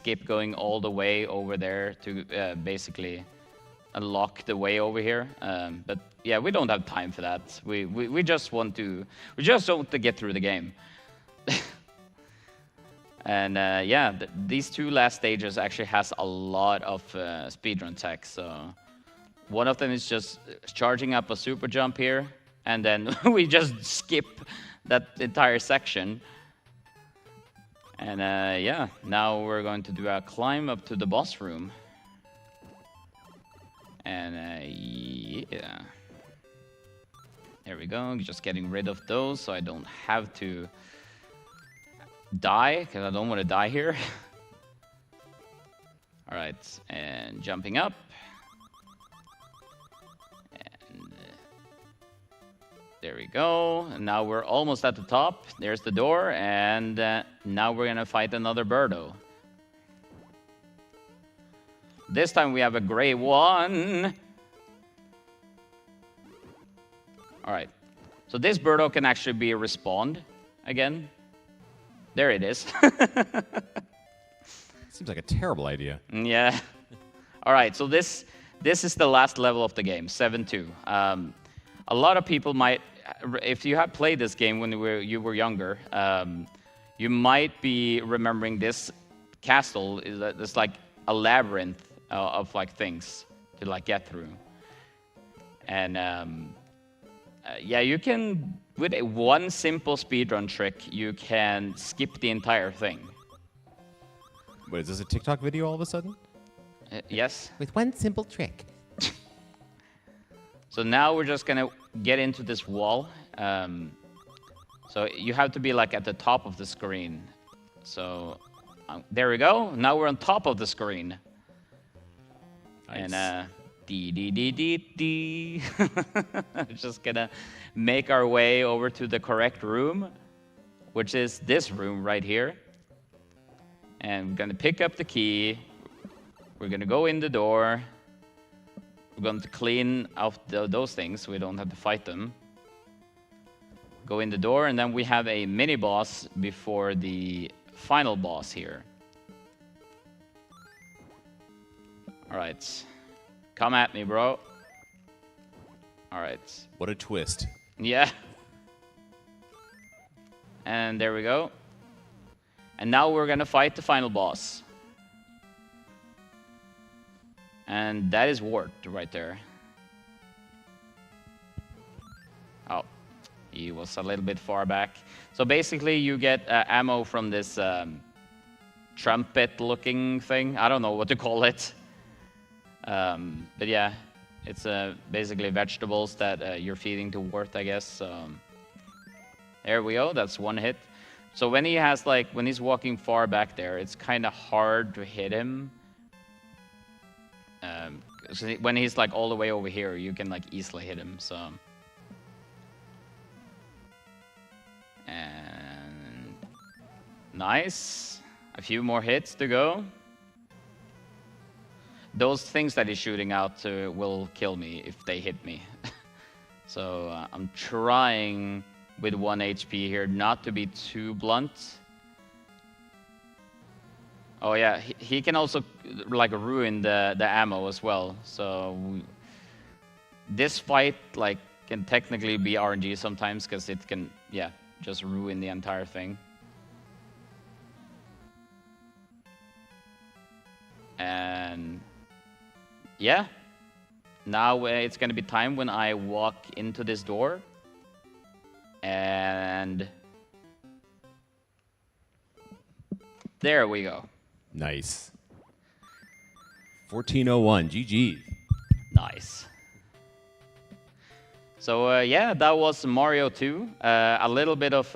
skip going all the way over there to basically unlock the way over here. But yeah, we don't have time for that. We just want to get through the game. And yeah, these two last stages actually has a lot of speedrun tech. So one of them is just charging up a super jump here, and then we just skip that entire section. And yeah, now we're going to do a climb up to the boss room. And yeah, there we go. Just getting rid of those so I don't have to die, because I don't want to die here. All right, and jumping up. And there we go. And now we're almost at the top. There's the door, and now we're gonna fight another Birdo. This time we have a gray one. All right, so this Birdo can actually be respawned again. There it is. Seems like a terrible idea. Yeah. All right, so this is the last level of the game, 7-2. A lot of people might, if you have played this game when you were younger, you might be remembering this castle is like a labyrinth of like things to like get through. And yeah, you can, with one simple speedrun trick, you can skip the entire thing. Wait, is this a TikTok video all of a sudden? Yes. With one simple trick. So now we're just gonna get into this wall. So you have to be like at the top of the screen. So there we go. Now we're on top of the screen. Nice. And just gonna make our way over to the correct room, which is this room right here. And we're gonna pick up the key. We're gonna go in the door. We're going to clean out those things so we don't have to fight them. Go in the door, and then we have a mini boss before the final boss here. All right. Come at me, bro. All right. What a twist. Yeah. And there we go. And now we're gonna fight the final boss. And that is Wart right there. Oh, he was a little bit far back. So basically you get ammo from this trumpet-looking thing. I don't know what to call it. But yeah, it's basically vegetables that you're feeding to Wart, I guess. There we go, that's one hit. So when he has like, when he's walking far back there, it's kind of hard to hit him. So when he's like all the way over here, you can like easily hit him, so. And nice, a few more hits to go. Those things that he's shooting out will kill me if they hit me. So I'm trying with 1 HP here not to be too blunt. Oh yeah, he can also like ruin the ammo as well. So this fight like can technically be RNG sometimes because it can, yeah, just ruin the entire thing. And yeah, now it's gonna be time when I walk into this door. And there we go. Nice. 1401, GG. Nice. So yeah, that was Mario 2. A little bit of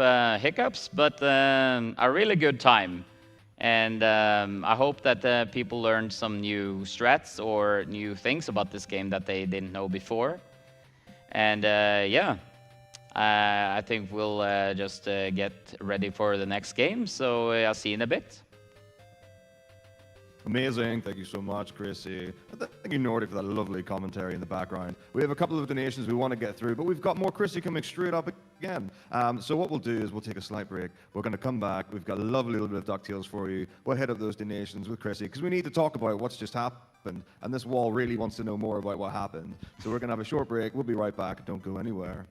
hiccups, but a really good time. And I hope that people learned some new strats or new things about this game that they didn't know before. And yeah, I think we'll just get ready for the next game. So I'll see you in a bit. Amazing. Thank you so much, Chrissy. Thank you, Nordy, for that lovely commentary in the background. We have a couple of donations we want to get through, but we've got more Chrissy coming straight up again. So what we'll do is we'll take a slight break. We're going to come back. We've got a lovely little bit of DuckTales for you. We'll head up those donations with Chrissy because we need to talk about what's just happened. And this wall really wants to know more about what happened. So we're going to have a short break. We'll be right back. Don't go anywhere.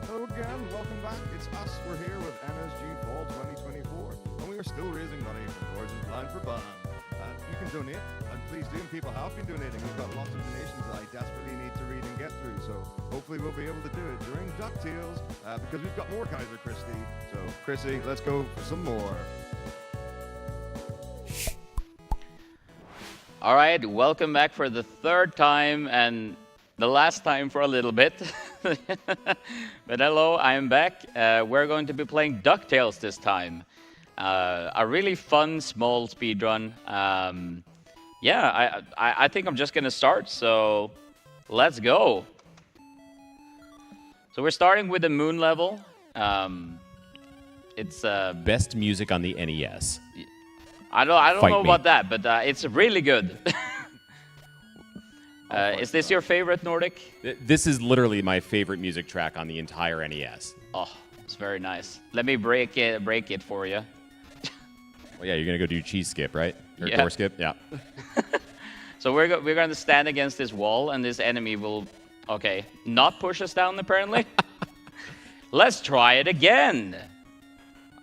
Hello again, welcome back. It's us. We're here with NSG Fall 2024, and we are still raising money for Norges Blindeforbund. You can donate, and please do. And people have been donating. We've got lots of donations that I desperately need to read and get through. So hopefully we'll be able to do it during DuckTales, because we've got more Kaiser Christie. So Chrissy, let's go for some more. All right, welcome back for the third time and the last time for a little bit. But hello, I am back. We're going to be playing DuckTales this time. A really fun, small speedrun. Yeah, I think I'm just gonna start, so let's go. So we're starting with the moon level. It's Best music on the NES. I don't Fight know me. about that, but it's really good. Is this your favorite, Nordic? This is literally my favorite music track on the entire NES. Oh, it's very nice. Let me break it for you. Well, yeah, you're gonna go do cheese skip, right? Or Yeah. door skip? Yeah. So we're going to stand against this wall, and this enemy will, okay, not push us down apparently. Let's try it again.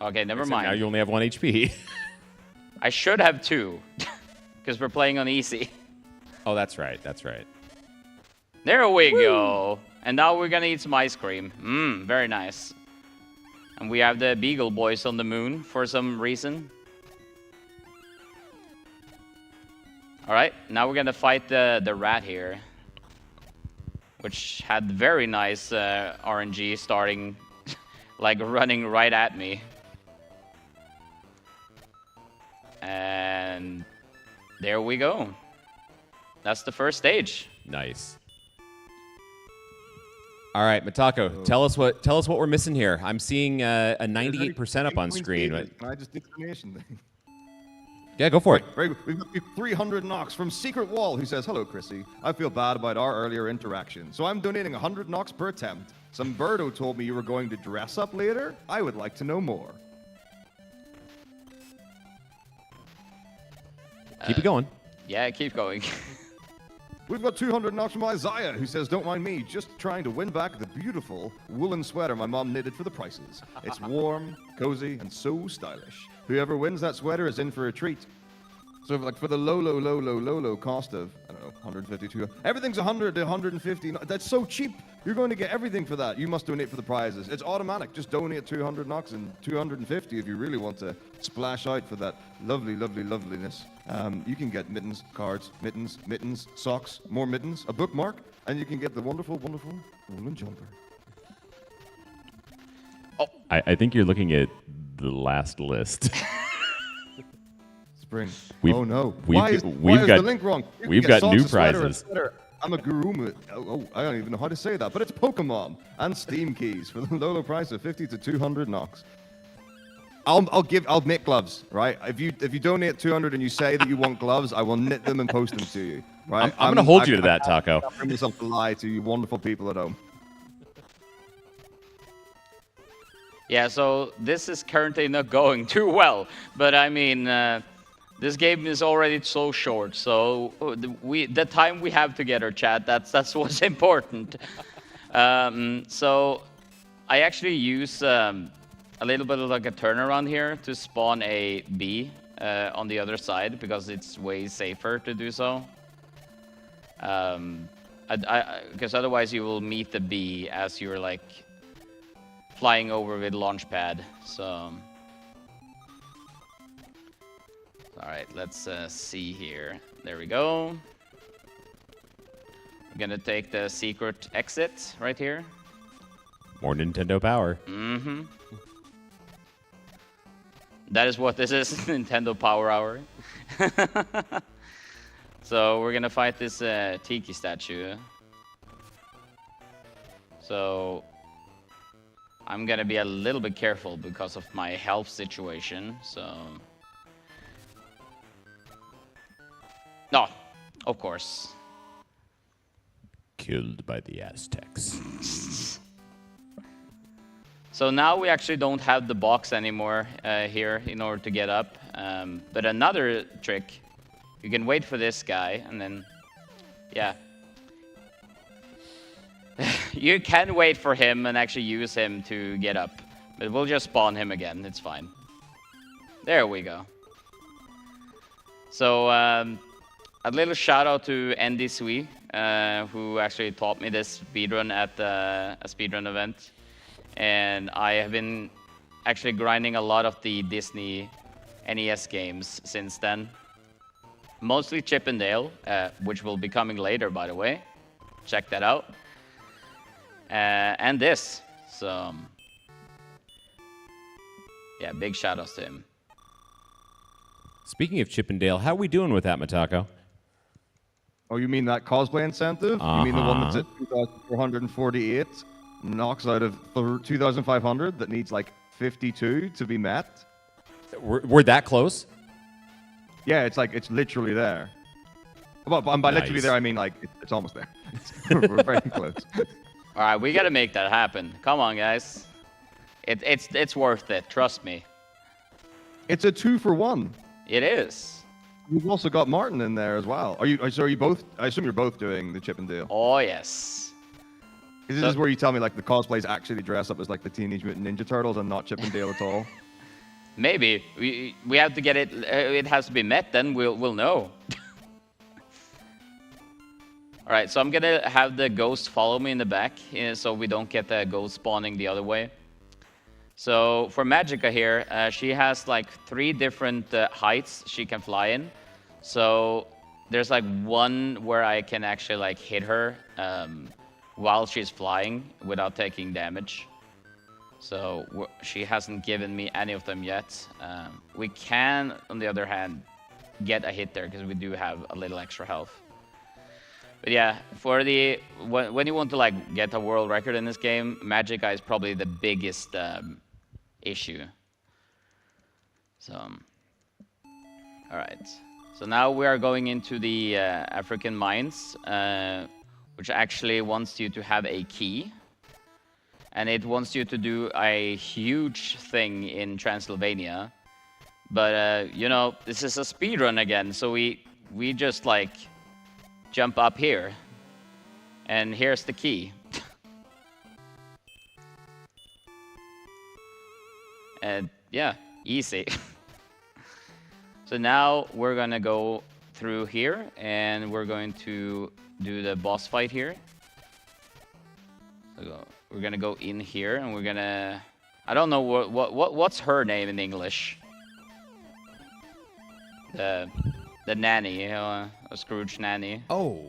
Okay, never So mind. now you only have 1 HP. I should have 2, because we're playing on easy. Oh, that's right. That's right. There we go. And now we're gonna eat some ice cream. Very nice. And we have the Beagle Boys on the moon for some reason. All right, now we're gonna fight the rat here, which had very nice RNG starting, like running right at me. And there we go. That's the first stage. Nice. All right, Matako, tell us what we're missing here. I'm seeing a 98% up on screen. But Can I just do the donation thing? yeah, go for it. Right, we've got 300 knocks from Secret Wall, who says, "Hello, Chrissy. I feel bad about our earlier interaction, so I'm donating 100 knocks per attempt. Some birdo told me you were going to dress up later. I would like to know more." Keep it going. Yeah, keep going. We've got 200 knocks from Isaiah, who says, "Don't mind me, just trying to win back the beautiful woolen sweater my mom knitted for the prices. It's warm, cozy, and so stylish. Whoever wins that sweater is in for a treat." So, like, for the low cost of, I don't know, 152, everything's 100 to 150. That's so cheap. You're going to get everything for that. You must donate for the prizes. It's automatic. Just donate 200 knocks and 250 if you really want to splash out for that loveliness. You can get mittens, cards, mittens, socks, more mittens, a bookmark, and you can get the wonderful woolen jumper. I think you're looking at the last list. Spring. We've- Oh no! we've- Why is we've the got- link wrong? You can we've get got socks, new a sweater, a prizes. sweater. I'm a guru. I don't even know how to say that, but it's Pokemon and Steam keys for the low price of 50 to 200 knocks. I'll make gloves, right? If you donate 200 and you say that you want gloves, I will knit them and post them to you, right? I'm going to hold you to that, Taco. I bring myself to lie to you wonderful people at home. Yeah, so this is currently not going too well, but I mean, this game is already so short, so the time we have together, chat, that's what's important. So I actually use a little bit of like a turnaround here to spawn a bee on the other side, because it's way safer to do so. Because otherwise you will meet the bee as you're like flying over with launch pad. So, all right, let's see here. There we go. We're gonna take the secret exit right here. More Nintendo power. Mm-hmm. That is what this is, Nintendo Power Hour. So we're gonna fight this Tiki statue. So I'm gonna be a little bit careful because of my health situation, so... No, of course. Killed by the Aztecs. So now we actually don't have the box anymore here in order to get up. But another trick, you can wait for this guy and then, yeah. You can wait for him and actually use him to get up. But we'll just spawn him again. It's fine. There we go. So, a little shout out to NDSG, who actually taught me this speedrun at a speedrun event. And I have been actually grinding a lot of the Disney NES games since then. Mostly Chip and Dale, which will be coming later, by the way. Check that out. And this. So, yeah, big shout outs to him. Speaking of Chip and Dale, how are we doing with that, Matako? Oh, you mean that cosplay incentive? You mean the one that's at 2,448? Knocks out of 2,500 that needs like 52 to be met? We're that close? Yeah, it's literally there. Well, by literally there, I mean like it's almost there. We're very close. All right, we gotta make that happen. Come on, guys. It's worth it. Trust me. It's a 2-for-1. It is. You've also got Martin in there as well. Are you both? I assume you're both doing the Chip and Dale. Oh yes. This is where you tell me like the cosplays actually dress up as like the Teenage Mutant Ninja Turtles and not Chip and Dale at all. Maybe we have to get it. It has to be met. Then we'll know. All right, so I'm gonna have the ghost follow me in the back, so we don't get the ghost spawning the other way. So for Magica here, she has like 3 different heights she can fly in. So there's like one where I can actually like hit her while she's flying without taking damage. So she hasn't given me any of them yet. We can, on the other hand, get a hit there because we do have a little extra health. But yeah, for the when you want to like get a world record in this game, Magica is probably the biggest issue. So, all right. So now we are going into the African mines, which actually wants you to have a key. And it wants you to do a huge thing in Transylvania. But, you know, this is a speedrun again, so we just, like, jump up here. And here's the key. And, yeah, easy. So now we're gonna go through here, and we're going to do the boss fight here. So we're gonna go in here, and we're gonna... I don't know what's her name in English. The nanny, you know, a Scrooge nanny. Oh,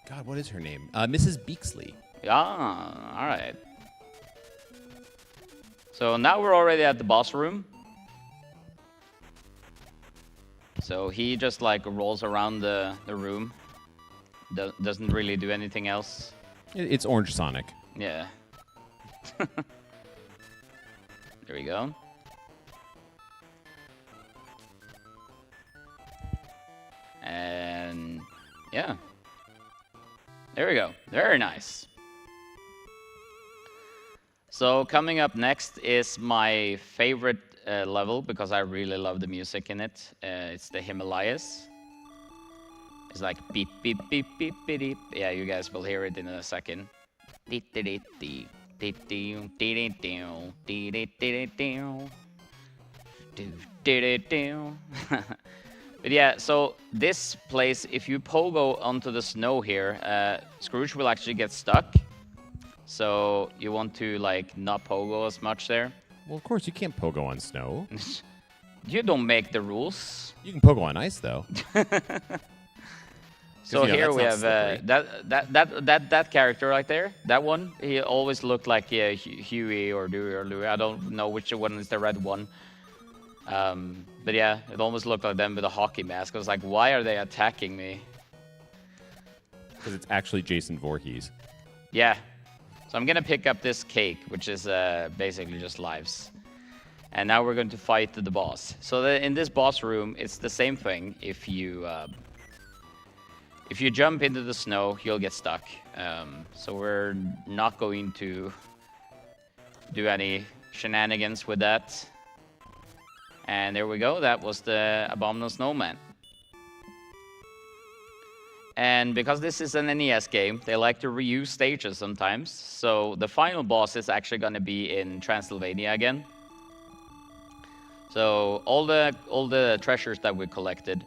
God, what is her name? Mrs. Beaksley. Yeah, all right. So now we're already at the boss room. So he just like rolls around the room. Doesn't really do anything else. It's Orange Sonic. Yeah. There we go. And yeah. There we go. Very nice. So coming up next is my favorite level because I really love the music in it. It's the Himalayas. It's like beep beep beep beep beep beep. Yeah, you guys will hear it in a second. But yeah, so this place, if you pogo onto the snow here, Scrooge will actually get stuck. So you want to like not pogo as much there. Well, of course, you can't pogo on snow. You don't make the rules. You can pogo on ice, though. So you know, here we have slippery. that character right there. That one, he always looked like Huey or Dewey or Louie. I don't know which one is the red one. But yeah, it almost looked like them with a hockey mask. I was like, why are they attacking me? Because it's actually Jason Voorhees. Yeah. So I'm gonna pick up this cake, which is basically just lives. And now we're going to fight the boss. So in this boss room, it's the same thing. If you jump into the snow, you'll get stuck. So we're not going to do any shenanigans with that. And there we go. That was the Abominable Snowman. And because this is an NES game, they like to reuse stages sometimes. So the final boss is actually going to be in Transylvania again. So all the treasures that we collected,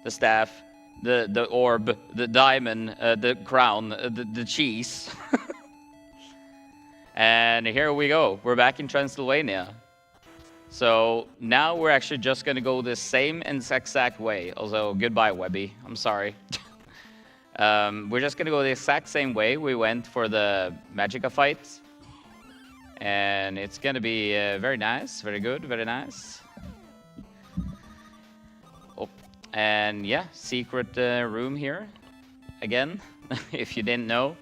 the staff, the orb, the diamond, the crown, the cheese. And here we go. We're back in Transylvania. So now we're actually just going to go the same exact way. Also, goodbye, Webby. I'm sorry. We're just going to go the exact same way we went for the Magica fight. And it's going to be very nice, very good, very nice. Oh, and yeah, secret room here again, if you didn't know.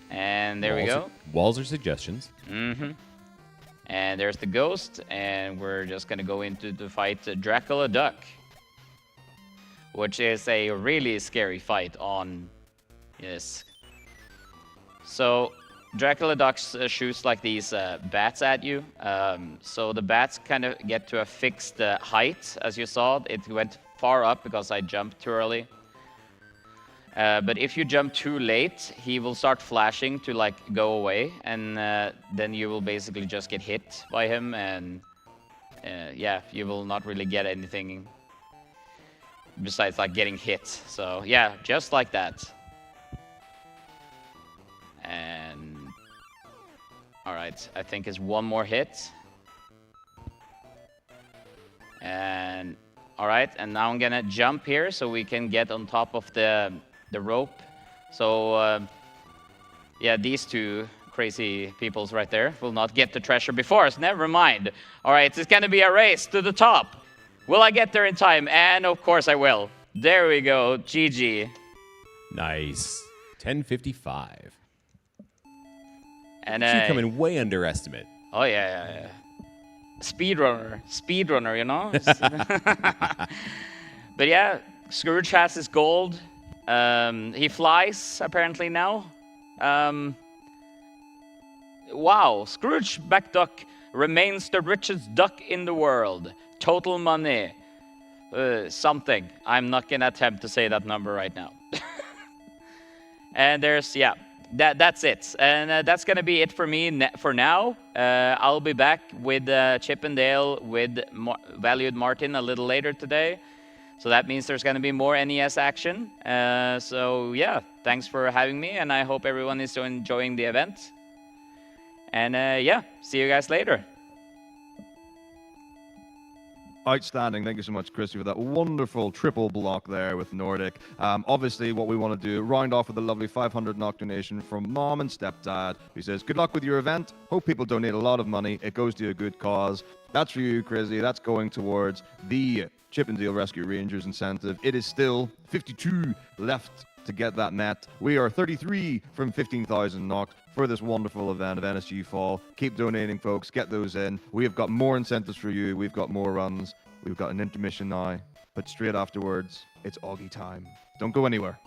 And there we go. Walls are suggestions. Mm-hmm. And there's the ghost, and we're just gonna go into the fight Dracula Duck, which is a really scary fight on, yes. So Dracula Duck shoots like these bats at you. So the bats kind of get to a fixed height, as you saw. It went far up because I jumped too early. But if you jump too late, he will start flashing to like go away, and then you will basically just get hit by him, and yeah, you will not really get anything besides like getting hit. So yeah, just like that. And all right, I think it's one more hit. And all right, and now I'm gonna jump here so we can get on top of the rope. So yeah, these two crazy peoples right there will not get the treasure before us. Never mind. All right, it's gonna be a race to the top. Will I get there in time? And of course I will. There we go. GG. Nice. 10:55. And You come in way under estimate. oh yeah. Speedrunner, you know. But yeah, Scrooge has his gold. He flies, apparently, now. Wow, Scrooge McDuck remains the richest duck in the world. Total money. Something. I'm not going to attempt to say that number right now. And there's, yeah, that's it. And that's going to be it for me for now. I'll be back with Chip and Dale with Valued Martin a little later today. So that means there's going to be more NES action. So yeah, thanks for having me, and I hope everyone is enjoying the event. And yeah, see you guys later. Outstanding. Thank you so much, Chrissy, for that wonderful triple block there with Nordic. Obviously, what we want to do, round off with a lovely 500 NOK donation from Mom and Stepdad, who says, good luck with your event. Hope people donate a lot of money. It goes to a good cause. That's for you, Chrissy. That's going towards the Chip and Dale Rescue Rangers incentive. It is still 52 left to get that net. We are 33 from 15,000 NOK for this wonderful event of NSG Fall. Keep donating, folks. Get those in. We have got more incentives for you. We've got more runs. We've got an intermission now. But straight afterwards, it's Augie time. Don't go anywhere.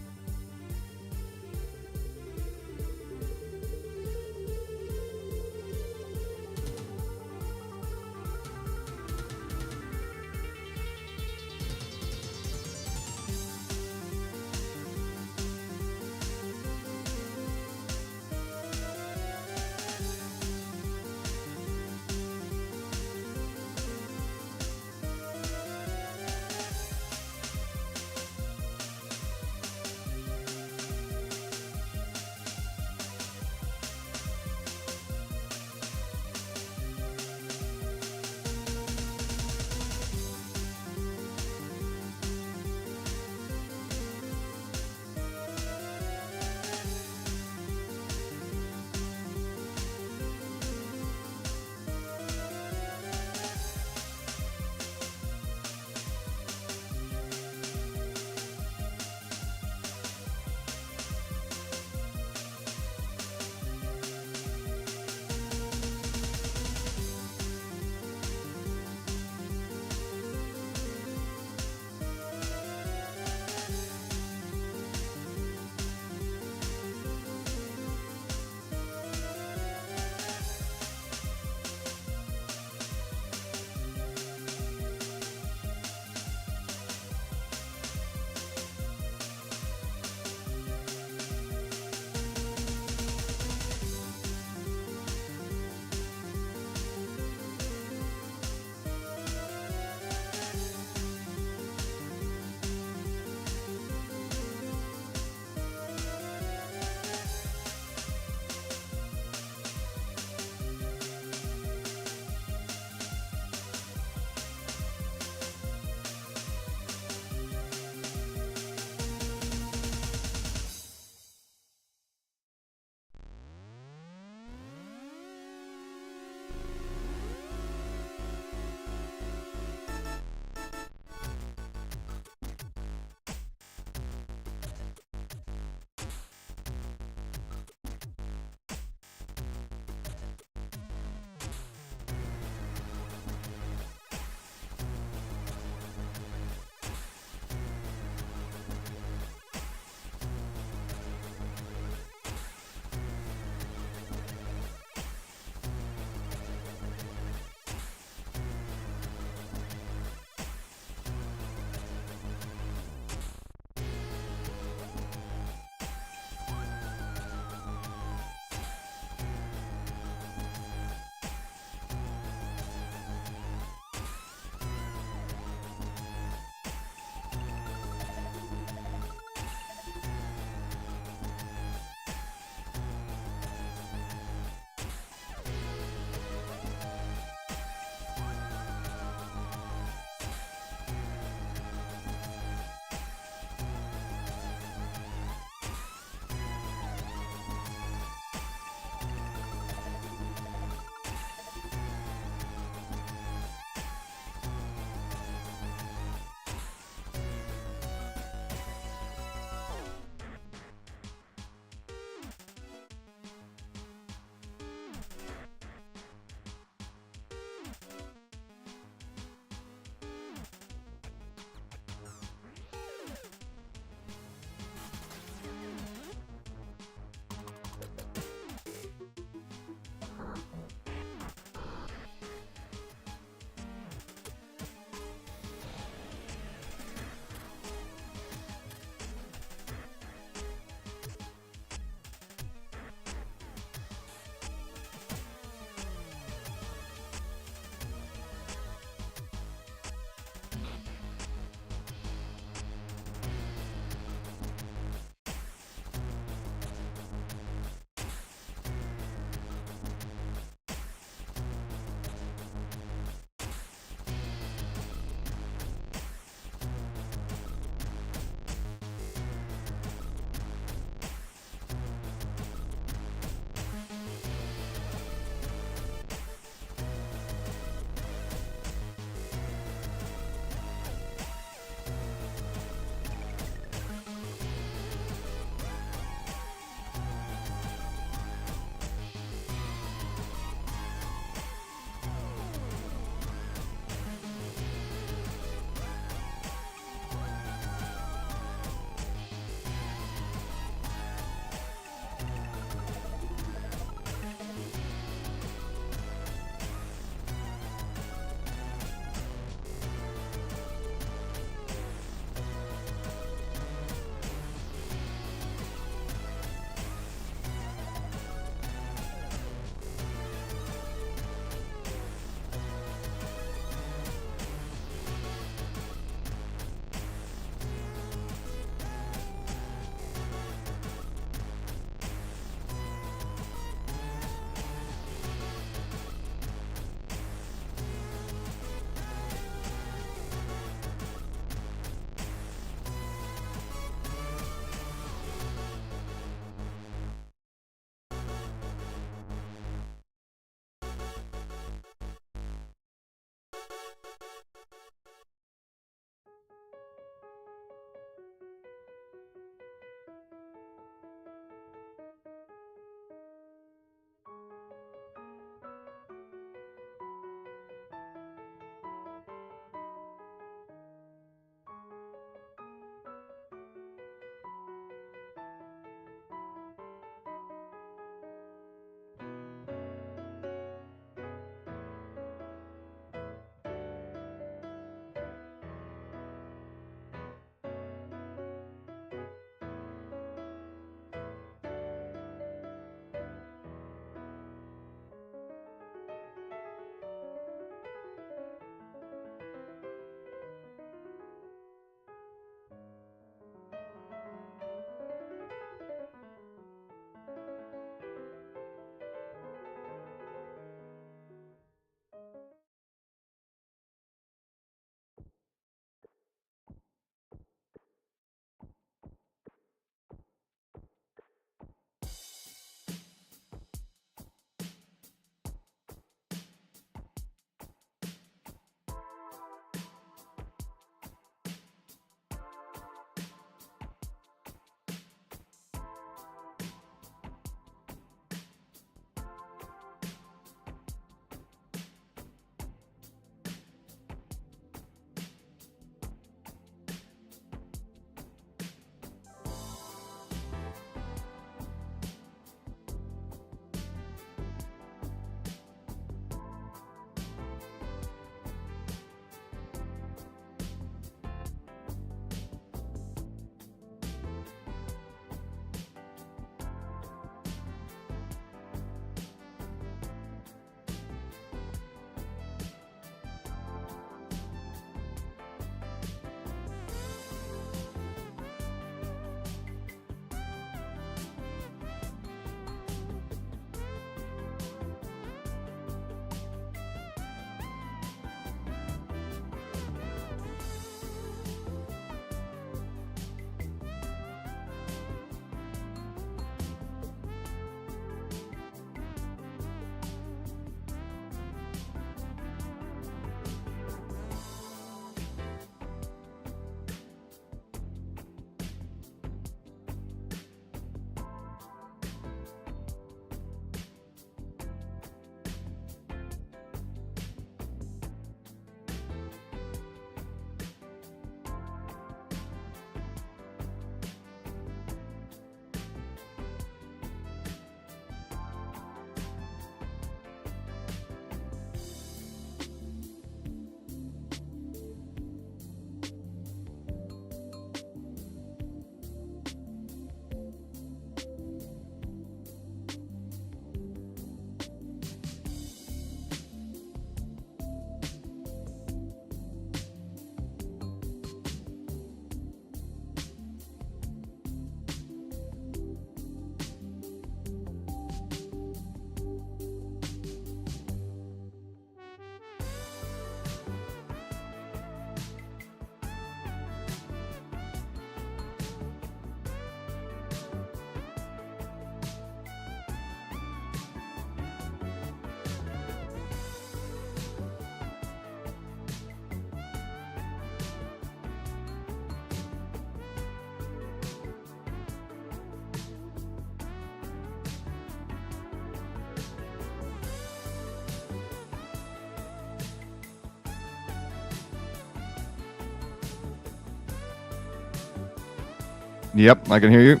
Yep, I can hear you.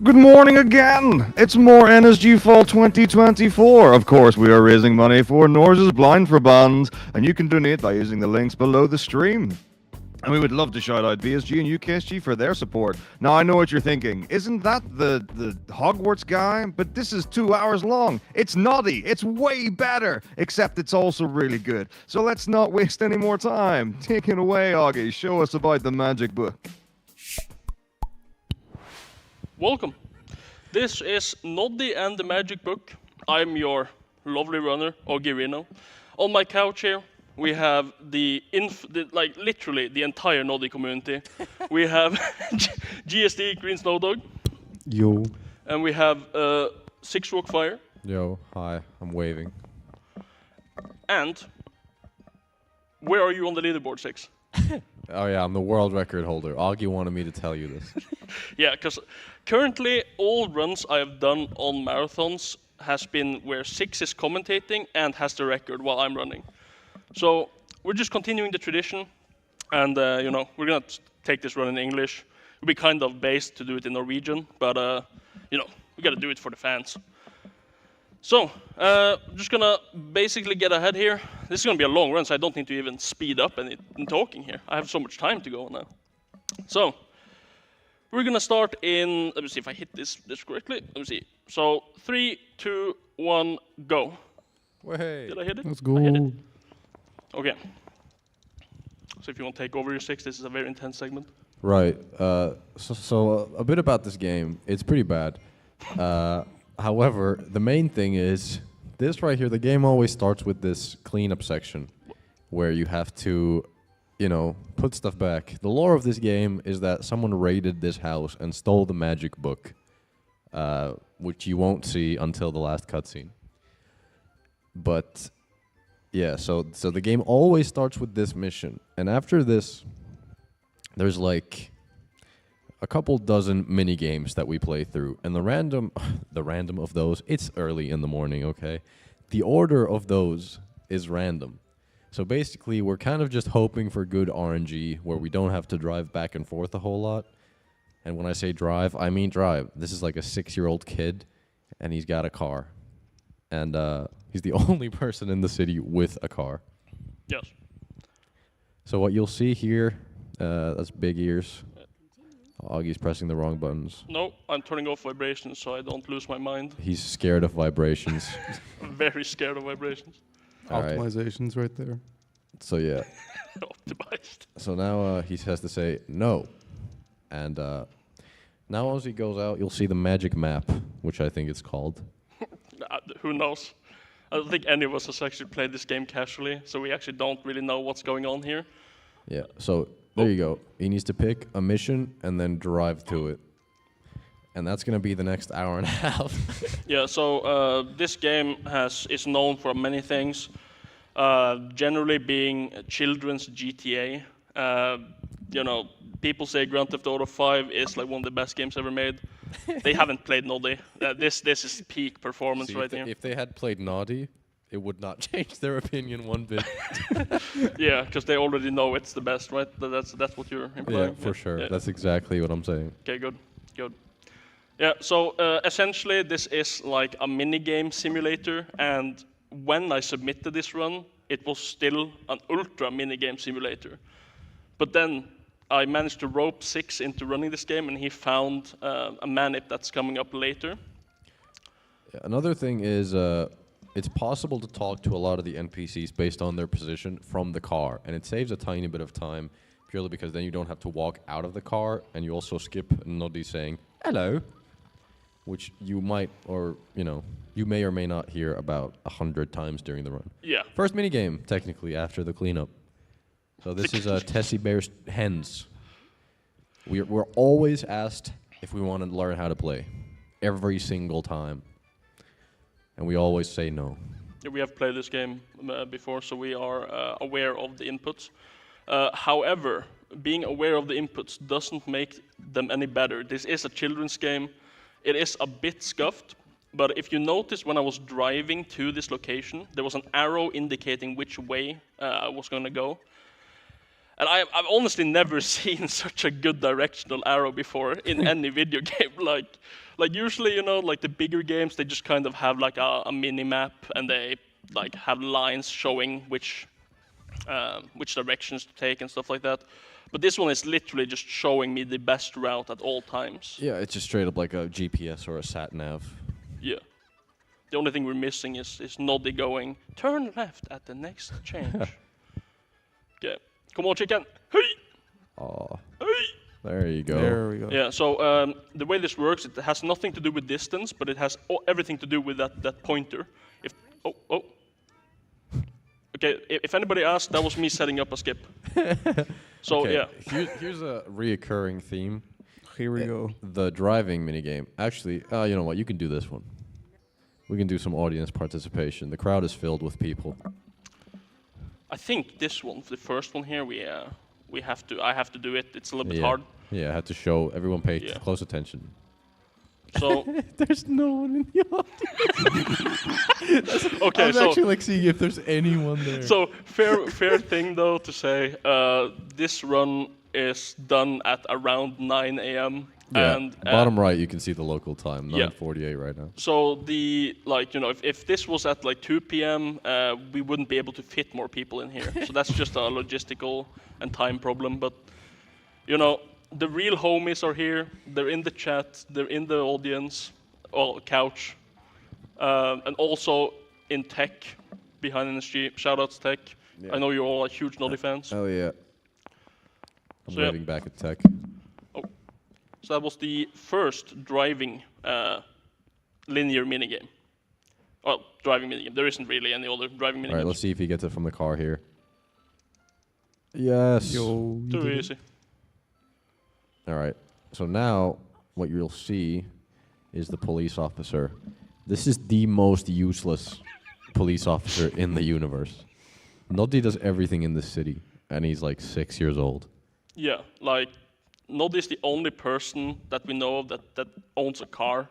Good morning again! It's more NSG Fall 2024. Of course, we are raising money for Norges Blindeforbund, and you can donate by using the links below the stream. And we would love to shout out BSG and UKSG for their support. Now, I know what you're thinking. Isn't that the Hogwarts guy? But this is 2 hours long. It's naughty. It's way better. Except it's also really good. So let's not waste any more time. Take it away, Augie. Show us about the magic book. Welcome. This is Noddy and the Magic Book. I'm your lovely runner, Augie Reno. On my couch here, we have literally the entire Noddy community. We have GSD, Green Snow Dog. Yo. And we have Six Rock Fire. Yo, hi, I'm waving. And where are you on the leaderboard, Six? Oh yeah, I'm the world record holder. Augie wanted me to tell you this. Yeah, because currently all runs I have done on marathons has been where Six is commentating and has the record while I'm running. So we're just continuing the tradition, and we're gonna take this run in English. It'll be kind of based to do it in Norwegian, but we gotta do it for the fans. So, just gonna basically get ahead here. This is gonna be a long run, so I don't need to even speed up in talking here. I have so much time to go now. So, we're gonna start in, let me see if I hit this correctly. Let me see. So, 3, 2, 1, go. Hey. Did I hit it? Let's go. I hit it. Okay. So if you want to take over your Six, this is a very intense segment. Right. So a bit about this game. It's pretty bad. However, the main thing is this right here. The game always starts with this cleanup section where you have to, put stuff back. The lore of this game is that someone raided this house and stole the magic book, which you won't see until the last cutscene. But yeah, so the game always starts with this mission, and after this, there's like a couple dozen mini games that we play through, and the random of those, it's early in the morning, okay? The order of those is random. So basically, we're kind of just hoping for good RNG where we don't have to drive back and forth a whole lot. And when I say drive, I mean drive. This is like a 6-year-old kid, and he's got a car. And he's the only person in the city with a car. Yes. So what you'll see here, that's big ears. Augie's pressing the wrong buttons. No, I'm turning off vibrations so I don't lose my mind. He's scared of vibrations. I'm very scared of vibrations. All right. Optimization's right there. So yeah. Optimized. So now he has to say no. And now as he goes out, you'll see the magic map, which I think it's called. Who knows? I don't think any of us has actually played this game casually, so we actually don't really know what's going on here. Yeah, so there you go. He needs to pick a mission and then drive to it. And that's going to be the next hour and a half. Yeah, so this game is known for many things. Generally being a children's GTA. People say Grand Theft Auto 5 is like one of the best games ever made. They haven't played Noddy. This is peak performance right here. If they had played Naughty, it would not change their opinion one bit. Yeah, because they already know it's the best, right? That's what you're implying. Yeah, for sure. Yeah. That's exactly what I'm saying. Okay, good. Yeah, so essentially this is like a mini-game simulator, and when I submitted this run, it was still an ultra mini-game simulator. But then I managed to rope Six into running this game, and he found a manip that's coming up later. Yeah, another thing is it's possible to talk to a lot of the NPCs based on their position from the car, and it saves a tiny bit of time purely because then you don't have to walk out of the car, and you also skip Noddy saying hello, which you might, or you may or may not hear about 100 times during the run. Yeah. First minigame, technically, after the cleanup. So this is Tessie Bear's Hens. We're always asked if we want to learn how to play, every single time. And we always say no. Yeah, we have played this game before, so we are aware of the inputs. However, being aware of the inputs doesn't make them any better. This is a children's game. It is a bit scuffed, but if you notice when I was driving to this location, there was an arrow indicating which way I was going to go. And I've honestly never seen such a good directional arrow before in any video game. Like usually, you know, like the bigger games, they just kind of have like a mini map, and they like have lines showing which directions to take and stuff like that. But this one is literally just showing me the best route at all times. Yeah, it's just straight up like a GPS or a sat nav. Yeah. The only thing we're missing is Noddy going, turn left at the next change. Okay. Come on, chicken. Hey! Oh, Hey! there you go. There we go. Yeah, so the way this works, it has nothing to do with distance, but it has everything to do with that pointer. Oh. Okay, if anybody asked, that was me setting up a skip. So, Okay, yeah. Here's a reoccurring theme. Here we go. The driving minigame. Actually, you know what? You can do this one. We can do some audience participation. The crowd is filled with people. I think this one, the first one here, I have to do it. It's a little bit Yeah. hard. Yeah, I had to show everyone paid Yeah. close attention. So, There's no one in the audience. okay, I'm actually like seeing if there's anyone there. So fair thing though to say. This run is done at around 9 a.m. yeah, and bottom right, you can see the local time, Yeah. 9:48 right now. So if this was at like 2 p.m., we wouldn't be able to fit more people in here. So that's just a logistical and time problem. But you know, the real homies are here. They're in the chat. They're in the audience, or couch, and also in tech behind NSG. Shoutouts tech. Yeah. I know you're all huge Noddy fans. Oh yeah. I'm So, yeah. waving back at tech. So that was the first driving linear minigame. Well, driving minigame. There isn't really any other driving All right, minigames. let's see if he gets it from the car here. Yes. Yo. Too easy. All right. So now what you'll see is the police officer. This is the most useless police officer in the universe. Noddy does everything in this city, and he's like 6 years old. Yeah, like Noddy is the only person that we know of that owns a car.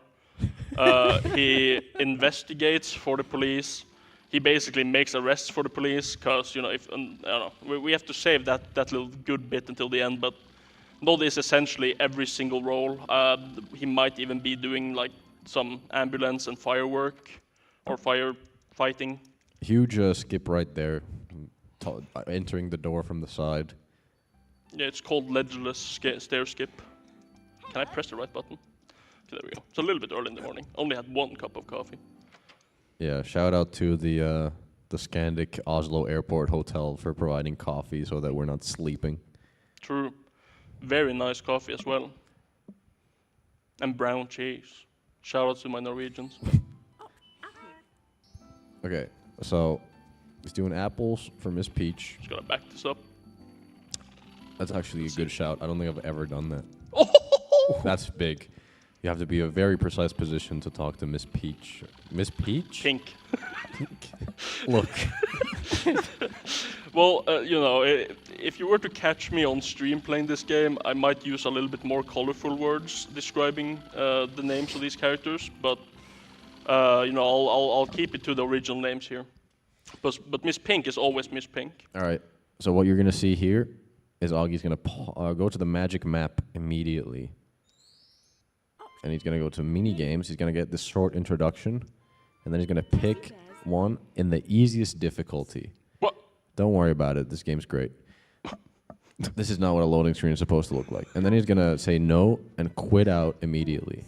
He investigates for the police. He basically makes arrests for the police because, you know, I don't know, we have to save that little good bit until the end. But Noddy is essentially every single role. He might even be doing like some ambulance and firework or firefighting. Huge skip right there, entering the door from the side. Yeah, it's called ledgerless stair skip. Can I press the right button? Okay, there we go. It's a little bit early in the morning. Only had 1 cup of coffee. Yeah, shout out to the Scandic Oslo Airport Hotel for providing coffee so that we're not sleeping. True. Very nice coffee as well. And brown cheese. Shout out to my Norwegians. Okay, so he's doing apples for Miss Peach. Just gotta back this up. That's actually a good shout. I don't think I've ever done that. Oh! That's big. You have to be a very precise position to talk to Miss Peach. Miss Peach? Pink. Look. Well, you know, if you were to catch me on stream playing this game, I might use a little bit more colorful words describing the names of these characters, but you know, I'll keep it to the original names here. But Miss Pink is always Miss Pink. All right. So what you're going to see here is Augie's going to go to the magic map immediately. And he's going to go to mini games. He's going to get this short introduction. And then he's going to pick one in the easiest difficulty. What? Don't worry about it. This game's great. This is not what a loading screen is supposed to look like. And then he's going to say no and quit out immediately.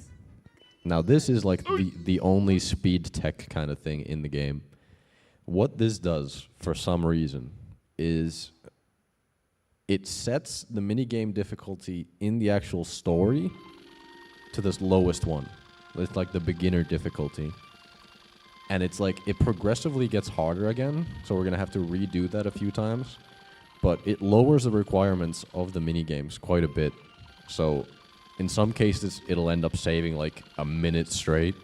Now, this is like the only speed tech kind of thing in the game. What this does, for some reason, is it sets the minigame difficulty in the actual story to this lowest one. It's like the beginner difficulty. And it's like, it progressively gets harder again, so we're going to have to redo that a few times. But it lowers the requirements of the minigames quite a bit. So in some cases, it'll end up saving like a minute straight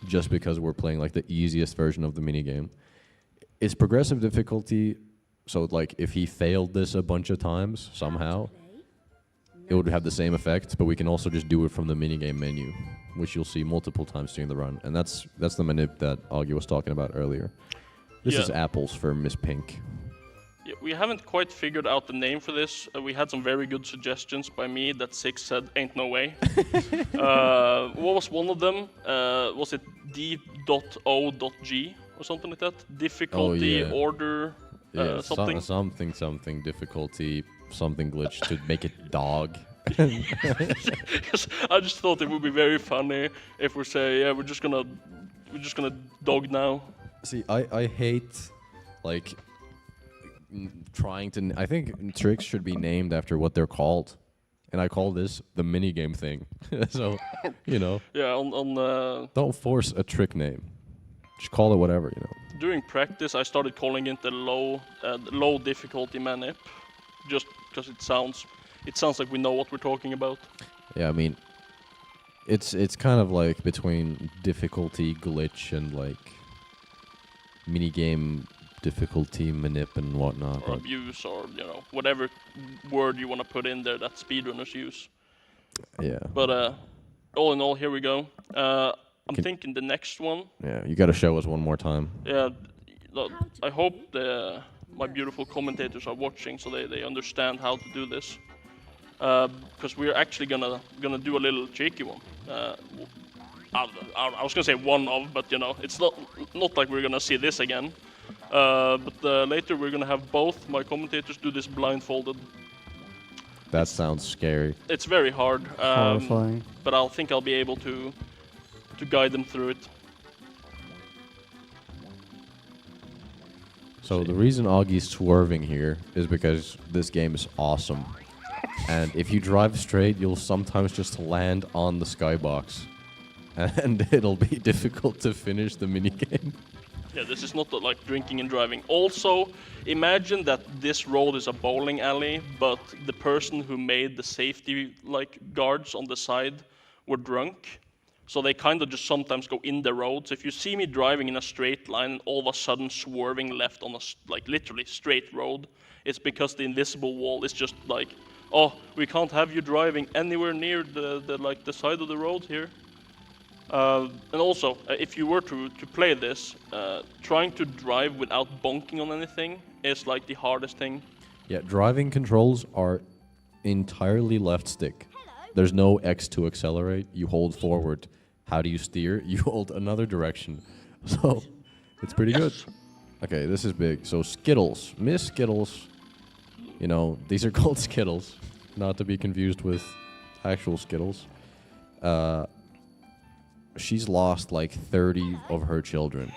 just because we're playing like the easiest version of the minigame. It's progressive difficulty, so like if he failed this a bunch of times somehow, it would have the same effect, but we can also just do it from the minigame menu. which you'll see multiple times during the run, and that's the manip that Augie was talking about earlier. This Yeah. is apples for Miss Pink. Yeah, we haven't quite figured out the name for this. We had some very good suggestions by me that Six said ain't no way. What was one of them? Was it D.O.G or something like that? Difficulty, yeah. order, Yeah, something. something difficulty, something glitch to make it dog. I just thought it would be very funny if we say, yeah, we're just gonna dog now. See, I hate like trying to. I think tricks should be named after what they're called, and I call this the mini game thing. So, Yeah, on don't force a trick name. Just call it whatever. during practice, I started calling it the low difficulty manip, just because it sounds like we know what we're talking about. Yeah, I mean, it's kind of like between difficulty glitch and like minigame difficulty manip and whatnot. Or but abuse, or whatever word you want to put in there that speedrunners use. yeah, But all in all, here we go. I'm thinking the next one. yeah, you got to show us one more time. Yeah, I hope my beautiful commentators are watching, so they understand how to do this. Because we're actually gonna do a little cheeky one. I was gonna say one of, but it's not like we're gonna see this again. But later we're gonna have both my commentators do this blindfolded. That sounds scary. It's very hard, Horrifying. but I think I'll be able to guide them through it. So the reason Augie's swerving here is because this game is awesome. And if you drive straight, you'll sometimes just land on the skybox. And it'll be difficult to finish the minigame. Yeah, this is not like drinking and driving. Also, imagine that this road is a bowling alley, but the person who made the safety guards on the side were drunk. So they kind of just sometimes go in the road. So if you see me driving in a straight line and all of a sudden swerving left on a literally straight road, it's because the invisible wall is just like, oh, we can't have you driving anywhere near the side of the road here. And also, if you were to play this, trying to drive without bonking on anything is like the hardest thing. Yeah, driving controls are entirely left stick. There's no X to accelerate. You hold forward. How do you steer? You hold another direction. So, it's pretty good. Okay, this is big. So, Skittles. Miss Skittles. These are called Skittles. Not to be confused with actual Skittles. She's lost like 30 of her children.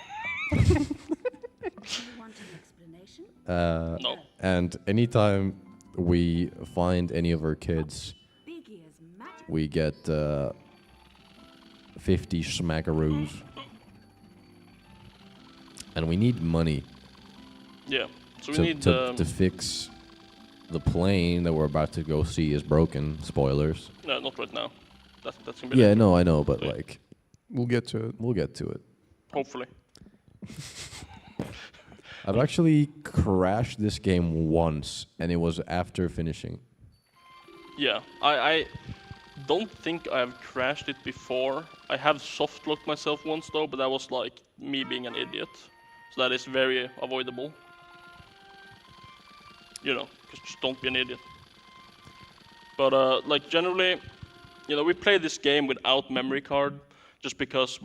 No. And anytime we find any of her kids, we get 50 smackaroos. And we need money Yeah. So we to, need to fix the plane that we're about to go see is broken. Spoilers. no, not right now. That's gonna be Yeah, later. no, I know, but Yeah. like, We'll get to it. we'll get to it. Hopefully. I've actually crashed this game once, and it was after finishing. Yeah. I don't think I've crashed it before. I have soft locked myself once though, but that was like me being an idiot. So that is very avoidable. Just don't be an idiot. But generally, we play this game without memory card, just because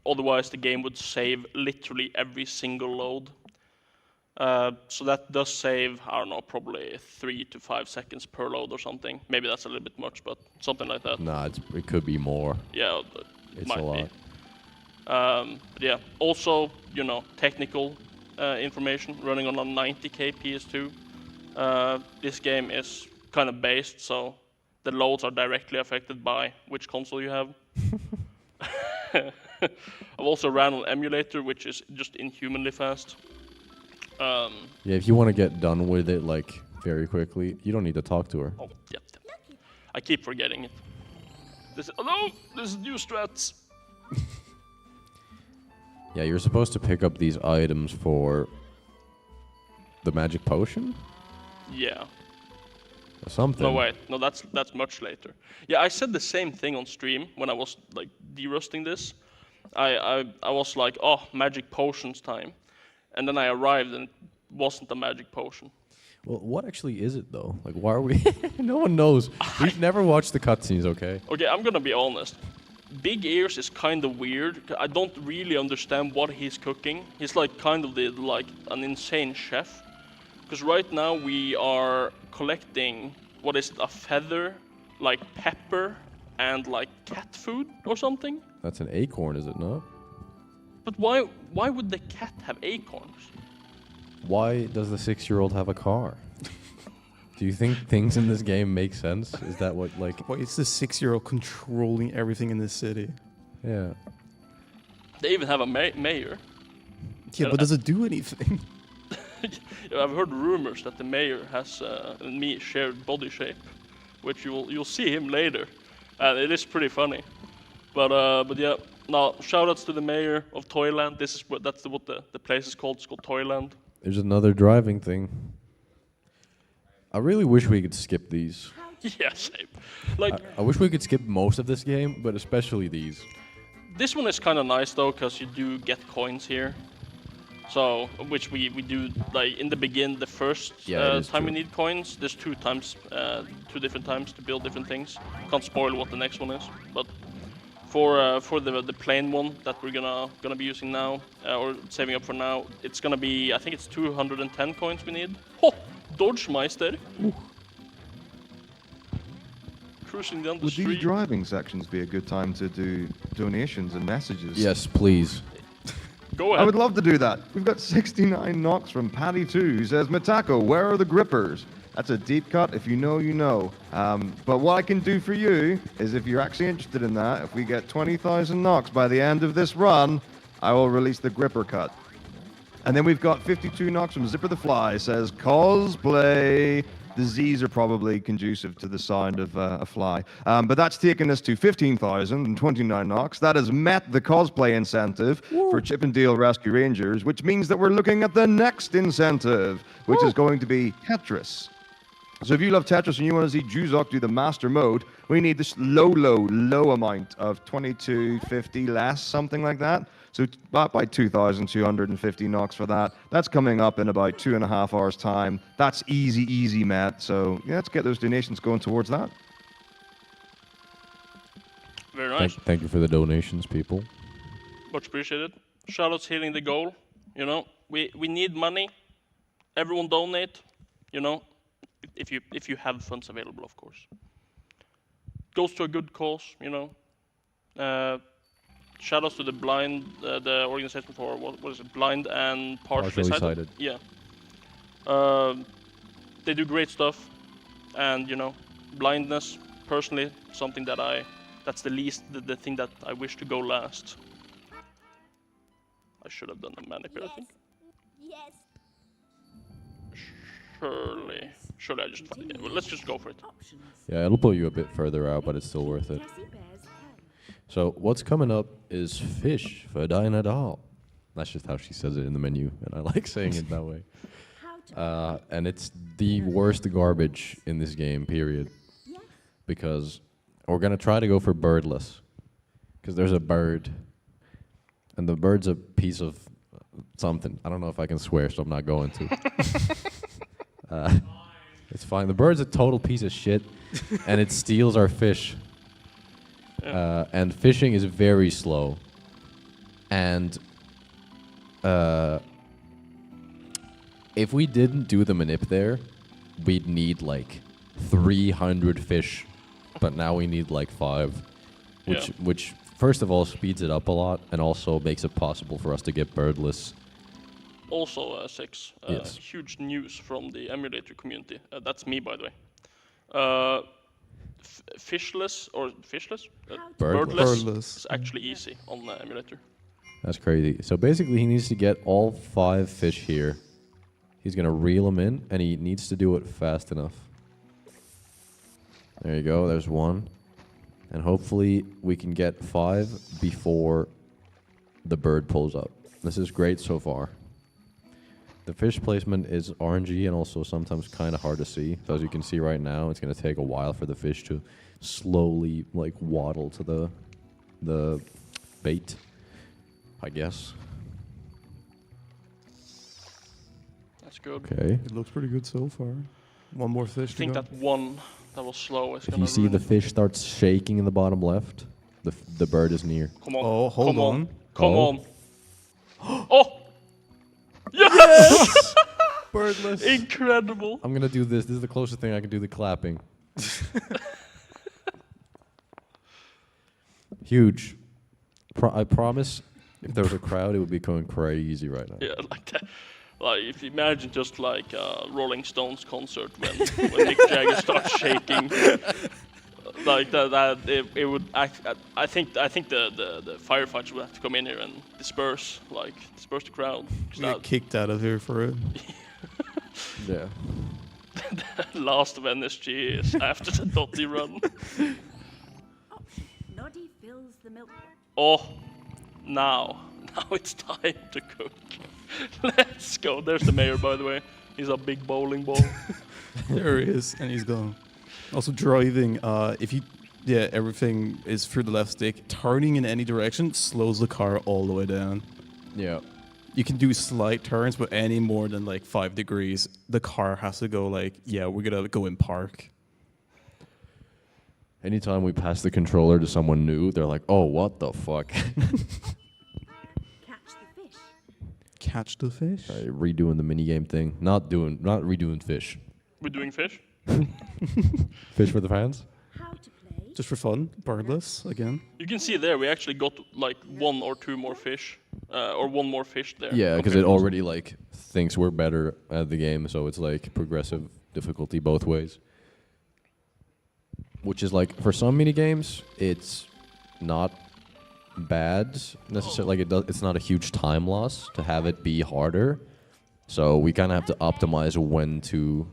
otherwise the game would save literally every single load. So that does save, I don't know, probably 3 to 5 seconds per load or something. Maybe that's a little bit much, but something like that. Nah, it could be more. Yeah, it It's might a lot. be. But yeah, also, technical information running on a 90k PS2. This game is kind of based, so the loads are directly affected by which console you have. I've also ran on emulator, which is just inhumanly fast. Yeah, if you want to get done with it like very quickly, you don't need to talk to her. Oh, yep. I keep forgetting it. This is new strats. Yeah, you're supposed to pick up these items for the magic potion. Yeah. Something. No, wait. No, that's much later. Yeah, I said the same thing on stream when I was like derusting this. I was like, oh, magic potions time. And then I arrived and it wasn't a magic potion. Well, what actually is it though? Like, why are we? No one knows. We've never watched the cutscenes. Okay. Okay, I'm gonna be honest. Big Ears is kind of weird. I don't really understand what he's cooking. He's like kind of like an insane chef. Because right now we are collecting, what is it, a feather, like pepper, and like cat food or something? That's an acorn, is it not? But why would the cat have acorns? Why does the 6-year-old have a car? Do you think things in this game make sense? Is that what, like... Well, it's the 6-year-old controlling everything in this city. Yeah. They even have a mayor. Yeah, but does it do anything? I've heard rumors that the mayor has and me shared body shape, which you'll see him later, and it is pretty funny. But yeah, now shoutouts to the mayor of Toyland. This is what the place is called. It's called Toyland. There's another driving thing. I really wish we could skip these. Yeah, same. Like I wish we could skip most of this game, but especially these. this one is kind of nice though, because you do get coins here. So, which we do like in the the first time we need coins. There's two different times to build different things. Can't spoil what the next one is, but for the plain one that we're gonna be using now or saving up for now, it's gonna be, I think it's 210 coins we need. Oh, Dodge Meister. Cruising down the Would street. these driving sections be a good time to do donations and messages? Yes, please. Go I ahead. would love to do that. We've got 69 knocks from Patty2, who says, Matako, where are the grippers? That's a deep cut. If you know, you know. But what I can do for you is, if you're actually interested in that, if we get 20,000 knocks by the end of this run, I will release the gripper cut. And then we've got 52 knocks from Zipper the Fly, says, cosplay. The Z's are probably conducive to the sound of a fly. But that's taken us to 15,029 knocks. That has met the cosplay incentive for Chip and Dale Rescue Rangers, which means that we're looking at the next incentive, which is going to be Tetris. So if you love Tetris and you want to see Juzok do the master mode, we need this low amount of 2250 less, something like that. So by 2,250 knocks for that. That's coming up in about 2.5 hours' time. That's easy, Matt. So yeah, let's get those donations going towards that. Very nice. Thank you for the donations, people. Much appreciated. Shoutouts hitting the goal. You know, we need money. Everyone donate. You know, if you have funds available, of course. Goes to a good cause. You know. Shoutouts to the blind, the organization for what is it? Blind and partially sighted. Yeah. They do great stuff, and you know, blindness. Personally, something that's the thing that I wish to go last. I should have done the manicure, I think. Yes. Surely I just. Yeah, well, let's just go for it. Yeah, it'll pull you a bit further out, but it's still worth it. So what's coming up is fish for Dinah Doll. That's just how she says it in the menu, and I like saying it that way. And it's the worst garbage in this game, period. Because we're going to try to go for birdless. Because there's a bird. And the bird's a piece of something. I don't know if I can swear, so I'm not going to. It's fine. The bird's a total piece of shit, and it steals our fish. And fishing is very slow. And if we didn't do the manip there, we'd need like 300 fish. But now we need like 5. Which first of all speeds it up a lot and also makes it possible for us to get birdless. Also, 6. Yes. Huge news from the emulator community. That's me, by the way. Fishless or fishless? Birdless. Is actually easy on the emulator. That's crazy. So basically he needs to get all 5 fish here. He's going to reel them in, and he needs to do it fast enough. There you go. There's 1. And hopefully we can get 5 before the bird pulls up. This is great so far. The fish placement is RNG and also sometimes kind of hard to see. So as you can see right now, it's going to take a while for the fish to slowly like waddle to the bait, I guess. That's good. Okay. It looks pretty good so far. One more fish I think to go. that one that was slow is If gonna you see ruin the it. fish starts shaking in the bottom left, the bird is near. Come on. Oh, hold Come on. Come Oh. on. Oh! Yes! Birdless. Incredible. I'm gonna do this. This is the closest thing I can do to clapping. Huge. I promise, if there was a crowd, it would be going crazy right now. Yeah, like that. Like if you imagine just like a Rolling Stones concert when Mick Jagger starts shaking, like that it would act. I think the firefighters would have to come in here and disperse the crowd. 'Cause We get kicked out of here for it. Yeah. that last of NSG is after the Dottie run. Noddy fills the milk. Oh, now it's time to cook. Let's go. There's the mayor, by the way. He's a big bowling ball. There he is, and he's gone. Also driving, everything is through the left stick. Turning in any direction slows the car all the way down. Yeah. You can do slight turns, but any more than like 5 degrees, the car has to go like, yeah, we're gonna go in park. Anytime we pass the controller to someone new, they're like, "Oh, what the fuck?" Catch the fish. Catch the fish. Redoing the minigame thing. Not redoing fish. We're doing fish. Fish for the fans? How to play. Just for fun, birdless again. You can see there we actually got like 1 or 2 more fish, or 1 more fish there. Yeah, because compared it to- already like thinks we're better at the game, so it's like progressive difficulty both ways. Which is like for some mini games, it's not bad necessarily. Like it's not a huge time loss to have it be harder. So we kind of have to optimize when to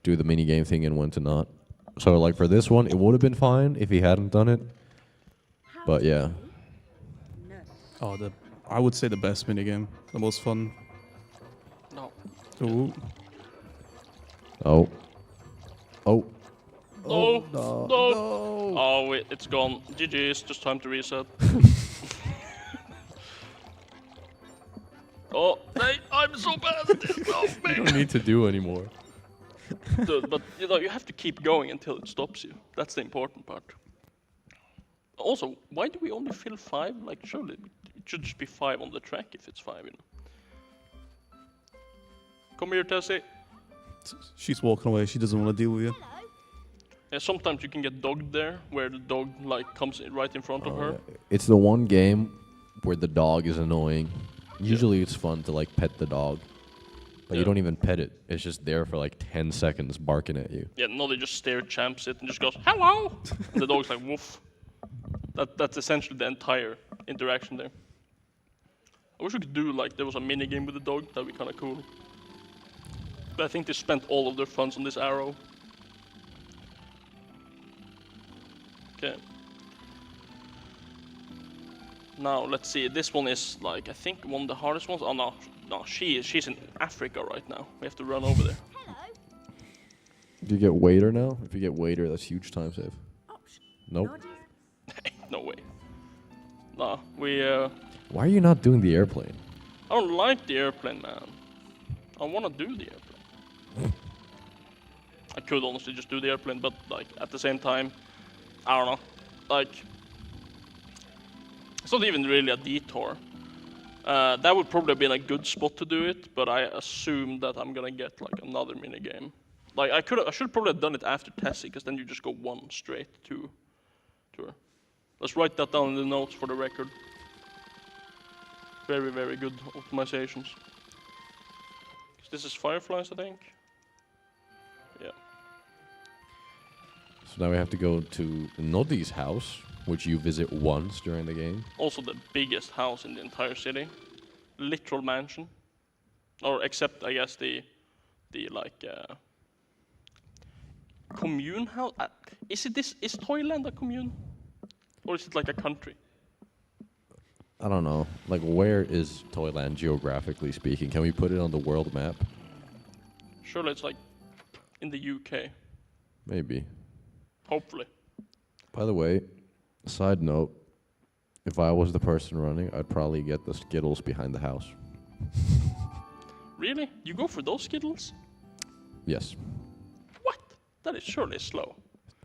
do the mini game thing and when to not. So like for this one, it would have been fine if he hadn't done it. How But to yeah. play. No. Oh, I would say the best minigame, the most fun. No. Ooh. Oh. Oh. No. No. Oh, wait, it's gone. GG's. Just time to reset. Oh, I'm so bad at this. Oh, You man. don't need to do anymore. Dude, but you have to keep going until it stops you. That's the important part. Also, why do we only fill 5? Like, surely it should just be 5 on the track if it's 5, you know. Come here, Tessie. She's walking away. She doesn't want to deal with you. Yeah, sometimes you can get dogged there, where the dog like comes right in front of her. It's the one game where the dog is annoying. Usually it's fun to like pet the dog. But you Yeah. don't even pet it. It's just there for like 10 seconds barking at you. Yeah, no, they just stare champs it and just goes, hello! And the dog's like, woof. That's essentially the entire interaction there. I wish we could do like, there was a mini game with the dog, that'd be kind of cool. But I think they spent all of their funds on this arrow. Okay. Now, let's see, this one is like, I think one of the hardest ones. Oh no, she's in Africa right now. We have to run over there. Do you get waiter now? If you get waiter, that's huge time save. Option. Nope. Noddy's No way. Nah, Why are you not doing the airplane? I don't like the airplane, man. I want to do the airplane. I could honestly just do the airplane, but like at the same time, I don't know. Like, it's not even really a detour. That would probably have been a good spot to do it, but I assume that I'm gonna get like another mini game. Like I should probably have done it after Tessie, because then you just go one straight to her. Let's write that down in the notes for the record. Very, very good optimizations. This is Fireflies, I think. Yeah. So now we have to go to Noddy's house, which you visit once during the game. Also the biggest house in the entire city. Literal mansion. Or except, I guess, the like, commune house? Is Toyland a commune? Or is it like a country? I don't know. Like, where is Toyland geographically speaking? Can we put it on the world map? Surely it's like in the UK. Maybe. Hopefully. By the way, side note, if I was the person running, I'd probably get the Skittles behind the house. Really? You go for those Skittles? Yes. What? That is surely slow.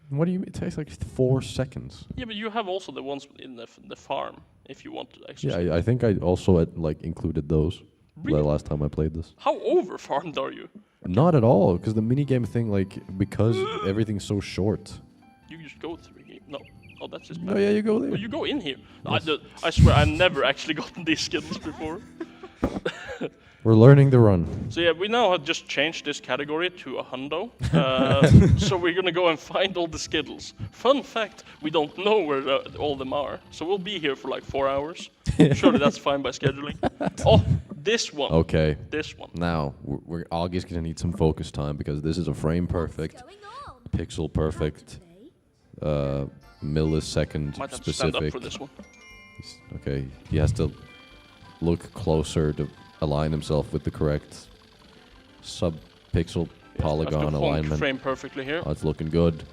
What do you mean? It takes like 4 seconds. Yeah, but you have also the ones in the farm if you want to Yeah, exercise. I think I also like included those Really? the last time I played this. How over-farmed are you? Not at all, because the minigame thing, like, because everything's so short. You just go through game. No. Oh, that's just No, yeah, you go there. Oh, you go in here. I swear, I've never actually gotten these Skittles before. We're learning the run. So yeah, we now have just changed this category to a hundo. So we're gonna go and find all the Skittles. Fun fact, we don't know where all them are. So we'll be here for like 4 hours. Surely that's fine by scheduling. Oh, this one. Okay. This one. Now, Augie's gonna need some focus time because this is a frame perfect, Going on. pixel perfect, millisecond Might have to stand up specific. for this one. Okay, he has to look closer to align himself with the correct sub-pixel polygon I've got alignment. frame perfectly here. Oh, it's looking good.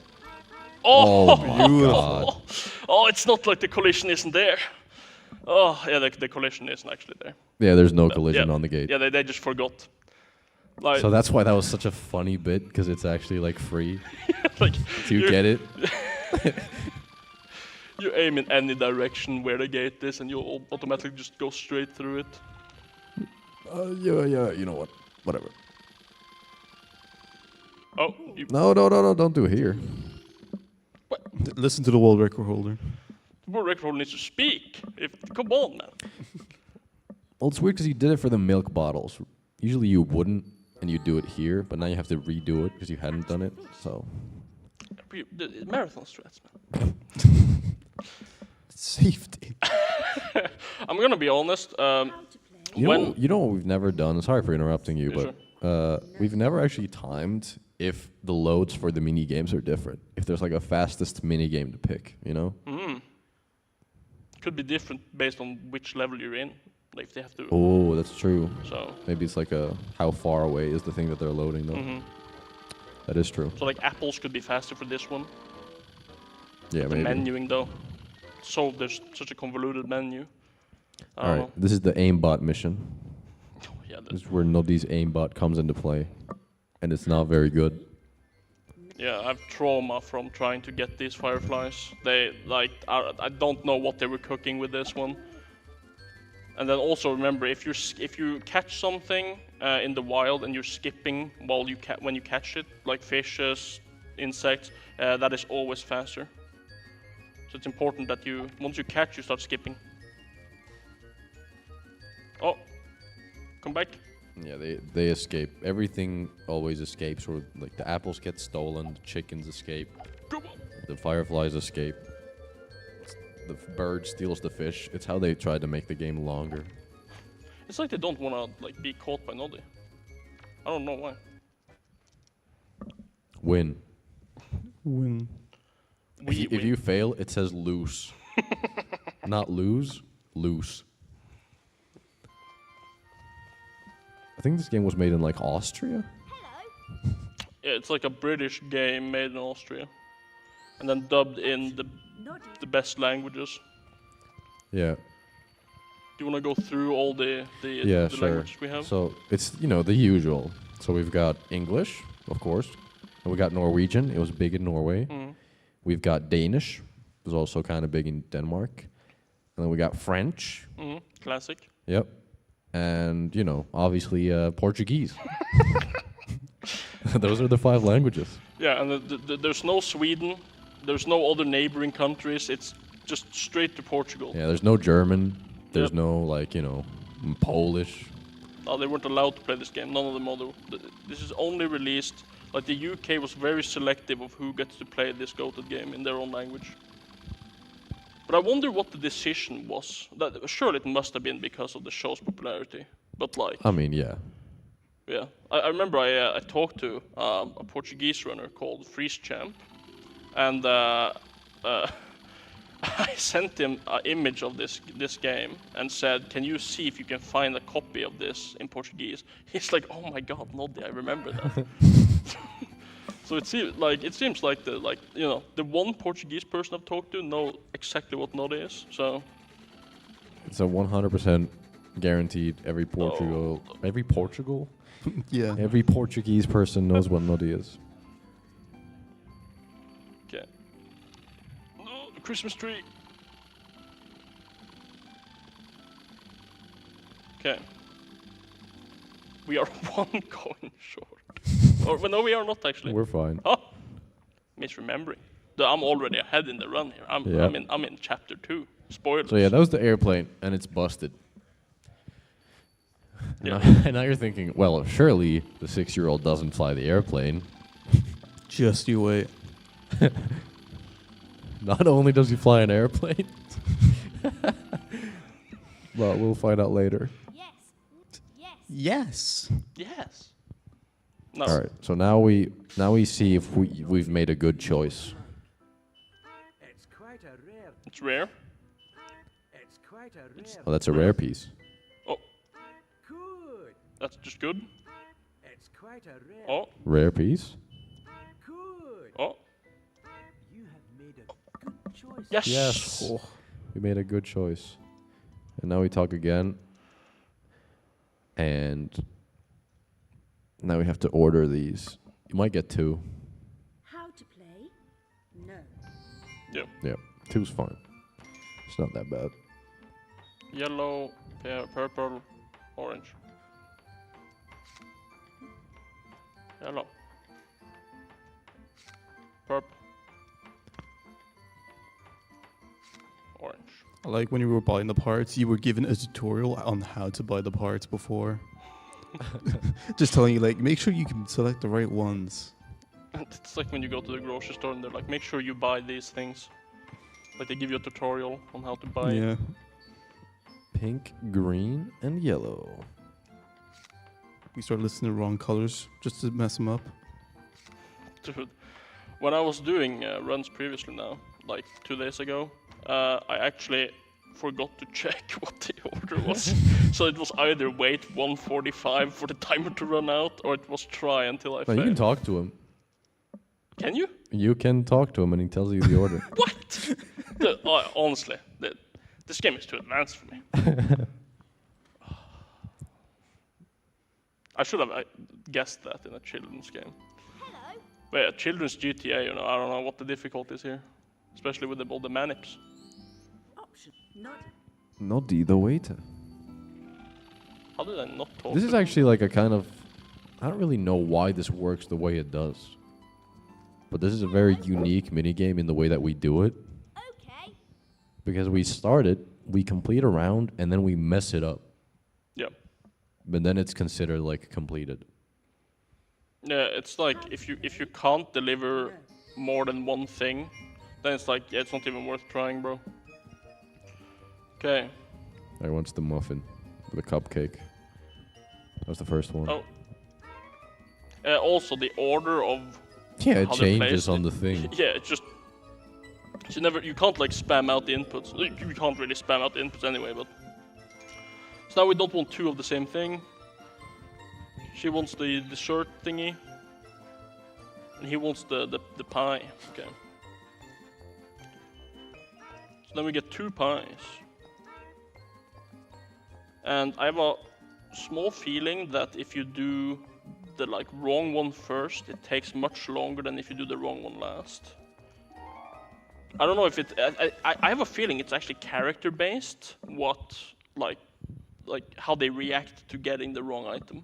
Oh, my god. oh, it's not like the collision isn't there. Oh, yeah, the collision isn't actually there. Yeah, there's no collision Yeah. on the gate. Yeah, they just forgot. Like, So that's why that was such a funny bit, because it's actually like free. like Do you get it? you aim in any direction where the gate is, and you'll automatically just go straight through it. Yeah, you know what? Whatever. Oh, you, No, don't do it here. Listen to the world record holder. the world record holder needs to speak. Come on, man. Well, it's weird because you did it for the milk bottles. Usually you wouldn't, and you do it here, but now you have to redo it because you hadn't done it. So The marathon strats, man. Safety. I'm gonna be honest. How to play. you know what we've never done. Sorry for interrupting you, Yeah, but we've never actually timed if the loads for the mini games are different. If there's like a fastest mini game to pick, you know? Could be different based on which level you're in. Like if they have to. Oh, that's true. So Maybe it's like a how far away is the thing that they're loading though. That is true. so like apples could be faster for this one. Yeah, The maybe. menuing though. So there's such a convoluted menu. I All don't right, this is the aimbot mission. know. Yeah, This is where Noddy's aimbot comes into play, and it's not very good. yeah, I have trauma from trying to get these fireflies. They like I don't know what they were cooking with this one. And then also remember, if you catch something in the wild and you're skipping while when you catch it, like fishes, insects, that is always faster. So it's important that once you catch, you start skipping. Oh, come back. Yeah, they escape. Everything always escapes. Or like the apples get stolen, the chickens escape, Come on. the fireflies escape. The bird steals the fish. It's how they tried to make the game longer. It's like they don't want to like be caught by Noddy. I don't know why. Win. Win. If you fail, it says loose. Not lose, loose. I think this game was made in like Austria. Hello. Yeah, it's like a British game made in Austria, and then dubbed in Noddy. the best languages. Yeah. Do you want to go through all the Yeah, sure. languages we have? So it's the usual. So we've got English, of course, and we got Norwegian. It was big in Norway. We've got Danish. It was also kind of big in Denmark. And then we got French. Classic. Yep. And obviously Portuguese. Those are the 5 languages. Yeah, and there's no Sweden, there's no other neighboring countries. It's just straight to Portugal. Yeah, there's no German. There's Yep. no Polish. No, they weren't allowed to play this game. None of them other. This is only released. Like the UK was very selective of who gets to play this goated game in their own language. But I wonder what the decision was. That surely it must have been because of the show's popularity. But like, I mean, yeah. yeah, I remember I talked to a Portuguese runner called Freeze Champ, and I sent him an image of this game and said, "Can you see if you can find a copy of this in Portuguese?" He's like, "Oh my God, Noddy, I remember that." So it seems like the one Portuguese person I've talked to know exactly what Noddy is. So It's a 100% guaranteed. Every Portugal, Yeah. every Portuguese person knows what Noddy is. okay. No, the Christmas tree. Okay. We are 1 coin short. Or no, we are not actually. We're fine. Oh, misremembering. I'm already ahead in the run here. I'm in chapter 2. Spoilers. So yeah, that was the airplane, and it's busted. Yeah. And now you're thinking, well, surely the 6-year-old doesn't fly the airplane. Just you wait. Not only does he fly an airplane, but we'll find out later. Yes. Yes. Yes. Yes. No. All right. So now we see if we've made a good choice. It's quite a rare. It's rare. It's quite a rare. Oh, that's a rare piece. Oh, Good. that's just good. It's quite a rare. Oh, Rare piece. Good. oh. You have made a good choice. Yes. Yes. We made a good choice. And now we talk again. And now we have to order these. You might get 2. How to play? No. Yep. Yeah, 2's fine. It's not that bad. Yellow, purple, orange. Yellow. Purple. Orange. I like when you were buying the parts, you were given a tutorial on how to buy the parts before. Just telling you, like, make sure you can select the right ones. It's like when you go to the grocery store and they're like, make sure you buy these things. Like they give you a tutorial on how to buy it. Yeah. Pink, green, and yellow. We started listing the wrong colors just to mess them up. Dude, when I was doing runs previously now, like 2 days ago, I actually forgot to check what the order was. So it was either wait 1:45 for the timer to run out, or it was try until I No, failed. you can talk to him. Can you? You can talk to him, and he tells you the order. What? Honestly, this game is too advanced for me. I should have guessed that in a children's game. Hello. But yeah, children's GTA, I don't know what the difficulty is here. Especially with all the manips. Option. Not. Noddy the waiter. How did I not talk? This to is them? actually like a kind of... I don't really know why this works the way it does. But this is a very unique minigame in the way that we do it. Okay. Because we start it, we complete a round, and then we mess it up. Yeah. But then it's considered like completed. Yeah, it's like if you can't deliver more than one thing, then it's like, yeah, it's not even worth trying, bro. Okay. I wants the muffin, the cupcake. That was the first one. Oh. Also, the order of Yeah, it how they changes placed on it. the thing. Yeah, it's just you can't like spam out the inputs. You can't really spam out the inputs anyway, but so now we don't want 2 of the same thing. She wants the shirt thingy, and he wants the pie. Okay. So then we get 2 pies, and I have a small feeling that if you do the wrong one first, it takes much longer than if you do the wrong one last. I don't know if it. I have a feeling it's actually character based. What like how they react to getting the wrong item.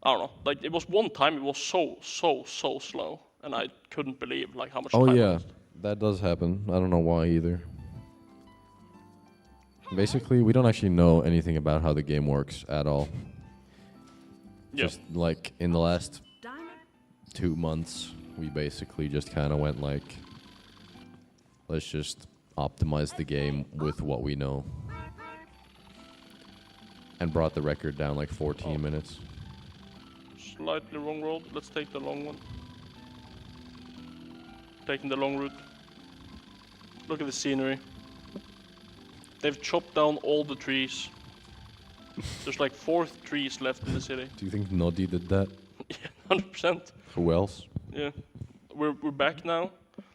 I don't know. Like it was one time it was so slow, and I couldn't believe like how much. Oh time I yeah, lost. that does happen. I don't know why either. Basically, we don't actually know anything about how the game works at all. Yeah. Just like in the last Diner. 2 months, we basically just kind of went like, let's just optimize the game with what we know. And brought the record down like 14 minutes. Slightly wrong road. Let's take the long one. Taking the long route. Look at the scenery. They've chopped down all the trees. There's like 4 trees left in the city. Do you think Noddy did that? Yeah, 100%. Who else? Yeah. We're back now.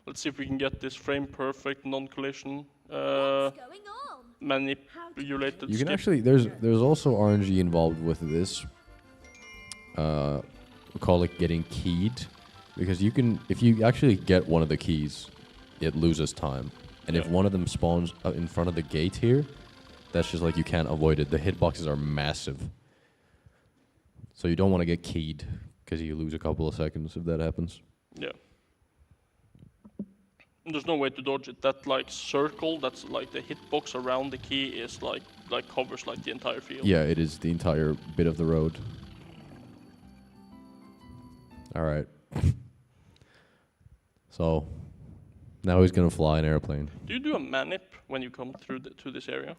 Let's see if we can get this frame perfect non-collision What's going on? manipulated You can skip. actually there's also RNG involved with this. We call it getting keyed, because you can, if you actually get one of the keys, it loses time, and if Yeah. one of them spawns in front of the gate here, that's just like you can't avoid it. The hitboxes are massive, so you don't want to get keyed because you lose a couple of seconds if that happens. Yeah. And there's no way to dodge it. That like circle, that's like the hitbox around the key is like covers like the entire field. Yeah, it is the entire bit of the road. All right. So now he's gonna fly an airplane. Do you do a manip when you come through to this area?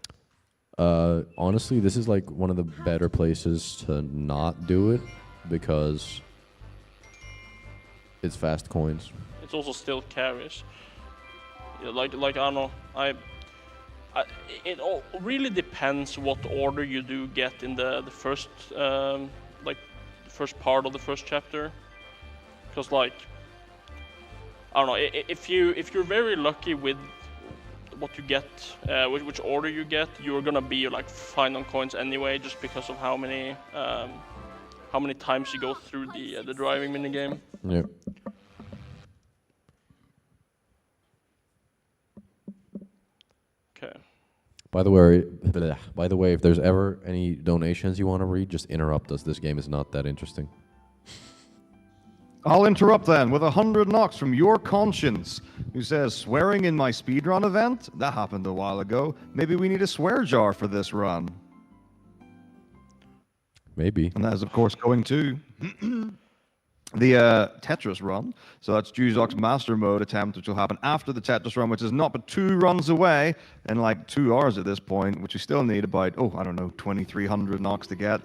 Honestly, this is like one of the better places to not do it because it's fast coins. It's also still carries. Yeah, like I don't know. It all really depends what order you do get in the first like the first part of the first chapter. Because like I don't know, if you're very lucky with what you get, which order you get, you're gonna be like fine on coins anyway, just because of how many times you go through the driving minigame. Yeah. Okay. By the way, if there's ever any donations you want to read, just interrupt us. This game is not that interesting. I'll interrupt then with 100 knocks from your conscience, who says, swearing in my speedrun event? That happened a while ago. Maybe we need a swear jar for this run. Maybe. And that is, of course, going to the Tetris run. So that's Juzok's Master Mode attempt, which will happen after the Tetris run, which is not but 2 runs away in like 2 hours at this point, which we still need about, 2,300 knocks to get.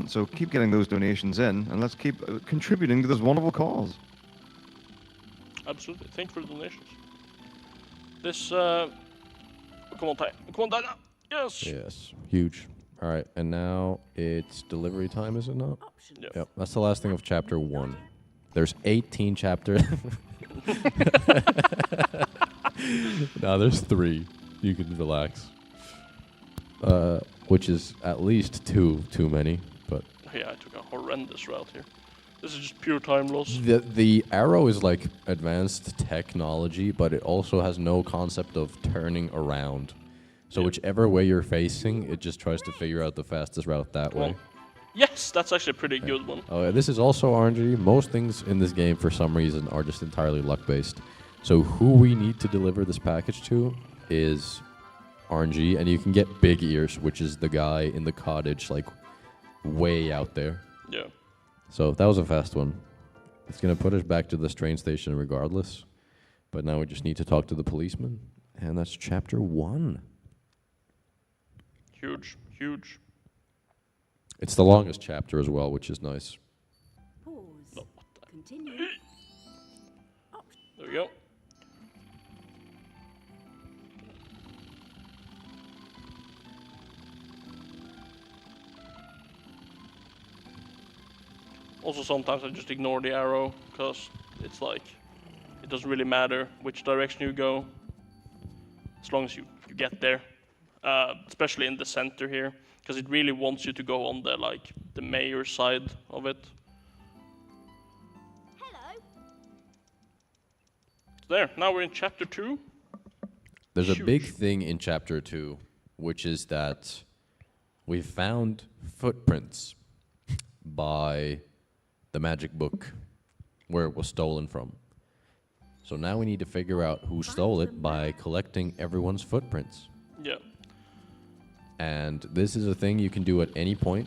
So keep getting those donations in, and let's keep contributing to this wonderful cause. Absolutely. Thank you for the donations. This come on, Ty. Come on, Dana. Yes. Yes. Huge. All right, and now it's delivery time, is it not? Option. Yeah. Yep. That's the last thing of chapter 1. There's 18 chapters. No, there's 3. You can relax. Which is at least 2 too many, but Yeah, I took a horrendous route here. This is just pure time loss. the arrow is like advanced technology, but it also has no concept of turning around. So Yeah. whichever way you're facing, it just tries to figure out the fastest route that Come way. on. Yes, that's actually a pretty good one. Oh, yeah, this is also RNG. Most things in this game, for some reason, are just entirely luck-based. So who we need to deliver this package to is RNG, and you can get Big Ears, which is the guy in the cottage, like, way out there. Yeah. So that was a fast one. It's going to put us back to the train station regardless. But now we just need to talk to the policeman, and that's chapter 1. Huge, huge. It's the longest chapter as well, which is nice. Pause. No, what the? Continue. Option. There we go. Also, sometimes I just ignore the arrow because it's like it doesn't really matter which direction you go, as long as you get there. Especially in the center here, because it really wants you to go on the mayor side of it. Hello. There. Now we're in chapter 2. There's a big Huge. thing in chapter 2, which is that we found footprints by the magic book where it was stolen from. So now we need to figure out who stole it by collecting everyone's footprints. Yeah. And this is a thing you can do at any point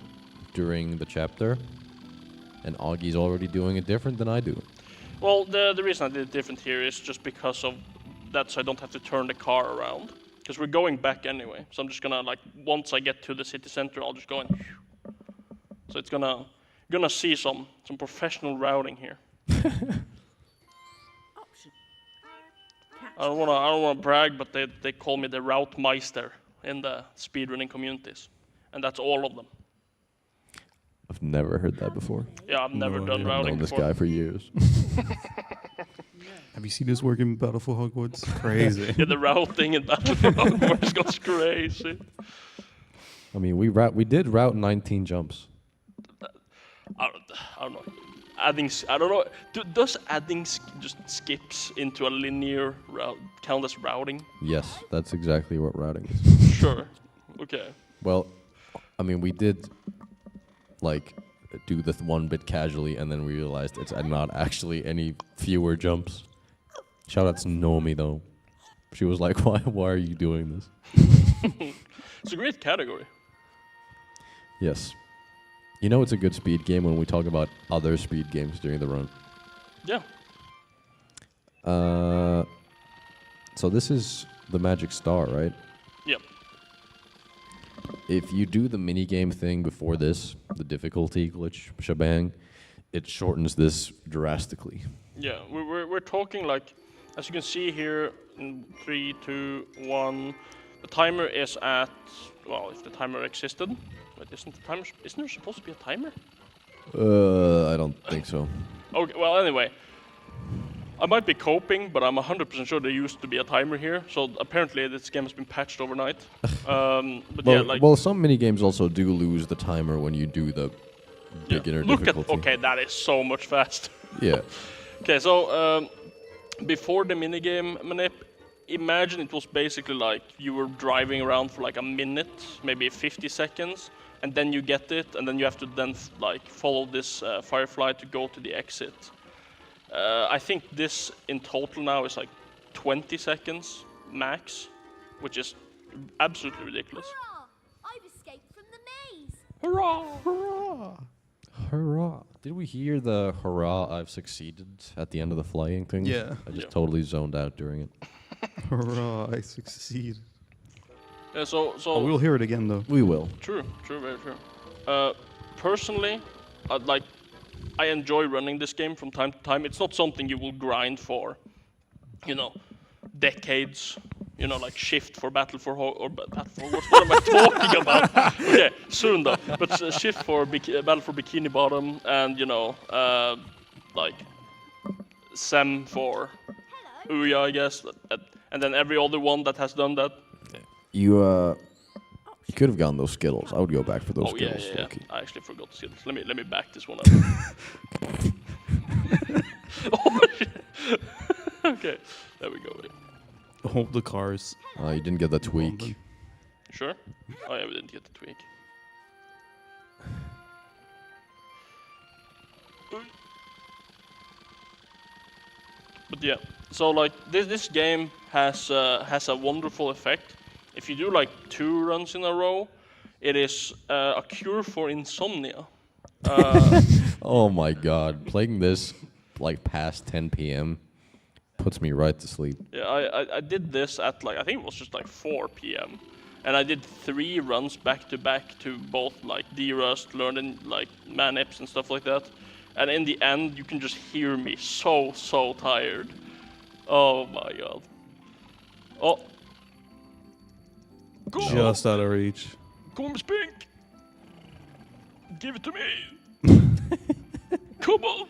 during the chapter. And Augie's already doing it different than I do. Well, the reason I did it different here is just because of that, so I don't have to turn the car around. Because we're going back anyway. So I'm just gonna, once I get to the city center, I'll just go in. So it's gonna see some professional routing here. Option. don't wanna brag, but they call me the route meister in the speedrunning communities, and that's all of them. I've never heard that before. Yeah, I've never done I've routing known this before. guy for years. Have you seen his work in Battle for Hogwarts? Crazy. Yeah, the routing in Battle for Hogwarts goes crazy. I mean, we did route 19 jumps. I don't know. I don't know. Does adding just skips into a linear route count as routing? Yes, that's exactly what routing is. Sure. Okay. Well, I mean, we did like do the one bit casually, and then we realized it's not actually any fewer jumps. Shout out to Naomi though. She was like, "Why are you doing this?" It's a great category. Yes. You know, it's a good speed game when we talk about other speed games during the run. Yeah. So this is the Magic Star, right? Yep. If you do the minigame thing before this, the difficulty glitch shebang, it shortens this drastically. Yeah. We're talking like, as you can see here, in 3, 2, 1, the timer is at, well, if the timer existed. But isn't there supposed to be a timer? I don't think so. Okay, well, anyway. I might be coping, but I'm 100% sure there used to be a timer here. So apparently this game has been patched overnight. But yeah, like... Well, some minigames also do lose the timer when you do the beginner Look difficulty. okay, that is so much faster. Yeah. Okay, so before the minigame, Manip, imagine it was basically like you were driving around for like a minute, maybe 50 seconds, and then you get it, and then you have to then like follow this firefly to go to the exit. I think this in total now is like 20 seconds max, which is absolutely ridiculous. Hurrah! I've escaped from the maze. Hurrah! Hurrah! Hurrah! Did we hear the hurrah, I've succeeded at the end of the flying thing? Yeah. I just Yeah. totally zoned out during it. Hurrah, I succeed. Yeah, so Oh, we'll hear it again, though. We will. True, very true. Personally, I enjoy running this game from time to time. It's not something you will grind for, decades. Like Shift for Battle for what am I talking about? Okay, soon though. But Shift for Battle for Bikini Bottom, and like Sem for Ouya, I guess, and then every other one that has done that. You could have gotten those Skittles. I would go back for those Oh yeah, Skittles. yeah, yeah. low-key. I actually forgot to see this. Let me back this one up. Oh shit. Okay, there we go. All the cars. You didn't get the tweak. London. Sure? Oh yeah, we didn't get the tweak. But yeah, so like this game has a wonderful effect. If you do like 2 runs in a row, it is a cure for insomnia. Oh my god. Playing this like past 10 p.m. puts me right to sleep. Yeah, I did this at like, I think it was just like 4 p.m. And I did 3 runs back to back to both like D-Rust, learning like manips and stuff like that. And in the end, you can just hear me so tired. Oh my god. Oh. Go on. Just out of reach. Come on, Miss Pink. Give it to me. Come on.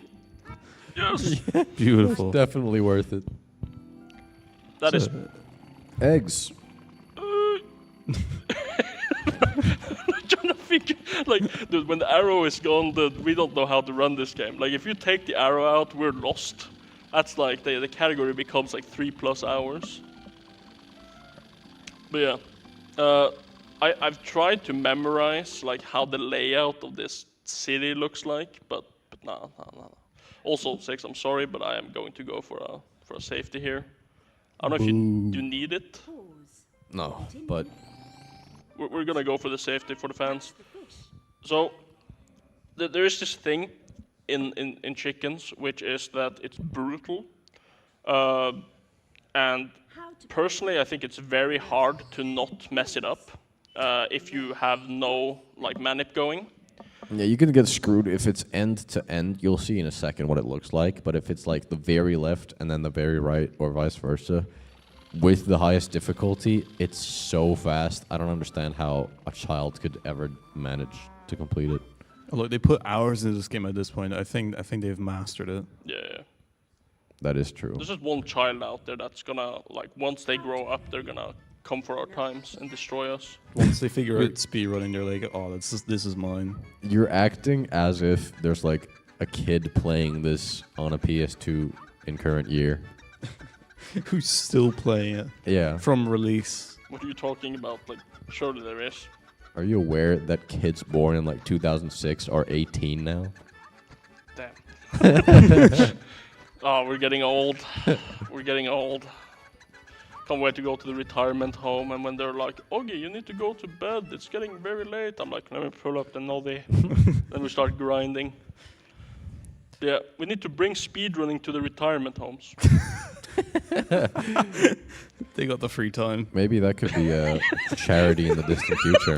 Yes. Beautiful. Definitely worth it. That is. Eggs. Trying to figure, like, dude, when the arrow is gone, we don't know how to run this game. Like, if you take the arrow out, we're lost. That's like the category becomes like 3+ hours. But yeah, I've tried to memorize like how the layout of this city looks like, but no. Also, Six, I'm sorry, but I am going to go for a safety here. I don't know if you need it. Pause. No, but We're gonna go for the safety for the fans. So there is this thing in chickens, which is that it's brutal, and personally I think it's very hard to not mess it up if you have no like manip going. yeah, you can get screwed if it's end to end. You'll see in a second what it looks like. But if it's like the very left and then the very right, or vice versa, with the highest difficulty, it's so fast. I don't understand how a child could ever manage to complete it. Look, they put hours into this game at this point. I think they've mastered it. Yeah. That is true. There's just one child out there that's gonna, like, once they grow up, they're gonna come for our times and destroy us. Once they figure out speedrunning, they're like, oh, this is mine. You're acting as if there's like a kid playing this on a PS2 in current year. Who's still playing it Yeah. from release? What are you talking about? Like, surely there is. Are you aware that kids born in like 2006 are 18 now? Damn. Oh, we're getting old. We're getting old. Can't wait to go to the retirement home, and when they're like, "Okay, you need to go to bed. It's getting very late." I'm like, "Let me pull up the Novi." Then we start grinding. Yeah, we need to bring speedrunning to the retirement homes. They got the free time. Maybe that could be a charity in the distant future.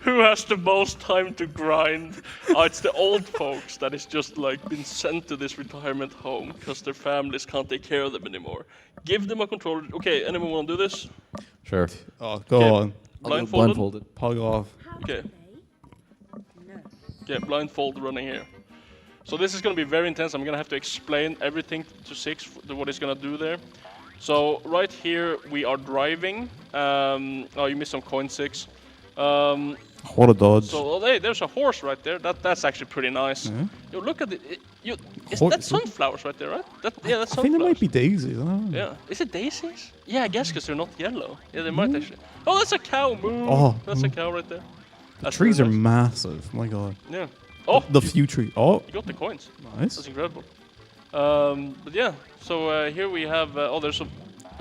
Who has the most time to grind? Oh, it's the old folks that is just like been sent to this retirement home because their families can't take care of them anymore. Give them a controller. Okay, anyone want to do this? Sure. Oh, go Okay. on. Blindfolded? Pog off. Okay. Okay, blindfold running here. So this is going to be very intense. I'm going to have to explain everything to Six, what he's going to do there. So right here we are driving. Oh, you missed some coin, Six. What a dodge. So oh, hey, there's a horse right there. That's actually pretty nice. Yo, look at it. Horse- That's sunflowers right there, right? Yeah, that's I think sunflowers. there might be daisies. I don't know. Yeah. Is it daisies? Yeah, I guess because they're not yellow. Yeah, they might actually. Oh, that's a cow. Moo. Oh, That's a cow right there. That's Trees very are nice. massive. My god. Yeah. Oh, The few tree. Oh, you got the coins. nice. That's incredible. But yeah, so here we have. Oh, there's some.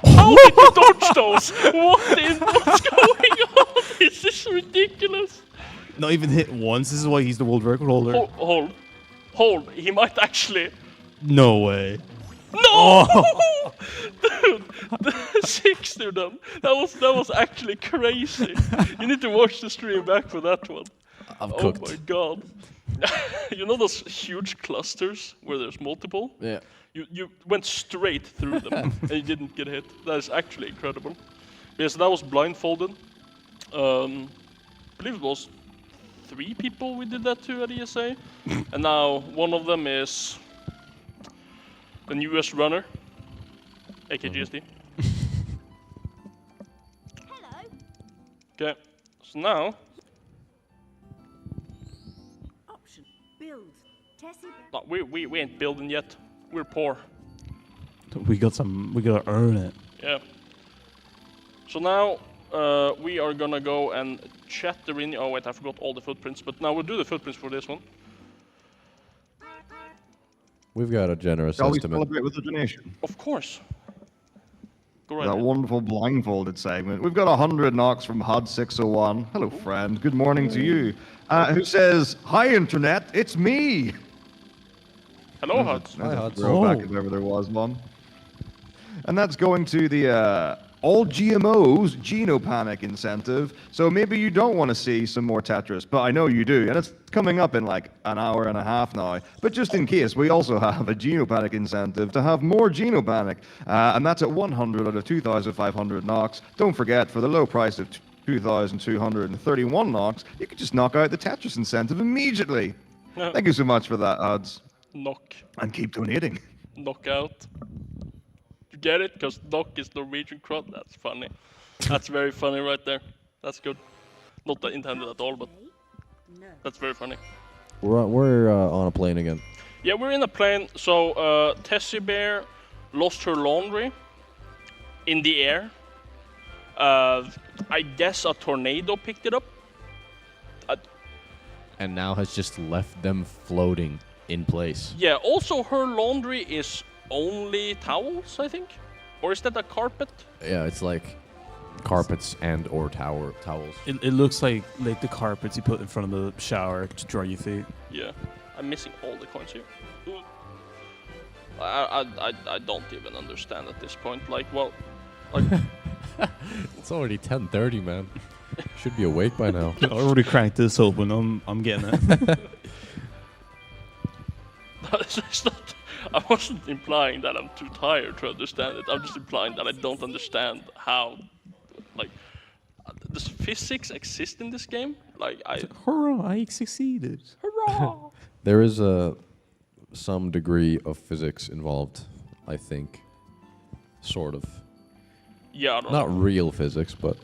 How did you dodge those? What's going on? This is ridiculous. Not even hit once. This is why he's the world record holder. Hold. He might actually. No way. No! Dude, the 6 you done. That was actually crazy. You need to watch the stream back for that one. I'm Oh cooked. my god. You know those huge clusters where there's multiple? Yeah. You went straight through them and you didn't get hit. That is actually incredible. Yes, that was blindfolded. I believe it was 3 people we did that to at ESA. And now one of them is the newest runner, AKGSD. Hello. Okay, so now, Option. Build. Tessie. no, we ain't building yet. We're poor. We gotta earn it. Yeah. So now we are gonna go and chat the ring. Oh wait, I forgot all the footprints. But now we'll do the footprints for this one. We've got a generous Shall we estimate. celebrate with a donation? Of course. Go right That ahead. wonderful blindfolded segment. We've got 100 knocks from HUD601. Hello, friend. Good morning to you. Who says, "Hi, Internet, it's me." Hello, HUD. Hi, HUD. Throwback Oh. if ever there was one. And that's going to the All GMOs Genopanic incentive. So maybe you don't want to see some more Tetris, but I know you do. And it's coming up in like an hour and a half now. But just in case, we also have a Genopanic incentive to have more Genopanic. And that's at 100 out of 2,500 knocks. Don't forget, for the low price of 2,231 knocks, you could just knock out the Tetris incentive immediately. Yeah. Thank you so much for that, odds. Knock. And keep donating. Knockout. You get it? Because knock is Norwegian crud. That's funny. That's very funny right there. That's good. Not intended at all, but that's very funny. We're on a plane again. Yeah, we're in a plane. So Tessie Bear lost her laundry in the air. I guess a tornado picked it up. And now has just left them floating in place. Yeah, also her laundry is only towels, I think? Or is that a carpet? Yeah, it's like carpets and or towels. It looks like the carpets you put in front of the shower to dry your feet. Yeah, I'm missing all the coins here. Ooh. I don't even understand at this point. Like, well, like, It's already 10:30, man. Should be awake by now. I already cracked this open. I'm getting it. it's not. I wasn't implying that I'm too tired to understand it. I'm just implying that I don't understand how, like, does physics exist in this game? Like, Hurrah! I succeeded. hurrah! There is some degree of physics involved, I think. Sort of. Yeah, I don't Not know. real physics, but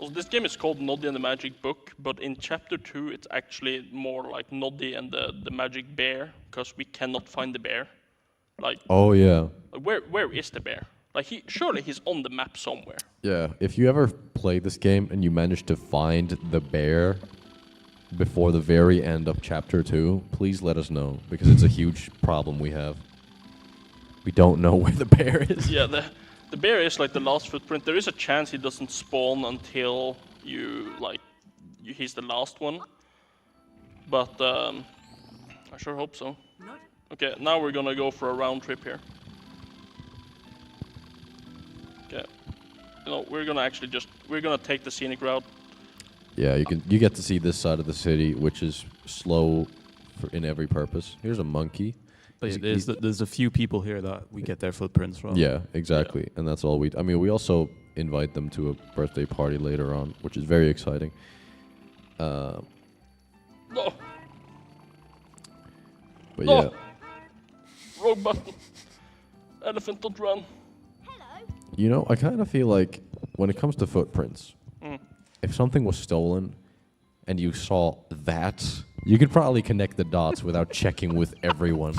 Also, this game is called Noddy and the Magic Book, but in chapter 2 it's actually more like Noddy and the Magic Bear, because we cannot find the bear. Like, oh yeah. where is the bear? Like, surely he's on the map somewhere. Yeah, if you ever play this game and you manage to find the bear before the very end of chapter 2, please let us know, because it's a huge problem we have. We don't know where the bear is. Yeah, the bear is like the last footprint. There is a chance he doesn't spawn until he's the last one. But I sure hope so. Okay, now we're gonna go for a round trip here. Okay, we're gonna take the scenic route. Yeah, you get to see this side of the city, which is slow in every purpose. Here's a monkey. But yeah, there's a few people here that we get their footprints from. Yeah, exactly. Yeah. And that's all we also invite them to a birthday party later on, which is very exciting. No. But No. yeah. Wrong button. Elephant, don't run. You know, I kind of feel like when it comes to footprints, if something was stolen and you saw that, you could probably connect the dots without checking with everyone.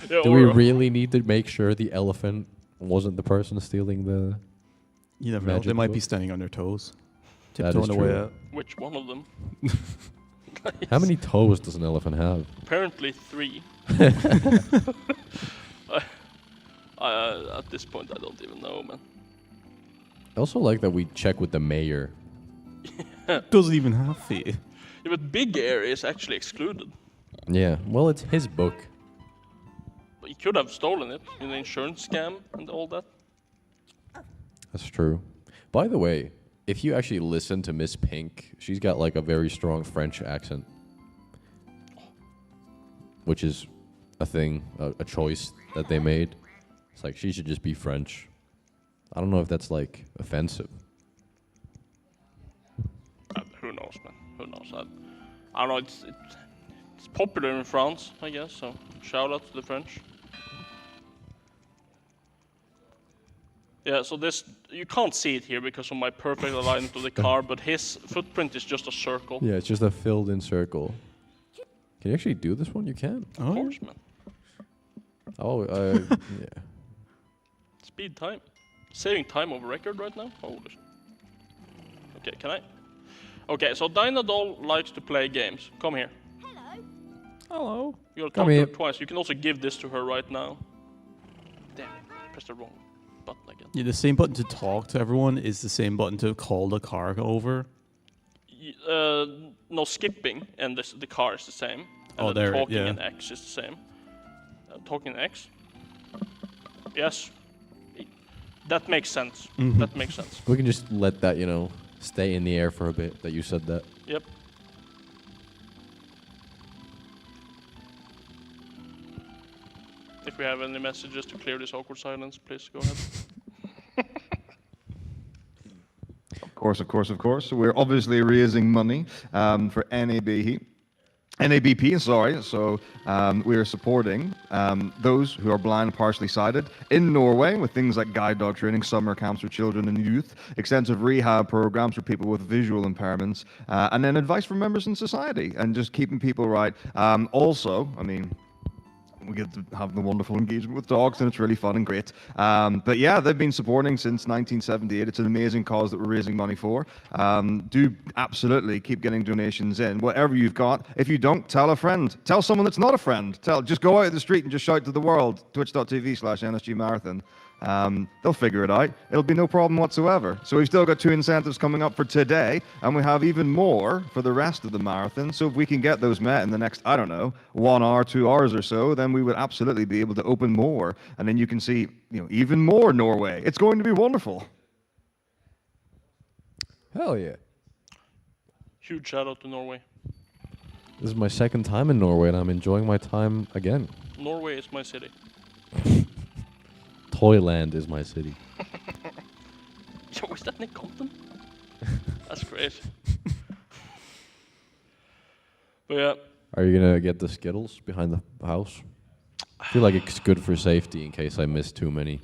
Yeah, Do we really need to make sure the elephant wasn't the person stealing the... You never know. Magic They might be book? standing on their toes. That Tiptoeing is away true. out. Which one of them? How many toes does an elephant have? Apparently 3. At this point, I don't even know, man. I also like that we check with the mayor. Doesn't even have feet. Yeah, but Big Air is actually excluded. Yeah, well, it's his book. But he could have stolen it in the insurance scam and all that. That's true. By the way, if you actually listen to Miss Pink, she's got like a very strong French accent. Which is a thing, a choice that they made. It's like she should just be French. I don't know if that's like offensive. Who knows, man? Who knows? I don't know. It's popular in France, I guess. So shout out to the French. Yeah. So this you can't see it here because of my perfect alignment of the car, but his footprint is just a circle. Yeah, it's just a filled-in circle. Can you actually do this one? You can. Of course, man. Oh, yeah. Speed time. Saving time over record right now? Holy shit. Okay, can I? Okay, so Dynadol likes to play games. Come here. Hello. Hello. You gotta Come talk to here. her twice. You can also give this to her right now. Damn it. Press the wrong button again. Yeah, the same button to talk to everyone is the same button to call the car over. No, skipping and the car is the same. And Oh, then there, talking yeah. and X is the same. Talking and X? Yes. That makes sense. That makes sense. We can just let that, stay in the air for a bit that you said that. Yep. If we have any messages to clear this awkward silence, please go ahead. Of course. We're obviously raising money for NABP, sorry. So we are supporting those who are blind and partially sighted in Norway with things like guide dog training, summer camps for children and youth, extensive rehab programs for people with visual impairments, and then advice for members in society and just keeping people right. Also, I mean, we get to have the wonderful engagement with dogs, and it's really fun and great. But yeah, they've been supporting since 1978. It's an amazing cause that we're raising money for. Do absolutely keep getting donations in, whatever you've got. If you don't, tell a friend. Tell someone that's not a friend. Just go out in the street and just shout to the world, twitch.tv/NSG Marathon. They'll figure it out. It'll be no problem whatsoever. So we've still got 2 incentives coming up for today, and we have even more for the rest of the marathon. So if we can get those met in the next, 1 hour, 2 hours or so, then we would absolutely be able to open more. And then you can see, even more Norway. It's going to be wonderful. Hell yeah. Huge shout out to Norway. This is my second time in Norway, and I'm enjoying my time again. Norway is my city. Toyland is my city. Yo, is that Nick Compton? That's great. But yeah, Are you gonna get the Skittles behind the house? I feel like it's good for safety in case I miss too many.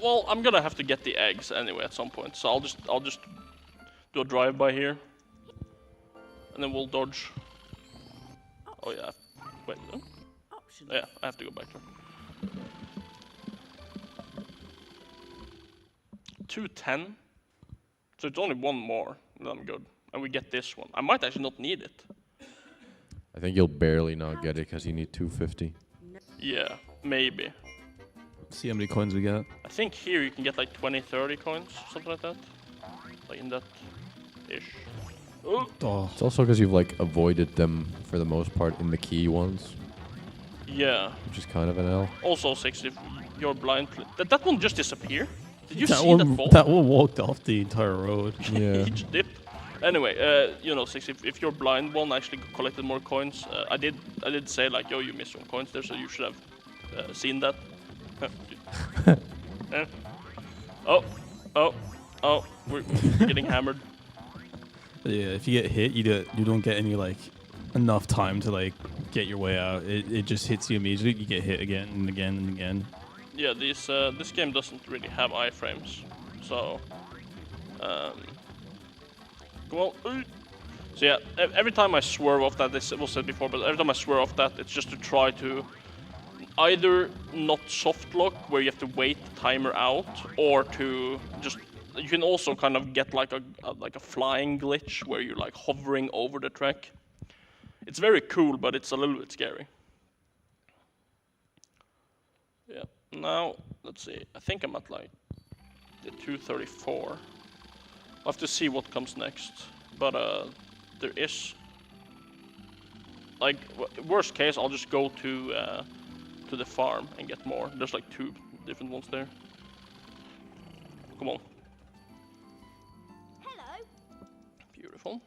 well, I'm gonna have to get the eggs anyway at some point, so I'll just do a drive-by here, and then we'll dodge. Oh yeah, wait, no? Option. Yeah, I have to go back there. 210. So it's only one more, and I'm good. And we get this one. I might actually not need it. I think you'll barely not get it because you need 250. Yeah, maybe. See how many coins we get. I think here you can get like 20, 30 coins, something like that. Like in that ish. Oh, Oh, It's also because you've like avoided them for the most part in the key ones, yeah. which is kind of an L. Also 6 if you're blind. That one just disappeared. Did you that see one, that fall? that one walked off the entire road. Yeah. He just dipped. Anyway, 6, if your blind one actually collected more coins, I did say like, yo, you missed some coins there, so you should have seen that. Oh, we're getting hammered. Yeah, if you get hit, you don't get any like enough time to like get your way out. It just hits you immediately. You get hit again and again and again. Yeah, this game doesn't really have iframes, so well, so yeah, every time I swerve off that, this was said before, but every time I swerve off that, it's just to try to either not soft lock, where you have to wait the timer out, or to just, you can also kind of get like a flying glitch where you're like hovering over the track. It's very cool, but it's a little bit scary. Yeah, now, let's see, I think I'm at like the 234. I'll have to see what comes next, but there is, like, worst case, I'll just go to the farm and get more. There's like 2 different ones there. Come on. Hello. Beautiful.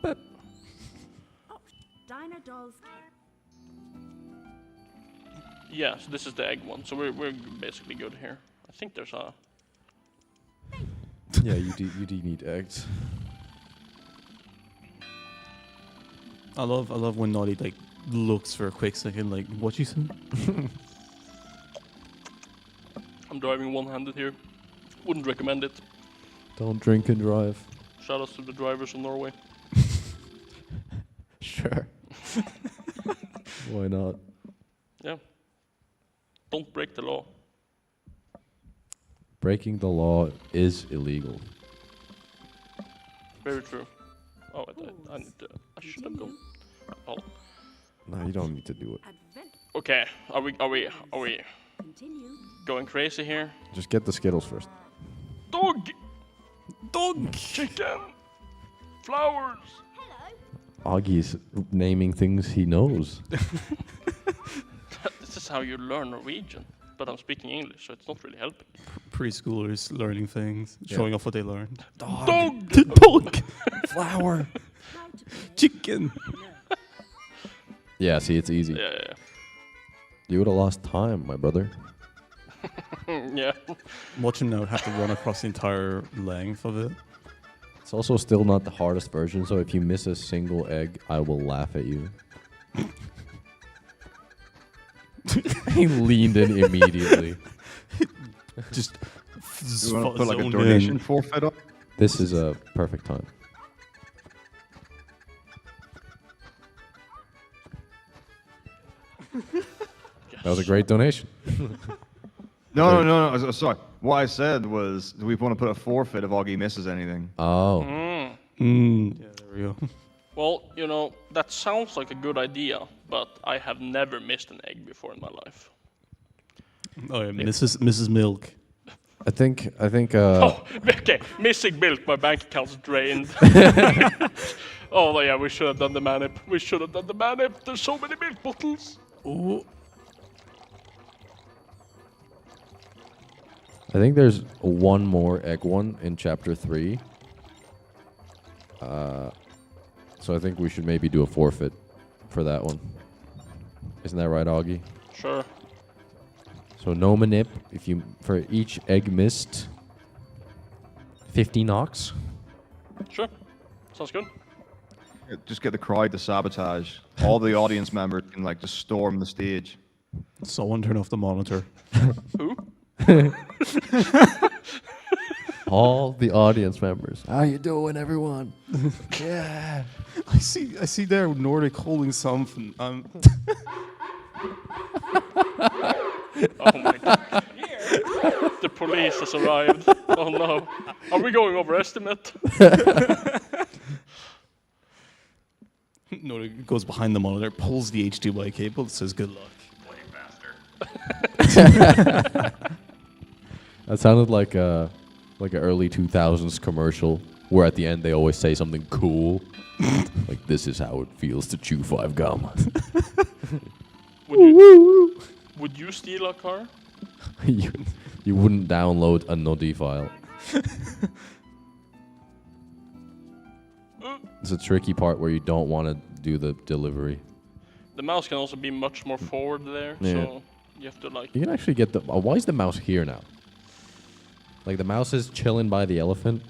Okay. Dino Dolls. Yeah, so this is the egg one, so we're basically good here. I think there's a... Yeah, you do need eggs. I love when Naughty like looks for a quick second, like what you said. I'm driving one-handed here. Wouldn't recommend it. Don't drink and drive. Shout outs to the drivers of Norway. Sure. Why not? Yeah. Don't break the law. Breaking the law is illegal. Very true. Oh, I need to. I should have gone. Oh. No, you don't need to do it. Advent. Okay. Are we Continue. going crazy here? Just get the Skittles first. Dog, chicken, flowers. Hello. Augie's naming things he knows. This is how you learn Norwegian. But I'm speaking English, so it's not really helping. Preschoolers learning things, Yeah. showing off what they learned. Dog. Dog, Flower. How to play. chicken. Yeah, see, it's easy. Yeah. You would have lost time, my brother. Yeah. Watch him now have to run across the entire length of it. It's also still not the hardest version, so if you miss a single egg, I will laugh at you. He leaned in immediately. Just You want to put like a zoned donation in. forfeit up? This is a perfect time. That was a great donation. No. Sorry. What I said was, do we want to put a forfeit if Augie misses anything? Oh. Mm. Yeah, there we go. Well, that sounds like a good idea, but I have never missed an egg before in my life. Oh yeah, Mrs. Milk. I think. Oh, okay. Missing milk. My bank account's drained. Oh yeah, we should have done the manip. There's so many milk bottles. Ooh. I think there's one more egg one in chapter 3. So I think we should maybe do a forfeit for that one. Isn't that right, Augie? Sure. So no manip. If you for each egg missed, 50 knocks. Sure. Sounds good. Just get the crowd to sabotage. All the audience members can like just storm the stage. Someone turn off the monitor. Who? All the audience members. How you doing, everyone? Yeah. I see there Nordic holding something. Oh my god. The police has arrived. Oh no. Are we going over estimate? Nordic goes behind the monitor, pulls the HDMI cable, and says, "Good luck." That sounded like a early 2000s commercial where at the end they always say something cool. Like, this is how it feels to chew 5 gum. Would you steal a car? you wouldn't download a noddy file. It's a tricky part where you don't want to do the delivery. The mouse can also be much more forward there, Yeah. so you have to like... You can actually get the... why is the mouse here now? Like, the mouse is chilling by the elephant.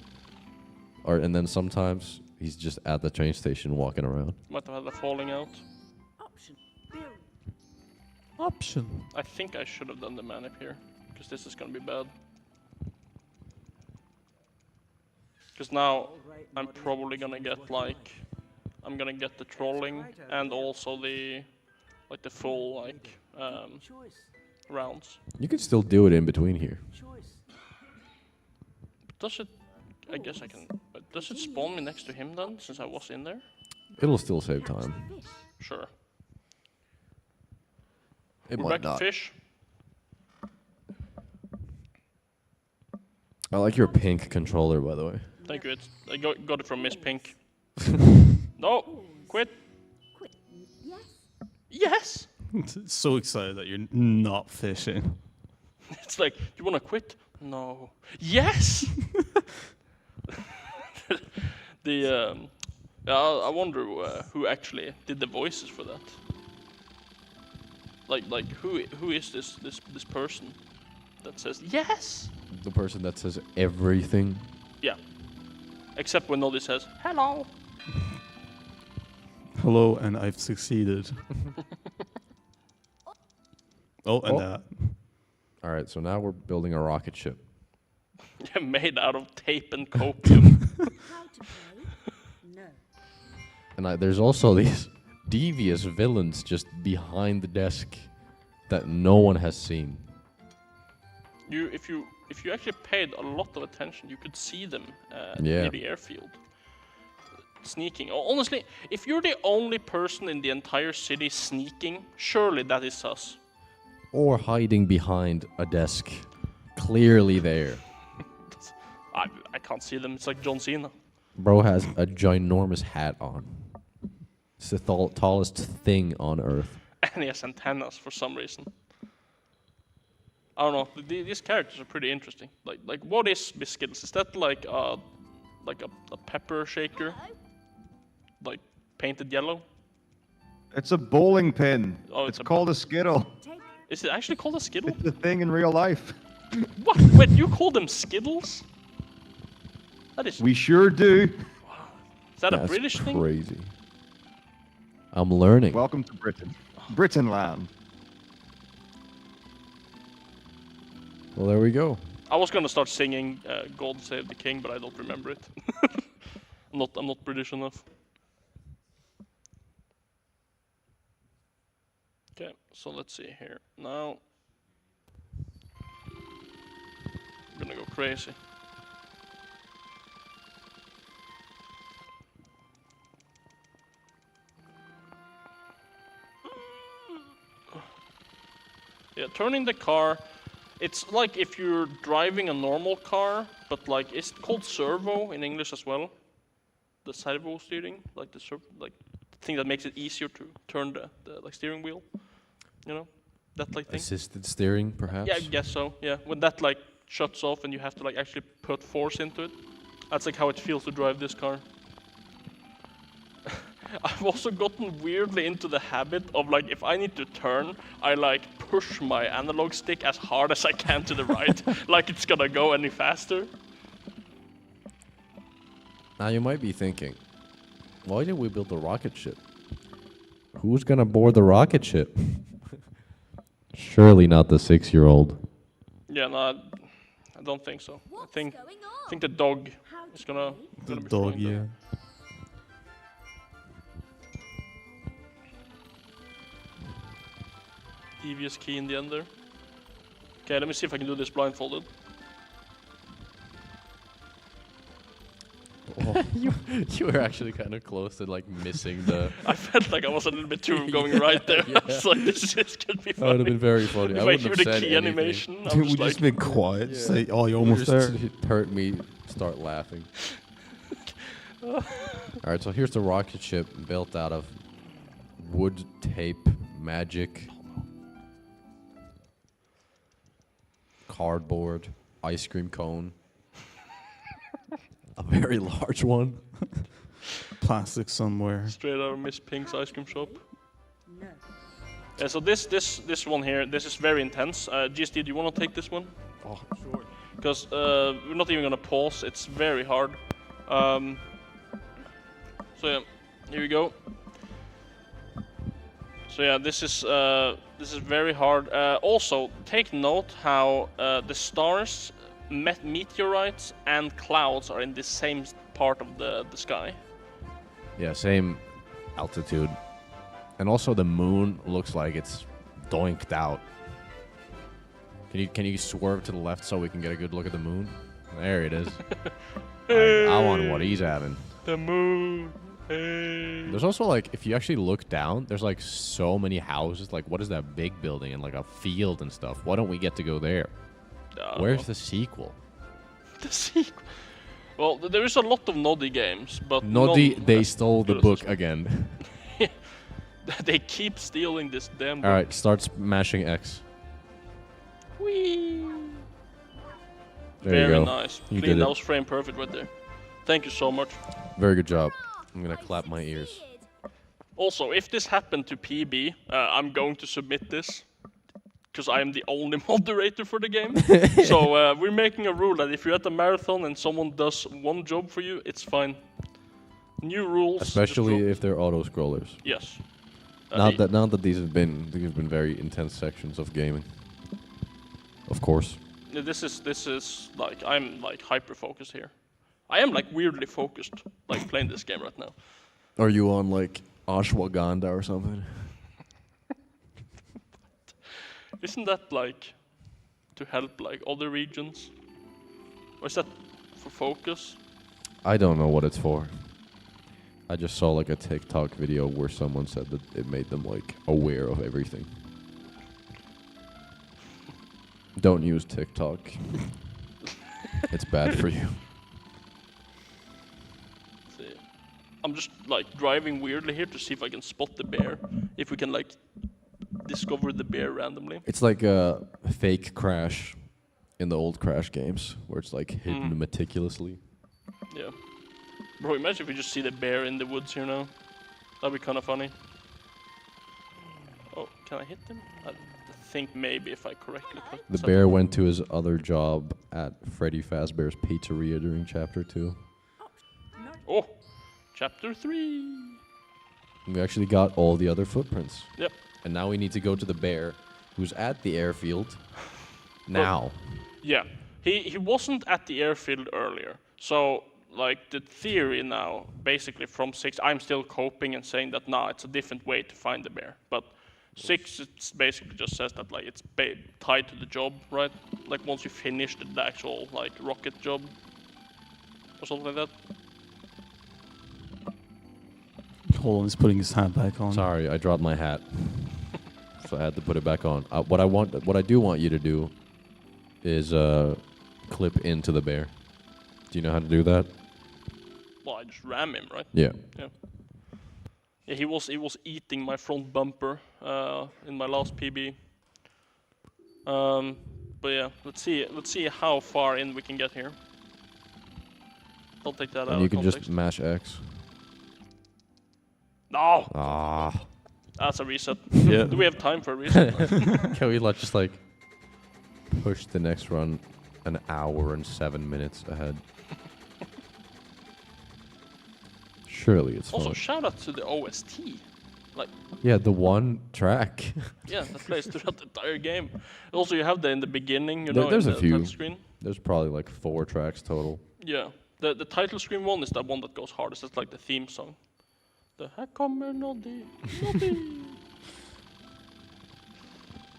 And then sometimes he's just at the train station walking around. Might have had a falling out. Option. Build. Option. I think I should have done the manip here, because this is gonna be bad. Because now I'm probably gonna get like... I'm gonna get the trolling and also the... like the full like... rounds. You can still do it in between here. Does it... I guess I can... but does it spawn me next to him then, since I was in there? It'll still save time. Sure. It We're might back not. to fish. I like your pink controller, by the way. Thank you. I got it from Miss Pink. No! Quit! Quit. Yes. Yes! So excited that you're not fishing. It's like, you wanna quit? No. Yes! I wonder who actually did the voices for that. Like who is this person that says yes? The person that says everything. Yeah. Except when Noddy says hello. Hello, and I've succeeded. Oh, and Oh. that. All right, so now we're building a rocket ship. Yeah, made out of tape and copium. How to play? No. And there's also these devious villains just behind the desk that no one has seen. If you actually paid a lot of attention, you could see them Yeah. near the airfield. Sneaking. Honestly, if you're the only person in the entire city sneaking, surely that is us. Or hiding behind a desk. Clearly there. I can't see them. It's like John Cena. Bro has a ginormous hat on. It's the tallest thing on Earth. And he has antennas for some reason. I don't know. These characters are pretty interesting. Like what is Miss Skittles? Is that like a pepper shaker? Like painted yellow? It's a bowling pin. Oh, it's called a skittle. Take. Is it actually called a skittle? It's a thing in real life. What? Wait, you call them skittles? That is. We sure do. Is that a That's British thing? crazy. I'm learning. Welcome to Britain. Britain land. Well, there we go. I was gonna start singing "God Save the King," but I don't remember it. I'm not British enough. Okay, so let's see here. Now I'm gonna go crazy. Yeah, turning the car. It's like if you're driving a normal car, but like it's called servo in English as well. The servo steering, like the thing that makes it easier to turn the like steering wheel. You know, that like thing. Assisted steering, perhaps? Yeah, I guess so. Yeah, when that like shuts off and you have to like actually put force into it. That's like how it feels to drive this car. I've also gotten weirdly into the habit of like if I need to turn, I like push my analog stick as hard as I can to the right, like it's gonna go any faster. Now you might be thinking, why did we build the rocket ship? Who's gonna board the rocket ship? Surely not the 6-year-old. Yeah, no, I don't think so. I What's think going on? the dog How is to gonna play? The be dog, flying there. yeah. Devious key in the end there. Okay, let me see if I can do this blindfolded. You were actually kind of close to like missing the. I felt like I was a little bit too going right there. I was like, this is gonna be That would have funny. been very funny. If I I wouldn't hear have the said key anything. animation, Dude, I'm we just like, just been quiet. Say, oh, you're almost there. Just heard me start laughing. All right, so here's the rocket ship built out of wood, tape, magic, cardboard, ice cream cone, a very large one. Plastic somewhere. straight out of Miss Pink's ice cream shop. No. Yeah, so this one here, this is very intense. GSD, do you want to take this one? Oh, sure. Because we're not even gonna pause. It's very hard. So yeah, here we go. So yeah, this is very hard. Also, take note how the stars, meteorites, and clouds are in the same part of the sky. Yeah, same altitude. And also the moon looks like it's doinked out. Can you swerve to the left so we can get a good look at the moon? There it is. I want what he's having. The moon. Hey. There's also like, if you actually look down, there's like so many houses. Like, what is that big building and like a field and stuff? Why don't we get to go there? Where's the sequel? the sequel? Well, there is a lot of Noddy games, but Noddy, none they as stole the good as book this one. again. They keep stealing this damn book. All right, start smashing X. Whee! There Very you go. nice. You Clean, did that it. was frame perfect right there. Thank you so much. Very good job. I'm gonna clap my ears. Also, if this happened to PB, I'm going to submit this because I am the only moderator for the game. So we're making a rule that if you're at a marathon and someone does one job for you, it's fine. New rules. just Especially drop- if they're auto scrollers. Yes. Not that these have been very intense sections of gaming. Of course. This is like I'm like hyper focused here. I am like weirdly focused, like playing this game right now. Are you on like ashwagandha or something? Isn't that like to help like other regions? Or is that for focus? I don't know what it's for. I just saw like a TikTok video where someone said that it made them like aware of everything. Don't use TikTok. It's bad for you. See. I'm just like driving weirdly here to see if I can spot the bear. If we can like discover the bear randomly. It's like a fake crash in the old Crash games where it's like hidden meticulously. Yeah. Bro, imagine if we just see the bear in the woods here now. That'd be kind of funny. Oh, can I hit him? I think maybe if I correctly put The something- bear went to his other job at Freddy Fazbear's Pizzeria during Chapter 2. Oh, chapter 3. We actually got all the other footprints. Yep. And now we need to go to the bear, who's at the airfield now. Yeah, he wasn't at the airfield earlier. So like the theory now, basically from 6, I'm still coping and saying that nah, it's a different way to find the bear. But 6, it's basically just says that like it's tied to the job, right? Like once you finish the actual like rocket job or something like that. Hold on, he's putting his hat back on. Sorry, I dropped my hat. So I had to put it back on. What I do want you to do is clip into the bear. Do you know how to do that? Well, I just ram him, right? Yeah. Yeah, he was eating my front bumper in my last PB. But yeah, let's see how far in we can get here. Don't take that out And you of can context. just mash X. No, Ah. that's a reset. Yeah. Do we have time for a reset? Can we just like push the next run an hour and 7 minutes ahead? Surely it's Also, fun. shout out to the OST. Like, Yeah, the one track. yeah, that plays throughout the entire game. Also, you have the in the beginning, you There- know, there's in a the few. title screen. There's probably like 4 tracks total. Yeah, the title screen one is that one that goes hardest. It's like the theme song. The Här kommer Noddy, Noddy.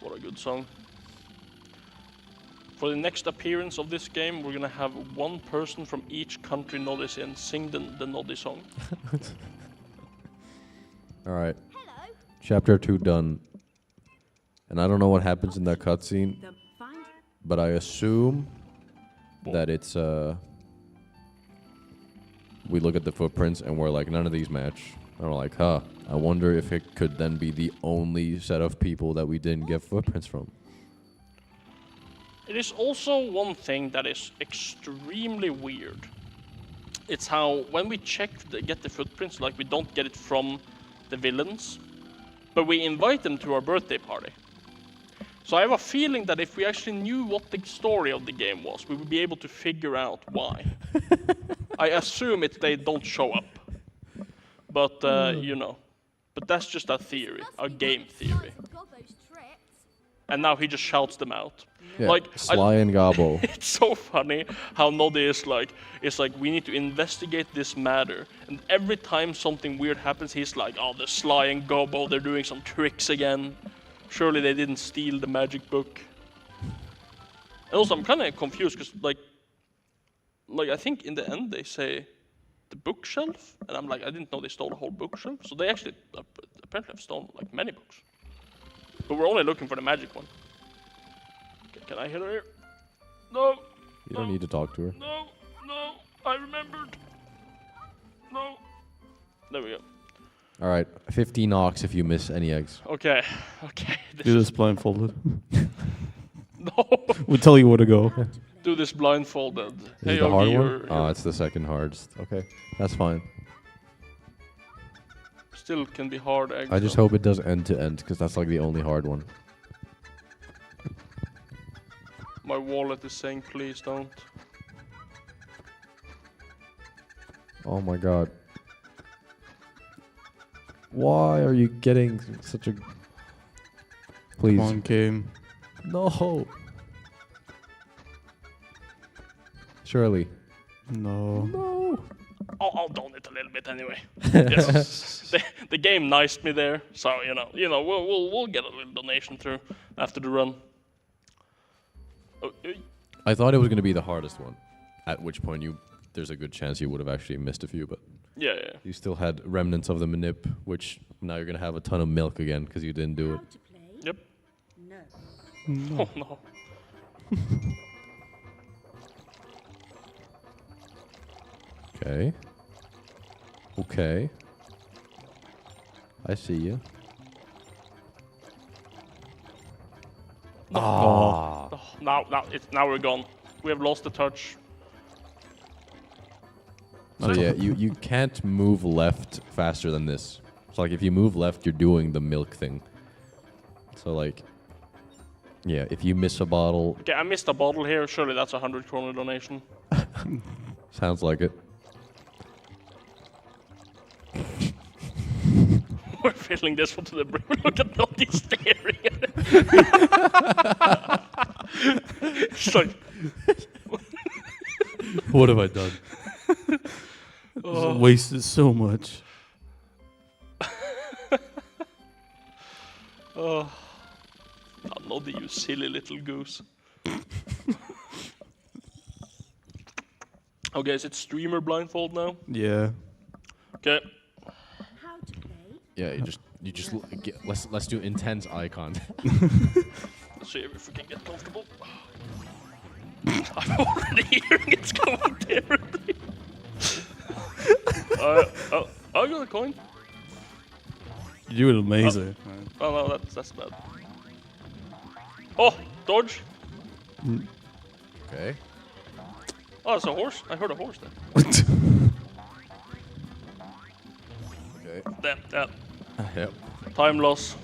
What a good song. For the next appearance of this game, we're gonna have one person from each country Noddy's in sing the Noddy song. All right, Hello. chapter 2 done. And I don't know what happens in that cutscene, The find. but I assume that it's we look at the footprints and we're like, none of these match. And we're like, huh, I wonder if it could then be the only set of people that we didn't get footprints from. It is also one thing that is extremely weird. It's how when we get the footprints, like we don't get it from the villains, but we invite them to our birthday party. So I have a feeling that if we actually knew what the story of the game was, we would be able to figure out why. I assume they don't show up, but you know, but that's just a theory, a game theory. Gobbo's trips. And now he just shouts them out. Yeah, Like, Sly and Gobbo. It's so funny how Noddy is like, it's like we need to investigate this matter, and every time something weird happens, he's like, oh, the Sly and Gobbo, they're doing some tricks again. Surely they didn't steal the magic book. And also, I'm kind of confused because like I think in the end they say the bookshelf, and I'm like, I didn't know they stole the whole bookshelf. So they actually apparently have stolen like many books, but we're only looking for the magic one. Can I hit her here? No. You don't need to talk to her. No, I remembered. No. There we go. All right, 15 ox if you miss any eggs. Okay. Do this blindfolded. No. We'll tell you where to go. Do this blindfolded. Is it the hard Yogi, one? you're Oh, it's the second hardest. Okay, that's fine. still can be hard eggs. I just though. hope it does end to end, because that's like the only hard one. My wallet is saying please don't. Oh my god. Why are you getting such a... Please. Come on, game. No. Surely. No. No. I'll don it a little bit anyway. Yes. The game niced me there, so we'll get a little donation through after the run. Oh, I thought it was going to be the hardest one, at which point there's a good chance you would have actually missed a few, but yeah. you still had remnants of the manip, which now you're going to have a ton of milk again because you didn't do it. How to play? Yep. No. Oh no. Okay. Okay. I see you. Oh, now we're gone. We have lost the touch. So yeah, you can't move left faster than this. So like if you move left, you're doing the milk thing. So like, yeah, if you miss a bottle, Okay, I missed a bottle here. Surely that's a 100 kroner donation. sounds like it. We're filling this one to the brim. Look at Noddy staring at it. It's like, What have I done? Wasted so much. oh, Noddy, you silly little goose. Okay, is it streamer blindfold now? Yeah. Okay. How to play? Yeah, let's do intense eye contact. Let's see if we can get comfortable. I'm already hearing it's going terribly. I got a coin. You did amazing. Oh no, that's bad. Oh, dodge. Okay. Oh, it's a horse. I heard a horse there. Okay. That Yep. time loss.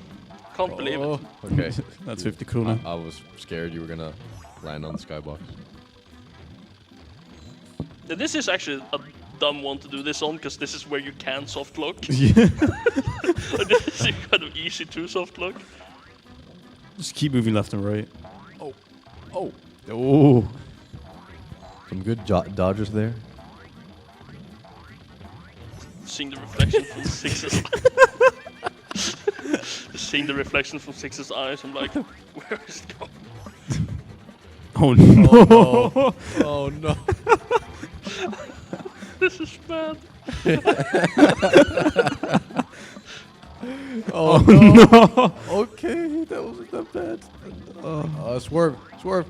Can't believe it. Okay. That's 50 krona. I was scared you were gonna land on the skybox. Yeah, this is actually a dumb one to do this on, because this is where you can soft lock. Yeah. This is kind of easy to soft lock. Just keep moving left and right. Oh. Oh. Some good dodgers there. Seeing the reflection from Six's just seeing the reflection from Six's eyes, I'm like, where is it going? Oh no. Oh no. This is bad. Oh no. Okay, that wasn't that bad. Swerve.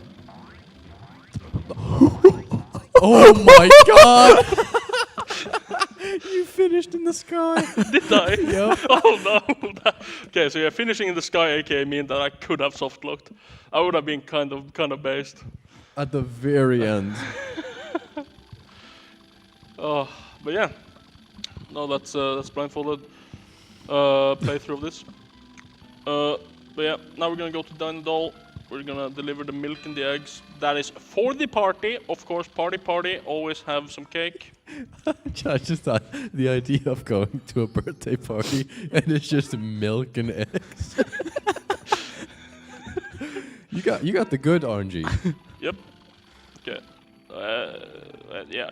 Oh my god. You finished in the sky. Did I? Yep. Oh no. Okay, so yeah, finishing in the sky, aka mean that I could have soft locked. I would have been kind of based. At the very end. Oh, but yeah. No, that's blindfolded playthrough of this. But yeah, now we're gonna go to Dine Doll. We're gonna deliver the milk and the eggs. That is for the party. Of course, party. Always have some cake. I just thought the idea of going to a birthday party and it's just milk and eggs. You got the good RNG. Yep. Okay. Yeah.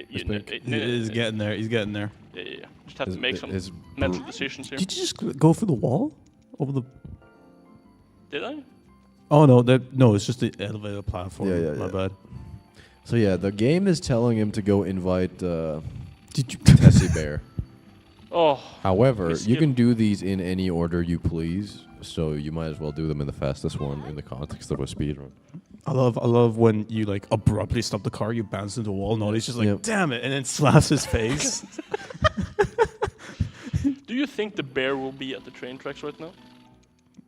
He's getting there. He's getting there. Yeah. Just have to make some mental decisions here. Did you just go for the wall over the? Did I? Oh no, no, it's just the elevator platform. Yeah. My bad. So yeah, the game is telling him to go invite Did you? Tessie Bear. Oh. However, Miss you Skip. can do these in any order you please, so you might as well do them in the fastest one in the context of a speedrun. I love when you like abruptly stop the car, you bounce into the wall, and he's just like, Yep. damn it, and then slaps his face. Do you think the bear will be at the train tracks right now?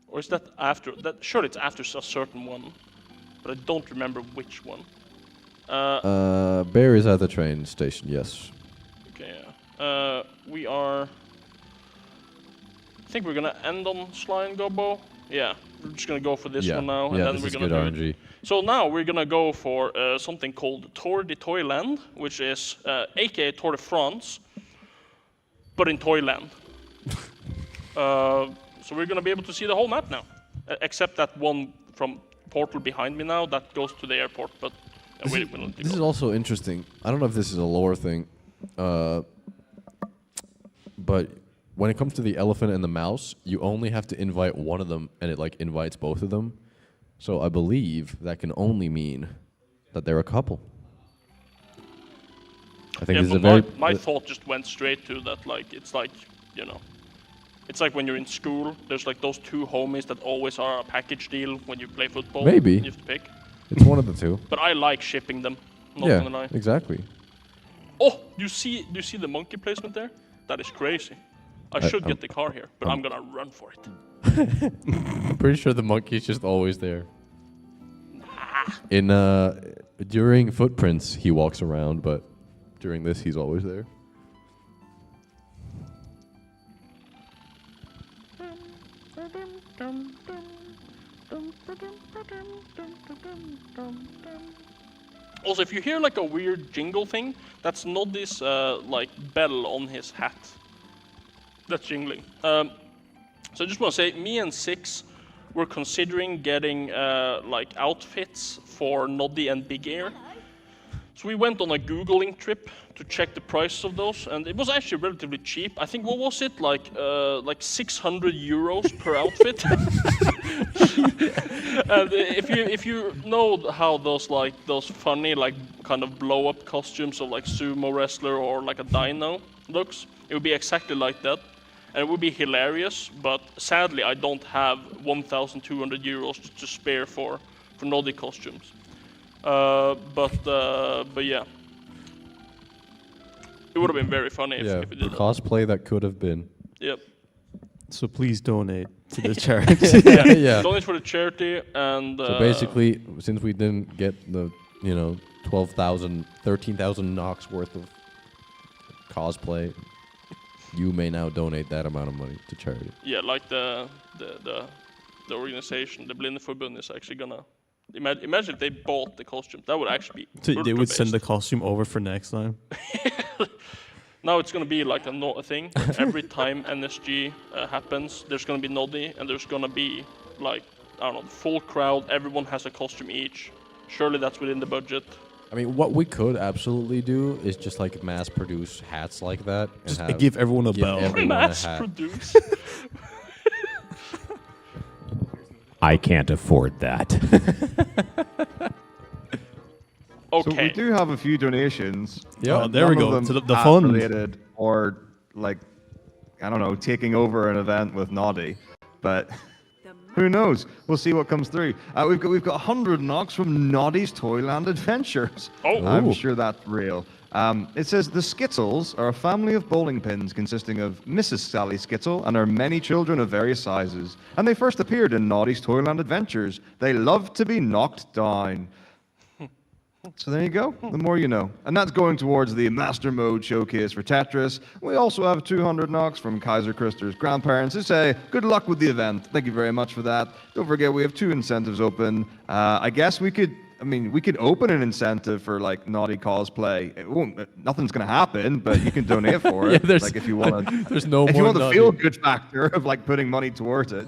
Or is that after? Sure, it's after a certain one, but I don't remember which one. Bear is at the train station, yes. Okay, yeah. We are. I think we're gonna end on Sly and Gobbo. Yeah, we're just gonna go for this one now, and yeah, then this we're is gonna good do it. RNG. So now we're gonna go for something called Tour de Toyland, which is aka Tour de France, but in Toyland. So we're gonna be able to see the whole map now, except that one from portal behind me now that goes to the airport. But This is also interesting. I don't know if this is a lore thing, but when it comes to the elephant and the mouse, you only have to invite one of them, and it like invites both of them. So I believe that can only mean that they're a couple. I think yeah, this is a but very my thought just went straight to that. Like it's like, you know, it's like when you're in school. There's like those two homies that always are a package deal when you play football. Maybe. You have to pick. it's one of the two. But I like shipping them. Not Yeah, gonna lie. exactly. Oh, do you see the monkey placement there? That is crazy. I should get the car here, but I'm gonna run for it. I'm pretty sure the monkey's just always there. In during Footprints, he walks around, but during this, he's always there. Also, if you hear like a weird jingle thing, that's Noddy's like bell on his hat. That's jingling. So I just want to say, me and Six were considering getting like outfits for Noddy and Big Air. So we went on a Googling trip to check the price of those, and it was actually relatively cheap. I think, what was it, like 600 euros per outfit? And if you know how those funny like kind of blow up costumes of like sumo wrestler or like a dino looks, it would be exactly like that, and it would be hilarious. But sadly, I don't have 1,200 euros to spare for Noddy costumes. But yeah, it would have been very funny if we did that. Cosplay that could have been. Yep. So please donate to the charity. Yeah. Donate for the charity, and So basically, since we didn't get the 12,000, 13,000 NOx worth of cosplay, you may now donate that amount of money to charity. Yeah, like the organization, the Blindeforbund is actually gonna imagine if they bought the costume. That would actually be. So they would send the ultra-based. costume over for next time. Now it's gonna be like a thing. Every time NSG happens, there's gonna be Noddy, and there's gonna be like I don't know, full crowd. Everyone has a costume each. Surely that's within the budget. I mean, what we could absolutely do is just like mass produce hats like that. And Just have- give everyone a bell. everyone a Mass hat. produce. I can't afford that. So we Okay. do have a few donations. Yeah, there we None of go. them To the hat fund. related or like I don't know, taking over an event with Noddy, but who knows? We'll see what comes through. We've got 100 knocks from Noddy's Toyland Adventures. Oh. I'm Ooh. sure that's real. It says the Skittles are a family of bowling pins consisting of Mrs. Sally Skittle and her many children of various sizes. And they first appeared in Noddy's Toyland Adventures. They love to be knocked down. So there you go. The more you know. And that's going towards the Master Mode showcase for Tetris. We also have 200 knocks from Kaiser Krister's grandparents who say, good luck with the event. Thank you very much for that. Don't forget, we have 2 incentives open. I guess we could open an incentive for like naughty cosplay. Nothing's going to happen, but you can donate for it. there's- like if you want to, There's no if more you want the naughty. feel good factor of like putting money towards it.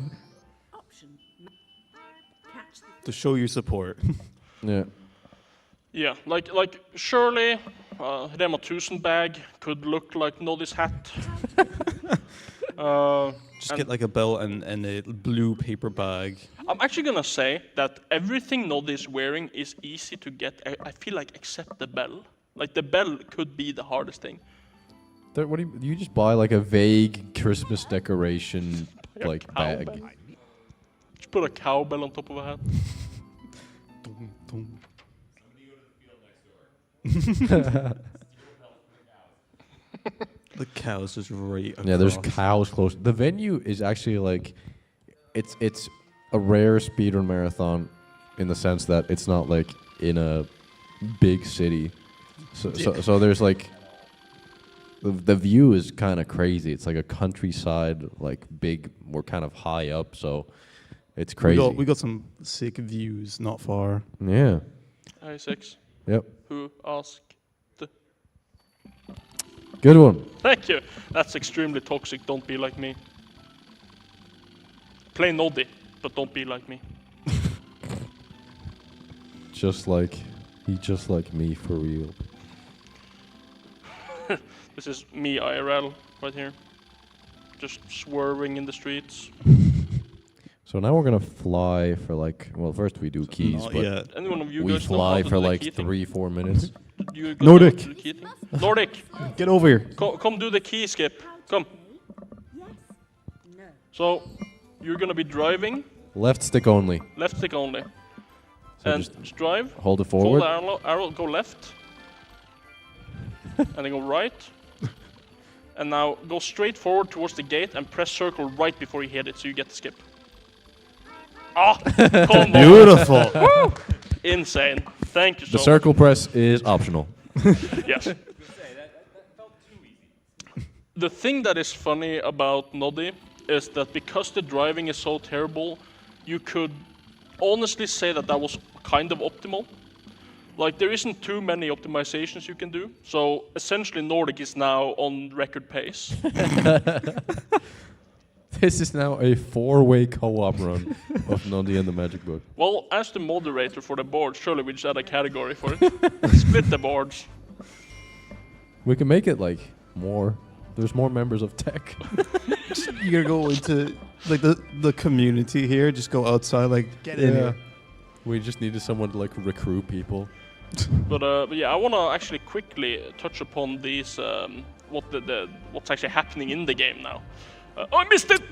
Option. Catch the To show your support. Yeah. Yeah, like surely Rema 1000 bag could look like Noddy's hat. Just get like a bell and a blue paper bag. I'm actually gonna say that everything Noddy is wearing is easy to get. I feel like except the bell. Like the bell could be the hardest thing. What do you just buy like a vague Christmas decoration Like a like bag? cowbell. Just put a cowbell on top of a hat. Dum, dum. The cows just right across. Yeah, there's cows close. The venue is actually like, it's a rare speedrun marathon, in the sense that it's not like in a big city. So there's like, the view is kind of crazy. It's like a countryside, like big. We're kind of high up, so it's crazy. We got some sick views not far. Yeah. I6. Yep. Who asked? Good one. Thank you. That's extremely toxic. Don't be like me. Play Noddy, but don't be like me. Just like me for real. This is me IRL right here. Just swerving in the streets. So now we're gonna fly for like, well, first we do keys, Not but yet. Any one of you we guys know how fly to for do the like key thing? 3-4 minutes. You guys Nordic. know how to do the key thing? Nordic, Get over here. come do the key skip. Come. yes. No. So you're gonna be driving, Left stick only. left stick only, So and just drive. hold it Fold forward. the arrow, go left, and then go right. And now go straight forward towards the gate and press circle right before you hit it, so you get the skip. Ah, come on. Beautiful. Insane. Thank you so The circle press is optional. much. Yes. The thing that is funny about Noddy is that because the driving is so terrible, you could honestly say that that was kind of optimal. Like, there isn't too many optimizations you can do. So, essentially, Nordic is now on record pace. This is now a 4-way co-op run of Noddy and the Magic Book. Well, as the moderator for the board, surely we just add a category for it. Split the boards. We can make it like more. There's more members of tech. You gotta go into like the community here. Just go outside, like get in here. We just needed someone to like recruit people. But yeah, I want to actually quickly touch upon these what's actually happening in the game now. Oh, I missed it.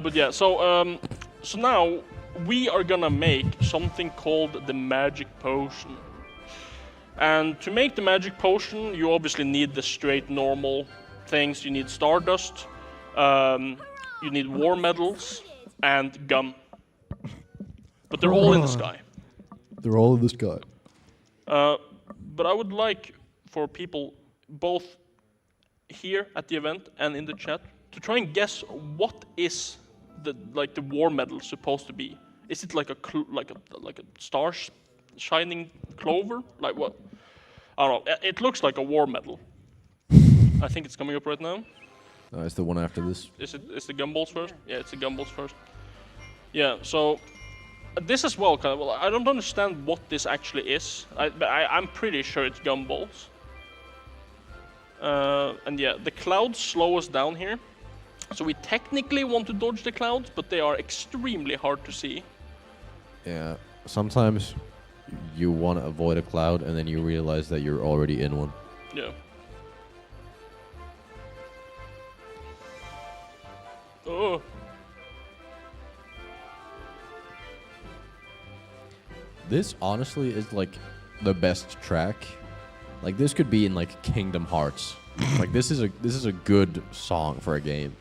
But yeah, so now we are gonna make something called the magic potion. And to make the magic potion, you obviously need the straight normal things. You need stardust, you need war medals, and gum. But they're all in the sky. They're all in the sky. But I would like for people both here at the event and in the chat to try and guess what is the war medal supposed to be. Is it like a star shining clover? Like what? I don't know. It looks like a war medal. I think it's coming up right now. It's the one after this. Is the gumballs first? Yeah, it's the gumballs first. Yeah, so this as well, kind of. Well, I don't understand what this actually is. But I'm pretty sure it's gumballs. And yeah, the clouds slow us down here. So we technically want to dodge the clouds, but they are extremely hard to see. Yeah, sometimes you want to avoid a cloud and then you realize that you're already in one. Yeah. Oh. This honestly is like the best track. Like this could be in like Kingdom Hearts. Like this is a good song for a game.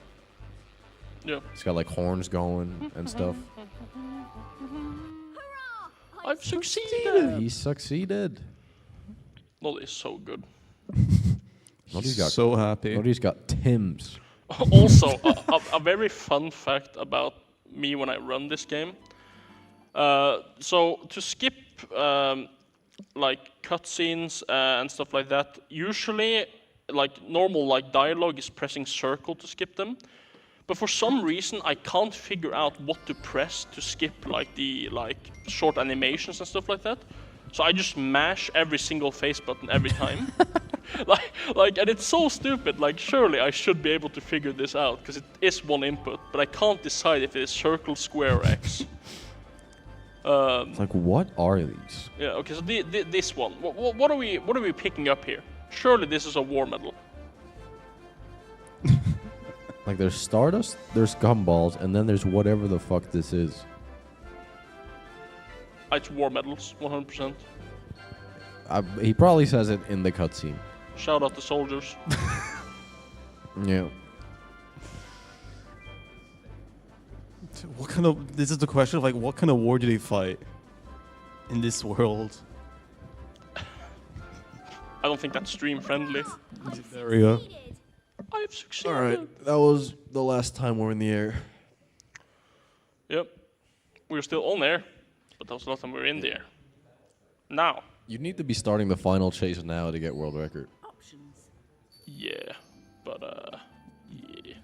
Yeah. It's got like horns going and stuff. I've succeeded! He succeeded. Noddy is so good. Noddy's got So happy. Noddy's got Tim's. Also, a very fun fact about me when I run this game. So to skip like cutscenes and stuff like that, usually like normal like dialogue is pressing circle to skip them. But for some reason, I can't figure out what to press to skip like the short animations and stuff like that. So I just mash every single face button every time. And it's so stupid. Like surely I should be able to figure this out because it is one input, but I can't decide if it is circle, square, or X. It's like, what are these? Yeah. Okay. So this one. What are we picking up here? Surely this is a war medal. Like there's Stardust, there's Gumballs, and then there's whatever the fuck this is. It's war medals, 100%. He probably says it in the cutscene. Shout out to soldiers. Yeah. What kind of? This is the question of like, what kind of war do they fight in this world? I don't think that's stream friendly. There we go. I have succeeded. All right, that was the last time we're in the air. Yep. We're still on air, but that was the last time we were in the air. Now. You need to be starting the final chase now to get world record. Options. Yeah, but yeah.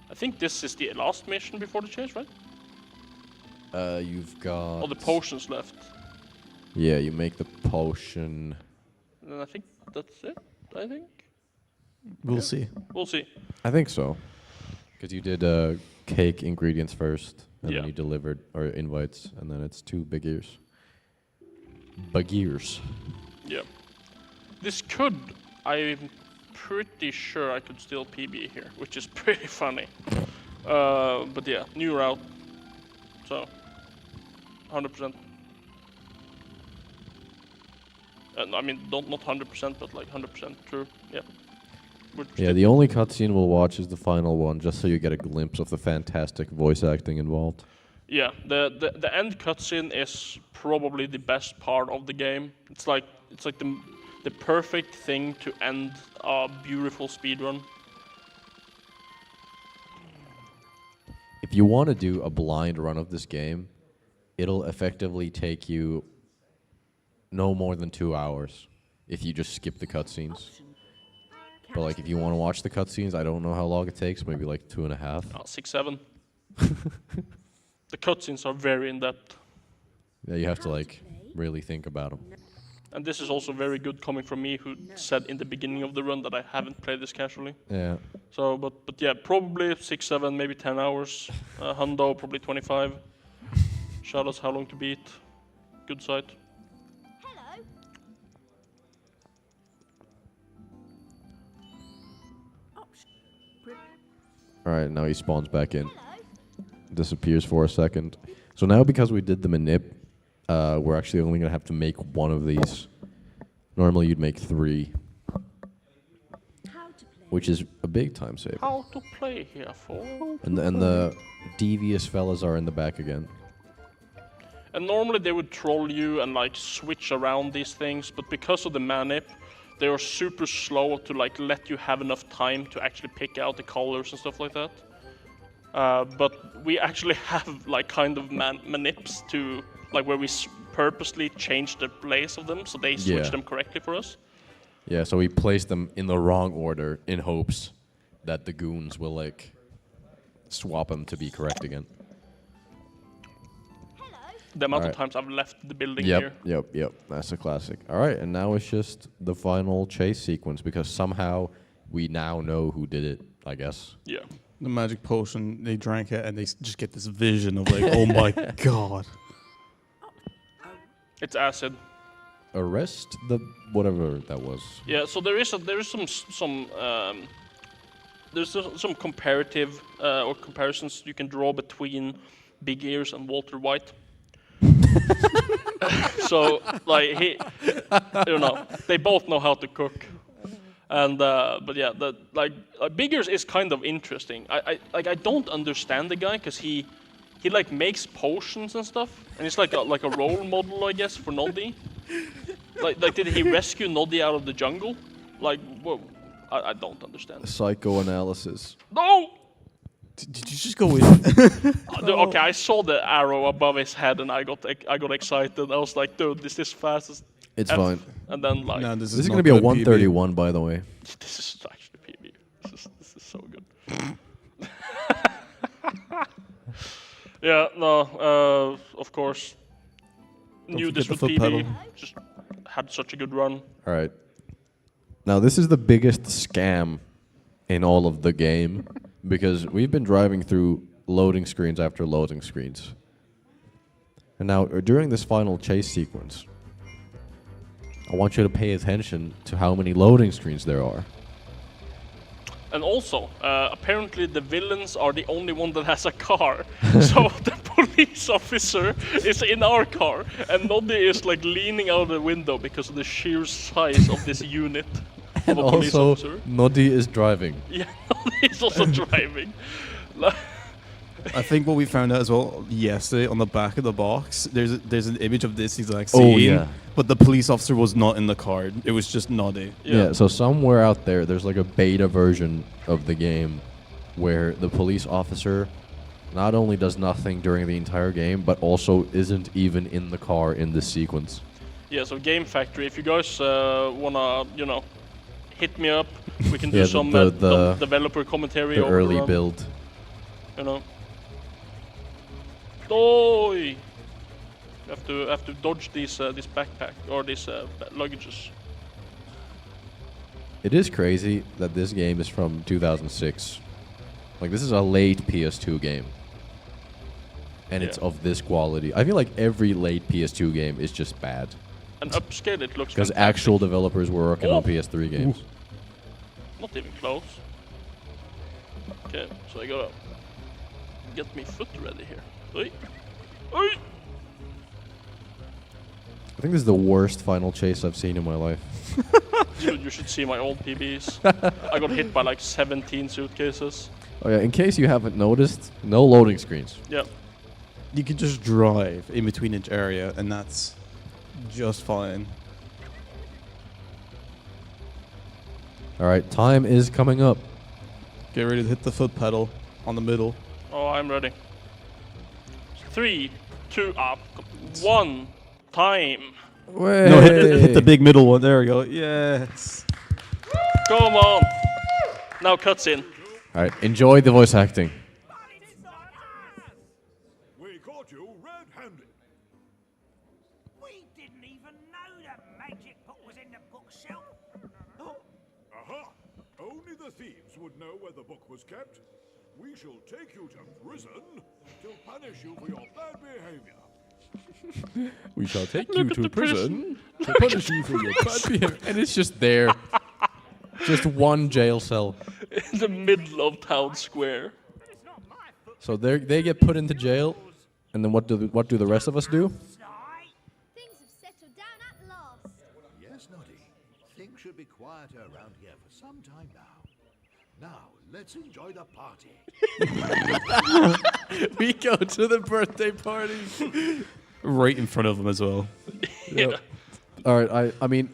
I think this is the last mission before the chase, right? You've got. All the potions left. Yeah, you make the potion. And then I think that's it. I think. We'll see. We'll see. I think so. Because you did cake ingredients first, and Yeah. then you delivered or invites, and then it's 2 big ears. Big ears. Yeah. This could. I'm pretty sure I could still PB here, which is pretty funny. But yeah, new route. So, 100%. I mean, not 100%, but like 100% true. Yeah. Yeah, the only cutscene we'll watch is the final one, just so you get a glimpse of the fantastic voice acting involved. Yeah, the end cutscene is probably the best part of the game. It's like the perfect thing to end a beautiful speedrun. If you want to do a blind run of this game, it'll effectively take you no more than 2 hours if you just skip the cutscenes. But like, if you want to watch the cutscenes, I don't know how long it takes. Maybe like 2.5. 6, 7. The cutscenes are very in depth, Yeah, you have to like really think about them. and this is also very good coming from me, who said in the beginning of the run that I haven't played this casually. Yeah. So, but yeah, probably 6, 7, maybe 10 hours. Hundo probably 25. Shout us how long to beat. Good site. Hello. Option. All right, now he spawns back in. Hello. Disappears for a second. So now because we did the manip, we're actually only gonna have to make one of these. Normally you'd make 3, How to play. which is a big time saver. How to play here for? And the devious fellas are in the back again. And normally they would troll you and like switch around these things, but because of the manip, they are super slow to like let you have enough time to actually pick out the colors and stuff like that. But we actually have like kind of manips to like where we purposely change the place of them so they switch them correctly for us. Yeah, so we place them in the wrong order in hopes that the goons will like swap them to be correct again. The amount of times I've left the building here. Yep. That's a classic. All right, and now it's just the final chase sequence because somehow we now know who did it, I guess. Yeah. The magic potion, they drank it and they just get this vision of like, oh my god. It's acid. Arrest the whatever that was. Yeah, so there's some comparative or comparisons you can draw between Big Ears and Walter White. So like they both know how to cook, and but yeah, Big Ears is kind of interesting. I don't understand the guy because he like makes potions and stuff, and he's like a role model, I guess, for Noddy. Like did he rescue Noddy out of the jungle? Like, well, I don't understand. Psychoanalysis. No! Did you just go in? Okay, I saw the arrow above his head and I got excited. I was like, dude, this is fast as It's F. fine. And then like, No, This is going to be a 131, by the way. this is actually PB. This is so good. Yeah, no, of course. Knew this forget was the foot PB. pedal. Just had such a good run. All right. Now, this is the biggest scam in all of the game because we've been driving through loading screens after loading screens. And now, during this final chase sequence, I want you to pay attention to how many loading screens there are. And also, apparently the villains are the only one that has a car. So the police officer is in our car, and Noddy is like leaning out the window because of the sheer size of this unit of And a police also, officer. Noddy is driving. Yeah, Noddy is also driving. Like, I think what we found out as well yesterday on the back of the box, there's an image of this exact Oh, scene, yeah. but the police officer was not in the car. It was just Noddy. Yeah, so somewhere out there's like a beta version of the game where the police officer not only does nothing during the entire game, but also isn't even in the car in this sequence. Yeah, so Game Factory, if you guys wanna, hit me up, we can do Yeah, some the developer commentary The over early the run, build. Oi! You have to dodge this backpack or these luggages. It is crazy that this game is from 2006. Like, this is a late PS2 game. And it's Yeah. of this quality. I feel like every late PS2 game is just bad. And upscale, it looks Because fantastic. actual developers were working on Oh. PS3 games. Not even close. Okay, so I gotta get me foot ready here. Oi! Oi! I think this is the worst final chase I've seen in my life. Dude, you should see my old PBs. I got hit by like 17 suitcases. Oh yeah, in case you haven't noticed, no loading screens. Yeah. You can just drive in between each area, and that's just fine. All right, time is coming up. Get ready to hit the foot pedal on the middle. Oh, I'm ready. 3, 2, 1, time. No, hit the big middle one. There we go. Yes. Come on. Now cutscene. All right, enjoy the voice acting. We caught you red-handed. We didn't even know the magic book was in the bookshelf. Aha! Only the thieves would know where the book was kept. We shall take you to prison to punish you for your bad behavior. We shall take Look at the prison to punish you for your bad behavior. And it's just there. Just one jail cell. In the middle of town square. So they get put into jail, and then what do the rest of us do? Things have settled down at last. Yes, Noddy. Things should be quieter around here for some time now. Now, let's enjoy the party. We go to the birthday party. Right in front of them as well. Yeah. All right, I mean,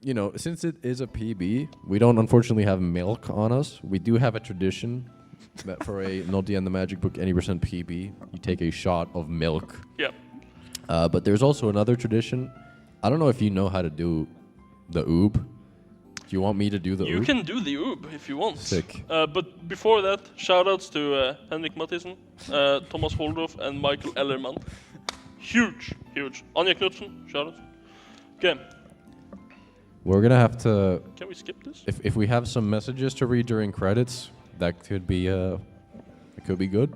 you know, since it is a PB, we don't unfortunately have milk on us. We do have a tradition that for a Noddy and the Magic Book any percent PB, you take a shot of milk. Yeah. But there's also another tradition. I don't know if you know how to do the oob. Do you want me to do the oob? You can do the oob if you want. Sick. But before that, shoutouts to Henrik Mathisen, Thomas Holdorf, and Michael Ellerman. Huge. Anja Knudsen, shoutouts. Okay. We're gonna have to. Can we skip this? If we have some messages to read during credits, that could be good.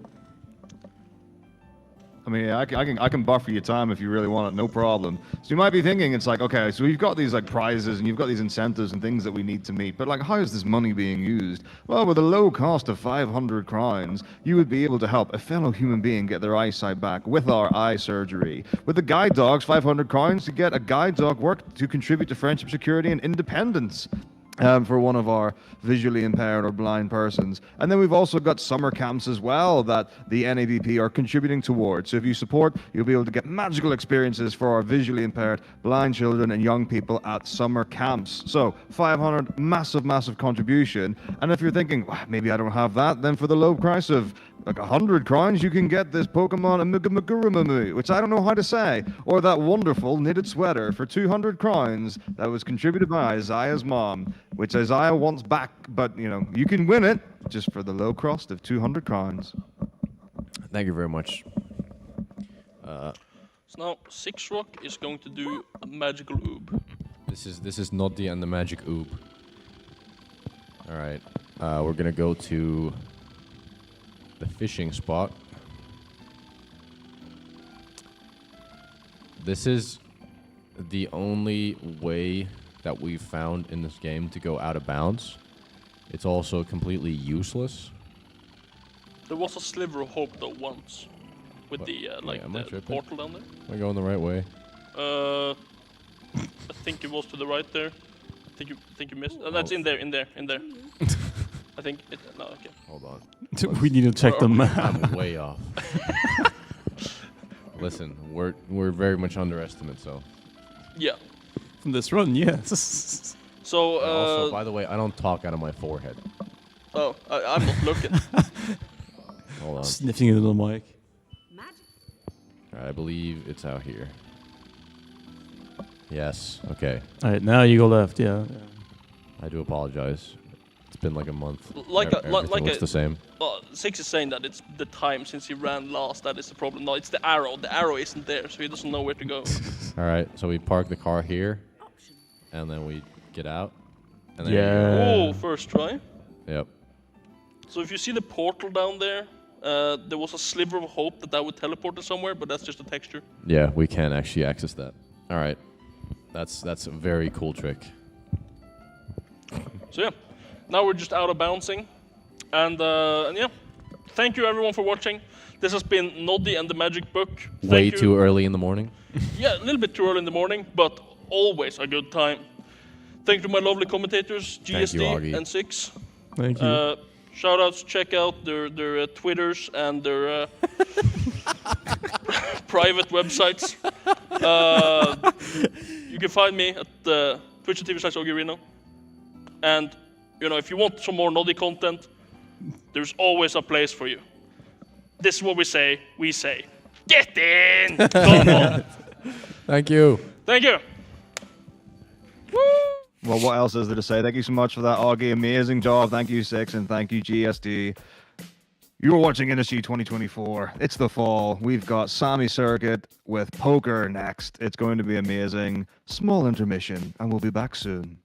I mean, I can buffer your time if you really want it, no problem. So you might be thinking, it's like, okay, so we've got these like prizes and you've got these incentives and things that we need to meet, but like, how is this money being used? Well, with a low cost of 500 crowns, you would be able to help a fellow human being get their eyesight back with our eye surgery. With the guide dogs, 500 crowns to get a guide dog work to contribute to friendship, security, and independence. For one of our visually impaired or blind persons. And then we've also got summer camps as well that the NABP are contributing towards. So if you support, you'll be able to get magical experiences for our visually impaired, blind children and young people at summer camps. So 500, massive contribution. And if you're thinking, well, maybe I don't have that, then for the low price of like 100 crowns, you can get this Pokemon Amugurumamuu, which I don't know how to say, or that wonderful knitted sweater for 200 crowns that was contributed by Isaiah's mom, which Isaiah wants back, but you know, you can win it just for the low cost of 200 crowns. Thank you very much. So now Six Rock is going to do a magical oob. This is Noddy and the Magic Oob. All right, we're gonna go to the fishing spot. This is the only way that we've found in this game to go out of bounds. It's also completely useless. There was a sliver of hope though once, with the the portal down there. Am I going the right way? I think it was to the right there. I think you missed. That's in there. I think it. No, okay. Hold on. We need to check the map. I'm way off. Listen, we're very much underestimate, so. Yeah. From this run, yes. So. Also, by the way, I don't talk out of my forehead. Oh, I'm not looking. Hold on. Sniffing into the mic. All right, I believe it's out here. Yes. Okay. All right, now you go left. Yeah. I do apologize. It's been like a month. Like looks the same. Six is saying that it's the time since he ran last that is the problem. No, it's the arrow. The arrow isn't there, so he doesn't know where to go. All right, so we park the car here, and then we get out. And then Oh, first try. Yep. So if you see the portal down there, there was a sliver of hope that would teleport us somewhere, but that's just a texture. Yeah, we can't actually access that. All right, that's a very cool trick. So yeah, now we're just out of bouncing, and yeah, thank you everyone for watching. This has been Noddy and the Magic Book. Way too early in the morning. Yeah, a little bit too early in the morning, but always a good time. Thank you to my lovely commentators, GSD and Six. Thank you. Shoutouts, check out their Twitters and their private websites. You can find me at twitch.tv/Ogirino. And, you know, if you want some more Noddy content, there's always a place for you. This is what we say, get in! Come on! Thank you. Thank you! Woo! Well, what else is there to say? Thank you so much for that, Augie. Amazing job. Thank you, Six, and thank you, GSD. You are watching NSG 2024. It's the fall. We've got Sammy Circuit with poker next. It's going to be amazing. Small intermission, and we'll be back soon.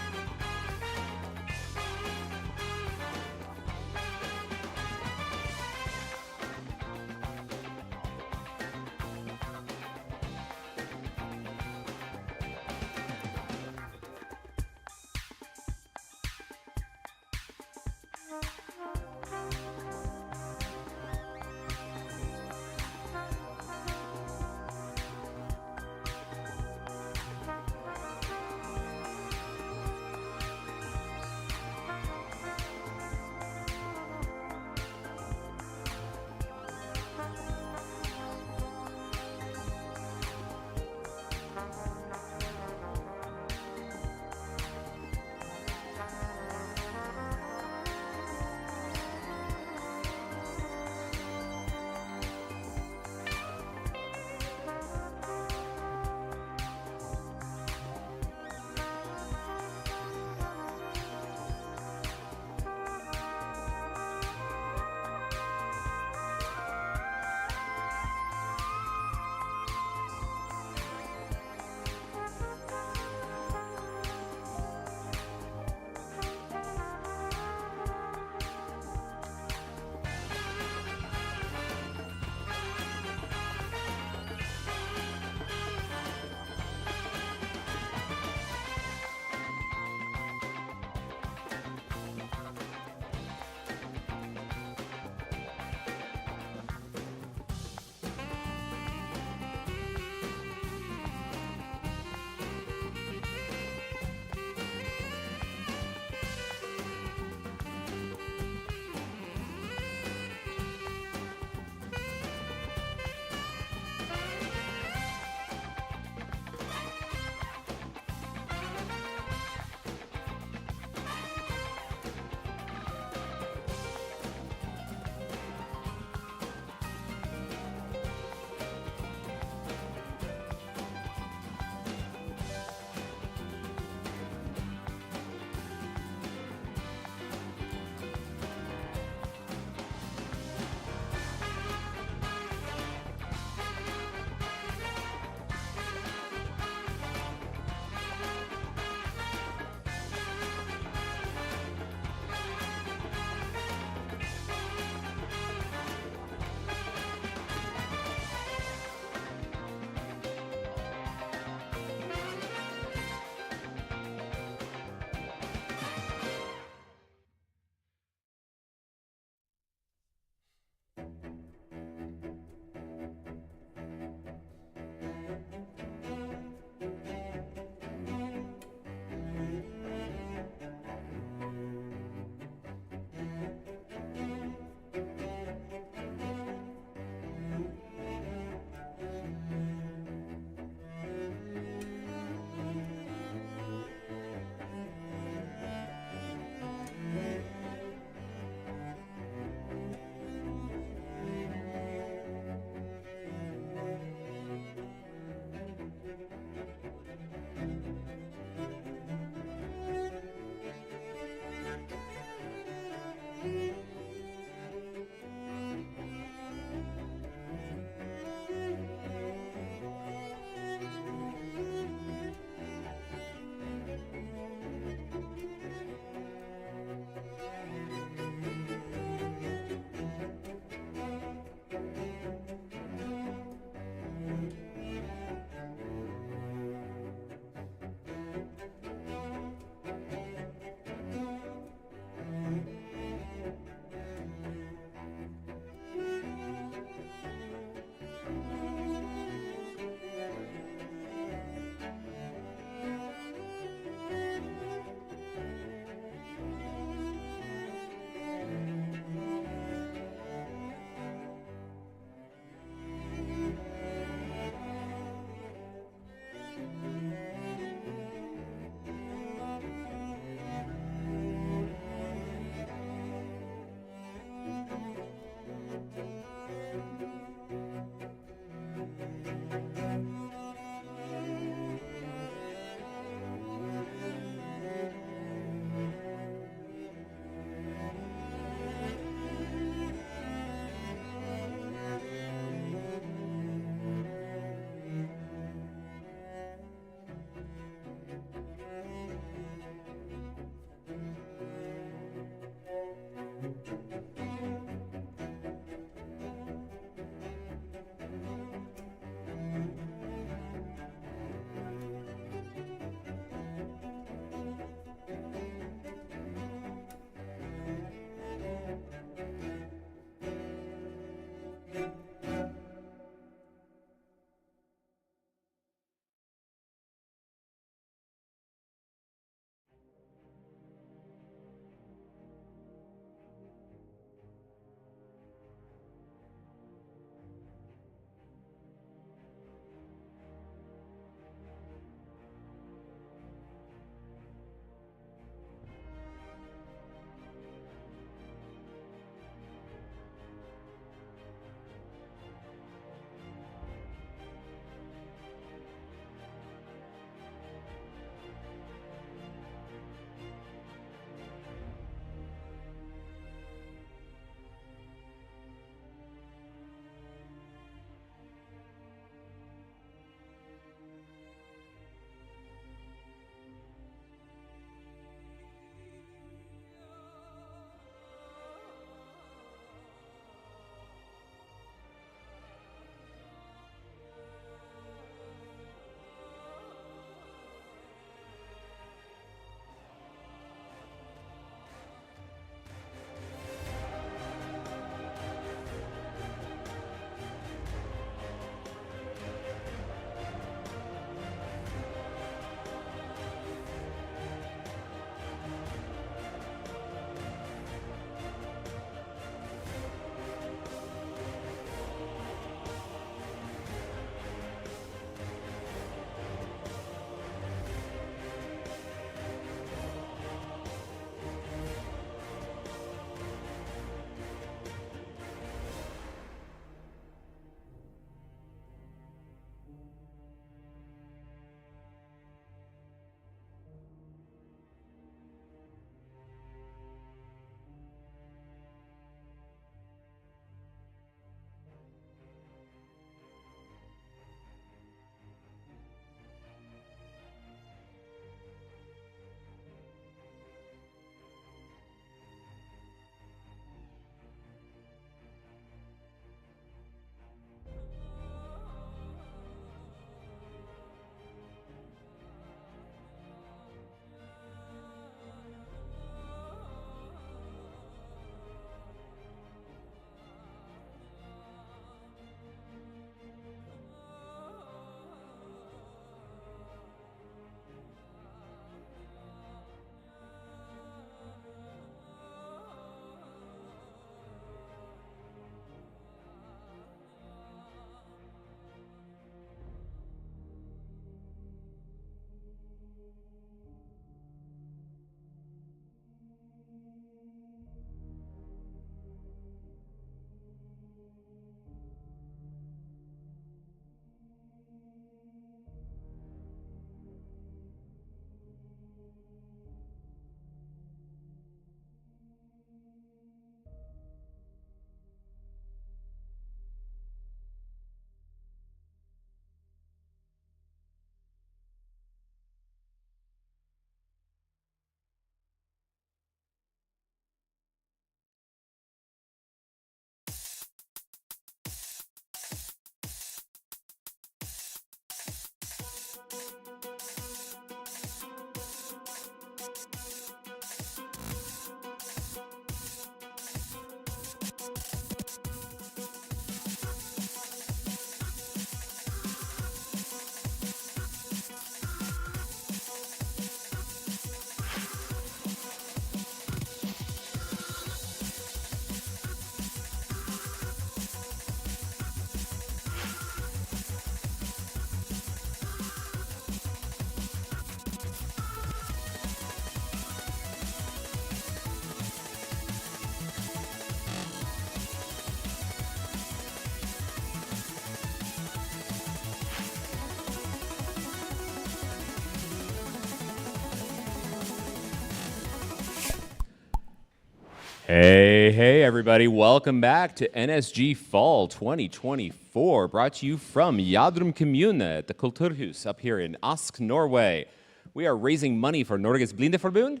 Hey, everybody. Welcome back to NSG Fall 2024, brought to you from Jadrum Kommune at the Kulturhus up here in Ask, Norway. We are raising money for Norges Blindeforbund.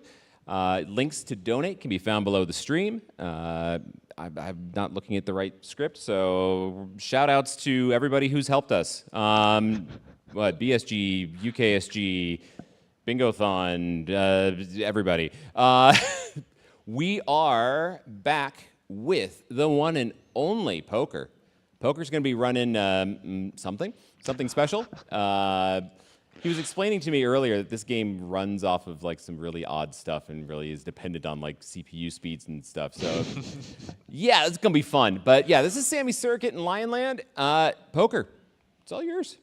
Links to donate can be found below the stream. I'm not looking at the right script, so shout-outs to everybody who's helped us. BSG, UKSG, Bingothon, everybody. We are back with the one and only Poker. Poker's going to be running something special. He was explaining to me earlier that this game runs off of like some really odd stuff and really is dependent on like CPU speeds and stuff. So yeah, it's going to be fun. But yeah, this is Sammy Circuit in Lionland. Poker, it's all yours.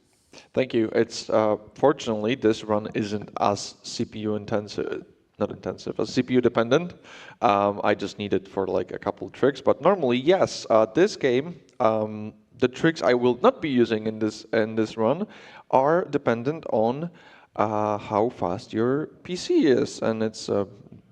Thank you. It's fortunately this run isn't as CPU intensive. Not intensive, as CPU dependent. I just need it for like a couple tricks, but normally, yes, this game, the tricks I will not be using in this run are dependent on how fast your PC is, and it's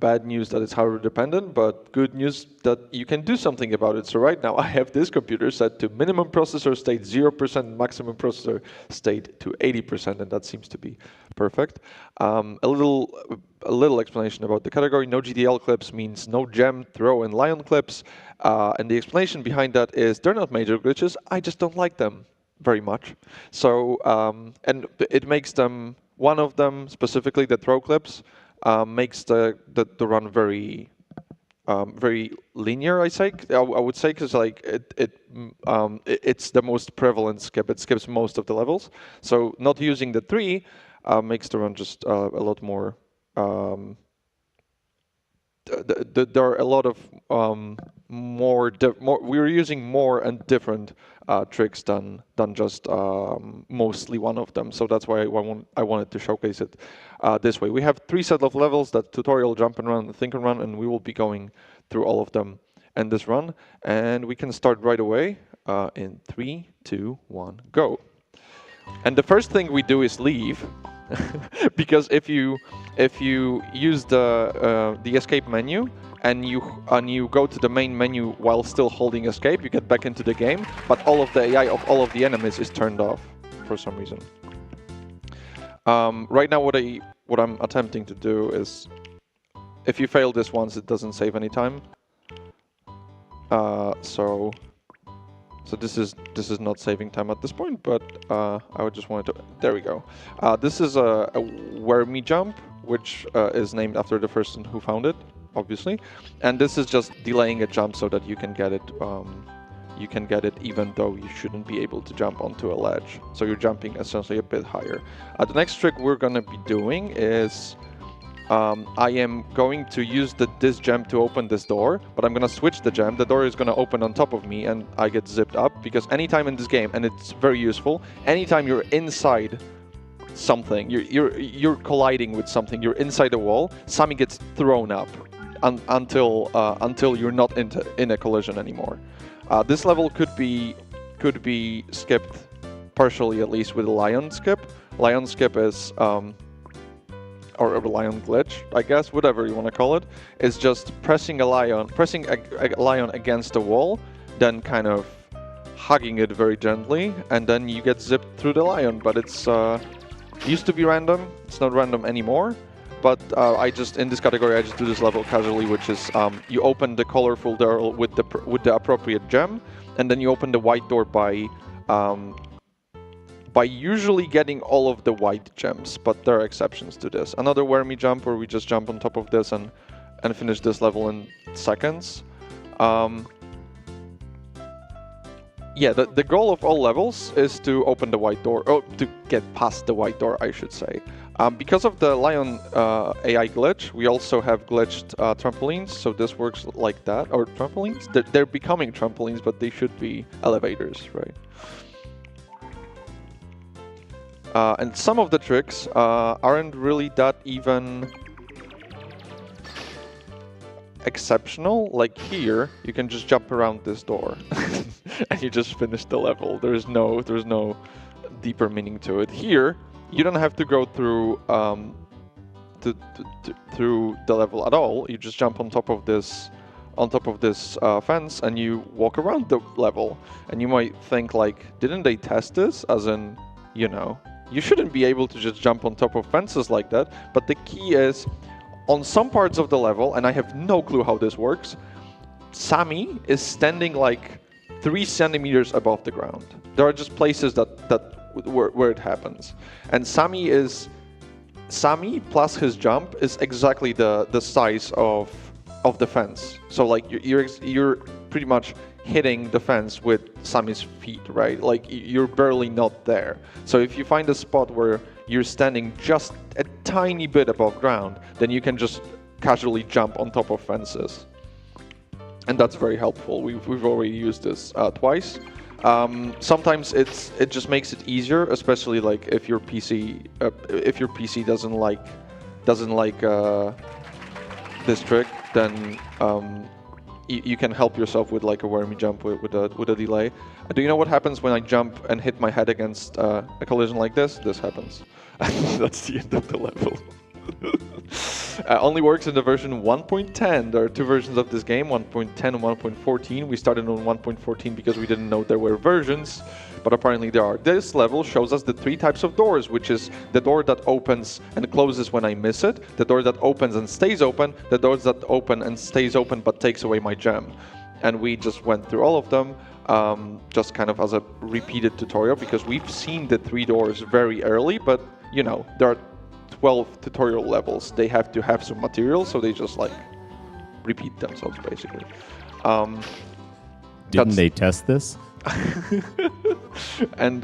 bad news that it's hardware dependent, but good news that you can do something about it. So right now I have this computer set to minimum processor state 0%, maximum processor state to 80%, and that seems to be perfect. A little explanation about the category. No GDL clips means no gem, throw, and lion clips. And the explanation behind that is they're not major glitches. I just don't like them very much. So, and it makes them, one of them, specifically the throw clips, makes the run very very linear. I would say, because like it's the most prevalent skip. It skips most of the levels. So not using the 3 makes the run just a lot more. There are a lot of we're using more and different tricks than just mostly one of them. So that's why I wanted to showcase it this way. We have 3 set of levels: that tutorial, jump and run, and think and run, and we will be going through all of them in this run. And we can start right away in 3, 2, 1, go. And the first thing we do is leave. Because if you use the escape menu and you go to the main menu while still holding escape, you get back into the game, but all of the AI of all of the enemies is turned off for some reason. Right now, what I'm attempting to do is, if you fail this once, it doesn't save any time. So this is not saving time at this point, but I would just want to. There we go. This is a where me jump, which is named after the person who found it, obviously, and this is just delaying a jump so that you can get it. You can get it even though you shouldn't be able to jump onto a ledge. So you're jumping essentially a bit higher. The next trick we're gonna be doing is. I am going to use this gem to open this door, but I'm going to switch the gem. The door is going to open on top of me, and I get zipped up, because anytime in this game, and it's very useful, anytime you're inside something, you're colliding with something, you're inside a wall, Sammy gets thrown up until you're not in a collision anymore. This level could be skipped partially, at least, with a lion skip. Lion skip is or a lion glitch, I guess, whatever you want to call it, is just pressing a lion against a wall, then kind of hugging it very gently, and then you get zipped through the lion. But it's used to be random. It's not random anymore. But in this category, I just do this level casually, which is you open the colorful door with the appropriate gem, and then you open the white door by by usually getting all of the white gems, but there are exceptions to this. Another wormy jump where we just jump on top of this and finish this level in seconds. Yeah, the goal of all levels is to open the white door, or to get past the white door, I should say. Because of the Lion AI glitch, we also have glitched trampolines, so this works like that. Or trampolines? They're becoming trampolines, but they should be elevators, right? And some of the tricks aren't really that even exceptional. Like here, you can just jump around this door and you just finish the level. There's no deeper meaning to it. Here, you don't have to go through through the level at all. You just jump on top of this fence and you walk around the level. And you might think like, didn't they test this? As in, you know, you shouldn't be able to just jump on top of fences like that. But the key is, on some parts of the level, and I have no clue how this works, Sammy is standing like 3 centimeters above the ground. There are just places where it happens. And Sammy plus his jump is exactly the size of the fence. So like you're pretty much hitting the fence with Sammy's feet, right? Like you're barely not there. So if you find a spot where you're standing just a tiny bit above ground, then you can just casually jump on top of fences. And that's very helpful. We've already used this twice. Sometimes it just makes it easier, especially like if your PC doesn't like this trick, then you can help yourself with like a wormy jump with a delay. Do you know what happens when I jump and hit my head against a collision like this? This happens. That's the end of the level. Only works in the version 1.10. There are 2 versions of this game, 1.10 and 1.14. We started on 1.14 because we didn't know there were versions, but apparently there are. This level shows us the 3 types of doors, which is the door that opens and closes when I miss it, the door that opens and stays open, the doors that open and stays open but takes away my gem. And we just went through all of them, just kind of as a repeated tutorial, because we've seen the 3 doors very early, but you know, there are 12 tutorial levels. They have to have some material, so they just like repeat themselves basically. Didn't they test this? and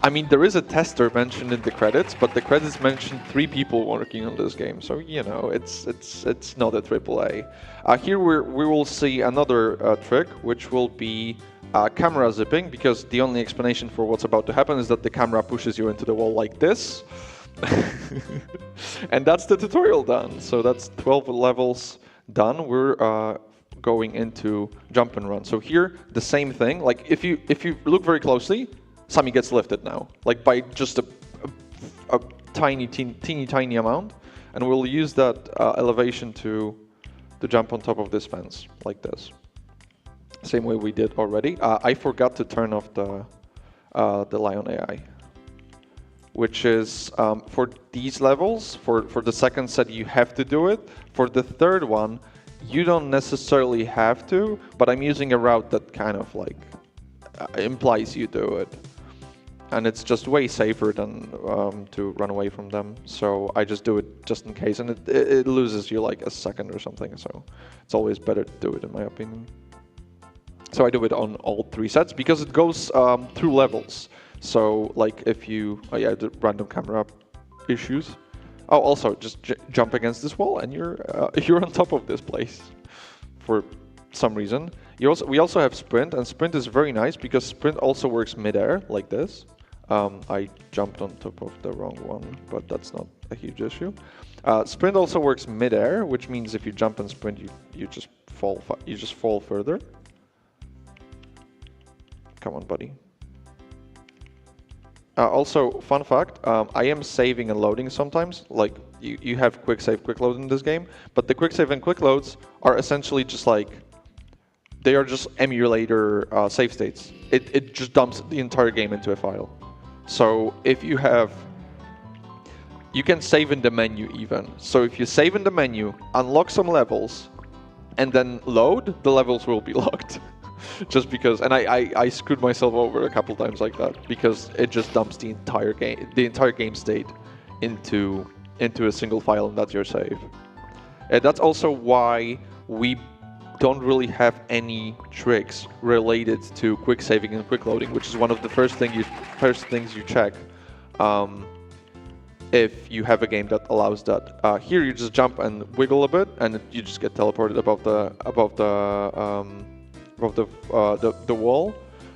I mean, there is a tester mentioned in the credits, but the credits mention 3 people working on this game, so you know it's not a AAA. Here we will see another trick, which will be camera zipping, because the only explanation for what's about to happen is that the camera pushes you into the wall like this. And that's the tutorial done. So that's 12 levels done. We're going into jump and run. So here, the same thing. Like if you look very closely, Sammy gets lifted now, like by just a teeny tiny amount. And we'll use that elevation to jump on top of this fence like this. Same way we did already. I forgot to turn off the Lion AI, which is for these levels. For the second set, you have to do it. For the third one, you don't necessarily have to, but I'm using a route that kind of like implies you do it. And it's just way safer than to run away from them. So I just do it just in case, and it loses you like a second or something. So it's always better to do it, in my opinion. So I do it on all 3 sets because it goes through levels. So like if you, the random camera issues. Oh, also just jump against this wall and you're on top of this place for some reason. We also have sprint, and sprint is very nice because sprint also works midair like this. I jumped on top of the wrong one, but that's not a huge issue. Sprint also works midair, which means if you jump and sprint, you just fall further. Come on, buddy. Also, fun fact, I am saving and loading sometimes. Like, you have quick save, quick load in this game, but the quick save and quick loads are essentially just like, they are just emulator save states. It just dumps the entire game into a file. So if you can save in the menu even. So if you save in the menu, unlock some levels, and then load, the levels will be locked. just because, and I screwed myself over a couple times like that because it just dumps the entire game state into a single file, and that's your save. That's also why we don't really have any tricks related to quick saving and quick loading, which is one of the first things you check if you have a game that allows that. Here you just jump and wiggle a bit, and you just get teleported above the wall.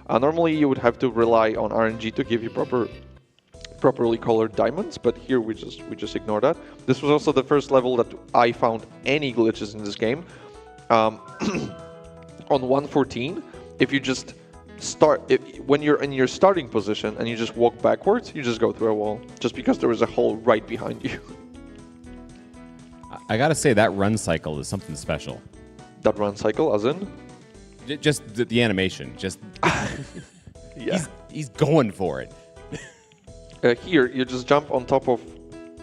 Normally you would have to rely on RNG to give you properly colored diamonds, but here we just ignore that. This was also the first level that I found any glitches in this game. On 114, if you just when you're in your starting position and you just walk backwards, you just go through a wall, just because there was a hole right behind you. I gotta say, that run cycle is something special. That run cycle, as in? Just the animation, just Yeah. he's going for it. Here, you just jump on top of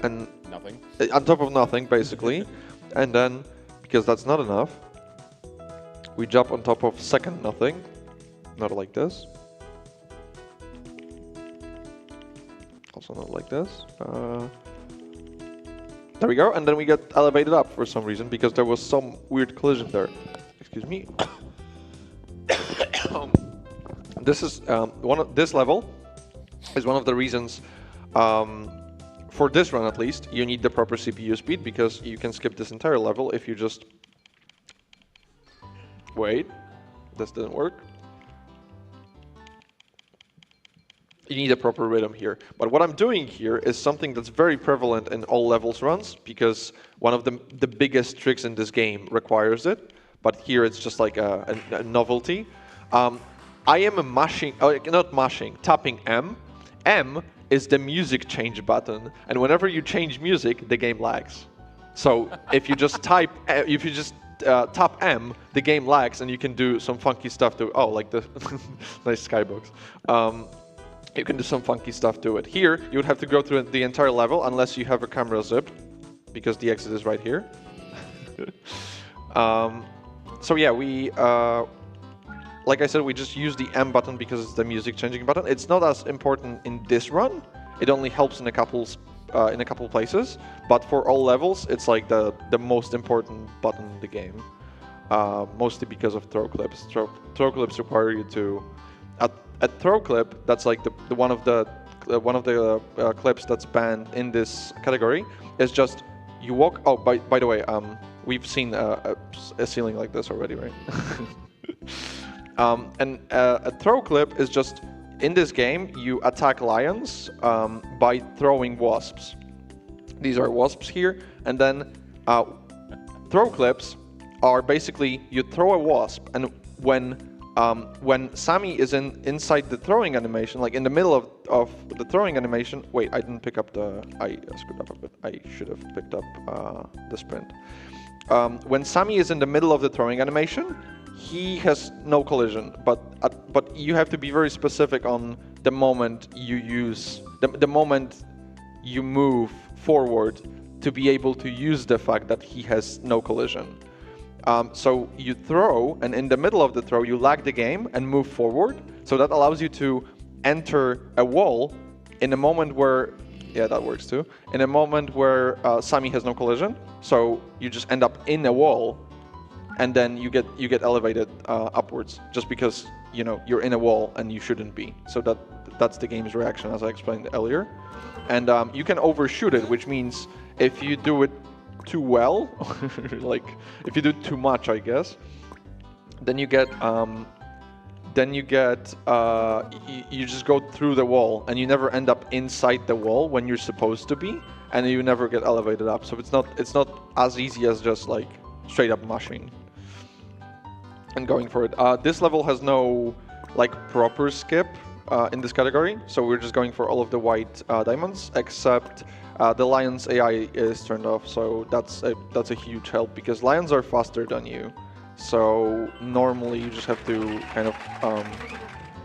Nothing. On top of nothing, basically, and then, because that's not enough, we jump on top of second nothing, not like this. Also not like this. There we go, and then we get elevated up for some reason because there was some weird collision there. Excuse me. This is this level is one of the reasons, for this run at least, you need the proper CPU speed, because you can skip this entire level if you just wait. This didn't work. You need a proper rhythm here. But what I'm doing here is something that's very prevalent in all levels runs, because one of the biggest tricks in this game requires it. But here it's just like a novelty. I am tapping M. M is the music change button, and whenever you change music, the game lags. So if you just tap M, the game lags, and you can do some funky stuff to like the nice skybox. You can do some funky stuff to it. Here, you would have to go through the entire level unless you have a camera zip, because the exit is right here. So yeah, we, like I said, we just use the M button because it's the music changing button. It's not as important in this run. It only helps in a couple places, but for all levels, it's like the most important button in the game. Mostly because of throw clips. Throw clips require you to, a throw clip, that's like the one of the clips that's banned in this category, is just you walk. Oh, by the way, we've seen a ceiling like this already, right? And a throw clip is just, in this game, you attack lions by throwing wasps. These are wasps here, and then throw clips are basically, you throw a wasp, and when Sammy is inside the throwing animation, like in the middle of the throwing animation, wait, I didn't pick up I screwed up a bit. I should have picked up the sprint. When Sammy is in the middle of the throwing animation, he has no collision, but you have to be very specific on the moment you use, the moment you move forward to be able to use the fact that he has no collision. So you throw, and in the middle of the throw, you lag the game and move forward. So that allows you to enter a wall in a moment where, yeah, that works too. In a moment where Sammy has no collision, so you just end up in a wall, and then you get elevated upwards just because you're in a wall and you shouldn't be. So that's the game's reaction, as I explained earlier. And you can overshoot it, which means if you do it too well, like if you do too much, I guess, then you get you just go through the wall and you never end up inside the wall when you're supposed to be, and you never get elevated up. So it's not as easy as just like straight up mashing and going for it. This level has no like proper skip in this category, so we're just going for all of the white diamonds, except the lion's AI is turned off, so that's a huge help, because lions are faster than you. So normally you just have to kind of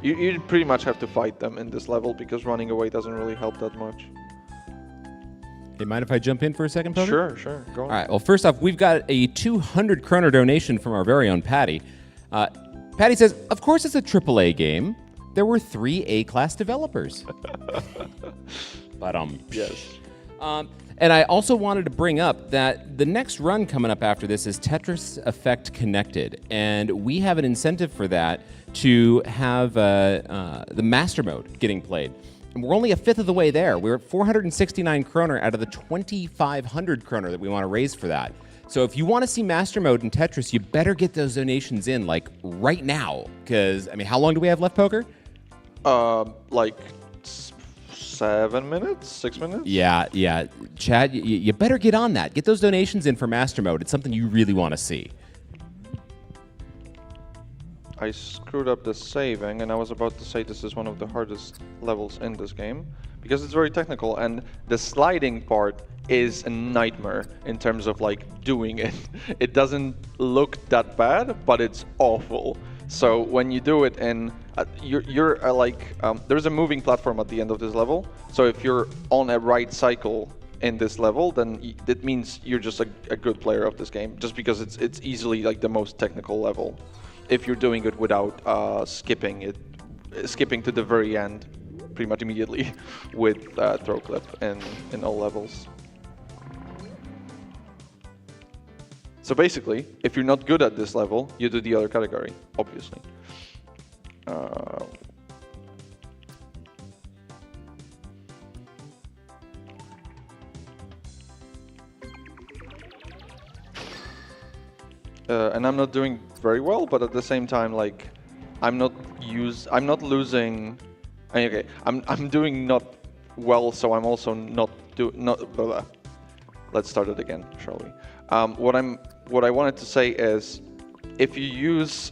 you pretty much have to fight them in this level, because running away doesn't really help that much. Hey, mind if I jump in for a second, Poker? Sure, go on. All right, well, first off, we've got a 200 kroner donation from our very own Patty. Patty says, of course it's a AAA game. There were 3 A-class developers. But Yes. And I also wanted to bring up that the next run coming up after this is Tetris Effect Connected, and we have an incentive for that to have the master mode getting played. And we're only a fifth of the way there. We're at 469 kroner out of the 2,500 kroner that we want to raise for that. So if you want to see master mode in Tetris, you better get those donations in like right now, because I mean, how long do we have left, Poker? Like 7 minutes, 6 minutes. Yeah. Chad, you better get on that. Get those donations in for master mode. It's something you really want to see. I screwed up the saving, and I was about to say this is one of the hardest levels in this game because it's very technical, and the sliding part is a nightmare in terms of like doing it. It doesn't look that bad, but it's awful. So when you do it in, there's a moving platform at the end of this level. So if you're on a right cycle in this level, then that means you're just a good player of this game, just because it's easily like the most technical level. If you're doing it without skipping to the very end, pretty much immediately with throw clip in all levels. So basically, if you're not good at this level, you do the other category, obviously. And I'm not doing very well, but at the same time, like, I'm not losing. Okay, I'm doing not well, so I'm also not. Let's start it again, shall we? What I wanted to say is, if you use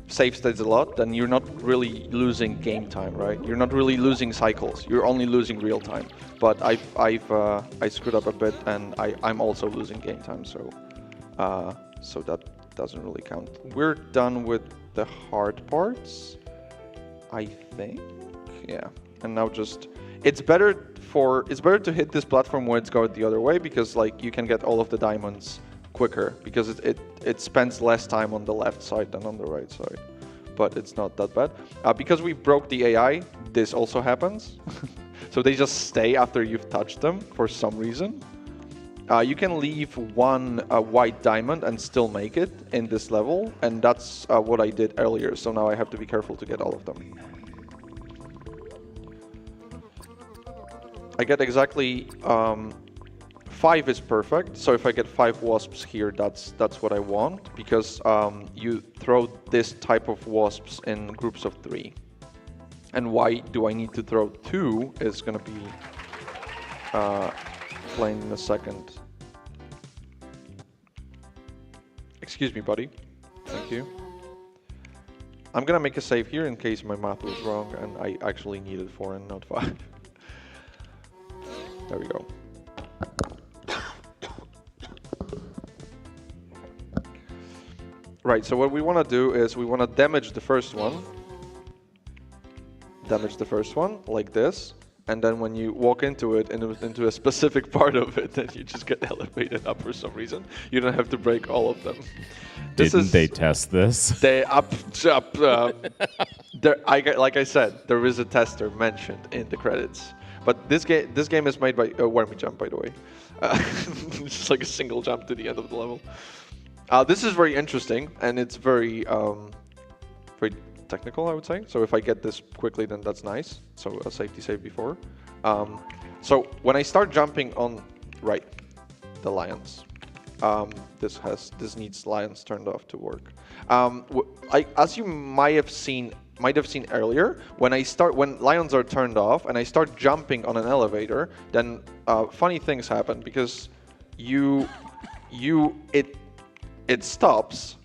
save states a lot, then you're not really losing game time, right? You're not really losing cycles. You're only losing real time. But I screwed up a bit, and I'm also losing game time. So that doesn't really count. We're done with the hard parts, I think. Yeah, and now just it's better to hit this platform when it's going the other way, because like you can get all of the diamonds quicker, because it spends less time on the left side than on the right side. But it's not that bad. Because we broke the AI, this also happens. So they just stay after you've touched them for some reason. You can leave one white diamond and still make it in this level, and that's what I did earlier. So now I have to be careful to get all of them. I get exactly 5 is perfect. So if I get 5 wasps here, that's what I want, because you throw this type of wasps in groups of 3. And why do I need to throw 2 is going to be explained in a second. Excuse me, buddy. Thank you. I'm going to make a save here in case my math was wrong and I actually needed 4 and not 5. There we go. Right, so what we want to do is we want to damage the first one. Damage the first one, like this. And then when you walk into it, into a specific part of it, then you just get elevated up for some reason. You don't have to break all of them. Didn't they test this? They like I said, there is a tester mentioned in the credits. But this game is made by Wormy Jump, by the way. Just like a single jump to the end of the level. This is very interesting, and it's very technical, I would say. So if I get this quickly, then that's nice. So a safety save before. So when I start jumping on the lions, this needs lions turned off to work. As you might have seen earlier, when lions are turned off and I start jumping on an elevator, then funny things happen, because it stops.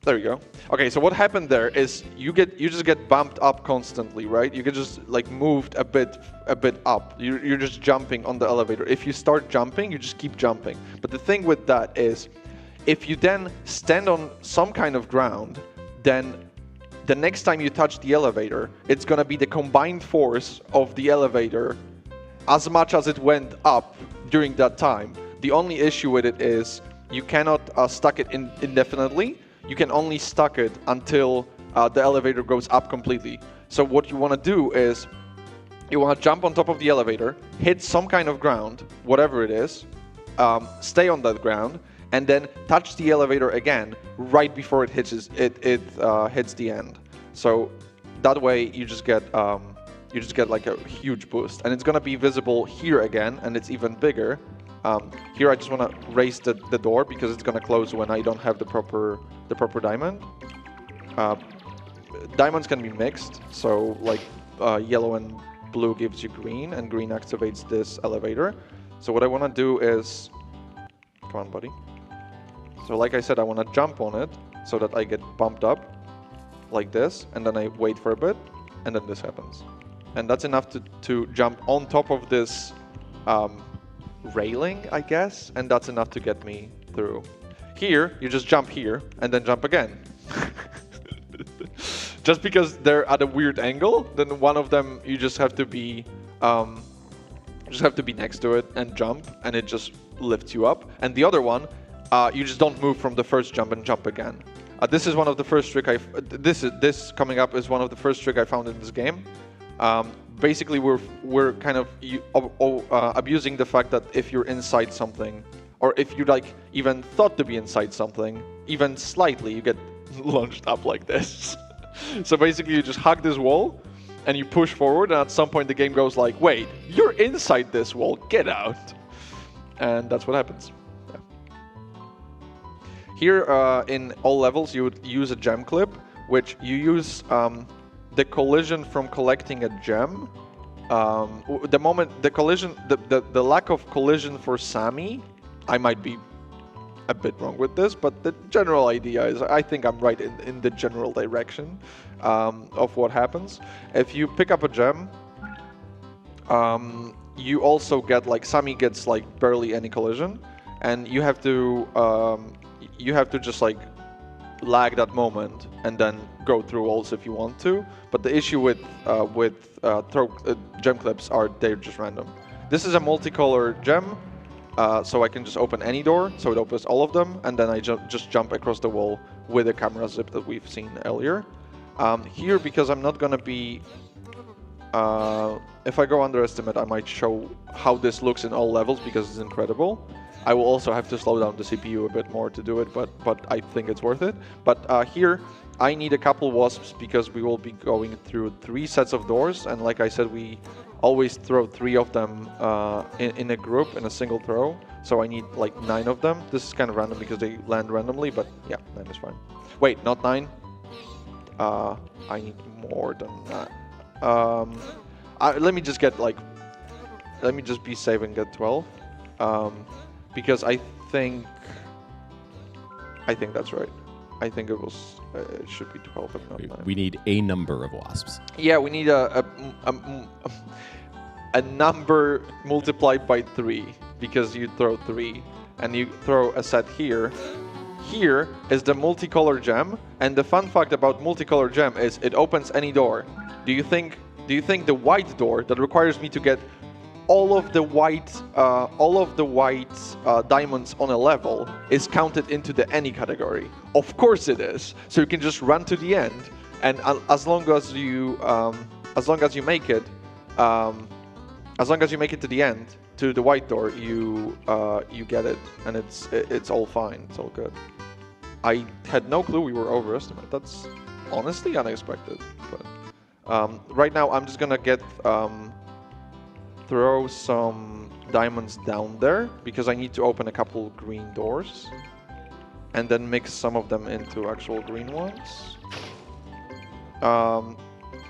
There you go. Okay, so what happened there is you just get bumped up constantly, right? You get just like moved a bit up. You're just jumping on the elevator. If you start jumping, you just keep jumping. But the thing with that is, if you then stand on some kind of ground, then the next time you touch the elevator, it's gonna be the combined force of the elevator as much as it went up during that time. The only issue with it is you cannot stack it indefinitely. you can only stuck it until the elevator goes up completely. So what you want to do is you want to jump on top of the elevator, hit some kind of ground, whatever it is, stay on that ground, and then touch the elevator again right before it hits hits the end. So that way you just get like a huge boost, and it's gonna be visible here again, and it's even bigger. Here I just want to raise the door because it's gonna close when I don't have the proper diamond. Diamonds can be mixed, so like yellow and blue gives you green, and green activates this elevator. So what I want to do is, come on, buddy. So like I said, I want to jump on it so that I get bumped up like this, and then I wait for a bit, and then this happens. And that's enough to jump on top of this railing, I guess, and that's enough to get me through. Here, you just jump here, and then jump again. Just because they're at a weird angle, then one of them you just have to be next to it and jump, and it just lifts you up. And the other one, you just don't move from the first jump and jump again. This is one of the first trick this coming up is one of the first trick I found in this game. Basically, we're kind of abusing the fact that if you're inside something, or if you like even thought to be inside something, even slightly, you get launched up like this. So basically, you just hug this wall, and you push forward, and at some point the game goes like, wait, you're inside this wall, get out. And that's what happens. Yeah. Here in all levels, you would use a gem clip, which you use the collision from collecting a gem. The moment the collision, the lack of collision for Sammy, I might be a bit wrong with this, but the general idea is I think I'm right in the general direction of what happens. If you pick up a gem, you also get like Sammy gets like barely any collision, and you have to just like lag that moment and then go through walls if you want to. But the issue with gem clips are they're just random. This is a multicolor gem. So I can just open any door, so it opens all of them, and then I just jump across the wall with a camera zip that we've seen earlier. Here, because I'm not gonna be... if I go underestimate, I might show how this looks in all levels, because it's incredible. I will also have to slow down the CPU a bit more to do it, but I think it's worth it. But here, I need a couple wasps, because we will be going through 3 sets of doors, and like I said, we always throw 3 of them in a group, in a single throw. So I need like 9 of them. This is kind of random because they land randomly, but yeah, 9 is fine. Wait, not 9. I need more than that. Let me just get like, let me just be safe and get 12. Because I think that's right. I think it was, it should be 12 if not 9. We need a number of wasps. Yeah, we need a number multiplied by 3, because you throw 3, and you throw a set here. Here is the multicolor gem, and the fun fact about multicolor gem is it opens any door. Do you think the white door that requires me to get all of the white diamonds on a level is counted into the any category? Of course it is. So you can just run to the end, and as long as you make it to the end, to the white door, you get it, and it's all fine. It's all good. I had no clue we were overestimated. That's honestly unexpected. But right now I'm just gonna throw some diamonds down there, because I need to open a couple green doors, and then mix some of them into actual green ones.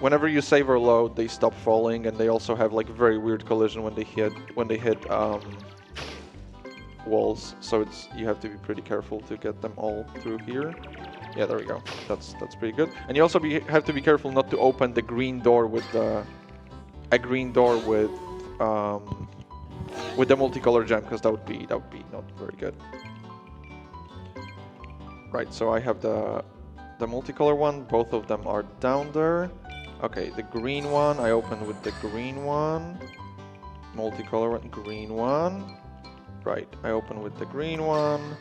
Whenever you save or load, they stop falling, and they also have like very weird collision when they hit walls. So you have to be pretty careful to get them all through here. Yeah, there we go. That's pretty good. And you also have to be careful not to open the green door with the multicolor gem, because that would be not very good. Right. So I have the multicolor one. Both of them are down there. Okay, the green one, I open with the green one. Multicolor one, green one. Right, I open with the green one.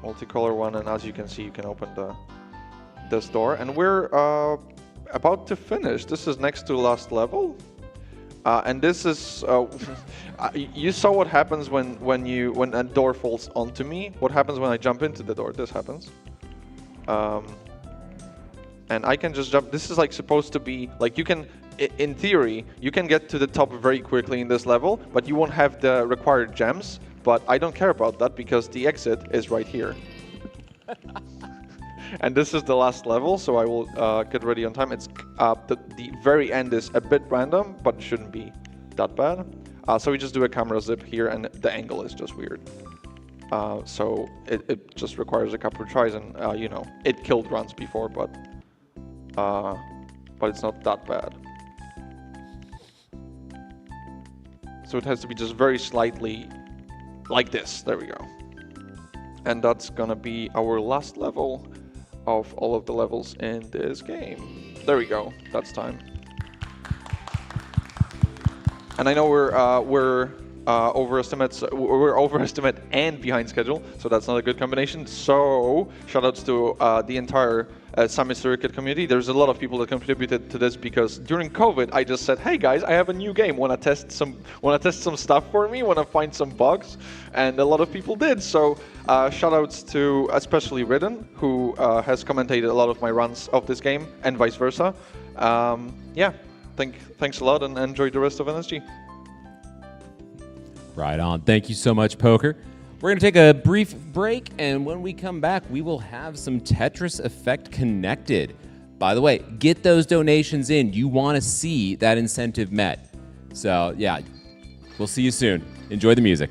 multicolor one, and as you can see, you can open this door, and we're about to finish. This is next to last level, and this is you saw what happens when a door falls onto me. What happens when I jump into the door? This happens, and I can just jump. This is like supposed to be like you can. In theory, you can get to the top very quickly in this level, but you won't have the required gems. But I don't care about that because the exit is right here. And this is the last level, so I will get ready on time. It's the very end is a bit random, but it shouldn't be that bad. So we just do a camera zip here, and the angle is just weird. So it just requires a couple of tries, and you know, it killed runs before, but it's not that bad. So it has to be just very slightly like this. There we go. And that's gonna be our last level of all of the levels in this game. There we go. That's time. And I know we're overestimate and behind schedule, so that's not a good combination. So shoutouts to the entire Summit Circuit community. There's a lot of people that contributed to this because during COVID, I just said, "Hey guys, I have a new game. Want to test some stuff for me? Want to find some bugs?" And a lot of people did. So shoutouts to especially Ridden, who has commentated a lot of my runs of this game, and vice versa. Yeah, thanks a lot, and enjoy the rest of NSG. Right on. Thank you so much, Poker. We're going to take a brief break, and when we come back, we will have some Tetris Effect connected. By the way, get those donations in. You want to see that incentive met. So, yeah, we'll see you soon. Enjoy the music.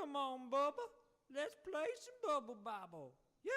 Come on, Bubba. Let's play some Bubble Bobble. Yeah!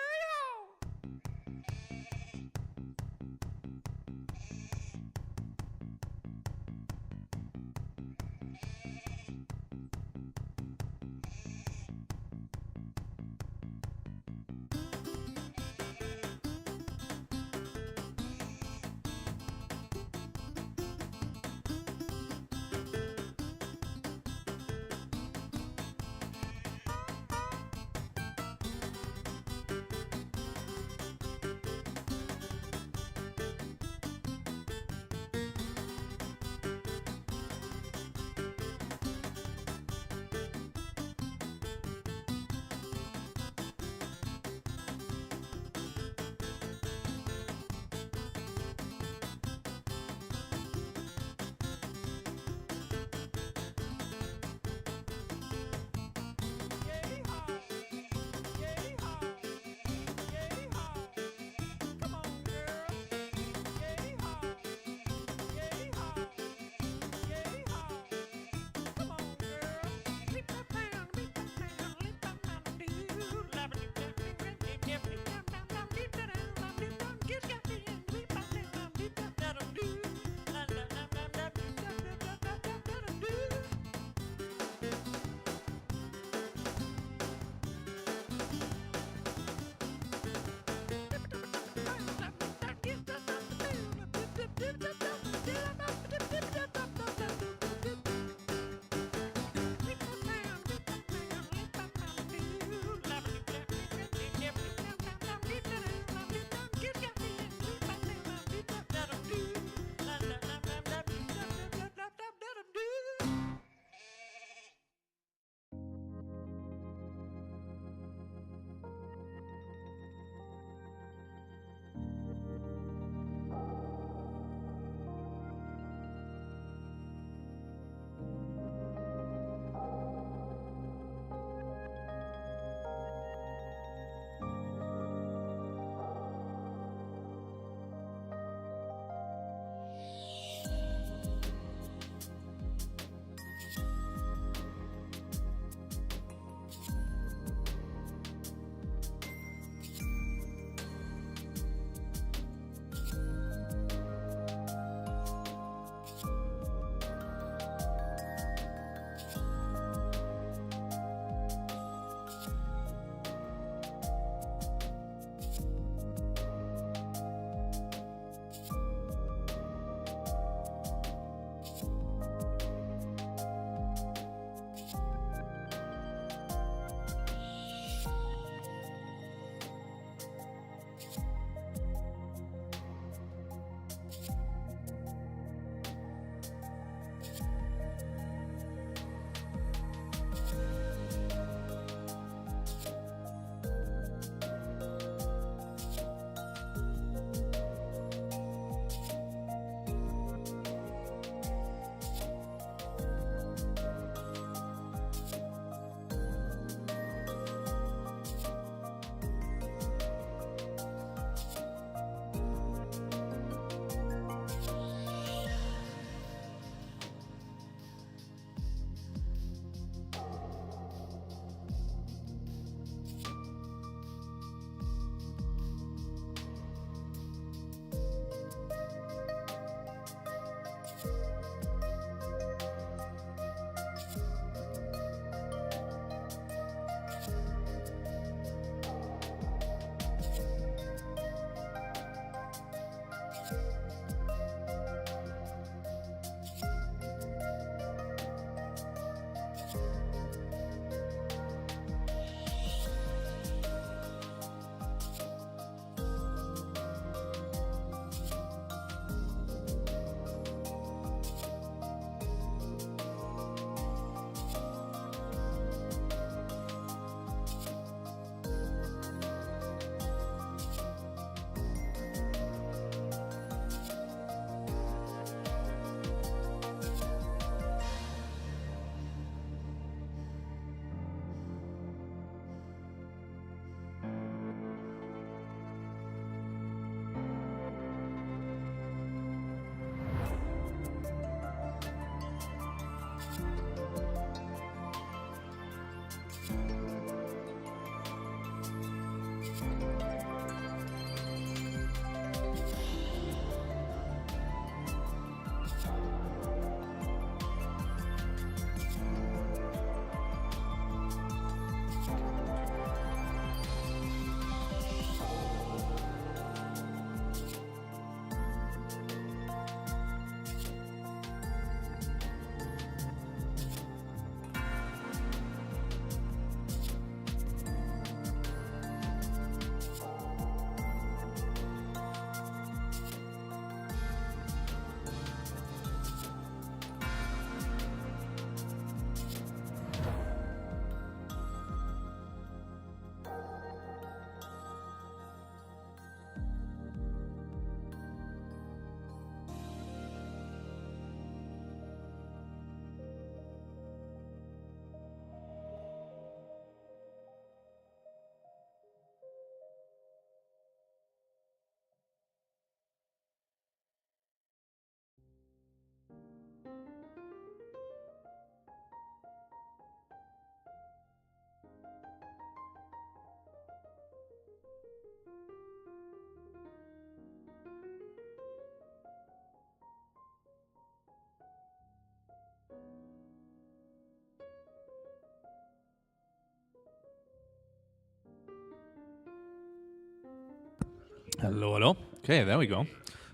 Hello, hello. Okay, there we go.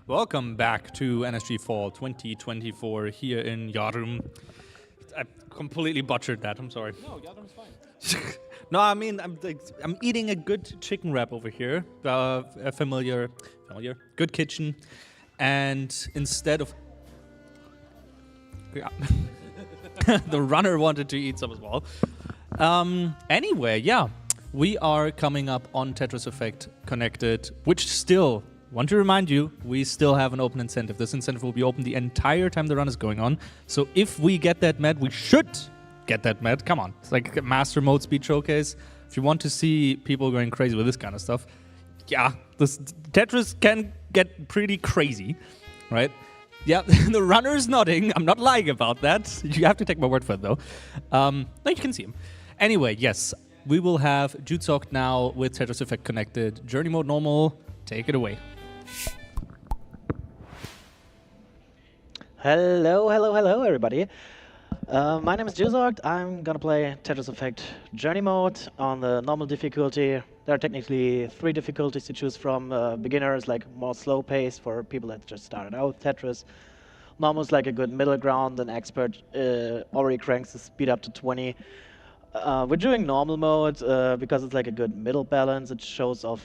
Welcome back to NSG Fall 2024 here in Yarum. I completely butchered that. I'm sorry. No, Yadrum's fine. No, I mean I'm eating a good chicken wrap over here, a familiar, good kitchen, and instead of the runner wanted to eat some as well. Anyway, yeah, we are coming up on Tetris Effect Connected, which still, want to remind you, we still have an open incentive. This incentive will be open the entire time the run is going on. So if we get that med, we should get that med. Come on, it's like a master mode speed showcase. If you want to see people going crazy with this kind of stuff, yeah, this Tetris can get pretty crazy, right? Yeah, the runner's nodding. I'm not lying about that. You have to take my word for it, though. No, you can see him. Anyway, yes, we will have Jutsok now with Tetris Effect Connected. Journey mode normal. Take it away. Hello, everybody. My name is Jutsok. I'm gonna play Tetris Effect Journey mode on the normal difficulty. There are technically 3 difficulties to choose from. Beginners, like more slow pace for people that just started out with Tetris. Normal is like a good middle ground, and expert already cranks the speed up to 20. We're doing normal mode because it's like a good middle balance. It shows off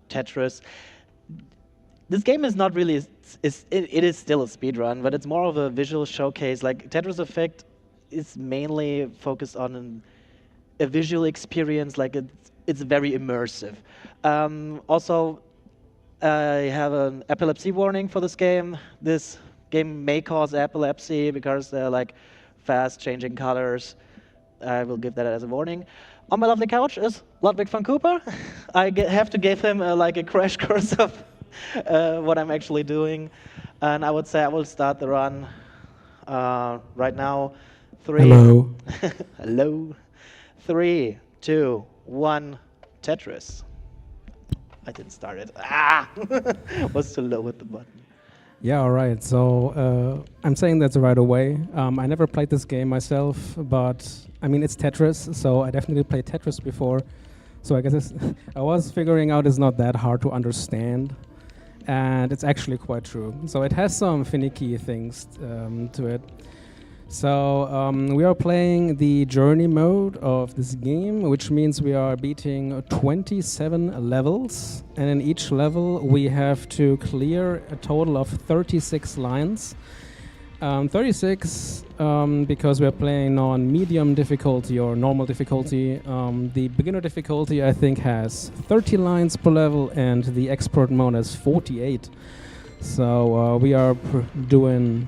Tetris. This game is not really, it is still a speed run, but it's more of a visual showcase. Like Tetris Effect is mainly focused on a visual experience, like it's very immersive. Also, I have an epilepsy warning for this game. This game may cause epilepsy because they're like fast changing colors. I will give that as a warning. On my lovely couch is Ludwig van Cooper. I have to give him like a crash course of what I'm actually doing. And I would say I will start the run right now. Hello. Hello. 3, 2, 1, Tetris. I didn't start it. Ah! Was too low with the button. Yeah, all right. So I'm saying that right away. I never played this game myself, but I mean, it's Tetris, so I definitely played Tetris before. So I guess I was figuring out it's not that hard to understand, and it's actually quite true. So it has some finicky things to it. So we are playing the journey mode of this game, which means we are beating 27 levels, and in each level we have to clear a total of 36 lines. 36 because we are playing on medium difficulty or normal difficulty. The beginner difficulty, I think, has 30 lines per level, and the expert mode has 48. So we are doing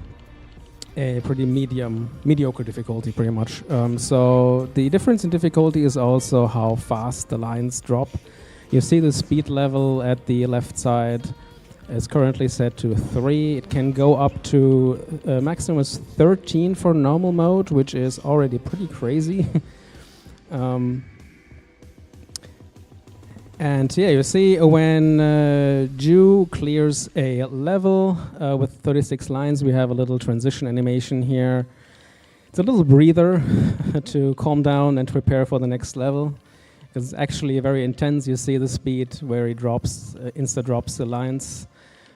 a pretty mediocre difficulty, pretty much. So the difference in difficulty is also how fast the lines drop. You see the speed level at the left side is currently set to 3. It can go up to maximum is 13 for normal mode, which is already pretty crazy. And yeah, you see when Ju clears a level with 36 lines, we have a little transition animation here. It's a little breather to calm down and prepare for the next level, because it's actually very intense. You see the speed where he drops, insta-drops the lines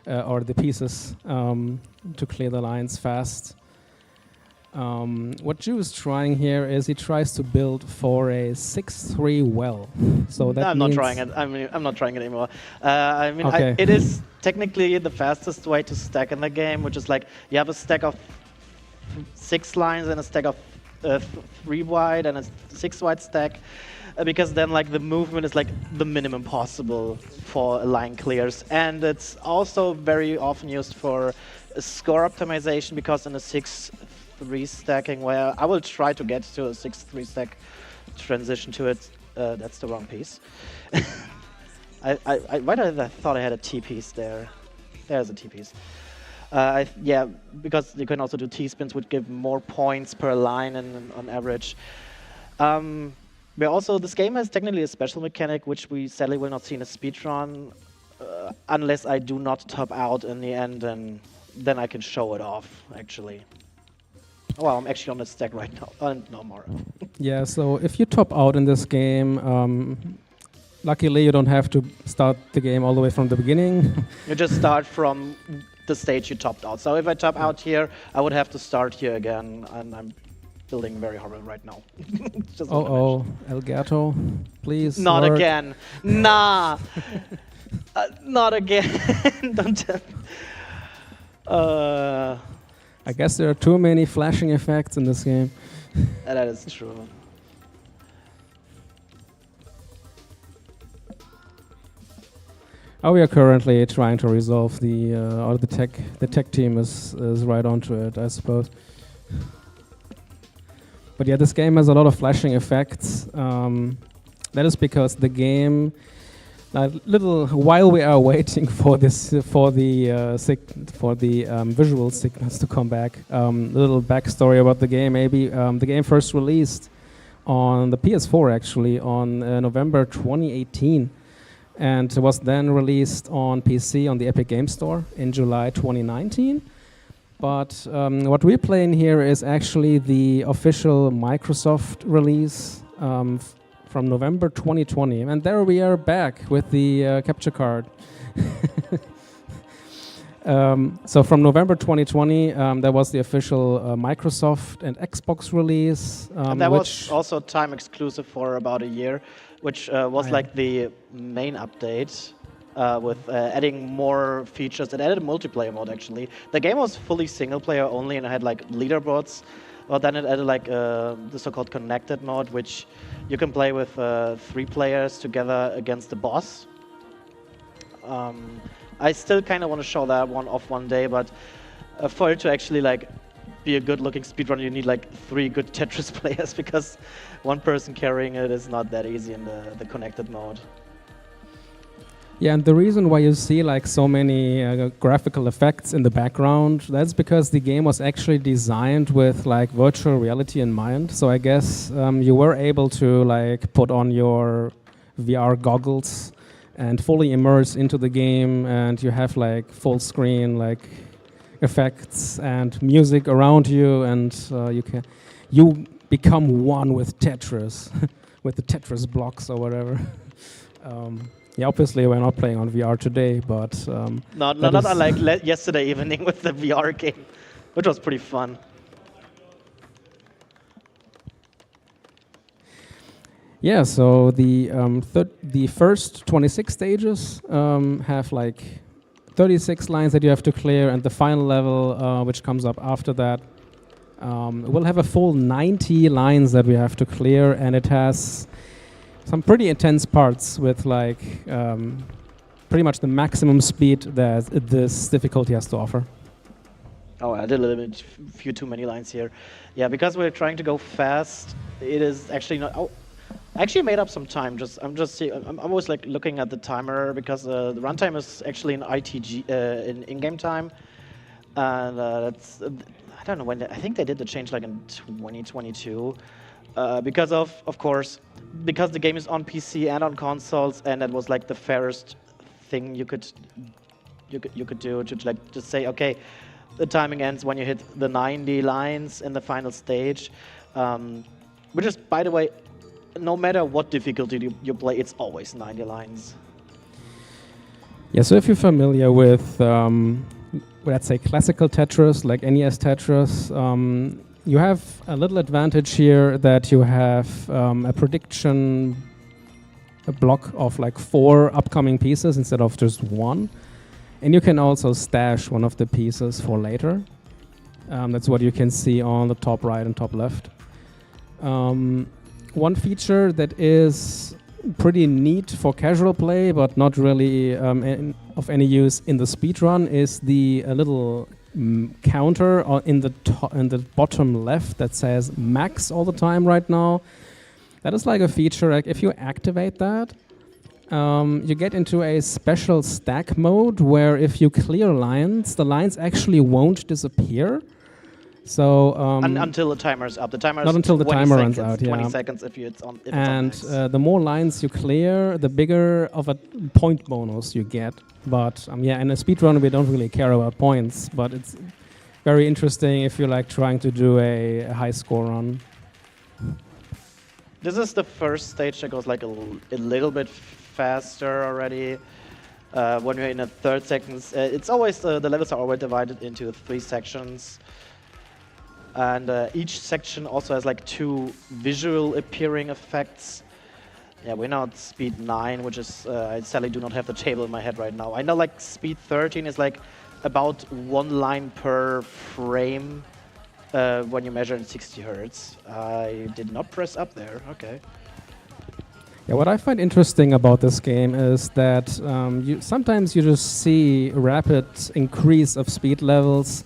or the pieces to clear the lines fast. What Ju is trying here is he tries to build for a 6-3 well. So that I'm not trying it. I mean, I'm not trying it anymore. I mean, Okay. it is technically the fastest way to stack in the game, which is like you have a stack of 6 lines and a stack of 3 wide and a 6 wide stack, because then like the movement is like the minimum possible for a line clears, and it's also very often used for score optimization, because in a 6-3 stacking, where I will try to get to a 6-3 stack transition to it. That's the wrong piece. Why did I thought I had a T piece there? There's a T piece. Yeah, because you can also do T spins, which give more points per line and on average. But also, this game has technically a special mechanic, which we sadly will not see in a speedrun, unless I do not top out in the end, and then I can show it off, actually. Oh, well, I'm actually on the stack right now. No more. Yeah, so if you top out in this game, luckily, you don't have to start the game all the way from the beginning. You just start from the stage you topped out. So if I top out here, I would have to start here again, and I'm building very horrible right now. Just wanna Oh, Elgato, please. Not work. again. Nah. Not again. Don't tell. I guess there are too many flashing effects in this game. That is true. Oh, we are currently trying to resolve the or the tech team is right onto it, I suppose. But yeah, this game has a lot of flashing effects. That is because the game, while we are waiting for this for the visual signals to come back, a little backstory about the game. Maybe the game first released on the PS4 actually on November 2018. And was then released on PC on the Epic Game Store in July 2019. But what we're playing here is actually the official Microsoft release from November 2020. And there we are back with the capture card. So from November 2020, that was the official Microsoft and Xbox release. And that was also time exclusive for about a year, which was like the main update with adding more features. It added a multiplayer mode, actually. The game was fully single player only, and it had like leaderboards. But then it added like the so-called connected mode, which you can play with 3 players together against the boss. I still kind of want to show that one off one day, but for it to actually like be a good-looking speedrunner, you need like 3 good Tetris players, because one person carrying it is not that easy in the connected mode. Yeah, and the reason why you see like so many graphical effects in the background, that's because the game was actually designed with like virtual reality in mind. So I guess you were able to like put on your VR goggles and fully immerse into the game, and you have like full screen like effects and music around you, and you become one with Tetris, with the Tetris blocks or whatever. Yeah, obviously we're not playing on VR today, but not unlike yesterday evening with the VR game, which was pretty fun. Yeah, so the first 26 stages have like 36 lines that you have to clear, and the final level, which comes up after that, will have a full 90 lines that we have to clear, and it has some pretty intense parts with like pretty much the maximum speed that this difficulty has to offer. Oh, I did a little bit, few too many lines here. Yeah, because we're trying to go fast, it is actually not. Oh, I actually made up some time. I'm always like looking at the timer, because the runtime is actually in ITG in-game time, and that's I don't know when. I think they did the change like in 2022, because of course, because the game is on PC and on consoles, and that was like the fairest thing you could do to like just say, okay, the timing ends when you hit the 90 lines in the final stage, which is, by the way, no matter what difficulty you play, it's always 90 lines. Yeah, so if you're familiar with, let's say, classical Tetris, like NES Tetris, you have a little advantage here that you have a prediction block of like 4 upcoming pieces instead of just 1. And you can also stash one of the pieces for later. That's what you can see on the top right and top left. One feature that is pretty neat for casual play, but not really of any use in the speedrun, is the little counter in the bottom left that says max all the time right now. That is like a feature, like if you activate that, you get into a special stack mode where if you clear lines, the lines actually won't disappear. So until the timer is up. The timer not is until the 20 timer seconds, runs out. 20 Yeah. seconds if it's on. If And it's on max. the more lines you clear, the bigger of a point bonus you get. But yeah, in a speedrun we don't really care about points, but it's very interesting if you're like trying to do a high score run. This is the first stage that goes like a little bit faster already. When you're in the third seconds, it's always the levels are always divided into 3 sections, and each section also has like 2 visual appearing effects. Yeah, we're now at speed 9, which is I sadly do not have the table in my head right now. I know like speed 13 is like about 1 line per frame when you measure in 60 hertz. I did not press up there. Okay. Yeah, what I find interesting about this game is that sometimes you just see rapid increase of speed levels,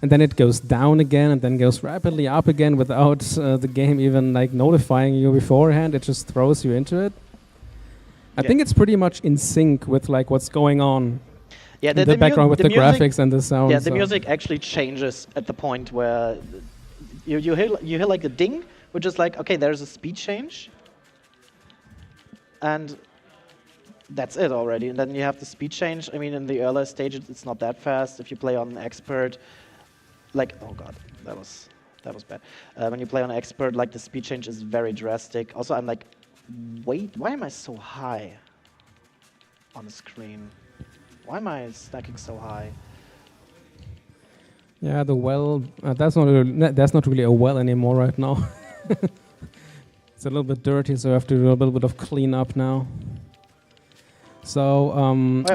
and then it goes down again, and then goes rapidly up again without the game even like notifying you beforehand. It just throws you into it. I think it's pretty much in sync with like what's going on. Yeah, in the background with the graphics and the sound. Yeah, the music actually changes at the point where you hear like a ding, which is like, okay, there's a speed change. And that's it already. And then you have the speed change. I mean, in the earlier stages, it's not that fast. If you play on expert, like, oh god, that was bad. When you play on expert, like the speed change is very drastic. Also, I'm like, wait, why am I so high on the screen? Why am I stacking so high? Yeah, the well, that's not really a well anymore right now. It's a little bit dirty, so I have to do a little bit of cleanup now. So,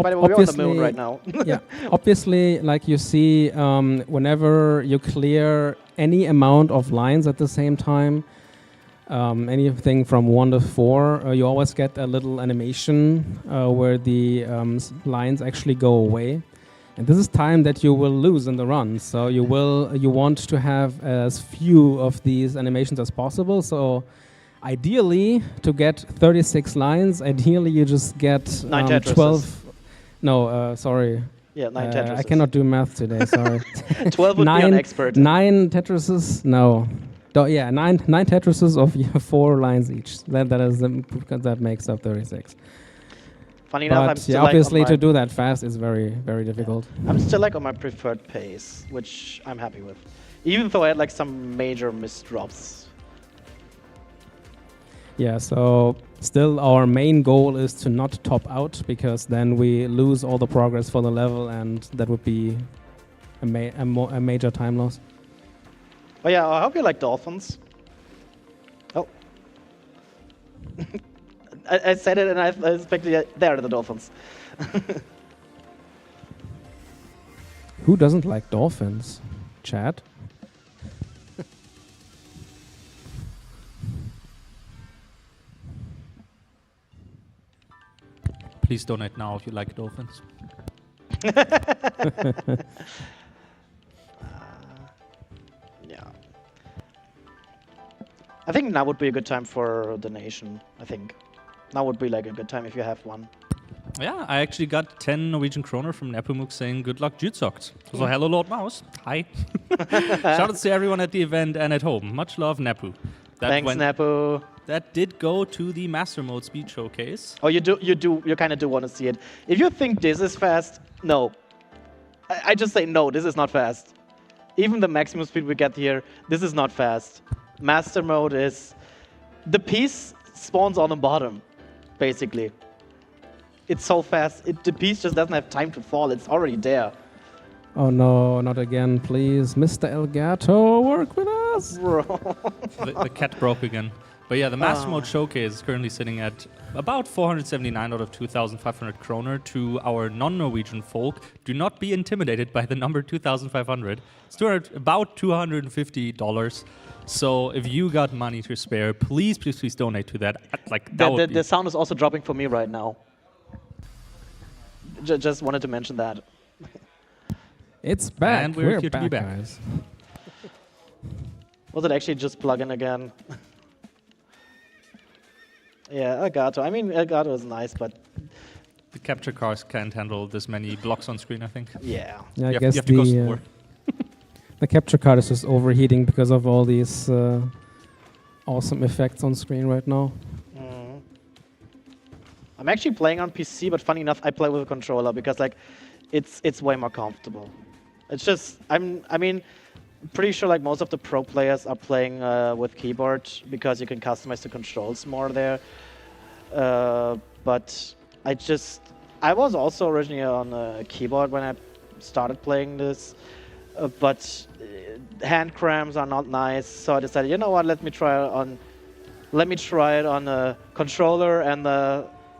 by the way, we're on the moon right now. Yeah, obviously, like you see, whenever you clear any amount of lines at the same time, anything from 1 to 4, you always get a little animation where the lines actually go away. And this is time that you will lose in the run. So you want to have as few of these animations as possible. So ideally, to get 36 lines, ideally you just get 12. No, sorry. Yeah, 9 Tetrises. I cannot do math today, sorry. 12 would be on expert. 9 Tetrises, no. Yeah, 9 Tetrises of 4 lines each. That makes up 36. Funny enough, I'm still obviously like to do that fast is very, very difficult. Yeah. I'm still like on my preferred pace, which I'm happy with. Even though I had like some major misdrops. Yeah, so still our main goal is to not top out, because then we lose all the progress for the level, and that would be a major time loss. Oh yeah, I hope you like dolphins. Oh. I said it and I expected there are the dolphins. Who doesn't like dolphins? Chat? Please donate now if you like dolphins. Yeah. I think now would be a good time for a donation, I think. Now would be like a good time if you have one. Yeah, I actually got 10 Norwegian kroner from Nepomuk saying good luck Jutsokt. So hello Lord Mouse. Hi. Shoutouts to everyone at the event and at home. Much love, Nepu. Thanks, Nepu. That did go to the Master Mode Speed Showcase. Oh, you kind of do want to see it. If you think this is fast, no. I just say no, this is not fast. Even the maximum speed we get here, this is not fast. Master Mode is... The piece spawns on the bottom, basically. It's so fast, the piece just doesn't have time to fall, it's already there. Oh no, not again, please. Mr. Elgato, work with us! Bro. The cat broke again. But yeah, the Master Mode Showcase is currently sitting at about 479 out of 2,500 kroner to our non-Norwegian folk. Do not be intimidated by the number 2,500. It's about $250. So if you got money to spare, please donate to that. Like the sound is also dropping for me right now. Just wanted to mention that. It's back. And we're here back, to be back. Guys. Was it actually just plug-in again? Yeah, Elgato. I mean, Elgato is nice, but... The capture cards can't handle this many blocks on screen, I think. Yeah. Yeah, I guess the capture card is just overheating because of all these awesome effects on screen right now. I'm actually playing on PC, but funny enough, I play with a controller because like, it's way more comfortable. It's just I mean, pretty sure like most of the pro players are playing with keyboard because you can customize the controls more there. But I was also originally on a keyboard when I started playing this, but hand cramps are not nice. So I decided, you know what, let me try it on a controller, and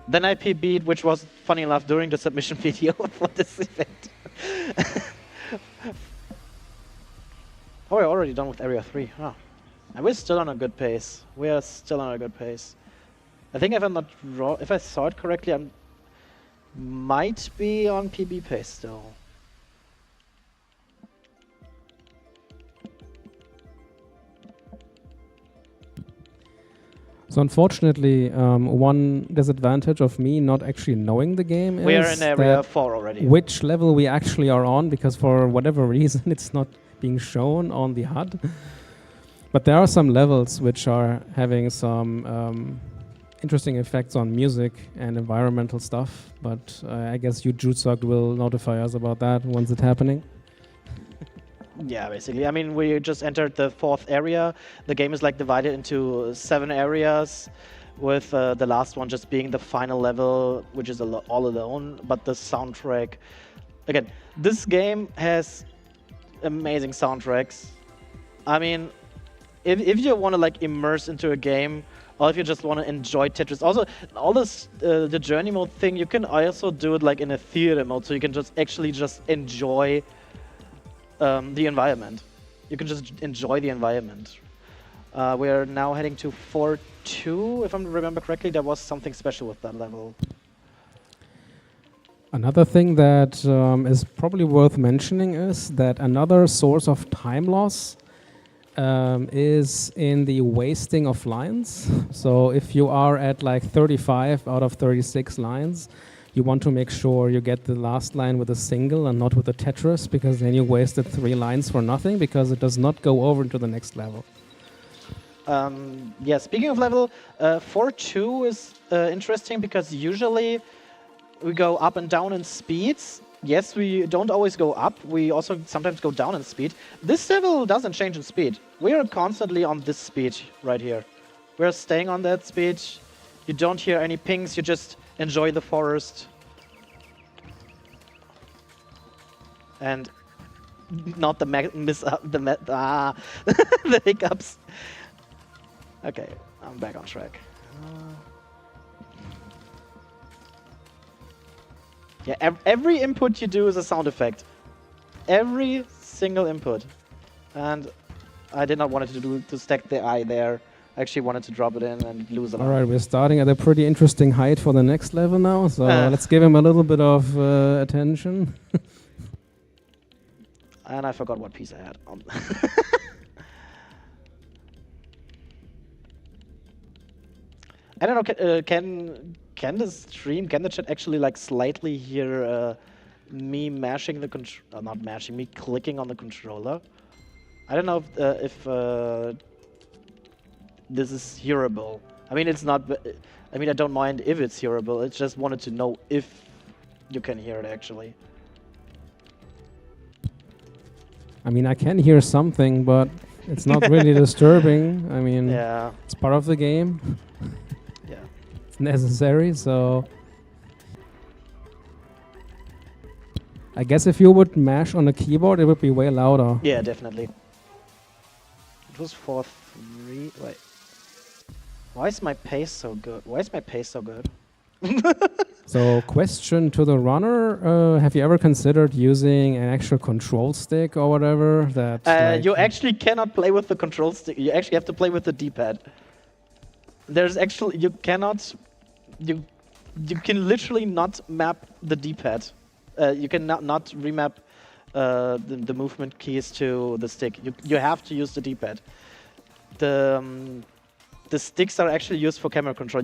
then I PB'd, which was funny enough during the submission video for this event. Oh, we're already done with Area 3. Oh. And we're still on a good pace. We are still on a good pace. I think if I saw it correctly, I might be on PB pace still. So unfortunately, one disadvantage of me not actually knowing the game is we are in Area that 4 already. which level we actually are on, because for whatever reason it's not being shown on the HUD. But there are some levels which are having some interesting effects on music and environmental stuff. But I guess you, Jutsugt, will notify us about that once it's happening. Yeah, basically. I mean, we just entered the 4th area. The game is like divided into 7 areas, with the last one just being the final level, which is all alone. But the soundtrack, again, this game has amazing soundtracks. I mean, if you want to like immerse into a game, or if you just want to enjoy Tetris, also all this the journey mode thing, you can also do it like in a theater mode, so you can just actually just enjoy the environment. You can just enjoy the environment. We are now heading to 4-2, if I remember correctly. There was something special with that level. Another thing that is probably worth mentioning is that another source of time loss is in the wasting of lines. So if you are at like 35 out of 36 lines, you want to make sure you get the last line with a single and not with a Tetris, because then you wasted 3 lines for nothing, because it does not go over into the next level. Yeah, speaking of level, 4-2 is interesting because usually we go up and down in speeds. Yes, we don't always go up. We also sometimes go down in speed. This level doesn't change in speed. We are constantly on this speed right here. We're staying on that speed. You don't hear any pings. You just enjoy the forest. And not the the hiccups. Okay, I'm back on track. Yeah, every input you do is a sound effect. Every single input. And I did not want it to stack the eye there. I actually wanted to drop it in and lose it. All right, we're starting at a pretty interesting height for the next level now, so let's give him a little bit of attention. And I forgot what piece I had on. I don't know, can the stream, can the chat actually like slightly hear me mashing the controller, not mashing, me clicking on the controller? I don't know if this is hearable. I mean, it's not, I mean, I don't mind if it's hearable, I just wanted to know if you can hear it actually. I mean, I can hear something, but it's not really disturbing. I mean, yeah, it's part of the game. Yeah. It's necessary, so... I guess if you would mash on a keyboard, it would be way louder. Yeah, definitely. It was 4-3. Wait. Why is my pace so good? Why is my pace so good? So, question to the runner: have you ever considered using an actual control stick or whatever? That like you actually cannot play with the control stick. You actually have to play with the D-pad. There's actually you cannot. You can literally not map the D-pad. You can not remap the movement keys to the stick. You have to use the D-pad. The sticks are actually used for camera control.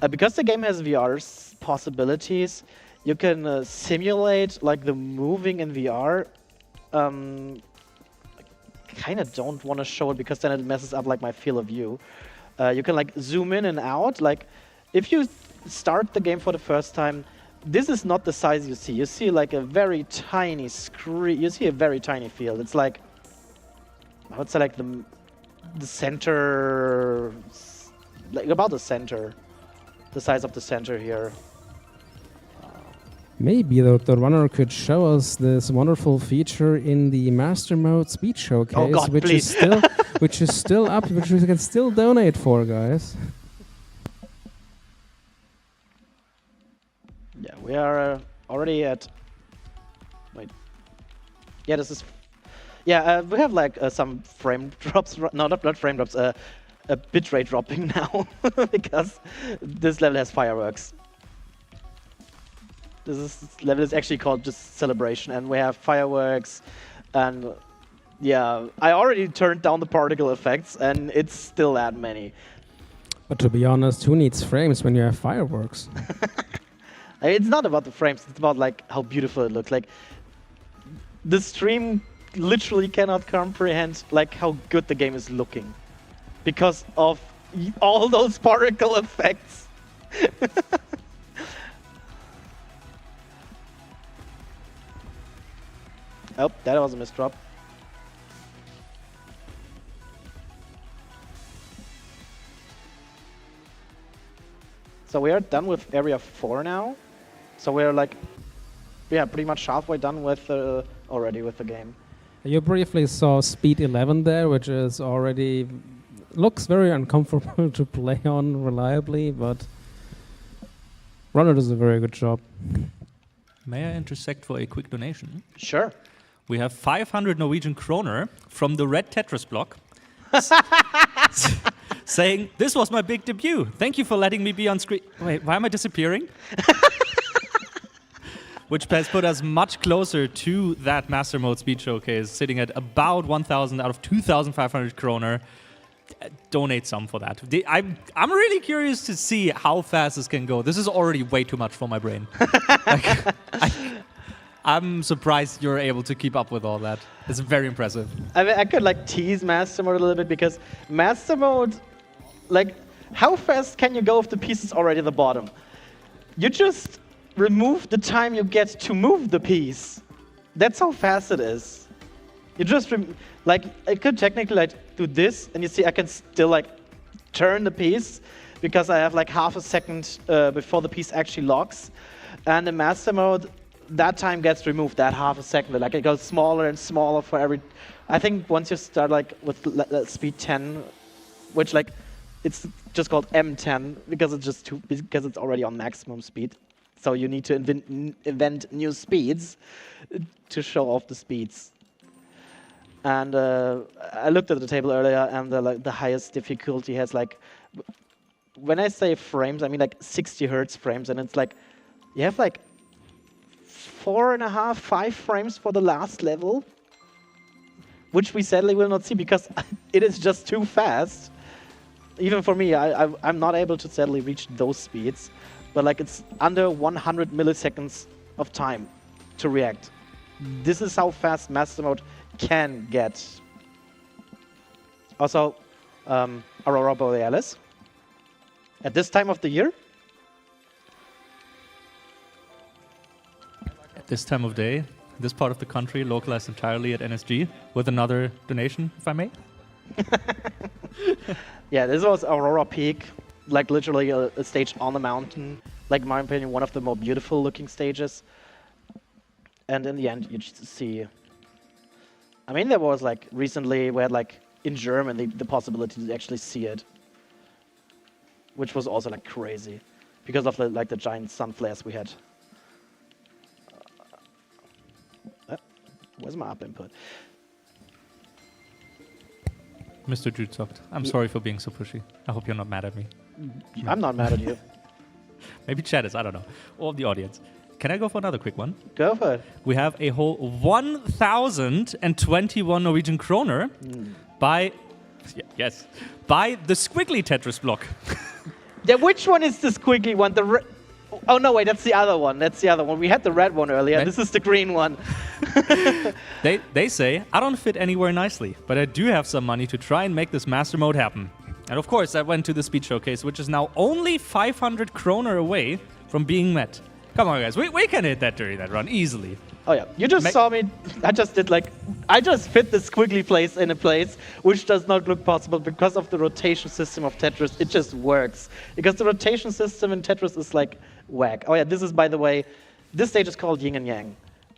Because the game has VR possibilities, you can simulate like the moving in VR. I kind of don't want to show it because then it messes up like my field of view. You can like zoom in and out. Like if you start the game for the first time, this is not the size you see. You see like a very tiny screen. You see a very tiny field. It's like I would say like the center, like about the center, the size of the center here. Maybe the runner could show us this wonderful feature in the Master Mode Speed Showcase, Oh God, which please. is still which is still up, which we can still donate for, guys. Yeah, we are already at. Wait. Yeah, this is. Yeah, we have like some frame drops. No, not frame drops. A bitrate dropping now because this level has fireworks. This level is actually called just Celebration, and we have fireworks, and yeah, I already turned down the particle effects, and it's still that many. But to be honest, who needs frames when you have fireworks? It's not about the frames; it's about like how beautiful it looks. Like the stream literally cannot comprehend like how good the game is looking because of all those particle effects. Oh, that was a misdrop. So we are done with area 4 now. So we're like, yeah, pretty much halfway done with already with the game. You briefly saw speed 11 there, which is already looks very uncomfortable to play on reliably, but Runner does a very good job. May I intersect for a quick donation? Sure. We have 500 Norwegian kroner from the red Tetris block saying, "This was my big debut. Thank you for letting me be on screen." Wait, why am I disappearing? Which has put us much closer to that Master Mode Speed Showcase, sitting at about 1,000 out of 2,500 kroner. Donate some for that. I'm really curious to see how fast this can go. This is already way too much for my brain. I'm surprised you're able to keep up with all that. It's very impressive. I mean, I could like tease Master Mode a little bit because Master Mode, like, how fast can you go if the piece is already at the bottom? You just remove the time you get to move the piece. That's how fast it is. You just like, I could technically like do this, and you see I can still like turn the piece because I have like half a second before the piece actually locks. And in Master Mode, that time gets removed, that half a second. Like it goes smaller and smaller for every. I think once you start like with speed 10, which like it's just called M10 because it's just because it's already on maximum speed. So you need to invent new speeds to show off the speeds. And I looked at the table earlier, and the highest difficulty has like, when I say frames, I mean like 60 hertz frames, and it's like you have like 4.5, 5 frames for the last level, which we sadly will not see because it is just too fast. Even for me, I'm not able to sadly reach those speeds, but like it's under 100 milliseconds of time to react. This is how fast Master Mode can get. Also, Aurora Borealis. At this time of the year, At this time of day, this part of the country, localized entirely at NSG, with another donation, if I may. yeah, this was Aurora Peak, like literally a stage on the mountain. Like in my opinion, one of the more beautiful looking stages. And in the end, you just see. I mean, there was like recently we had like in Germany the possibility to actually see it, which was also like crazy because of the giant sun flares we had. Where's my up input? Mr. Jutsoft, I'm sorry for being so pushy. I hope you're not mad at me. I'm not mad at you. Maybe chat is, I don't know. Or the audience. Can I go for another quick one? Go for it. We have a whole 1,021 Norwegian kroner by the squiggly Tetris block. Yeah, which one is the squiggly one? Oh no, wait, that's the other one. That's the other one. We had the red one earlier. This is the green one. They say, I don't fit anywhere nicely, but I do have some money to try and make this Master Mode happen. And of course, I went to the Speed Showcase, which is now only 500 kroner away from being met. Come on, guys. We can hit that during that run easily. Oh yeah, you just saw me. I just fit the squiggly place in a place which does not look possible because of the rotation system of Tetris. It just works because the rotation system in Tetris is like whack. Oh yeah, this is, by the way, this stage is called Yin and Yang,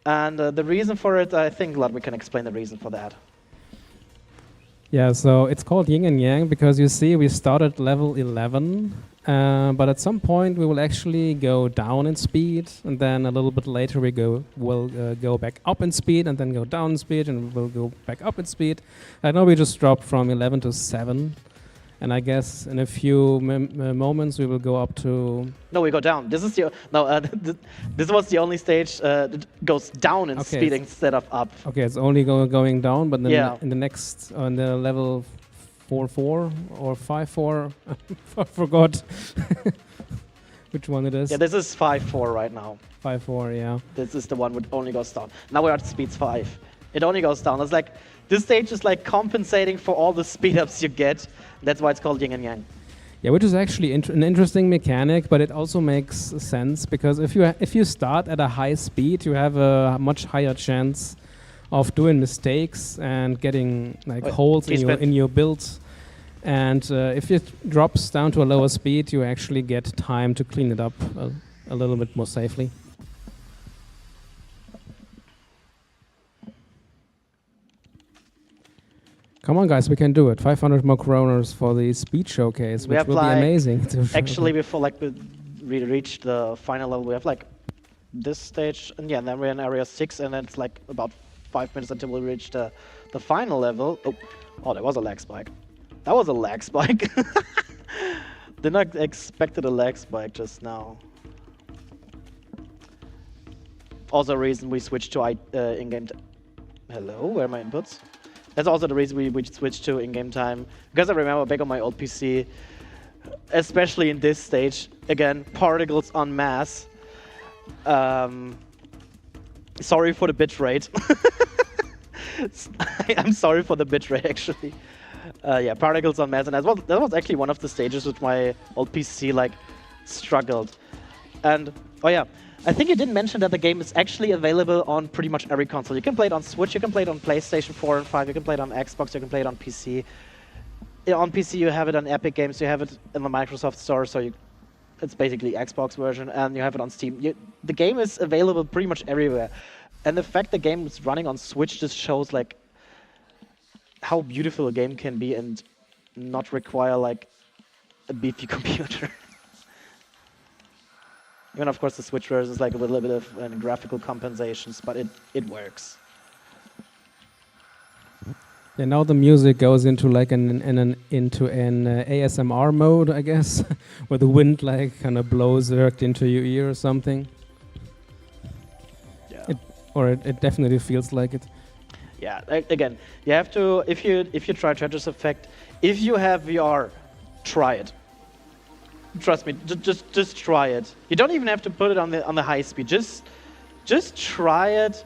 and the reason for it, I think Ludwig can explain the reason for that. Yeah, so it's called Yin and Yang because you see we started level 11, but at some point we will actually go down in speed, and then a little bit later we'll go back up in speed, and then go down in speed, and we'll go back up in speed. I know we just dropped from 11 to 7, and I guess in a few moments we will go up to... No, we go down. This is this was the only stage that goes down in speed instead of up. Okay, it's only going down, but then in the next, on the level 4-4 or 5-4, I forgot which one it is. Yeah, this is 5-4 right now. 5-4, yeah. This is the one which only goes down. Now we're at speed 5. It only goes down. It's like, this stage is like compensating for all the speed ups you get. That's why it's called Yin and Yang. Yeah, which is actually an interesting mechanic, but it also makes sense because if you start at a high speed, you have a much higher chance of doing mistakes and getting like holes in your builds. And if it drops down to a lower speed, you actually get time to clean it up a little bit more safely. Come on, guys, we can do it. 500 more kroners for the speed showcase, which will be amazing. Actually, before we reach the final level, we have like this stage, and yeah, then we're in area 6, and then it's like about 5 minutes until we reach the final level. Oh, there was a lag spike. That was a lag spike. Did not expect a lag spike just now. Also, a reason we switched to in-game. Hello, where are my inputs? That's also the reason we switched to in-game time. Because I remember back on my old PC, especially in this stage, again, particles en masse. Sorry for the bitrate. I'm sorry for the bitrate, actually. Yeah, particles en masse, and that was actually one of the stages which my old PC like struggled. And oh yeah, I think you didn't mention that the game is actually available on pretty much every console. You can play it on Switch, you can play it on PlayStation 4 and 5, you can play it on Xbox, you can play it on PC. On PC you have it on Epic Games, you have it in the Microsoft Store, so it's basically Xbox version, and you have it on Steam. The game is available pretty much everywhere. And the fact the game is running on Switch just shows like how beautiful a game can be and not require like a beefy computer. Even of course the Switch version is like a little bit of graphical compensations, but it works. Yeah, now the music goes into like an ASMR mode, I guess, where the wind like kind of blows direct into your ear or something. Yeah. It definitely feels like it. Yeah, again, you have to if you try Tetris Effect, if you have VR, try it. Trust me, just try it. You don't even have to put it on the high speed. Just try it,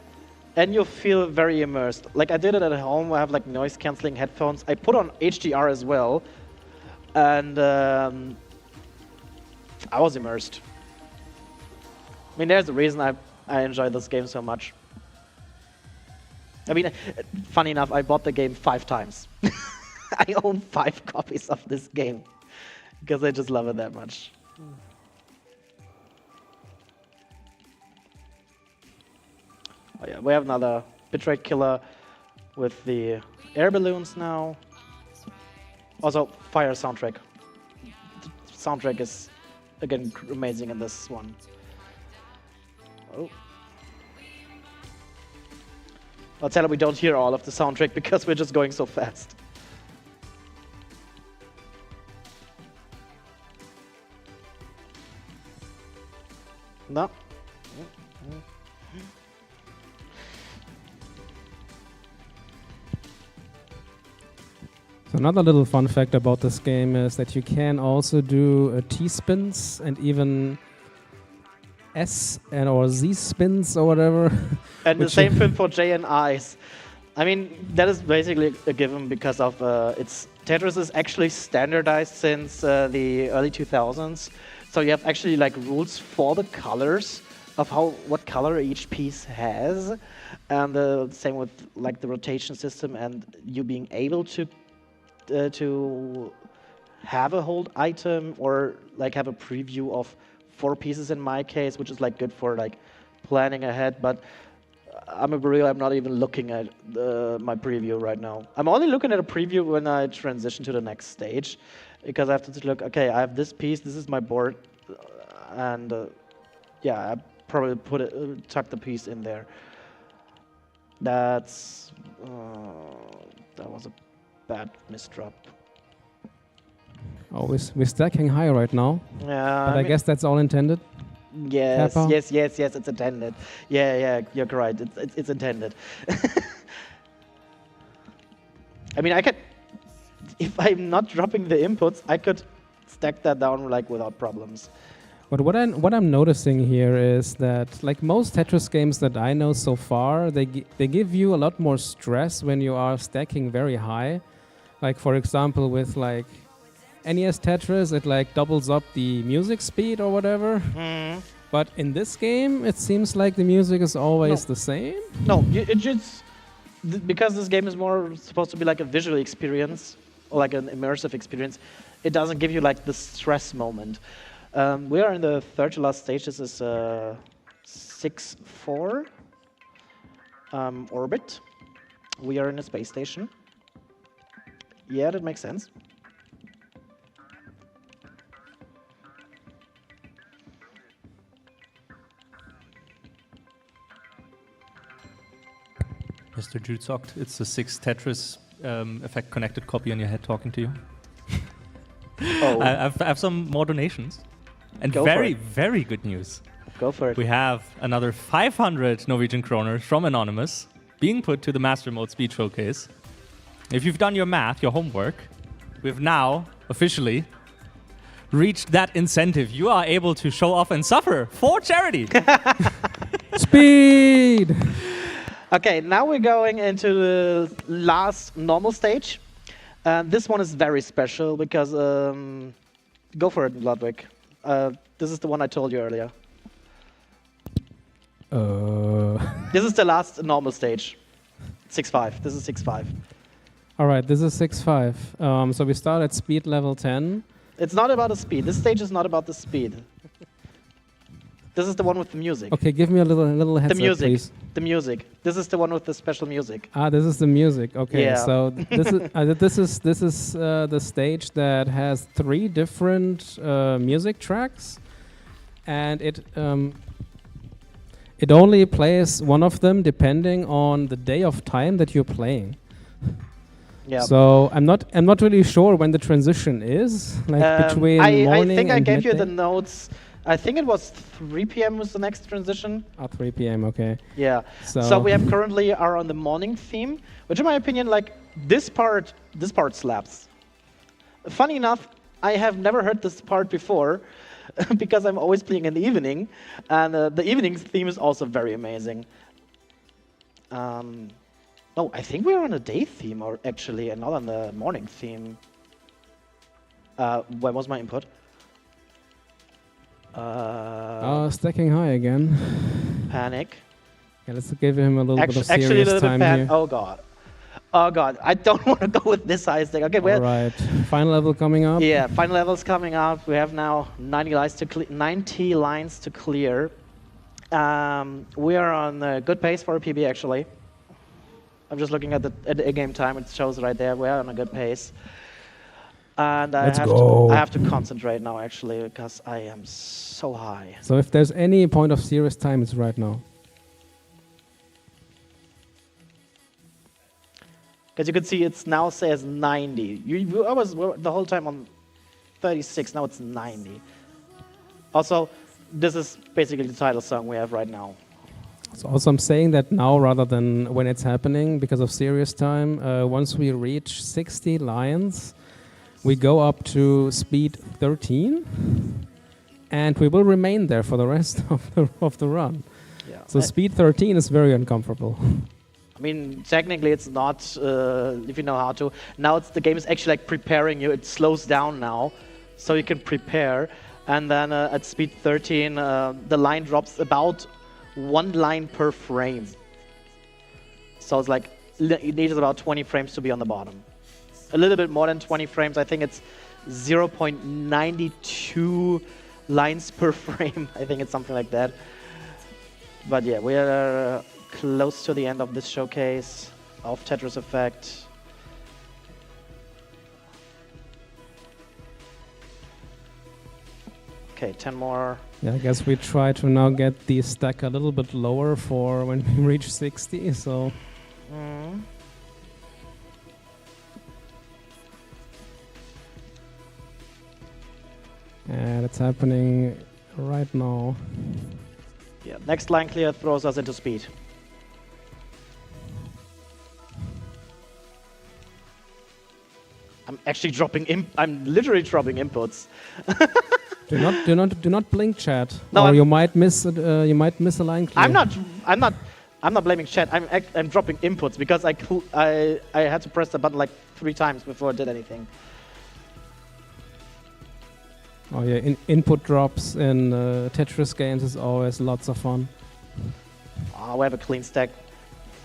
and you'll feel very immersed. Like I did it at home. I have like noise canceling headphones. I put on HDR as well, and I was immersed. I mean, there's a reason I enjoy this game so much. I mean, funny enough, I bought the game 5 times. I own 5 copies of this game. Because I just love it that much. Oh yeah, we have another bitrate killer with the air balloons now. Also, fire soundtrack. The soundtrack is, again, amazing in this one. Oh. I'll tell you we don't hear all of the soundtrack because we're just going so fast. No. So another little fun fact about this game is that you can also do T-spins and even S or Z spins or whatever. And the same thing for J and I's. I mean, that is basically a given because of Tetris is actually standardized since the early 2000s. So you have actually like rules for the colors, of how what color each piece has, and the same with like the rotation system and you being able to have a hold item or like have a preview of 4 pieces in my case, which is like good for like planning ahead. But I'm not even looking at my preview right now. I'm only looking at a preview when I transition to the next stage, because I have to look. Okay, I have this piece. This is my board, and yeah, I probably tuck the piece in there. That was a bad misdrop. Oh, we're stacking high right now. Yeah, but I guess that's all intended. Yes, Kappa? yes, it's intended. Yeah, you're right. It's intended. I mean, I could, if I'm not dropping the inputs, I could stack that down like without problems. But what I'm noticing here is that, like most Tetris games that I know so far, they give you a lot more stress when you are stacking very high. Like for example, with like NES Tetris, it like doubles up the music speed or whatever. Mm. But in this game, it seems like the music is always the same. No, it just because this game is more supposed to be like a visual experience or like an immersive experience. It doesn't give you like the stress moment. We are in the third to last stage. This is 6-4 orbit. We are in a space station. Yeah, that makes sense. Mr. Jutsokt, it's the 6th Tetris effect connected copy on your head talking to you. Oh. I have some more donations. And Go for it. very good news. Go for it. We have another 500 Norwegian kroner from Anonymous being put to the Master Mode Speed Showcase. If you've done your math, your homework, we've now officially reached that incentive. You are able to show off and suffer for charity. Speed! Okay, now we're going into the last normal stage. This one is very special because, go for it, Ludwig. This is the one I told you earlier. This is the last normal stage. 6-5. This is 6-5. All right, this is 6-5. So we start at speed level 10. It's not about the speed. This stage is not about the speed. This is the one with the music. Okay, give me a little heads The music. up, please. The music. This is the one with the special music. Ah, this is the music. Okay, Yeah. so this is the stage that has 3 different music tracks, and it only plays one of them depending on the day of time that you're playing. Yeah. So I'm not really sure when the transition is, like between morning I think I and gave you the midday? notes. I think it was 3 p.m. was the next transition. 3 p.m. Okay. Yeah. So we have currently are on the morning theme, which in my opinion, like this part slaps. Funny enough, I have never heard this part before because I'm always playing in the evening, and the evening theme is also very amazing. No, I think we're on a day theme, or actually, and not on the morning theme. When was my input? Stacking high again. Panic. Yeah, let's give him a little bit of Actually, a serious little time bit here. Oh god. Oh god. I don't want to go with this high stack. Okay, All right, final level coming up. Yeah, final level's coming up. We have now 90 lines to clear. We are on a good pace for a PB actually. I'm just looking at the game time. It shows right there. We are on a good pace. And I have to concentrate now actually because I am so high. So if there's any point of serious time, it's right now. As you can see, it now says 90. I was the whole time on 36. Now it's 90. Also, this is basically the title song we have right now. So also I'm saying that now rather than when it's happening because of serious time. Once we reach 60 lines, we go up to speed 13, and we will remain there for the rest of the run. Yeah. So speed 13 is very uncomfortable. I mean, technically it's not, if you know how to. Now the game is actually like preparing you. It slows down now, so you can prepare. And then at speed 13, the line drops about 1 line per frame. So it's like, it needs about 20 frames to be on the bottom. A little bit more than 20 frames. I think it's 0.92 lines per frame. I think it's something like that. But yeah, we are close to the end of this showcase of Tetris Effect. Okay, 10 more. Yeah, I guess we try to now get the stack a little bit lower for when we reach 60, so... Mm. And it's happening right now. Yeah, next line clear throws us into speed. I'm actually dropping I'm literally dropping inputs. Do not blink, chat, No, or I'm- you might miss a line clear. I'm not blaming chat. I'm dropping inputs because I had to press the button like 3 times before it did anything. Oh yeah, input drops in Tetris games is always lots of fun. Oh, we have a clean stack.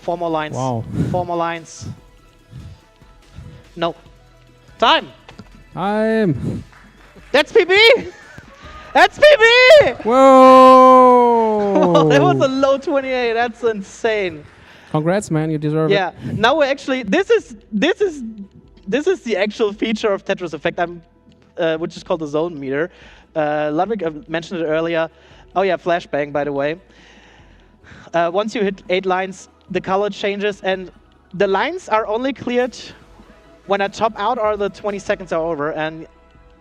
4 more lines. Wow. 4 more lines. No. Time! That's PB! That's PB! Whoa! That was a low 28. That's insane. Congrats, man! You deserve it. Yeah. Now we're actually. This is the actual feature of Tetris Effect. Which is called the zone meter. Ludwig mentioned it earlier. Oh yeah, flashbang, by the way. Once you hit 8 lines, the color changes, and the lines are only cleared when I top out or the 20 seconds are over. And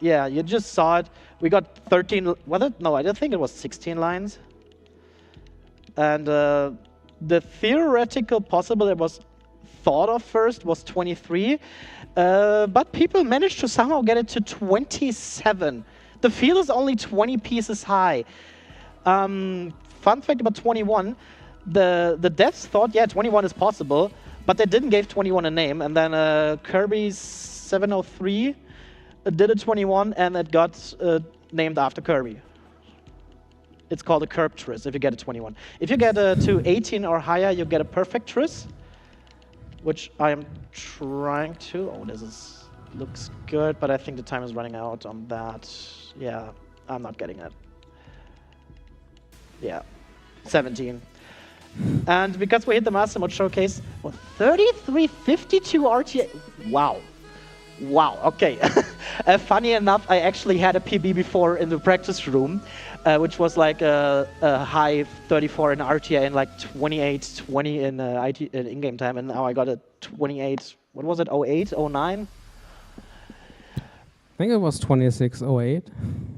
yeah, you just saw it. We got 13. No, I don't think it was 16 lines. And the theoretical possible it was thought of first was 23. But people managed to somehow get it to 27. The field is only 20 pieces high. Fun fact about 21, the devs thought, yeah, 21 is possible, but they didn't give 21 a name. And then Kirby's 703 did a 21, and it got named after Kirby. It's called a curb tris if you get a 21. If you get to 18 or higher, you get a perfect tris, which I am trying to. Oh, looks good, but I think the time is running out on that. Yeah, I'm not getting it. Yeah, 17. And because we hit the Master Mode Showcase, well, 3352 RTA. Wow. Wow, okay. Funny enough, I actually had a PB before in the practice room, which was like a high 34 in RTA and like 28-20 in in-game time, and now I got a 28, what was it, 08, 09? I think it was 2608.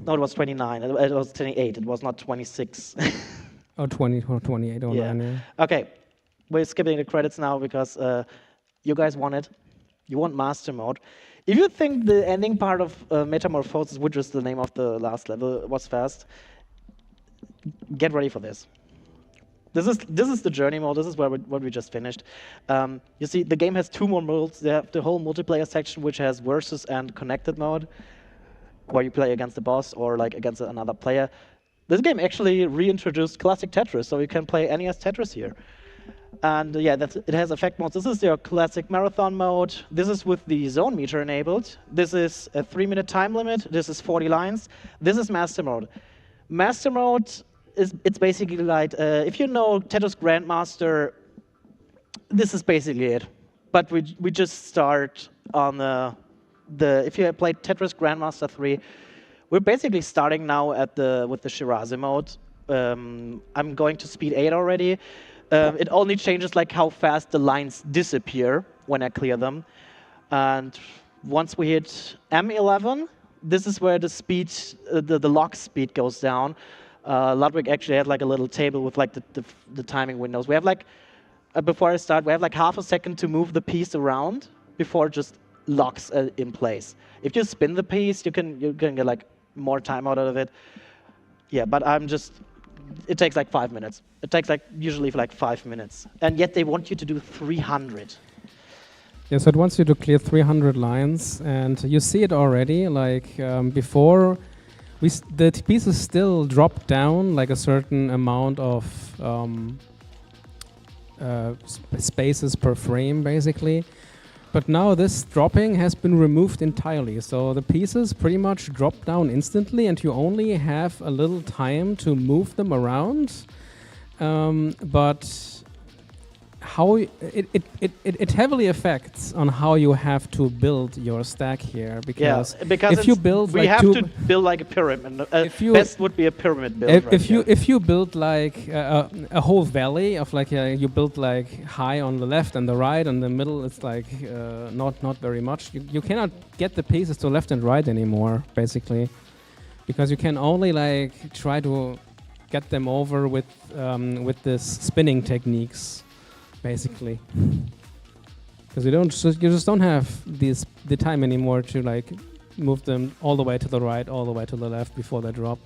No, it was 29. It was 28. It was not 26. Oh, 20 or 2809. Yeah. Okay, we're skipping the credits now because you guys want it. You want Master Mode. If you think the ending part of Metamorphosis, which is the name of the last level, was fast, get ready for this. This is the journey mode. This is what we just finished. You see, the game has 2 more modes. They have the whole multiplayer section, which has versus and connected mode, where you play against the boss or like against another player. This game actually reintroduced classic Tetris, so you can play NES Tetris here. And yeah, it has effect modes. This is your classic marathon mode. This is with the zone meter enabled. This is a 3-minute time limit. This is 40 lines. This is master mode. Master mode it's basically like if you know Tetris Grandmaster, this is basically it. But we just start on if you have played Tetris Grandmaster 3, we're basically starting now with the Shirazi mode. I'm going to speed 8 already. It only changes like how fast the lines disappear when I clear them. And once we hit M11, this is where the speed, the lock speed goes down. Ludwig actually had like a little table with like the timing windows. We have like, before I start, we have like half a second to move the piece around before it just locks in place. If you spin the piece, you can get like more time out of it. Yeah, but it takes like 5 minutes. It takes like usually like 5 minutes. And yet they want you to do 300. Yeah, so it wants you to clear 300 lines, and you see it already. Like before, the pieces still drop down like a certain amount of spaces per frame, basically. But now this dropping has been removed entirely, so the pieces pretty much drop down instantly, and you only have a little time to move them around. But how it heavily affects on how you have to build your stack here, because if you build we like have to build like a pyramid. Best would be a pyramid build. If you build like a whole valley of like you build like high on the left and the right, and the middle it's like not very much. You cannot get the pieces to left and right anymore, basically, because you can only like try to get them over with this spinning techniques, basically, because you just don't have the time anymore to like move them all the way to the right, all the way to the left before they drop.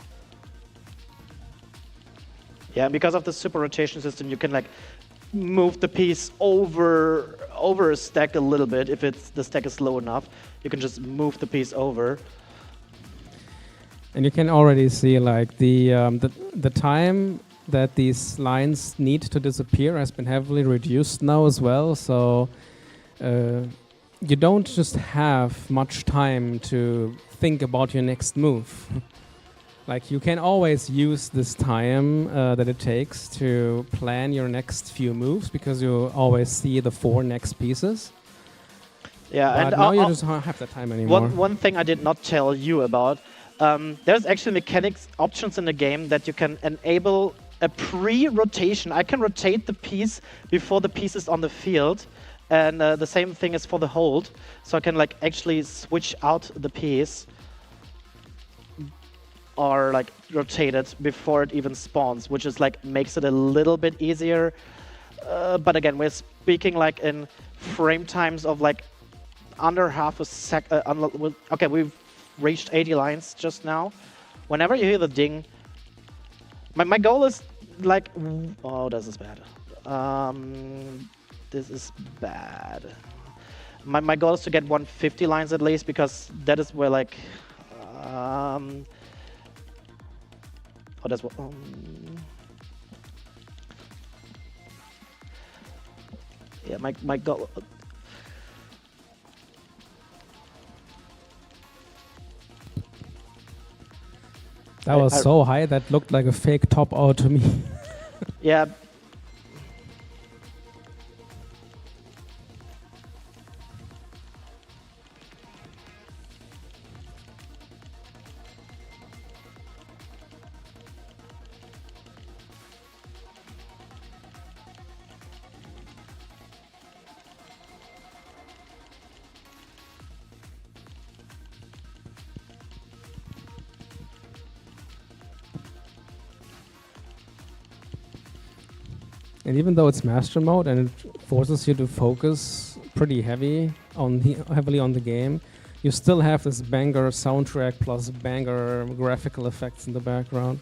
Yeah, because of the super rotation system, you can like move the piece over a stack a little bit. If the stack is low enough, you can just move the piece over. And you can already see like the time that these lines need to disappear has been heavily reduced now as well. So you don't just have much time to think about your next move. Like you can always use this time that it takes to plan your next few moves, because you always see the 4 next pieces. Yeah, but and now you just don't have that time anymore. One thing I did not tell you about, there's actually mechanics options in the game that you can enable a pre-rotation. I can rotate the piece before the piece is on the field, and the same thing is for the hold. So I can like actually switch out the piece or like rotate it before it even spawns, which is like makes it a little bit easier. But again, we're speaking like in frame times of like under half a sec. Okay, we've reached 80 lines just now. Whenever you hear the ding, my goal is like, oh, this is bad. This is bad. My goal is to get 150 lines at least, because that is where like, oh, that's what. Yeah, my goal. That was so high that looked like a fake top out to me. Yeah. And even though it's master mode and it forces you to focus pretty heavily on the game, you still have this banger soundtrack plus banger graphical effects in the background.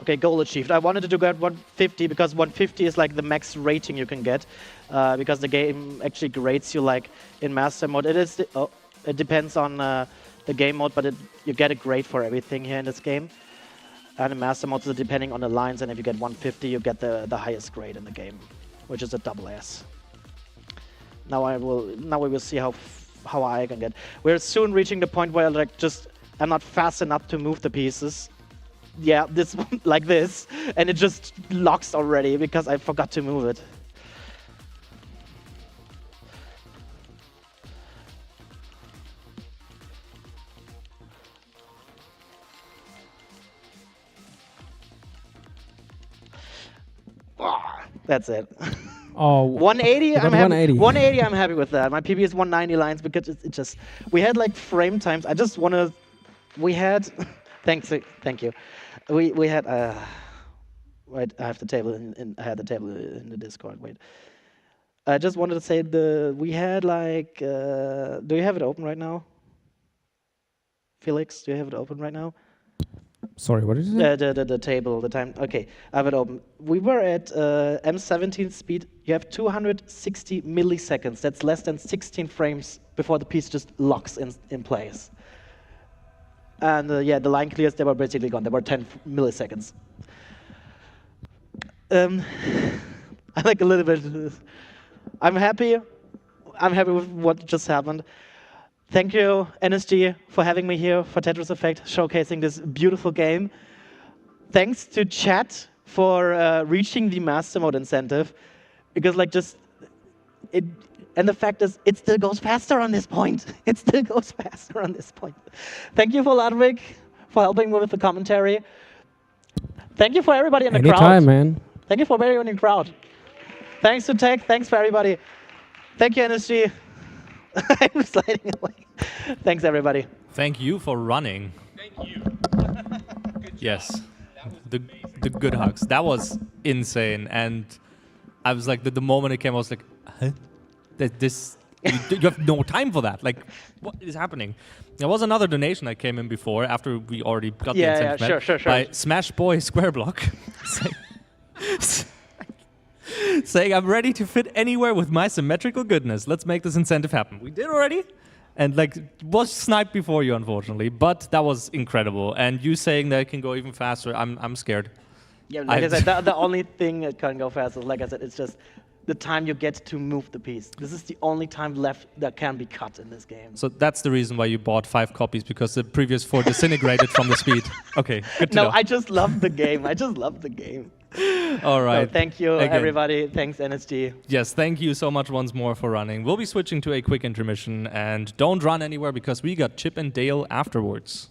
Okay, goal achieved. I wanted to get 150 because 150 is like the max rating you can get, because the game actually grades you like in master mode. It depends on the game mode, but you get a grade for everything here in this game. And in master mode, so depending on the lines, and if you get 150, you get the highest grade in the game, which is a double S. Now we will see how high I can get. We're soon reaching the point where like I'm not fast enough to move the pieces. Yeah, this one like this, and it just locks already because I forgot to move it. That's it. Oh, 180. I'm 180. 180. I'm happy with that. My PB is 190 lines because it just. We had like frame times. I just want to. We had. Thank you. We had. Wait, I have the table I had the table in the Discord. Wait. I just wanted to say we had like. Do you have it open right now? Felix, do you have it open right now? Sorry, what did you say? The table, the time. Okay, I have it open. We were at M17 speed. You have 260 milliseconds. That's less than 16 frames before the piece just locks in place. And yeah, the line clears, they were basically gone. They were 10 milliseconds. I'm like a little bit. I'm happy. I'm happy with what just happened. Thank you, NSG, for having me here for Tetris Effect, showcasing this beautiful game. Thanks to chat for reaching the Master Mode incentive, because like just it. And the fact is, it still goes faster on this point. It still goes faster on this point. Thank you for Ludwig for helping me with the commentary. Thank you for everybody in the crowd. Anytime, man. Thank you for everyone in the crowd. Thanks to Tech. Thanks for everybody. Thank you, NSG. I'm sliding away. Thanks, everybody. Thank you for running. Thank you. Yes, the good hugs. That was insane, and I was like, the moment it came, I was like, huh? This you have no time for that. Like, what is happening? There was another donation that came in before, after we already got the incentive met, sure. by Smash Boy Square Block, saying, "I'm ready to fit anywhere with my symmetrical goodness. Let's make this incentive happen." We did already. And like, was sniped before you, unfortunately, but that was incredible. And you saying that it can go even faster, I'm scared. Yeah, like I said, the only thing that can go faster, like I said, it's just the time you get to move the piece. This is the only time left that can be cut in this game. So that's the reason why you bought 5 copies, because the previous 4 disintegrated from the speed. Okay, good to know. No, I just love the game. I just love the game. All right. So thank you, Again. everybody. Thanks, NSG. Yes, thank you so much once more for running. We'll be switching to a quick intermission, and don't run anywhere because we got Chip and Dale afterwards.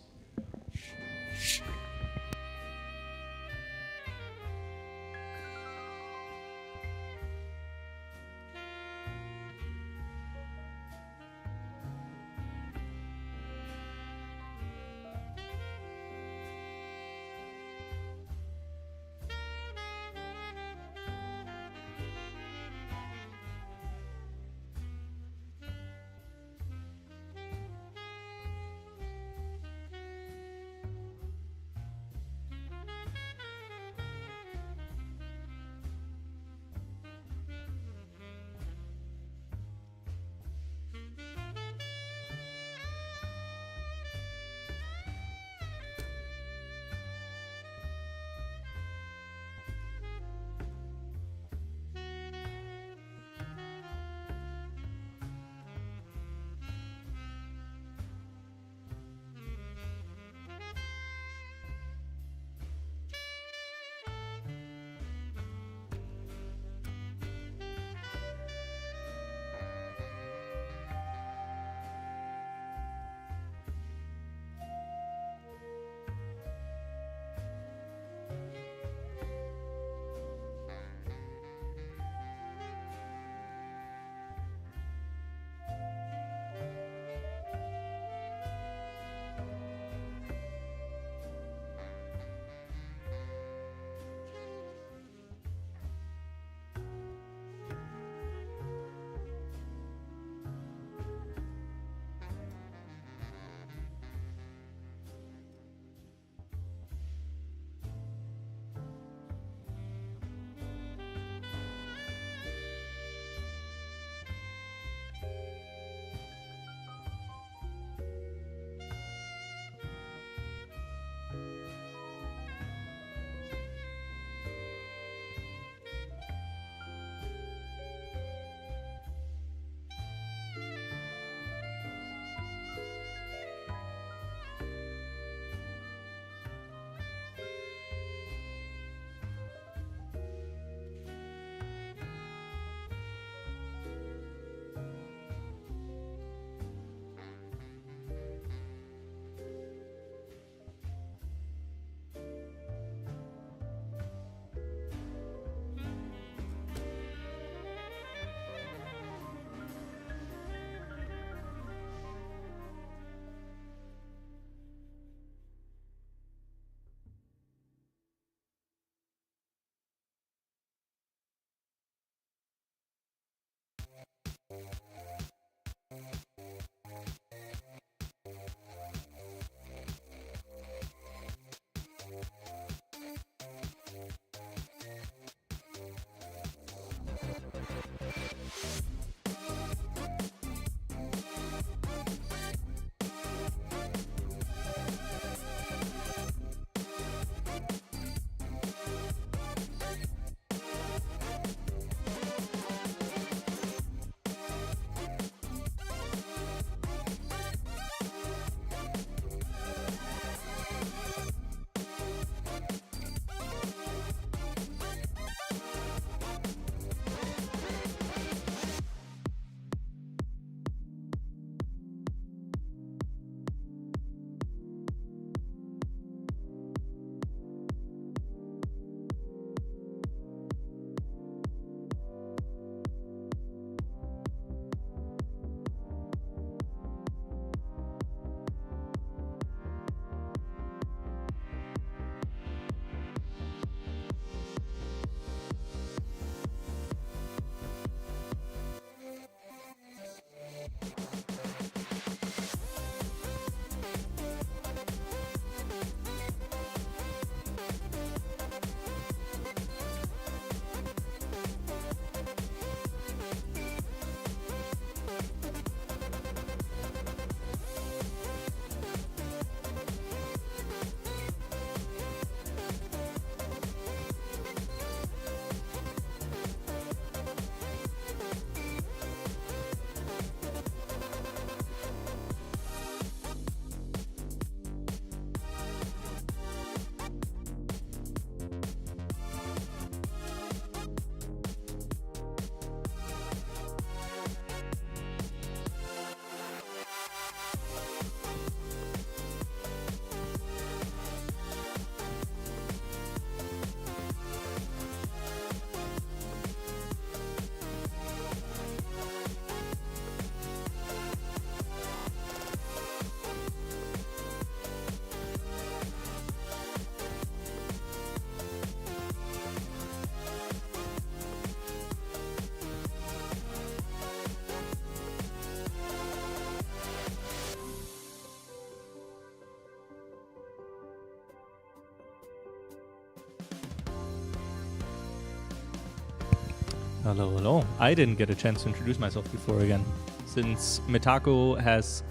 Hello, hello. I didn't get a chance to introduce myself before again. Since Mitako has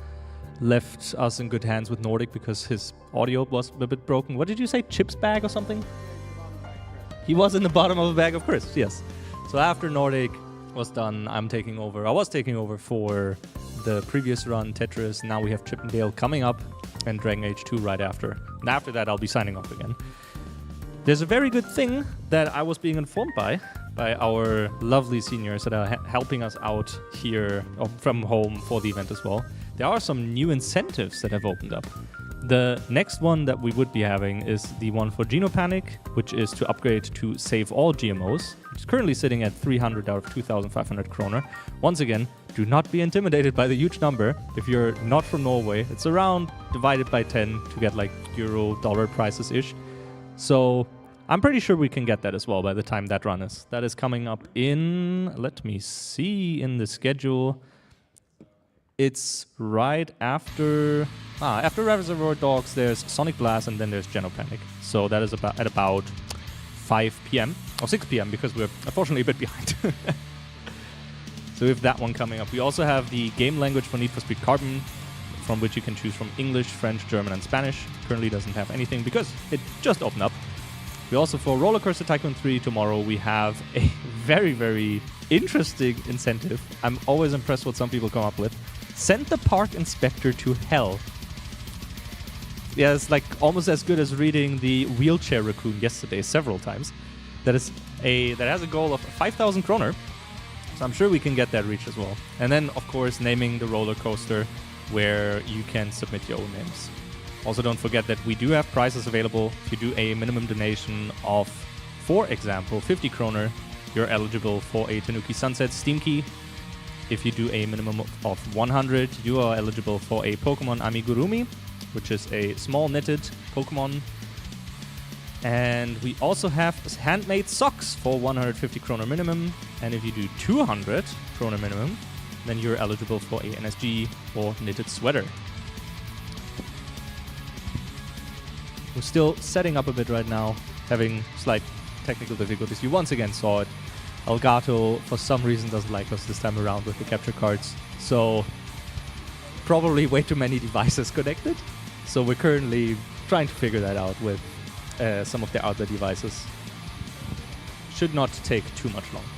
left us in good hands with Nordic because his audio was a bit broken. What did you say? Chips bag or something? He was in the bottom of a bag of crisps, yes. So after Nordic was done, I'm taking over. I was taking over for the previous run, Tetris. Now we have Chip and Dale coming up and Dragon Age 2 right after. And after that, I'll be signing off again. There's a very good thing that I was being informed by our lovely seniors that are helping us out here from home for the event as well. There are some new incentives that have opened up. The next one that we would be having is the one for Genopanic, which is to upgrade to save all GMOs, which is currently sitting at 300 out of 2,500 kroner. Once again, do not be intimidated by the huge number. If you're not from Norway, it's around divided by 10 to get like euro-dollar prices-ish. So I'm pretty sure we can get that as well by the time that run is. That is coming up in, let me see in the schedule. It's right after Reservoir Dogs, there's Sonic Blast, and then there's Genopanic. So that is at about 5 p.m. or 6 p.m. because we're unfortunately a bit behind. So we have that one coming up. We also have the game language for Need for Speed Carbon, from which you can choose from English, French, German, and Spanish. Currently doesn't have anything because it just opened up. We also, for Roller Coaster Tycoon 3 tomorrow, we have a very, very interesting incentive. I'm always impressed what some people come up with. Send the park inspector to hell. Yeah, it's like almost as good as reading the Wheelchair Raccoon yesterday several times. That has a goal of 5,000 kroner. So I'm sure we can get that reached as well. And then, of course, naming the roller coaster where you can submit your own names. Also, don't forget that we do have prizes available. If you do a minimum donation of, for example, 50 kroner, you're eligible for a Tanuki Sunset Steam Key. If you do a minimum of 100, you are eligible for a Pokemon Amigurumi, which is a small knitted Pokemon. And we also have handmade socks for 150 kroner minimum. And if you do 200 kroner minimum, then you're eligible for a NSG or knitted sweater. We're still setting up a bit right now, having slight technical difficulties. You once again saw it. Elgato, for some reason, doesn't like us this time around with the capture cards. So, probably way too many devices connected. So we're currently trying to figure that out with some of the other devices. Should not take too much longer.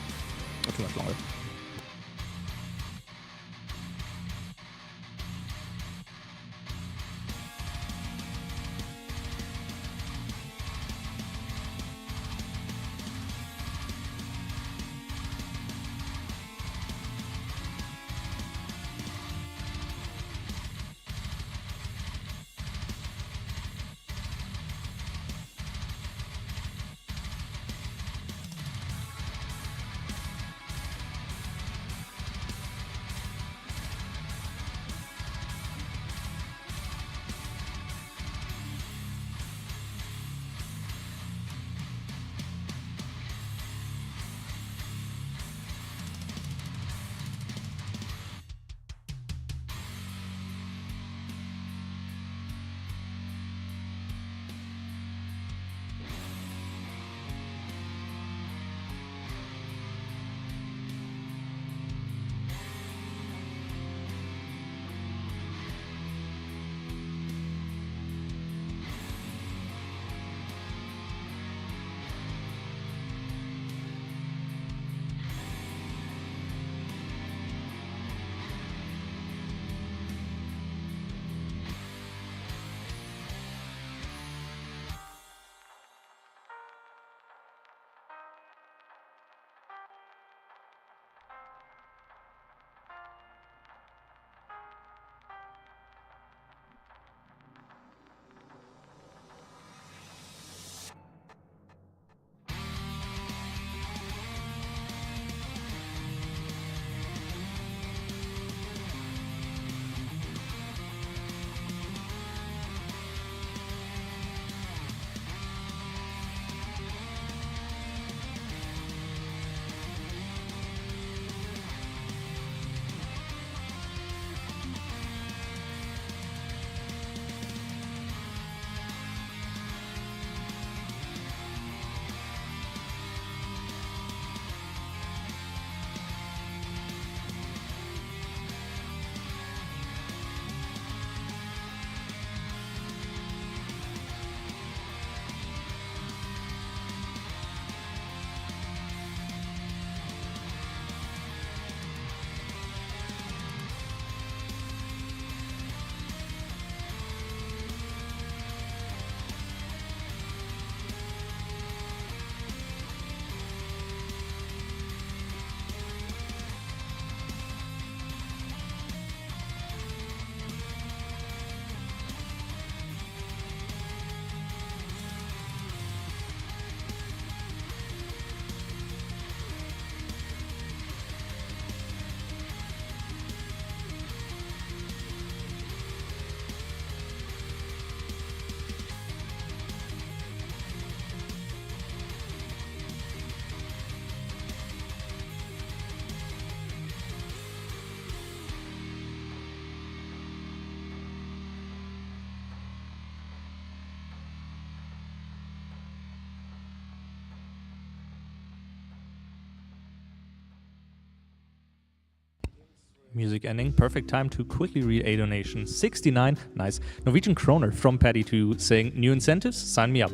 Music ending. Perfect time to quickly read a donation. 69, nice. Norwegian kroner from Paddy to saying, new incentives? Sign me up.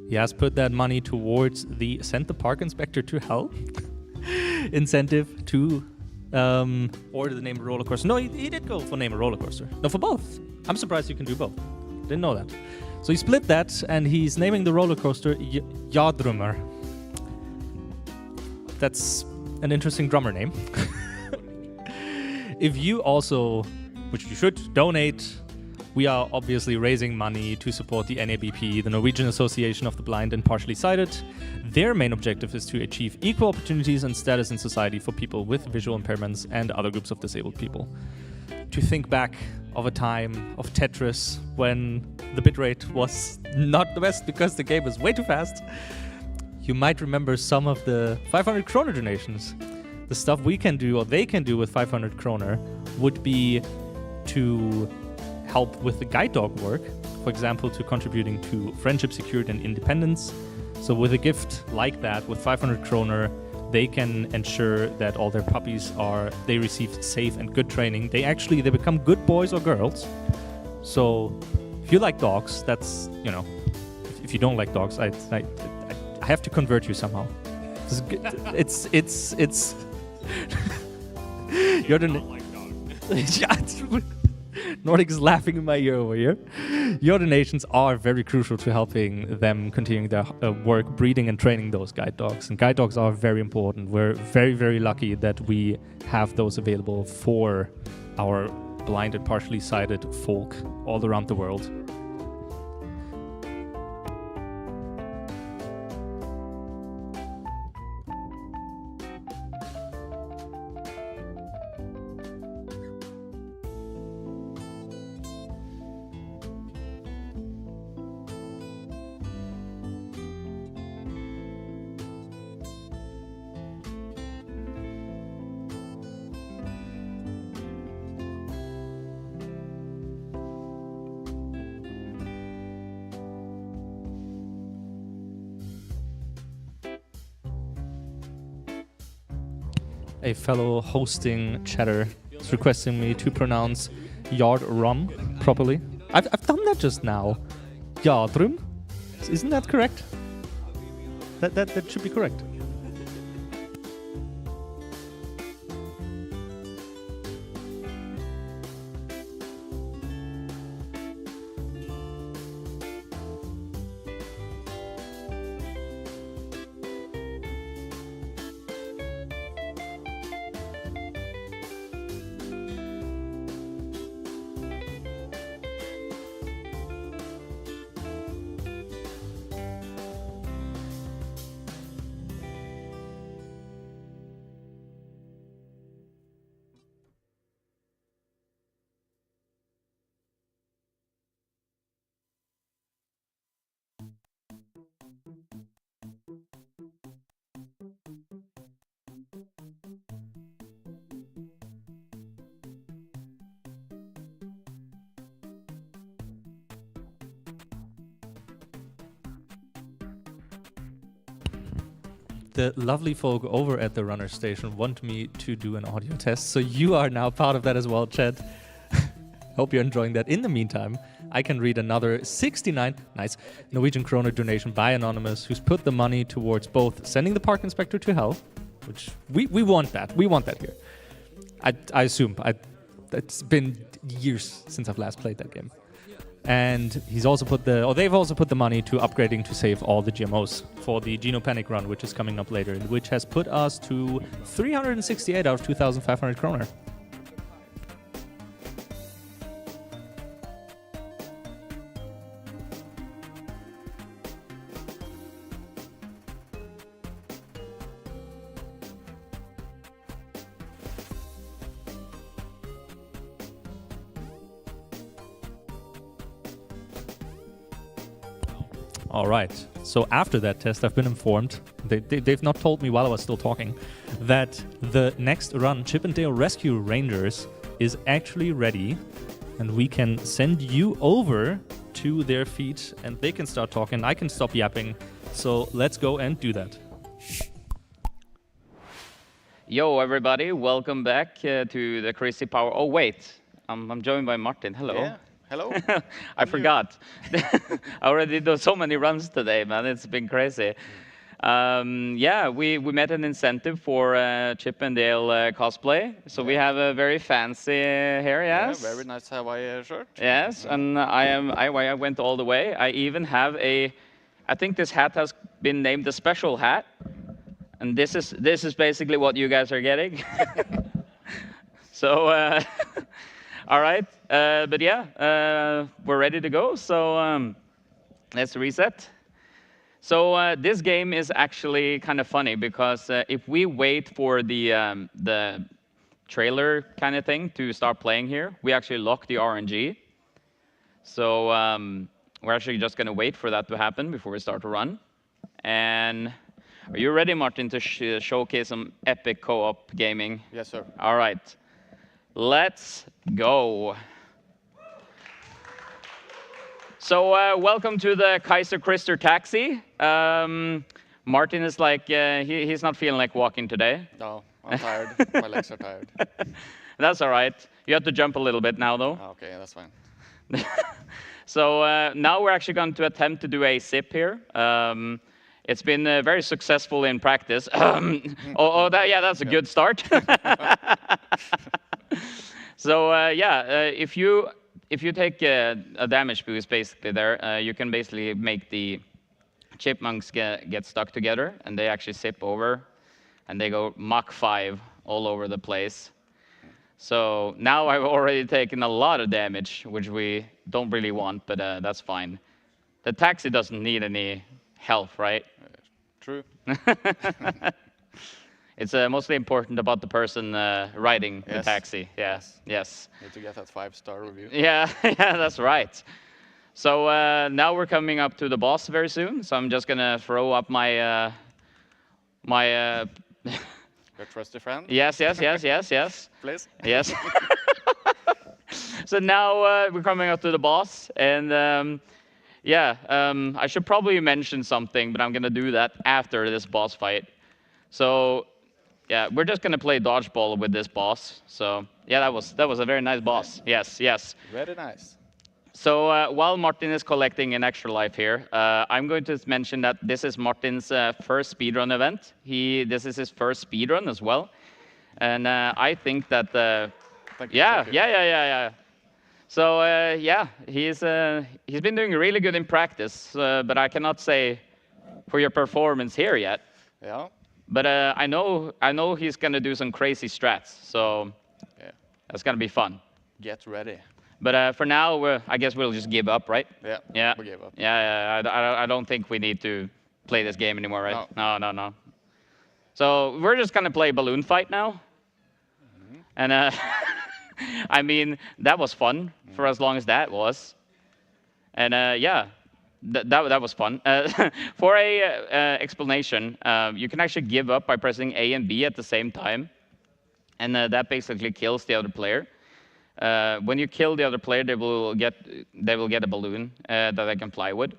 He has put that money towards the send the park inspector to hell incentive to order the name a roller coaster. No, he did go for name a roller coaster. No, for both. I'm surprised you can do both. Didn't know that. So he split that and he's naming the roller coaster Jadrummer. That's an interesting drummer name. If you also, which you should, donate, we are obviously raising money to support the NABP, the Norwegian Association of the Blind and Partially Sighted. Their main objective is to achieve equal opportunities and status in society for people with visual impairments and other groups of disabled people. To think back of a time of Tetris when the bitrate was not the best because the game was way too fast, you might remember some of the 500 kroner donations. The stuff we can do, or they can do with 500 kroner, would be to help with the guide dog work, for example, to contributing to friendship, security, and independence. So with a gift like that, with 500 kroner, they can ensure that all their puppies they receive safe and good training. They become good boys or girls. So if you like dogs, that's, if you don't like dogs, I have to convert you somehow. It's you're the Nordic is laughing in my ear over here. Your donations are very crucial to helping them continuing their work breeding and training those guide dogs. And guide dogs are very important. We're very, very lucky that we have those available for our blind and partially sighted folk all around the world. A fellow hosting chatter is requesting me to pronounce yard rum properly. I've done that just now. Yardrum? Isn't that correct? That should be correct. The lovely folk over at the runner station want me to do an audio test, so you are now part of that as well, Chad. Hope you're enjoying that. In the meantime, I can read another 69, nice, Norwegian kroner donation by Anonymous, who's put the money towards both sending the park inspector to hell, which we want that. We want that here. I assume. It's been years since I've last played that game. And they've also put the money to upgrading to save all the GMOs for the Geno Panic run, which is coming up later, which has put us to 368 out of 2,500 kroner. All right. So after that test, I've been informed, they've not told me while I was still talking, that the next run, Chippendale Rescue Rangers, is actually ready, and we can send you over to their feed, and they can start talking. I can stop yapping. So let's go and do that. Yo, everybody, welcome back to the Crazy Power. Oh, wait, I'm joined by Martin. Hello. Yeah, hello. I forgot. I already did so many runs today, man. It's been crazy. Yeah, we met an incentive for Chip and Dale cosplay. So we have a very fancy here, yes? Yeah, very nice Hawaii shirt. Yes, and I went all the way. I even have I think this hat has been named the special hat. And this is basically what you guys are getting. So, all right. But yeah, we're ready to go. So let's reset. So this game is actually kind of funny because if we wait for the trailer kind of thing to start playing here, we actually lock the RNG. So we're actually just going to wait for that to happen before we start to run. And are you ready, Martin, to showcase some epic co-op gaming? Yes, sir. All right. Let's go. So welcome to the Kaiser Krister taxi. Martin is like, he's not feeling like walking today. No, I'm tired. My legs are tired. That's all right. You have to jump a little bit now, though. Okay, that's fine. So now we're actually going to attempt to do a sip here. It's been very successful in practice. That's a good start. So if you take a damage boost basically there, you can basically make the chipmunks get stuck together, and they actually sip over, and they go Mach 5 all over the place. So now I've already taken a lot of damage, which we don't really want, but that's fine. The taxi doesn't need any health, right? True. It's mostly important about the person riding the taxi. Yeah. Yes. Need to get that 5-star review. Yeah, yeah, that's right. So now we're coming up to the boss very soon. So I'm just gonna throw up my Your trusty friend. Yes. Please. Yes. So now we're coming up to the boss, and I should probably mention something, but I'm gonna do that after this boss fight. So yeah, we're just gonna play dodgeball with this boss. So yeah, that was a very nice boss. Yes. Very nice. So while Martin is collecting an extra life here, I'm going to mention that this is Martin's first speedrun event. This is his first speedrun as well, and I think that yeah. So he's been doing really good in practice, but I cannot say for your performance here yet. Yeah. But I know he's gonna do some crazy strats, so yeah, that's gonna be fun. Get ready. But for now, I guess we'll just give up, right? Yeah. Yeah. We give up. Yeah. I don't think we need to play this game anymore, right? No. So we're just gonna play balloon fight now, and I mean that was fun for as long as that was, and That was fun. For a explanation, you can actually give up by pressing A and B at the same time, and that basically kills the other player. When you kill the other player, they will get a balloon that they can fly with.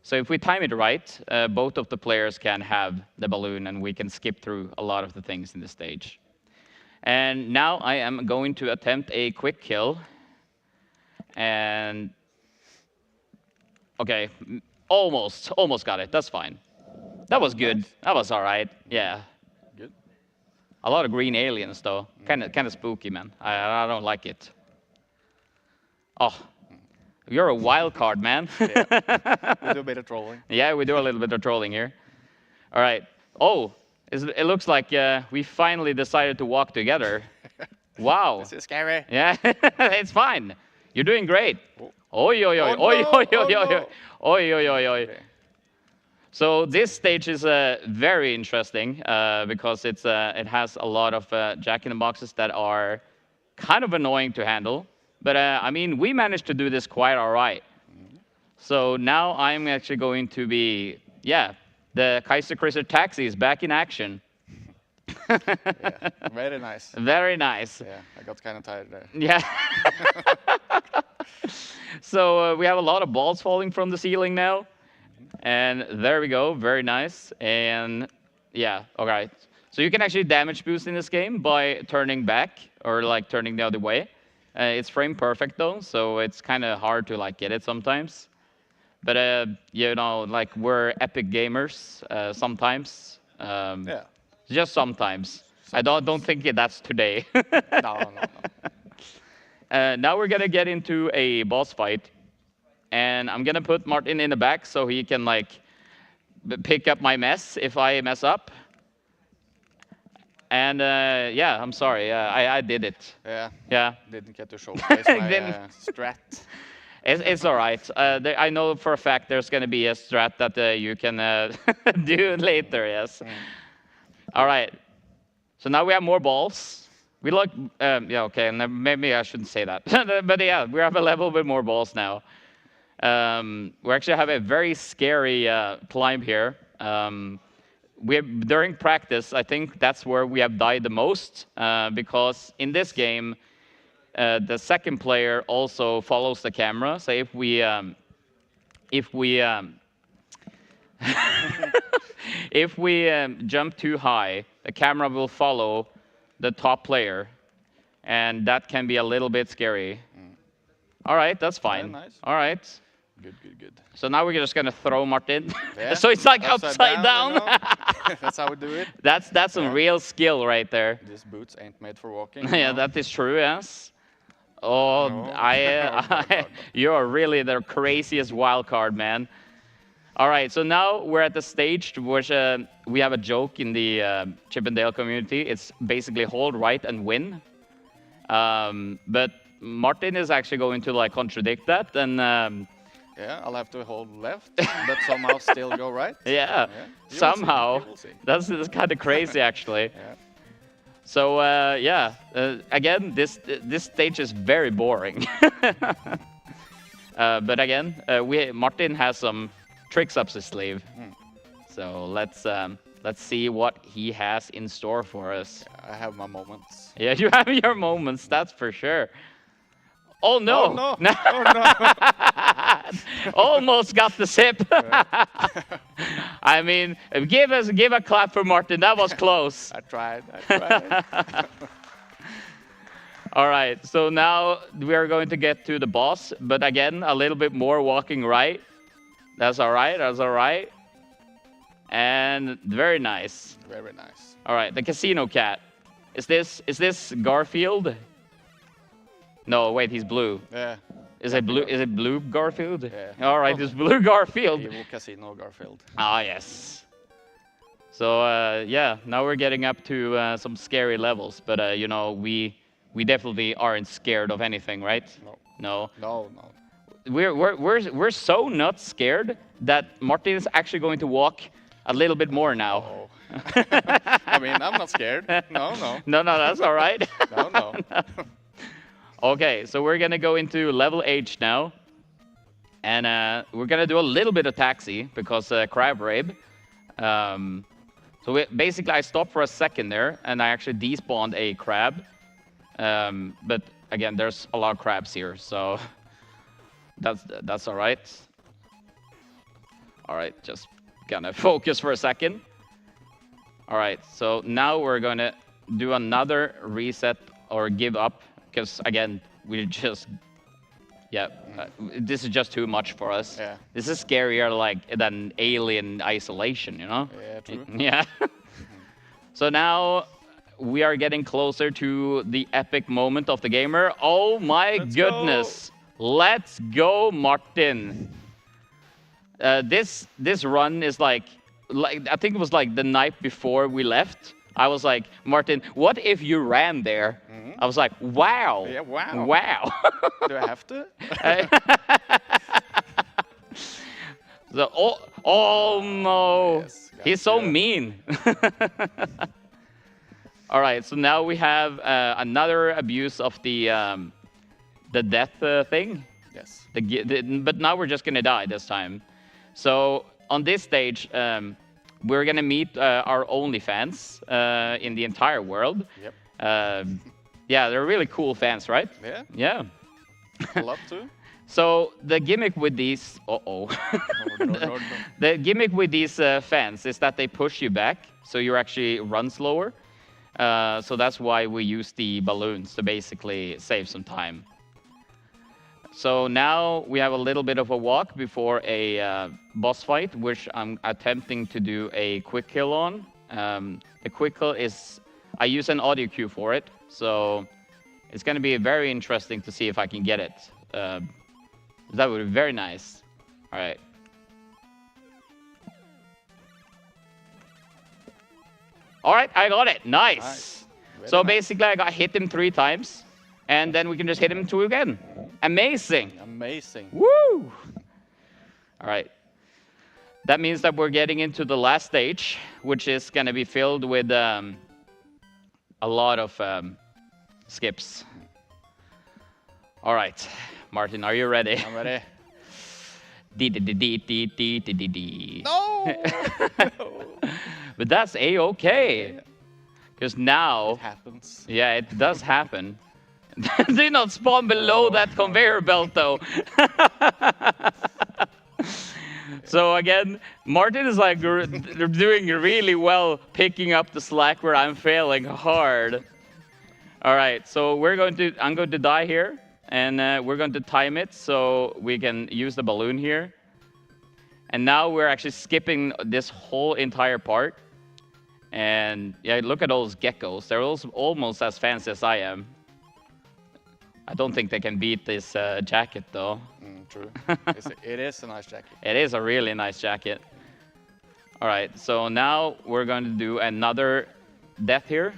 So if we time it right, both of the players can have the balloon, and we can skip through a lot of the things in the stage. And now I am going to attempt a quick kill, and okay, almost got it. That's fine. That was good. That was all right. Yeah. Good. A lot of green aliens, though. Kind of spooky, man. I don't like it. Oh, you're a wild card, man. Yeah. We do a bit of trolling. Yeah, we do a little bit of trolling here. All right. Oh, it looks like we finally decided to walk together. Wow. This is scary. Yeah, it's fine. You're doing great. Oi. So this stage is very interesting because it has a lot of jack-in-the-boxes that are kind of annoying to handle. But I mean, we managed to do this quite all right. So now I'm actually going to be, the Kaiser Krister taxi is back in action. Yeah, very nice. Very nice. Yeah, I got kind of tired there. Yeah. So we have a lot of balls falling from the ceiling now. And there we go, very nice. And yeah, all right. So you can actually damage boost in this game by turning back or like turning the other way. It's frame perfect though, so it's kind of hard to like get it sometimes. But you know, like we're epic gamers sometimes. Yeah. Just sometimes. I don't think that's today. No. Now we're gonna get into a boss fight, and I'm gonna put Martin in the back so he can like pick up my mess if I mess up. And yeah, I'm sorry. I did it. Yeah. Yeah. Didn't get to showcase my strat. It's all right. I know for a fact there's going to be a strat that you can do later, yes. All right. So now we have more balls. We like, yeah, okay, and maybe I shouldn't say that. But yeah, we have a level with more balls now. We actually have a very scary climb here. During practice, I think that's where we have died the most, because in this game, the second player also follows the camera. So if we if we jump too high, the camera will follow the top player, and that can be a little bit scary. All right, that's fine. Yeah, nice. All right. Good. So now we're just gonna throw Martin. Yeah. So it's like upside down. You know? That's how we do it. That's some real skill right there. These boots ain't made for walking. Yeah, that is true. Yes. Oh, No. you are really the craziest wild card, man. All right, so now we're at the stage which we have a joke in the Chippendale community. It's basically hold right and win. But Martin is actually going to like contradict that, and yeah, I'll have to hold left, but somehow still go right. yeah, somehow. That's kind of crazy, actually. Yeah. So yeah, again, this stage is very boring. But again, Martin has some tricks up his sleeve. So let's see what he has in store for us. I have my moments. Yeah, you have your moments, that's for sure. Oh no! Oh, no. Oh, no. Almost got the sip. I mean, give a clap for Martin. That was close. I tried. All right, so now we are going to get to the boss, but again, a little bit more walking right. That's all right. That's all right. And very nice. Very nice. All right, the casino cat. Is this Garfield? No, wait, he's blue. Yeah. Is it blue? Is it blue Garfield? Yeah. All right, it's blue Garfield. Evil Casino Garfield. Ah, yes. So yeah, now we're getting up to some scary levels, but you know, we definitely aren't scared of anything, right? No. No. We're so not scared that Martin is actually going to walk a little bit more now. Oh. I mean, I'm not scared. No. No, that's all right. No. Okay, so we're gonna go into level H now, and we're gonna do a little bit of taxi because crab raid. So basically, I stopped for a second there, and I actually despawned a crab. But again, there's a lot of crabs here, so that's all right. All right, just gonna focus for a second. All right, so now we're gonna do another reset or give up. Because again, we just, this is just too much for us. Yeah. This is scarier than Alien Isolation, you know? Yeah, true. Yeah. So now we are getting closer to the epic moment of the gamer. Oh my goodness! Let's go, Martin. This run is like I think it was like the night before we left. I was like, Martin, what if you ran there? I was like, wow. Yeah, wow. Wow. Do I have to? Oh no. Yes, He's so mean. All right, so now we have another abuse of the death thing. Yes. But now we're just gonna die this time. So on this stage, we're gonna meet our only fans in the entire world. Yep. Yeah, they're really cool fans, right? Yeah. Yeah. I love to. So the gimmick with these, the gimmick with these fans is that they push you back, so you actually run slower. So that's why we use the balloons to basically save some time. So now we have a little bit of a walk before a boss fight, which I'm attempting to do a quick kill on. The quick kill is, I use an audio cue for it, so it's going to be very interesting to see if I can get it. That would be very nice. All right. All right, I got it. Nice. So basically, I got hit him 3 times, and then we can just hit him 2 again. Amazing. Amazing. Woo! All right. That means that we're getting into the last stage, which is going to be filled with a lot of skips. All right. Martin, are you ready? I'm ready. No! But that's A-okay. Because now... It happens. Yeah, it does happen. Do not spawn below that conveyor belt, though. So again, Martin is like doing really well picking up the slack where I'm failing hard. All right, so I'm going to die here, and we're going to time it so we can use the balloon here. And now we're actually skipping this whole entire part. And yeah, look at those geckos. They're almost as fancy as I am. I don't think they can beat this jacket, though. True. It is a nice jacket. It is a really nice jacket. All right, so now we're going to do another death here.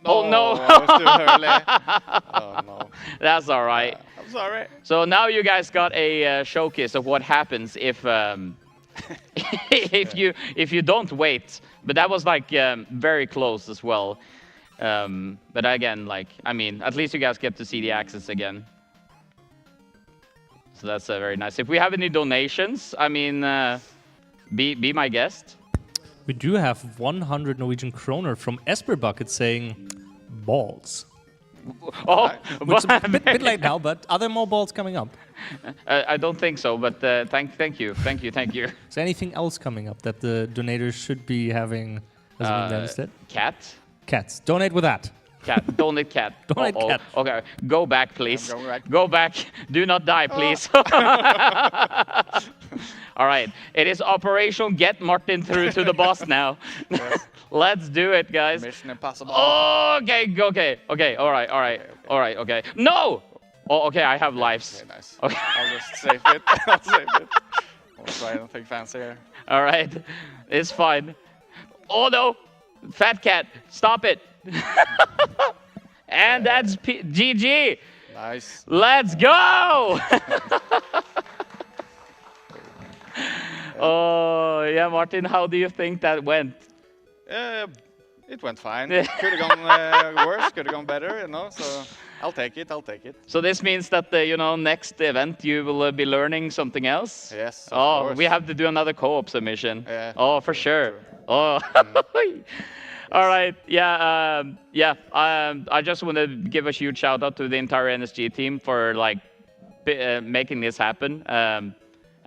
Oh, no. I was too early. Oh, no. That's all right. I'm sorry. So now you guys got a showcase of what happens if if you don't wait. But that was like very close as well. But again, I mean, at least you guys get to see the axes again. So that's very nice. If we have any donations, I mean, be my guest. We do have 100 Norwegian kroner from Esper Bucket saying balls. Oh, which is a bit late now, but are there more balls coming up? I don't think so, but thank you. Is there anything else coming up that the donators should be having as a means instead? Cat? Cats. Donate with that. Cat. Donate cat. Donate cat. Okay, go back, please. I'm going back. Go back. Do not die, please. All right. It is Operation Get Martin through to the boss now. Yes. Let's do it, guys. Mission impossible. Oh, okay. All right. Okay. No. Oh, okay. I have lives. Okay, nice. Okay. I'll just save it. I'll save it. I'll try anything fancier. All right. It's fine. Oh no. Fat cat. Stop it. And that's GG. Nice. Let's go. Oh, yeah, Martin, how do you think that went? It went fine. Could have gone worse, could have gone better, you know, so I'll take it. So this means that, next event you will be learning something else? Yes, of course. We have to do another co-op submission. Yeah. Oh, for sure. Oh. All right. Yeah. I just want to give a huge shout out to the entire NSG team for making this happen.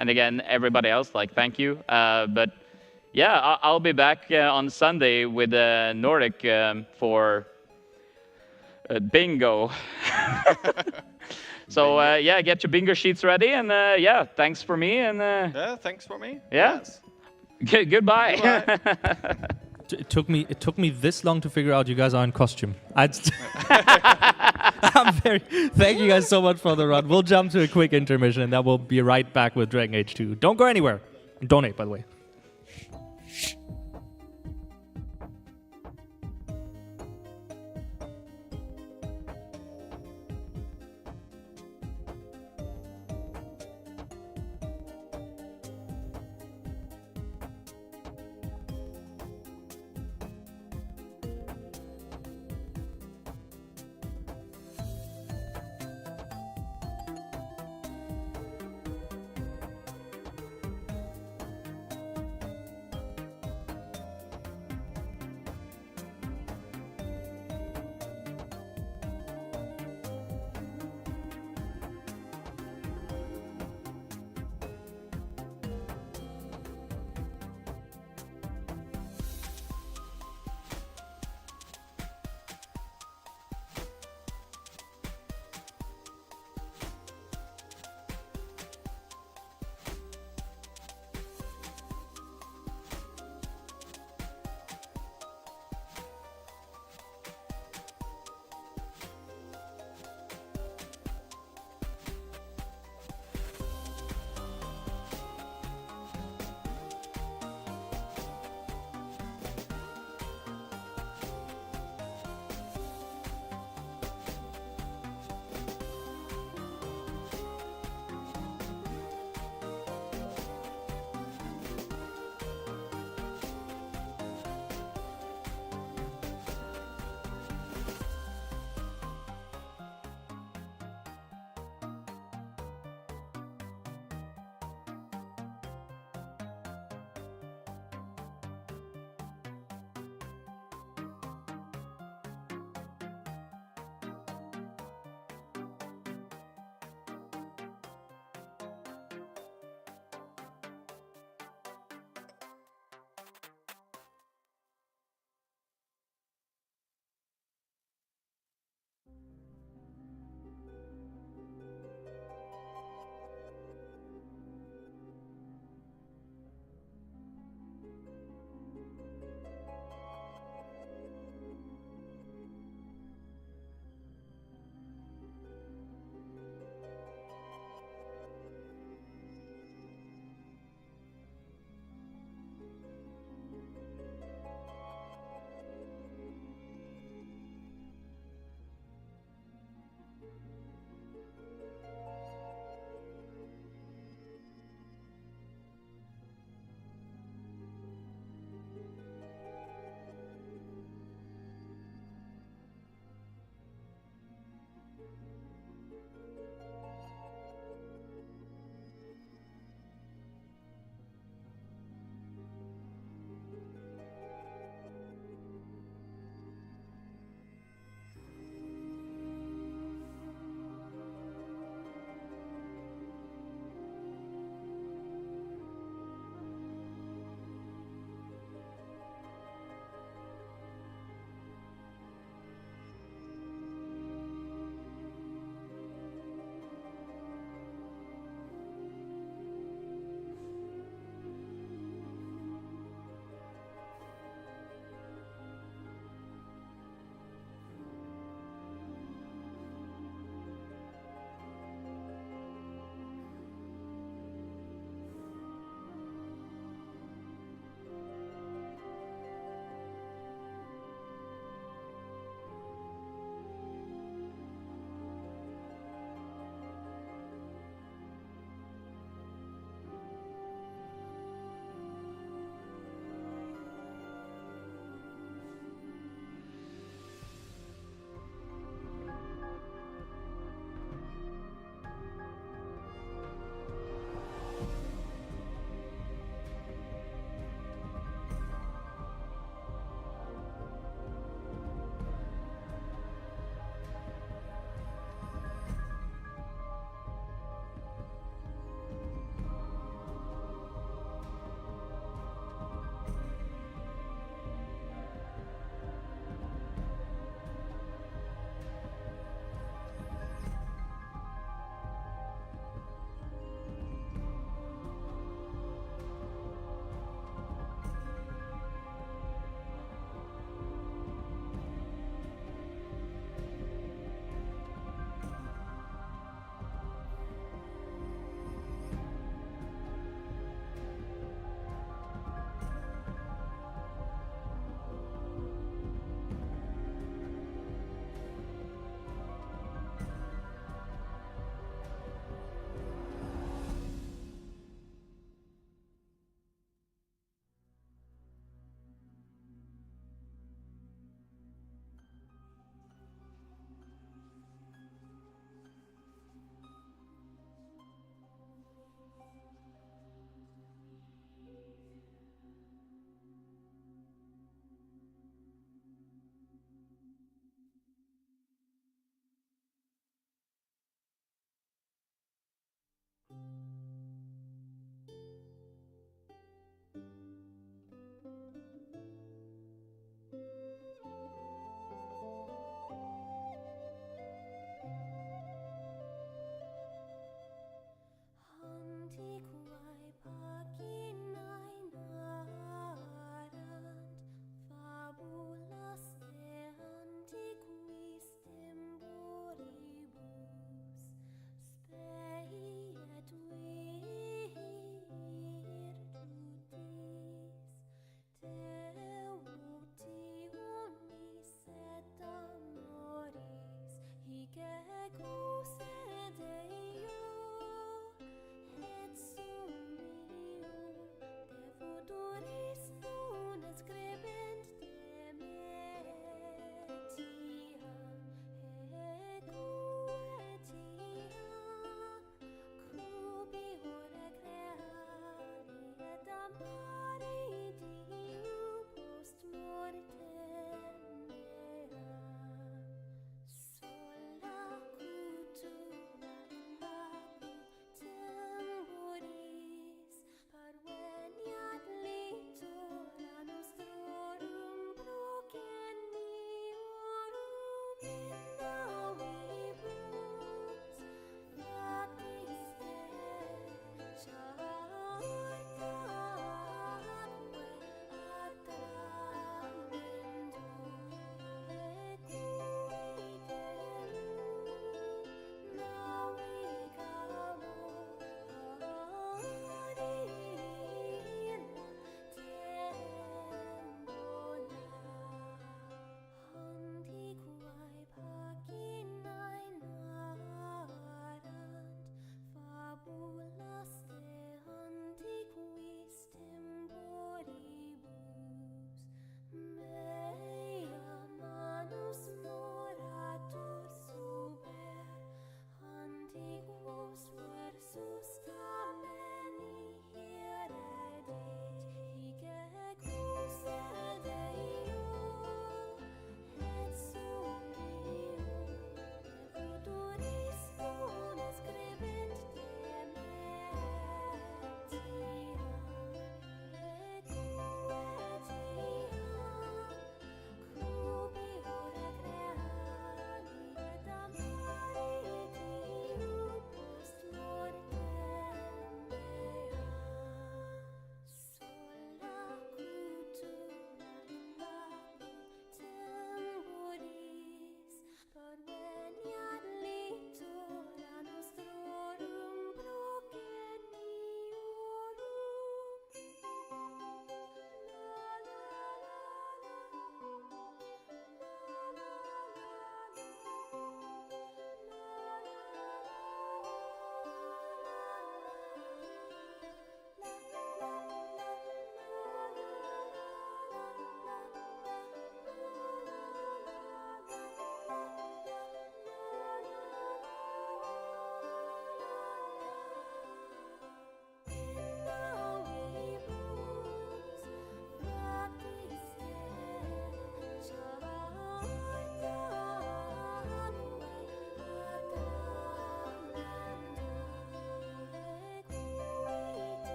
And again, everybody else, thank you. But yeah, I'll be back on Sunday with Nordic for bingo. So yeah, get your bingo sheets ready, and yeah, thanks for me. And yeah, thanks for me. Yeah. Yes. Goodbye. It took me this long to figure out you guys are in costume. Thank you guys so much for the run. We'll jump to a quick intermission, and then we'll be right back with Dragon Age 2. Don't go anywhere. Donate, by the way.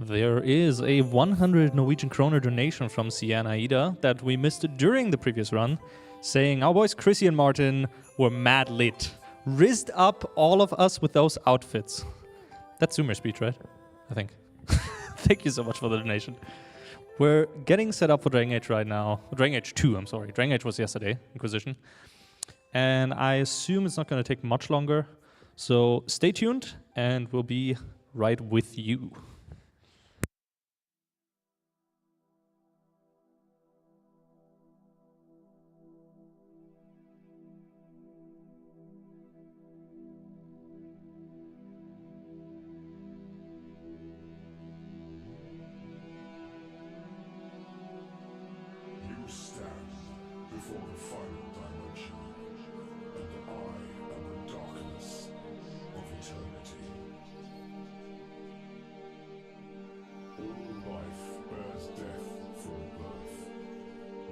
There is a 100 Norwegian kroner donation from Sienna Ida that we missed during the previous run, saying our boys Chrissy and Martin were mad lit. Rizzed up all of us with those outfits. That's Zoomer speech, right? I think. Thank you so much for the donation. We're getting set up for Dragon Age right now. Dragon Age 2, I'm sorry. Dragon Age was yesterday, Inquisition. And I assume it's not going to take much longer. So stay tuned, and we'll be right with you. You stand before the final dimension, and I am the darkness of eternity. All life bears death for a birth.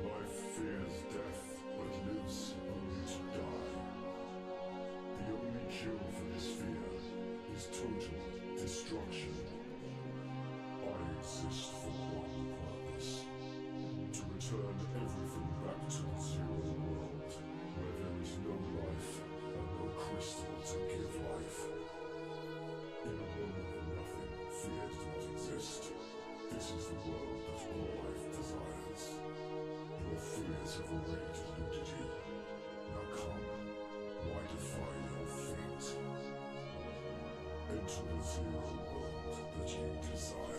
Life fears death, but lives only to die. The only cure for this fear is total destruction. I exist for one purpose. To return everything back to the zero world, where there is no life and no crystal to give life. In a world of nothing, fear does not exist. This is the world that all life desires. Your fears have already deluded you. Now come, why defy your fate? Enter the zero world that you desire.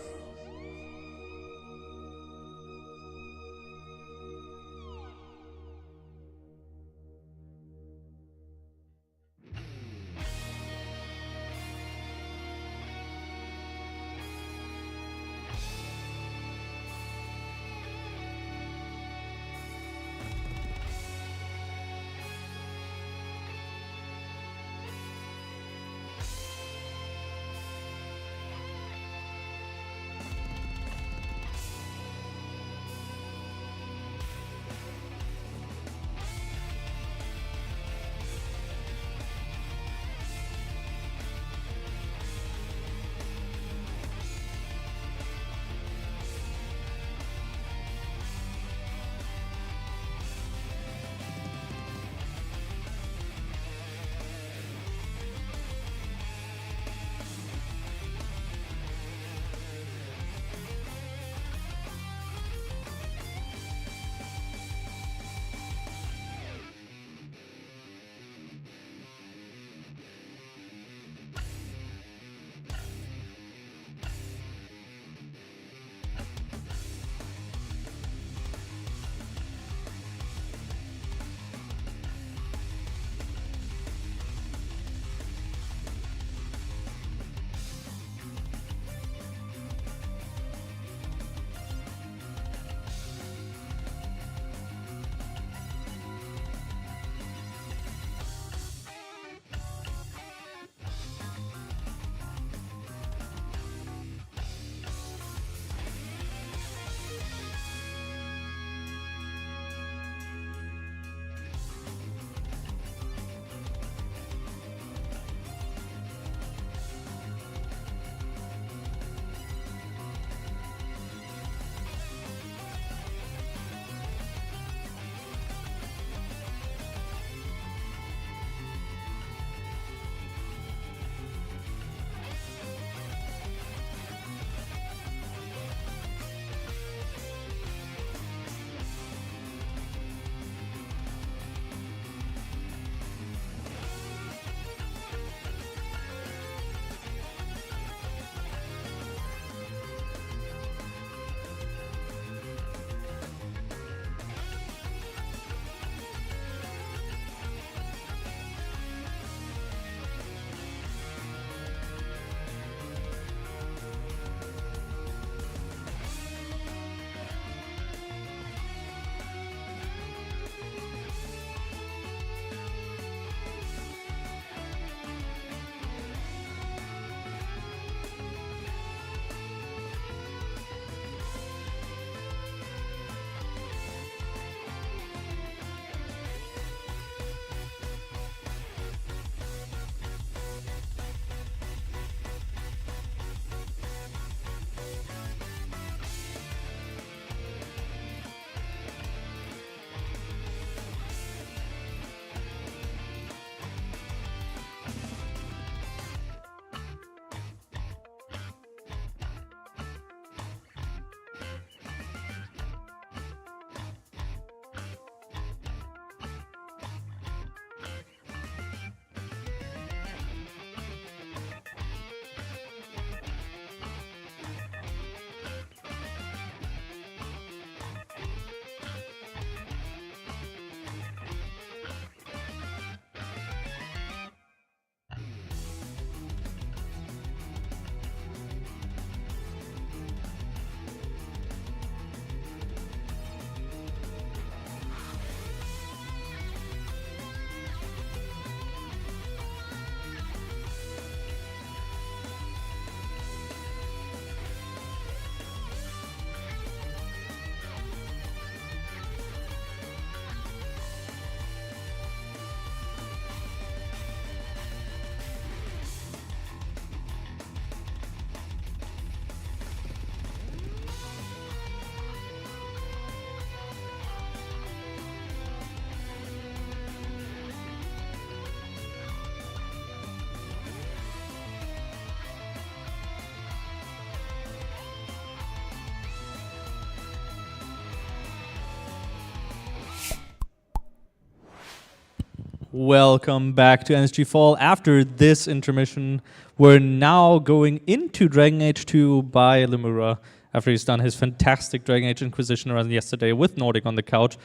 Welcome back to NSG Fall. After this intermission, we're now going into Dragon Age 2 by Lemura, after he's done his fantastic Dragon Age Inquisition run yesterday with Nordic on the couch,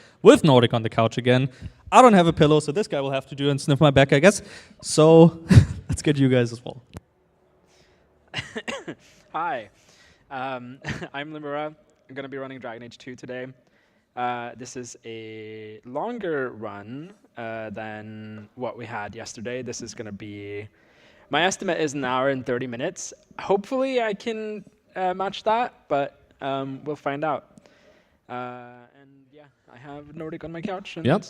again. I don't have a pillow, so this guy will have to do and sniff my back, I guess. So let's get you guys as well. Hi, I'm Lemura. I'm going to be running Dragon Age 2 today. This is a longer run than what we had yesterday. This is going to be, my estimate is an hour and 30 minutes. Hopefully I can match that, but we'll find out. And yeah, I have Nordic on my couch. And Yep.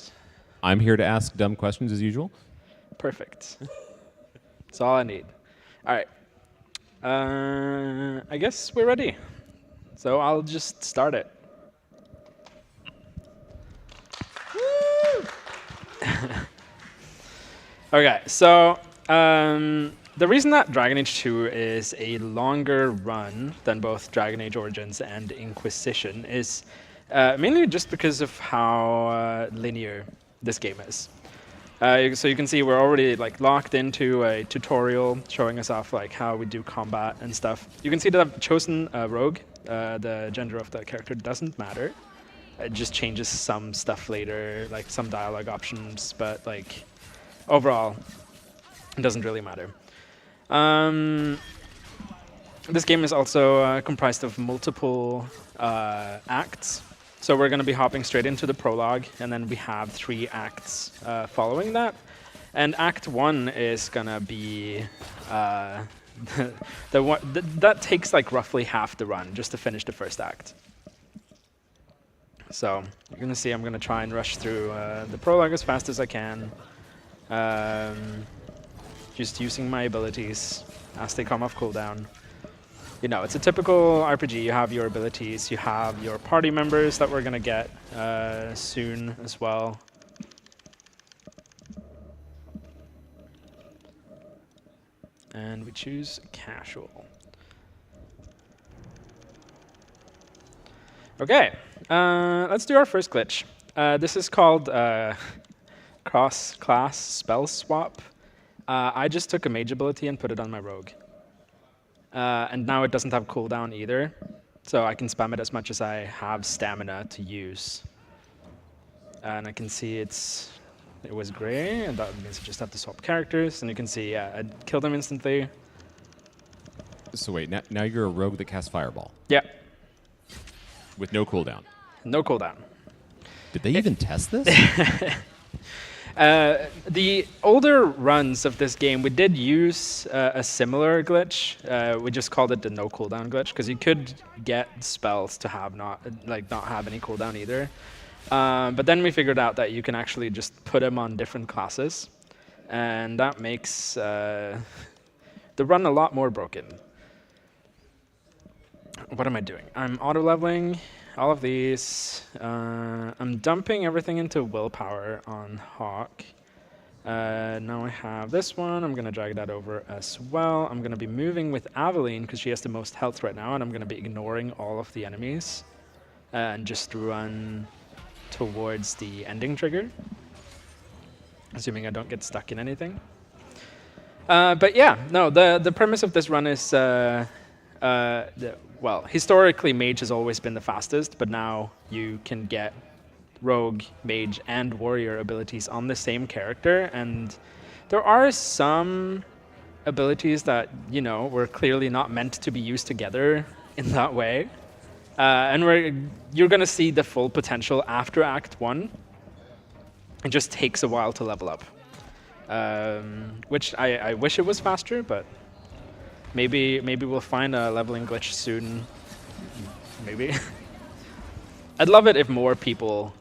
I'm here to ask dumb questions as usual. Perfect. That's all I need. All right. I guess we're ready. So I'll just start it. Okay, so the reason that Dragon Age 2 is a longer run than both Dragon Age Origins and Inquisition is mainly just because of how linear this game is. So you can see we're already like locked into a tutorial showing us off like how we do combat and stuff. You can see that I've chosen Rogue. The gender of the character doesn't matter. It just changes some stuff later, like some dialogue options, but like overall, it doesn't really matter. This game is also comprised of multiple acts. So we're going to be hopping straight into the prologue, and then we have 3 acts following that. And Act 1 is going to be that takes like roughly half the run just to finish the first act. So you're going to see I'm going to try and rush through the prologue as fast as I can. Just using my abilities as they come off cooldown. You know, it's a typical RPG. You have your abilities, you have your party members that we're going to get soon as well. And we choose casual. Okay, let's do our first glitch. This is called cross-class spell swap. I just took a mage ability and put it on my rogue. And now it doesn't have cooldown either, so I can spam it as much as I have stamina to use. And I can see it was gray, and that means I just have to swap characters. And you can see, I killed him instantly. So wait, now you're a rogue that casts Fireball. Yeah. With no cooldown. No cooldown. Did they even test this? The older runs of this game, we did use a similar glitch. We just called it the no cooldown glitch because you could get spells to have not have any cooldown either. But then we figured out that you can actually just put them on different classes, and that makes the run a lot more broken. What am I doing? I'm auto leveling all of these. I'm dumping everything into willpower on Hawk. Now I have this one. I'm going to drag that over as well. I'm going to be moving with Aveline because she has the most health right now, and I'm going to be ignoring all of the enemies and just run towards the ending trigger, assuming I don't get stuck in anything. But yeah, no, the premise of this run is well, historically, mage has always been the fastest, but now you can get rogue, mage, and warrior abilities on the same character, and there are some abilities that, you know, were clearly not meant to be used together in that way. And you're going to see the full potential after Act 1. It just takes a while to level up, which I wish it was faster, but maybe we'll find a leveling glitch soon. Maybe. I'd love it if more people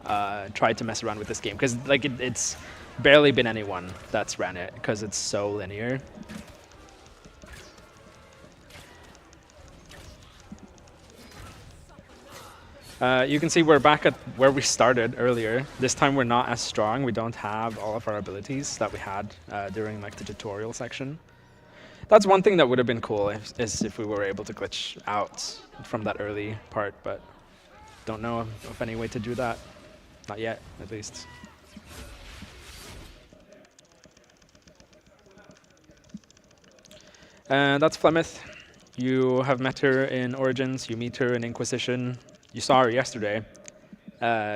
tried to mess around with this game, because like it's barely been anyone that's ran it because it's so linear. You can see we're back at where we started earlier. This time we're not as strong. We don't have all of our abilities that we had during like the tutorial section. That's one thing that would have been cool is if we were able to glitch out from that early part, but don't know of any way to do that. Not yet, at least. That's Flemeth. You have met her in Origins. You meet her in Inquisition. You saw her yesterday,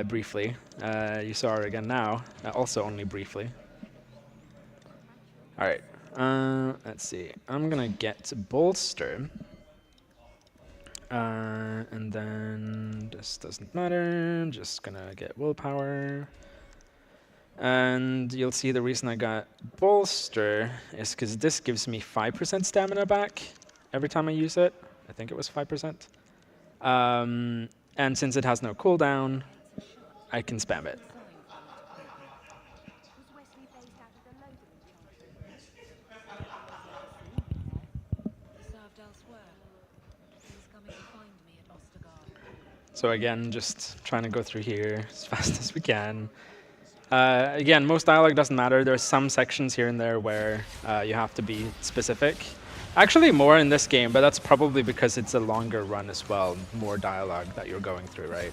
briefly. You saw her again now, also only briefly. All right. Let's see. I'm gonna get Bolster. And then this doesn't matter. Just gonna get Willpower. And you'll see the reason I got Bolster is because this gives me 5% stamina back every time I use it. I think it was 5%. And since it has no cooldown, I can spam it. So again, just trying to go through here as fast as we can. Again, most dialogue doesn't matter. There's some sections here and there where you have to be specific. Actually, more in this game, but that's probably because it's a longer run as well. More dialogue that you're going through, right?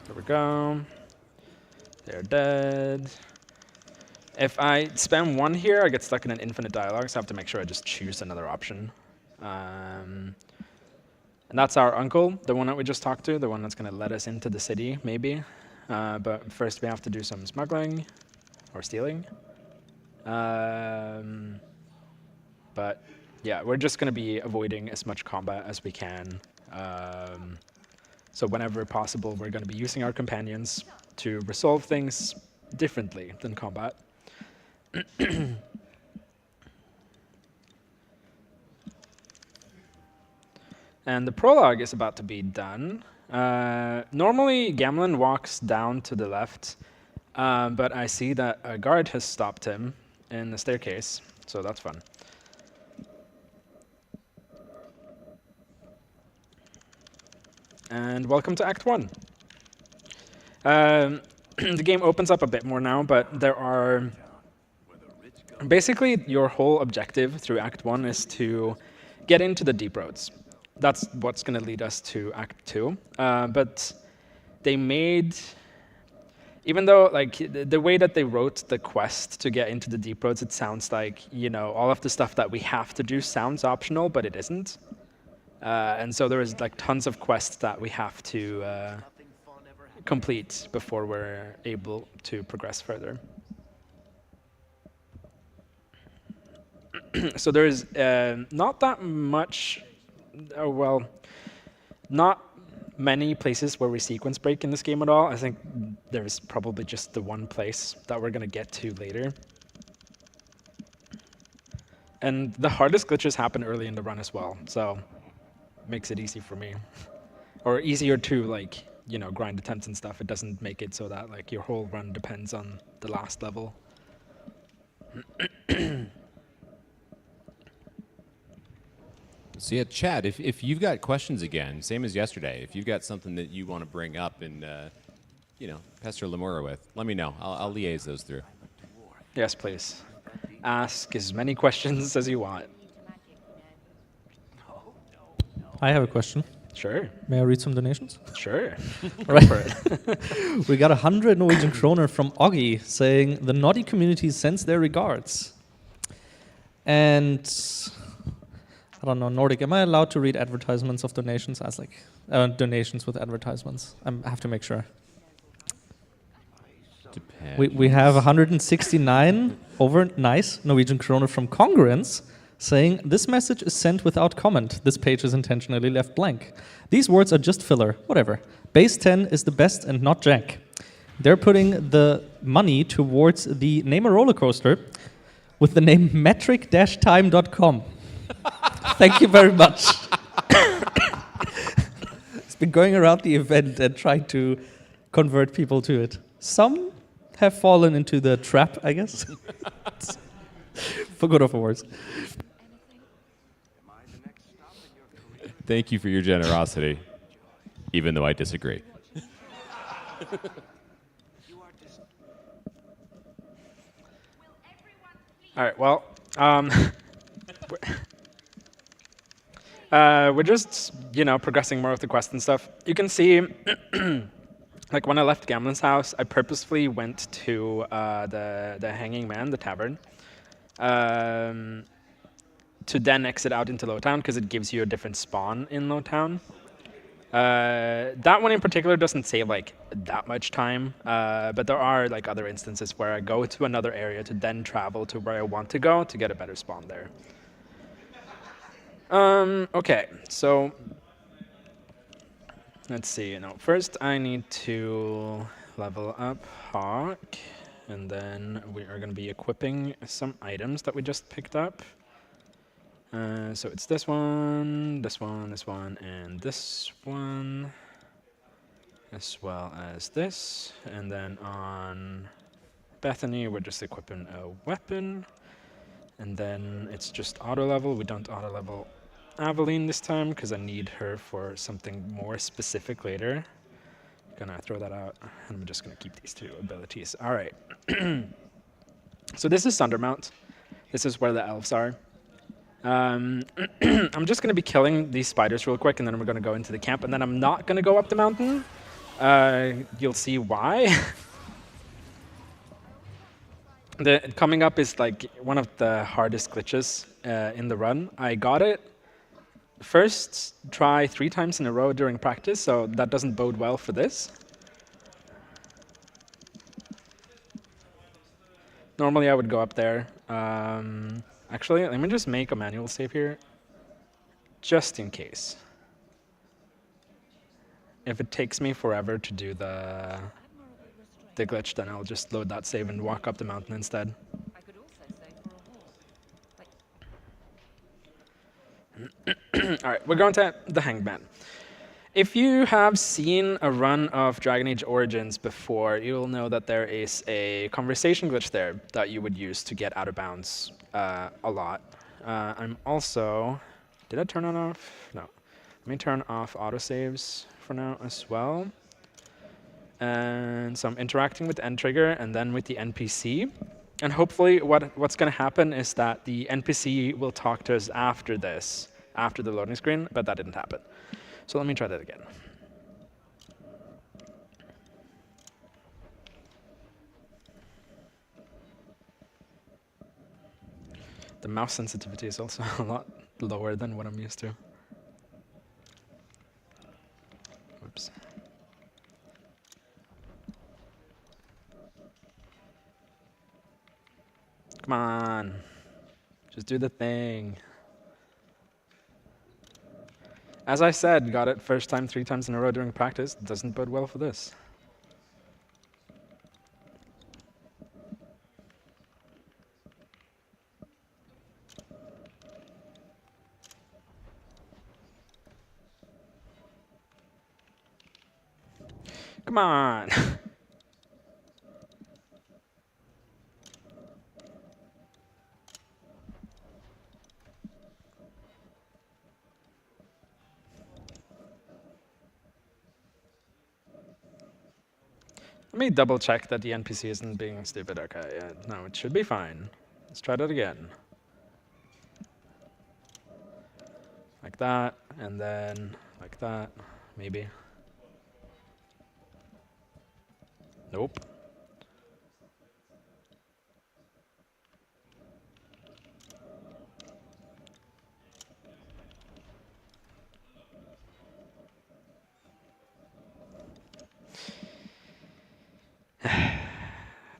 There we go. They're dead. If I spam one here, I get stuck in an infinite dialogue, so I have to make sure I just choose another option. And that's our uncle, the one that we just talked to, the one that's going to let us into the city, maybe. But first we have to do some smuggling or stealing. But yeah, we're just going to be avoiding as much combat as we can. So whenever possible, we're going to be using our companions to resolve things differently than combat. And the prologue is about to be done. Normally, Gamlen walks down to the left, but I see that a guard has stopped him in the staircase, so that's fun. And welcome to Act 1. The game opens up a bit more now, but there are... Basically, your whole objective through Act 1 is to get into the deep roads. That's what's going to lead us to Act 2. But they made... Even though, like, the way that they wrote the quest to get into the deep roads, it sounds like, you know, all of the stuff that we have to do sounds optional, but it isn't. And so there is, like, tons of quests that we have to complete before we're able to progress further. So there is not that much, well, not many places where we sequence break in this game at all. I think there's probably just the one place that we're going to get to later. And the hardest glitches happen early in the run as well, so makes it easy for me. Or easier to, like, you know, grind attempts and stuff. It doesn't make it so that, like, your whole run depends on the last level. So yeah, Chad, if you've got questions again, same as yesterday, if you've got something that you want to bring up and, you know, pester Lemura with, let me know. I'll liaise those through. Yes, please. Ask as many questions as you want. I have a question. Sure. May I read some donations? Sure. Right. We got 100 Norwegian kroner from Oggy saying the naughty community sends their regards. And I don't know, Nordic, am I allowed to read advertisements of donations as like donations with advertisements? I have to make sure. Depends. We have 169 nice Norwegian kroner from congruence saying this message is sent without comment. This page is intentionally left blank. These words are just filler. Whatever. Base 10 is the best and not jank. They're putting the money towards the Name a Roller Coaster with the name metric-time.com. Thank you very much. It's been going around the event and trying to convert people to it. Some have fallen into the trap, I guess. For good or for worse. Thank you for your generosity, even though I disagree. All right, well, We're just, progressing more with the quest and stuff. You can see, like when I left Gamlen's house, I purposefully went to the Hanging Man, the tavern, to then exit out into Lowtown because it gives you a different spawn in Lowtown. That one in particular doesn't save like that much time, but there are like other instances where I go to another area to then travel to where I want to go to get a better spawn there. Okay, so let's see. First I need to level up Hawk, and then we are going to be equipping some items that we just picked up. So it's this one, this one, this one, and this one, as well as this. And then on Bethany, we're just equipping a weapon. And then it's just auto level. We don't auto level Aveline this time because I need her for something more specific later. Gonna throw that out, and I'm just gonna keep these two abilities. All right. So this is Sundermount. This is where the elves are. I'm just going to be killing these spiders real quick, and then we're going to go into the camp, and then I'm not going to go up the mountain. You'll see why. Coming up is like one of the hardest glitches in the run. I got it first try 3 times in a row during practice, so that doesn't bode well for this. Normally I would go up there. Actually, let me just make a manual save here, just in case. If it takes me forever to do the glitch, then I'll just load that save and walk up the mountain instead. All right, we're going to the Hanged Man. If you have seen a run of Dragon Age Origins before, you'll know that there is a conversation glitch there that you would use to get out of bounds a lot. I'm also... Did I turn on off? No. Let me turn off autosaves for now as well. And so I'm interacting with the end trigger and then with the NPC. And hopefully what's going to happen is that the NPC will talk to us after this, after the loading screen, but that didn't happen. So let me try that again. The mouse sensitivity is also a lot lower than what I'm used to. Whoops. Come on. Just do the thing. As I said, got it first time 3 times in a row during practice. Doesn't bode well for this. Come on. Let me double check that the NPC isn't being stupid. Okay, yeah, no, it should be fine. Let's try that again. Like that, and then like that, maybe. Nope.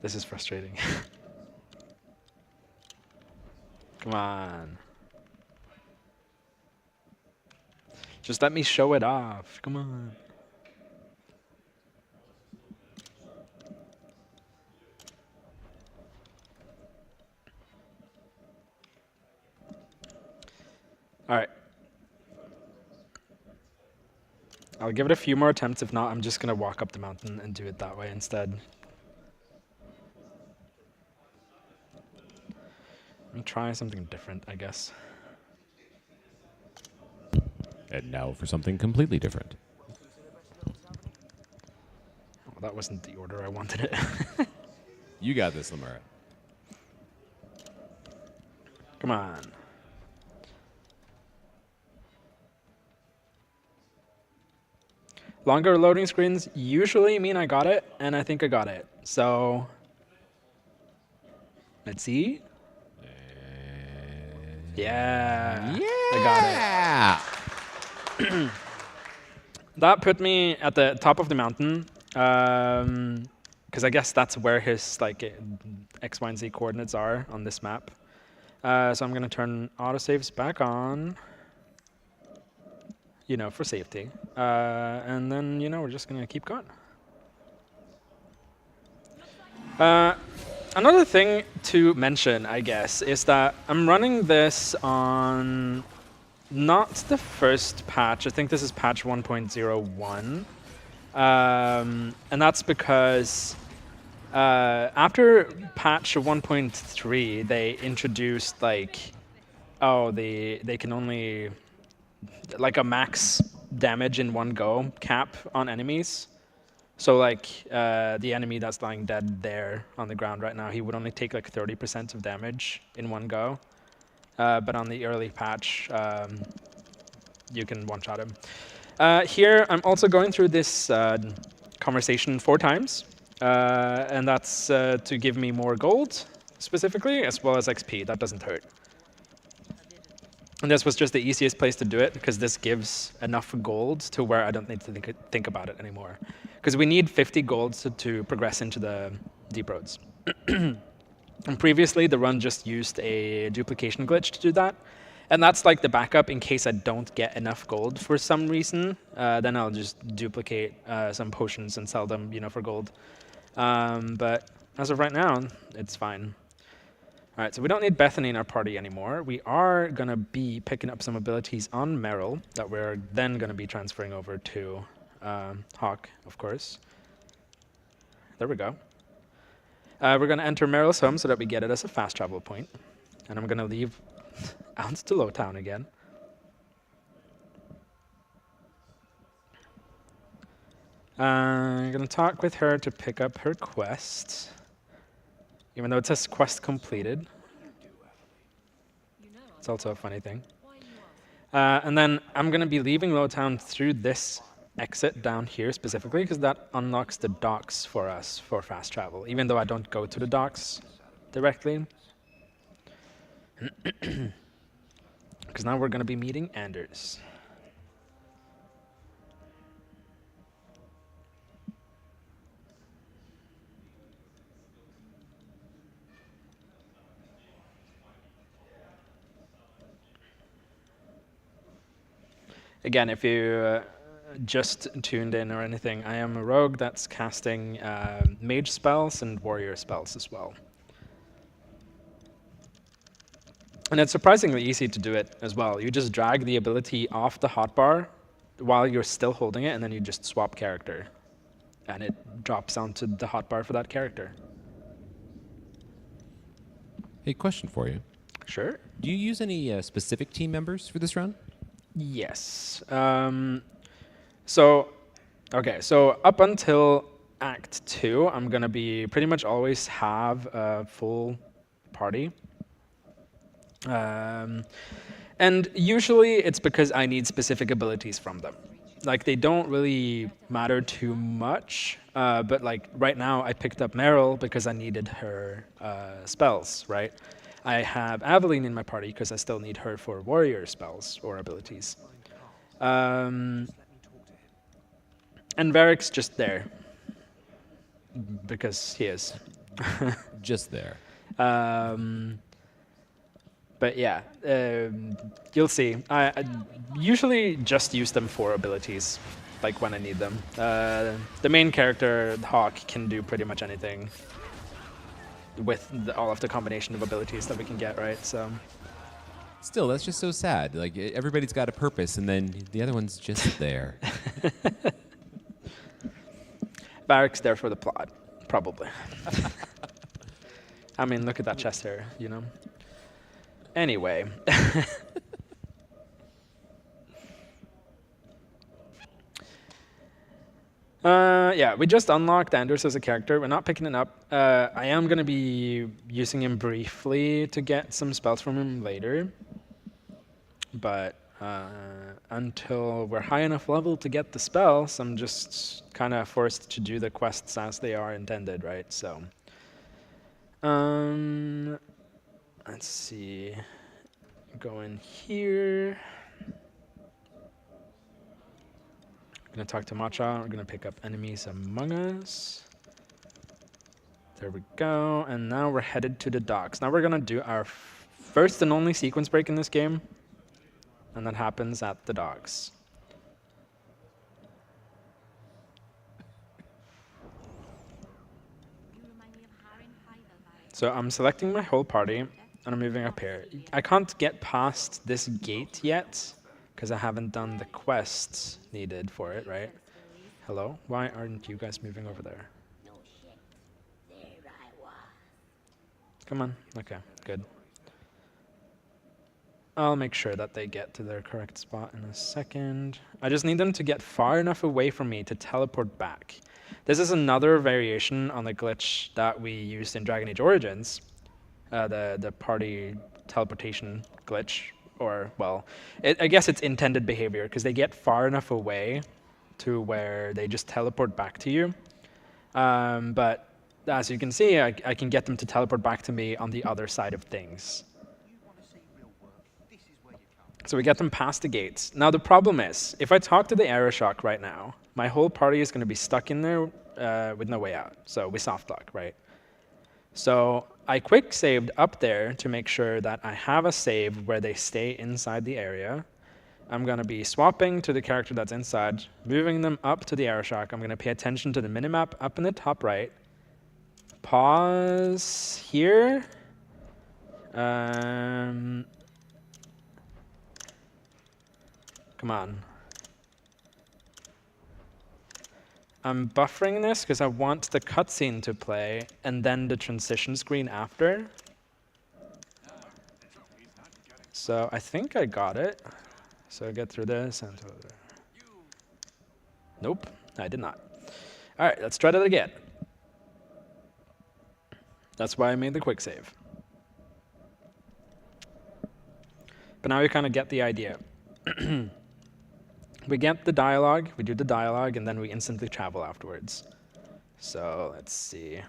This is frustrating. Come on. Just let me show it off. Come on. All right. I'll give it a few more attempts. If not, I'm just going to walk up the mountain and do it that way instead. Let me try something different, I guess. And now for something completely different. Well, that wasn't the order I wanted it. You got this, Lamura. Come on. longer loading screens usually mean I got it, and I think I got it. So let's see. Yeah. I got it. That put me at the top of the mountain, because I guess that's where his like X, Y, and Z coordinates are on this map. So I'm gonna turn autosaves back on, for safety, and then we're just gonna keep going. Another thing to mention, I guess, is that I'm running this on not the first patch. I think this is patch 1.01. And that's because after patch 1.3, they introduced they can only like a max damage in one go cap on enemies. So the enemy that's lying dead there on the ground right now, he would only take like 30% of damage in one go. But on the early patch, you can one-shot him. Here, I'm also going through this conversation 4 times, and that's to give me more gold, specifically, as well as XP. That doesn't hurt. And this was just the easiest place to do it, because this gives enough gold to where I don't need to think about it anymore. Because we need 50 gold to progress into the deep roads. And previously, the run just used a duplication glitch to do that. And that's like the backup in case I don't get enough gold for some reason. Then I'll just duplicate some potions and sell them, for gold. But as of right now, it's fine. All right, so we don't need Bethany in our party anymore. We are going to be picking up some abilities on Meryl that we're then going to be transferring over to Hawk, of course. There we go. We're going to enter Meryl's home so that we get it as a fast travel point. And I'm going to leave out to Lowtown again. I'm going to talk with her to pick up her quest. Even though it says quest completed. It's also a funny thing. And then I'm going to be leaving Lowtown through this exit down here specifically, because that unlocks the docks for us for fast travel, even though I don't go to the docks directly. Because now we're going to be meeting Anders. Again, if you just tuned in or anything, I am a rogue that's casting mage spells and warrior spells as well. And it's surprisingly easy to do it as well. You just drag the ability off the hotbar while you're still holding it, and then you just swap character. And it drops onto the hotbar for that character. Hey, question for you. Sure. Do you use any specific team members for this run? Yes. So up until Act 2, I'm going to be pretty much always have a full party. And usually it's because I need specific abilities from them. Like, they don't really matter too much, but like right now I picked up Meryl because I needed her spells, right? I have Aveline in my party because I still need her for warrior spells or abilities. And Varric's just there. Because he is. Just there. But yeah, you'll see. I usually just use them for abilities, like when I need them. The main character, Hawk, can do pretty much anything with all of the combination of abilities that we can get, right? So. Still, that's just so sad. Like, everybody's got a purpose, and then the other one's just there. Varric's there for the plot, probably. I mean, look at that chest hair, you know? Anyway. Yeah, we just unlocked Anders as a character. We're not picking it up. I am going to be using him briefly to get some spells from him later. But until we're high enough level to get the spells. I'm just kind of forced to do the quests as they are intended, right? So, let's see. Go in here. I'm gonna talk to Matcha. We're gonna pick up enemies among us. There we go. And now we're headed to the docks. Now we're gonna do our first and only sequence break in this game. And that happens at the docks. So I'm selecting my whole party, and I'm moving up here. I can't get past this gate yet, because I haven't done the quests needed for it, right? Hello? Why aren't you guys moving over there? Come on. Okay, good. I'll make sure that they get to their correct spot in a second. I just need them to get far enough away from me to teleport back. This is another variation on the glitch that we used in Dragon Age Origins, the party teleportation glitch, or, well, I guess it's intended behavior, because they get far enough away to where they just teleport back to you. But as you can see, I can get them to teleport back to me on the other side of things. So we get them past the gates. Now the problem is, if I talk to the Aeroshock right now, my whole party is going to be stuck in there with no way out. So we soft lock, right? So I quick saved up there to make sure that I have a save where they stay inside the area. I'm going to be swapping to the character that's inside, moving them up to the Aeroshock. I'm going to pay attention to the minimap up in the top right. Pause here. Come on. I'm buffering this because I want the cutscene to play and then the transition screen after. So I think I got it. So I get through this and nope, I did not. All right, let's try that again. That's why I made the quick save. But now you kind of get the idea. We get the dialogue, we do the dialogue, and then we instantly travel afterwards. So let's see.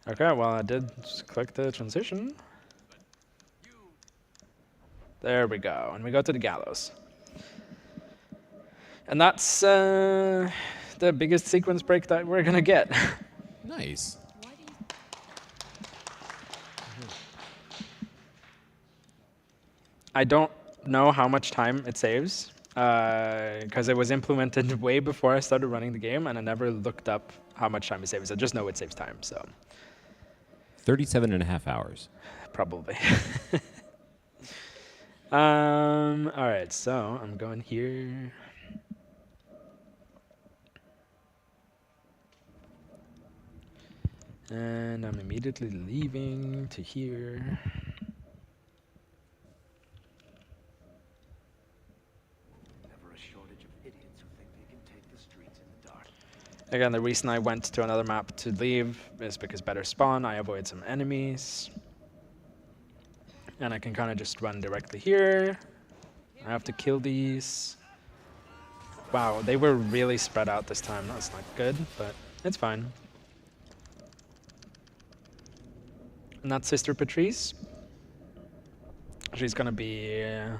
Okay, well, I did just click the transition. There we go, and we go to the gallows. And that's the biggest sequence break that we're gonna get. Nice. I don't know how much time it saves, because it was implemented way before I started running the game, and I never looked up how much time it saves. I just know it saves time, so. 37.5 hours. Probably. All right, so I'm going here. And I'm immediately leaving to here. Never a shortage of idiots who think they can take the streets in the dark. Again, the reason I went to another map to leave is because better spawn, I avoid some enemies. And I can kind of just run directly here. I have to kill these. Wow, they were really spread out this time. That's not good, but it's fine. And that's Sister Patrice. She's gonna be an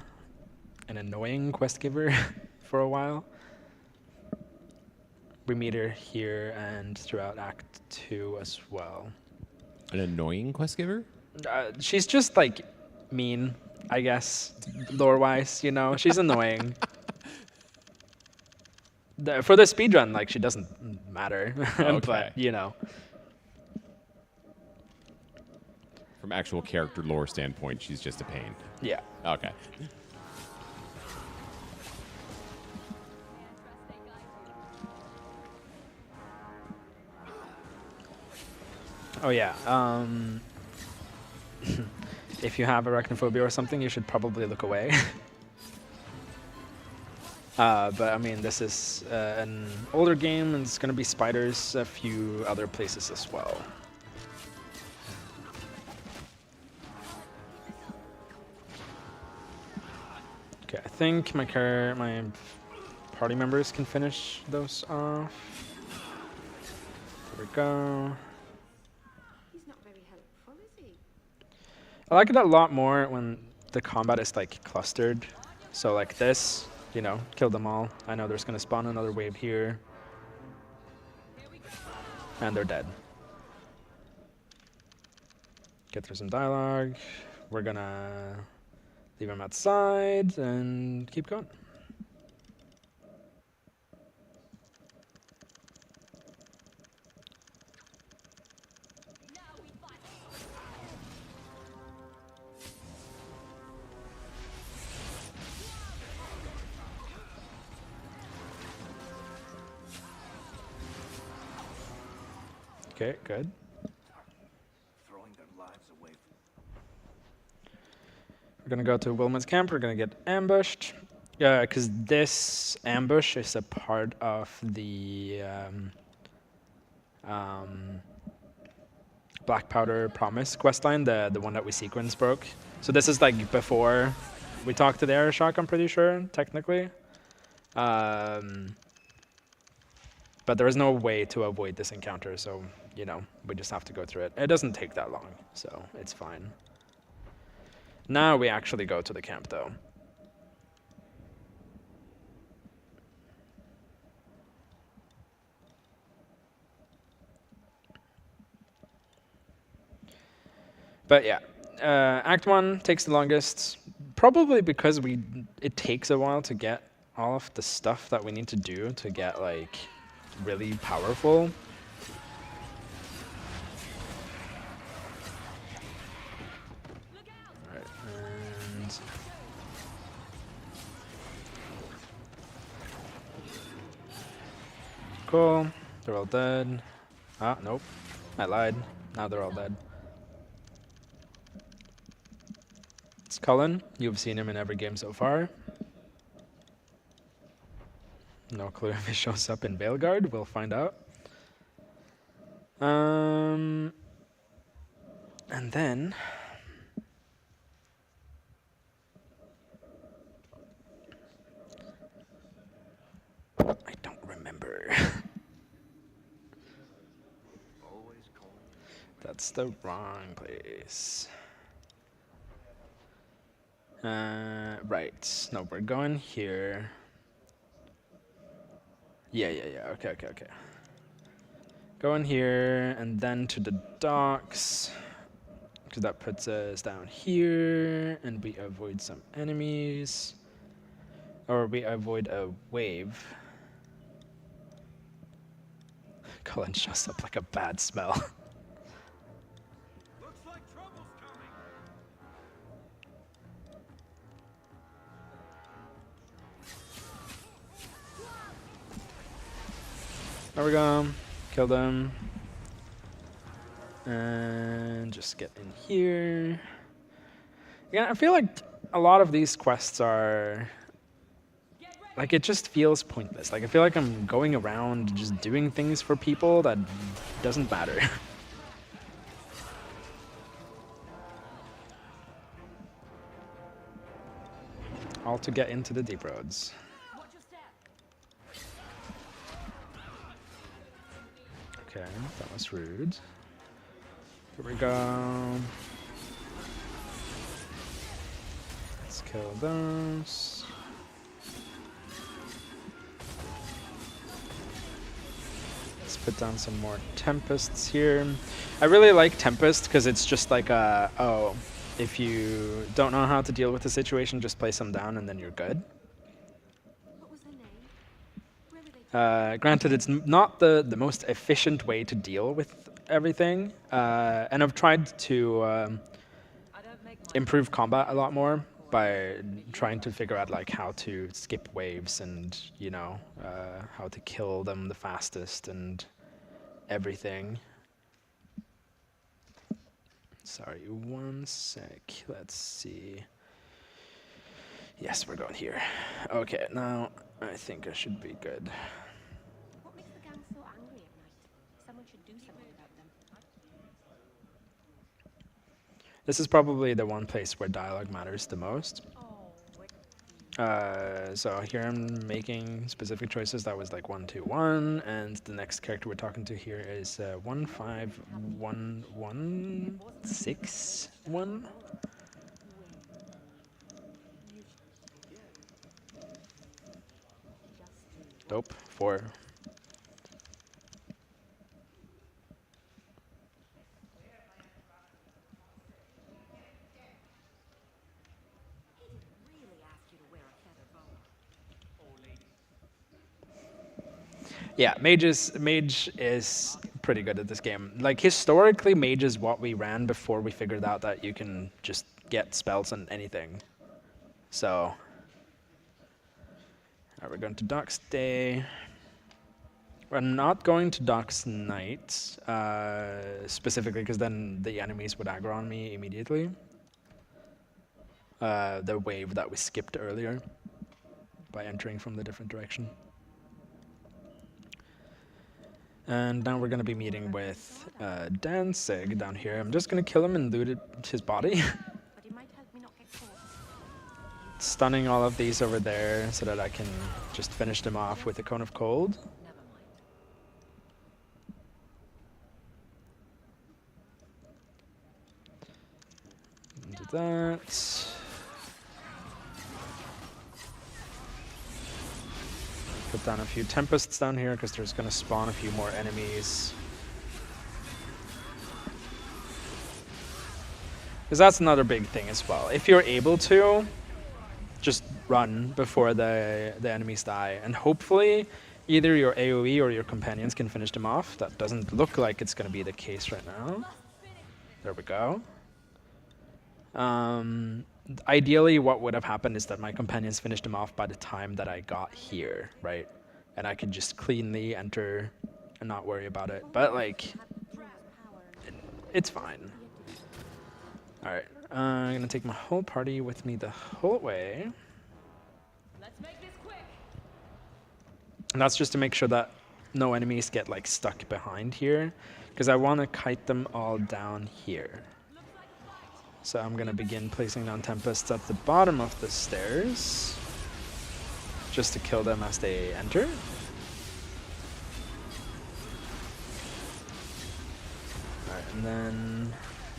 annoying quest giver for a while. We meet her here and throughout Act 2 as well. An annoying quest giver? She's just like mean, I guess, lore-wise, you know? She's annoying. For the speedrun, like, she doesn't matter, Okay. but, you know. From actual character lore standpoint, she's just a pain. Yeah. Okay. Oh, yeah. If you have arachnophobia or something, you should probably look away. But I mean, this is an older game, and it's going to be spiders a few other places as well. Okay, I think my party members can finish those off. There we go. He's not very helpful, is he? I like it a lot more when the combat is like clustered. So like this, you know, kill them all. I know there's gonna spawn another wave here. And they're dead. Get through some dialogue. We're gonna leave them outside and keep going. Okay, good. Throwing their lives away. We're gonna go to Wilman's camp. We're gonna get ambushed. Because this ambush is a part of the Black Powder Promise questline, the one that we sequence broke. So this is like before we talked to the Aeroshock, I'm pretty sure, technically. But there is no way to avoid this encounter, so, you know, we just have to go through it. It doesn't take that long, so it's fine. Now we actually go to the camp, though. But yeah, Act 1 takes the longest, probably because it takes a while to get all of the stuff that we need to do to get, like, really powerful. Alright, and cool. They're all dead. Ah, nope. I lied. Now they're all dead. It's Cullen. You've seen him in every game so far. No clue if he shows up in Veilguard. We'll find out. And then I don't remember. That's the wrong place. Right. No, we're going here. Yeah. Okay. Go in here and then to the docks, because that puts us down here, and we avoid some enemies, or we avoid a wave. Colin shows up like a bad smell. Looks like trouble's coming. There we go. Kill them. And just get in here. Yeah, I feel like a lot of these quests are... Like, it just feels pointless. Like, I feel like I'm going around just doing things for people that doesn't matter. All to get into the deep roads. Okay, that was rude. Here we go. Let's kill those. Let's put down some more Tempests here. I really like Tempest because it's just like a, oh, if you don't know how to deal with the situation, just place them down and then you're good. Granted, it's not the most efficient way to deal with everything, and I've tried to improve combat a lot more by trying to figure out like how to skip waves and, you know, how to kill them the fastest and everything. Sorry, one sec. Let's see. Yes, we're going here. Okay, now I think I should be good. What makes the gang so angry at night? Someone should do something about them. This is probably the one place where dialogue matters the most. So here I'm making specific choices. That was like 1, 2, 1, and the next character we're talking to here is 1, 5, 1, 1, 6, 1. Dope. 4. Yeah, mage is pretty good at this game. Like historically, mage is what we ran before we figured out that you can just get spells on anything. So, alright, we're going to Doc's Day. We're not going to Doc's Night, specifically because then the enemies would aggro on me immediately. The wave that we skipped earlier by entering from the different direction. And now we're going to be meeting with Danzig down here. I'm just going to kill him and loot his body. Stunning all of these over there so that I can just finish them off with a Cone of Cold. Do that. Put down a few Tempests down here because there's going to spawn a few more enemies. Because that's another big thing as well. If you're able to, just run before the enemies die. And hopefully either your AoE or your companions can finish them off. That doesn't look like it's going to be the case right now. There we go. Ideally, what would have happened is that my companions finished him off by the time that I got here, right? And I could just cleanly enter and not worry about it. But, like, it's fine. All right, I'm going to take my whole party with me the whole way. Let's make this quick. And that's just to make sure that no enemies get, like, stuck behind here, because I want to kite them all down here. So I'm going to begin placing down Tempests at the bottom of the stairs, just to kill them as they enter. Alright, and then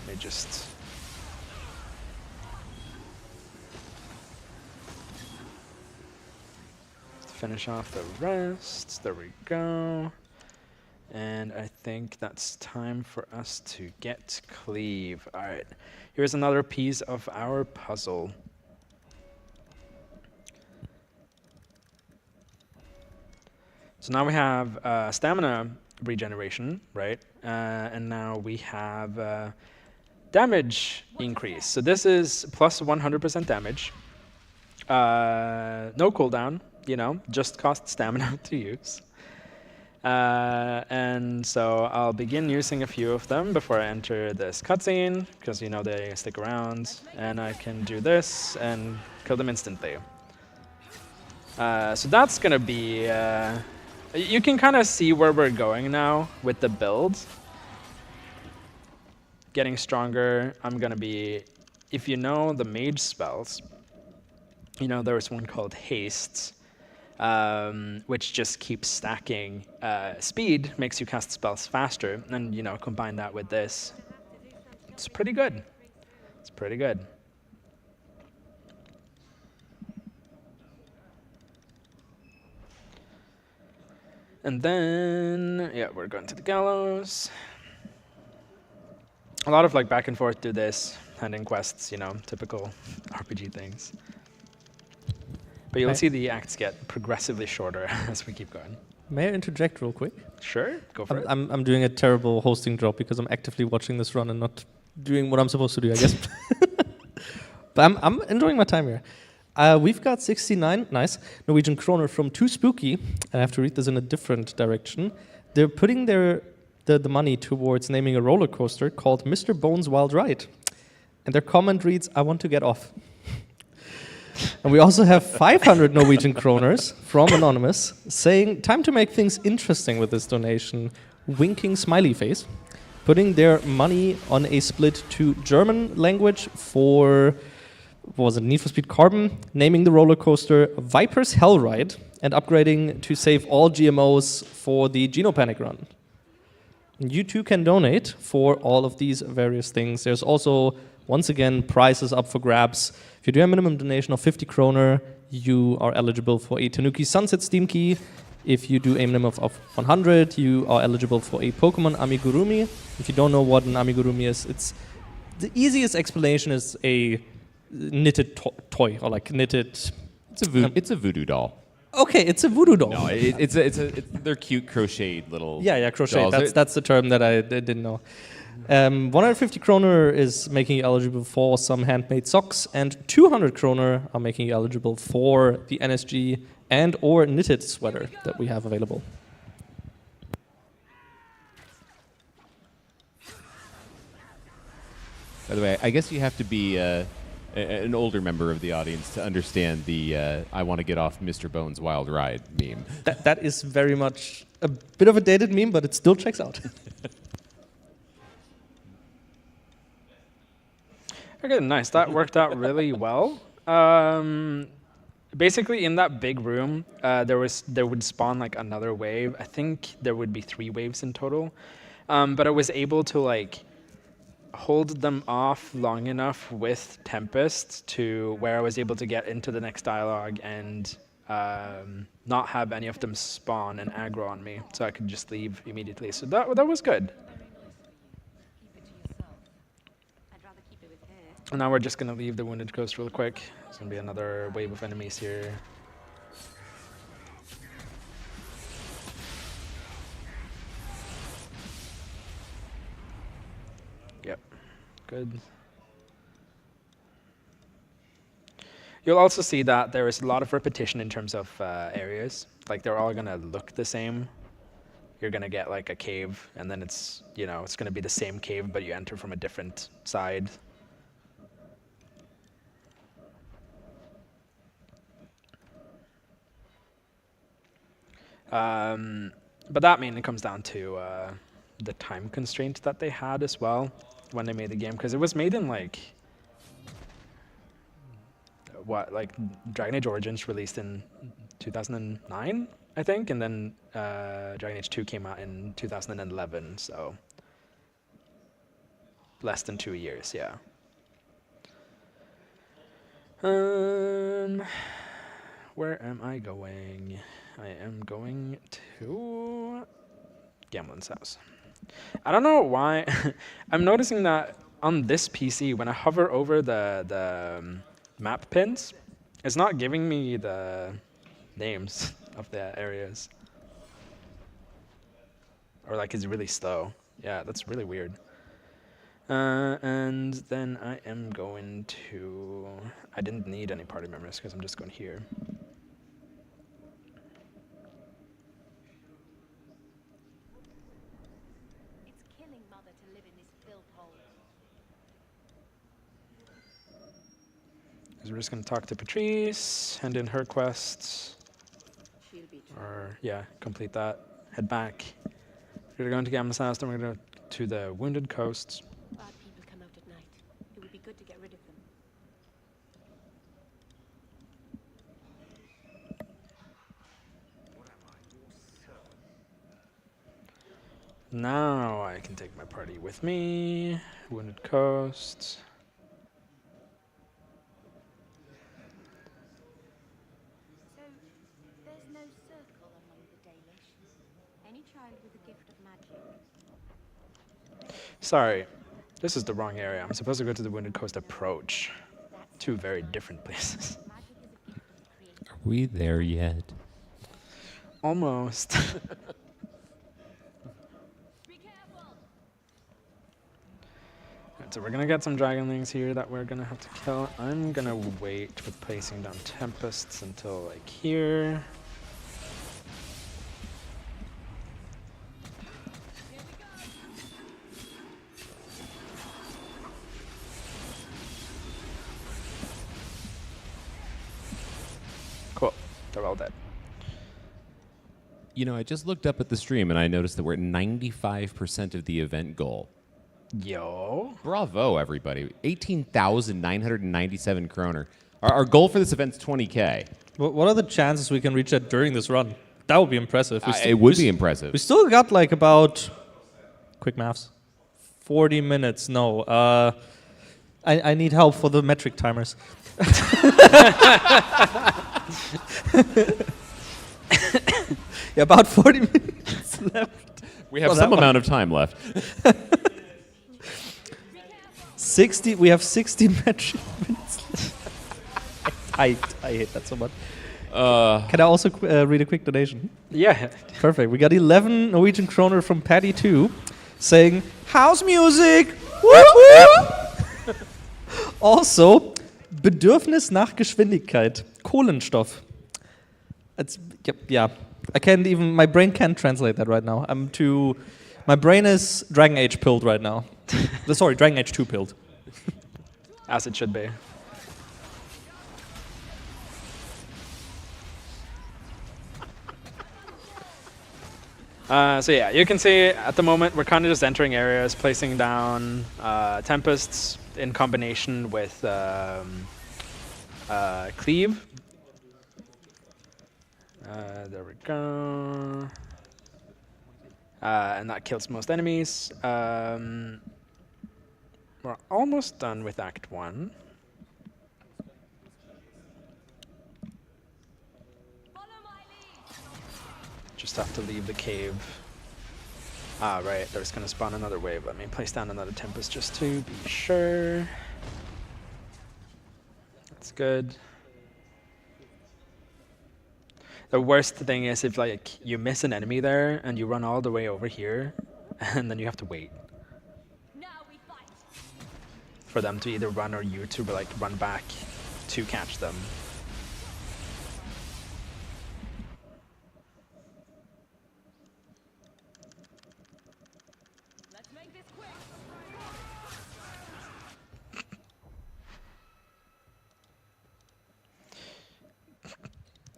let me just finish off the rest. There we go. And I think that's time for us to get Cleave. All right, here's another piece of our puzzle. So now we have stamina regeneration, right? And now we have damage increase. So this is plus 100% damage. No cooldown, you know, just costs stamina to use. And so I'll begin using a few of them before I enter this cutscene, because you know they stick around, and I can do this and kill them instantly. So that's gonna be, you can kind of see where we're going now with the build. Getting stronger. I'm gonna be, if you know the mage spells, you know there's one called Haste, which just keeps stacking speed, makes you cast spells faster, and you know, combine that with this. It's pretty good. It's pretty good. And then, yeah, we're going to the gallows. A lot of like back and forth, do this, handing quests, you know, typical RPG things. But you'll see the acts get progressively shorter as we keep going. May I interject real quick? Sure, go for it. I'm doing a terrible hosting job because I'm actively watching this run and not doing what I'm supposed to do, I guess. But I'm enjoying my time here. We've got 69, nice, Norwegian kroner from Too Spooky. I have to read this in a different direction. They're putting the money towards naming a roller coaster called Mr. Bones Wild Ride. And their comment reads, "I want to get off." And we also have 500 Norwegian kroners from Anonymous saying, time to make things interesting with this donation. Winking smiley face. Putting their money on a split to German language for, what was it, Need for Speed Carbon, naming the roller coaster Viper's Hellride, and upgrading to save all GMOs for the Genopanic run. You too can donate for all of these various things. There's also, once again, prizes up for grabs. If you do a minimum donation of 50 kroner, you are eligible for a Tanuki Sunset Steam Key. If you do a minimum of 100, you are eligible for a Pokemon Amigurumi. If you don't know what an Amigurumi is, it's the easiest explanation is a knitted toy, or like knitted. It's a voodoo doll. Okay, it's a voodoo doll. No, they're cute crocheted little. Yeah, crochet. dolls. That's the term that I didn't know. 150 kroner is making you eligible for some handmade socks, and 200 kroner are making you eligible for the NSG and or knitted sweater that we have available. By the way, I guess you have to be an older member of the audience to understand the I want to get off Mr. Bones' Wild Ride meme. That is very much a bit of a dated meme, but it still checks out. Okay, nice. That worked out really well. Basically, in that big room, there would spawn like another wave. I think there would be 3 waves in total, but I was able to like hold them off long enough with Tempest to where I was able to get into the next dialogue and not have any of them spawn and aggro on me, so I could just leave immediately. So that was good. And now we're just going to leave the Wounded Coast real quick. There's going to be another wave of enemies here. Yep, good. You'll also see that there is a lot of repetition in terms of areas. Like they're all going to look the same. You're going to get like a cave, and then it's, you know, it's going to be the same cave, but you enter from a different side. But that mainly comes down to the time constraint that they had as well when they made the game, because it was made in like Dragon Age Origins released in 2009, I think, and then Dragon Age 2 came out in 2011, so less than 2 years, yeah. Where am I going? I am going to Gamlen's house. I don't know why. I'm noticing that on this PC, when I hover over the map pins, it's not giving me the names of the areas. Or like it's really slow. Yeah, that's really weird. And then I am going to... I didn't need any party members because I'm just going here. We're just going to talk to Patrice, hand in her quests, or yeah, complete that, head back. We're going to Gamma's house, then we're going to go to the Wounded Coast. Bad people come out at night. It would be good to get rid of them. Now I can take my party with me. Wounded Coast. Sorry, this is the wrong area. I'm supposed to go to the Wounded Coast Approach. 2 very different places. Are we there yet? Almost. So we're gonna get some dragonlings here that we're gonna have to kill. I'm gonna wait with placing down Tempests until like here. They're all dead. You know, I just looked up at the stream and I noticed that we're at 95% of the event goal. Yo. Bravo, everybody. 18,997 kroner. Our goal for this event's 20K. What are the chances we can reach that during this run? That would be impressive. It would be impressive. We still got like about, quick maths, 40 minutes. No, I need help for the metric timers. Yeah, about 40 minutes left. We have some amount of time left. 60. We have 60 metric minutes left. I hate that so much. Can I also read a quick donation? Yeah. Perfect. We got 11 Norwegian kroner from Patty 2 saying, house music! Whoop, whoop. Also, Bedürfnis nach Geschwindigkeit. Kohlenstoff. It's, yeah. I can't even, my brain can't translate that right now. My brain is Dragon Age pilled right now. Sorry, Dragon Age 2 pilled. As it should be. So yeah, you can see at the moment we're kind of just entering areas, placing down Tempests in combination with Cleave. There we go. And that kills most enemies. We're almost done with Act 1. Just have to leave the cave. Ah, right, there's gonna spawn another wave. Let me place down another Tempest just to be sure. That's good. The worst thing is if like you miss an enemy there and you run all the way over here and then you have to wait for them to either run or you to like run back to catch them.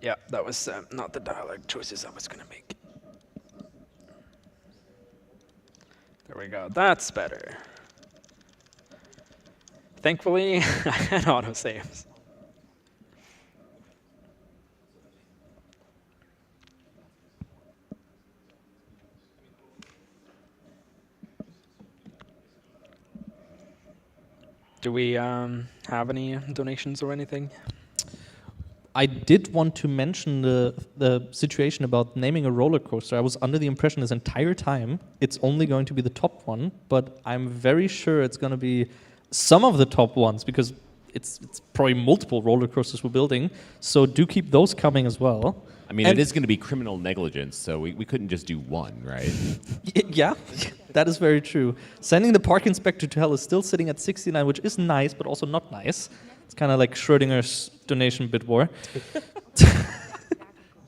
Yeah, that was not the dialogue choices I was going to make. There we go. That's better. Thankfully, I had autosaves. Do we have any donations or anything? I did want to mention the situation about naming a roller coaster. I was under the impression this entire time it's only going to be the top one, but I'm very sure it's going to be some of the top ones because it's probably multiple roller coasters we're building. So do keep those coming as well. I mean, it is going to be criminal negligence, so we couldn't just do one, right? Yeah, that is very true. Sending the park inspector to hell is still sitting at 69, which is nice, but also not nice. It's kind of like Schrodinger's donation bid war.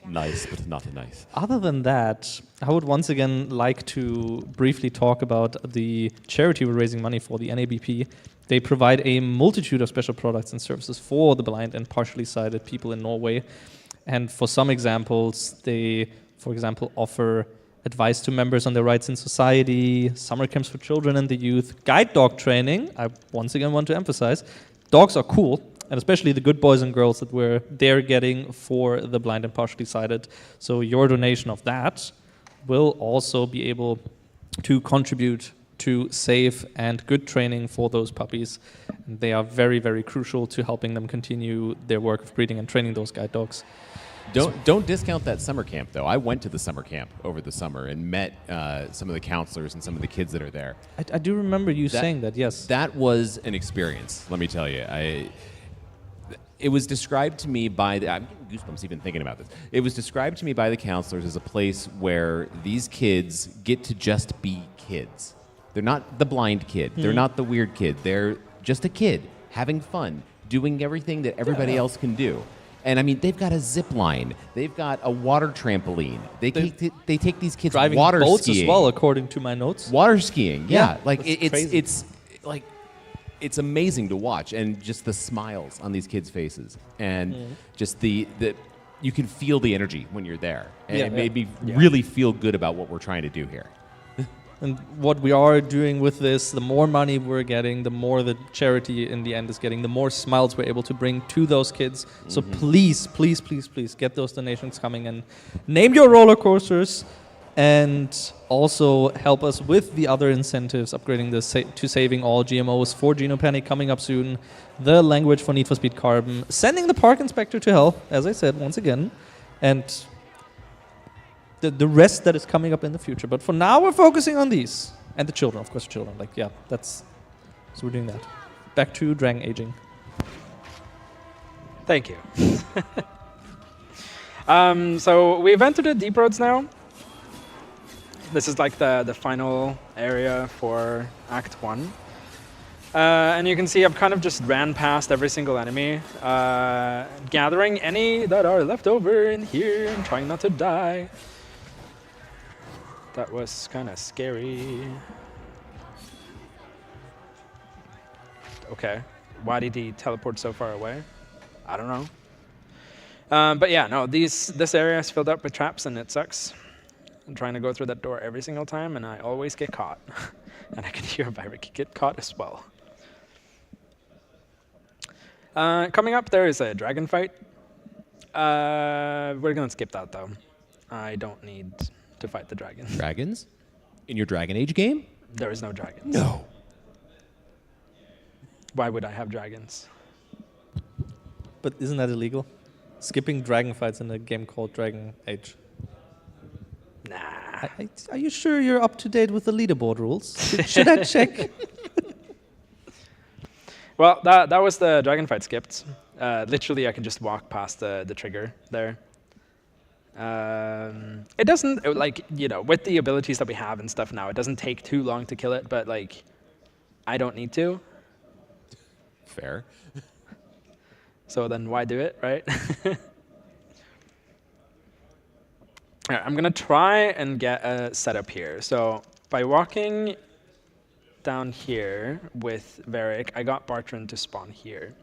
Nice, but not nice. Other than that, I would once again like to briefly talk about the charity we're raising money for, the NABP. They provide a multitude of special products and services for the blind and partially sighted people in Norway. And for some examples, they, for example, offer advice to members on their rights in society, summer camps for children and the youth, guide dog training. I once again want to emphasize, dogs are cool, and especially the good boys and girls that they're getting for the blind and partially sighted. So your donation of that will also be able to contribute to safe and good training for those puppies. And they are very, very crucial to helping them continue their work of breeding and training those guide dogs. Don't discount that summer camp, though. I went to the summer camp over the summer and met some of the counselors and some of the kids that are there. I do remember you saying that, yes. That was an experience, let me tell you. It was described to me by I'm getting goosebumps even thinking about this. It was described to me by the counselors as a place where these kids get to just be kids. They're not the blind kid. They're not the weird kid. They're just a kid having fun, doing everything that everybody else can do. And I mean, they've got a zip line. They've got a water trampoline. They take these kids driving water boats skiing as well, according to my notes. Water skiing, yeah. Like crazy. it's amazing to watch, and just the smiles on these kids' faces, and just the you can feel the energy when you're there, and Yeah, it made me yeah. really feel good about what we're trying to do here. And what we are doing with this, the more money we're getting, the more the charity in the end is getting, the more smiles we're able to bring to those kids. So please, please, please, please get those donations coming and name your roller coasters, and also help us with the other incentives, upgrading to saving all GMOs for Genopanic coming up soon, the language for Need for Speed Carbon, sending the park inspector to hell, as I said once again, and the rest that is coming up in the future. But for now, we're focusing on these. And the children, of course, children. Like, yeah, that's... So we're doing that. Back to Dragon Aging. Thank you. So we've entered the Deep Roads now. This is like the final area for Act 1. And you can see I've kind of just ran past every single enemy, gathering any that are left over in here and trying not to die. That was kind of scary. Okay, why did he teleport so far away? I don't know. But yeah, no, this area is filled up with traps and it sucks. I'm trying to go through that door every single time and I always get caught. And I can hear Vyric get caught as well. Coming up, there is a dragon fight. We're gonna skip that though. I don't need to fight the dragon. Dragons? In your Dragon Age game? There is no dragons. No. Why would I have dragons? But isn't that illegal? Skipping dragon fights in a game called Dragon Age. Nah. Are you sure you're up to date with the leaderboard rules? Should I check? Well, that was the dragon fight skipped. Literally, I can just walk past the trigger there. It doesn't, like, you know, with the abilities that we have and stuff now, it doesn't take too long to kill it, but, like, I don't need to. Fair. So then why do it, right? All right, I'm going to try and get a setup here. So by walking down here with Varric, I got Bartrand to spawn here.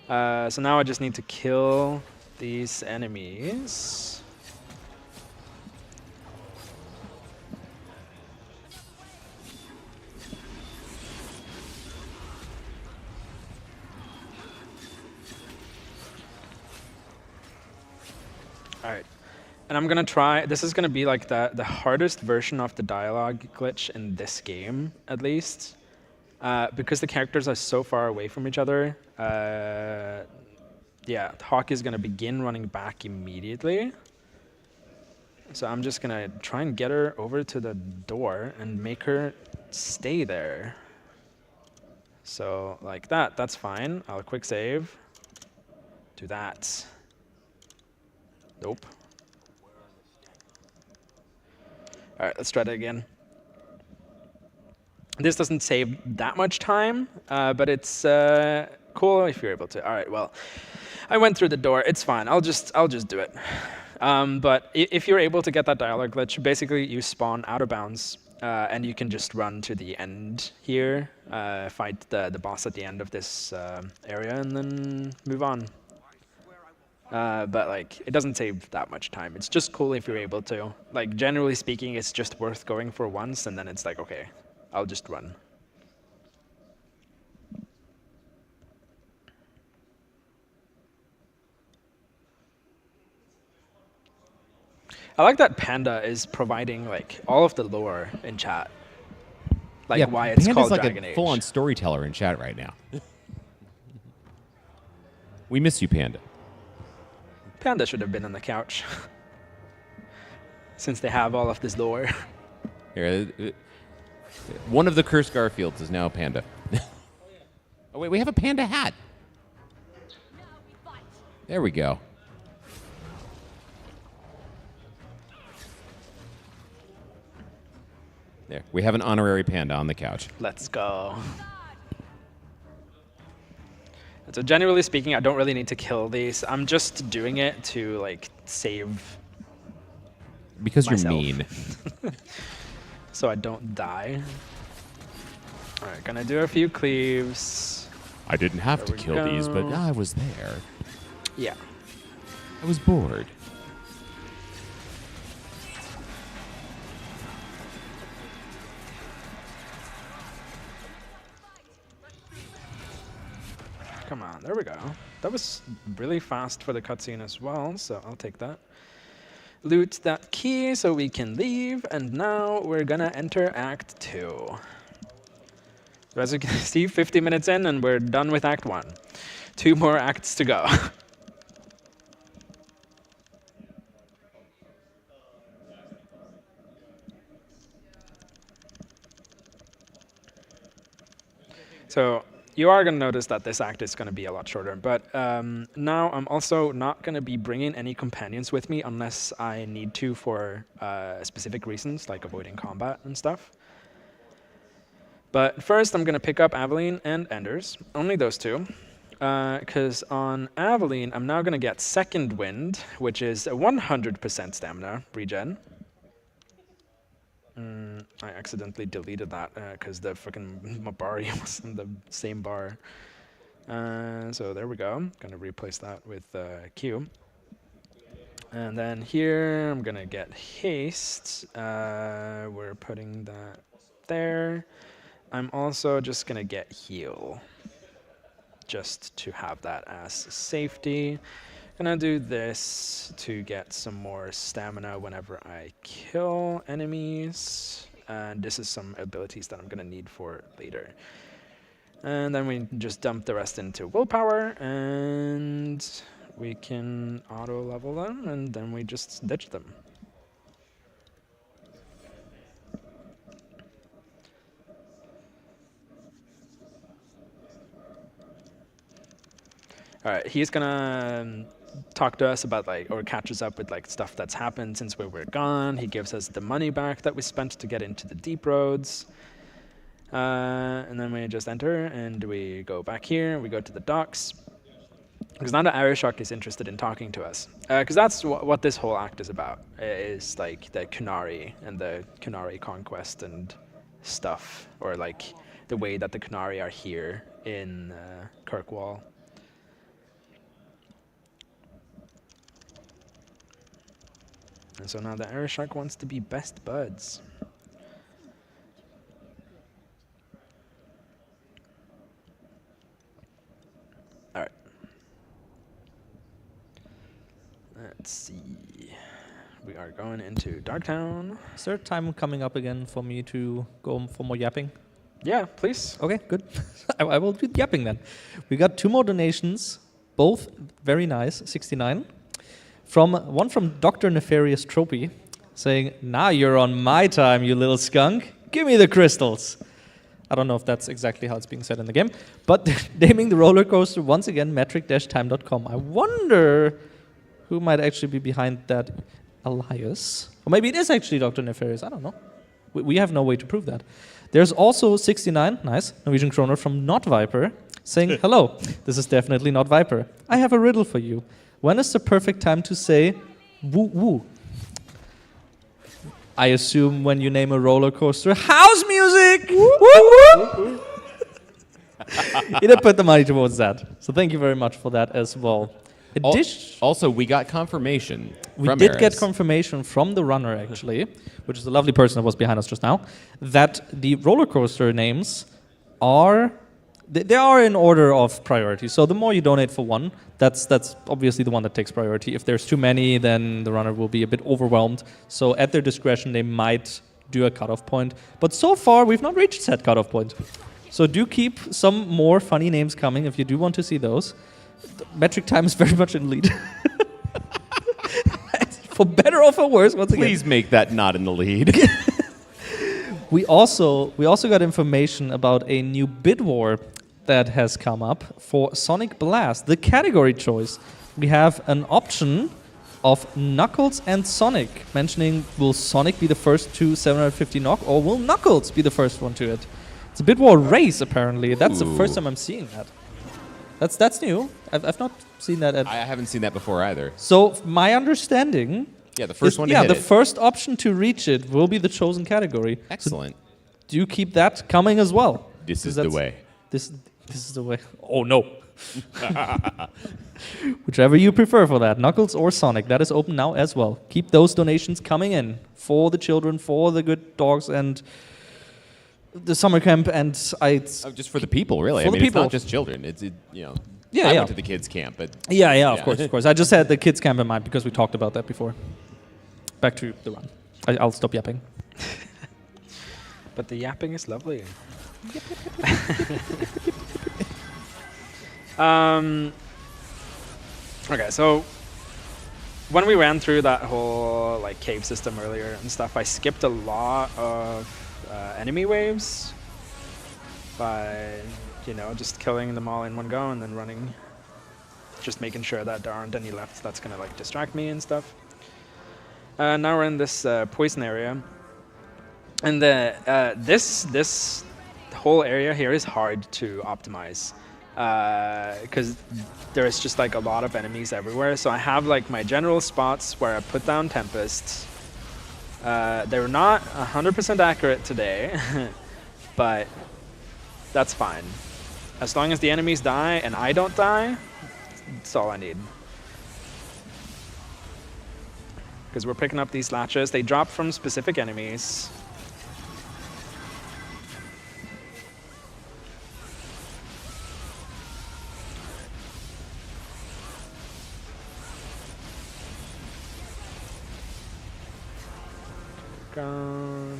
So now I just need to kill these enemies. All right. And I'm going to try, this is going to be like the hardest version of the dialogue glitch in this game, at least. Because the characters are so far away from each other. Yeah, Hawk is going to begin running back immediately. So I'm just going to try and get her over to the door and make her stay there. So like that, that's fine. I'll quick save. Do that. Nope. All right, let's try that again. This doesn't save that much time, but it's cool if you're able to. All right, well, I went through the door. It's fine. I'll just do it. But if you're able to get that dialogue glitch, basically you spawn out of bounds, and you can just run to the end here, fight the boss at the end of this area, and then move on. But like, it doesn't save that much time. It's just cool if you're able to. Like, generally speaking, it's just worth going for once, and then it's like, okay, I'll just run. I like that Panda is providing like all of the lore in chat. Like, yeah, why it's Panda's called like Dragon a Age. full-on storyteller in chat right now. We miss you, Panda. Panda should have been on the couch. Since they have all of this lore. Here, one of the cursed Garfields is now Panda. Oh wait, we have a Panda hat. There we go. There, we have an honorary Panda on the couch. Let's go. So generally speaking, I don't really need to kill these. I'm just doing it to like save Because myself. you're mean. So I don't die. All right, gonna do a few cleaves. I didn't have There to we kill these, but go. I was there. Yeah. I was bored. Come on, there we go. That was really fast for the cutscene as well, so I'll take that. Loot that key so we can leave, and now we're gonna enter Act 2. So as you can see, 50 minutes in, and we're done with Act 1. 2 more acts to go. So you are going to notice that this act is going to be a lot shorter, but now I'm also not going to be bringing any companions with me unless I need to for specific reasons, like avoiding combat and stuff. But first, I'm going to pick up Aveline and Enders, only those two, because on Aveline, I'm now going to get Second Wind, which is a 100% stamina regen. I accidentally deleted that because the fucking Mabari was in the same bar. So there we go. I'm going to replace that with Q. And then here, I'm going to get Haste. We're putting that there. I'm also just going to get Heal, just to have that as safety. Gonna do this to get some more stamina whenever I kill enemies. And this is some abilities that I'm gonna need for later. And then we just dump the rest into willpower, and we can auto level them, and then we just ditch them. All right, he's gonna talk to us about or catch us up with stuff that's happened since we were gone. He gives us the money back that we spent to get into the deep roads. And then we just enter and we go back here, we go to the docks. Because now the Arishok is interested in talking to us. Because that's what this whole act is about, is the Kunari and the Kunari conquest and stuff. Or the way that the Kunari are here in Kirkwall. And so now the Arishok wants to be best buds. All right. Let's see. We are going into Darktown. Is there time coming up again for me to go for more yapping? Yeah, please. Okay, good. I will do yapping then. We got 2 more donations, both very nice, 69. One from Dr. Nefarious Tropy, saying, "Now you're on my time, you little skunk. Give me the crystals." I don't know if that's exactly how it's being said in the game, but naming the roller coaster once again, metric-time.com. I wonder who might actually be behind that Elias. Or maybe it is actually Dr. Nefarious, I don't know. We have no way to prove that. There's also 69, nice, Norwegian kroner from Not Viper, saying, "Hello, this is definitely Not Viper. I have a riddle for you. When is the perfect time to say woo woo?" I assume when you name a roller coaster house music! Woo woo! He did put the money towards that. So thank you very much for that as well. Also, we got confirmation. We did get confirmation from the runner, actually, which is the lovely person that was behind us just now, that the roller coaster names are... They are in order of priority. So the more you donate for one, that's obviously the one that takes priority. If there's too many, then the runner will be a bit overwhelmed. So at their discretion, they might do a cutoff point. But so far, we've not reached that cutoff point. So do keep some more funny names coming if you do want to see those. Metric Time is very much in the lead. For better or for worse, once again. Please make that not in the lead. We also got information about a new bid war that has come up for Sonic Blast, the category choice. We have an option of Knuckles and Sonic, mentioning will Sonic be the first to 750 knock, or will Knuckles be the first one to it? It's a bid war race, apparently. That's the first time I'm seeing that. That's new. I've not seen that. I haven't seen that before either. So my understanding... Yeah, the first one to hit the first option to reach it will be the chosen category. Excellent. So do keep that coming as well. This is the way. This is the way. Oh no. Whichever you prefer for that, Knuckles or Sonic, that is open now as well. Keep those donations coming in for the children, for the good dogs, and the summer camp, and just for the people, really. For I the mean, people. it's not just children. It's you know. Yeah, I yeah. went to the kids' camp, but Yeah, of course. I just had the kids camp in mind because we talked about that before. Back to the run. I'll stop yapping. But the yapping is lovely. Okay, so when we ran through that whole like cave system earlier and stuff, I skipped a lot of enemy waves by just killing them all in one go and then running, just making sure that there aren't any left that's gonna like distract me and stuff. Now we're in this poison area, and this whole area here is hard to optimize because there's just like a lot of enemies everywhere. So I have like my general spots where I put down Tempests. They're not 100% accurate today, but that's fine. As long as the enemies die and I don't die, that's all I need. Because we're picking up these latches. They drop from specific enemies.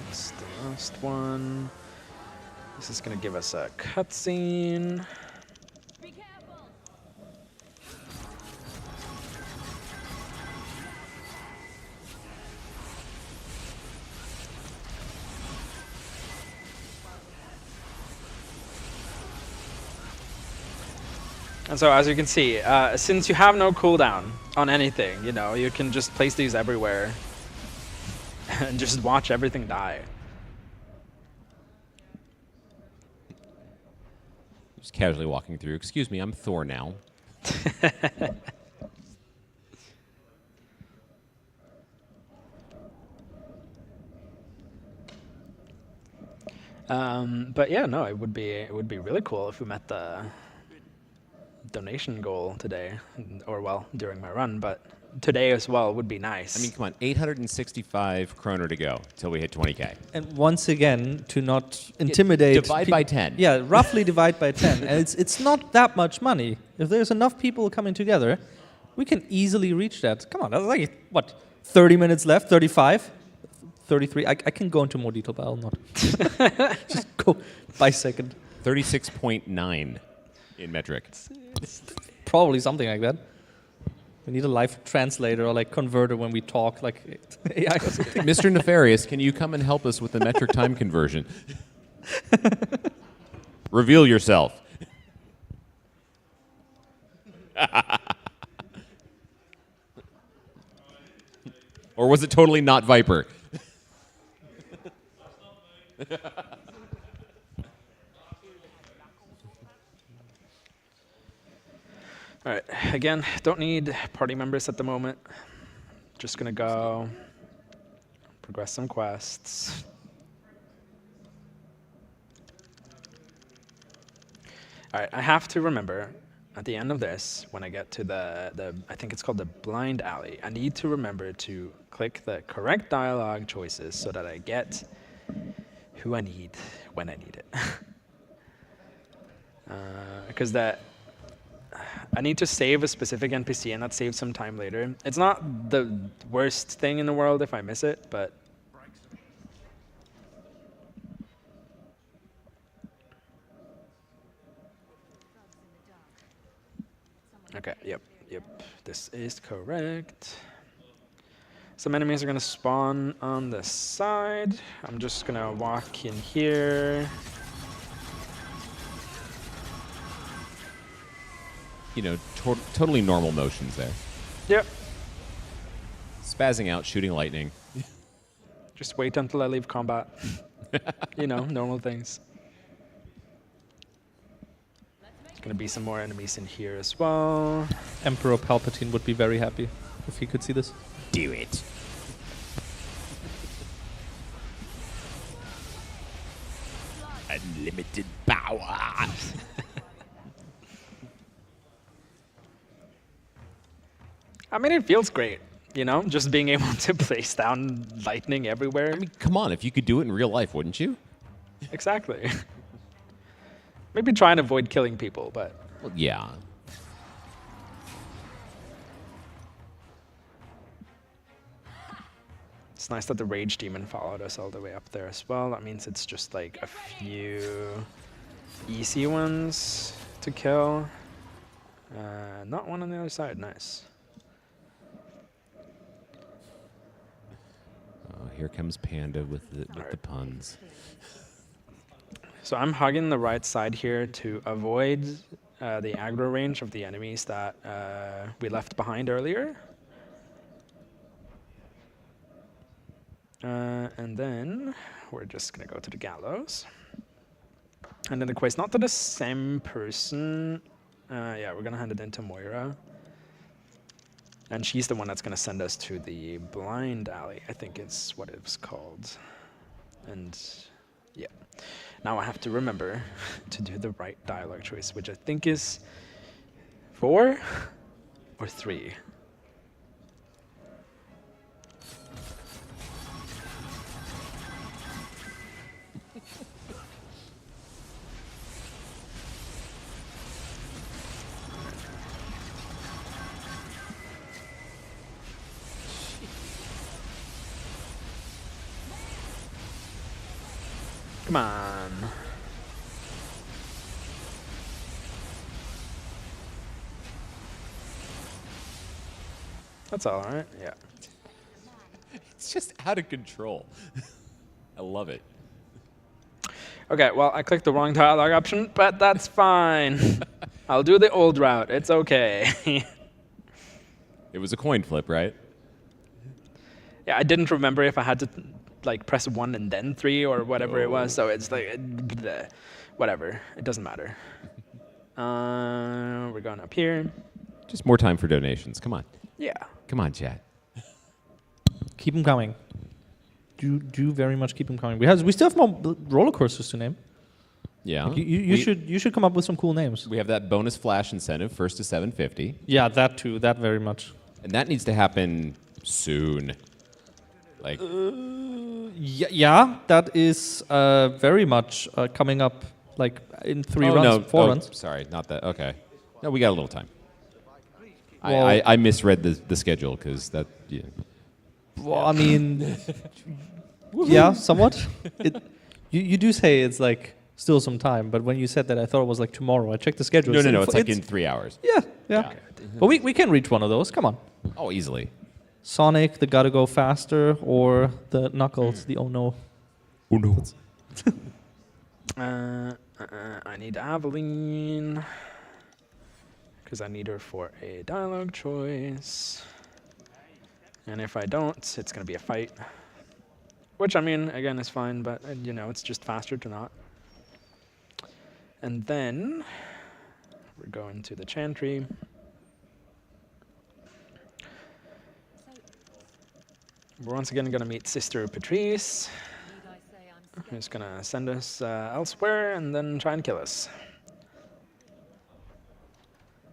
It's the last one. This is going to give us a cutscene. And so, as you can see, since you have no cooldown on anything, you can just place these everywhere and just watch everything die. Just casually walking through. Excuse me, I'm Thor now. But yeah, no, it would be really cool if we met the donation goal today, or well, during my run, but today as well would be nice. I mean, come on, 865 kroner to go till we hit 20K. And once again, to not intimidate... Divide by 10. Yeah, roughly divide by 10. And it's not that much money. If there's enough people coming together, we can easily reach that. Come on, that's like, what, 30 minutes left, 35? 33? I can go into more detail, but I'll not. Just go by second. 36.9 in metric. It's probably something like that. We need a live translator or like converter when we talk, like AI or something. Mr. Nefarious, can you come and help us with the metric time conversion? Reveal yourself. Or was it totally not Viper? All right, again, don't need party members at the moment. Just gonna go progress some quests. All right, I have to remember at the end of this, when I get to the I think it's called the blind alley, I need to remember to click the correct dialogue choices so that I get who I need when I need it. Because I need to save a specific NPC and that saves some time later. It's not the worst thing in the world if I miss it, but... Okay, yep, this is correct. Some enemies are gonna spawn on the side. I'm just gonna walk in here. You know, totally normal motions there. Yep. Spazzing out, shooting lightning. Just wait until I leave combat. Normal things. There's gonna be some more enemies in here as well. Emperor Palpatine would be very happy if he could see this. Do it. Unlimited power. I mean, it feels great, you know, just being able to place down lightning everywhere. I mean, come on, if you could do it in real life, wouldn't you? Exactly. Maybe try and avoid killing people, but... Well, yeah. It's nice that the Rage Demon followed us all the way up there as well. That means it's just like a few easy ones to kill. Not one on the other side. Nice. Oh, here comes Panda with the puns. So I'm hugging the right side here to avoid the aggro range of the enemies that we left behind earlier. And then we're just going to go to the gallows. And then the quest, not to the same person. Yeah, we're going to hand it in to Moira. And she's the one that's going to send us to the blind alley, I think is what it was called. And yeah, now I have to remember to do the right dialogue choice, which I think is 4 or 3. Come on. That's all right, yeah. It's just out of control. I love it. Okay, well, I clicked the wrong dialogue option, but that's fine. I'll do the old route. It's okay. It was a coin flip, right? Yeah, I didn't remember if I had to like press 1 and then 3 or whatever it was, so it's like bleh, whatever. It doesn't matter. We're going up here. Just more time for donations. Come on. Yeah. Come on, chat. Keep them coming. Do very much keep them coming. We still have more roller coasters to name. Yeah. Like you should come up with some cool names. We have that bonus flash incentive, first to 750. Yeah, that too. That very much. And that needs to happen soon. Like. Yeah, that is very much coming up like in 3 runs, 4 runs. Sorry, not that. Okay. No, we got a little time. Well, I misread the schedule because that. Yeah. Well, I mean, yeah, somewhat. You do say it's like still some time, but when you said that, I thought it was like tomorrow. I checked the schedule. No, it's like in 3 hours. Yeah. But we can reach one of those. Come on. Oh, easily. Sonic, the gotta go faster, or the Knuckles, the oh no. Oh no. I need Aveline because I need her for a dialogue choice. And if I don't, it's going to be a fight. Which, I mean, again, is fine, but, you know, it's just faster to not. And then we're going to the Chantry. We're once again going to meet Sister Patrice, who's going to send us elsewhere and then try and kill us.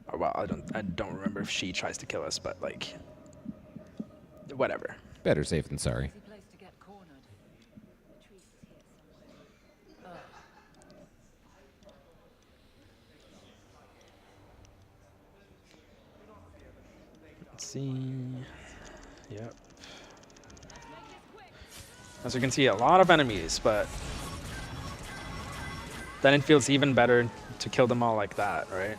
Or, well, I don't remember if she tries to kill us, but, like, whatever. Better safe than sorry. Let's see. Yep. As you can see, a lot of enemies, but then it feels even better to kill them all like that, right?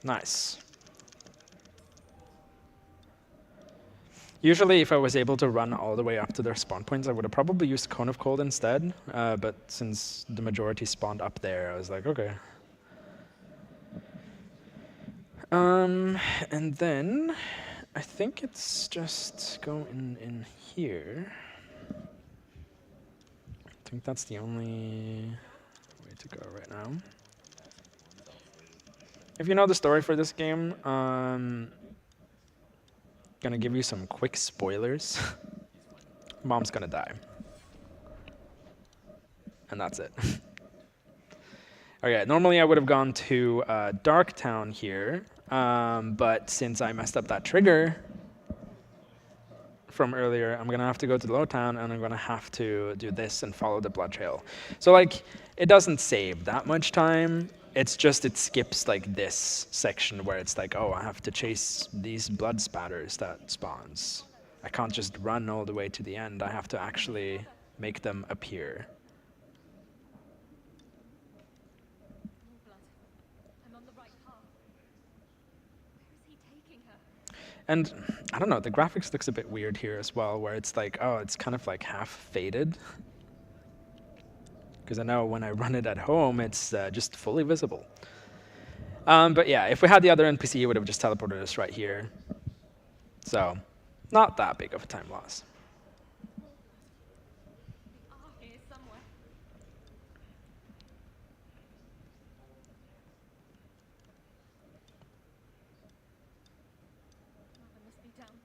Nice. Usually, if I was able to run all the way up to their spawn points, I would have probably used Cone of Cold instead. But since the majority spawned up there, I was like, okay. And then I think it's just go in here. I think that's the only way to go right now. If you know the story for this game, Gonna give you some quick spoilers. Mom's gonna die. And that's it. Okay, normally I would have gone to Dark Town here, but since I messed up that trigger from earlier, I'm gonna have to go to Low Town, and I'm gonna have to do this and follow the blood trail. So like, it doesn't save that much time. It's just it skips like this section where it's like, oh, I have to chase these blood spatters that spawns. I can't just run all the way to the end. I have to actually make them appear. I'm on the right path. Where is he taking her? And I don't know, the graphics looks a bit weird here as well, where it's like, oh, it's kind of like half faded. Because I know when I run it at home, it's just fully visible. But yeah, if we had the other NPC, it would have just teleported us right here. So, not that big of a time loss. Here somewhere. Mother must be down.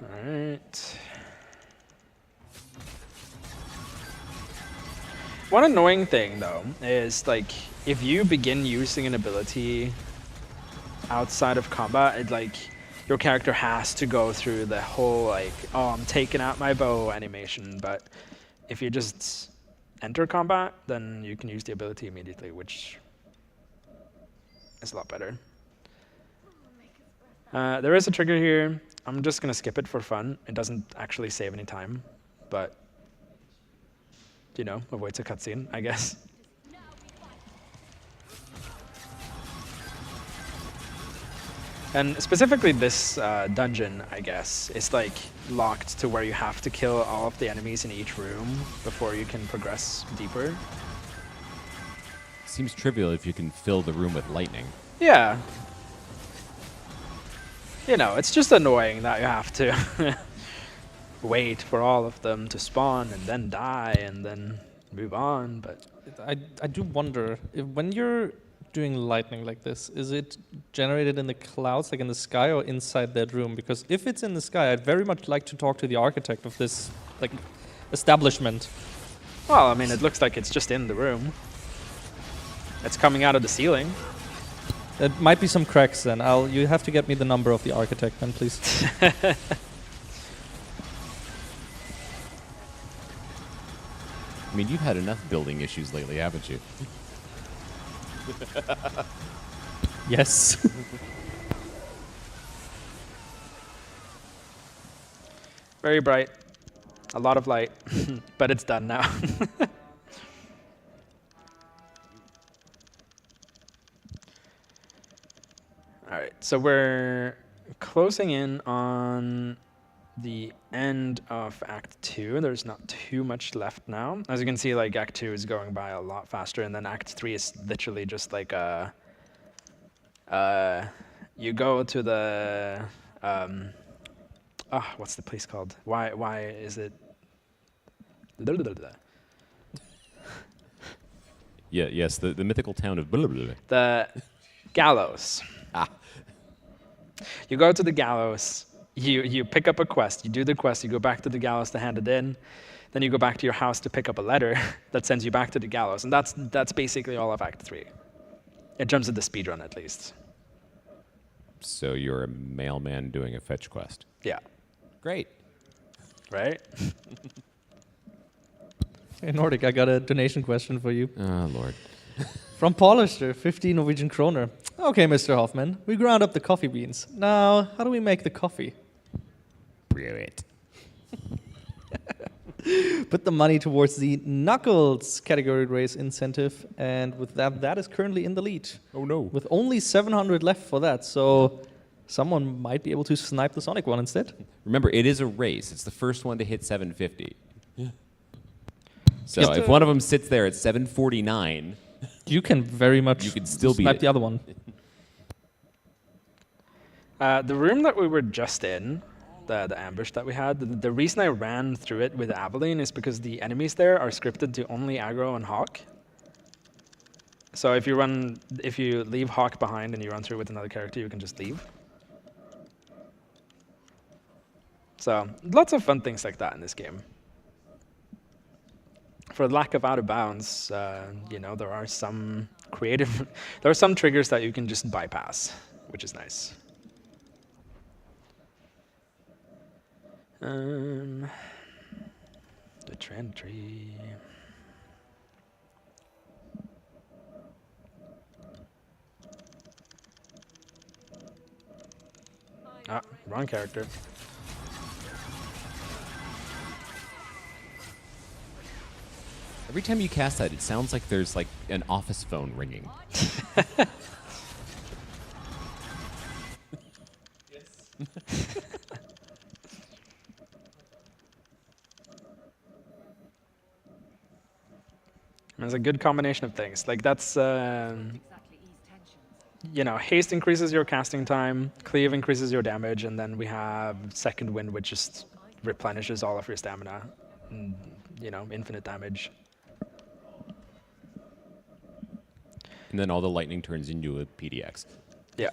Alright. One annoying thing, though, is like, if you begin using an ability outside of combat, it like, your character has to go through the whole like, oh, I'm taking out my bow animation, but if you just enter combat, then you can use the ability immediately, which is a lot better. There is a trigger here. I'm just gonna skip it for fun. It doesn't actually save any time, but you know, avoids a cutscene, I guess. And specifically this dungeon, I guess, is like locked to where you have to kill all of the enemies in each room before you can progress deeper. Seems trivial if you can fill the room with lightning. Yeah. You know, it's just annoying that you have to wait for all of them to spawn and then die and then move on, but I do wonder, if when you're doing lightning like this, is it generated in the clouds, like in the sky, or inside that room? Because if it's in the sky, I'd very much like to talk to the architect of this like establishment. Well, I mean, it looks like it's just in the room. It's coming out of the ceiling. There might be some cracks then. You have to get me the number of the architect then, please. I mean, you've had enough building issues lately, haven't you? Yes. Very bright. A lot of light. But it's done now. Alright, so we're closing in on the end of Act 2. There's not too much left now. As you can see, like, Act 2 is going by a lot faster, and then Act 3 is literally just like you go to the what's the place called? Why is it? Yeah, yes, the mythical town of The gallows. You go to the gallows, you pick up a quest, you do the quest, you go back to the gallows to hand it in, then you go back to your house to pick up a letter that sends you back to the gallows, and that's basically all of Act 3. In terms of the speedrun, at least. So you're a mailman doing a fetch quest. Yeah. Great. Right? Hey, Nordic, I got a donation question for you. Oh, Lord. From Polister, 50 Norwegian kroner. Okay, Mr. Hoffman, we ground up the coffee beans. Now, how do we make the coffee? Brew it. Put the money towards the Knuckles category race incentive, and with that is currently in the lead. Oh no. With only 700 left for that, so someone might be able to snipe the Sonic one instead. Remember, it is a race. It's the first one to hit 750. Yeah. So if one of them sits there at 749, you can very much you could still snipe beat the other one. The room that we were just in, the ambush that we had, the reason I ran through it with Abilene is because the enemies there are scripted to only aggro and hawk. So if you leave Hawk behind and you run through with another character, you can just leave. So lots of fun things like that in this game. For lack of out of bounds, you know, there are some there are some triggers that you can just bypass, which is nice. The trend tree. Ah, wrong character. Every time you cast that, it sounds like there's like an office phone ringing. It's a good combination of things. Like that's, you know, haste increases your casting time, cleave increases your damage, and then we have second wind, which just replenishes all of your stamina. And, you know, infinite damage. And then all the lightning turns into a PDX. Yeah.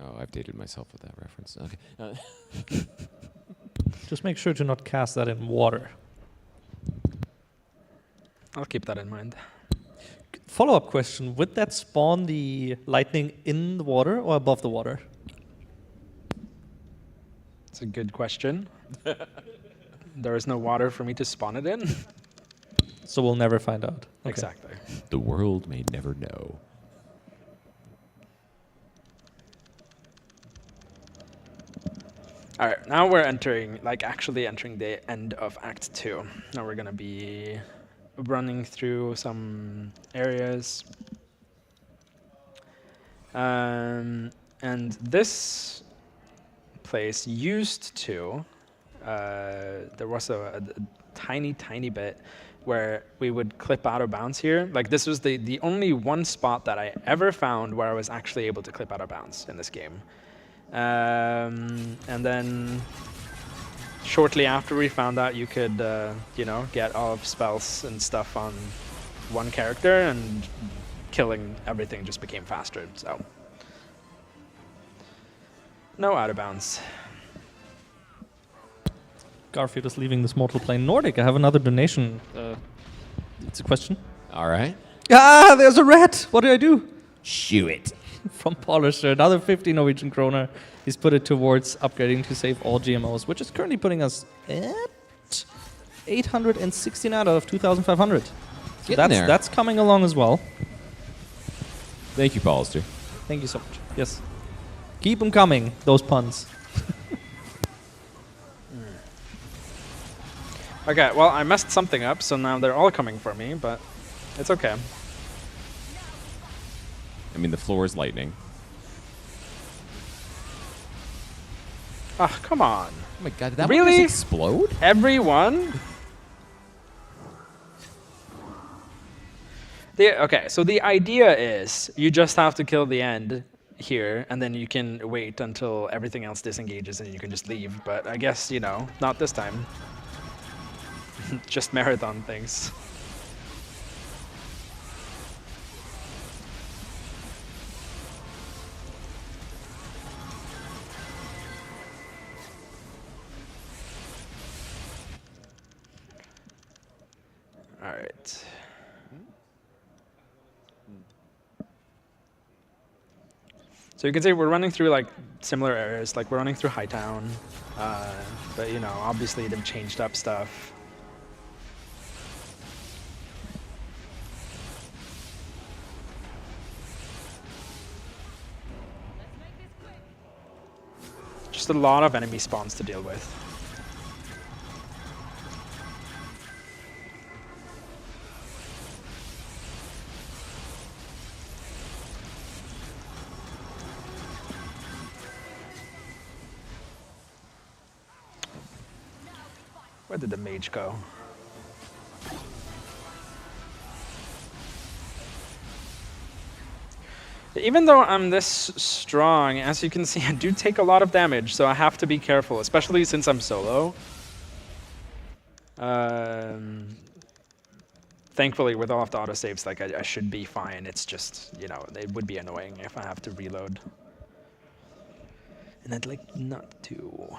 Oh, I've dated myself with that reference. Okay. Just make sure to not cast that in water. I'll keep that in mind. Follow-up question, would that spawn the lightning in the water or above the water? It's a good question. There is no water for me to spawn it in. So we'll never find out. Okay. Exactly. The world may never know. All right, now we're entering, like actually entering the end of Act 2. Now we're gonna be running through some areas. And this place used to, there was a tiny bit where we would clip out of bounds here. Like this was the only one spot that I ever found where I was actually able to clip out of bounds in this game. And then shortly after we found out you could, you know, get all of spells and stuff on one character, and killing everything just became faster, so. No out of bounds. Garfield is leaving this mortal plane. Nordic, I have another donation. It's a question. All right. Ah, there's a rat! What do I do? Shoo it. From Polisher, another 50 Norwegian kroner. He's put it towards upgrading to save all GMOs, which is currently putting us at 869 out of 2,500. So that's coming along as well. Thank you, Pollister. Thank you so much. Yes. Keep them coming, those puns. Okay, well, I messed something up, so now they're all coming for me, but it's okay. I mean, the floor is lightning. Ah, come on. Oh my god, did that really? one just explode? Everyone? Okay, so the idea is you just have to kill the end here, and then you can wait until everything else disengages and you can just leave. But I guess, you know, not this time. Just marathon things. All right. So you can see we're running through like similar areas, like we're running through Hightown, but you know, obviously they've changed up stuff. Just a lot of enemy spawns to deal with. Where did the mage go? Even though I'm this strong, as you can see, I do take a lot of damage, so I have to be careful, especially since I'm solo. thankfully, with all of the autosaves, like I should be fine. It's just, you know, it would be annoying if I have to reload. And I'd like not to.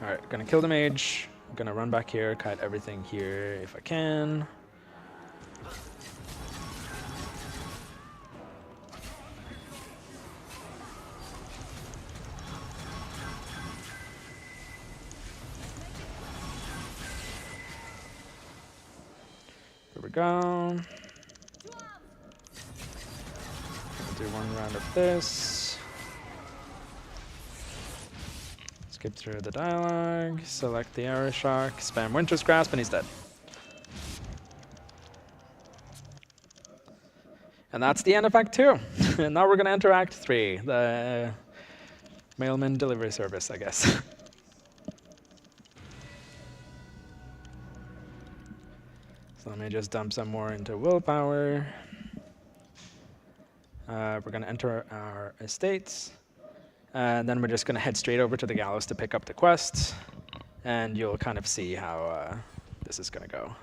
Alright, gonna kill the mage. I'm gonna run back here, kite everything here if I can. Here we go. Gonna do one round of this. Skip through the dialogue, select the arrow shock, spam Winter's Grasp, and he's dead. And that's the end of Act 2. And now we're gonna enter Act 3, the mailman delivery service, I guess. So let me just dump some more into willpower. We're gonna enter our estates. And then we're just going to head straight over to the gallows to pick up the quests. And you'll kind of see how this is going to go.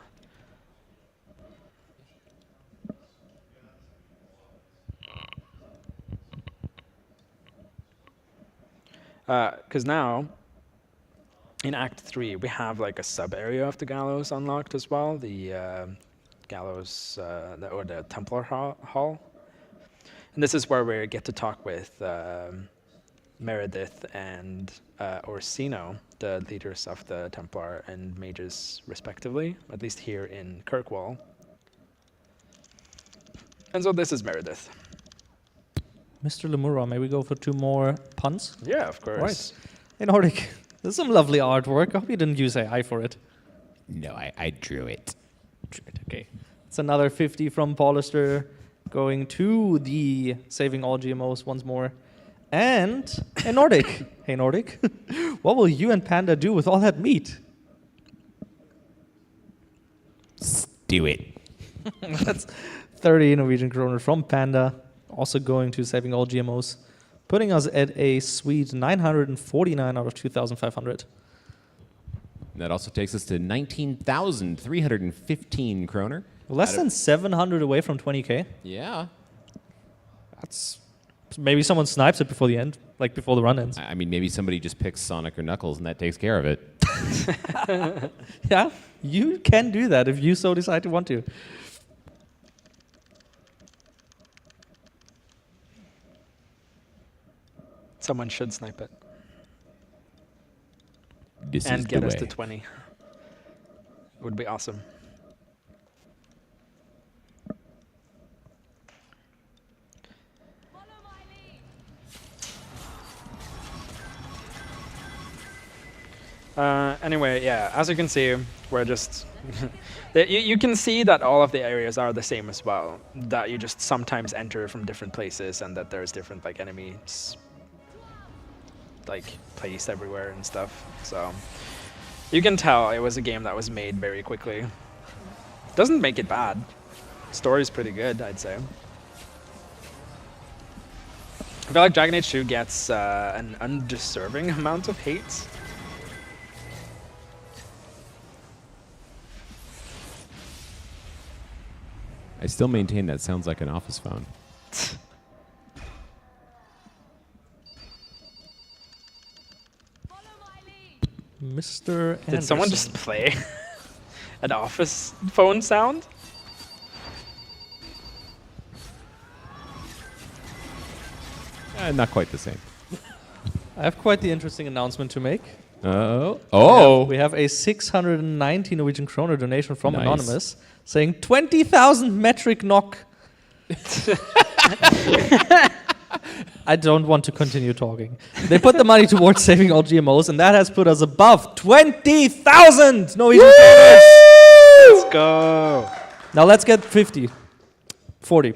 Because now, in Act 3, we have like a sub-area of the gallows unlocked as well. The gallows, or the Templar Hall. And this is where we get to talk with Meredith and Orsino, the leaders of the Templar and mages respectively, at least here in Kirkwall. And so this is Meredith. Mr. Lemura, may we go for 2 more puns? Yeah, of course. Right. Hey, Nordic, this is some lovely artwork. I hope you didn't use AI for it. No, I drew it. Okay. It's another 50 from Paulister, going to the Saving All GMOs once more. And, hey Nordic, what will you and Panda do with all that meat? Do it. That's 30 Norwegian kroner from Panda, also going to Saving All GMOs, putting us at a sweet 949 out of 2,500. That also takes us to 19,315 kroner. Less than 700 away from 20k. Yeah. That's... Maybe someone snipes it before the end, like before the run ends. I mean, maybe somebody just picks Sonic or Knuckles and that takes care of it. Yeah, you can do that if you so decide to want to. Someone should snipe it. This and is get the us way. to 20. Would be awesome. Anyway, yeah, as you can see, we're just... you can see that all of the areas are the same as well, that you just sometimes enter from different places and that there's different like enemies like placed everywhere and stuff. So you can tell it was a game that was made very quickly. Doesn't make it bad. Story's pretty good, I'd say. I feel like Dragon Age 2 gets an undeserving amount of hate. I still maintain that sounds like an office phone. Mr. Anderson. Did someone just play an office phone sound? Not quite the same. I have quite the interesting announcement to make. Oh. We have a 690 Norwegian kroner donation from Nice. Anonymous saying 20,000 metric NOK. I don't want to continue talking. They put the money towards saving all GMOs, and that has put us above 20,000 Norwegian kroners. Let's go. Now let's get 50. 40.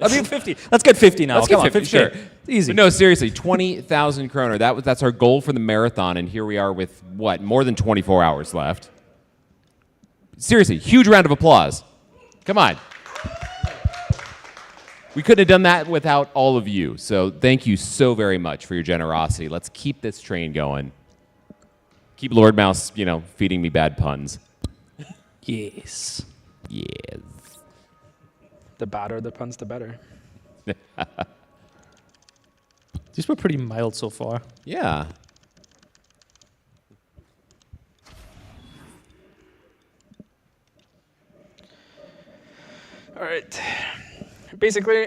I mean 50. Let's get 50 now. Let's Come get on, 50, sure. Easy. But no, seriously, 20,000 kroner. That's our goal for the marathon, and here we are with, what, more than 24 hours left. Seriously, huge round of applause. Come on. We couldn't have done that without all of you. So thank you so very much for your generosity. Let's keep this train going. Keep Lord Mouse, feeding me bad puns. Yes. Yes. The badder the puns, the better. These were pretty mild so far. Yeah. All right. Basically,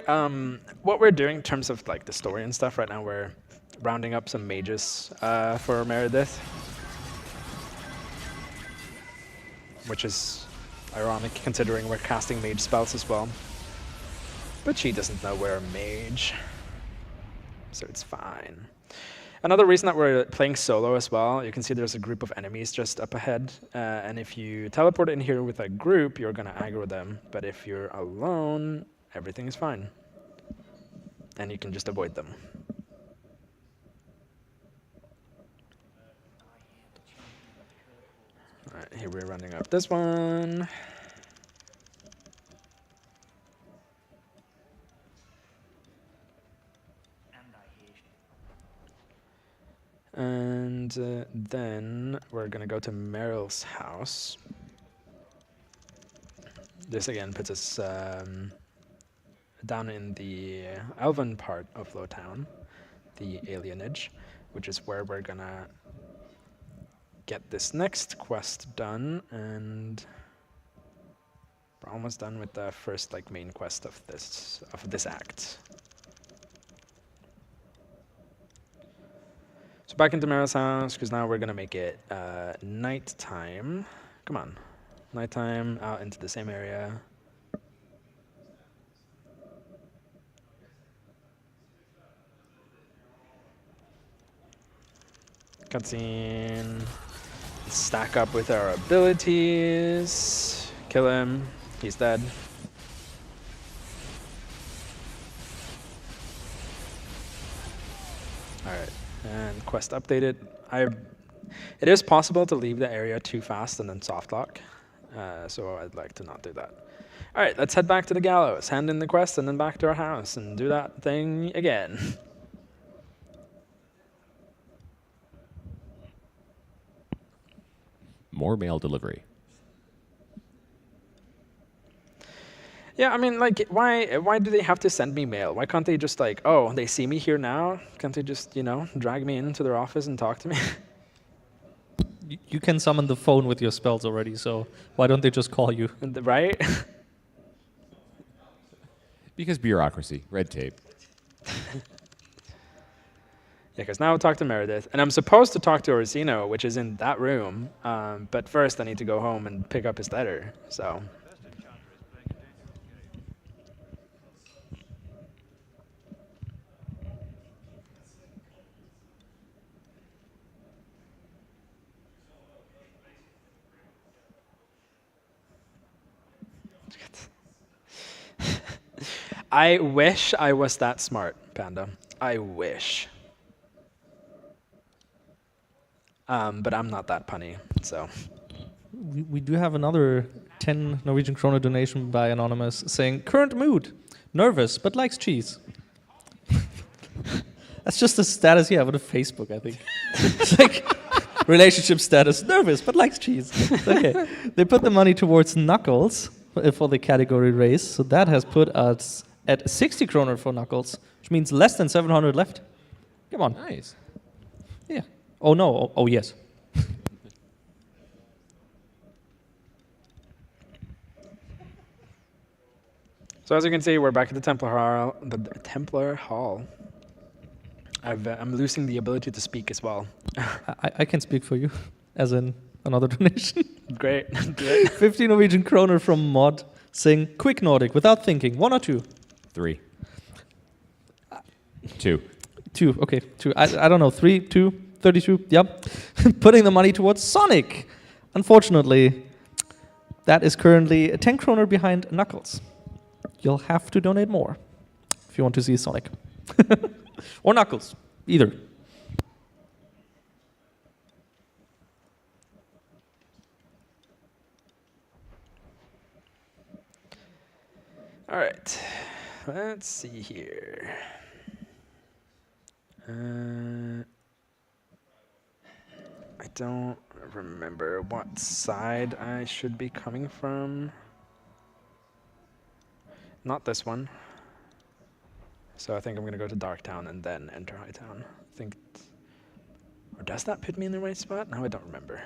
what we're doing in terms of like the story and stuff right now, we're rounding up some mages for Meredith, which is ironic considering we're casting mage spells as well. But she doesn't know we're a mage, so it's fine. Another reason that we're playing solo as well, you can see there's a group of enemies just up ahead, and if you teleport in here with a group, you're gonna aggro them, but if you're alone, everything is fine. And you can just avoid them. Alright, here we're running up this one. And then we're gonna go to Meryl's house. This again puts us down in the elven part of Lowtown, the alienage, which is where we're gonna get this next quest done, and we're almost done with the first main quest of this act. So back into Mara's house, because now we're gonna make it nighttime. Come on, nighttime out into the same area. Cutscene. Stack up with our abilities. Kill him. He's dead. Alright, and quest updated. It is possible to leave the area too fast and then soft lock, so I'd like to not do that. Alright, let's head back to the gallows, hand in the quest, and then back to our house and do that thing again. More mail delivery. Yeah, I mean, why do they have to send me mail? Why can't they just oh, they see me here now? Can't they just, drag me into their office and talk to me? You can summon the phone with your spells already, so why don't they just call you? Right? Because bureaucracy, red tape. Yeah, because now I'll talk to Meredith, and I'm supposed to talk to Orsino, which is in that room, but first I need to go home and pick up his letter, so... I wish I was that smart, Panda. I wish. But I'm not that punny, so. We do have another 10 Norwegian kroner donation by Anonymous saying, current mood, nervous, but likes cheese. That's just the status you have on Facebook, I think. It's like, relationship status, nervous, but likes cheese. Okay. They put the money towards Knuckles for the category race, so that has put us at 60 kroner for Knuckles, which means less than 700 left. Come on. Nice. Yeah. Oh no. Oh yes. So as you can see, we're back at the Templar Hall. I'm losing the ability to speak as well. I can speak for you, as in another donation. Great. 50 Norwegian kroner from Mod, saying, quick Nordic, without thinking. 1 or 2? 3. 2. 2, okay, 2. I don't know, 3, 2, 32, yep. Putting the money towards Sonic. Unfortunately, that is currently 10 kroner behind Knuckles. You'll have to donate more if you want to see Sonic. Or Knuckles, either. All right, let's see here. I don't remember what side I should be coming from. Not this one. So I think I'm gonna go to Darktown and then enter Hightown. I think, or does that put me in the right spot? No, I don't remember.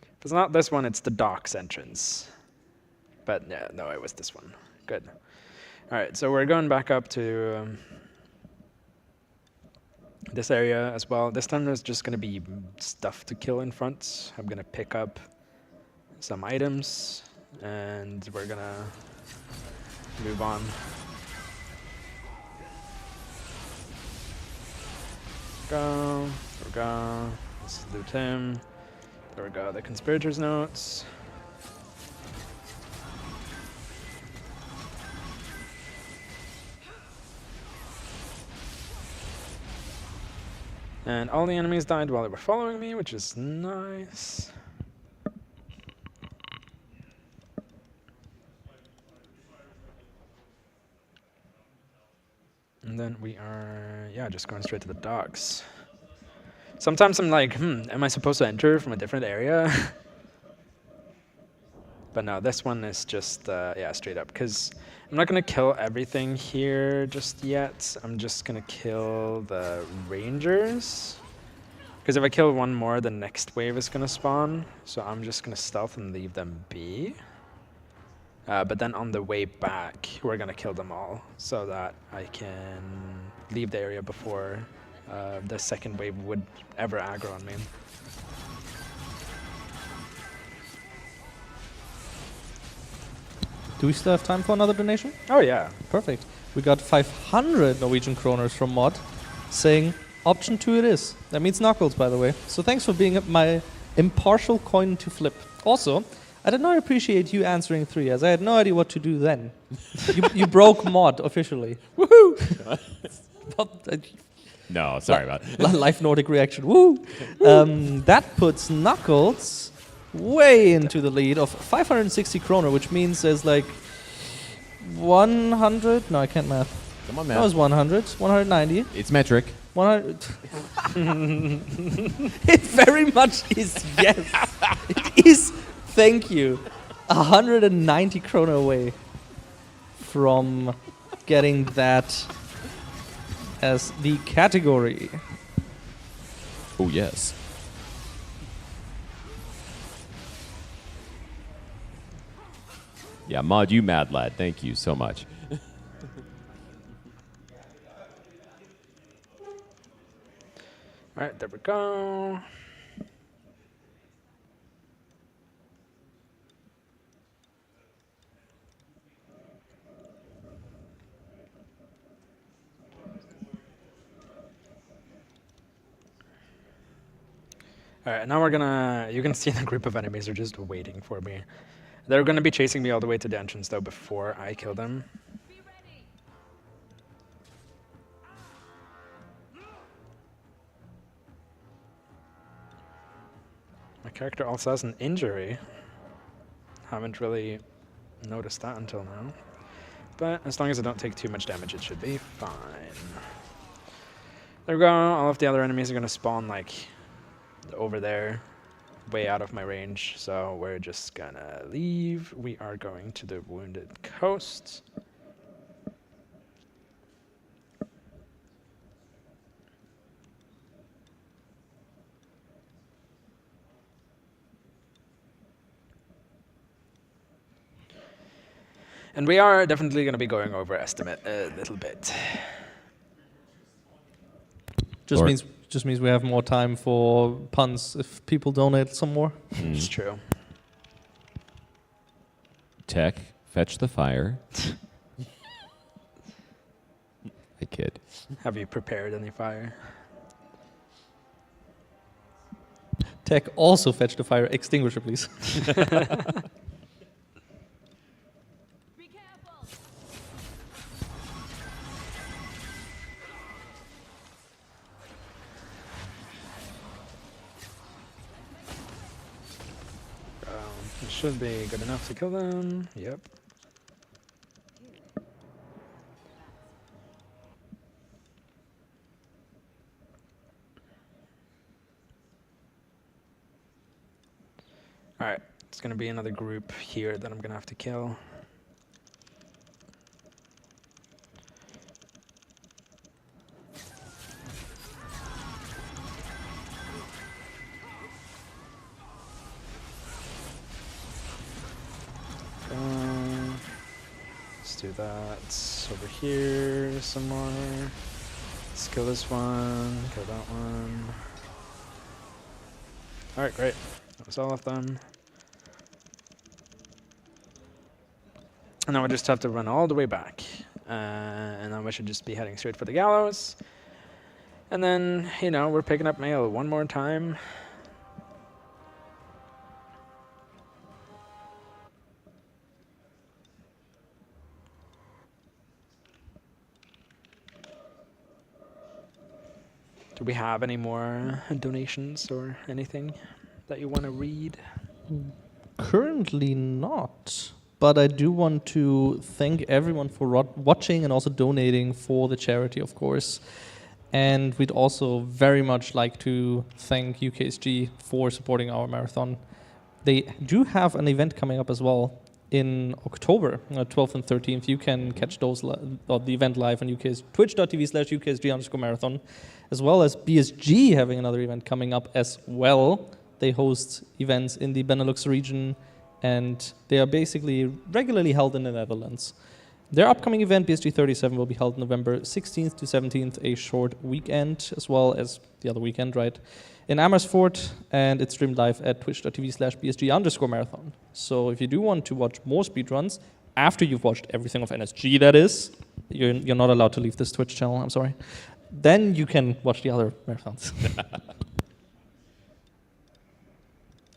If it's not this one, it's the docks entrance. But yeah, no, it was this one. Good. All right, so we're going back up to this area as well. This time there's just gonna be stuff to kill in front. I'm gonna pick up some items and we're gonna move on. Go, there we go. Let's loot him. There we go, the conspirators notes. And all the enemies died while they were following me, which is nice. And then we are, yeah, just going straight to the docks. Sometimes I'm like, am I supposed to enter from a different area? But no, this one is just, yeah, straight up. Because I'm not going to kill everything here just yet. I'm just going to kill the rangers. Because if I kill one more, the next wave is going to spawn. So I'm just going to stealth and leave them be. But then on the way back, we're going to kill them all. So that I can leave the area before the second wave would ever aggro on me. Do we still have time for another donation? Oh yeah. Perfect. We got 500 Norwegian kroners from Mod saying option 2 it is. That means knuckles, by the way. So thanks for being my impartial coin to flip. Also, I did not appreciate you answering 3 as I had no idea what to do then. you broke Mod officially. Woohoo! No, sorry about it. Life Nordic reaction. Woo! That puts Knuckles way into the lead of 560 kroner, which means there's like 100. No, I can't math. Come on, math. That was 100. 190. It's metric. 100. It very much is, yes. It is, thank you. 190 kroner away from getting that as the category. Oh, yes. Yeah, Mod, you mad lad. Thank you so much. All right, there we go. All right, now we're gonna, you can see the group of enemies are just waiting for me. They're gonna be chasing me all the way to the entrance though before I kill them. My character also has an injury. Haven't really noticed that until now. But as long as I don't take too much damage, it should be fine. There we go, all of the other enemies are gonna spawn like over there, way out of my range, so we're just gonna leave. We are going to the Wounded Coast. And we are definitely going to be going over estimate a little bit. Just means we have more time for puns if people donate some more. It's true. Tech, fetch the fire. I kid. Have you prepared any fire? Tech, also fetch the fire extinguisher, please. should be good enough to kill them. Yep. Alright, it's gonna be another group here that I'm gonna have to kill. Let's do that over here some more. Let's kill this one, kill that one. Alright, great. That was all of them. And now we just have to run all the way back. And then we should just be heading straight for the gallows. And then, you know, we're picking up mail one more time. Do we have any more donations or anything that you want to read? Currently not, but I do want to thank everyone for watching and also donating for the charity, of course. And we'd also very much like to thank UKSG for supporting our marathon. They do have an event coming up as well in October, 12th and 13th. You can catch those the event live on twitch.tv/UKSG_marathon, as well as BSG having another event coming up as well. They host events in the Benelux region, and they are basically regularly held in the Netherlands. Their upcoming event, BSG 37, will be held November 16th to 17th, a short weekend, as well as the other weekend, right, in Amersfoort, and it's streamed live at twitch.tv/BSG_marathon. So if you do want to watch more speedruns, after you've watched everything of NSG, that is, you're not allowed to leave this Twitch channel, I'm sorry, then you can watch the other marathons.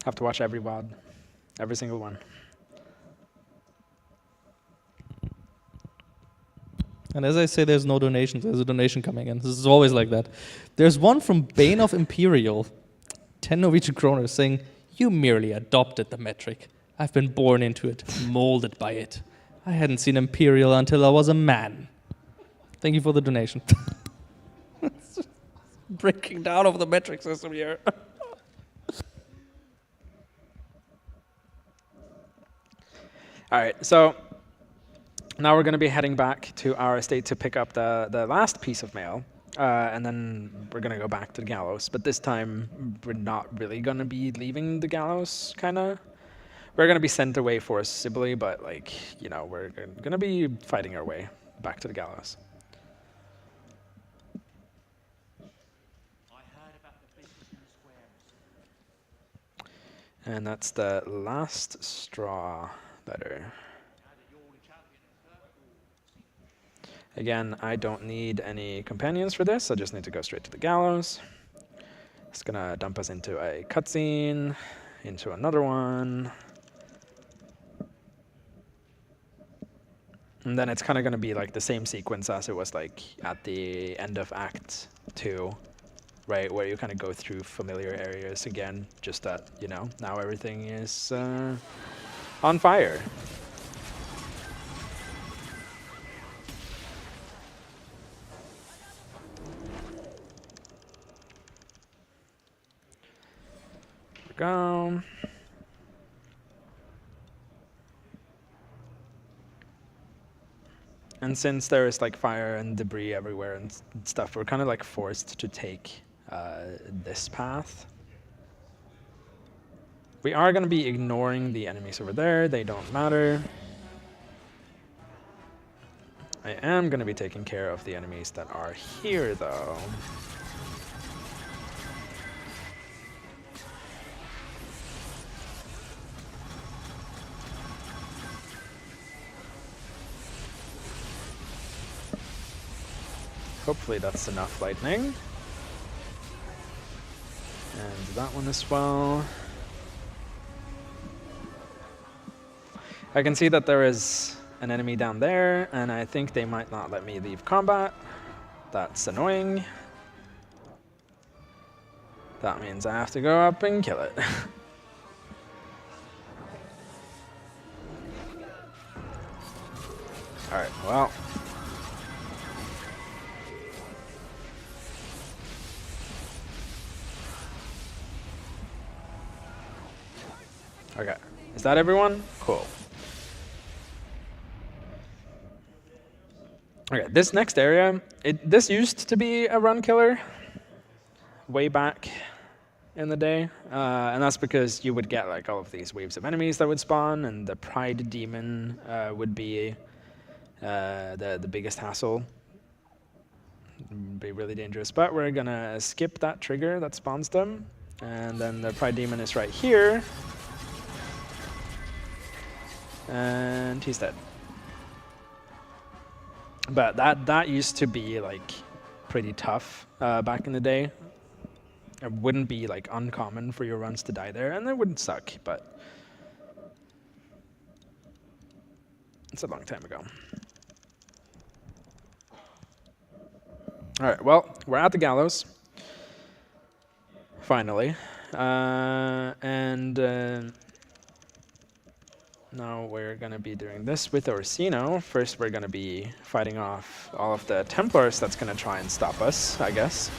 Have to watch every WOD. Every single one. And as I say, there's no donations. There's a donation coming in. This is always like that. There's one from Bane of Imperial, 10 Norwegian kroner, saying, "You merely adopted the metric. I've been born into it, molded by it. I hadn't seen Imperial until I was a man." Thank you for the donation. Breaking down of the metric system here. All right, so now we're going to be heading back to our estate to pick up the last piece of mail, and then we're going to go back to the gallows. But this time, we're not really going to be leaving the gallows, kind of. We're going to be sent away forcibly, but, like, you know, we're going to be fighting our way back to the gallows. And that's the last straw letter. Again, I don't need any companions for this. I just need to go straight to the gallows. It's gonna dump us into a cutscene, into another one. And then it's kind of gonna be like the same sequence as it was like at the end of Act 2. Right, where you kind of go through familiar areas again, just that, you know, now everything is on fire. There we go. And since there is like fire and debris everywhere and stuff, we're kind of like forced to take this path. We are going to be ignoring the enemies over there. They don't matter. I am going to be taking care of the enemies that are here, though. Hopefully that's enough lightning. And that one as well. I can see that there is an enemy down there, and I think they might not let me leave combat. That's annoying. That means I have to go up and kill it. well. Okay. Is that everyone? Cool. Okay, this next area, this used to be a run killer way back in the day, and that's because you would get like all of these waves of enemies that would spawn, and the Pride Demon would be the biggest hassle. Be really dangerous, but we're gonna skip that trigger that spawns them, and then the Pride Demon is right here, and he's dead. But that used to be like pretty tough back in the day. It wouldn't be like uncommon for your runs to die there, and it wouldn't suck, but it's a long time ago. All right, well, we're at the gallows, finally, and now we're going to be doing this with Orsino. First, we're going to be fighting off all of the Templars that's going to try and stop us, I guess.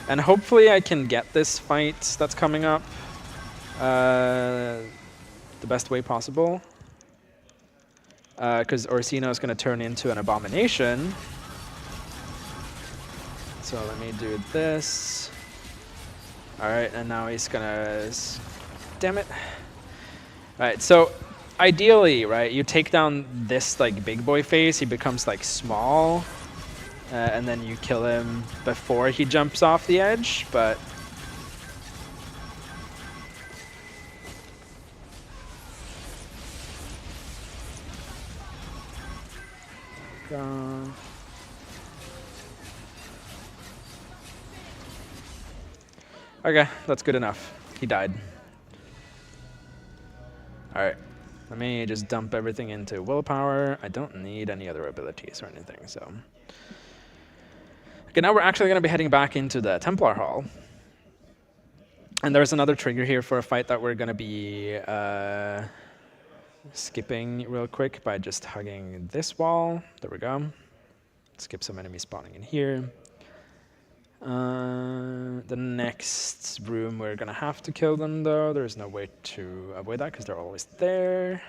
And hopefully I can get this fight that's coming up the best way possible. Because Orsino is going to turn into an abomination. So let me do this. All right, and now he's going to... Damn it. All right, so ideally, right, you take down this like big boy face, he becomes like small. And then you kill him before he jumps off the edge, but... Okay, that's good enough. He died. All right, let me just dump everything into willpower. I don't need any other abilities or anything, so... Okay, now we're actually going to be heading back into the Templar Hall. And there's another trigger here for a fight that we're going to be skipping real quick by just hugging this wall. There we go. Skip some enemies spawning in here. The next room, we're going to have to kill them, though. There's no way to avoid that because they're always there.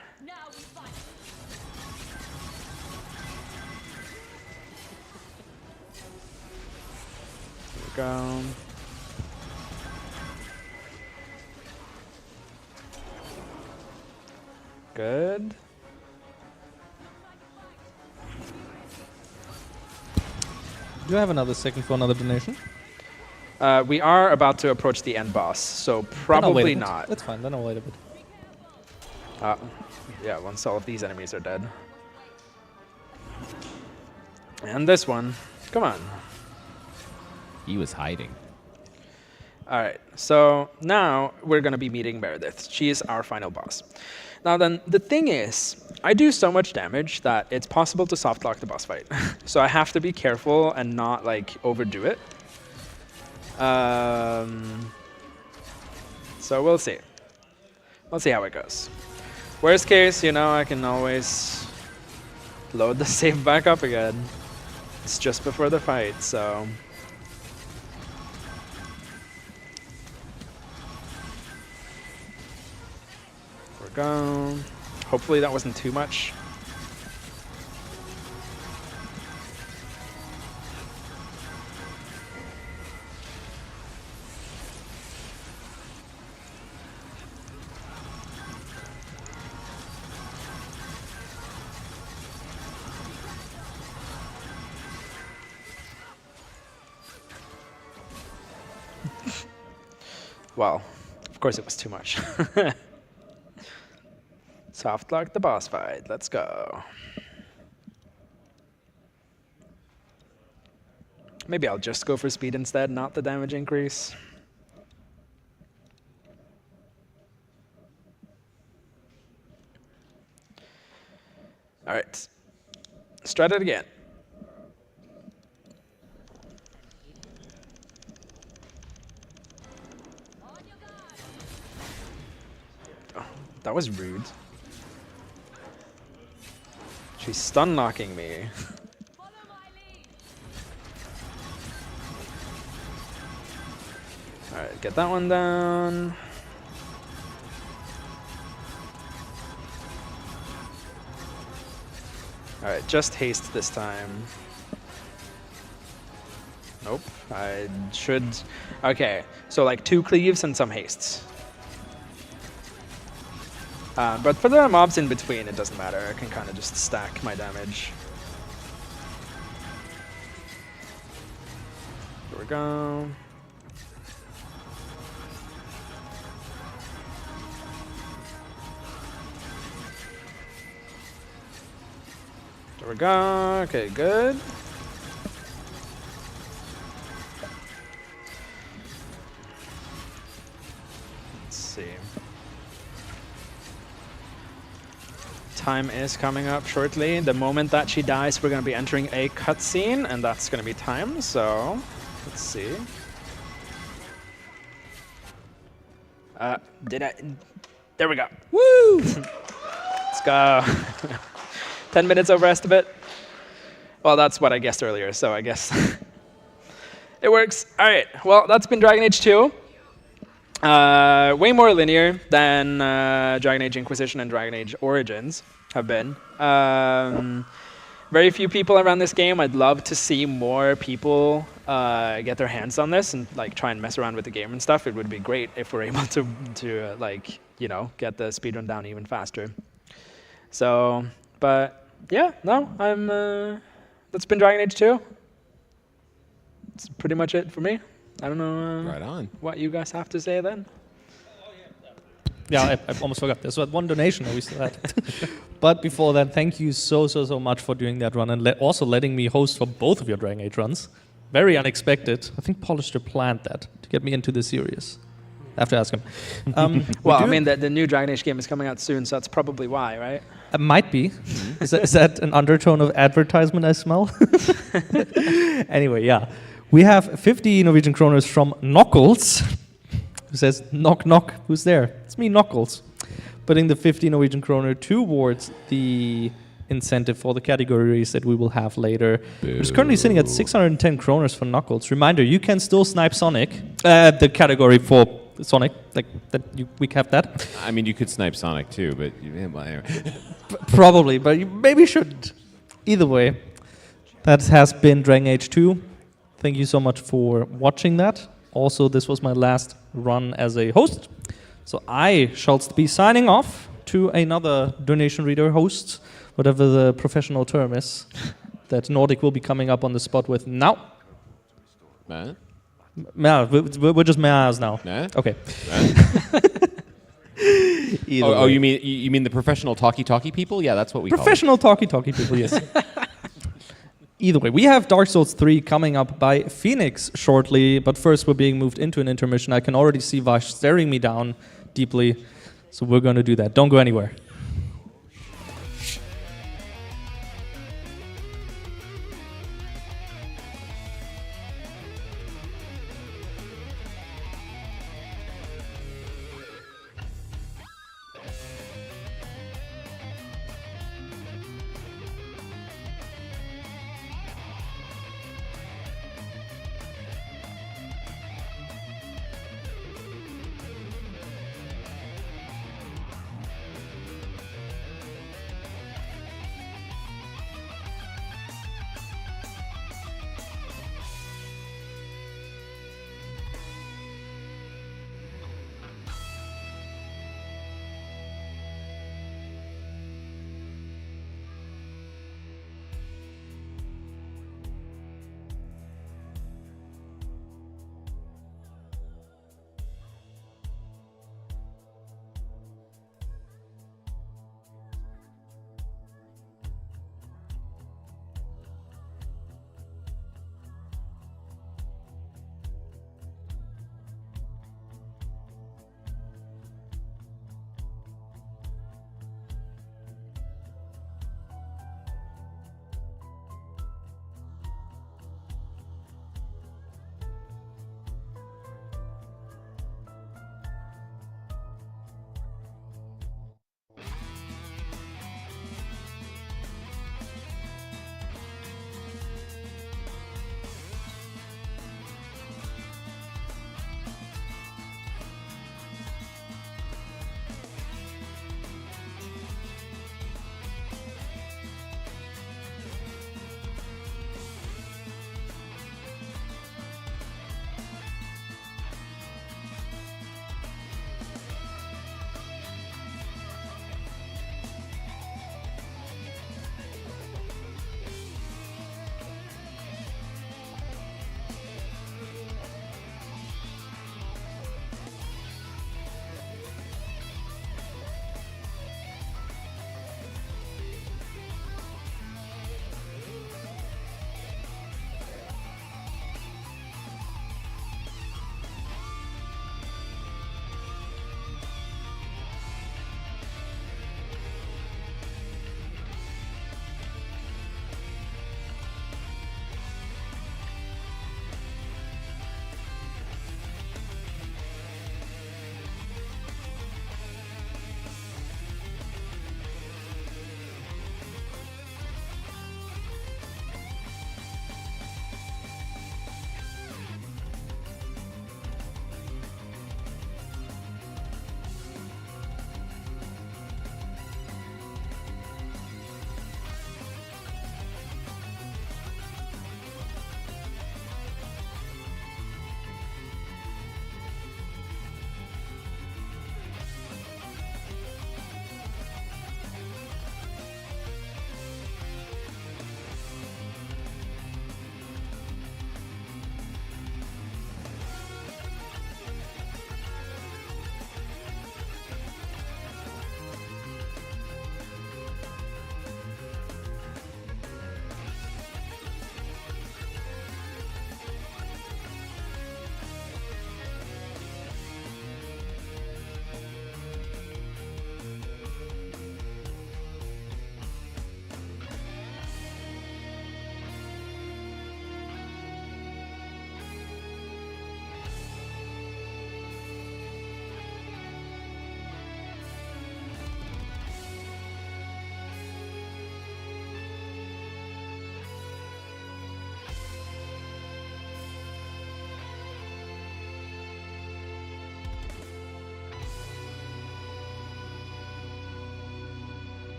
Go. Good. Do you have another second for another donation? We are about to approach the end boss, so probably not. That's fine, then I'll wait a bit. Yeah, once all of these enemies are dead. And this one. Come on. He was hiding. All right, so now we're going to be meeting Meredith. She is our final boss. Now then, the thing is, I do so much damage that it's possible to soft lock the boss fight. So I have to be careful and not like overdo it. So we'll see. We'll see how it goes. Worst case, you know, I can always load the save back up again. It's just before the fight, so... Go. Hopefully that wasn't too much. Well, of course it was too much. Soft lock the boss fight. Let's go. Maybe I'll just go for speed instead, not the damage increase. All right. Let's try that again. That was rude. She's stun knocking me. Alright, get that one down. Alright, just haste this time. Nope, I should... Okay, so like 2 cleaves and some hastes. But for the mobs in between, it doesn't matter. I can kind of just stack my damage. Here we go. There we go. Okay, good. Let's see. Time is coming up shortly. The moment that she dies, we're going to be entering a cutscene, and that's going to be time. So, let's see. Did I? There we go. Woo! Let's go. 10 minutes over estimate. Well, that's what I guessed earlier, so I guess it works. All right. Well, that's been Dragon Age 2. Way more linear than Dragon Age Inquisition and Dragon Age Origins have been. Very few people around this game. I'd love to see more people get their hands on this and like try and mess around with the game and stuff. It would be great if we're able to like, you know, get the speedrun down even faster. So, but yeah, no, that's been Dragon Age 2. That's pretty much it for me. I don't know right on. What you guys have to say then. Yeah, I almost forgot. There's one donation that we still had. But before that, thank you so much for doing that run and also letting me host for both of your Dragon Age runs. Very unexpected. I think Polisher planned that to get me into the series. I have to ask him. Well, I mean, the new Dragon Age game is coming out soon, so that's probably why, right? It might be. Is that an undertone of advertisement I smell? Anyway, yeah. We have 50 Norwegian kroners from Knuckles, who says, knock, knock, who's there? It's me, Knuckles. Putting the 50 Norwegian kroner towards the incentive for the categories that we will have later. It's currently sitting at 610 kroners for Knuckles. Reminder, you can still snipe Sonic, the category for Sonic, like that we have that. I mean, you could snipe Sonic too, but probably, but you maybe shouldn't. Either way, that has been Dragon Age 2. Thank you so much for watching that. Also, this was my last run as a host. So I shall be signing off to another donation reader host, whatever the professional term is, that Nordic will be coming up on the spot with now. Man? Yeah, we're just meows now. Nah? Okay. Oh, you mean the professional talkie people? Yeah, that's what we professional talkie people, yes. Either way, we have Dark Souls 3 coming up by Phoenix shortly, but first we're being moved into an intermission. I can already see Vash staring me down deeply, so we're going to do that. Don't go anywhere.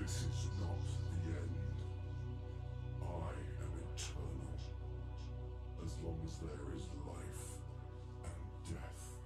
This is not the end. I am eternal. As long as there is life and death.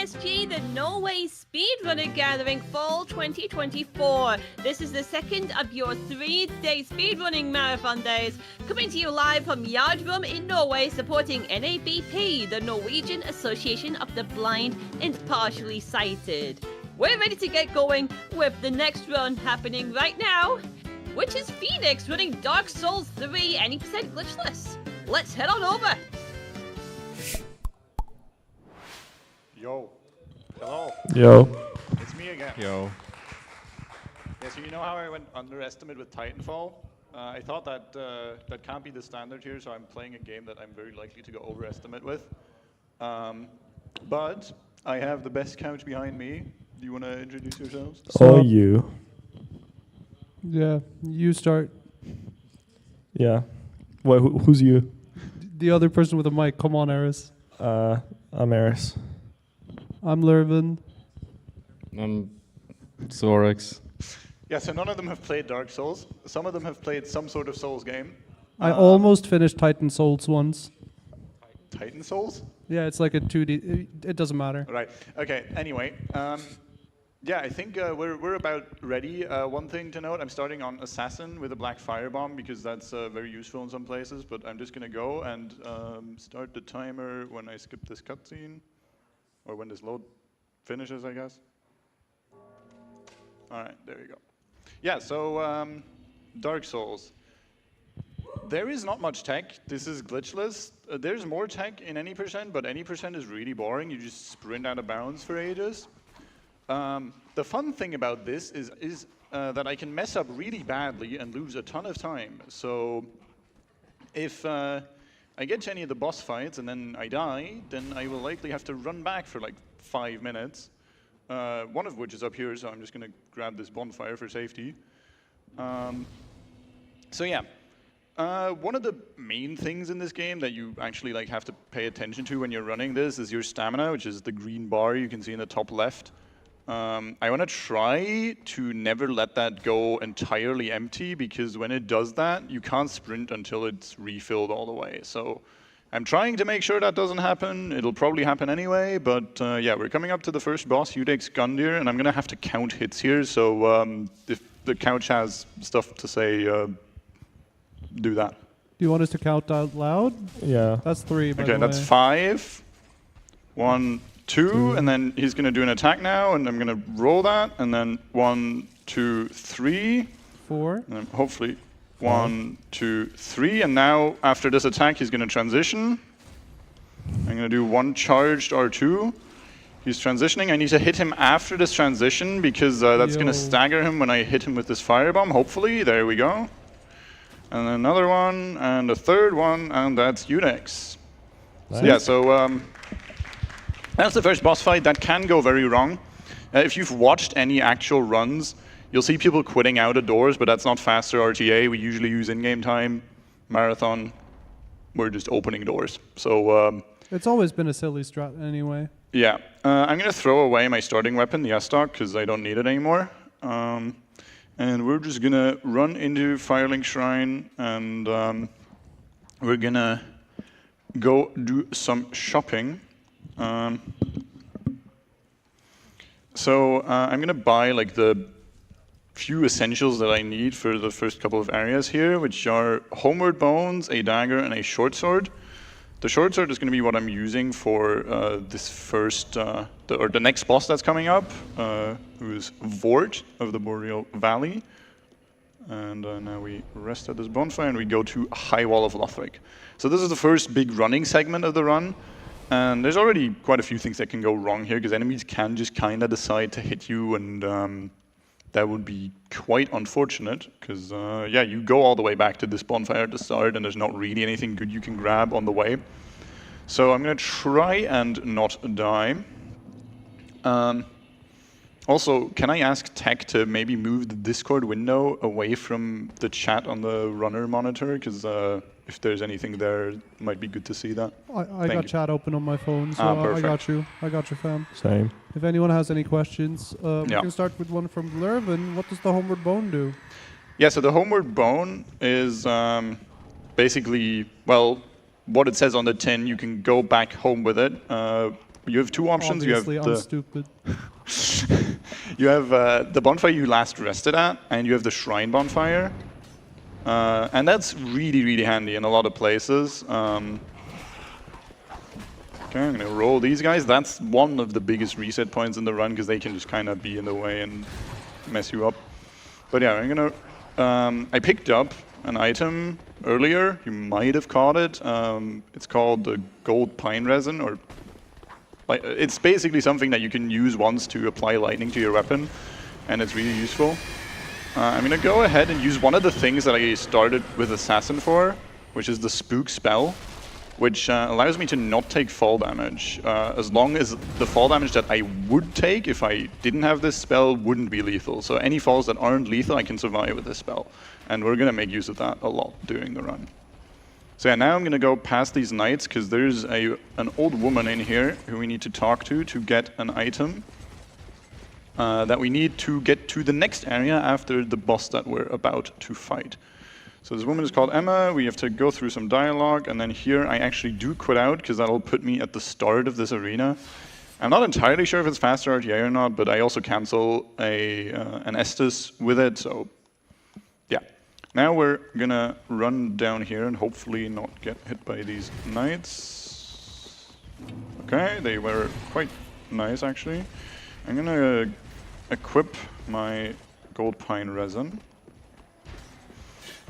NSG, the Norway Speedrunner Gathering Fall 2024. This is the second of your 3-day speedrunning marathon days, coming to you live from Gjerdrum in Norway, supporting NABP, the Norwegian Association of the Blind and Partially Sighted. We're ready to get going with the next run happening right now, which is Phoenix running Dark Souls 3 any percent glitchless. Let's head on over. Yo. Hello. Yo. It's me again. Yo. Yeah, so you know how I went underestimate with Titanfall? I thought that that can't be the standard here, so I'm playing a game that I'm very likely to go overestimate with. But I have the best couch behind me. Do you want to introduce yourselves? You. Yeah, you start. Yeah. What? Who's you? The other person with a mic. Come on, Eris. I'm Eris. I'm Lervin. I'm Zorix. Yeah, so none of them have played Dark Souls. Some of them have played some sort of Souls game. I almost finished Titan Souls once. Titan Souls? Yeah, it's like a 2D. It doesn't matter. Right. Okay. Anyway, yeah, I think we're about ready. One thing to note: I'm starting on Assassin with a black firebomb because that's very useful in some places. But I'm just gonna go and start the timer when I skip this cutscene, or when this load finishes, I guess. All right, there we go. Yeah. So Dark Souls. There is not much tech. This is glitchless. There's more tech in any percent, but any percent is really boring. You just sprint out of bounds for ages. The fun thing about this is that I can mess up really badly and lose a ton of time. So if I get to any of the boss fights and then I die, then I will likely have to run back for like 5 minutes. One of which is up here, so I'm just going to grab this bonfire for safety. So yeah. One of the main things in this game that you actually like have to pay attention to when you're running this is your stamina, which is the green bar you can see in the top left. I want to try to never let that go entirely empty, because when it does that, you can't sprint until it's refilled all the way. So I'm trying to make sure that doesn't happen. It'll probably happen anyway, but yeah, we're coming up to the first boss, Udex Gundyr, and I'm going to have to count hits here. So if the couch has stuff to say, do that. Do you want us to count out loud? Yeah. That's 3, by the Okay, way. that's 5. 1, 2, and then he's going to do an attack now, and I'm going to roll that, and then 1, 2, 3. 4. And then hopefully 1, 2, 3, and now after this attack, he's going to transition. I'm going to do 1 charged R2. He's transitioning. I need to hit him after this transition, because that's going to stagger him when I hit him with this firebomb, hopefully. There we go. And another one, and a third one, and that's Udex. Nice. So yeah, so that's the first boss fight. That can go very wrong. If you've watched any actual runs, you'll see people quitting out of doors, but that's not faster RTA. We usually use in-game time. Marathon, we're just opening doors. So it's always been a silly strat anyway. yeah, I'm going to throw away my starting weapon, the S-Stock, because I don't need it anymore. And we're just going to run into Firelink Shrine, and we're going to go do some shopping. So I'm going to buy like the few essentials that I need for the first couple of areas here, which are Homeward Bones, a dagger, and a short sword. The short sword is going to be what I'm using for this first, or the next boss that's coming up, who is Vort of the Boreal Valley. And now we rest at this bonfire and we go to High Wall of Lothric. So this is the first big running segment of the run. And there's already quite a few things that can go wrong here, because enemies can just kind of decide to hit you, and that would be quite unfortunate, because yeah, you go all the way back to this bonfire at the start, and there's not really anything good you can grab on the way. So I'm going to try and not die. Also, can I ask Tech to maybe move the Discord window away from the chat on the runner monitor? Because if there's anything there, it might be good to see that. I got chat open on my phone, so I got you. I got you, fam. Same. If anyone has any questions, we Yeah. can start with one from Lervin. What does the Homeward Bone do? Yeah, so the Homeward Bone is basically, well, what it says on the tin. You can go back home with it. you have two options. Obviously, you I'm have stupid. you have the bonfire you last rested at, and you have the shrine bonfire. And that's really, really handy in a lot of places. Okay, I'm going to roll these guys. That's one of the biggest reset points in the run, because they can just kind of be in the way and mess you up. But yeah, I'm going to... I picked up an item earlier. You might have caught it. It's called the gold pine resin, or... it's basically something that you can use once to apply lightning to your weapon, and it's really useful. I'm going to go ahead and use one of the things that I started with Assassin for, which is the Spook spell, which allows me to not take fall damage, as long as the fall damage that I would take if I didn't have this spell wouldn't be lethal. So any falls that aren't lethal, I can survive with this spell. And we're going to make use of that a lot during the run. So yeah, now I'm going to go past these knights, because there's an old woman in here who we need to talk to get an item that we need to get to the next area after the boss that we're about to fight. So this woman is called Emma. We have to go through some dialogue, and then here I actually do quit out, because that'll put me at the start of this arena. I'm not entirely sure if it's faster RTA or not, but I also cancel an Estus with it, so yeah. Now we're gonna run down here and hopefully not get hit by these knights. Okay, they were quite nice actually. I'm gonna equip my gold pine resin.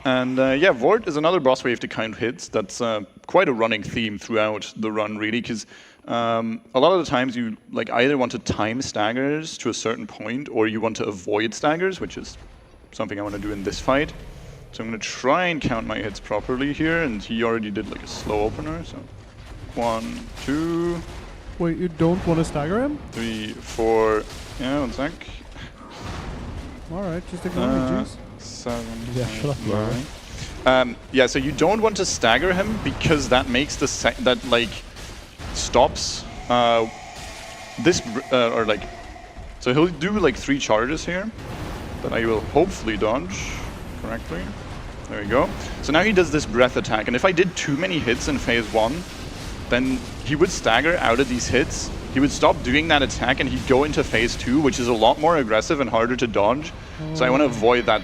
And yeah, Vort is another boss where you have to count hits. That's quite a running theme throughout the run, really, because a lot of the times you either want to time staggers to a certain point, or you want to avoid staggers, which is something I want to do in this fight. So I'm going to try and count my hits properly here, and he already did a slow opener. So 1, 2. Wait, you don't want to stagger him? 3, 4. Yeah, 1 sec. All right, just ignore me, jeez. 7, Yeah, 8, shut up, 9. Yeah, so you don't want to stagger him, because that makes the stops this so he'll do 3 charges here that I will hopefully dodge correctly. There we go. So now he does this breath attack, and if I did too many hits in phase 1, then he would stagger out of these hits. He would stop doing that attack, and he'd go into phase 2, which is a lot more aggressive and harder to dodge. So I want to avoid that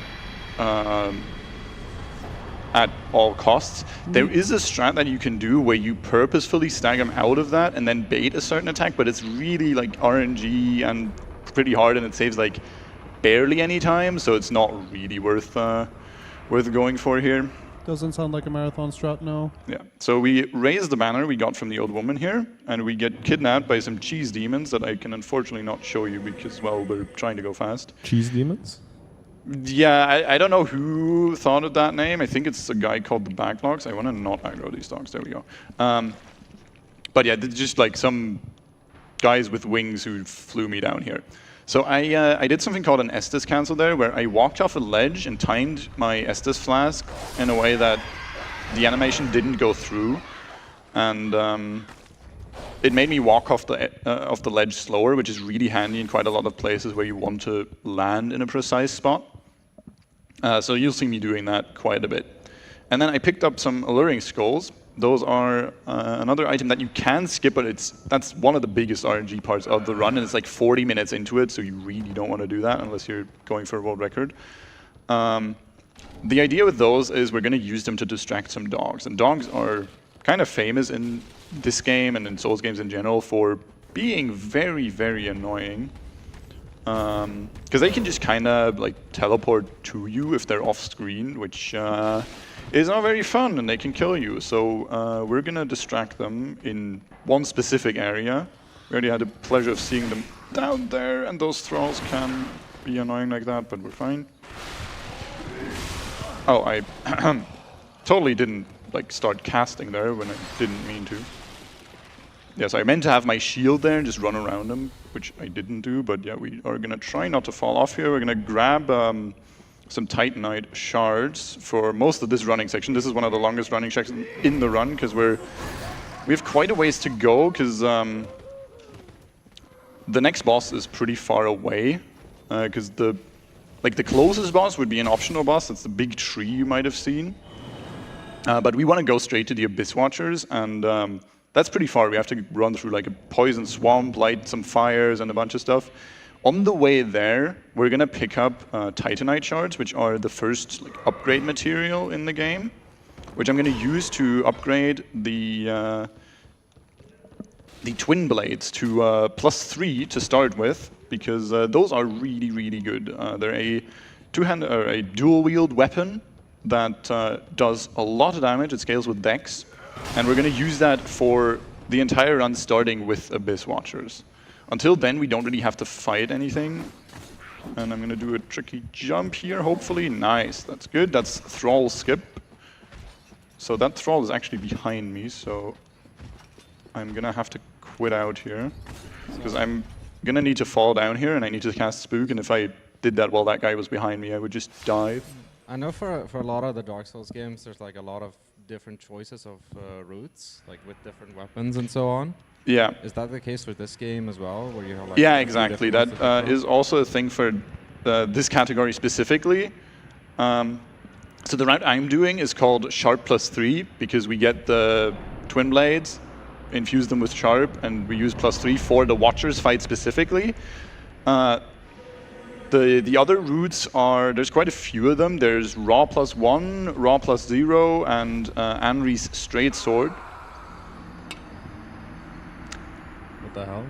at all costs. There is a strat that you can do where you purposefully stagger him out of that and then bait a certain attack, but it's really RNG and pretty hard, and it saves barely any time, so it's not really worth going for here. Doesn't sound like a marathon strat, no. Yeah, so we raise the banner we got from the old woman here, and we get kidnapped by some cheese demons that I can unfortunately not show you because, well, we're trying to go fast. Cheese demons? Yeah, I don't know who thought of that name. I think it's a guy called the Backlogs. I want to not aggro these dogs. There we go. But yeah, just some guys with wings who flew me down here. So I did something called an Estus cancel there, where I walked off a ledge and timed my Estus flask in a way that the animation didn't go through, and it made me walk off the ledge slower, which is really handy in quite a lot of places where you want to land in a precise spot. So you'll see me doing that quite a bit. And then I picked up some alluring skulls. Those are another item that you can skip, but that's one of the biggest RNG parts of the run, and it's 40 minutes into it, so you really don't want to do that unless you're going for a world record. The idea with those is we're going to use them to distract some dogs, and dogs are kind of famous in this game and in Souls games in general for being very, very annoying. Because they can just kind of teleport to you if they're off screen, which is not very fun, and they can kill you. So we're gonna distract them in one specific area. We already had the pleasure of seeing them down there, and those thralls can be annoying like that, but we're fine. Oh, I totally didn't start casting there when I didn't mean to. Yes, I meant to have my shield there and just run around them, which I didn't do, but yeah, we are gonna try not to fall off here. We're gonna grab some Titanite shards for most of this running section. This is one of the longest running sections in the run, because we have quite a ways to go, because the next boss is pretty far away, because the closest boss would be an optional boss. That's the big tree you might have seen. But we want to go straight to the Abyss Watchers, and that's pretty far. We have to run through like a poison swamp, light some fires, and a bunch of stuff. On the way there, we're gonna pick up Titanite shards, which are the first like, upgrade material in the game, which I'm gonna use to upgrade the twin blades to +3 to start with, because those are really, really good. They're a a dual-wield weapon that does a lot of damage. It scales with dex, and we're going to use that for the entire run, starting with Abyss Watchers. Until then, we don't really have to fight anything. And I'm going to do a tricky jump here, hopefully. Nice, that's good. That's Thrall skip. So that Thrall is actually behind me, so I'm going to have to quit out here, because I'm going to need to fall down here, and I need to cast Spook, and if I did that while that guy was behind me, I would just die. I know for a lot of the Dark Souls games, there's like a lot of different choices of routes, like with different weapons and so on. Yeah. Is that the case for this game as well, where you have like? Yeah, exactly. That is also a thing for this category specifically. So the route I'm doing is called Sharp +3, because we get the twin blades, infuse them with Sharp, and we use +3 for the Watchers fight specifically. The other routes are, there's quite a few of them. There's Raw +1, Raw +0, and Anri's Straight Sword. What the hell?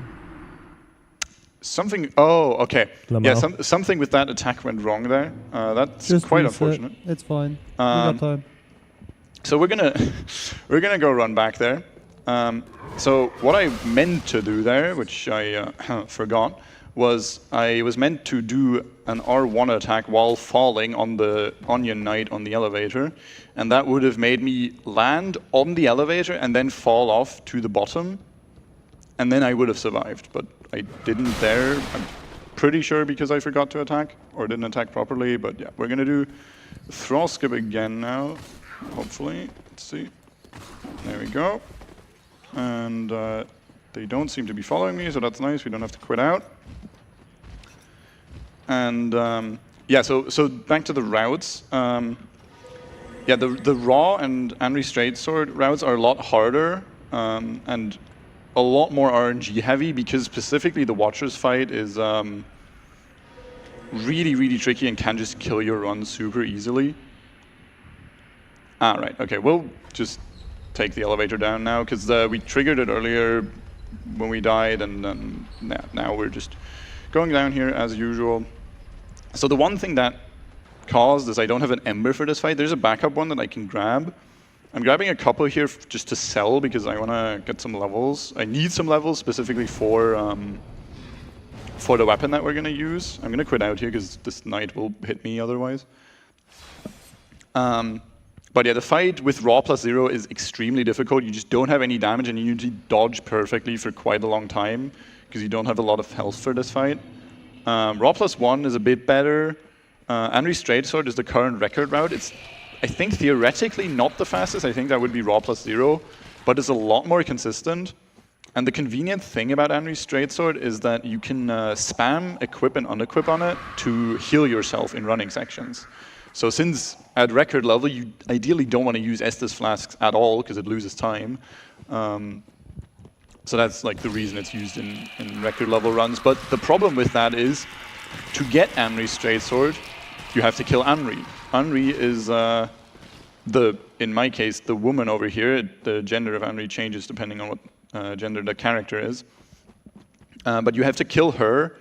Something, oh, okay. Lamau. Yeah, something with that attack went wrong there. That's Just quite reset. unfortunate. It's fine. We got time. So we're gonna go run back there. So what I meant to do there, which I forgot, was I was meant to do an R1 attack while falling on the Onion Knight on the elevator, and that would have made me land on the elevator and then fall off to the bottom, and then I would have survived, but I didn't there. I'm pretty sure because I forgot to attack, or didn't attack properly, but yeah, we're gonna do Thrall skip again now, hopefully. Let's see. There we go. And they don't seem to be following me, so that's nice. We don't have to quit out. And yeah, so back to the routes. Yeah, the Raw and Anri Straight Sword routes are a lot harder and a lot more RNG heavy, because specifically the Watchers fight is really, really tricky and can just kill your run super easily. Ah, right. Okay, we'll just take the elevator down now, because we triggered it earlier when we died, and now we're just going down here as usual. So the one thing that caused is I don't have an Ember for this fight. There's a backup one that I can grab. I'm grabbing a couple here just to sell, because I want to get some levels. I need some levels specifically for the weapon that we're going to use. I'm going to quit out here because this knight will hit me otherwise. But yeah, the fight with Raw +0 is extremely difficult. You just don't have any damage, and you need to dodge perfectly for quite a long time, because you don't have a lot of health for this fight. Raw +1 is a bit better. Anri Straight Sword is the current record route. It's, I think, theoretically not the fastest. I think that would be Raw +0, but it's a lot more consistent. And the convenient thing about Anri Straight Sword is that you can spam equip and unequip on it to heal yourself in running sections. So since at record level, you ideally don't want to use Estus Flasks at all, because it loses time. So that's like the reason it's used in record level runs. But the problem with that is, to get Anri's Straight Sword, you have to kill Anri. Anri is, in my case, the woman over here. The gender of Anri changes depending on what gender the character is. But you have to kill her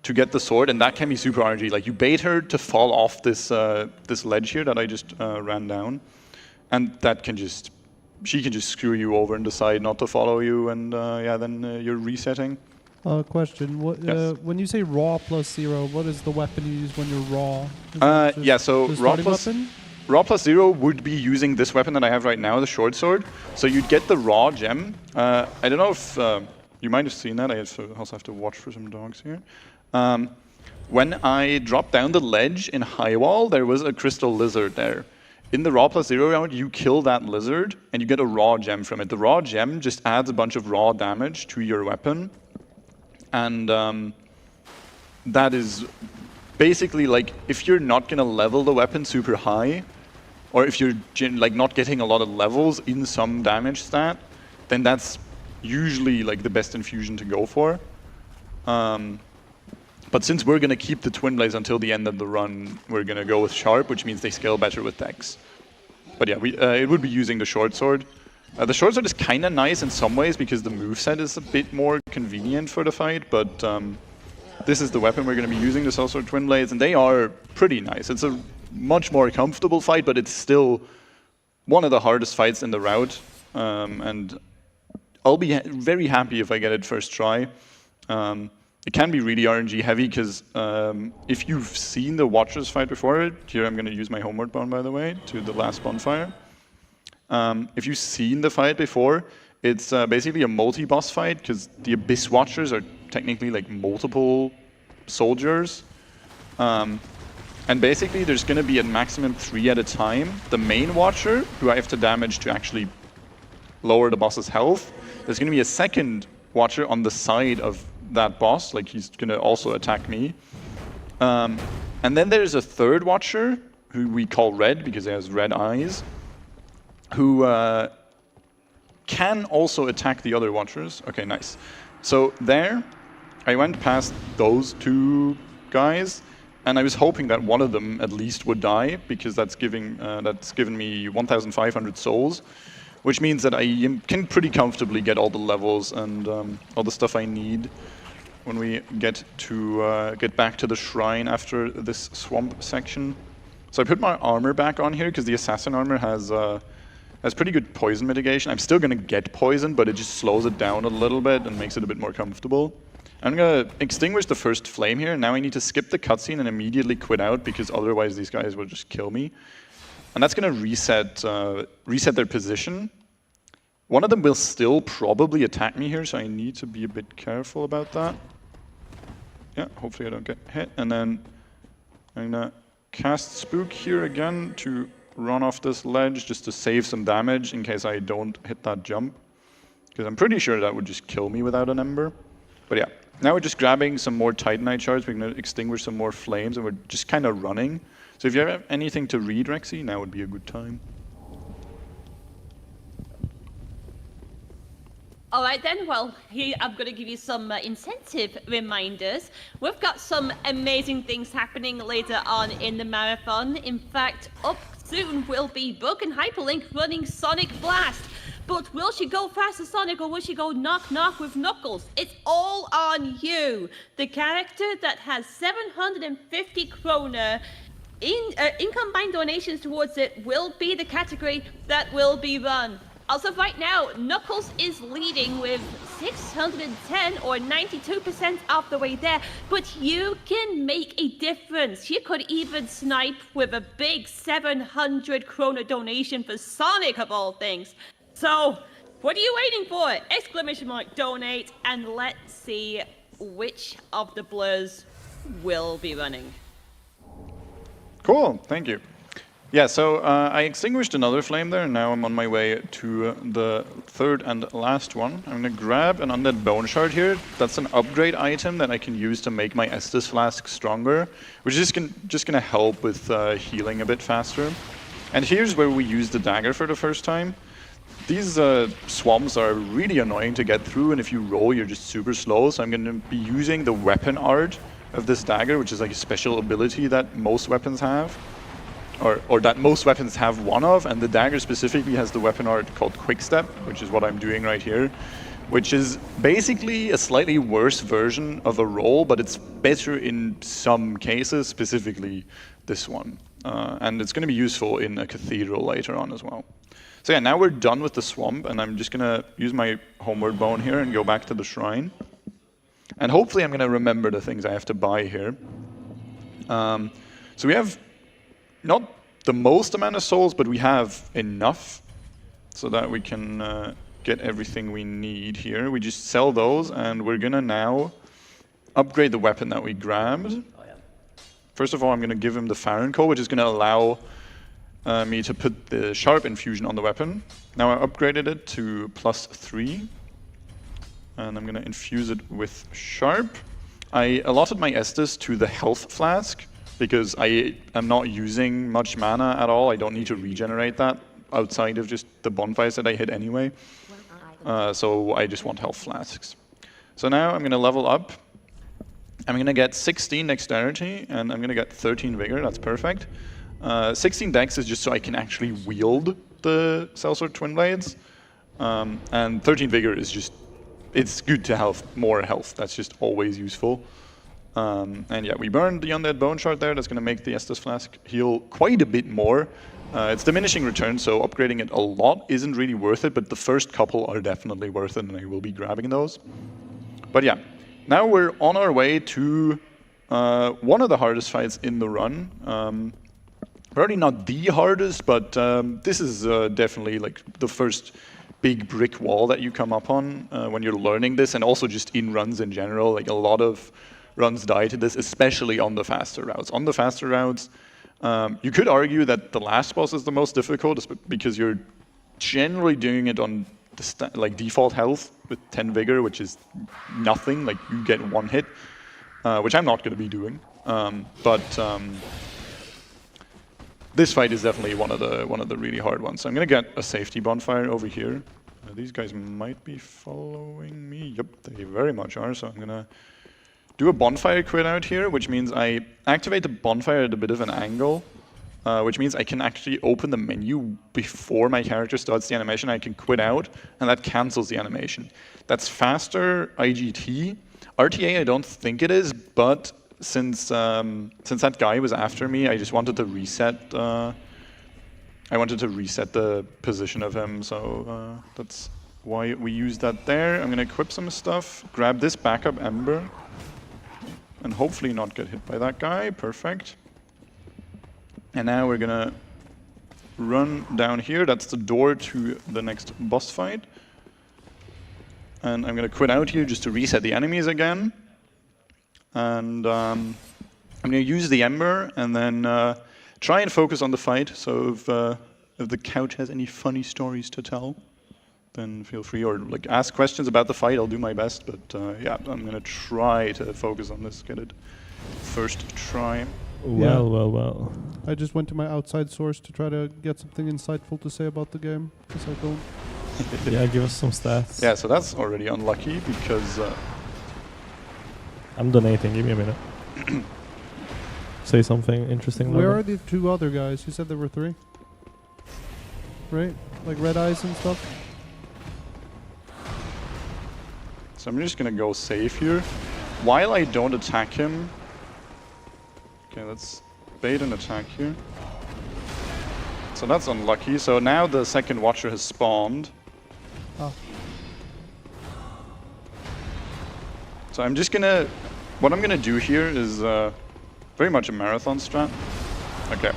to get the sword, and that can be super RNG. Like, you bait her to fall off this this ledge here that I just ran down, and that can just, she can just screw you over and decide not to follow you, and yeah, then you're resetting. Question. What, Yes. when you say Raw +0, what is the weapon you use when you're Raw? Is it just Yeah, so the Raw starting weapon? +0 would be using this weapon that I have right now, the short sword. So you'd get the Raw gem. I don't know if you might have seen that. I also have to watch for some dogs here. When I dropped down the ledge in High Wall, there was a crystal lizard there. In the Raw +0 round, you kill that lizard, and you get a Raw gem from it. The Raw gem just adds a bunch of raw damage to your weapon. And that is basically like, if you're not going to level the weapon super high, or if you're like not getting a lot of levels in some damage stat, then that's usually like the best infusion to go for. But since we're going to keep the Twin Blades until the end of the run, we're going to go with Sharp, which means they scale better with Dex. But yeah, it would be using the Short Sword. The Short Sword is kind of nice in some ways because the moveset is a bit more convenient for the fight, but this is the weapon we're going to be using, the Soul Sword Twin Blades, and they are pretty nice. It's a much more comfortable fight, but it's still one of the hardest fights in the route, and I'll be very happy if I get it first try. It can be really RNG heavy because if you've seen the Watchers fight before, here I'm going to use my Homeward Bone, by the way, to the last bonfire. If you've seen the fight before, it's basically a multi-boss fight because the Abyss Watchers are technically like multiple soldiers. And basically there's going to be at maximum 3 at a time. The main Watcher, who I have to damage to actually lower the boss's health. There's going to be a second Watcher on the side of that boss, like he's going to also attack me. And then there's a third Watcher, who we call Red because he has red eyes, who can also attack the other Watchers. Okay, nice. So there, I went past those 2 guys, and I was hoping that one of them at least would die, because that's given me 1,500 souls, which means that I can pretty comfortably get all the levels and all the stuff I need when we get back to the shrine after this swamp section. So I put my armor back on here because the assassin armor has pretty good poison mitigation. I'm still going to get poisoned, but it just slows it down a little bit and makes it a bit more comfortable. I'm going to extinguish the first flame here. Now I need to skip the cutscene and immediately quit out because otherwise these guys will just kill me. And that's going to reset their position. One of them will still probably attack me here, so I need to be a bit careful about that. Yeah, hopefully I don't get hit. And then I'm going to cast Spook here again to run off this ledge just to save some damage in case I don't hit that jump. Because I'm pretty sure that would just kill me without an Ember. But yeah, now we're just grabbing some more Titanite shards. We're going to extinguish some more flames, and we're just kind of running. So if you have anything to read, Rexy, now would be a good time. All right then, well, here I'm going to give you some incentive reminders. We've got some amazing things happening later on in the marathon. In fact, up soon will be Broken Hyperlink running Sonic Blast. But will she go fast as Sonic or will she go knock-knock with Knuckles? It's all on you. The character that has 750 kroner in combined donations towards it will be the category that will be run. Also, right now, Knuckles is leading with 610 or 92% of the way there, but you can make a difference. You could even snipe with a big 700 kroner donation for Sonic, of all things. So, what are you waiting for? Exclamation mark, donate, and let's see which of the blurs will be running. Cool, thank you. Yeah, so I extinguished another flame there, and now I'm on my way to the third and last one. I'm going to grab an Undead Bone Shard here. That's an upgrade item that I can use to make my Estus Flask stronger, which is just going to help with healing a bit faster. And here's where we use the dagger for the first time. These swamps are really annoying to get through, and if you roll, you're just super slow. So I'm going to be using the weapon art of this dagger, which is like a special ability that most weapons have. Or that most weapons have one of, and the dagger specifically has the weapon art called Quick Step, which is what I'm doing right here, which is basically a slightly worse version of a roll, but it's better in some cases, specifically this one. And it's going to be useful in a cathedral later on as well. So yeah, now we're done with the swamp, and I'm just going to use my Homeward Bone here and go back to the shrine. And hopefully I'm going to remember the things I have to buy here. So we have not the most amount of souls, but we have enough so that we can get everything we need here. We just sell those, and we're going to now upgrade the weapon that we grabbed. First of all, I'm going to give him the Farron Code, which is going to allow me to put the Sharp Infusion on the weapon. Now I upgraded it to +3, and I'm going to infuse it with Sharp. I allotted my Estus to the Health Flask, because I am not using much mana at all. I don't need to regenerate that outside of just the bonfires that I hit anyway. so I just want health flasks. So now I'm going to level up. I'm going to get 16 dexterity, and I'm going to get 13 vigor. That's perfect. 16 dex is just so I can actually wield the Sellsword Twin Blades. And 13 vigor is just, it's good to have more health. That's just always useful. And yeah, we burned the Undead Bone Shard there. That's going to make the Estus Flask heal quite a bit more. It's diminishing return, so upgrading it a lot isn't really worth it, but the first couple are definitely worth it, and I will be grabbing those. But yeah, now we're on our way to one of the hardest fights in the run. Probably not the hardest, but this is definitely like the first big brick wall that you come up on when you're learning this, and also just in runs in general. Like a lot of runs die to this, especially on the faster routes. On the faster routes, you could argue that the last boss is the most difficult because you're generally doing it on the like default health with 10 vigor, which is nothing. Like you get one hit, which I'm not going to be doing. This fight is definitely one of the really hard ones. So I'm going to get a safety bonfire over here. These guys might be following me. Yep, they very much are. So I'm going to do a bonfire quit out here, which means I activate the bonfire at a bit of an angle, which means I can actually open the menu before my character starts the animation. I can quit out, and that cancels the animation. That's faster IGT. RTA I don't think it is, but since that guy was after me, I just wanted to reset. I wanted to reset the position of him, so that's why we used that there. I'm gonna equip some stuff, grab this backup ember, and hopefully not get hit by that guy. Perfect. And now we're gonna run down here. That's the door to the next boss fight. And I'm gonna quit out here just to reset the enemies again. And I'm gonna use the ember and then try and focus on the fight. So if the couch has any funny stories to tell, then feel free, or like ask questions about the fight. I'll do my best, but yeah, I'm gonna try to focus on this, get it first try. Well. I just went to my outside source to try to get something insightful to say about the game, because I don't. Yeah, give us some stats. Yeah, so that's already unlucky because I'm donating. Give me a minute. Say something interesting. Where are the two other guys? You said there were 3, right? Like Red Eyes and stuff. So I'm just gonna go safe here. While I don't attack him. Okay, let's bait an attack here. So that's unlucky. So now the second Watcher has spawned. Oh. So I'm just gonna... What I'm gonna do here is very much a marathon strat. Okay.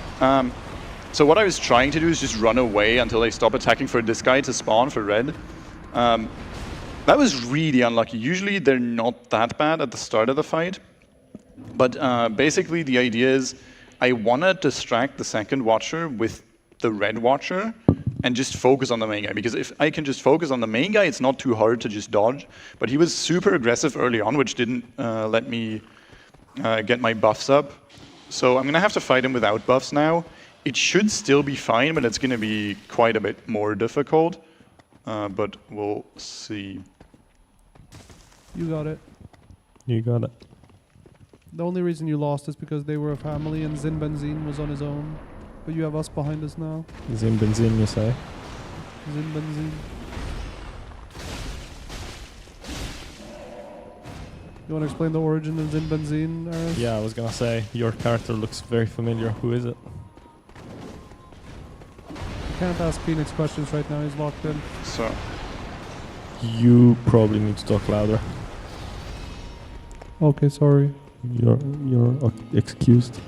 So what I was trying to do is just run away until I stop attacking for this guy to spawn for red. That was really unlucky. Usually they're not that bad at the start of the fight. But basically the idea is I want to distract the second Watcher with the red Watcher and just focus on the main guy. Because if I can just focus on the main guy, it's not too hard to just dodge. But he was super aggressive early on, which didn't let me get my buffs up. So I'm going to have to fight him without buffs now. It should still be fine, but it's going to be quite a bit more difficult. But we'll see. You got it. You got it. The only reason you lost is because they were a family and Zin Benzin was on his own. But you have us behind us now. Zin Benzin, you say? Zin Benzin. You want to explain the origin of Zin Benzin, Aris? Yeah, I was gonna say, your character looks very familiar. Who is it? You can't ask Phoenix questions right now, he's locked in. So. You probably need to talk louder. Okay, sorry. You're excused.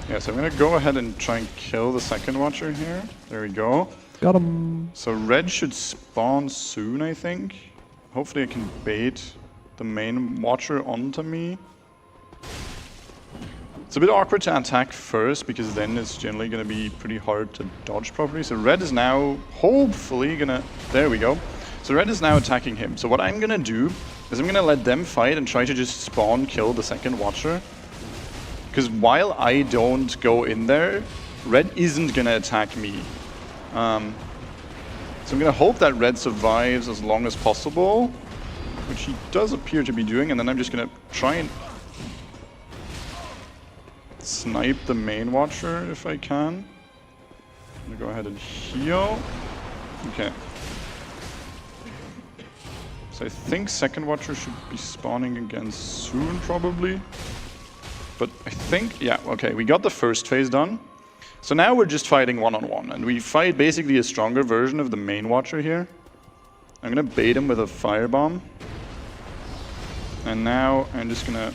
Yeah, so I'm gonna go ahead and try and kill the second Watcher here. There we go. Got him. So red should spawn soon, I think. Hopefully I can bait the main Watcher onto me. It's a bit awkward to attack first, because then it's generally gonna be pretty hard to dodge properly. So red is now hopefully gonna... There we go. So red is now attacking him. So what I'm gonna do is I'm gonna let them fight and try to just spawn kill the second Watcher. Because while I don't go in there, red isn't gonna attack me. So I'm going to hope that red survives as long as possible, which he does appear to be doing, and then I'm just going to try and snipe the main watcher if I can. I'm going to go ahead and heal. Okay. So I think second watcher should be spawning again soon, probably. But I think, yeah, okay, we got the first phase done. So now we're just fighting one-on-one, and we fight basically a stronger version of the main watcher here. I'm gonna bait him with a firebomb. And now I'm just gonna...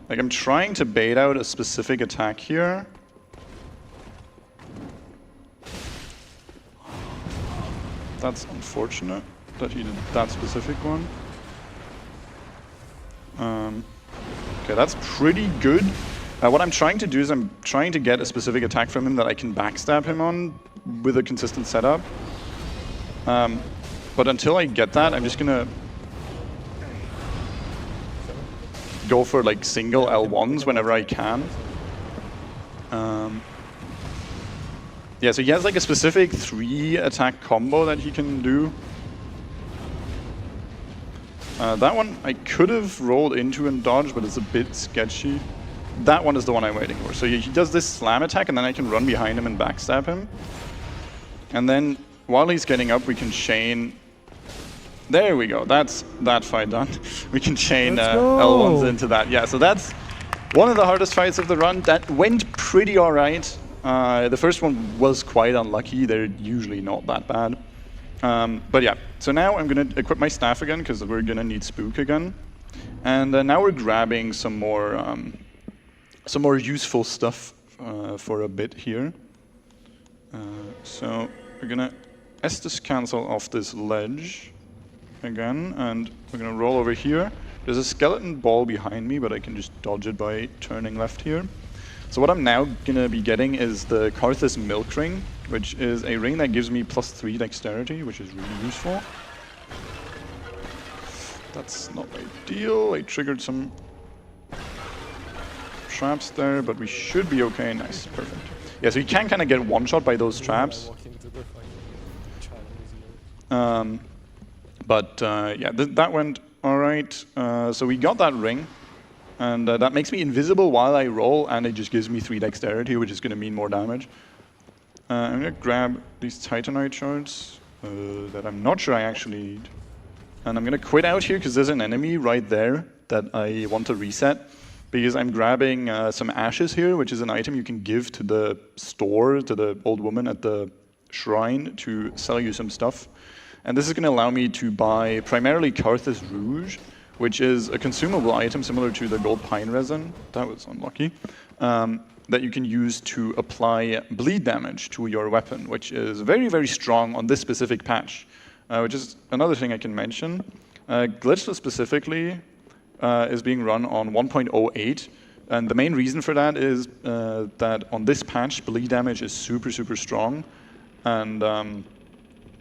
Like, I'm trying to bait out a specific attack here. That's unfortunate that he did that specific one. Okay, that's pretty good. What I'm trying to do is I'm trying to get a specific attack from him that I can backstab him on with a consistent setup. But until I get that, I'm just gonna go for like single L1s whenever I can. Yeah, so he has like a specific 3 attack combo that he can do. That one I could have rolled into and dodged, but it's a bit sketchy. That one is the one I'm waiting for. So he does this slam attack, and then I can run behind him and backstab him. And then while he's getting up, we can chain. There we go. That's that fight done. We can chain L1s into that. Yeah, so that's one of the hardest fights of the run. That went pretty all right. The first one was quite unlucky. They're usually not that bad. But yeah, so now I'm going to equip my staff again, because we're going to need Spook again. And now we're grabbing some more useful stuff for a bit here. So we're going to Estus cancel off this ledge again, and we're going to roll over here. There's a skeleton ball behind me, but I can just dodge it by turning left here. So what I'm now going to be getting is the Karthus Milk Ring, which is a ring that gives me +3 dexterity, which is really useful. That's not ideal. I triggered some traps there, but we should be okay. Nice, perfect. Yeah, so you can kind of get one-shot by those traps. Yeah, that went all right. So we got that ring. And that makes me invisible while I roll, and it just gives me 3 dexterity, which is going to mean more damage. I'm going to grab these Titanite shards that I'm not sure I actually need. And I'm going to quit out here, because there's an enemy right there that I want to reset. Because I'm grabbing some ashes here, which is an item you can give to the store, to the old woman at the shrine, to sell you some stuff. And this is going to allow me to buy primarily Karthus Rouge, which is a consumable item similar to the gold pine resin. That was unlucky. That you can use to apply bleed damage to your weapon, which is very, very strong on this specific patch, which is another thing I can mention. Glitchless specifically is being run on 1.08, and the main reason for that is that on this patch, bleed damage is super, super strong, and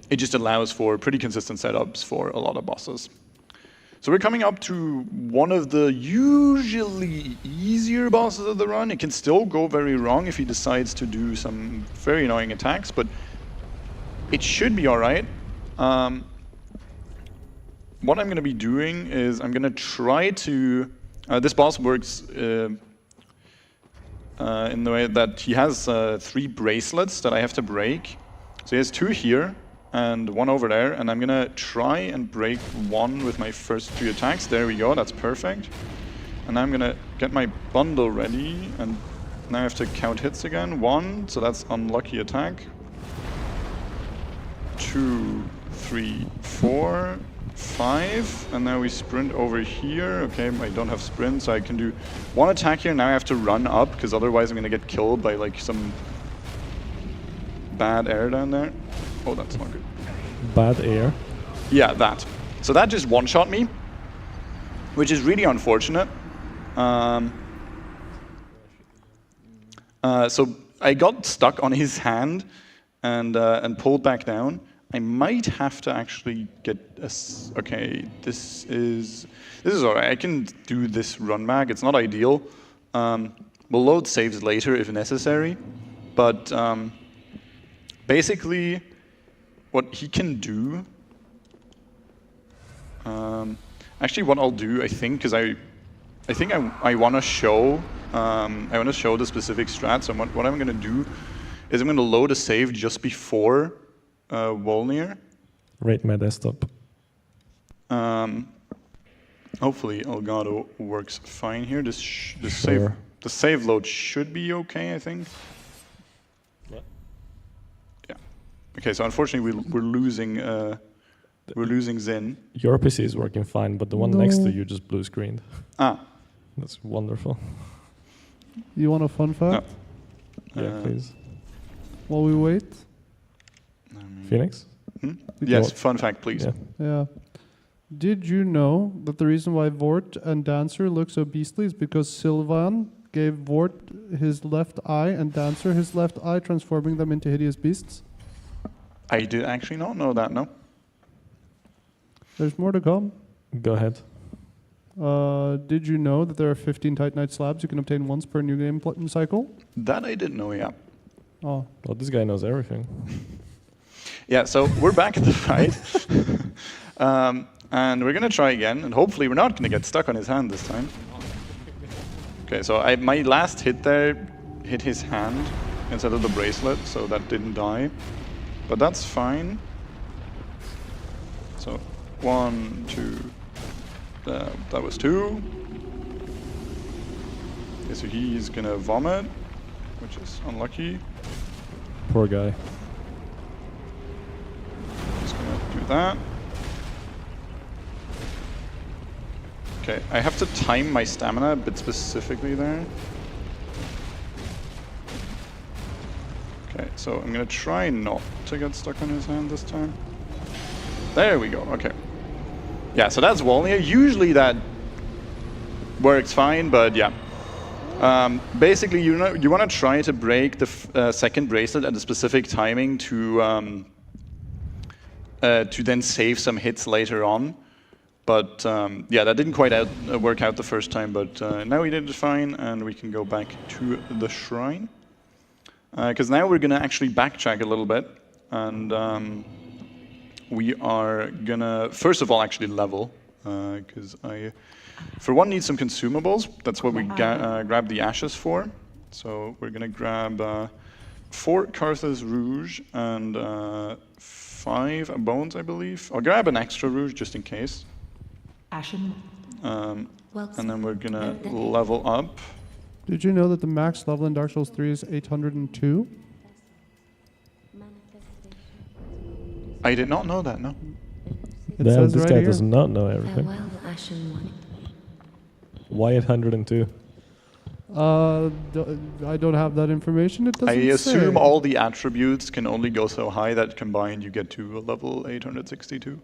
it just allows for pretty consistent setups for a lot of bosses. So we're coming up to one of the usually easier bosses of the run. It can still go very wrong if he decides to do some very annoying attacks, but it should be all right. What I'm going to be doing is I'm going to try to... this boss works in the way that he has 3 bracelets that I have to break. So he has 2 here and 1 over there, and I'm gonna try and break 1 with my first 3 attacks. There we go, that's perfect. And I'm gonna get my bundle ready, and now I have to count hits again. 1, so that's unlucky attack. 2, 3, 4, 5, and now we sprint over here. Okay, I don't have sprint, so I can do 1 attack here. Now I have to run up, because otherwise I'm gonna get killed by like some bad air down there. Oh, that's not good. Bad air? Yeah, that. So that just one-shot me, which is really unfortunate. So I got stuck on his hand and pulled back down. I might have to actually get a... Okay, this is all right. I can do this run back. It's not ideal. We'll load saves later if necessary, but basically what he can do, actually what I'll do, I think, because I think I want to show the specific strats. So what I'm going to do is I'm going to load a save just before Volnir. Rate my desktop. Hopefully Elgato works fine here. The Sure. save load should be okay, I think. What? Yeah. Okay, so unfortunately we're losing Zen. Your PC is working fine, but the one next to you just blue screened. Ah. That's wonderful. You want a fun fact? Yeah, please. While we wait. Phoenix? Yes, fun fact, please. Yeah. Did you know that the reason why Vort and Dancer look so beastly is because Sylvan gave Vort his left eye and Dancer his left eye, transforming them into hideous beasts? I did actually not know that, no. There's more to come. Go ahead. Did you know that there are 15 Titanite slabs you can obtain once per new game cycle? That I didn't know, yeah. Oh. Well, this guy knows everything. Yeah, so we're back at the fight. And we're going to try again, and hopefully we're not going to get stuck on his hand this time. Okay, so my last hit there hit his hand instead of the bracelet, so that didn't die. But that's fine. So 1, 2, that was 2. Okay, so he's going to vomit, which is unlucky. Poor guy. Just going to do that. Okay, I have to time my stamina a bit specifically there. Okay, so I'm gonna try not to get stuck on his hand this time. There we go, okay. Yeah, so that's Volnir. Usually that works fine, but yeah. Basically, you want to try to break the second bracelet at a specific timing to then save some hits later on. But yeah, that didn't quite work out the first time, but now we did it fine, and we can go back to the shrine. Because now we're going to actually backtrack a little bit, and we are going to, first of all, actually level, because I, for one, need some consumables. That's what we grab the ashes for. So we're going to grab 4 Carthage Rouge and 5 bones, I believe. I'll grab an extra Rouge just in case. And then we're gonna level up. Did you know that the max level in Dark Souls 3 is 802? I did not know that, no. Damn, this right guy here. does not know everything. Why 802? I don't have that information. It doesn't I assume say. all the attributes can only go so high that combined you get to a level 862.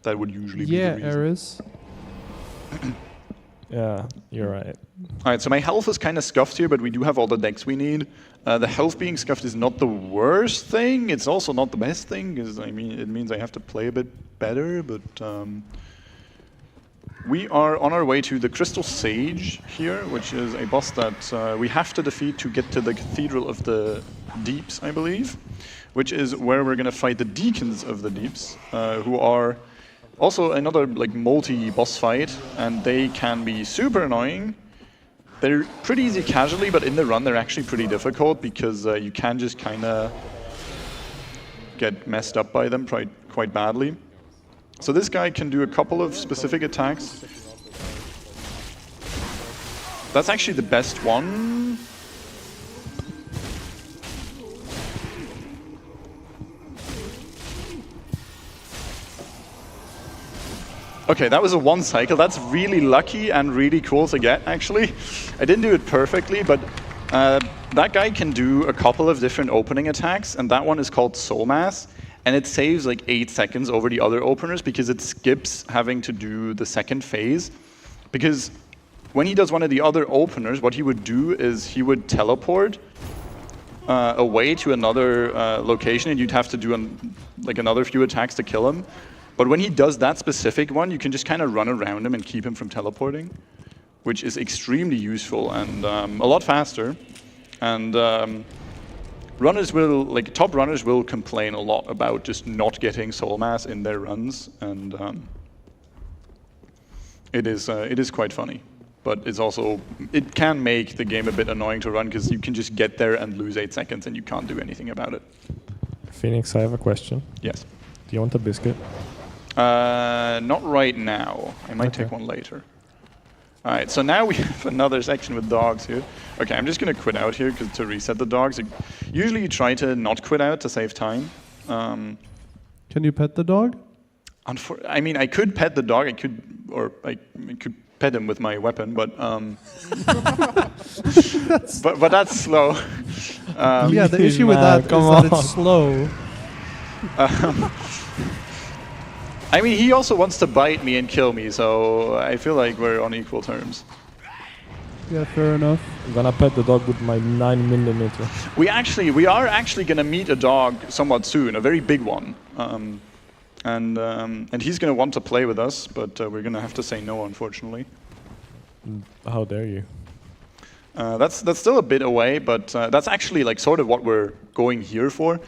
That would usually be the reason. Eris. Yeah, you're right. All right, so my health is kind of scuffed here, but we do have all the decks we need. The health being scuffed is not the worst thing. It's also not the best thing, because I mean, it means I have to play a bit better. But we are on our way to the Crystal Sage here, which is a boss that we have to defeat to get to the Cathedral of the Deeps, I believe, which is where we're going to fight the Deacons of the Deeps, who are also another like multi-boss fight, and they can be super annoying. They're pretty easy casually, but in the run they're actually pretty difficult because you can just kind of get messed up by them quite badly. So this guy can do a couple of specific attacks. That's actually the best one. Okay, that was a 1 cycle. That's really lucky and really cool to get, actually. I didn't do it perfectly, but that guy can do a couple of different opening attacks, and that one is called Soul Mass, and it saves like 8 seconds over the other openers because it skips having to do the second phase. Because when he does one of the other openers, what he would do is he would teleport away to another location, and you'd have to do like another few attacks to kill him. But when he does that specific one, you can just kind of run around him and keep him from teleporting. which is extremely useful and a lot faster. And runners will, like top runners will complain a lot about just not getting soul mass in their runs, and it is quite funny. But it's also, it can make the game a bit annoying to run because you can just get there and lose 8 seconds and you can't do anything about it. Phoenix, I have a question. Yes. Do you want a biscuit? Not right now. I might take one later. All right, so now we have another section with dogs here. Okay, I'm just going to quit out here to reset the dogs. Usually you try to not quit out to save time. Can you pet the dog? I mean, I could pet the dog. I could pet him with my weapon, but but that's slow. Yeah, the issue with that is that it's slow. I mean, he also wants to bite me and kill me, so I feel like we're on equal terms. Yeah, fair enough. I'm gonna pet the dog with my 9mm. We are actually gonna meet a dog somewhat soon, a very big one. And he's going to want to play with us, but we're going to have to say no, unfortunately. How dare you? That's still a bit away, but that's actually like sort of what we're going here for.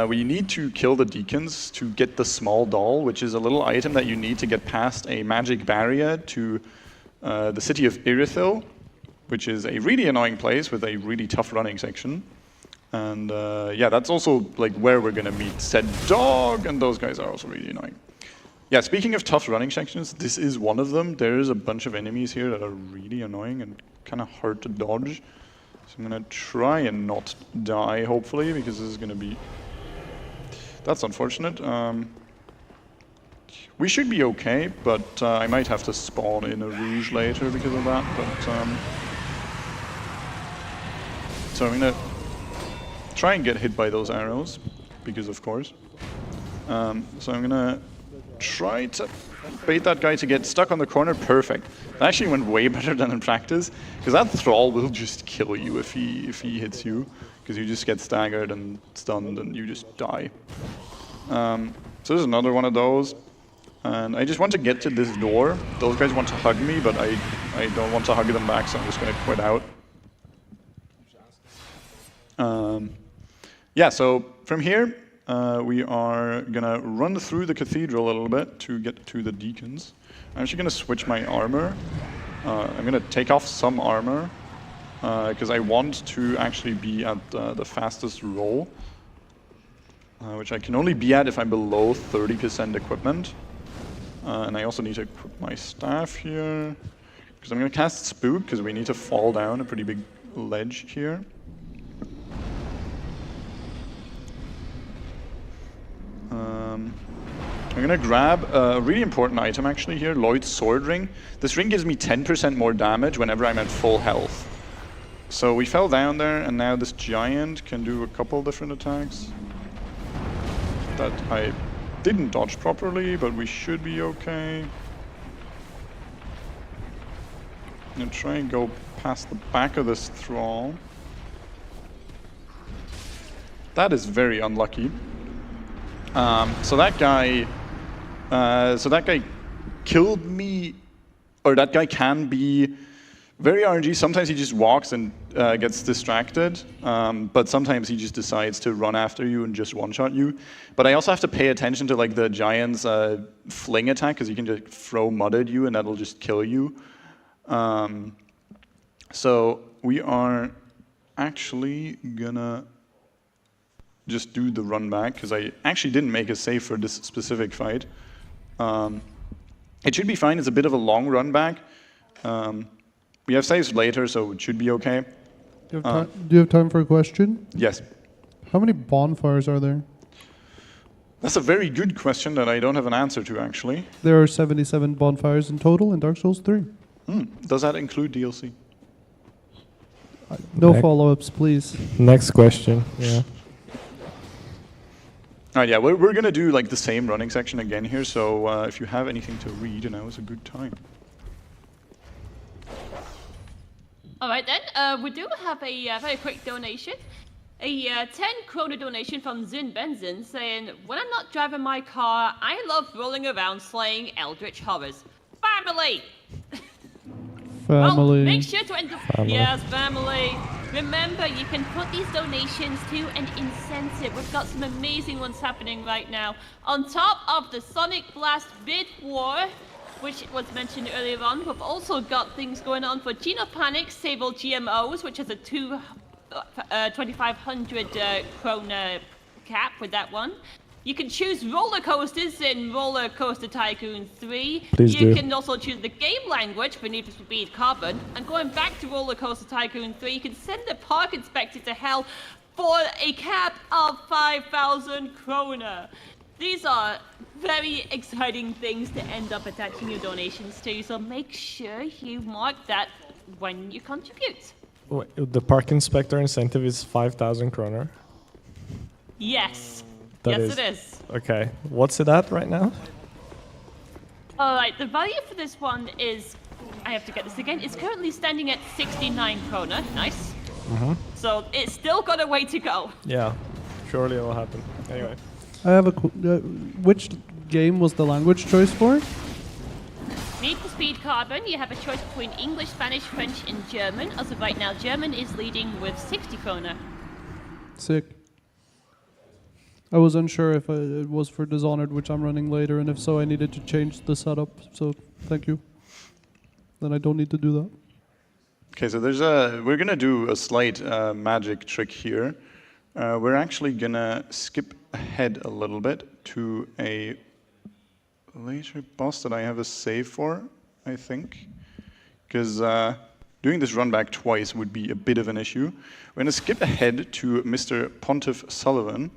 We need to kill the deacons to get the small doll, which is a little item that you need to get past a magic barrier to the city of Irithil, which is a really annoying place with a really tough running section. And yeah, that's also like where we're gonna meet said dog, and those guys are also really annoying. Yeah, speaking of tough running sections, this is one of them. There is a bunch of enemies here that are really annoying and kind of hard to dodge. So I'm gonna try and not die, hopefully, because this is gonna be... That's unfortunate. We should be okay, but I might have to spawn in a Rouge later because of that. But so I'm gonna try and get hit by those arrows, because of course. So I'm gonna try to bait that guy to get stuck on the corner. Perfect. That actually went way better than in practice, because that thrall will just kill you if he hits you, because you just get staggered and stunned and you just die. So there's another one of those, and I just want to get to this door. Those guys want to hug me, but I don't want to hug them back, so I'm just gonna quit out. Yeah, so from here, we are gonna run through the cathedral a little bit to get to the deacons. I'm actually gonna switch my armor. I'm gonna take off some armor, because I want to actually be at the fastest roll, which I can only be at if I'm below 30% equipment. And I also need to equip my staff here, because I'm gonna cast Spook, because we need to fall down a pretty big ledge here. I'm gonna grab a really important item actually here, Lloyd's Sword Ring. This ring gives me 10% more damage whenever I'm at full health. So we fell down there, and now this giant can do a couple different attacks that I didn't dodge properly, but we should be okay. I'm gonna try and go past the back of this thrall. That is very unlucky. So that guy killed me, or that guy can be very RNG. Sometimes he just walks and gets distracted, but sometimes he just decides to run after you and just one-shot you. But I also have to pay attention to like the giant's fling attack, because he can just throw mud at you and that'll just kill you. So we are actually gonna just do the run back, because I actually didn't make a save for this specific fight. It should be fine. It's a bit of a long run back. We have saves later, so it should be okay. Do you have time for a question? Yes. How many bonfires are there? That's a very good question that I don't have an answer to, actually. There are 77 bonfires in total in Dark Souls 3. Does that include DLC? No follow-ups, please. Next question. Yeah. All right, yeah, we're gonna do like the same running section again here, so if you have anything to read, now is a good time. All right then, we do have a very quick donation. A 10 krona donation from Zin Benzin saying, "When I'm not driving my car, I love rolling around slaying eldritch horrors. Family!" Well, Family. make sure to enter. Family. Yes, family. Remember, you can put these donations to an incentive. We've got some amazing ones happening right now. On top of the Sonic Blast Bid War, which was mentioned earlier on, we've also got things going on for Genopanic Sable GMOs, which has a 2,500 krona cap with that one. You can choose roller coasters in Roller Coaster Tycoon 3. Please you do. can also choose the game language for Need for Speed Carbon. And going back to Roller Coaster Tycoon 3, you can send the park inspector to hell for a cap of 5,000 krona. These are very exciting things to end up attaching your donations to, so make sure you mark that when you contribute. Wait, the park inspector incentive is 5,000 kroner. Yes. That Yes, it is. Okay, what's it at right now? Alright, the value for this one is, I have to get this again, it's currently standing at 69 krona. Nice. So it's still got a way to go. Yeah, surely it'll happen. Anyway. I have a. Which game was the language choice for? Need for Speed Carbon, you have a choice between English, Spanish, French, and German. As of right now, German is leading with 60 krona. Sick. I was unsure if it was for Dishonored, which I'm running later, and if so, I needed to change the setup. So thank you. Then I don't need to do that. Okay, so we're gonna do a slight magic trick here. We're actually gonna skip ahead a little bit to a later boss that I have a save for, I think, because doing this run back twice would be a bit of an issue. We're gonna skip ahead to Mr. Pontiff Sullivan.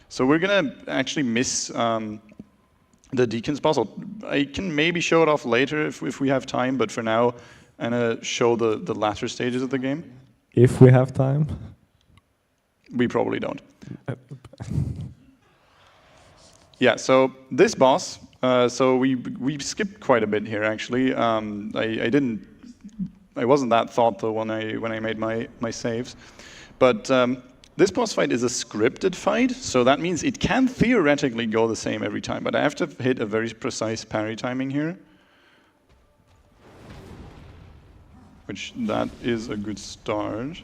So we're gonna actually miss the Deacon's boss. I can maybe show it off later if we have time, but for now, I'm gonna show the latter stages of the game. If we have time. We probably don't. Yeah, so this boss, so we skipped quite a bit here actually. I wasn't that thoughtful when I made my saves, but this boss fight is a scripted fight, so that means it can theoretically go the same every time, but I have to hit a very precise parry timing here. Which that is a good start.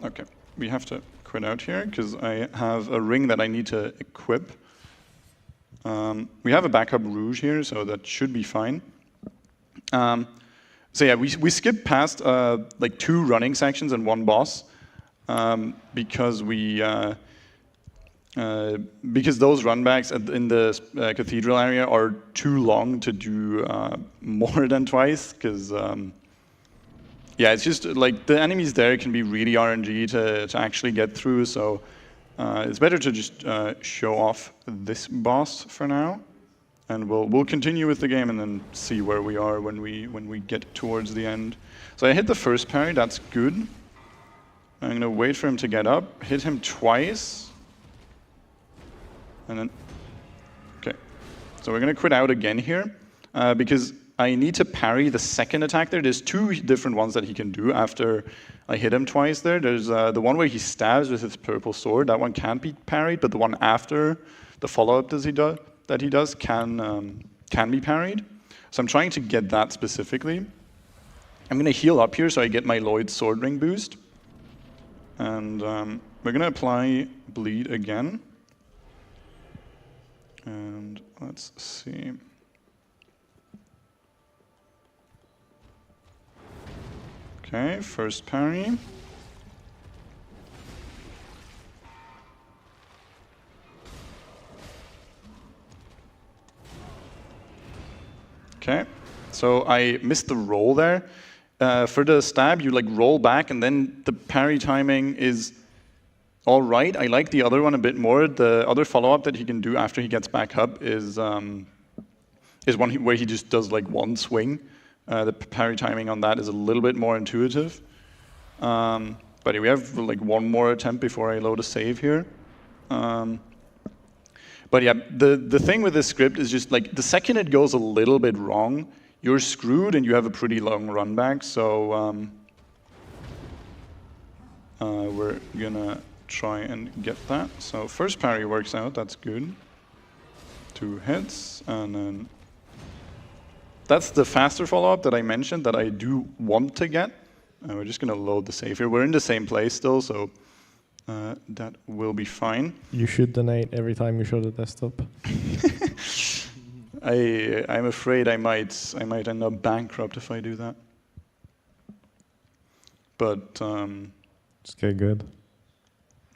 Okay, we have to quit out here because I have a ring that I need to equip. We have a backup rouge here, so that should be fine. So yeah, we skipped past like 2 running sections and 1 boss because because those runbacks in the cathedral area are too long to do more than twice. Because yeah, it's just like the enemies there can be really RNG to actually get through. So it's better to just show off this boss for now. And we'll continue with the game and then see where we are when we get towards the end. So I hit the first parry, that's good. I'm gonna wait for him to get up, hit him twice, and then, okay. So we're gonna quit out again here because I need to parry the second attack there. There's 2 different ones that he can do after I hit him twice there. There's the one where he stabs with his purple sword, that one can't be parried, but the one after, the follow-up that he does can be parried. So I'm trying to get that specifically. I'm gonna heal up here so I get my Lloyd's Sword Ring boost. And we're gonna apply bleed again. And let's see. Okay, first parry. Okay, so I missed the roll there. For the stab, you like roll back, and then the parry timing is all right. I like the other one a bit more. The other follow-up that he can do after he gets back up is one where he just does like 1 swing. The parry timing on that is a little bit more intuitive. But we have like 1 more attempt before I load a save here. But yeah, the thing with this script is just like the second it goes a little bit wrong, you're screwed and you have a pretty long run back. So we're gonna try and get that. So first parry works out, that's good. 2 hits, and then that's the faster follow-up that I mentioned that I do want to get. We're just going to load the save here. We're in the same place still, so that will be fine. You should donate every time you show the desktop. I'm afraid I might end up bankrupt if I do that. But just get good.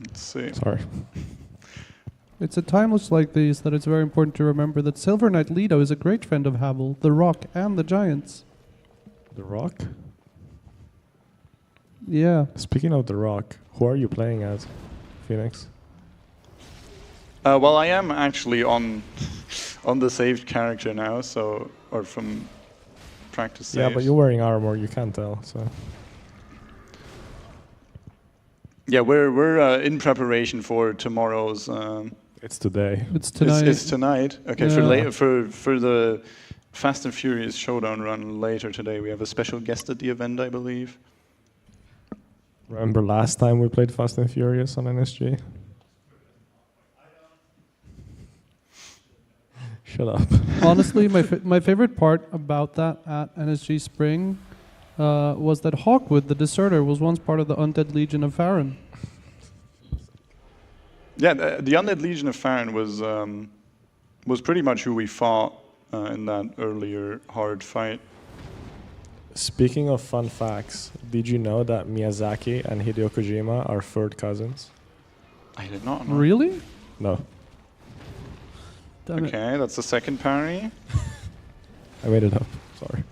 Let's see. Sorry. It's at times like these that it's very important to remember that Silver Knight Leto is a great friend of Havel, the Rock, and the Giants. The Rock? Yeah. Speaking of The Rock, who are you playing as, Phoenix? Well, I am actually on the saved character now, so or from practice saves. Yeah, but you're wearing armor, you can't tell. So. Yeah, we're in preparation for tomorrow's. It's today. It's tonight. It's tonight. Okay, Yeah. for the Fast and Furious Showdown run later today, we have a special guest at the event, I believe. Remember last time we played Fast and Furious on NSG? Shut up. Honestly, my favorite part about that at NSG Spring was that Hawkwood, the Deserter, was once part of the Undead Legion of Farron. Yeah, the Undead Legion of Farron was pretty much who we fought in that earlier hard fight. Speaking of fun facts, did you know that Miyazaki and Hideo Kojima are third cousins? I did not know. Really? No. Damn it. Okay, that's the second parry. I made it up. Sorry.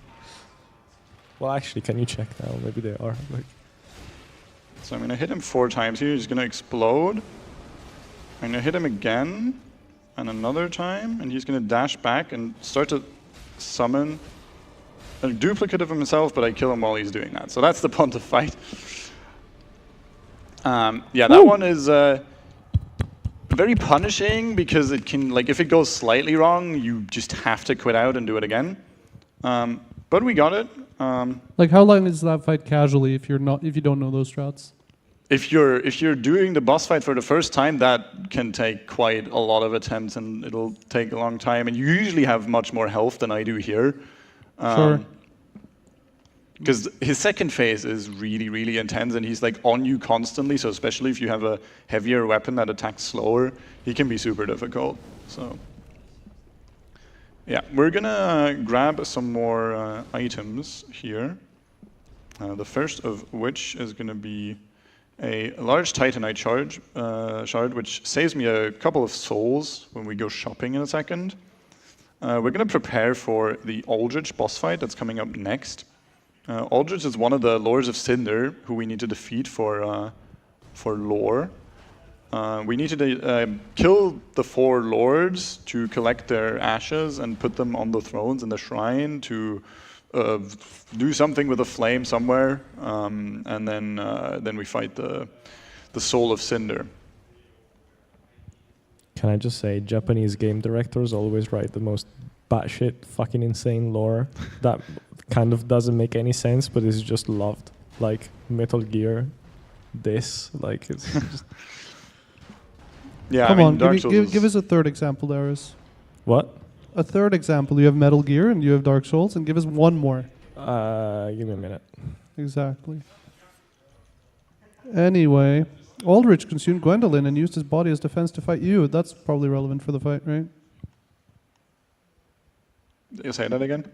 Well, actually, can you check now? Maybe they are. Like. So I'm going to hit him 4 times here. He's going to explode. I'm going to hit him again and another time, and he's going to dash back and start to summon a duplicate of himself, but I kill him while he's doing that. So that's the Pontiff fight. Yeah, that one is very punishing because it can, like, if it goes slightly wrong, you just have to quit out and do it again. But we got it. Like, how long is that fight casually if you don't know those strats? If you're doing the boss fight for the first time, that can take quite a lot of attempts, and it'll take a long time. And you usually have much more health than I do here. Sure. Because his second phase is really, really intense, and he's like on you constantly. So especially if you have a heavier weapon that attacks slower, he can be super difficult. So yeah, we're gonna grab some more items here. The first of which is gonna be a large Titanite shard, which saves me a couple of souls when we go shopping in a second. We're going to prepare for the Aldrich boss fight that's coming up next. Aldrich is one of the Lords of Cinder who we need to defeat for lore. We need to kill the 4 lords to collect their ashes and put them on the thrones in the shrine to do something with a flame somewhere, and then we fight the Soul of Cinder. Can I just say, Japanese game directors always write the most batshit fucking insane lore that kind of doesn't make any sense, but is just loved. Like Metal Gear, it's just... Yeah, Come I mean, on, give us a third example, Darius. What? A third example. You have Metal Gear and you have Dark Souls, and give us one more. Give me a minute. Exactly. Anyway, Aldrich consumed Gwendolyn and used his body as defense to fight you. That's probably relevant for the fight, right? You say that again?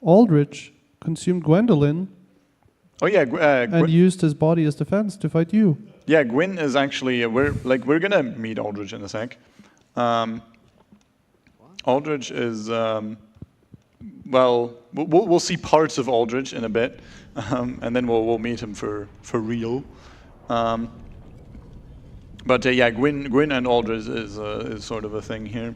Aldrich consumed Gwendolyn. Oh yeah, and used his body as defense to fight you. Yeah, Gwyn is actually we're gonna meet Aldrich in a sec. Aldrich is well, we'll see parts of Aldrich in a bit, and then we'll meet him for real. But yeah, Gwyn and Aldrich is sort of a thing here.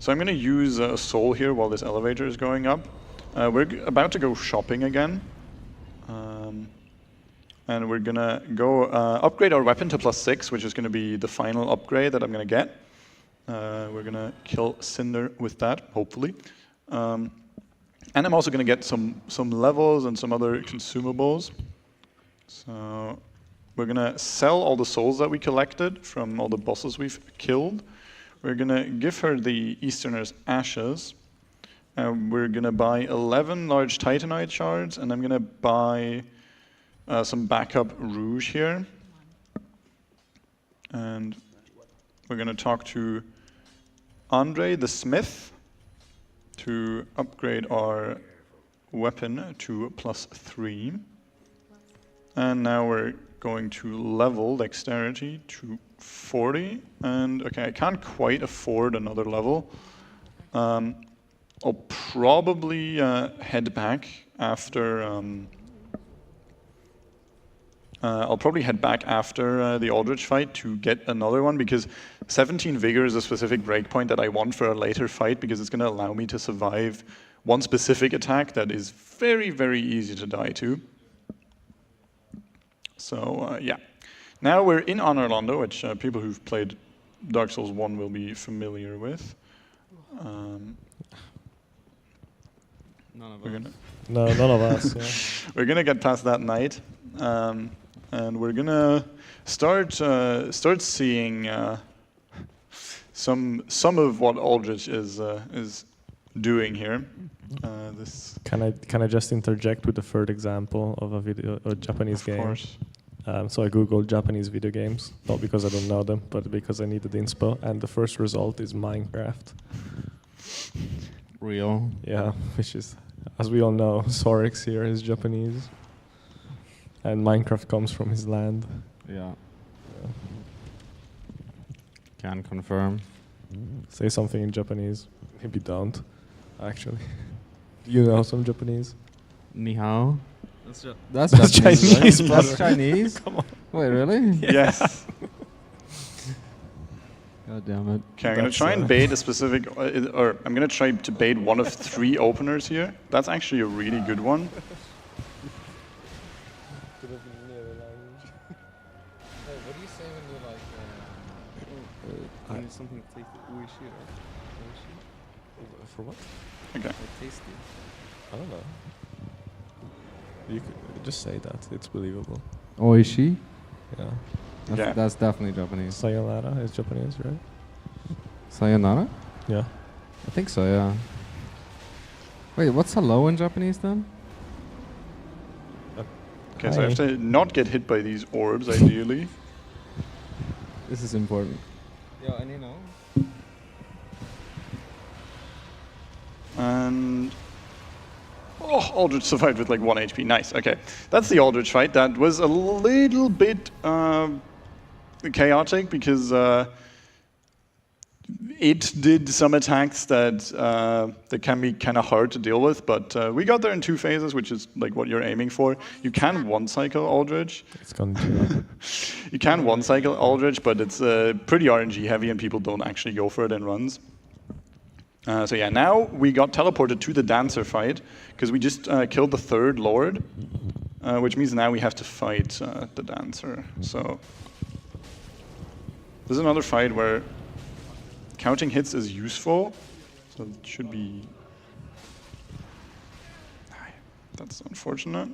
So I'm gonna use a soul here while this elevator is going up. We're about to go shopping again. And we're gonna go upgrade our weapon to +6, which is gonna be the final upgrade that I'm gonna get. We're gonna kill Cinder with that, hopefully. And I'm also gonna get some levels and some other consumables. So we're gonna sell all the souls that we collected from all the bosses we've killed. We're gonna give her the Easterner's Ashes. We're gonna buy 11 large Titanite shards, and I'm gonna buy some backup rouge here. And we're gonna talk to Andre the Smith to upgrade our weapon to +3. And now we're going to level dexterity to 40. And okay, I can't quite afford another level. I'll probably head back after. I'll probably head back after the Aldrich fight to get another one, because 17 Vigor is a specific breakpoint that I want for a later fight, because it's going to allow me to survive one specific attack that is very, very easy to die to. So yeah. Now we're in Honor Londo, which people who've played Dark Souls 1 will be familiar with. None of us. No, none of us. Yeah. We're gonna get past that night, and we're gonna start seeing some of what Aldrich is doing here. Can I just interject with the third example of a video, a Japanese game? Of course. So I googled Japanese video games, not because I don't know them, but because I needed inspo, and the first result is Minecraft. Real? Yeah, which is, as we all know, Sorix here is Japanese, and Minecraft comes from his land. Yeah. Can confirm. Say something in Japanese. Maybe don't, actually. Do you know some Japanese? Ni hao. That's Japanese. Chinese, Right? brother. That's Chinese? Come on. Wait, really? Yes. God damn it. Okay, I'm gonna try and bait a specific, or I'm gonna try to bait one of 3 openers here. That's actually a really good one. What do you say when you like need something to take the uishi or uishi? For what? Okay. Like tasty. I don't know. You could just say that. It's believable. Oishi? Yeah. That's definitely Japanese. Sayonara is Japanese, right? Sayonara? Yeah. I think so, yeah. Wait, what's hello in Japanese then? Okay, so I have to not get hit by these orbs, ideally. This is important. Yeah, and you know. And oh, Aldrich survived with like 1 HP. Nice. Okay, that's the Aldrich fight. That was a little bit chaotic because it did some attacks that can be kind of hard to deal with. But we got there in 2 phases, which is like what you're aiming for. You can one-cycle Aldrich. It's gone too. You can one-cycle Aldrich, but it's pretty RNG heavy, and people don't actually go for it in runs. So yeah, now we got teleported to the Dancer fight, because we just killed the 3rd Lord, which means now we have to fight the Dancer. So this is another fight where counting hits is useful, so it should be... That's unfortunate.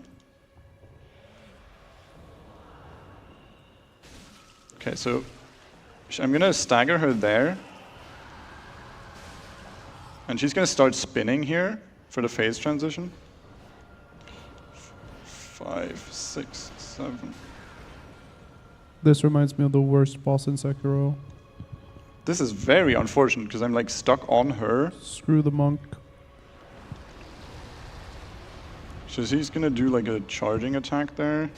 Okay, so I'm gonna stagger her there. And she's going to start spinning here for the phase transition. 5, 6, 7. This reminds me of the worst boss in Sekiro. This is very unfortunate because I'm like stuck on her. Screw the monk. So he's going to do like a charging attack there.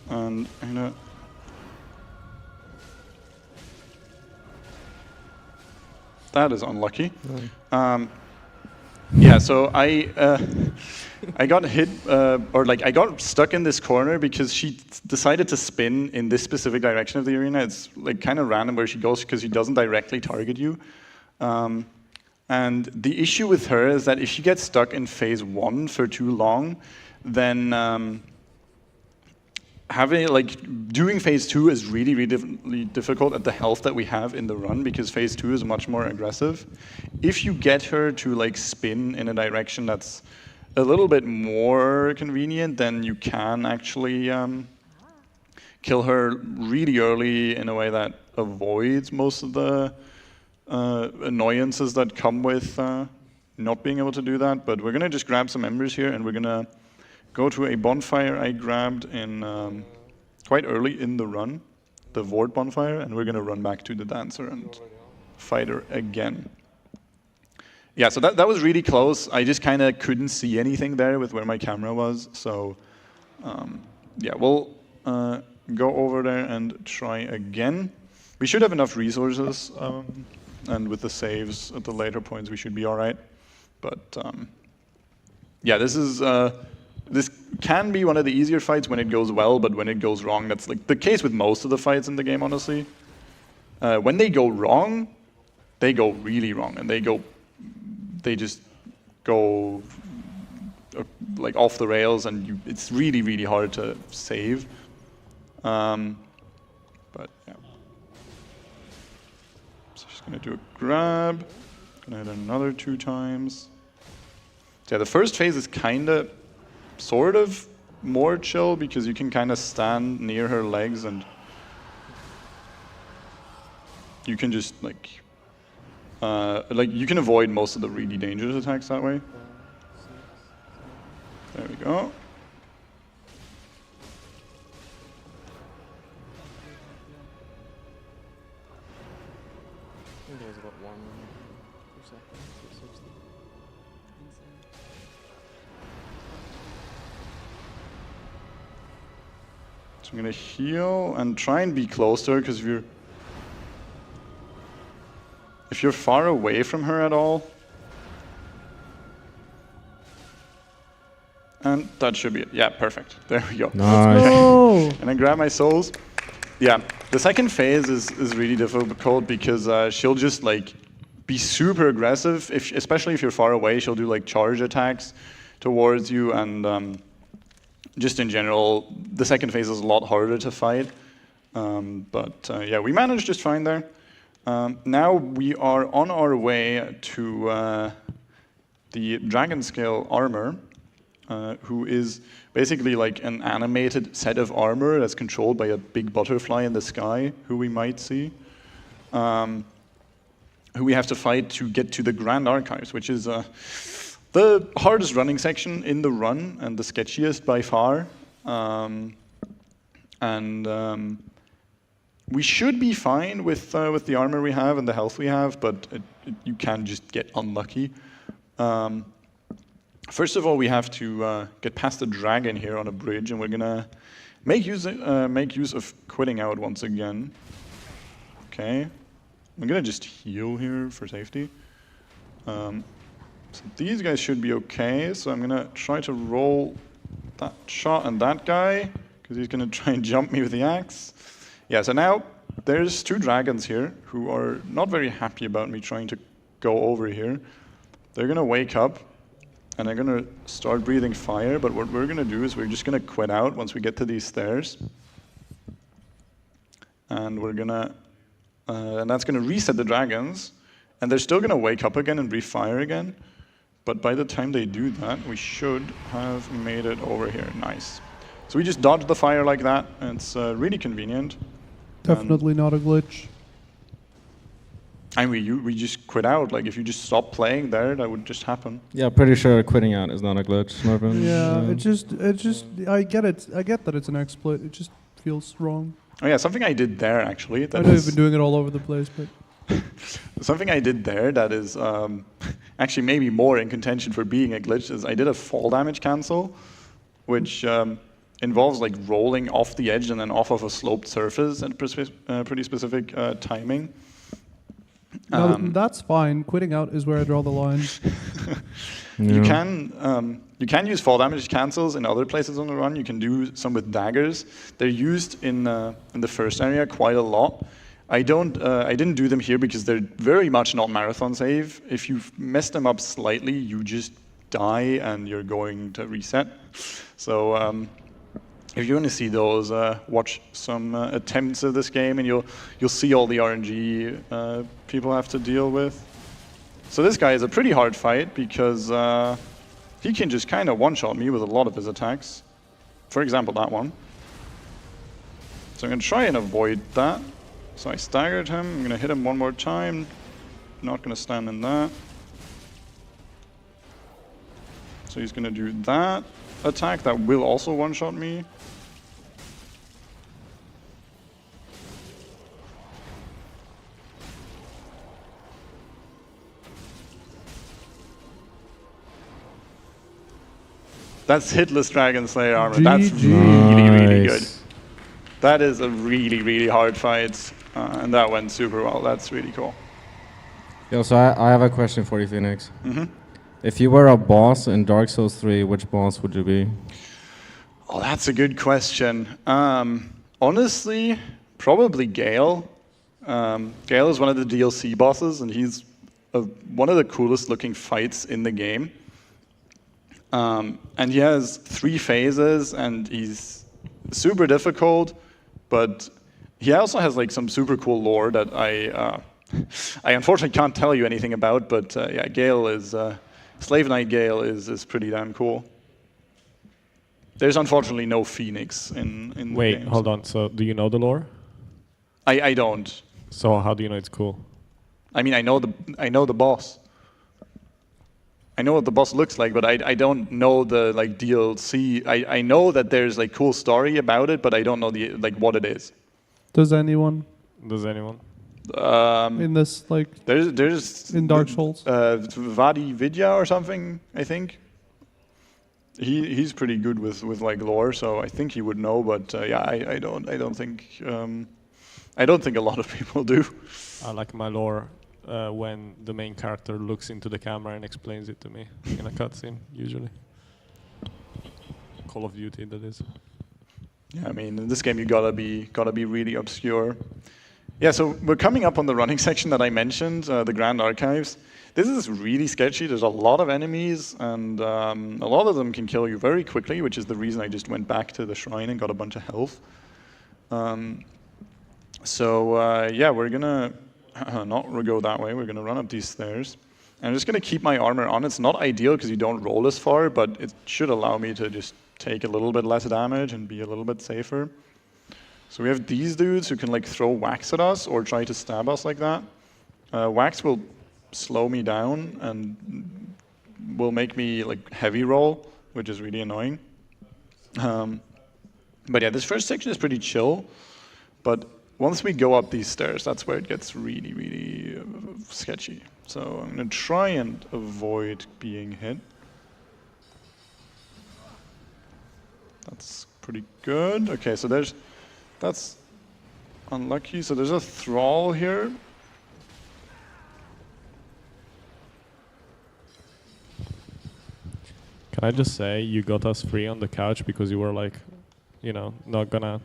And I'm gonna... That is unlucky. Yeah, so I got hit, or like I got stuck in this corner because she decided to spin in this specific direction of the arena. It's like kind of random where she goes because she doesn't directly target you. And the issue with her is that if she gets stuck in phase 1 for too long, then doing phase 2 is really difficult at the health that we have in the run, because phase 2 is much more aggressive. If you get her to like spin in a direction that's a little bit more convenient, then you can actually kill her really early in a way that avoids most of the annoyances that come with not being able to do that. But we're gonna just grab some embers here, and we're gonna go to a bonfire I grabbed in quite early in the run, the Vort bonfire, and we're gonna run back to the dancer and fight her again. Yeah, so that was really close. I just kind of couldn't see anything there with where my camera was. So yeah, we'll go over there and try again. We should have enough resources, and with the saves at the later points, we should be all right. But yeah, this can be one of the easier fights when it goes well, but when it goes wrong, that's like the case with most of the fights in the game, honestly. When they go wrong, they go really wrong, and they just go like off the rails, and it's really, really hard to save. But yeah. So just gonna do a grab, gonna hit another 2 times. So yeah, the first phase is kinda, sort of more chill because you can kind of stand near her legs and you can just like you can avoid most of the really dangerous attacks that way. There we go. I think there was about 1 per second. So I'm gonna heal and try and be close to her, because if you're far away from her at all, and that should be it. Yeah, perfect. There we go. Nice. Okay. And then grab my souls. Yeah, the second phase is really difficult because she'll just like be super aggressive. Especially if you're far away, she'll do like charge attacks towards you, and just in general, the second phase is a lot harder to fight. But yeah, we managed just fine there. Now we are on our way to the dragon scale armor, who is basically like an animated set of armor that's controlled by a big butterfly in the sky, who we might see, who we have to fight to get to the Grand Archives, which is the hardest running section in the run and the sketchiest by far. We should be fine with the armor we have and the health we have, but you can just get unlucky. First of all, we have to get past the dragon here on a bridge, and we're gonna make use of quitting out once again. Okay, I'm gonna just heal here for safety. So these guys should be okay. So I'm gonna try to roll that shot and that guy, because he's gonna try and jump me with the axe. Yeah, so now there's 2 dragons here who are not very happy about me trying to go over here. They're gonna wake up and they're gonna start breathing fire, but what we're gonna do is we're just gonna quit out once we get to these stairs. And we're gonna, and that's gonna reset the dragons, and they're still gonna wake up again and breathe fire again. But by the time they do that, we should have made it over here. Nice. So we just dodged the fire like that, and it's really convenient. Definitely not a glitch. And we just quit out. Like if you just stop playing there, that would just happen. Yeah, pretty sure quitting out is not a glitch, Marvin. Yeah, it just I get it. I get that it's an exploit. It just feels wrong. Oh yeah, something I did there actually. I know you've been doing it all over the place, but something I did there that is actually maybe more in contention for being a glitch is I did a fall damage cancel, which involves like rolling off the edge and then off of a sloped surface at pretty specific timing. no, that's fine. Quitting out is where I draw the line. You can use fall damage cancels in other places on the run. You can do some with daggers. They're used in the first area quite a lot. I didn't do them here because they're very much not marathon save. If you mess them up slightly, you just die and you're going to reset. So if you want to see those, watch some attempts of this game, and you'll see all the RNG people have to deal with. So this guy is a pretty hard fight because he can just kind of one-shot me with a lot of his attacks. For example, that one. So I'm going to try and avoid that. So I staggered him. I'm going to hit him one more time. Not going to stand in that. So he's going to do that attack. That will also one-shot me. That's hitless Dragon Slayer armor. That's really, really good. That is a really, really hard fight. And that went super well. That's really cool. Yo, so I have a question for you, Phoenix. Mhm. If you were a boss in Dark Souls 3, which boss would you be? Oh, that's a good question. Honestly, probably Gale. Gale is one of the DLC bosses, and he's one of the coolest looking fights in the game. And he has 3 phases, and he's super difficult, but he also has like some super cool lore that I unfortunately can't tell you anything about. But yeah, Gale is Slave Knight Gale is pretty damn cool. There's unfortunately no Phoenix in the game. Wait, hold on. So do you know the lore? I don't. So how do you know it's cool? I mean, I know the boss. I know what the boss looks like, but I don't know the like DLC. I know that there's like cool story about it, but I don't know the like what it is. Does anyone? In this like there's in Dark Souls? Vadi Vidya or something, I think. He's pretty good with like lore, so I think he would know. But yeah, I don't think a lot of people do. I like my lore when the main character looks into the camera and explains it to me in a cutscene, usually. Call of Duty, that is. Yeah, I mean, in this game you gotta be really obscure. Yeah, so we're coming up on the running section that I mentioned, the Grand Archives. This is really sketchy. There's a lot of enemies, and a lot of them can kill you very quickly, which is the reason I just went back to the shrine and got a bunch of health. Yeah, we're gonna not go that way. We're gonna run up these stairs. And I'm just gonna keep my armor on. It's not ideal because you don't roll as far, but it should allow me to just take a little bit less damage and be a little bit safer. So we have these dudes who can like throw wax at us or try to stab us like that. Wax will slow me down and will make me like heavy roll, which is really annoying. But yeah, this first section is pretty chill. But once we go up these stairs, that's where it gets really, really sketchy. So I'm gonna try and avoid being hit. That's pretty good. Okay, so that's unlucky. So there's a thrall here. Can I just say you got us free on the couch because you were like, you know, not gonna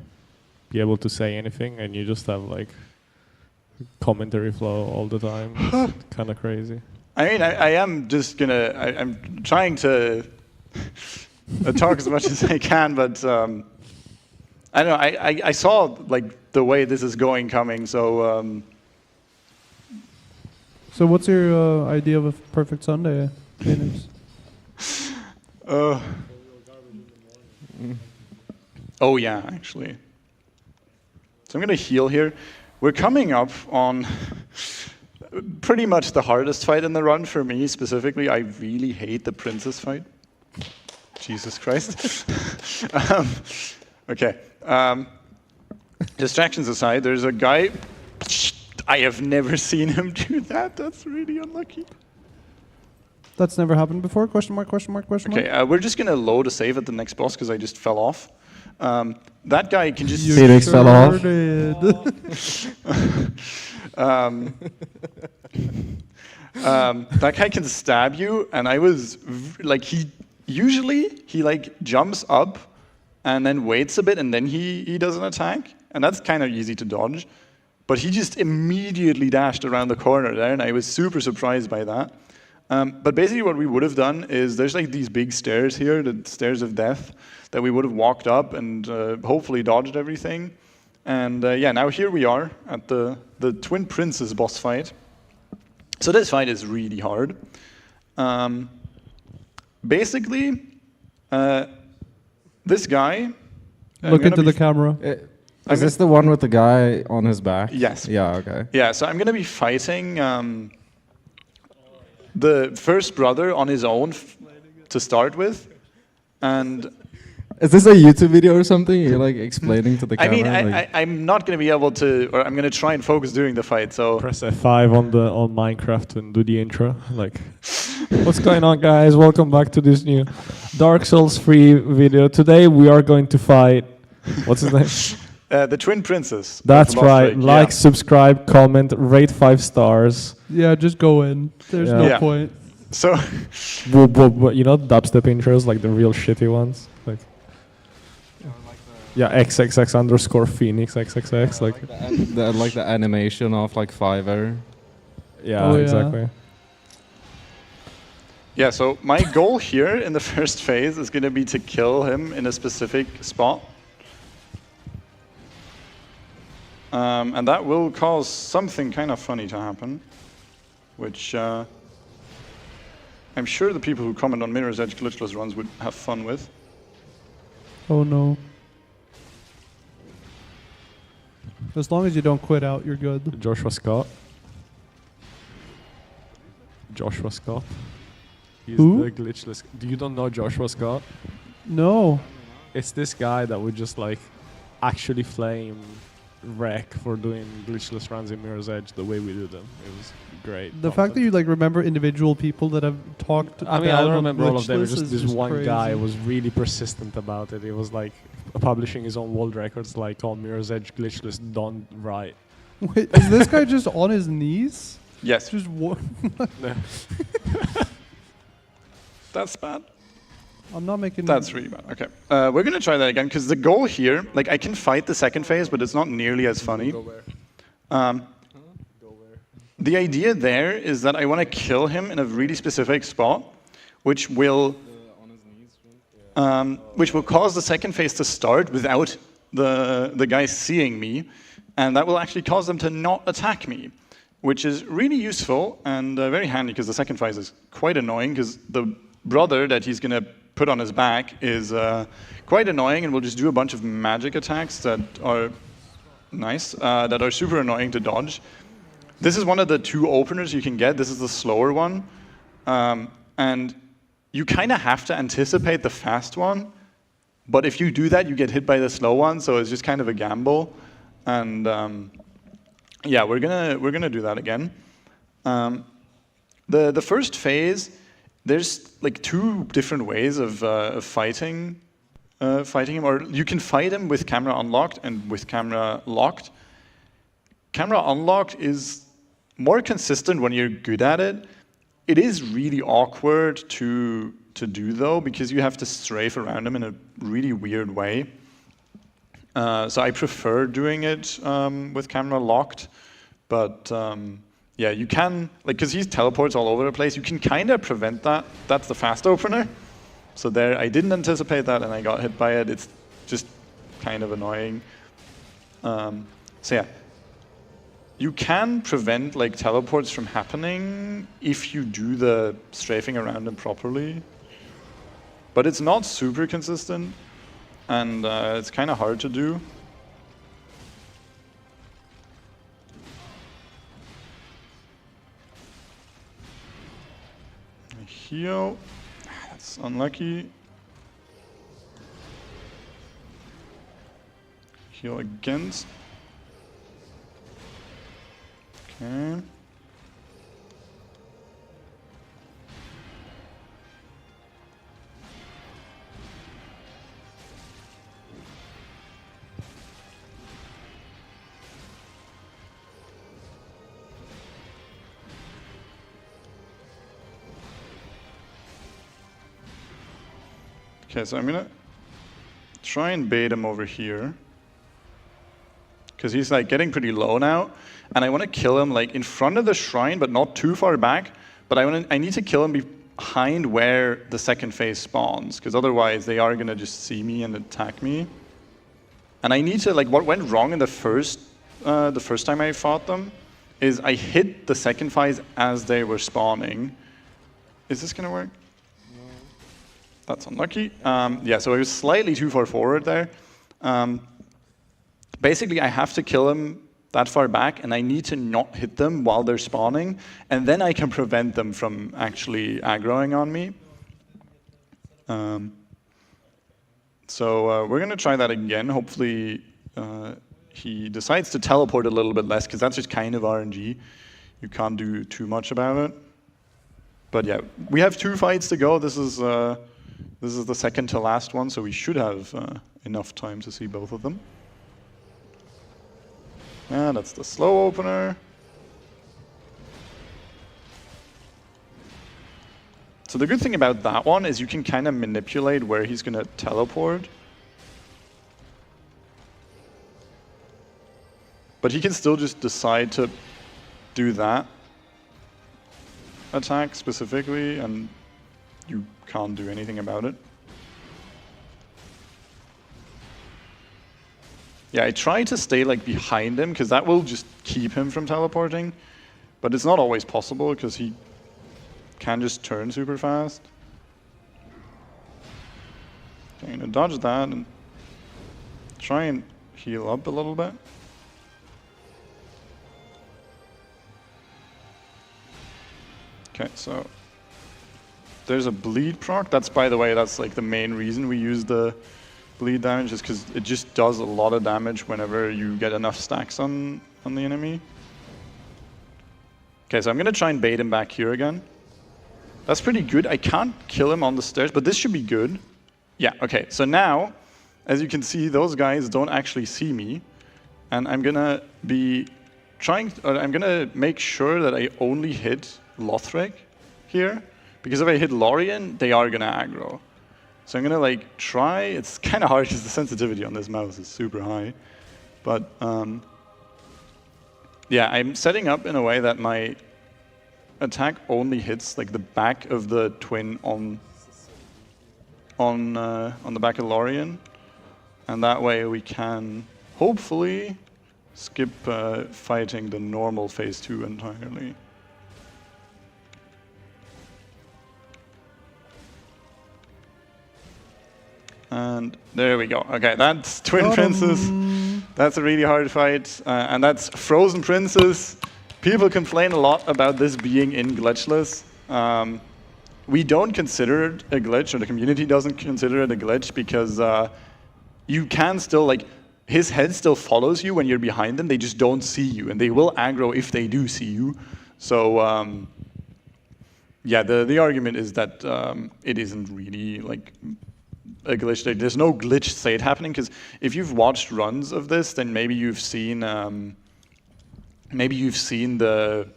be able to say anything, and you just have like commentary flow all the time. It's kind of crazy. I mean, I am just gonna. I'm trying to talk as much as I can, but I don't know. I saw like the way this is going coming, so. So what's your idea of a perfect Sunday, Phoenix? Oh yeah, actually. So I'm gonna heal here. We're coming up on pretty much the hardest fight in the run for me specifically. I really hate the princess fight. Jesus Christ. Okay. Distractions aside, there's a guy. I have never seen him do that. That's really unlucky. That's never happened before? Question mark, question mark, question mark? Okay, we're just gonna load a save at the next boss because I just fell off. That guy can just... Phoenix fell off. That guy can stab you, and I was like, he like jumps up and then waits a bit, and then he does an attack, and that's kind of easy to dodge. But he just immediately dashed around the corner there, and I was super surprised by that. But basically what we would have done is there's like these big stairs here, the stairs of death, that we would have walked up and hopefully dodged everything. And yeah, now here we are at the Twin Princes boss fight. So this fight is really hard. Basically, this guy... Look into the camera. Is this the one with the guy on his back? Yes. Yeah, okay. Yeah, so I'm going to be fighting the first brother on his own to start with. And is this a YouTube video or something? You're like explaining to the I camera? mean, I'm not going to be able to, or I'm going to try and focus during the fight. So press F5 on Minecraft and do the intro. Like, what's going on, guys? Welcome back to this new Dark Souls 3 video. Today we are going to fight. What's his name? The Twin Princess. That's right. Like, subscribe, comment, rate 5 stars. Yeah, just go in. There's no point. So, you know, dubstep intros, like the real shitty ones, like. Yeah, XXX underscore Phoenix XXX, like the animation of like Fiverr. Yeah, exactly. Yeah, so my goal here in the first phase is going to be to kill him in a specific spot. And that will cause something kind of funny to happen, which I'm sure the people who comment on Mirror's Edge glitchless runs would have fun with. Oh no. As long as you don't quit out, you're good. Joshua Scott. Joshua Scott. He's Who? the glitchless. You don't know Joshua Scott? No. It's this guy that would just like actually flame wreck for doing glitchless runs in Mirror's Edge the way we do them. It was great. The fact that you like remember individual people that have talked. I mean, I don't remember all of them. It's Just this one guy was really persistent about it. It was like publishing his own world records, like on Mirror's Edge glitchless done right. Wait, is this guy just on his knees? Yes. Just That's bad. I'm not making. That's really bad. Okay. We're going to try that again, because the goal here, like I can fight the second phase, but it's not nearly as funny. The idea there is that I want to kill him in a really specific spot, which will cause the second phase to start without the guy seeing me, and that will actually cause them to not attack me, which is really useful and very handy, because the second phase is quite annoying, because the brother that he's going to put on his back is quite annoying and will just do a bunch of magic attacks that are nice, that are super annoying to dodge. This is one of the 2 openers you can get. This is the slower one. And you kind of have to anticipate the fast one. But if you do that, you get hit by the slow one, so it's just kind of a gamble. And yeah, we're gonna do that again. The first phase, there's like 2 different ways of fighting him. Or you can fight him with camera unlocked and with camera locked. Camera unlocked is more consistent when you're good at it. It is really awkward to do though, because you have to strafe around him in a really weird way. So I prefer doing it with camera locked, but yeah, you can, like, because he teleports all over the place, you can kind of prevent that. That's the fast opener. So there, I didn't anticipate that and I got hit by it. It's just kind of annoying. So yeah. You can prevent like teleports from happening if you do the strafing around them properly, but it's not super consistent, and it's kind of hard to do. Heal. That's unlucky. Heal against. Okay. Okay, so I'm gonna try and bait him over here, because he's like getting pretty low now, and I want to kill him like in front of the shrine, but not too far back. But I need to kill him behind where the second phase spawns, because otherwise they are gonna just see me and attack me. And I need to, like, what went wrong in the first time I fought them is I hit the second phase as they were spawning. Is this gonna work? That's unlucky. Yeah, so I was slightly too far forward there. basically I have to kill him that far back, and I need to not hit them while they're spawning, and then I can prevent them from actually aggroing on me. So we're going to try that again. Hopefully he decides to teleport a little bit less, because that's just kind of RNG. You can't do too much about it. But yeah, we have 2 fights to go. This is the second to last one, so we should have enough time to see both of them. Yeah, that's the slow opener. So the good thing about that one is you can kind of manipulate where he's going to teleport. But he can still just decide to do that attack specifically, and you can't do anything about it. Yeah, I try to stay like behind him, because that will just keep him from teleporting. But it's not always possible, because he can just turn super fast. Okay, I'm gonna dodge that and try and heal up a little bit. Okay, so there's a bleed proc. That's, by the way, that's like the main reason we use the bleed damage, is because it just does a lot of damage whenever you get enough stacks on the enemy. Okay, so I'm gonna try and bait him back here again. That's pretty good. I can't kill him on the stairs, but this should be good. Yeah, okay, so now, as you can see, those guys don't actually see me, and I'm gonna be I'm gonna make sure that I only hit Lothric here, because if I hit Lorien, they are gonna aggro. So I'm gonna like try. It's kind of hard because the sensitivity on this mouse is super high, but yeah, I'm setting up in a way that my attack only hits like the back of the twin on the back of Lorien, and that way we can hopefully skip fighting the normal phase 2 entirely. And there we go. Okay, that's Twin Princess. That's a really hard fight. And that's Frozen Princess. People complain a lot about this being in glitchless. We don't consider it a glitch, or the community doesn't consider it a glitch, because you can still, like, his head still follows you when you're behind them. They just don't see you, and they will aggro if they do see you. So yeah, the argument is that it isn't really like a glitch state. There's no glitch state happening, because if you've watched runs of this, then maybe you've seen the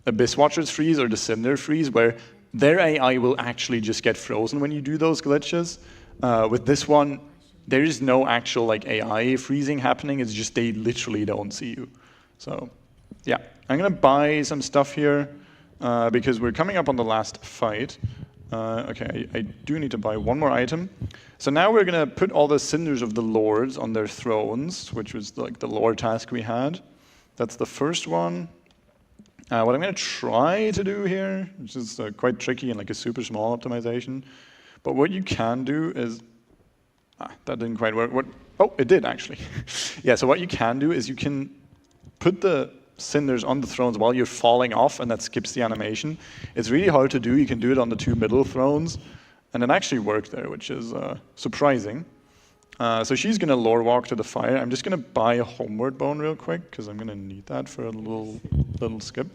Abyss Watchers freeze or the Cinder freeze, where their AI will actually just get frozen when you do those glitches. With this one, there is no actual like AI freezing happening. It's just they literally don't see you. So yeah, I'm gonna buy some stuff here because we're coming up on the last fight. Okay, I do need to buy one more item. So now we're gonna put all the cinders of the lords on their thrones, which was like the lore task we had. That's the first one. What I'm gonna try to do here, which is quite tricky and like a super small optimization, but what you can do is, that didn't quite work. Oh, it did actually. Yeah, so what you can do is you can put the cinders on the thrones while you're falling off, and that skips the animation. It's really hard to do. You can do it on the two middle thrones, and it actually worked there, which is surprising. So she's gonna lore walk to the fire. I'm just gonna buy a homeward bone real quick, because I'm gonna need that for a little skip.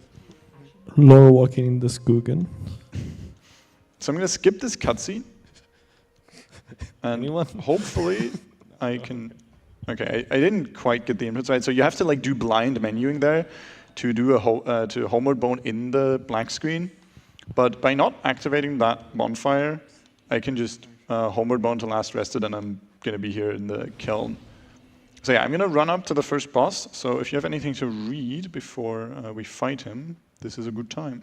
Lore walking in the Skogen. So I'm gonna skip this cutscene, and hopefully I can. Okay, I didn't quite get the inputs right. So you have to like do blind menuing there to do to homeward bone in the black screen. But by not activating that bonfire, I can just homeward bone to last rested, and I'm gonna be here in the kiln. So yeah, I'm gonna run up to the first boss. So if you have anything to read before we fight him, this is a good time.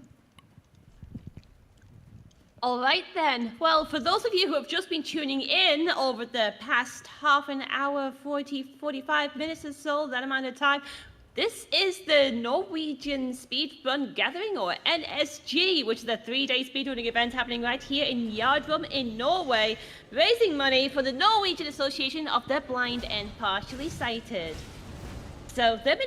All right then. Well, for those of you who have just been tuning in over the past half an hour, 45 minutes or so, that amount of time, this is the Norwegian Speedrun Gathering, or NSG, which is a 3-day speedrunning event happening right here in Gjerdrum in Norway, raising money for the Norwegian Association of the Blind and Partially Sighted. So their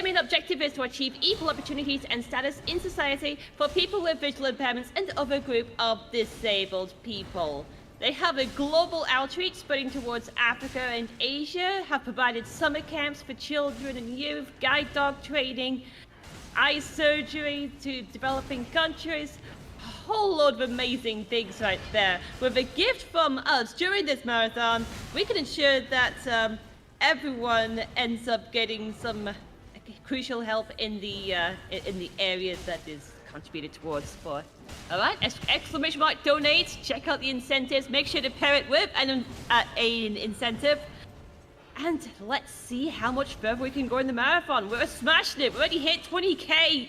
main objective is to achieve equal opportunities and status in society for people with visual impairments and other group of disabled people. They have a global outreach spreading towards Africa and Asia, have provided summer camps for children and youth, guide dog training, eye surgery to developing countries. A whole load of amazing things right there. With a gift from us during this marathon, we can ensure that everyone ends up getting some crucial help in the areas that is contributed towards sport. All right, exclamation mark donate. Check out the incentives. Make sure to pair it with an incentive. And let's see how much further we can go in the marathon. We're smashing it. We already hit 20k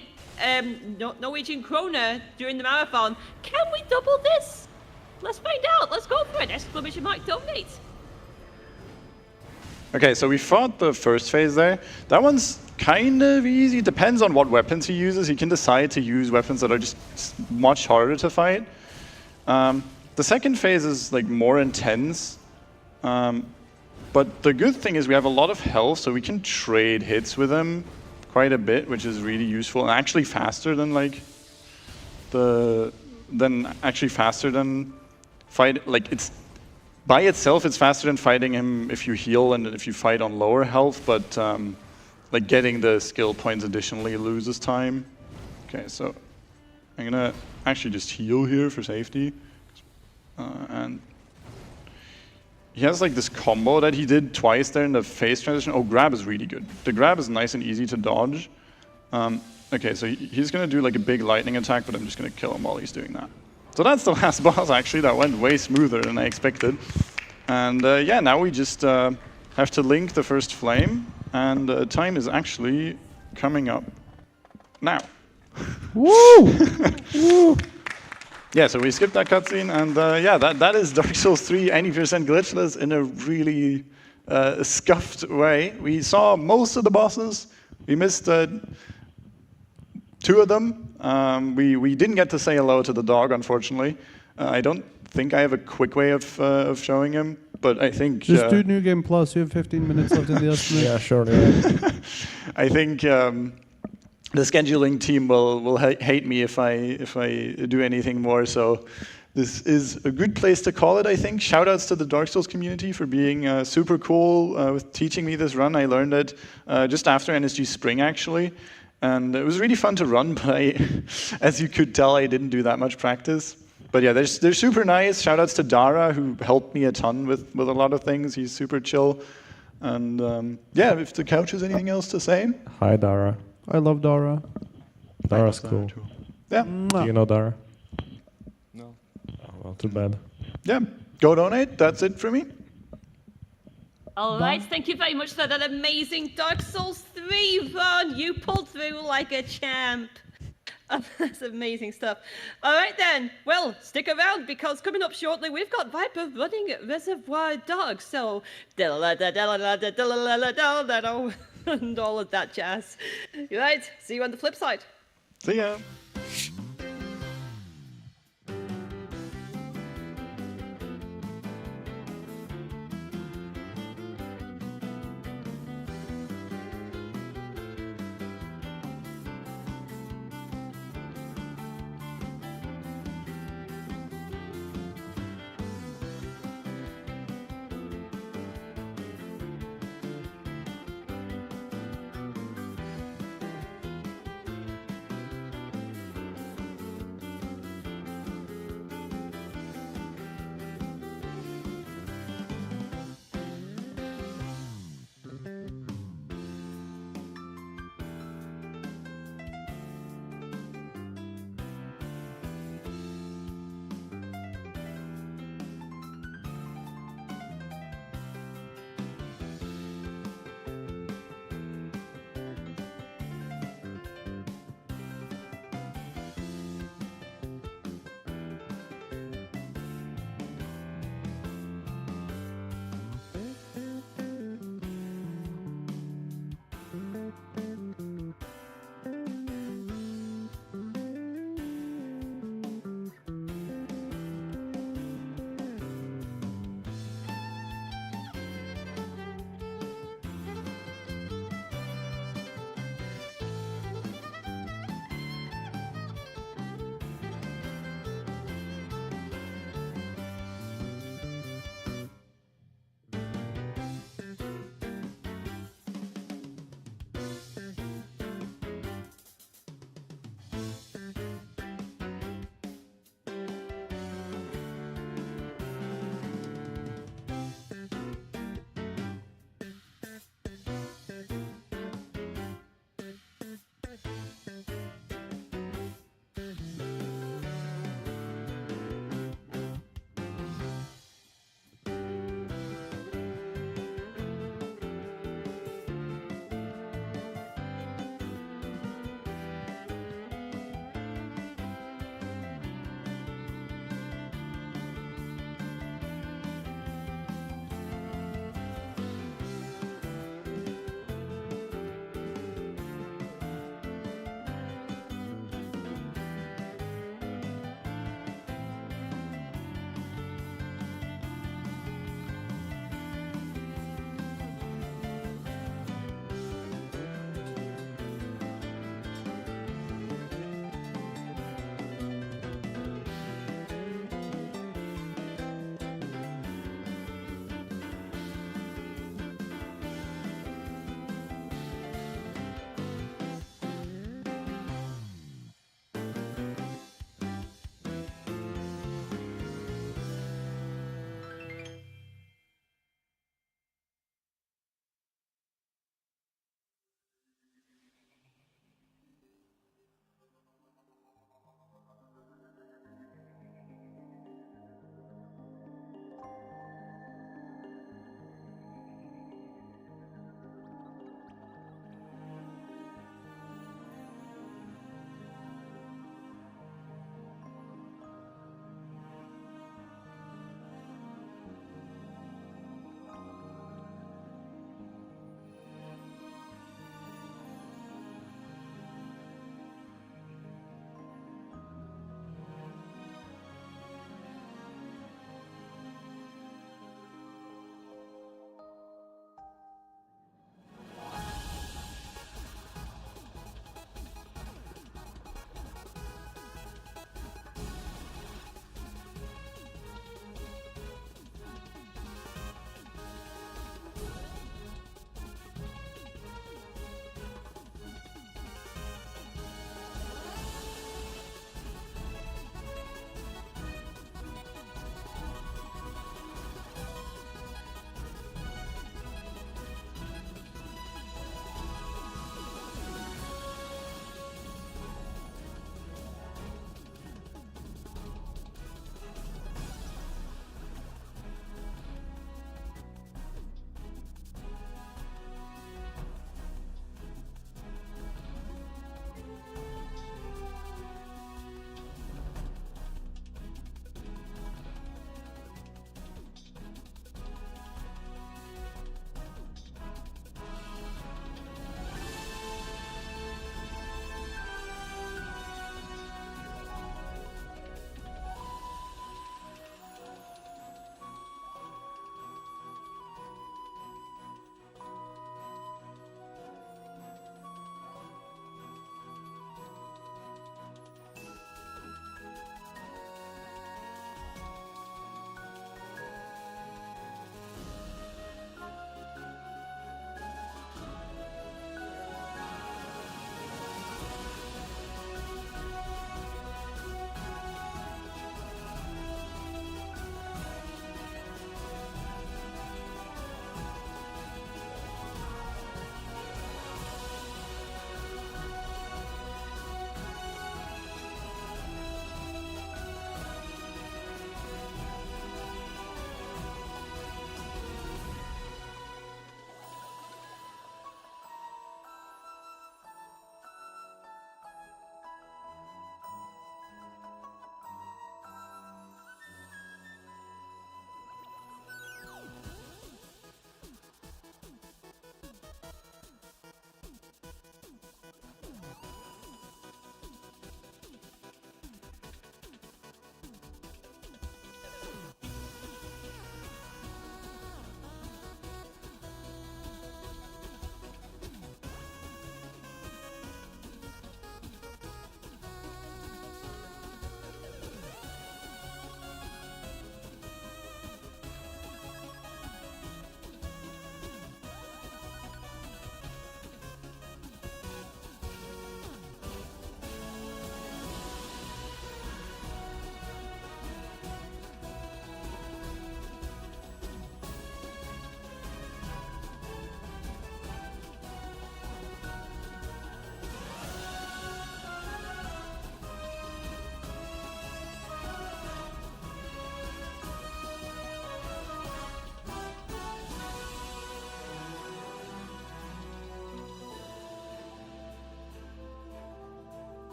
Norwegian kroner during the marathon. Can we double this? Let's find out. Let's go for it. Exclamation mark donate. Okay, so we fought the first phase there. That one's kind of easy. It depends on what weapons he uses. He can decide to use weapons that are just much harder to fight. The second phase is like more intense. But the good thing is we have a lot of health, so we can trade hits with him quite a bit, which is really useful and actually faster than fight. Like it's by itself, it's faster than fighting him if you heal and if you fight on lower health. But like getting the skill points additionally loses time. Okay, so I'm gonna actually just heal here for safety, and he has like this combo that he did twice there in the phase transition. Oh, grab is really good. The grab is nice and easy to dodge. Okay, so he's gonna do like a big lightning attack, but I'm just gonna kill him while he's doing that. So that's the last boss actually. That went way smoother than I expected. And yeah, now we just have to link the first flame, and time is actually coming up now. Woo! Woo! Yeah, so we skipped that cutscene, and yeah, that is Dark Souls 3 any % glitchless in a really scuffed way. We saw most of the bosses. We missed 2 of them. We didn't get to say hello to the dog, unfortunately. I don't think I have a quick way of showing him, but I think... Just do New Game Plus. You have 15 minutes left in the estimate. Yeah, sure. Yeah. I think the scheduling team will hate me if I do anything more. So this is a good place to call it, I think. Shoutouts to the Dark Souls community for being super cool with teaching me this run. I learned it just after NSG Spring, actually. And it was really fun to run, but as you could tell, I didn't do that much practice. But yeah, they're super nice. Shoutouts to Dara, who helped me a ton with a lot of things. He's super chill. And yeah, if the couch has anything else to say. Hi, Dara. I love Dara. Dara's cool. Yeah. Do you know Dara? No. Oh, well, too bad. Yeah, go donate. That's it for me. All right, thank you very much for that amazing Dark Souls 3 run. You pulled through like a champ. That's amazing stuff. All right then, well, stick around because coming up shortly, we've got Viper running Reservoir Dogs. So, and all of that jazz. Right, see you on the flip side. See ya.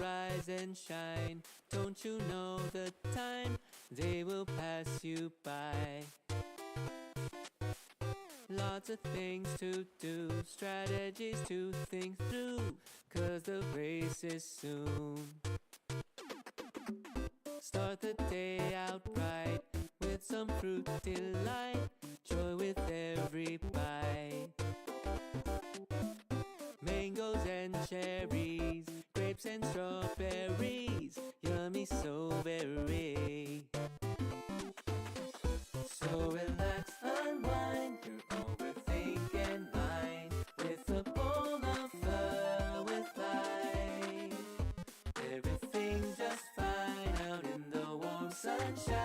rise and shine. Don't you know the time? They will pass you by. Lots of things to do, strategies to think through, 'cause the race is soon. Start the day out right with some fruit delight, joy with every bite. Mangoes and cherries, grapes and strawberries, yummy so very. So relax, unwind your overthinking mind with a bowl of fur with life. Everything's just fine out in the warm sunshine.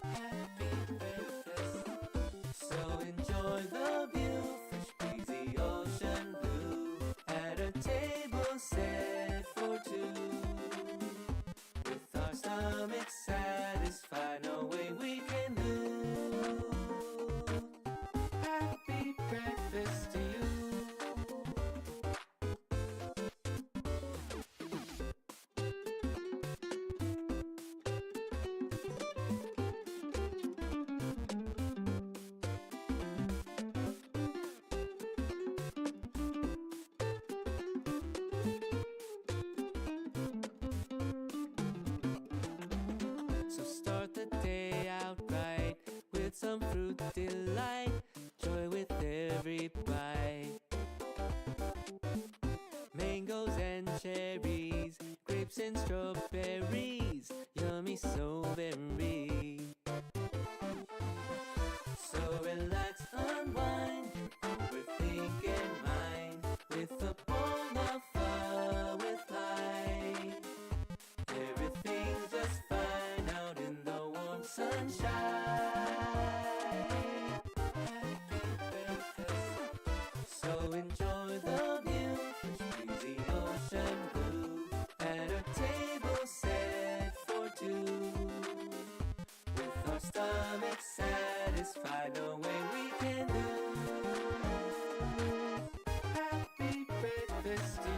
Happy breakfast, so enjoy the view, fish breezy ocean blue, at a table set for two. With our stomachs satisfied, no way we can lose. Happy breakfast to you. So start the day out right with some fruit delight, joy with every bite. Mangoes and cherries, grapes and strawberries, yummy so very. So relax, unwind your overthinking mind with a bowl of fun with light. Everything's just fine out in the warm sunshine. Happy breakfast, so enjoy the view, fish breezy ocean blue, at a table set for two. With our stomachs satisfied, no way we can lose. Happy breakfast to you.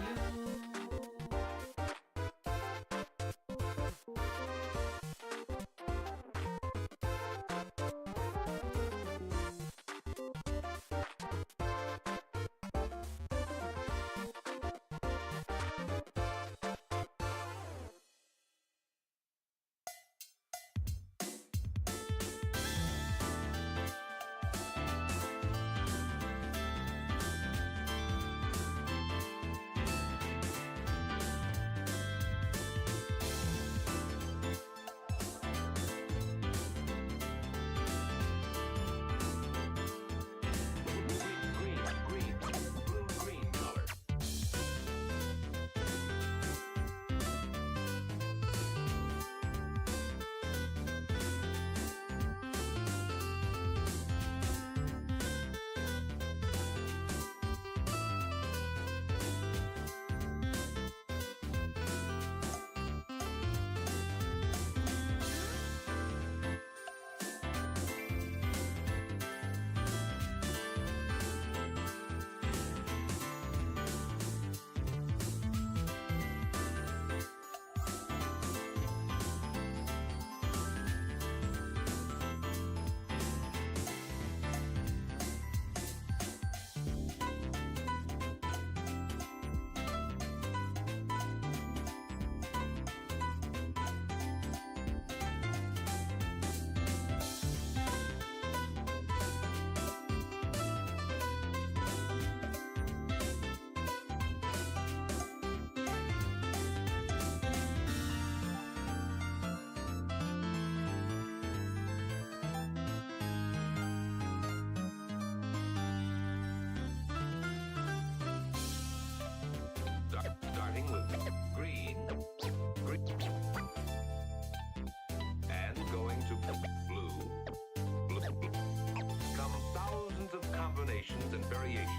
combinations and variations,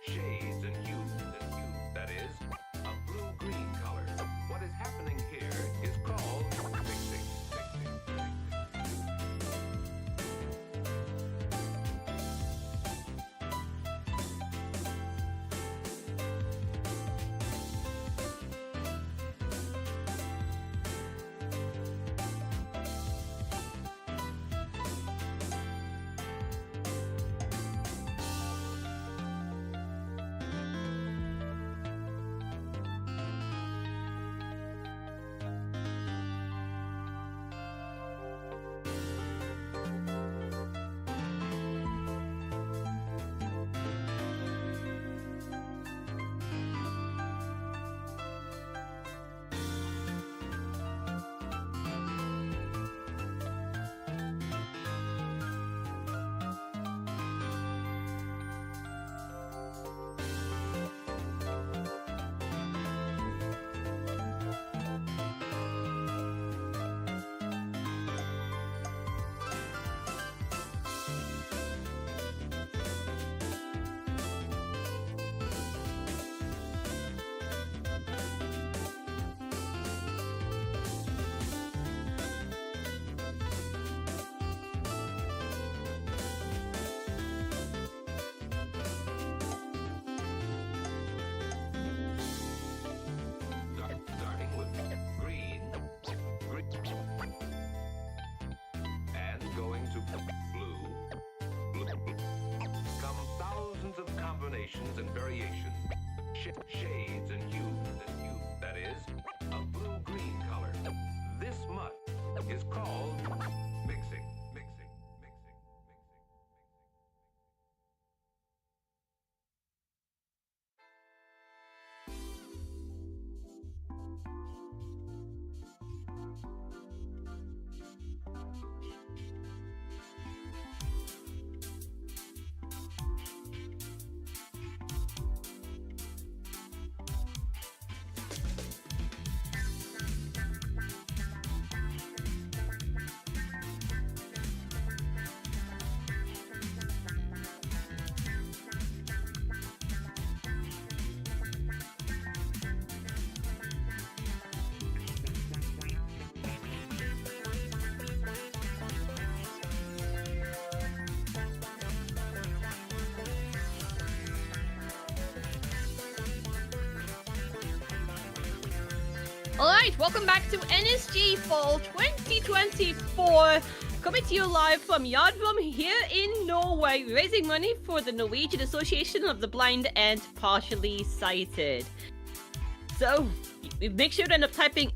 shades and hues. That is, a blue-green color. What is happening here is called mixing. Alright, welcome back to NSG Fall 2024. Coming to you live from Yardrum here in Norway, raising money for the Norwegian Association of the Blind and Partially Sighted. So, make sure to end up typing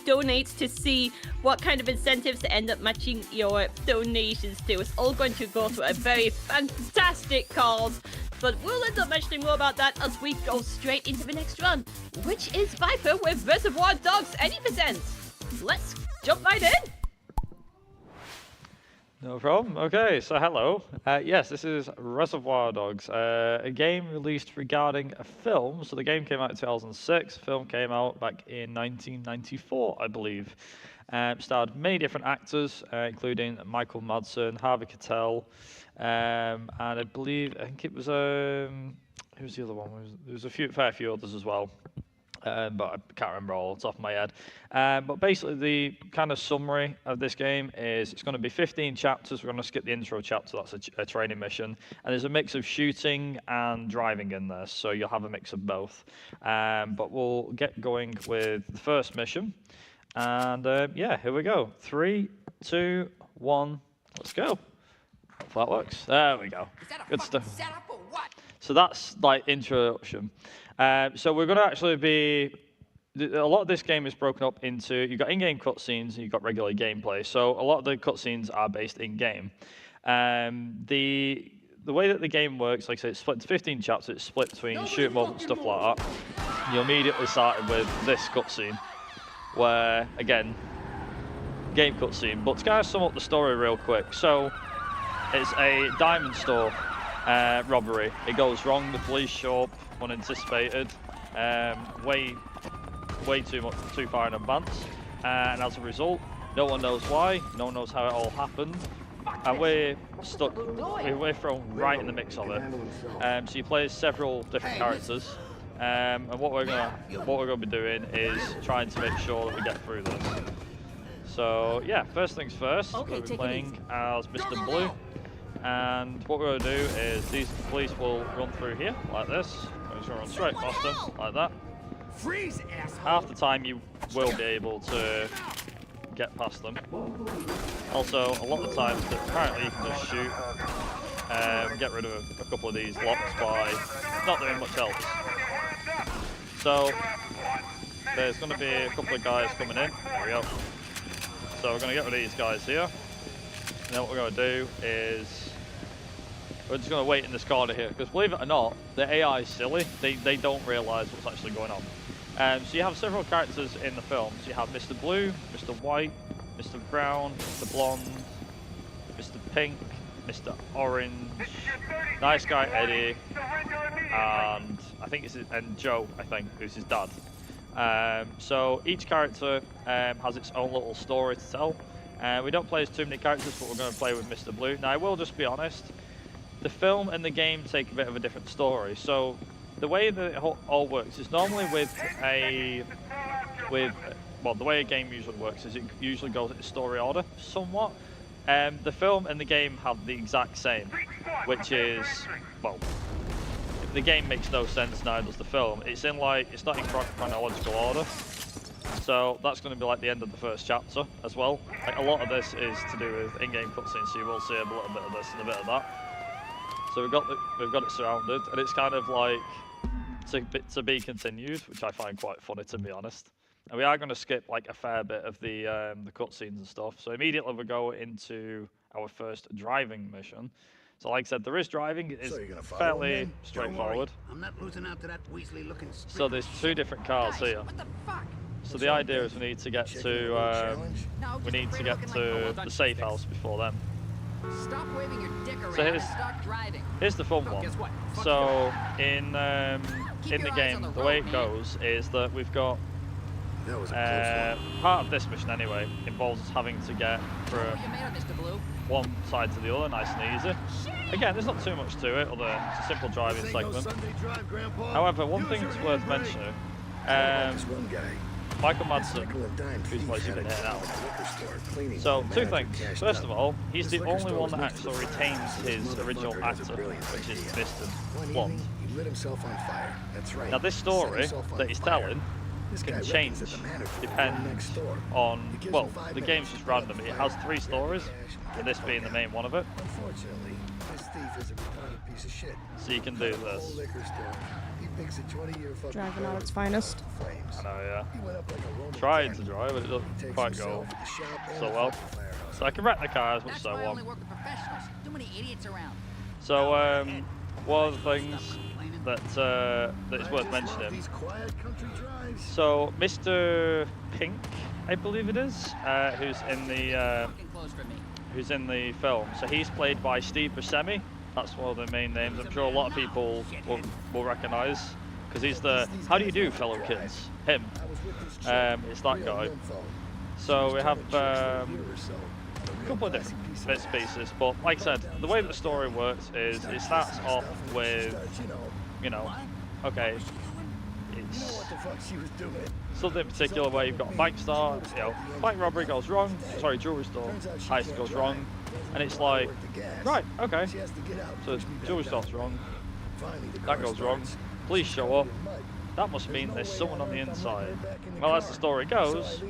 !donate to see what kind of incentives to end up matching your donations to. It's all going to go through a very fantastic cause, but we'll end up mentioning more about that as we go straight into the next run, which is Viper with Reservoir Dogs 80%. Let's jump right in. No problem. Okay, so hello. Yes, this is Reservoir Dogs, a game released regarding a film. So the game came out in 2006. The film came out back in 1994, I believe. Starred many different actors, including Michael Madsen, Harvey Keitel, and I think it was who was the other one? There was a fair few others as well. But I can't remember all off the top of my head. But basically, the kind of summary of this game is it's going to be 15 chapters. We're going to skip the intro chapter. That's a training mission. And there's a mix of shooting and driving in there. So you'll have a mix of both. But we'll get going with the first mission. And yeah, here we go. 3, 2, 1, let's go. Hope that works. There we go. Good stuff. So that's like introduction. So we're going to actually be, a lot of this game is broken up into, you've got in-game cutscenes and you've got regular gameplay. So a lot of the cutscenes are based in-game. The way that the game works, like I said, it's split into 15 chapters. It's split between shoot mode and stuff like that. You immediately started with this cutscene, where, again, game cutscene. But to kind of sum up the story real quick. So it's a diamond store robbery. It goes wrong, the police show up unanticipated, way too far in advance, and as a result, no one knows why, no one knows how it all happened, and we're stuck, we're thrown right in the mix of it. So you play several different characters, and what we're gonna be doing is trying to make sure that we get through this. So yeah, first things first, we'll be playing as Mr. Blue. And what we're going to do is these police will run through here like this. We're just going to run straight past them like that. Freeze, asshole. Half the time you will be able to get past them. Also, a lot of the times that apparently you can just shoot, get rid of a couple of these locks by not doing much else. So there's going to be a couple of guys coming in. There we go. So we're going to get rid of these guys here. And then what we're going to do is we're just going to wait in this corner here, because believe it or not, the AI is silly. They don't realise what's actually going on. So you have several characters in the film. So you have Mr. Blue, Mr. White, Mr. Brown, Mr. Blonde, Mr. Pink, Mr. Orange, Nice Guy Eddie, and I think and Joe, I think, who's his dad. So each character has its own little story to tell. We don't play as too many characters, but we're going to play with Mr. Blue. Now, I will just be honest, the film and the game take a bit of a different story. So the way that it all works is normally the way a game usually works is it usually goes in story order somewhat. The film and the game have the exact same, which is, well, the game makes no sense, neither does the film. It's not in chronological order. So that's going to be like the end of the first chapter as well. Like a lot of this is to do with in-game cutscenes, so you will see a little bit of this and a bit of that. So we've got it surrounded, and it's kind of like to be continued, which I find quite funny, to be honest. And we are going to skip like a fair bit of the cutscenes and stuff. So immediately we go into our first driving mission. So like I said, there is driving. It is fairly straightforward. I'm not losing out to that Weasley-looking. So there's 2 different cars here. So the idea is we need to get to the safe house before then. Stop waving your dick around So and start driving. here's the fun one. So in the game, the way it goes is that we've got part of this mission anyway involves us having to get from one side to the other, nice and easy. Again, there's not too much to it, although it's a simple driving segment. However, one thing that's worth mentioning. Michael Madsen, whose place you've been here now. So, 2 things. First of all, he's the only one that actually retains his original actor, which is Mr. Blonde. Now, this story that he's telling can change depends on, well, the game's just random. It has 3 stories, and this being the main one of it. Unfortunately, this thief is a retarded piece of shit. So you can do Whole this. liquor store. He picks a 20-year fucking Driving out bird its with finest. flames. I know, yeah. He went up like a Roman Tried to Catholic. drive, but it doesn't quite go so well. So I can wreck the car as much as I I want. only work with professionals. Too many idiots around. So one of the things that is worth mentioning. So Mr. Pink, I believe it is, who's in the film. So he's played by Steve Buscemi. That's one of the main names. I'm sure a lot of people will recognise because he's the how do you do, fellow kids? Him. It's that guy. So we have a couple of different bits and pieces, but like I said, the way that the story works is it starts off with, you know, okay, it's something particular where you've got a bank start, you know, bank robbery goes wrong, sorry, jewelry store heist goes wrong, and it's like, right, okay, so jewelry store's wrong, that goes wrong, police show up, that must mean there's someone on the inside. Well, as the story goes,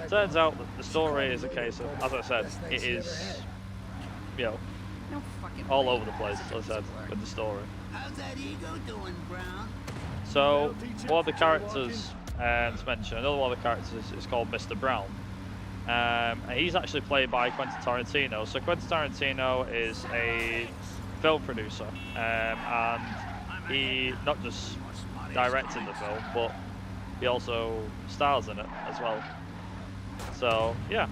turns out that the story is a case of, as I said, it is, you know, all over the place, as I said, with the story. How's that ego doing, Brown? So, one of the characters to mention, another one of the characters is called Mr. Brown. And he's actually played by Quentin Tarantino. So Quentin Tarantino is a film producer, and he not just directed the film, but he also stars in it as well. So yeah,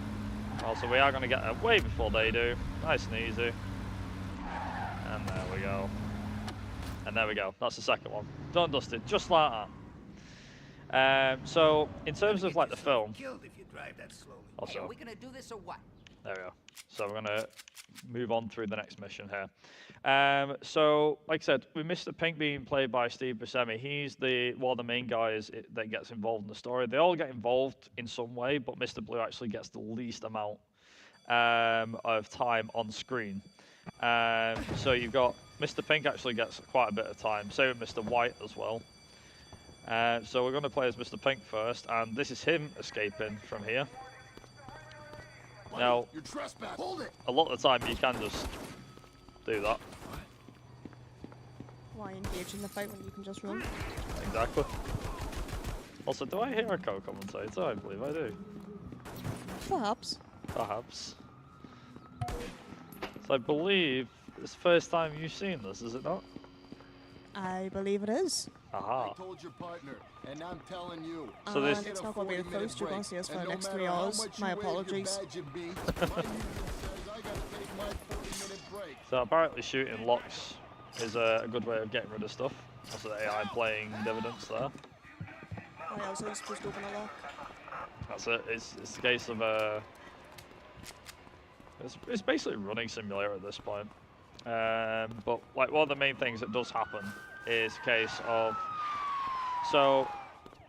also we are going to get there way before they do, nice and easy. And there we go. And there we go, that's the second one. Done and dusted, just like that. So in terms of like the film, also, Hey, are we gonna do this or what? there we go. So we're gonna move on through the next mission here. So like I said, with Mr. Pink being played by Steve Buscemi, he's one of the main guys that gets involved in the story. They all get involved in some way, but Mr. Blue actually gets the least amount of time on screen. So you've got Mr. Pink actually gets quite a bit of time, same with Mr. White as well. So we're going to play as Mr. Pink first, and this is him escaping from here. Now, a lot of the time you can just do that. Why engage in the fight when you can just run? Exactly. Also, do I hear a co-commentator? I believe I do. Perhaps. Perhaps. So I believe it's the first time you've seen this, is it not? I believe it is. Aha. I told your partner, and I'm telling you. So this. And it's not going to be the first you're going to see us for the next 3 hours. My apologies. So apparently shooting locks is a good way of getting rid of stuff. Also the AI playing dividends there. Oh yeah, I was supposed to open a lock. That's it. It's the case of it's basically running simulator at this point. But like one of the main things that does happen is a case of, so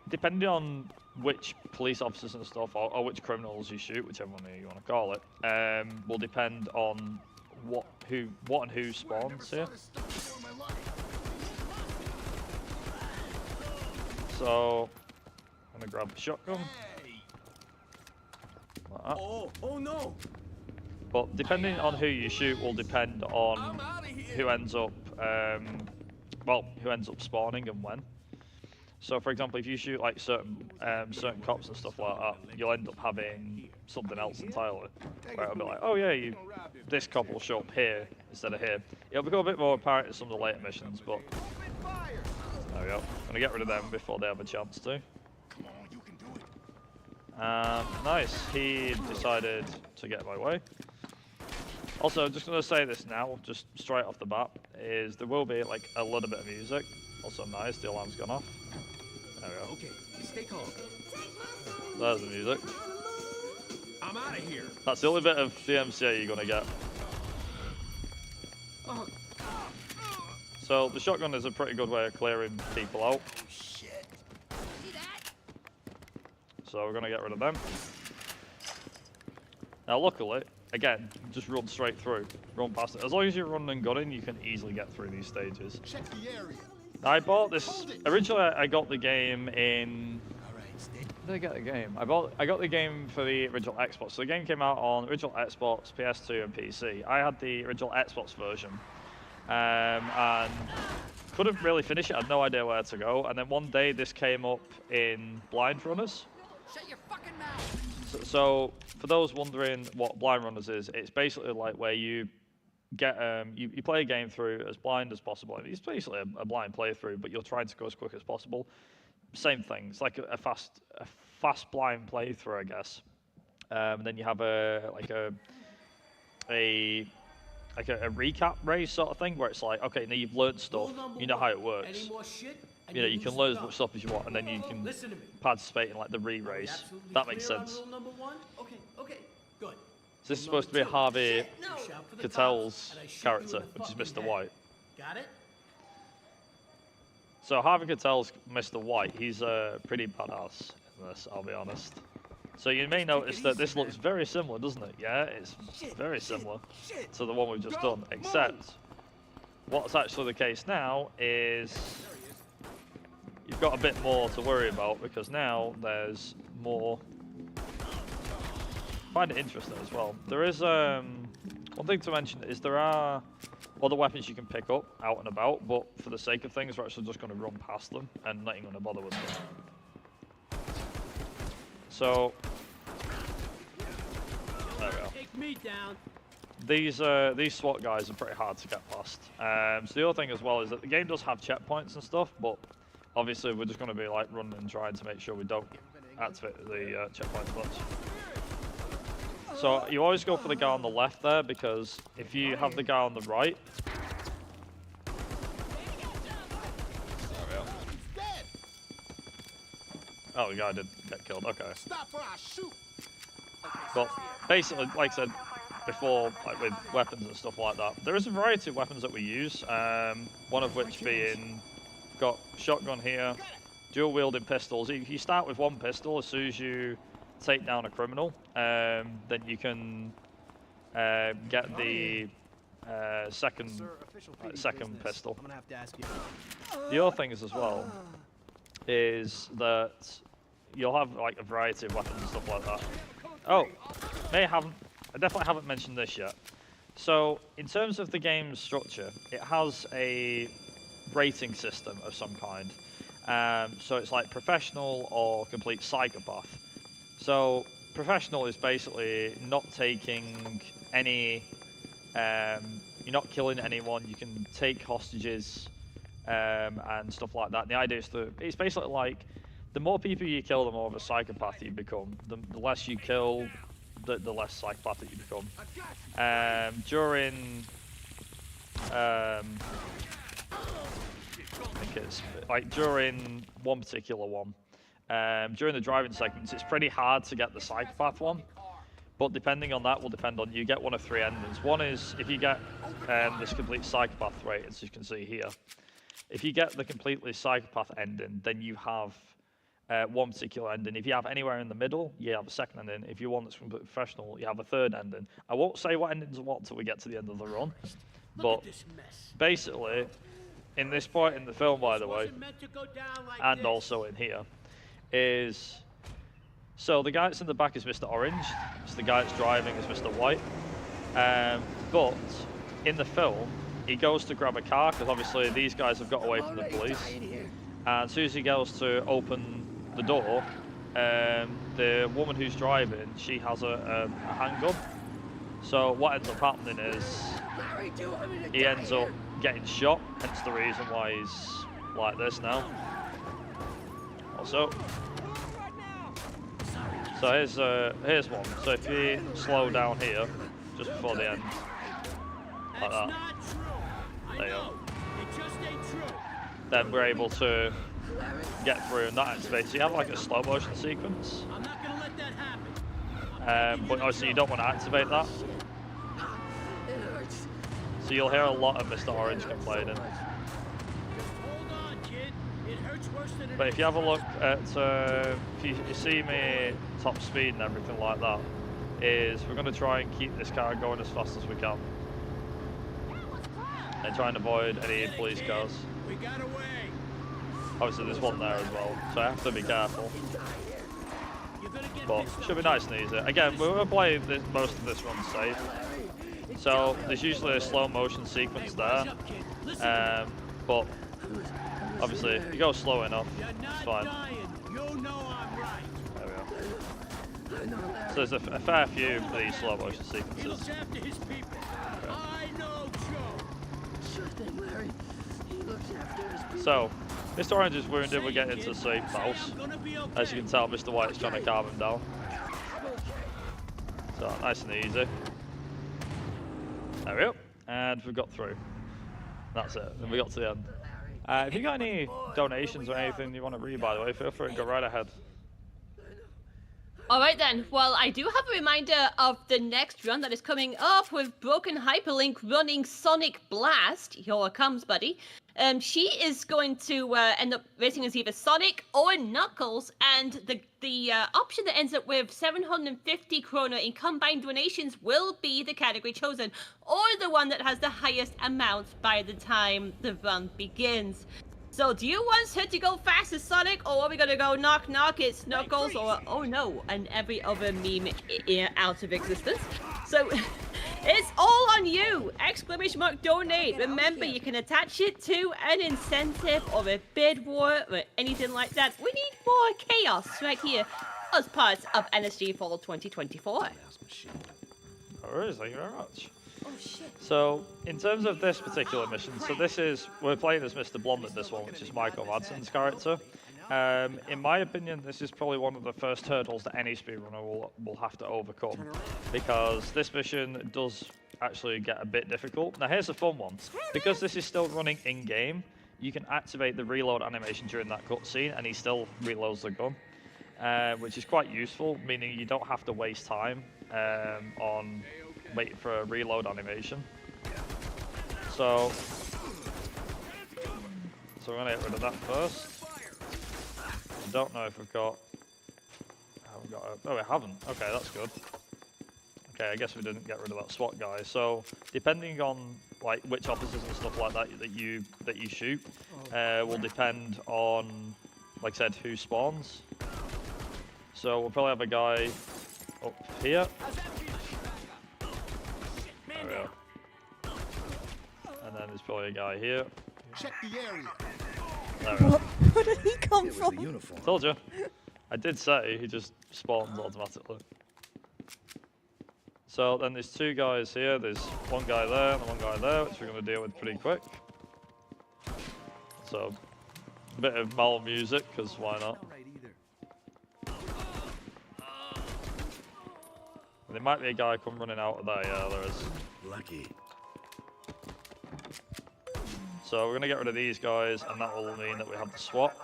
depending on which police officers and stuff or which criminals you shoot, whichever one you want to call it, will depend on what and who spawns here. So I'm gonna grab the shotgun. Like that. Oh no! But depending on who you shoot will depend on who ends up, who ends up spawning and when. So, for example, if you shoot like certain cops and stuff like that, you'll end up having something else entirely. Where it'll be like, oh yeah, this cop will show up here instead of here. It'll become a bit more apparent in some of the later missions, but there we go. I'm gonna get rid of them before they have a chance to. Nice. He decided to get in my way. Also, just going to say this now, just straight off the bat, is there will be like a little bit of music. Also nice, the alarm's gone off. There we go. Okay, stay calm. There's the music. I'm out of here. That's the only bit of DMCA you're going to get. So the shotgun is a pretty good way of clearing people out. So we're going to get rid of them. Now luckily, again, just run straight through. Run past it. As long as you're running and gunning, you can easily get through these stages. Check the area. I bought this, originally I got the game in Did I get the game? I got the game for the original Xbox. So the game came out on original Xbox, PS2, and PC. I had the original Xbox version, and couldn't really finish it. I had no idea where to go. And then one day this came up in Blind Runners. Shut your fucking mouth! So for those wondering what Blind Runners is, it's basically like where you get you play a game through as blind as possible. It's basically a blind playthrough, but you're trying to go as quick as possible. Same thing. It's like a fast blind playthrough, I guess. And then you have a recap race sort of thing where it's like, okay, now you've learned stuff, you know how it works. You know, you can learn as much stuff as you want, and then you can participate in like the re-race. That makes sense. Okay, good. So this is supposed to be Harvey Keitel's character, which is Mr. White. Got it? So Harvey Keitel's Mr. White, he's pretty badass in this, I'll be honest. So you may notice that this looks very similar, doesn't it? Yeah, it's very similar to the one we've just done, except what's actually the case now is you've got a bit more to worry about because now there's more. I find it interesting as well. There is one thing to mention is there are other weapons you can pick up out and about, but for the sake of things, we're actually just going to run past them and not even going to bother with them. So there we go. Take me down. These SWAT guys are pretty hard to get past. So the other thing as well is that the game does have checkpoints and stuff, but obviously we're just going to be like running and trying to make sure we don't activate the checkpoints much. So you always go for the guy on the left there, because if you have the guy on the right, oh, the guy did get killed. Okay. But basically, like I said before, like with weapons and stuff like that, there is a variety of weapons that we use. One of which being, got shotgun here, dual wielding pistols. If you start with one pistol, as soon as you take down a criminal, then you can get the second pistol. The other thing is as well is that you'll have like a variety of weapons and stuff like that. Oh, I definitely haven't mentioned this yet. So in terms of the game's structure, it has a rating system of some kind. So it's like professional or complete psychopath. So professional is basically not taking any, you're not killing anyone, you can take hostages and stuff like that. And the idea is that it's basically like the more people you kill, the more of a psychopath you become. The less you kill, the less psychopathic you become. During, I think it's like during one particular one, during the driving segments, it's pretty hard to get the psychopath one, but depending on that will depend on, you get one of three endings. One is if you get this complete psychopath rate, as you can see here. If you get the completely psychopath ending, then you have one particular ending. If you have anywhere in the middle, you have a second ending. If you want that's completely professional, you have a third ending. I won't say what endings are what until we get to the end of the run, but basically, in this point in the film, by the way, and also in here, is, so the guy that's in the back is Mr. Orange, so the guy that's driving is Mr. White, but in the film, he goes to grab a car, because obviously these guys have got away from the police, and as soon as he goes to open the door, the woman who's driving, she has a handgun. So what ends up happening is he ends up getting shot, hence the reason why he's like this now. Also, so here's one. So if you slow down here, just before the end, like that, there you go. Then we're able to get through and that activates. So you have like a slow motion sequence. But obviously you don't want to activate that. So you'll hear a lot of Mr. Orange complaining. But if you have a look at, if you see me top speed and everything like that, is we're going to try and keep this car going as fast as we can. And try and avoid any police cars. Obviously there's one there as well, so I have to be careful. but should be nice and easy. Again, we're playing most of this run safe, so there's usually a slow motion sequence there, but obviously if you go slow enough, it's fine. There we go. So there's a fair few of these slow motion sequences. So, Mr. Orange is wounded, we're getting into the safe house. As you can tell, Mr. White's trying to calm him down. So, nice and easy. There we go. And we got through. That's it. And we got to the end. If you got any donations or anything you want to read, by the way, feel free to go right ahead. Alright then, well I do have a reminder of the next run that is coming up with Broken Hyperlink running Sonic Blast. Here it comes, buddy. She is going to end up racing as either Sonic or Knuckles, and the option that ends up with 750 kroner in combined donations will be the category chosen, or the one that has the highest amount by the time the run begins. So, do you want her to go fast as Sonic, or are we gonna go knock knock, it's Knuckles, or oh no, and every other meme out of existence? So, it's all on you! Exclamation mark donate. Remember, you can attach it to an incentive or a bid war or anything like that. We need more chaos right here as part of NSG Fall 2024. Alright, thank you very much. Oh shit. So, in terms of this particular mission, so this is, we're playing as Mr. Blonde at this one, which is Michael Madsen's character. In my opinion, this is probably one of the first hurdles that any speedrunner will have to overcome, because this mission does actually get a bit difficult. Now here's the fun one. Because this is still running in-game, you can activate the reload animation during that cutscene and he still reloads the gun, which is quite useful, meaning you don't have to waste time on waiting for a reload animation. So we're gonna get rid of that first. I don't know if we've got. Oh, we haven't. Okay, that's good. Okay, I guess we didn't get rid of that SWAT guy. So depending on like which officers and stuff like that that you shoot, will depend on, like I said, who spawns. So we'll probably have a guy up here. There we go. And then there's probably a guy here. Check the area. There we go. Where did he come from? Told you. I did say he just spawns automatically. So then there's two guys here. There's one guy there and one guy there, which we're going to deal with pretty quick. So a bit of mal music, because why not? There might be a guy come running out of there. Yeah, there is. Lucky. So we're going to get rid of these guys, and that will mean that we have the SWAT.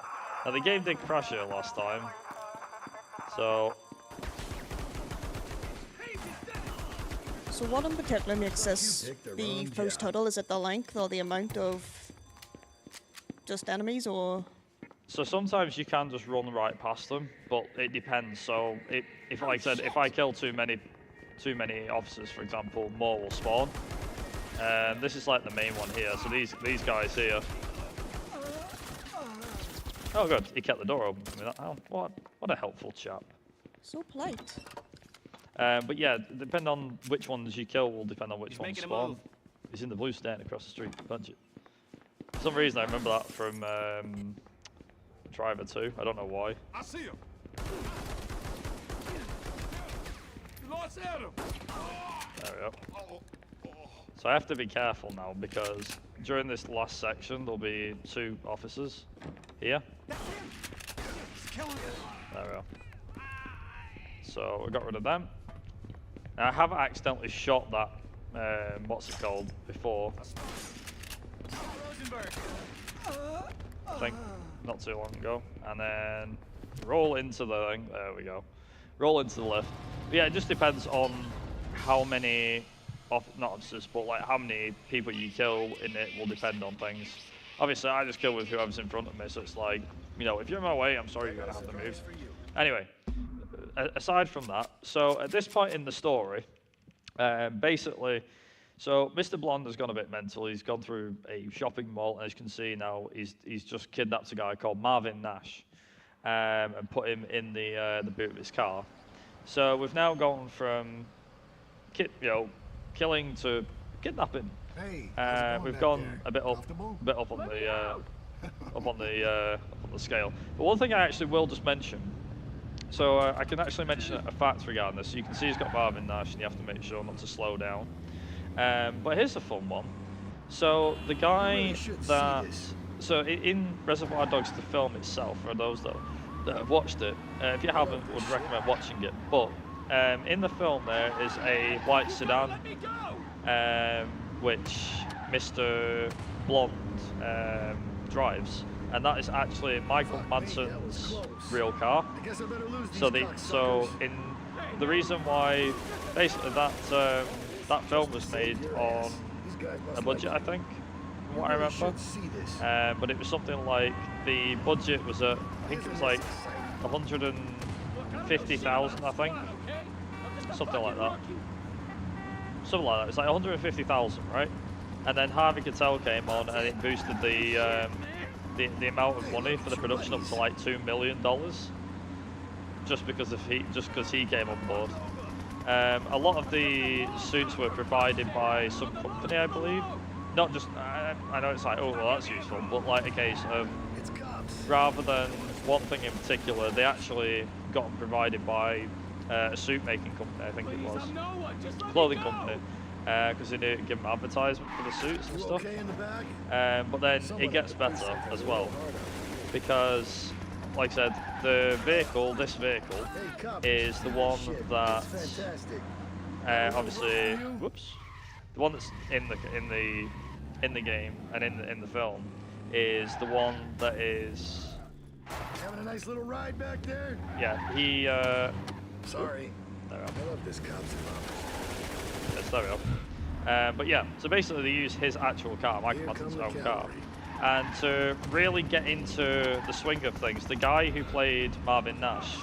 Now the game did crash here last time, so... So what in particular makes this the first hurdle? Is it the length or the amount of just enemies, or...? So sometimes you can just run right past them, but it depends. So if like I said, if I kill too many officers, for example, more will spawn. And this is like the main one here. So these guys here. Oh good, he kept the door open for me. What a helpful chap. So polite. But yeah, depending on which ones you kill will depend on which ones spawn. He's in the blue stand across the street. Punch it. For some reason I remember that from Driver 2. I don't know why. I see him. You lost Adam. There we go. So I have to be careful now, because during this last section there'll be two officers here. There we go. So we got rid of them. Now I have accidentally shot that, what's it called, before. I think not too long ago. And then roll into the thing. There we go. Roll into the lift. But yeah, it just depends on how many, not officers, but like how many people you kill in it will depend on things. Obviously, I just kill with whoever's in front of me, so it's like, you know, if you're in my way, I'm sorry, you're gonna have to move. Anyway, aside from that, so at this point in the story, basically, so Mr. Blonde has gone a bit mental. He's gone through a shopping mall, and as you can see now, he's just kidnapped a guy called Marvin Nash, and put him in the boot of his car. So we've now gone from killing to kidnapping. Hey, We've gone a bit up on the scale. But one thing I actually will just mention. So I can actually mention a fact regarding this. So you can see he's got Marvin Nash, and you have to make sure not to slow down. But here's a fun one. So the guy so in Reservoir Dogs, the film itself, for those that have watched it, if you haven't, would recommend watching it. But in the film there is a white sedan, which Mr. Blonde drives, and that is actually Michael Madsen's real car. So the reason why basically that film was made on a budget, I think, from what I remember. But it was something like the budget was I think it was like 150,000, I think, something like that. Something like that. It's like 150,000, right? And then Harvey Keitel came on, and it boosted the amount of money for the production up to like $2 million, just because he came on board. A lot of the suits were provided by some company, I believe. Not just I know it's like, oh well, that's useful, but like a case of rather than one thing in particular, they actually got them provided by a suit making company, I think it was, clothing company, because they knew it'd give them advertisement for the suits and stuff. But then it gets better as well, because, like I said, this vehicle is the one that obviously, the one that's in the game and in the film is the one that is. Having a nice little ride back there? Yeah, he. Sorry. There we I love this cops Yes, there we go. But yeah, so basically they use his actual car, Michael Madsen's own car. And to really get into the swing of things, the guy who played Marvin Nash,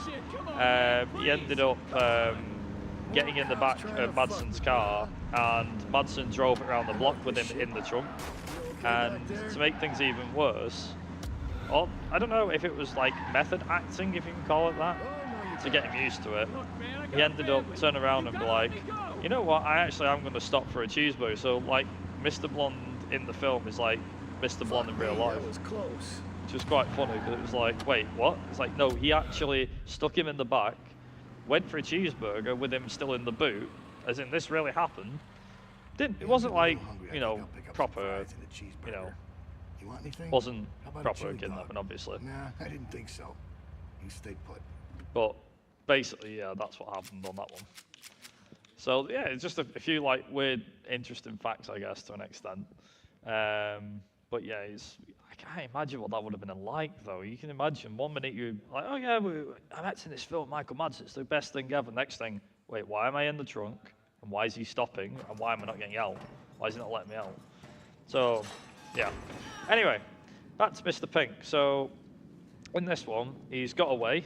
he ended up getting in the back of Madsen's car, and Madsen drove it around the block with him in the trunk. And to make things even worse, or I don't know if it was like method acting, if you can call it that, to get him used to it, he ended up turning around and be like, you know what, I'm going to stop for a cheeseburger. So like Mr. Blonde in the film is like Mr. Blonde in real life. That was close. Which was quite funny, because it was like, wait, what? It's like, no, he actually stuck him in the back, went for a cheeseburger with him still in the boot, as in this really happened. It wasn't like, proper, wasn't proper kidnapping, obviously. Nah, I didn't think so. You stay put. But basically, yeah, that's what happened on that one. So yeah, it's just a few like weird, interesting facts, I guess, to an extent. But yeah, I can't imagine what that would have been like, though. You can imagine 1 minute you're like, oh yeah, I'm acting this film, Michael Madsen, it's the best thing ever. Next thing, wait, why am I in the trunk? And why is he stopping? And why am I not getting out? Why is he not letting me out? So, yeah. Anyway, back to Mr. Pink. So, in this one, he's got away.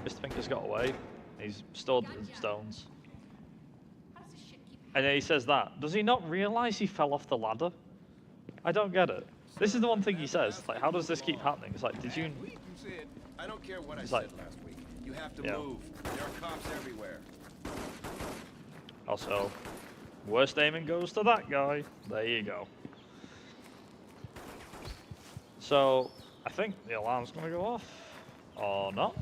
Mr. Pink has got away. He's stored in stones. And then he says that. Does he not realize he fell off the ladder? I don't get it. This is the one thing he says. Like, how does this keep happening? It's like, did you... I don't care what I He's said like, last week. You have to yeah. move. There are cops everywhere. Also, worst aiming goes to that guy. There you go. So, I think the alarm's going to go off. Or not.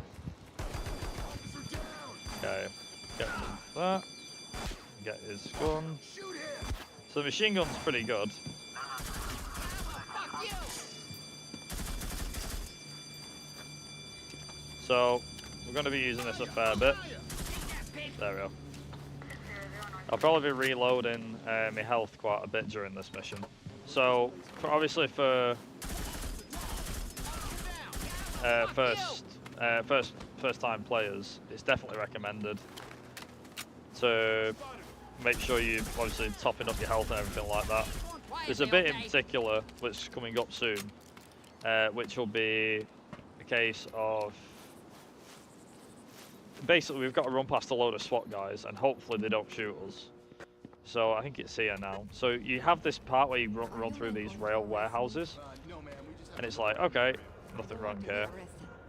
Okay, get that. Get his gun. So the machine gun's pretty good. So, we're going to be using this a fair bit. There we go. I'll probably be reloading my health quite a bit during this mission. So, obviously for first time players, it's definitely recommended to make sure you're obviously topping up your health and everything like that. There's a bit in particular which is coming up soon, which will be a case of basically we've got to run past a load of SWAT guys and hopefully they don't shoot us. So I think it's here now. So you have this part where you run through these rail warehouses, and it's like, okay, nothing wrong here.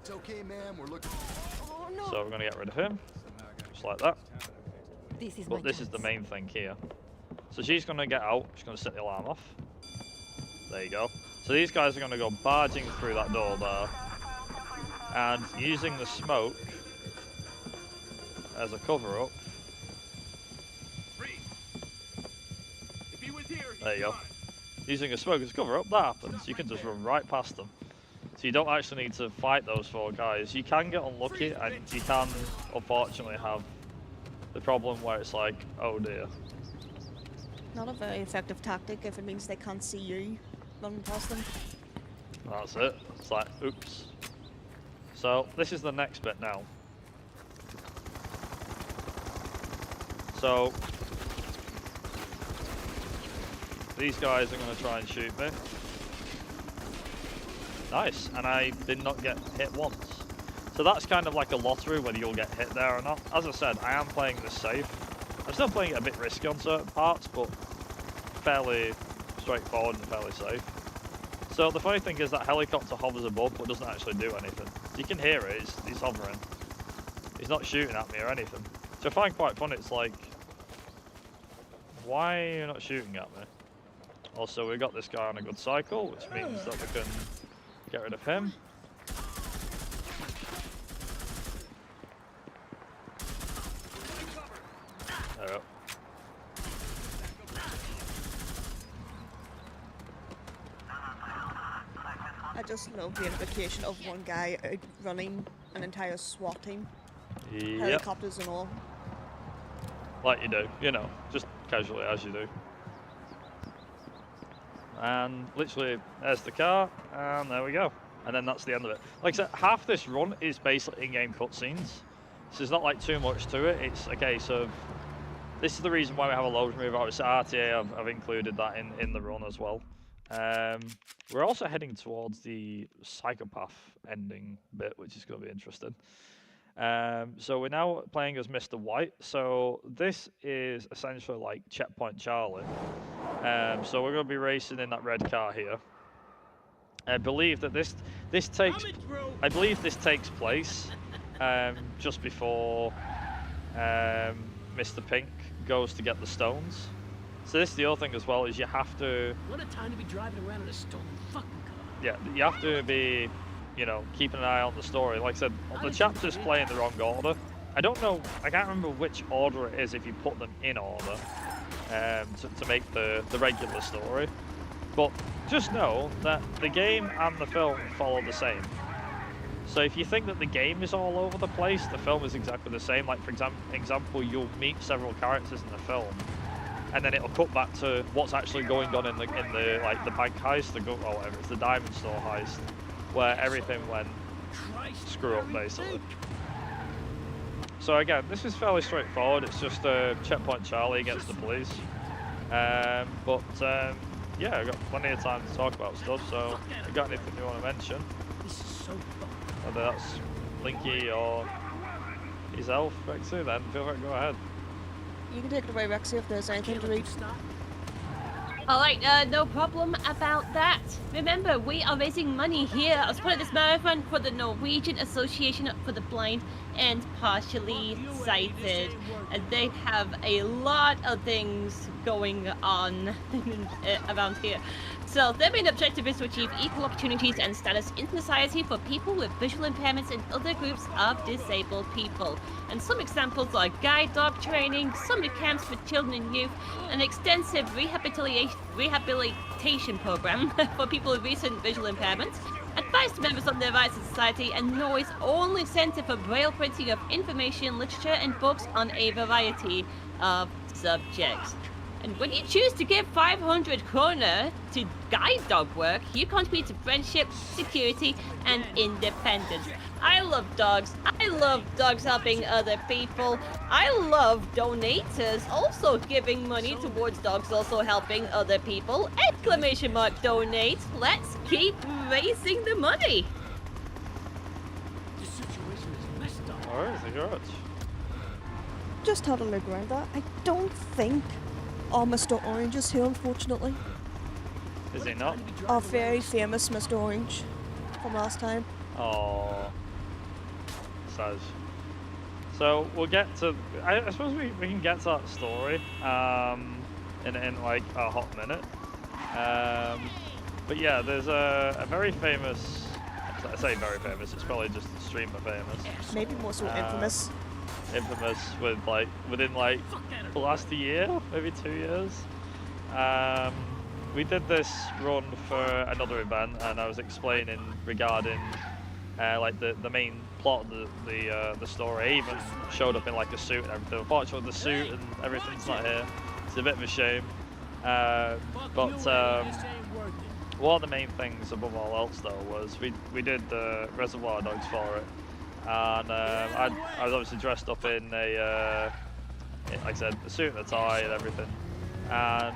It's okay, ma'am. We're looking. So we're gonna get rid of him. just like that. This is But this is the main thing here. So she's going to get out. She's going to set the alarm off. There you go. So these guys are going to go barging through that door there. And using the smoke as a cover-up. There you go. Using a smoke as a cover-up, that happens. You can just run right past them. So you don't actually need to fight those 4 guys. You can get unlucky, and you can, unfortunately, have the problem where it's like, oh dear. Not a very effective tactic if it means they can't see you running past them. That's it. It's like, oops. So this is the next bit now. So these guys are going to try and shoot me. Nice, and I did not get hit once. So that's kind of like a lottery whether you'll get hit there or not. As I said, I am playing this safe. I'm still playing it a bit risky on certain parts, but fairly straightforward and fairly safe. So the funny thing is that helicopter hovers above but doesn't actually do anything. You can hear it, he's hovering. He's not shooting at me or anything. So I find quite fun, it's like, why are you not shooting at me? Also, we got this guy on a good cycle, which means that we can get rid of him. There we go. I just love the implication of one guy running an entire SWAT team. Yep. Helicopters and all. Like you do, you know, just casually as you do. And literally, there's the car, and there we go. And then that's the end of it. Like I said, half this run is basically in-game cutscenes. So there's not like too much to it. It's a case of, this is the reason why we have a load move. Obviously RTA, I've included that in the run as well. We're also heading towards the psychopath ending bit, which is going to be interesting. So we're now playing as Mr. White. So this is essentially like Checkpoint Charlie. So we're going to be racing in that red car here. I believe that this takes place just before Mr. Pink goes to get the stones. So this is the other thing as well, is you have to... What a time to be driving around in a stolen fucking car. Yeah, you have to be, you know, keeping an eye on the story. Like I said, the chapters play in the wrong order. I don't know, I can't remember which order it is if you put them in order to make the regular story. But just know that the game and the film follow the same. So if you think that the game is all over the place, the film is exactly the same. Like for example, you'll meet several characters in the film, and then it'll cut back to what's actually going on in the like the bank heist, or whatever, it's the diamond store heist, where everything went screw up basically. So again, this is fairly straightforward. It's just a Checkpoint Charlie against the police. Yeah, I've got plenty of time to talk about stuff. So, if you got anything you want to mention, whether that's Linky or yourself, Rexy, then feel free to go ahead. You can take it away, Rexy, if there's anything to read. Alright, no problem about that. Remember, we are raising money here as part of this marathon for the Norwegian Association for the Blind and Partially Sighted. And they have a lot of things going on around here. So their main objective is to achieve equal opportunities and status in society for people with visual impairments and other groups of disabled people. And some examples are guide dog training, summer camps for children and youth, an extensive rehabilitation program for people with recent visual impairments, advice to members on their rights in society, and Norway's only centre for braille printing of information, literature and books on a variety of subjects. And when you choose to give 500 kroner to guide dog work, you contribute to friendship, security, and independence. I love dogs. I love dogs helping other people. I love donators also giving money towards dogs also helping other people. ! Donate. Let's keep raising the money. This situation is messed up. Alright, thank you very much. Just had a look around that. I don't think our Mr. Orange is here, unfortunately. Is he not? Our very famous Mr. Orange from last time. Oh, sad. So we'll get to. I suppose we can get to that story in like a hot minute. But yeah, there's a very famous. I say very famous. It's probably just extremely famous. Maybe more so infamous. Infamous within the last year, maybe 2 years. We did this run for another event, and I was explaining regarding like the main plot of the story. I even showed up in like a suit and everything. Unfortunately, the suit and everything's not here. It's a bit of a shame. One of the main things above all else though was we did the Reservoir Dogs for it, and I was obviously dressed up in a like I said, a suit and a tie and everything, and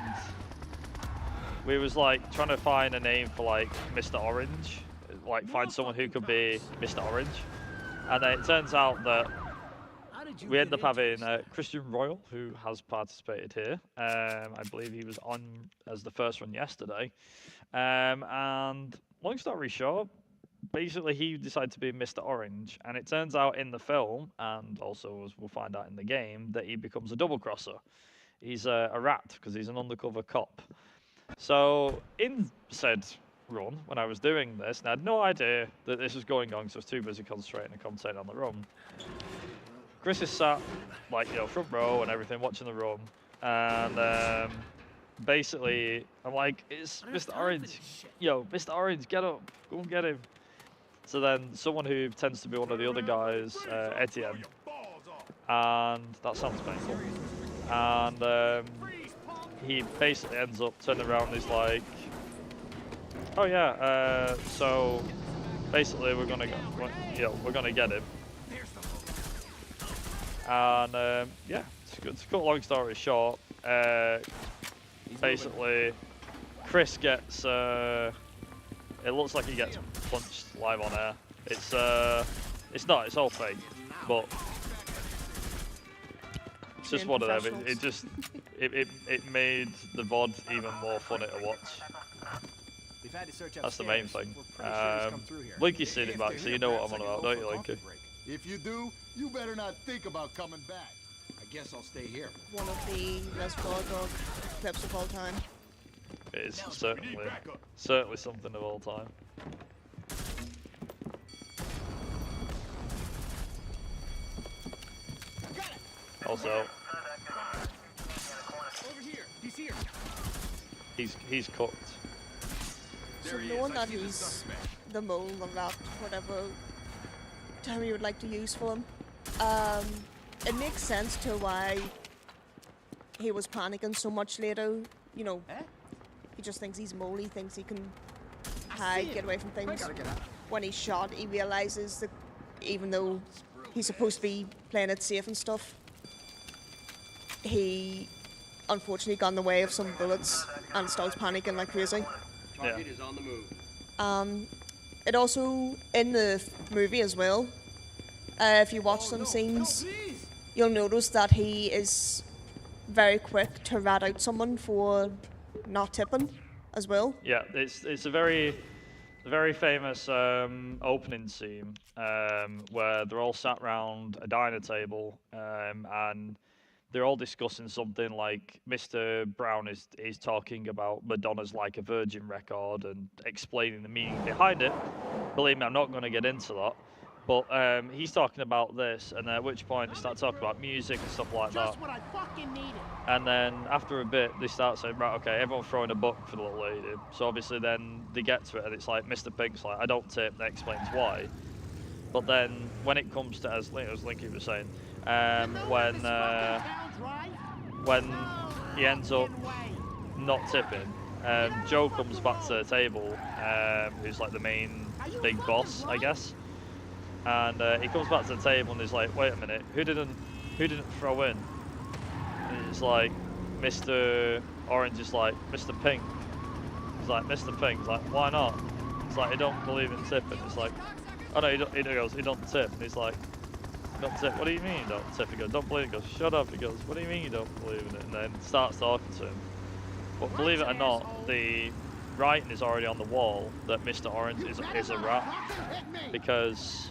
we was like trying to find a name for like Mr. Orange, like find someone who could be Mr. Orange, and then it turns out that we ended up having Christian Royal, who has participated here. I believe he was on as the first one yesterday. And long story short, basically he decided to be Mr. Orange, and it turns out in the film, and also as we'll find out in the game, that he becomes a double crosser. He's a rat because he's an undercover cop. So in said run, when I was doing this, and I had no idea that this was going on because I was too busy concentrating and concentrating on the run. Chris is sat, like, front row and everything, watching the run, and basically, I'm like, it's Mr. Orange. Yo, Mr. Orange, get up, go and get him. So then someone who tends to be one of the other guys, Etienne, and that sounds painful, and he basically ends up turning around and he's like, oh yeah, so basically we're gonna get him. And yeah, to cut a long story short, basically Chris gets, it looks like he gets punched live on air. It's not, it's all fake, but it's just one of them. It made the VOD even more funny to watch. That's the main thing. Linky's seen it back, so you know what I'm on about, don't you, Linky? If you do, you better not think about coming back. I guess I'll stay here. One of the Reservoir Dog clips of all time. It is certainly something of all time. Also, Over here. He's here. he's cooked. So knowing that he's the mole, the rat, whatever term you would like to use for him, it makes sense to why he was panicking so much later. You know, he just thinks he's mole, he thinks he can hide, get away from things. When he's shot, he realizes that even though he's supposed to be playing it safe and stuff, he unfortunately got in the way of some bullets and starts panicking like crazy. Target is on the move. It also, in the movie as well, if you watch some scenes, you'll notice that he is very quick to rat out someone for not tipping as well. Yeah, it's a very famous opening scene where they're all sat around a diner table and they're all discussing something like Mr. Brown is talking about Madonna's Like a Virgin record and explaining the meaning behind it. Believe me, I'm not going to get into that. But he's talking about this, and at which point they start talking about music and stuff like that. Just what I fucking needed. And then after a bit, they start saying, right, okay, everyone's throwing a book for the little lady. So obviously then they get to it, and it's like Mr. Pink's like, I don't tip, that explains why. But then when it comes to, as Linky was saying, when he ends up not tipping, Joe comes back to the table, who's like the main big boss, I guess. And he comes back to the table and he's like, wait a minute, who didn't throw in? And it's like, Mr. Orange is like, Mr. Pink. He's like, Mr. Pink. He's like, why not? It's like, he don't believe in tipping. It's like, oh no, he goes, he don't tip. And he's like, don't tip. What do you mean you don't tip? He goes, don't believe it. He goes, shut up. He goes, what do you mean you don't believe in it? And then starts talking to him. But believe it or not, the writing is already on the wall that Mr. Orange is a rat, because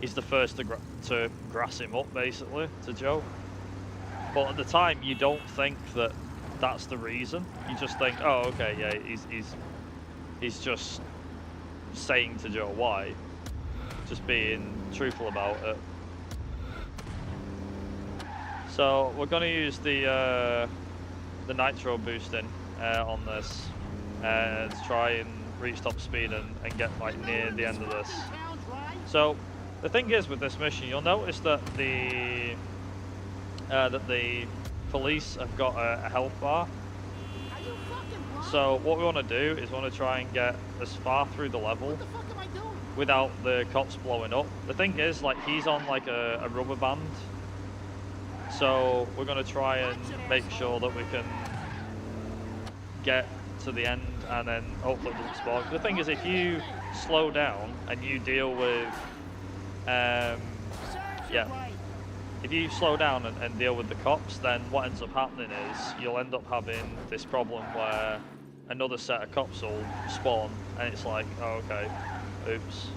he's the first to grass him up, basically, to Joe. But at the time, you don't think that that's the reason. You just think, oh, okay, yeah, he's just saying to Joe why, just being truthful about it. So we're gonna use the nitro boosting on this to try and reach top speed and get like near the end of this. So the thing is with this mission, you'll notice that the police have got a health bar. So what we want to do is we want to try and get as far through the level without the cops blowing up. The thing is, like, he's on like a rubber band. So we're going to try and make sure that we can get to the end and then hopefully it doesn't spawn. The thing is, if you slow down and you deal with, if you slow down and deal with the cops, then what ends up happening is you'll end up having this problem where another set of cops will spawn and it's like, oh, okay, oops.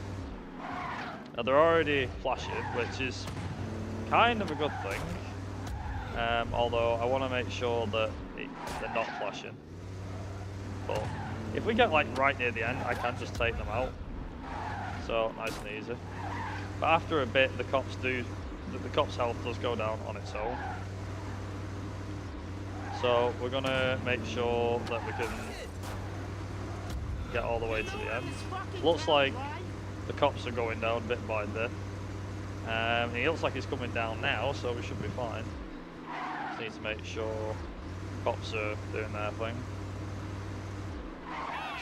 Now they're already flashing, which is kind of a good thing. Although I want to make sure that they're not flashing. But if we get like right near the end, I can just take them out. So nice and easy. But after a bit, the cops' health does go down on its own. So we're gonna make sure that we can get all the way to the end. Looks like the cops are going down bit by bit. It looks like it's coming down now, so we should be fine. Just need to make sure cops are doing their thing.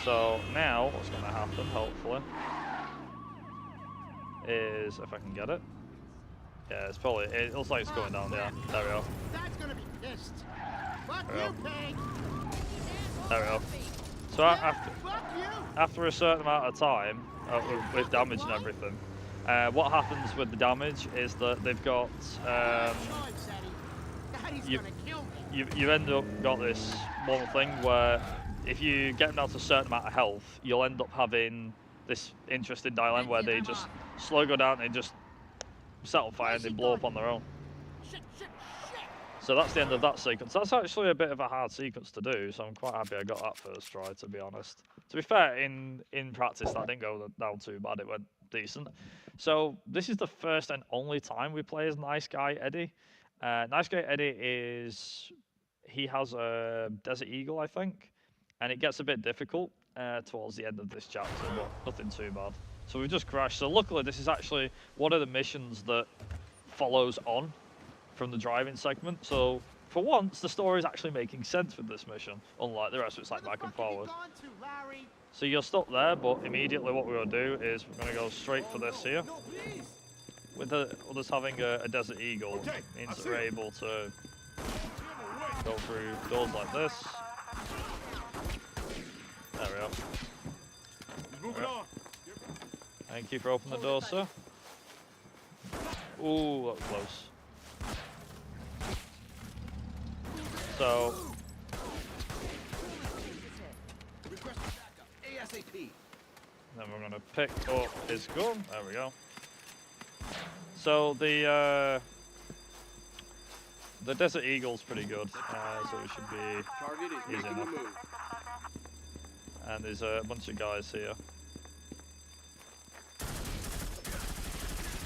So now what's going to happen, hopefully, is if I can get it. Yeah, it's probably, it looks like it's going down, yeah. There we go. That's gonna be pissed. Fuck There we you, go. pig. There we go. So after a certain amount of time, with damage and everything, what happens with the damage is that they've got, you end up got this one thing where if you get down to a certain amount of health, you'll end up having this interesting dilemma where they just slow go down and just set on fire and they blow up on their own. So that's the end of that sequence. That's actually a bit of a hard sequence to do, so I'm quite happy I got that first try, to be honest. To be fair, in practice that didn't go down too bad, it went decent. So this is the first and only time we play as Nice Guy Eddie. Nice Guy Eddie he has a Desert Eagle, I think, and it gets a bit difficult towards the end of this chapter, but nothing too bad. So we've just crashed. So luckily this is actually one of the missions that follows on from the driving segment. So for once, the story is actually making sense with this mission, unlike the rest of it's like back and forward. So you're stuck there, but immediately what we're going to do is we're going to go straight for this here. With us having a Desert Eagle, means that we're able to go through doors like this. There we go. There we go. Thank you for opening the door, sir. Ooh, that was close. So, then we're going to pick up his gun. There we go. So the Desert Eagle's pretty good, so it should be easy enough. And there's a bunch of guys here.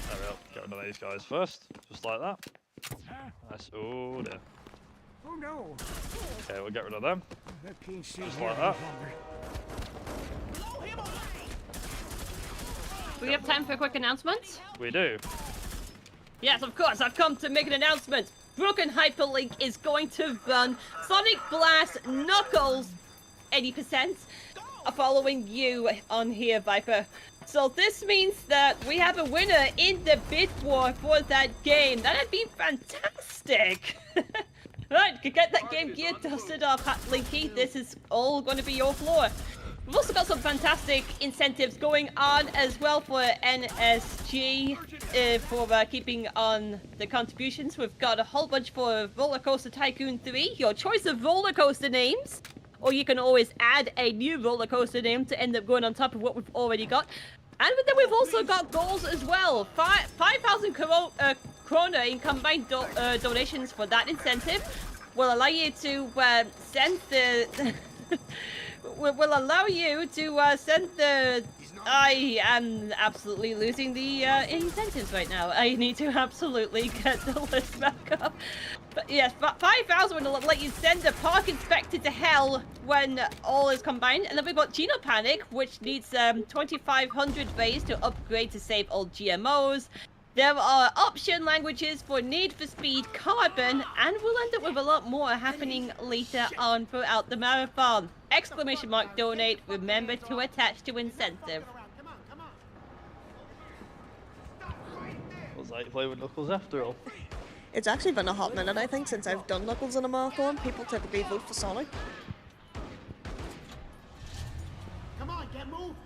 There we go. Get rid of these guys first, just like that. Nice. Oh dear. Oh no. Okay, we'll get rid of them. Just like that. Do we have time for a quick announcement? We do. Yes, of course, I've come to make an announcement. Broken Hyperlink is going to run Sonic Blast Knuckles 80% following you on here, Viper. So this means that we have a winner in the bid war for that game. That'd be fantastic. Right, get that Game Gear dusted off, Linky. This is all going to be your floor. We've also got some fantastic incentives going on as well for NSG for keeping on the contributions. We've got a whole bunch for Roller Coaster Tycoon 3, your choice of roller coaster names. Or you can always add a new roller coaster name to end up going on top of what we've already got. And then we've also got goals as well. 5,000 kroner in combined donations for that incentive will allow you to send the... will allow you to send the... I am absolutely losing the incentives right now. I need to absolutely get the list back up. But yes, 5,000 will let you send the park inspector to hell when all is combined. And then we've got Geno Panic, which needs 2,500 base to upgrade to save all GMOs. There are option languages for Need for Speed Carbon, and we'll end up with a lot more happening later on throughout the marathon. Exclamation mark donate, remember to attach to incentive. Was like play with Knuckles after all? It's actually been a hot minute, I think, since I've done Knuckles in a marathon. People typically vote for Sonic. Come on, get moving.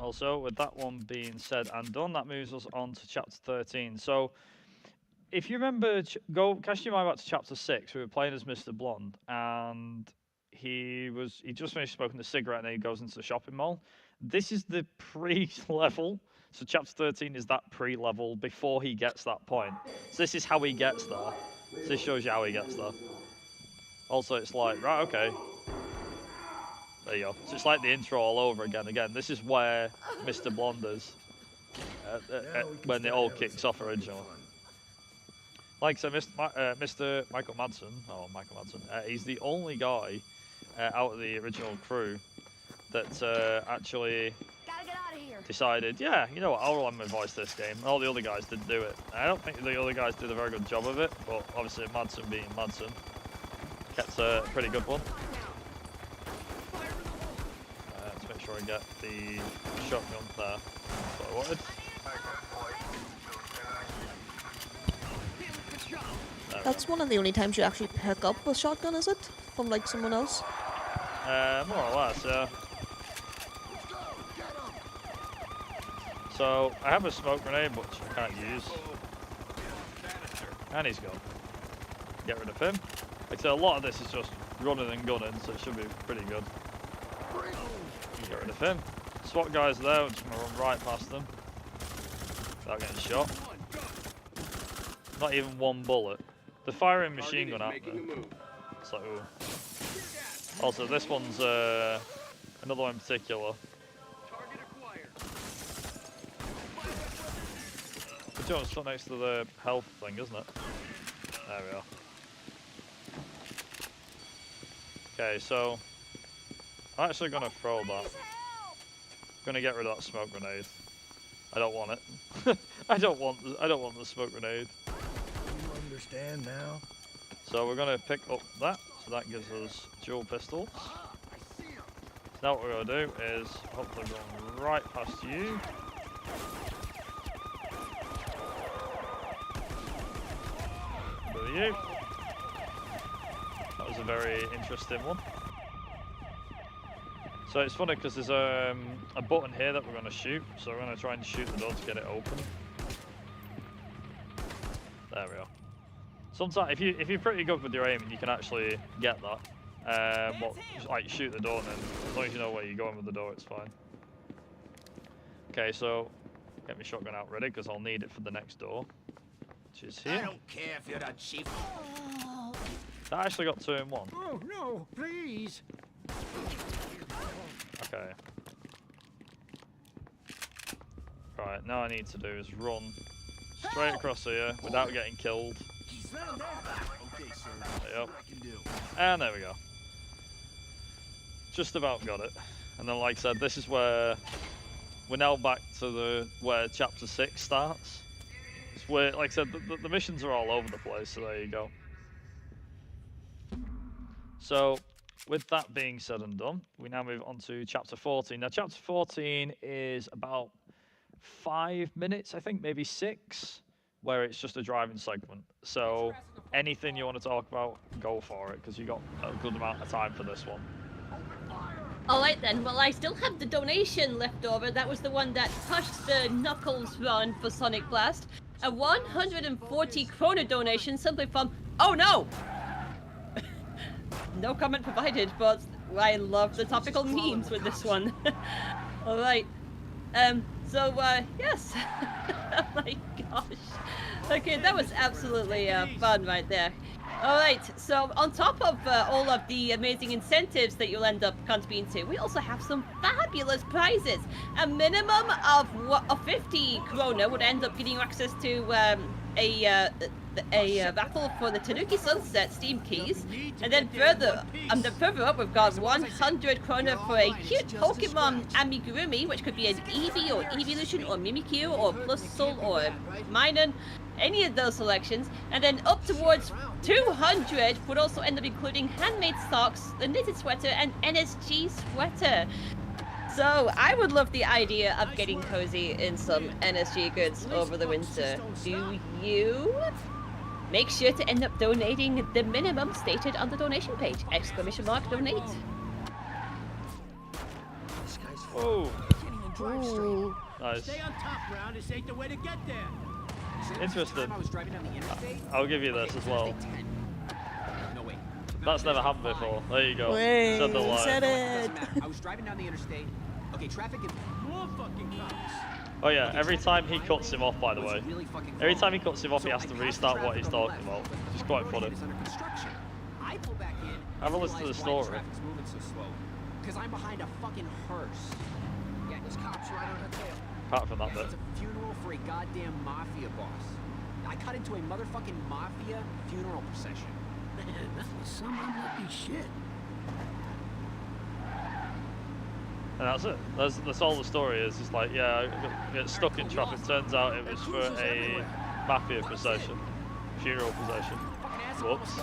Also, with that one being said and done, that moves us on to chapter 13. So, if you remember, cast your mind back to chapter 6. We were playing as Mr. Blonde, and he just finished smoking the cigarette, and then he goes into the shopping mall. This is the pre-level. So chapter 13 is that pre-level before he gets that point. So this is how he gets there. So this shows you how he gets there. Also, it's like, right, okay. There you go. So it's like the intro all over again. Again, this is where Mr. Blonde is. When it all kicks off originally. Like I said, Mr. Michael Madsen, he's the only guy out of the original crew that actually decided, yeah, you know what, I'll let him voice this game. All the other guys didn't do it. I don't think the other guys did a very good job of it, but obviously Madsen being Madsen kept a pretty good one. Let's make sure I get the shotgun there. That's what I wanted. That's one of the only times you actually pick up a shotgun, is it? From like someone else? More or less, yeah. So, I have a smoke grenade, which I can't use. And he's gone. Get rid of him. Like I said, a lot of this is just running and gunning, so it should be pretty good. Get rid of him. SWAT guys there, we're just going to run right past them. Without getting shot. Not even one bullet. The firing machine gun out there. It's like, ooh. Also, this one's another one in particular. It's still next to the health thing, isn't it? There we are. Okay, so I'm actually gonna throw that. Gonna get rid of that smoke grenade. I don't want it. I don't want the smoke grenade. You understand now? So we're gonna pick up that. So that gives us dual pistols. So now what we're gonna do is hopefully run right past you. You. That was a very interesting one. So it's funny because there's a button here that we're going to shoot, so we're going to try and shoot the door to get it open. There we are. Sometimes if you're pretty good with your aiming, you can actually get that. Well, just, like shoot the door, and then as long as you know where you're going with the door, it's fine. Okay, so get my shotgun out ready because I'll need it for the next door. Which is here. I don't care if you're the chief. That actually got 2 in 1. Oh, no, please. Okay. Right, now I need to do is run straight across here without getting killed. Okay, sir. Yep. I can do. And there we go. Just about got it. And then like I said, this is where we're now back to where chapter 6 starts. It's where, like I said, the missions are all over the place, so there you go. So, with that being said and done, we now move on to chapter 14. Now, chapter 14 is about 5 minutes, I think, maybe 6, where it's just a driving segment. So, anything you want to talk about, go for it, because you got a good amount of time for this one. Alright then, well I still have the donation left over. That was the one that pushed the Knuckles run for Sonic Blast. A 140 kroner donation simply from... Oh no! No comment provided, but I love the topical memes with this one. Alright. Yes. Oh my gosh. Okay, that was absolutely fun right there. All right, so on top of all of the amazing incentives that you'll end up contributing to, we also have some fabulous prizes. A minimum of 50 krona would end up getting you access to a raffle for the Tanuki Sunset Steam keys, and then further up we've got 100 krona for a cute Pokemon amigurumi, which could be an Eevee or Evolution or Mimikyu or Plusle or Minun, any of those selections, and then up towards 200 would also end up including handmade socks, a knitted sweater, and NSG sweater. So I would love the idea of getting cozy in some NSG goods over the winter. Do you? Make sure to end up donating the minimum stated on the donation page. !donate. Oh. Ooh. Nice. Stay on top, Brown. This ain't the way to get there. Interesting. I'll give you this as well. That's never happened before. There you go. Wait, Said the line. said it. I was driving down the interstate. Okay, traffic is More fucking cops. Oh yeah, every time he cuts him off, by the way. Every time he cuts him off, he has to restart what he's talking about. It's quite funny. I pull back in. Have a listen to the story. Traffic's moving so slow. Because I'm behind a fucking hearse. Yeah, there's cops right on her tail. Apart from that bit. It's a funeral for a goddamn mafia boss. I cut into a motherfucking mafia funeral procession. Man, that was some unlucky shit. And that's it. That's all the story is. It's like, yeah, I get stuck in traffic. Turns out it was for a mafia procession, funeral procession. Whoops.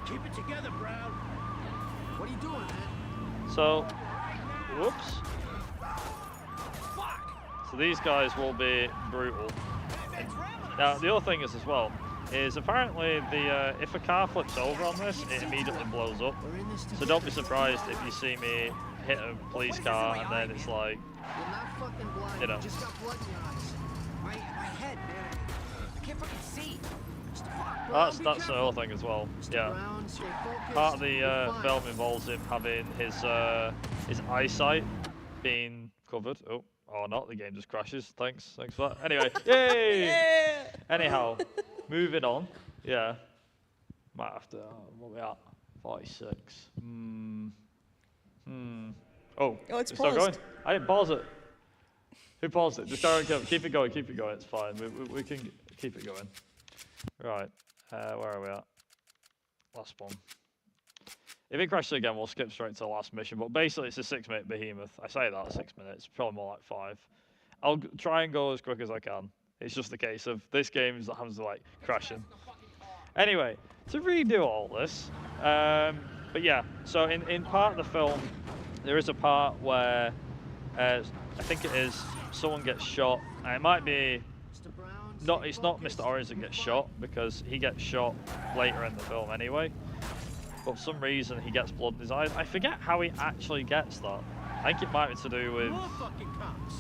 Keep it together, Brown. What are you doing, man? So, whoops. So these guys will be brutal. Now the other thing is as well, is apparently the if a car flips over on this, it immediately blows up. So don't be surprised if you see me hit a police car and then it's like, you know. Just got blood in your eyes. My head, man. I can't fucking see. That's the whole thing as well. Yeah. Part of the film involves him having his eyesight being covered. Oh, or not. The game just crashes. Thanks for that. Anyway, yay! Yeah. Anyhow, moving on. Yeah. Might have to. What are we at? 46. Oh, it's still going. paused. I didn't pause it. Who paused it? Just carry on. Keep it going. Keep it going. It's fine. We can keep it going. Right. Where are we at? Last one. If it crashes again, we'll skip straight to the last mission. But basically, it's a 6-minute behemoth. I say that 6 minutes. Probably more like 5. I'll try and go as quick as I can. It's just a case of this game is happens to like crashing. Anyway, to redo all this. But yeah, so in part of the film, there is a part where I think it is someone gets shot. And it might be it's not Mr. Orange that gets shot because he gets shot later in the film anyway. But for some reason he gets blood in his eyes. I forget how he actually gets that. I think it might be to do with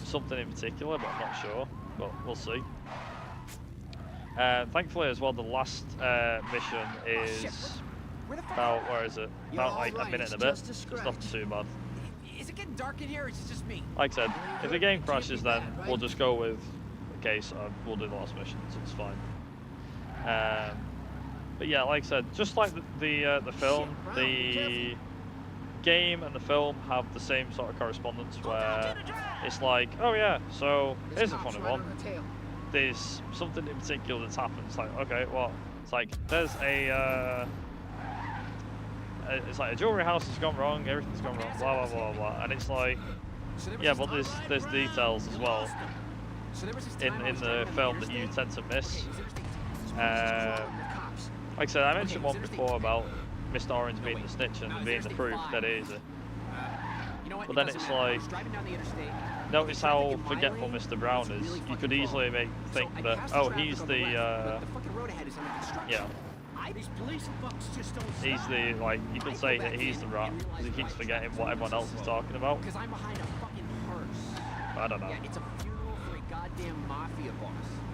something in particular, but I'm not sure. But we'll see. Thankfully as well, the last mission is about, where is it? About like a minute and a bit. It's not too bad. Is it getting dark in here, or is it just me? Like I said, if the game crashes, then we'll just go with the case of we'll do the last mission, so it's fine. But yeah, like I said, just like the film, the game and the film have the same sort of correspondence where it's like, oh yeah, so here's a funny one. There's something in particular that's happened. It's like, okay, what? It's like there's it's like a jewelry house has gone wrong, everything's gone wrong, blah blah blah blah, and it's like, yeah, but there's details as well in the film that you tend to miss. Like I said, I mentioned one before about Mr. Orange being the snitch and being the proof that it is. But then it's like, notice how forgetful Mr. Brown is. You could easily think that, oh, he's the, yeah. He's the, like, you could say that he's the rat, because he keeps forgetting what everyone else is talking about. I don't know.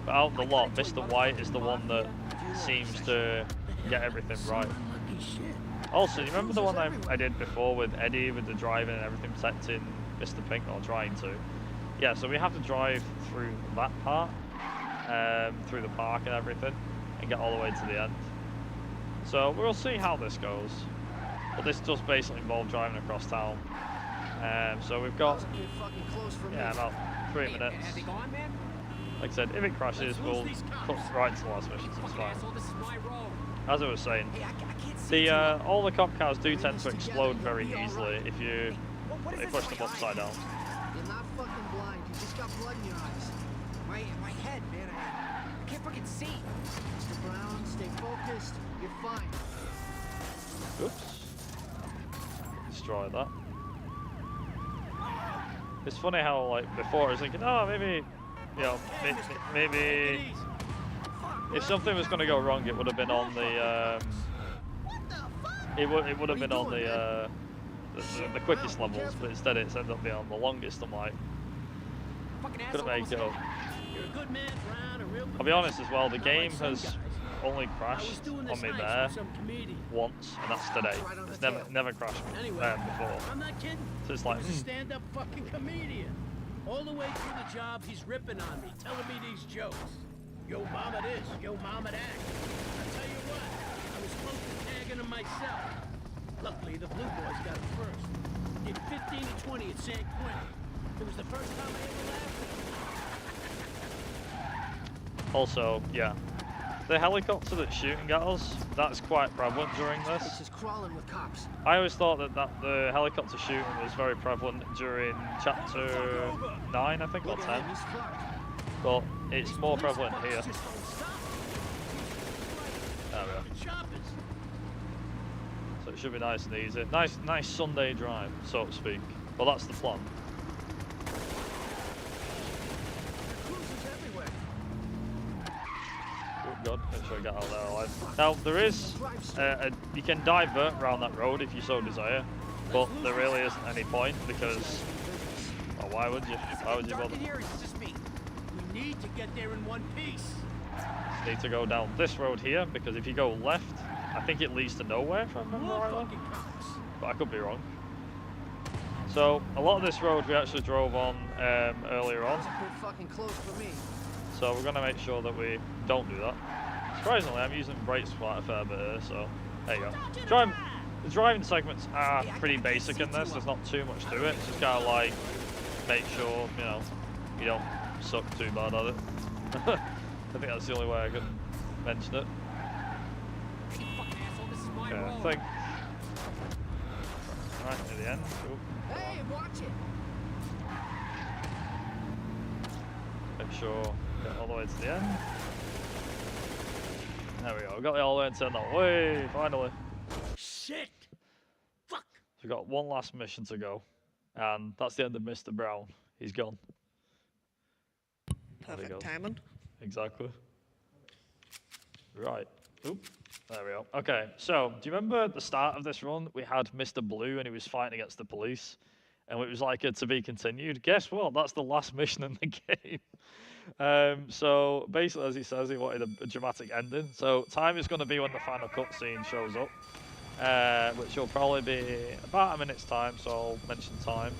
But out of the lot, Mr. White is the one that seems to get everything right. Also, you remember the one I did before with Eddie with the driving and everything protecting Mr. Pink, or trying to? yeah, so we have to drive through that part, through the park and everything, and get all the way to the end. So we'll see how this goes. But this does basically involve driving across town. So we've got, yeah, about 3 minutes. Like I said, if it crashes, we'll cut right to the last mission, so it's fine. As I was saying, all the cop cars do tend to explode very easily if you push them upside down. You're not fucking blind. You just got blood in your eyes. My head, man. I can't fucking see. Mr. Brown, stay focused. You're fine. Oops. Destroy that. It's funny how, like, before I was thinking, oh, maybe, you know, maybe if something was going to go wrong, it would have been on the, it would have been on the quickest levels, but instead it's ended up being on the longest. I'm like, couldn't make it up. I'll be honest as well, the game has only crashed on me there once, and that's today. It's never crashed me before. I'm not kidding. So it's like, He's a stand-up fucking comedian. All the way through the job, he's ripping on me, telling me these jokes. Yo mama this, yo mama that. I tell you what, I was close to tagging him myself. Luckily, the Blue Boys got him first. Did 15 to 20 at San Quentin. It was the first time I ever laughed. also, yeah, the helicopter that's shooting at us, that's quite prevalent during this. It's just crawling with cops. I always thought that the helicopter shooting was very prevalent during chapter 9, I think, or 10. But it's more prevalent here. There we are. So it should be nice and easy. Nice Sunday drive, so to speak. Well, that's the plan. Oh God, make sure I get out of there alive. Now, there is, you can divert around that road if you so desire, but there really isn't any point because, well, why would you? Why would you bother? We need to get there in one piece. Just need to go down this road here because if you go left, I think it leads to nowhere if I remember rightly. But I could be wrong. So a lot of this road we actually drove on earlier on. Fucking close for me. So we're gonna make sure that we don't do that. Surprisingly, I'm using brakes quite a fair bit here, so there you go. The driving segments are pretty basic in this. There's not too much to it. It's just kind of like make sure you don't suck too bad at it. I think that's the only way I can mention it. Okay, I think. Right near the end. Cool. Hey, watch it. Make sure get all the way to the end. There we go. Got it all the way to that way. Finally. Shit. Fuck. So we've got one last mission to go, and that's the end of Mr. Brown. He's gone. Perfect timing. Exactly. Right. Oop. There we go. Okay, so do you remember at the start of this run we had Mr. Blue and he was fighting against the police, and it was like a to be continued? Guess what? That's the last mission in the game. So basically, as he says, he wanted a dramatic ending. So time is going to be when the final cutscene shows up, which will probably be about a minute's time. So I'll mention time.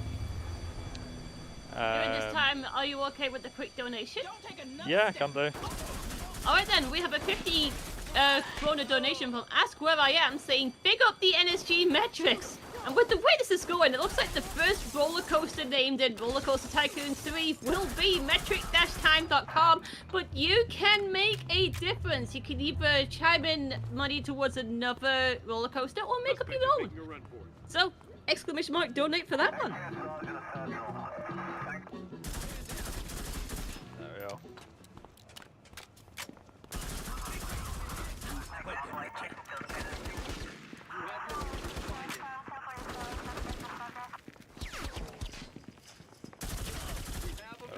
During this time, are you okay with the quick donation? Yeah, I can do. Alright then, we have a 50 krona donation from Ask Where I Am saying, big up the NSG metrics. And with the way this is going, it looks like the first roller coaster named in Roller Coaster Tycoon 3 will be metric-time.com, but you can make a difference. You can either chime in money towards another roller coaster or make up your own. So, exclamation mark, donate for that one. There we go.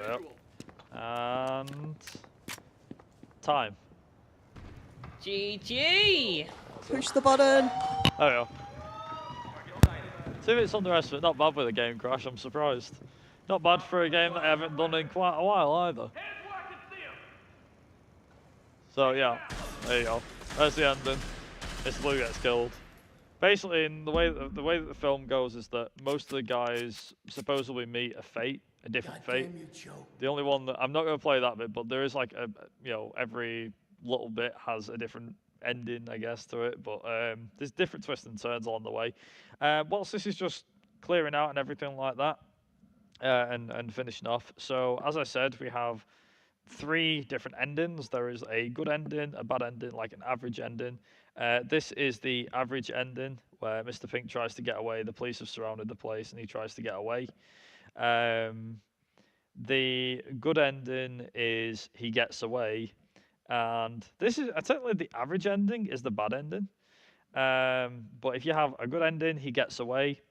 Yep. And time. GG! Push the button. There we go. 2 minutes on the rest of it. Not bad with a game crash, I'm surprised. Not bad for a game that I haven't done in quite a while either. So yeah, there you go. That's the ending. Mr. Blue gets killed. Basically, in the way that the film goes is that most of the guys supposedly meet a fate a different fate. The only one that I'm not going to play that bit, but there is like every little bit has a different ending, I guess, to it. But there's different twists and turns along the way. Whilst this is just clearing out and everything like that, and finishing off. So as I said, we have 3 different endings. There is a good ending, a bad ending, like an average ending. This is the average ending where Mr. Pink tries to get away. The police have surrounded the place and he tries to get away. The good ending is he gets away. And this is technically the average ending is the bad ending. But if you have a good ending, he gets away.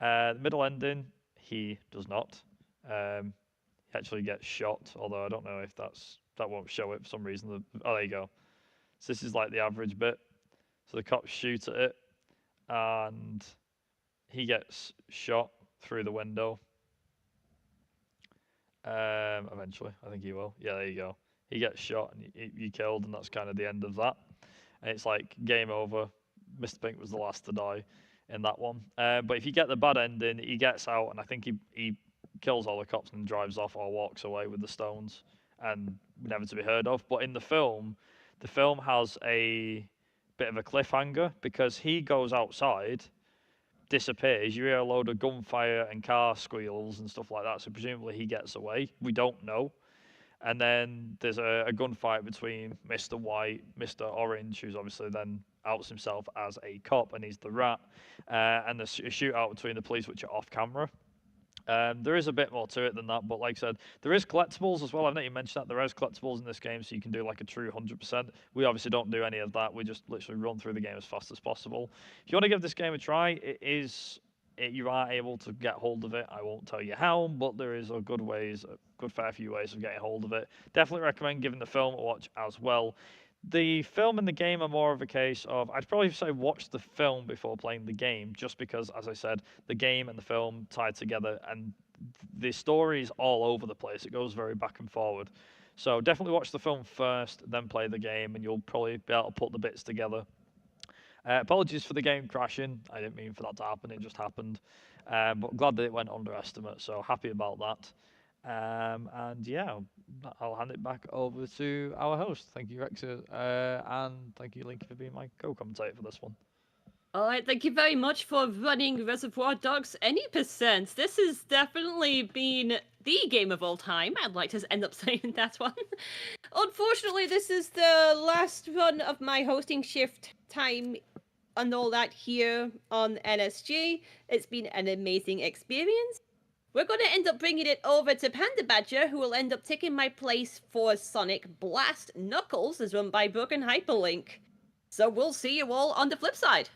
The middle ending, he does not. He actually gets shot, although I don't know if that won't show it for some reason. Oh, there you go. So this is like the average bit. So the cops shoot at it, and he gets shot through the window. Eventually, I think he will. Yeah, there you go. He gets shot and you killed, and that's kind of the end of that. And it's like game over. Mr. Pink was the last to die in that one. But if you get the bad ending, he gets out, and I think he kills all the cops and drives off or walks away with the stones and never to be heard of. But in the film has a bit of a cliffhanger because he goes outside, disappears, you hear a load of gunfire and car squeals and stuff like that, so presumably he gets away. We don't know. And then there's a gunfight between Mr. White, Mr. Orange, who's obviously then outs himself as a cop, and he's the rat, and there's a shootout between the police, which are off camera. There is a bit more to it than that, but like I said, there is collectibles as well. I've not even mentioned that. There is collectibles in this game, so you can do like a true 100%. We obviously don't do any of that. We just literally run through the game as fast as possible. If you want to give this game a try, you are able to get hold of it. I won't tell you how, but there is a good fair few ways of getting hold of it. Definitely recommend giving the film a watch as well. The film and the game are more of a case of, I'd probably say watch the film before playing the game, just because, as I said, the game and the film tie together, and the story is all over the place. It goes very back and forward. So definitely watch the film first, then play the game, and you'll probably be able to put the bits together. Apologies for the game crashing. I didn't mean for that to happen. It just happened. But glad that it went under estimate, so happy about that. And yeah, I'll hand it back over to our host. Thank you, Rex, and thank you, Link, for being my co-commentator for this one. All right, thank you very much for running Reservoir Dogs any percent. This has definitely been the game of all time. I'd like to end up saying that one. Unfortunately, this is the last run of my hosting shift time and all that here on NSG. It's been an amazing experience. We're going to end up bringing it over to Panda Badger, who will end up taking my place for Sonic Blast. Knuckles is run by Broken Hyperlink. So we'll see you all on the flip side.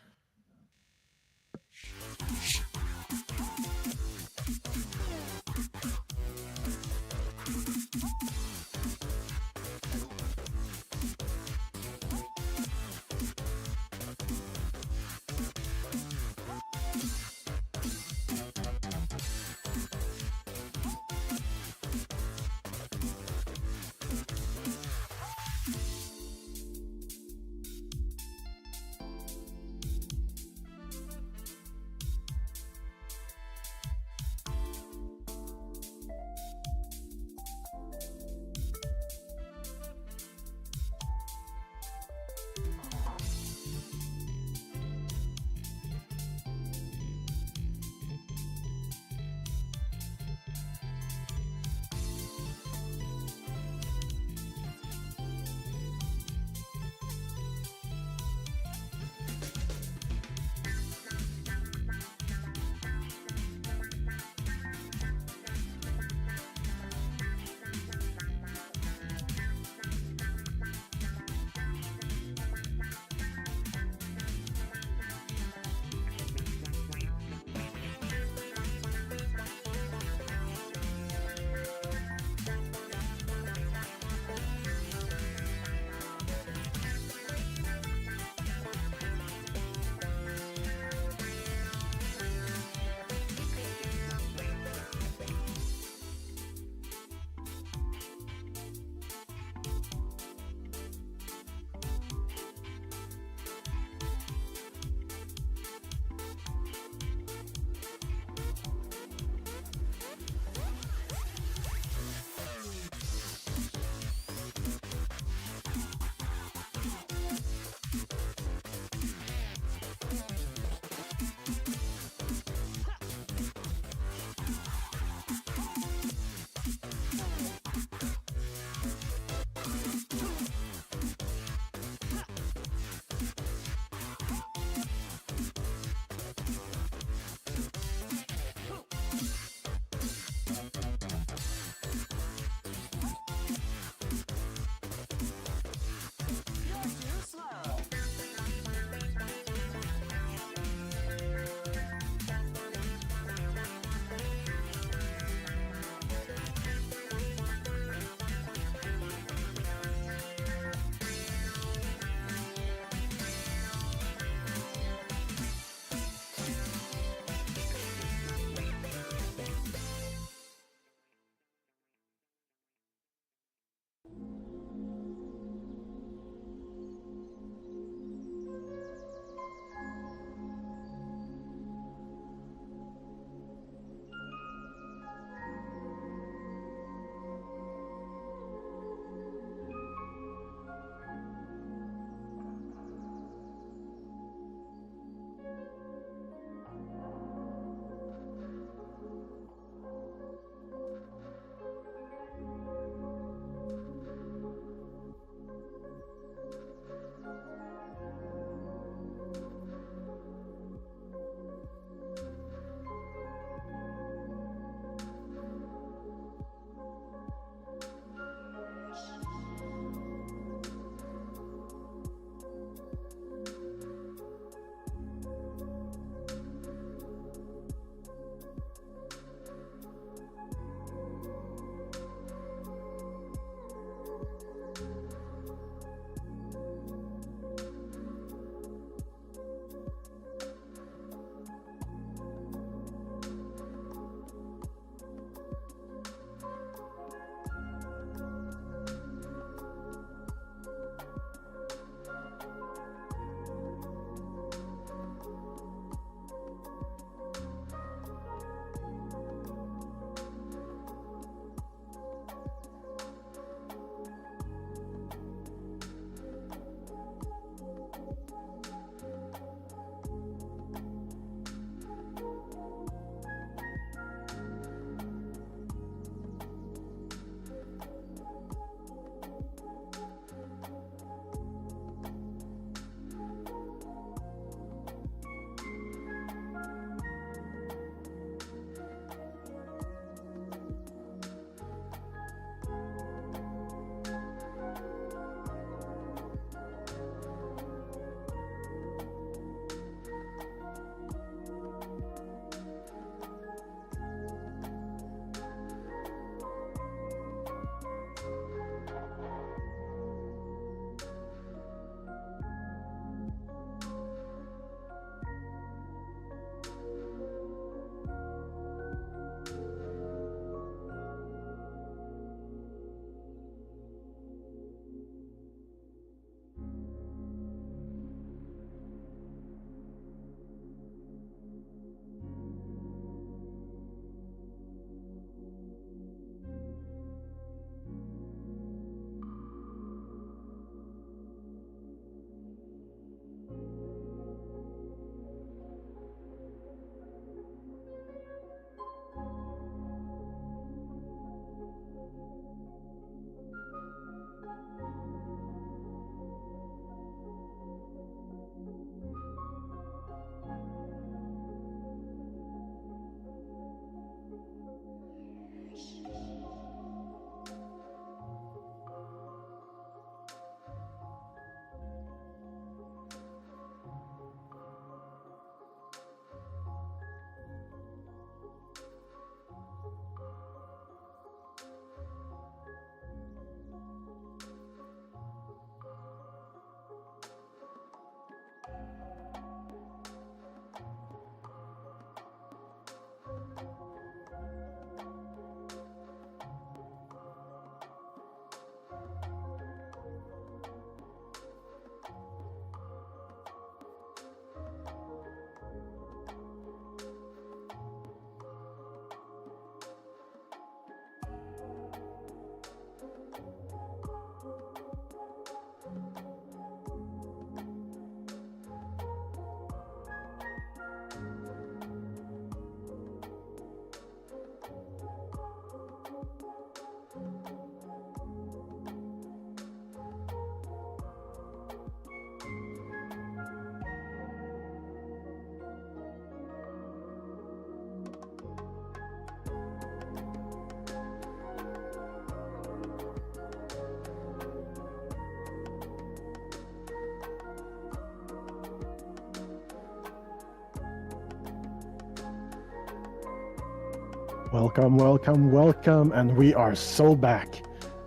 Welcome, welcome, welcome, and we are so back.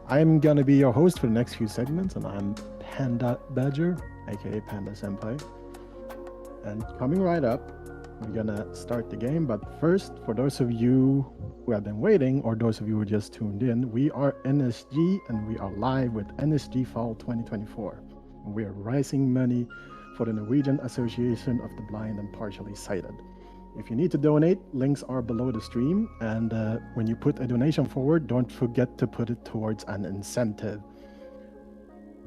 I'm gonna be your host for the next few segments, and I'm Panda Badger, aka Panda Senpai. And coming right up, we're gonna start the game, but first, for those of you who have been waiting, or those of you who just tuned in, we are NSG, and we are live with NSG Fall 2024. And we are raising money for the Norwegian Association of the Blind and Partially Sighted. If you need to donate, links are below the stream, and when you put a donation forward, don't forget to put it towards an incentive.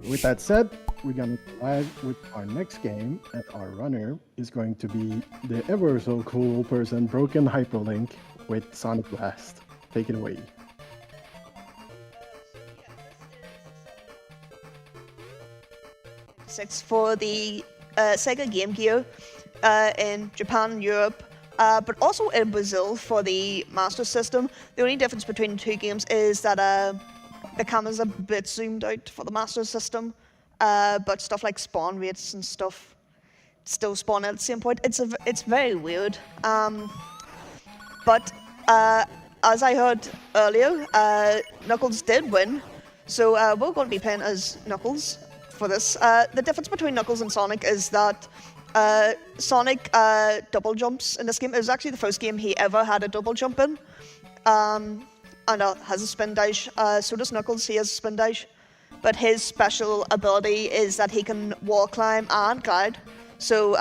With that said, we're gonna live with our next game, and our runner is going to be the ever so cool person, Broken Hyperlink, with Sonic Blast. Take it away. For the Sega Game Gear in Japan, Europe, but also in Brazil for the Master System. The only difference between the two games is that the camera's a bit zoomed out for the Master System, but stuff like spawn rates and stuff still spawn at the same point. It's very weird. But as I heard earlier, Knuckles did win, so we're going to be playing as Knuckles for this. The difference between Knuckles and Sonic is that Sonic double jumps in this game. It was actually the first game he ever had a double jump in, and has a spin dash. So does Knuckles, he has a spin dash. But his special ability is that he can wall climb and glide. So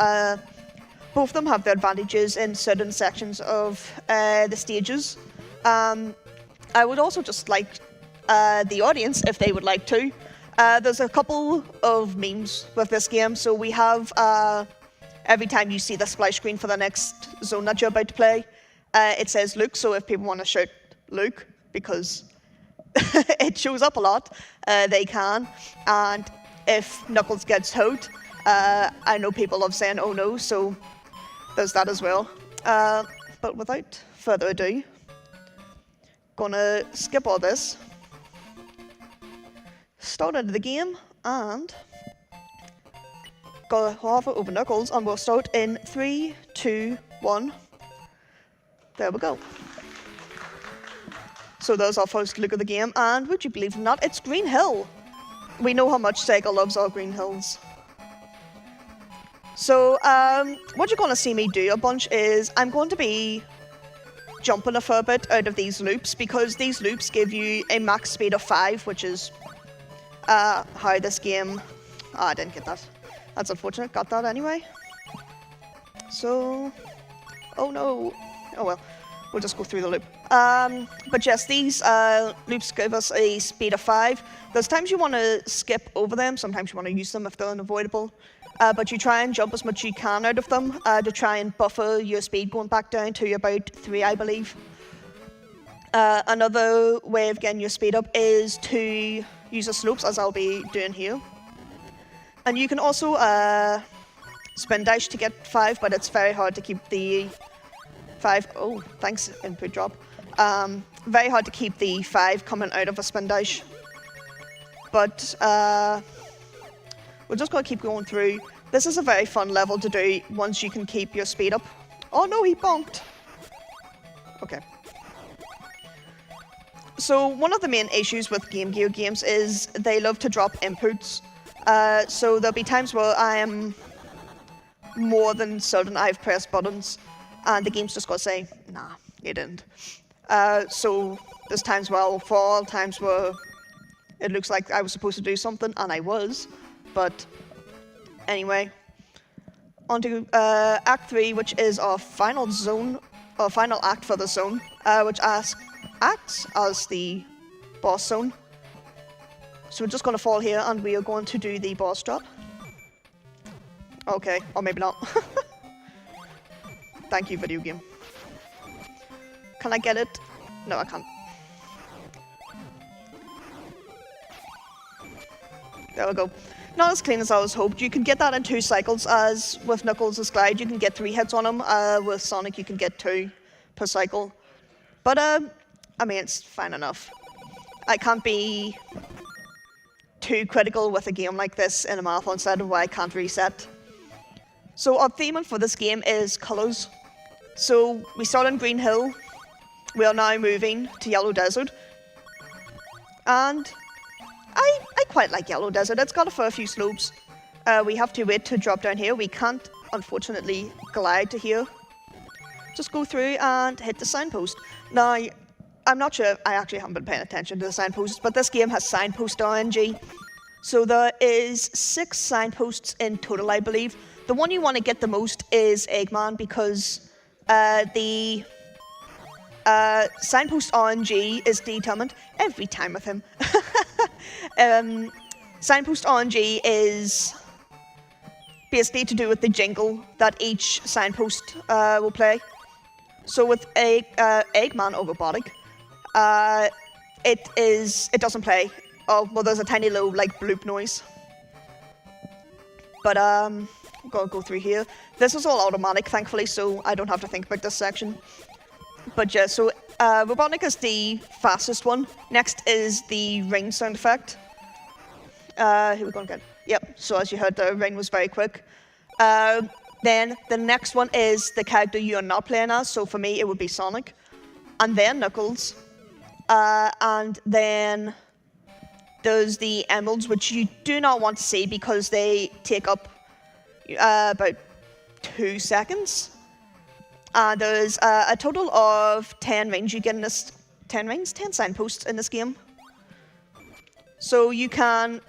both of them have their advantages in certain sections of the stages. I would also just like the audience, if they would like to, there's a couple of memes with this game. So we have, every time you see the splash screen for the next zone that you're about to play, it says Luke. So if people want to shout Luke, because it shows up a lot, they can. And if Knuckles gets hurt, I know people love saying oh no, so there's that as well. But without further ado, gonna skip all this, start into the game, and go hover over Knuckles, and we'll start in 3, 2, 1. There we go. So there's our first look at the game, and would you believe it or not, it's Green Hill. We know how much Sega loves our Green Hills. So what you're going to see me do a bunch is I'm going to be jumping a fair bit out of these loops, because these loops give you a max speed of 5, which is how this game... Oh, I didn't get that. That's unfortunate. Got that anyway. So... Oh no. Oh well. We'll just go through the loop. But yes, these loops give us a speed of 5. There's times you want to skip over them. Sometimes you want to use them if they're unavoidable. But you try and jump as much as you can out of them to try and buffer your speed going back down to about 3, I believe. Another way of getting your speed up is to use the slopes, as I'll be doing here. And you can also spin dash to get 5, but it's very hard to keep the 5. Oh, thanks, input drop. Very hard to keep the 5 coming out of a spin dash. But we're just going to keep going through. This is a very fun level to do once you can keep your speed up. Oh no, he bonked. Okay. So one of the main issues with Game Gear games is they love to drop inputs. So there'll be times where I am more than certain I've pressed buttons, and the game's just going to say, nah, you didn't. So there's times where I'll fall, times where it looks like I was supposed to do something, and I was. But anyway, on to Act 3, which is our final zone, or final act for the zone, which acts as the boss zone. So we're just going to fall here, and we are going to do the boss drop. Okay, or maybe not. Thank you, video game. Can I get it? No, I can't. There we go. Not as clean as I was hoped. You can get that in 2 cycles, as with Knuckles' glide, you can get 3 hits on him. With Sonic, you can get 2 per cycle. But, I mean, it's fine enough. I can't be too critical with a game like this in a marathon setting where I can't reset. So our theme for this game is colours. So we start on Green Hill, we are now moving to Yellow Desert. And I quite like Yellow Desert. It's got a fair few slopes. We have to wait to drop down here. We can't, unfortunately, glide to here. Just go through and hit the signpost. Now, I'm not sure, I actually haven't been paying attention to the signposts, but this game has signpost RNG. So there is 6 signposts in total, I believe. The one you want to get the most is Eggman, because the signpost RNG is determined every time with him. Signpost RNG is basically to do with the jingle that each signpost will play. So with Eggman or Robotic, it doesn't play. Oh, well, there's a tiny little like bloop noise. But I'm gonna go through here. This is all automatic, thankfully, so I don't have to think about this section. But yeah, so Robotic is the fastest one. Next is the ring sound effect. Here we're gonna get. Yep. So as you heard, the ring was very quick. Then the next one is the character you are not playing as. So for me, it would be Sonic, and then Knuckles, and then there's the emeralds, which you do not want to see because they take up about 2 seconds. There's a total of 10 rings you get in this. 10 signposts in this game. So you can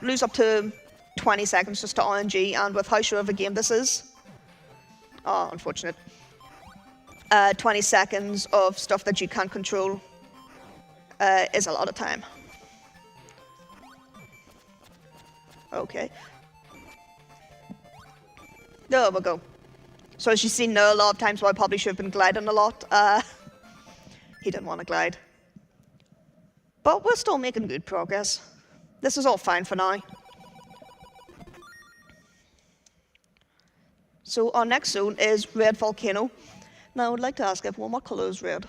lose up to 20 seconds just to RNG, and with how short of a game this is, oh, unfortunate. 20 seconds of stuff that you can't control is a lot of time. Okay. There we go. So as you've seen there, a lot of times where I probably should have been gliding a lot, he didn't want to glide. But we're still making good progress. This is all fine for now. So our next zone is Red Volcano. Now I would like to ask everyone, what colour is red?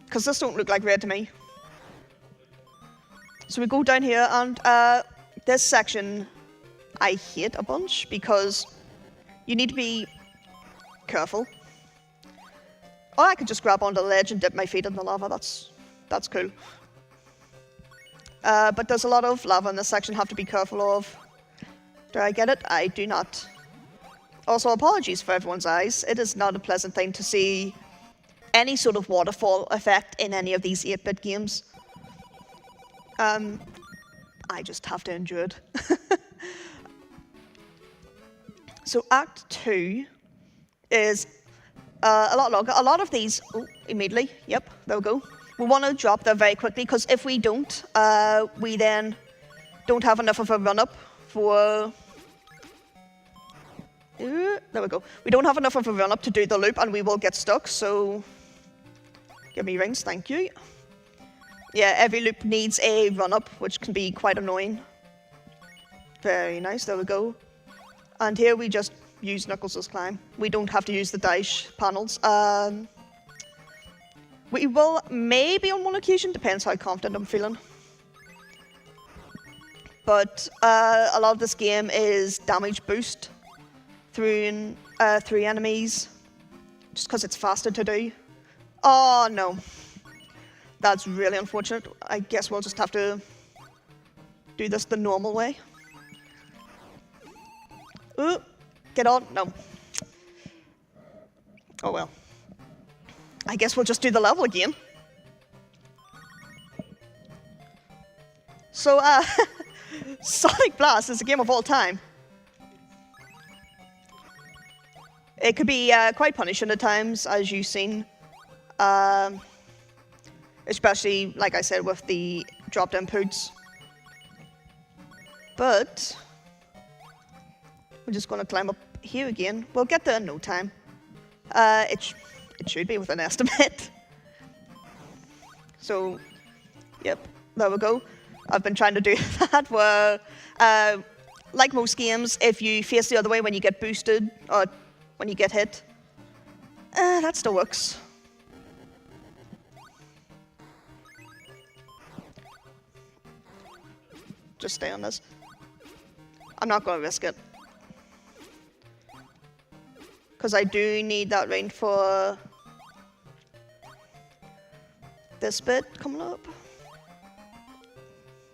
Because this don't look like red to me. So we go down here, and this section I hate a bunch because you need to be careful. Or I could just grab onto the ledge and dip my feet in the lava. That's cool. But there's a lot of lava in this section, have to be careful of. Do I get it? I do not. Also, apologies for everyone's eyes. It is not a pleasant thing to see any sort of waterfall effect in any of these 8-bit games. I just have to endure it. So Act 2 is a lot longer. A lot of these, immediately, yep, there we go. We want to drop there very quickly, because if we don't, we then don't have enough of a run-up for... there we go. We don't have enough of a run-up to do the loop, and we will get stuck, so... Give me rings, thank you. Yeah, every loop needs a run-up, which can be quite annoying. Very nice, there we go. And here we just use Knuckles' climb. We don't have to use the dash panels. We will maybe on one occasion, depends how confident I'm feeling. But a lot of this game is damage boost through enemies, just because it's faster to do. Oh no. That's really unfortunate. I guess we'll just have to do this the normal way. Ooh, get on. No. Oh well. I guess we'll just do the level again. So, Sonic Blast is a game of all time. It could be quite punishing at times, as you've seen. Especially, like I said, with the drop-down poots. But we're just going to climb up here again. We'll get there in no time. It should be with an estimate. So, yep, there we go. I've been trying to do that where, like most games, if you face the other way when you get boosted or when you get hit, that still works. Just stay on this. I'm not going to risk it. Because I do need that range for this bit coming up.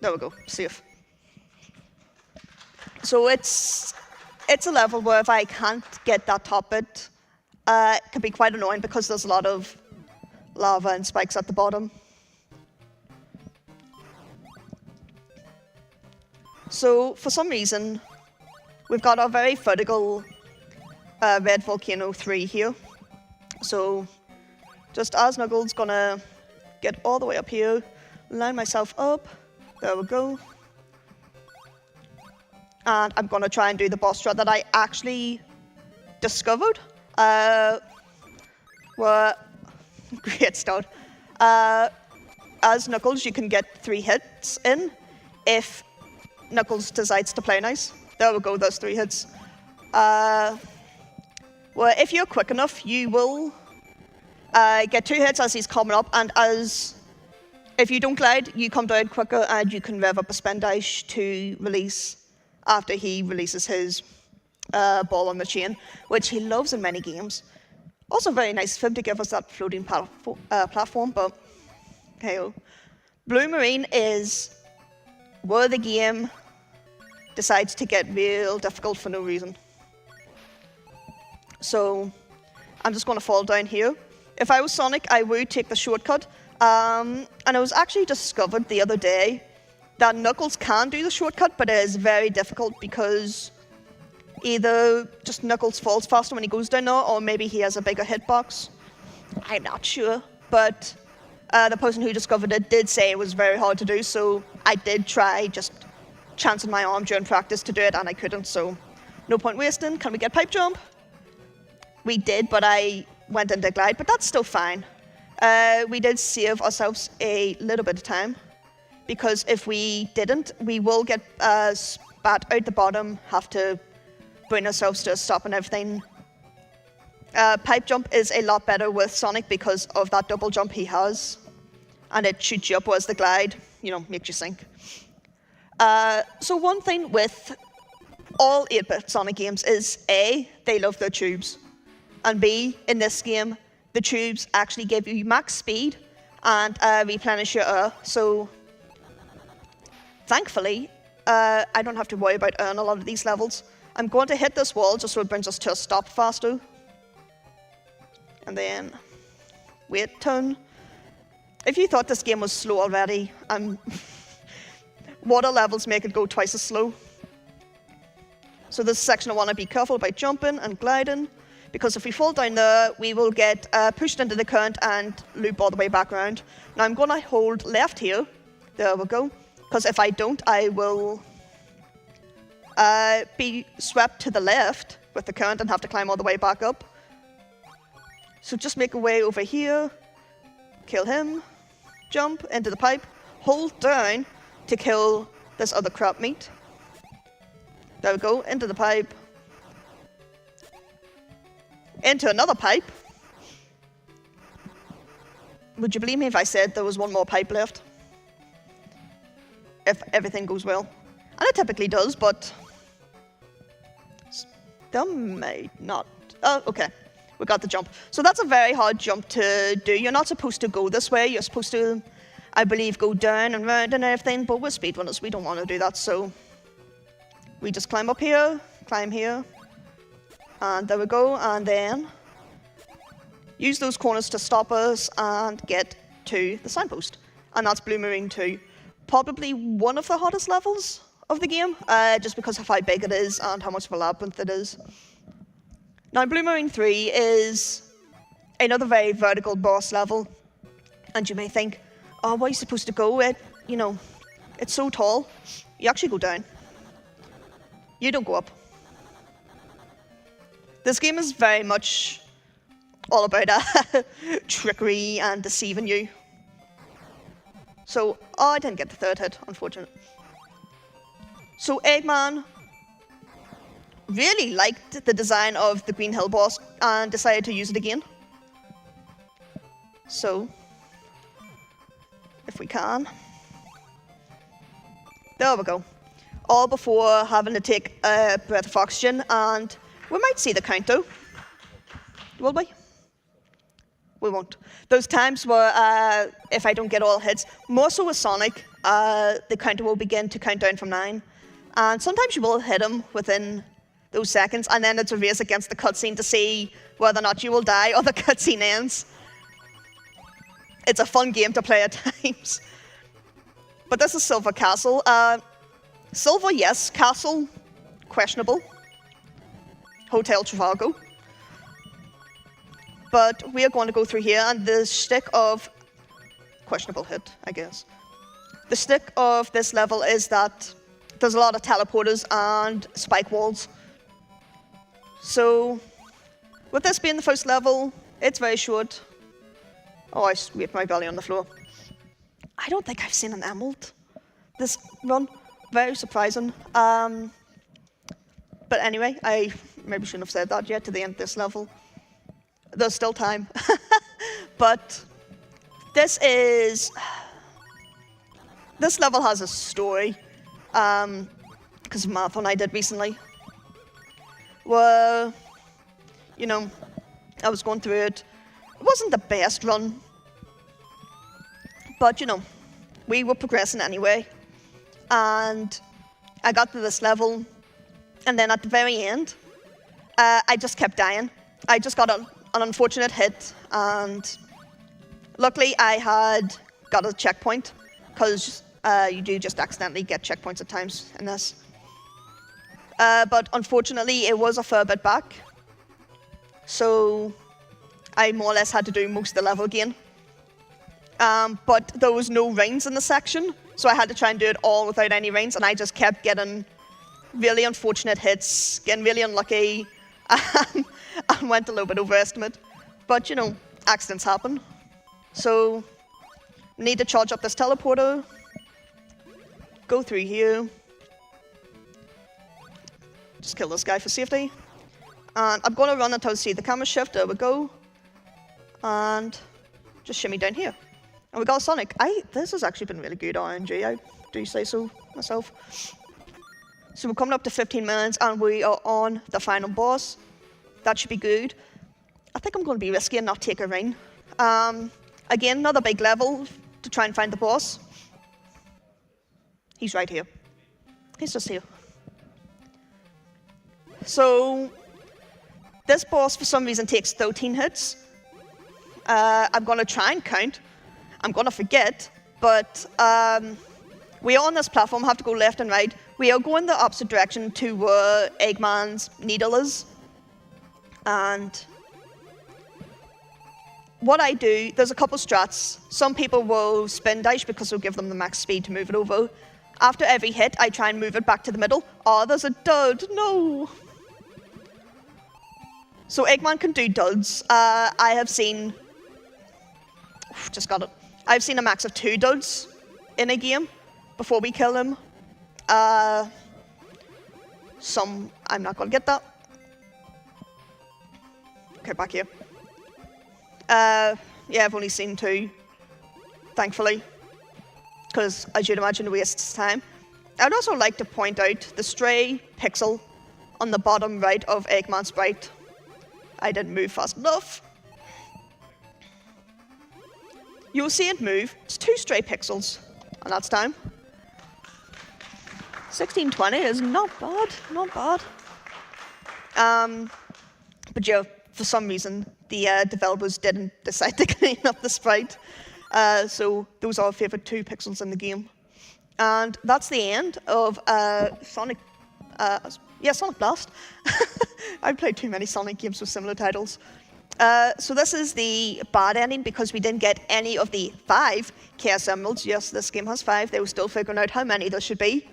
There we go, safe. So it's a level where if I can't get that top bit, it can be quite annoying because there's a lot of lava and spikes at the bottom. So for some reason, we've got our very vertical red volcano 3 here. So just as Knuckles gonna get all the way up here, line myself up, there we go. And I'm gonna try and do the boss strat that I actually discovered. Great start. As Knuckles, you can get 3 hits in if Knuckles decides to play nice. There we go, those 3 hits. Well, if you're quick enough, you will get 2 hits as he's coming up, and if you don't glide, you come down quicker and you can rev up a spin dash to release after he releases his ball on the chain, which he loves in many games. Also very nice of him to give us that floating platform, but hey-oh. Blue Marine is where the game decides to get real difficult for no reason. So I'm just going to fall down here. If I was Sonic, I would take the shortcut. And it was actually discovered the other day that Knuckles can do the shortcut, but it is very difficult because either just Knuckles falls faster when he goes down there, or maybe he has a bigger hitbox. I'm not sure, but the person who discovered it did say it was very hard to do, so I did try just chancing my arm during practice to do it, and I couldn't, so no point wasting. Can we get pipe jump? We did, but I went into glide, but that's still fine. We did save ourselves a little bit of time, because if we didn't, we will get spat out the bottom, have to bring ourselves to a stop and everything. Pipe jump is a lot better with Sonic because of that double jump he has, and it shoots you up, whereas the glide, makes you sink. So one thing with all 8-bit Sonic games is A, they love their tubes, and B, in this game, the tubes actually give you max speed and replenish your air. So thankfully, I don't have to worry about air in a lot of these levels. I'm going to hit this wall just so it brings us to a stop faster. And then wait turn. If you thought this game was slow already, water levels make it go twice as slow. So this section I want to be careful about jumping and gliding, because if we fall down there, we will get pushed into the current and loop all the way back around. Now I'm going to hold left here. There we go. Because if I don't, I will be swept to the left with the current and have to climb all the way back up. So just make a way over here, kill him, jump into the pipe, hold down to kill this other crab meat. There we go, into the pipe. Into another pipe. Would you believe me if I said there was one more pipe left? If everything goes well. And it typically does, but there may not. Oh, okay. We got the jump. So that's a very hard jump to do. You're not supposed to go this way. You're supposed to, I believe, go down and round and everything, but we're speedrunners. We don't want to do that, so we just climb up here, climb here, and there we go, and then use those corners to stop us and get to the signpost. And that's Blue Marine 2. Probably one of the hardest levels of the game, just because of how big it is and how much of a labyrinth it is. Now, Blue Marine 3 is another very vertical boss level, and you may think, oh, where are you supposed to go? It's so tall. You actually go down. You don't go up. This game is very much all about trickery and deceiving you. So, I didn't get the third hit, unfortunately. So, Eggman really liked the design of the Green Hill boss and decided to use it again. So, if we can. There we go. All before having to take a breath of oxygen, and we might see the count though. Will we? we won't. Those times where if I don't get all hits, more so with Sonic, the counter will begin to count down from 9. And sometimes you will hit him within those seconds, and then it's a race against the cutscene to see whether or not you will die or the cutscene ends. It's a fun game to play at times. But this is Silver Castle. Silver, yes. Castle, questionable. Hotel Trivago. But we are going to go through here, and the shtick of... questionable hit, I guess. The shtick of this level is that there's a lot of teleporters and spike walls. So, with this being the first level, it's very short. Oh, I scraped my belly on the floor. I don't think I've seen an emerald this run. Very surprising. But anyway, I maybe shouldn't have said that yet to the end of this level. There's still time. But this level has a story. Because of a marathon I did recently. Where, you know, I was going through it. It wasn't the best run. But, you know, we were progressing anyway. And I got to this level. And then at the very end, I just kept dying. I just got an unfortunate hit. And luckily, I had got a checkpoint. Because you do just accidentally get checkpoints at times in this. But unfortunately, it was a fair bit back. So I more or less had to do most of the level again. But there was no rings in the section, so I had to try and do it all without any rings, and I just kept getting really unfortunate hits, getting really unlucky, and went a little bit overestimate. But, you know, accidents happen. So, need to charge up this teleporter, go through here, just kill this guy for safety. And I'm going to run until I see the camera shift. There we go. And just shimmy down here. And we got Sonic. This has actually been really good RNG, I do say so myself. So we're coming up to 15 minutes and we are on the final boss. That should be good. I think I'm going to be risky and not take a ring. Again, another big level to try and find the boss. He's right here. He's just here. So, this boss for some reason takes 13 hits. I'm going to try and count. I'm going to forget, but we are on this platform, have to go left and right. We are going the opposite direction to where Eggman's needle is. And what I do, there's a couple strats. Some people will spin dash because it'll give them the max speed to move it over. After every hit, I try and move it back to the middle. Oh, there's a dud, no. So Eggman can do duds. I have seen, just got it. I've seen a max of 2 duds in a game before we kill him. I'm not gonna get that. Okay, back here. Yeah, I've only seen 2, thankfully, because as you'd imagine, it wastes time. I'd also like to point out the stray pixel on the bottom right of Eggman's sprite. I didn't move fast enough. You'll see it move. It's 2 stray pixels, and that's time. 1620 is not bad, not bad. But yeah, for some reason, the developers didn't decide to clean up the sprite. So those are our favorite 2 pixels in the game. And that's the end of Sonic Blast. I've played too many Sonic games with similar titles. So this is the bad ending because we didn't get any of the 5 Chaos Emeralds. Yes, this game has 5. They were still figuring out how many there should be.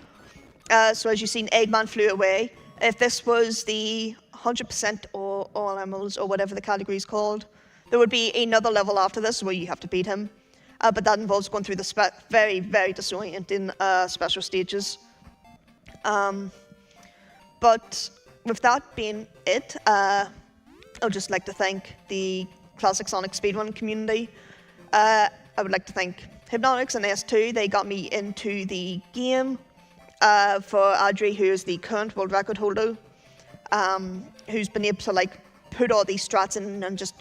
So as you've seen, Eggman flew away. If this was the 100% or all emeralds or whatever the category is called, there would be another level after this where you have to beat him. But that involves going through the very, very disorienting special stages. But with that being it, I would just like to thank the Classic Sonic Speedrun community. I would like to thank Hypnotics and S2. They got me into the game. For Adri, who is the current world record holder, who's been able to like put all these strats in and just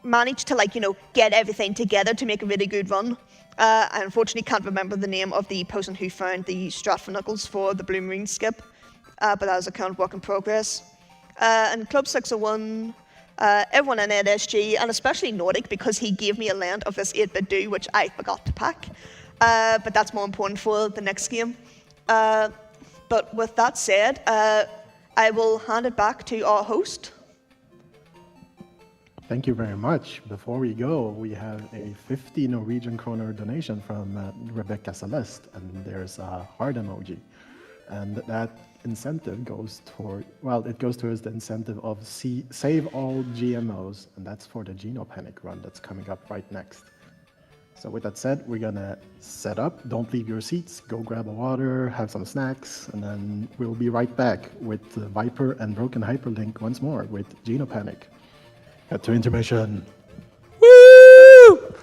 managed to get everything together to make a really good run. I unfortunately can't remember the name of the person who found the Stratforknuckles for the Blue Marine skip, but that was a current work in progress. And Club 601, everyone in NSG, and especially Nordic, because he gave me a land of this 8-bit do, which I forgot to pack. But that's more important for the next game. But with that said, I will hand it back to our host. Thank you very much. Before we go, we have a 50 Norwegian kroner donation from Rebecca Celeste, and there's a heart emoji. And that incentive goes toward, well, it goes towards the incentive of Save All GMOs, and that's for the Genopanic run that's coming up right next. So with that said, we're gonna set up. Don't leave your seats. Go grab a water, have some snacks, and then we'll be right back with Viper and Broken Hyperlink once more with Genopanic. Cut to intermission. Woo!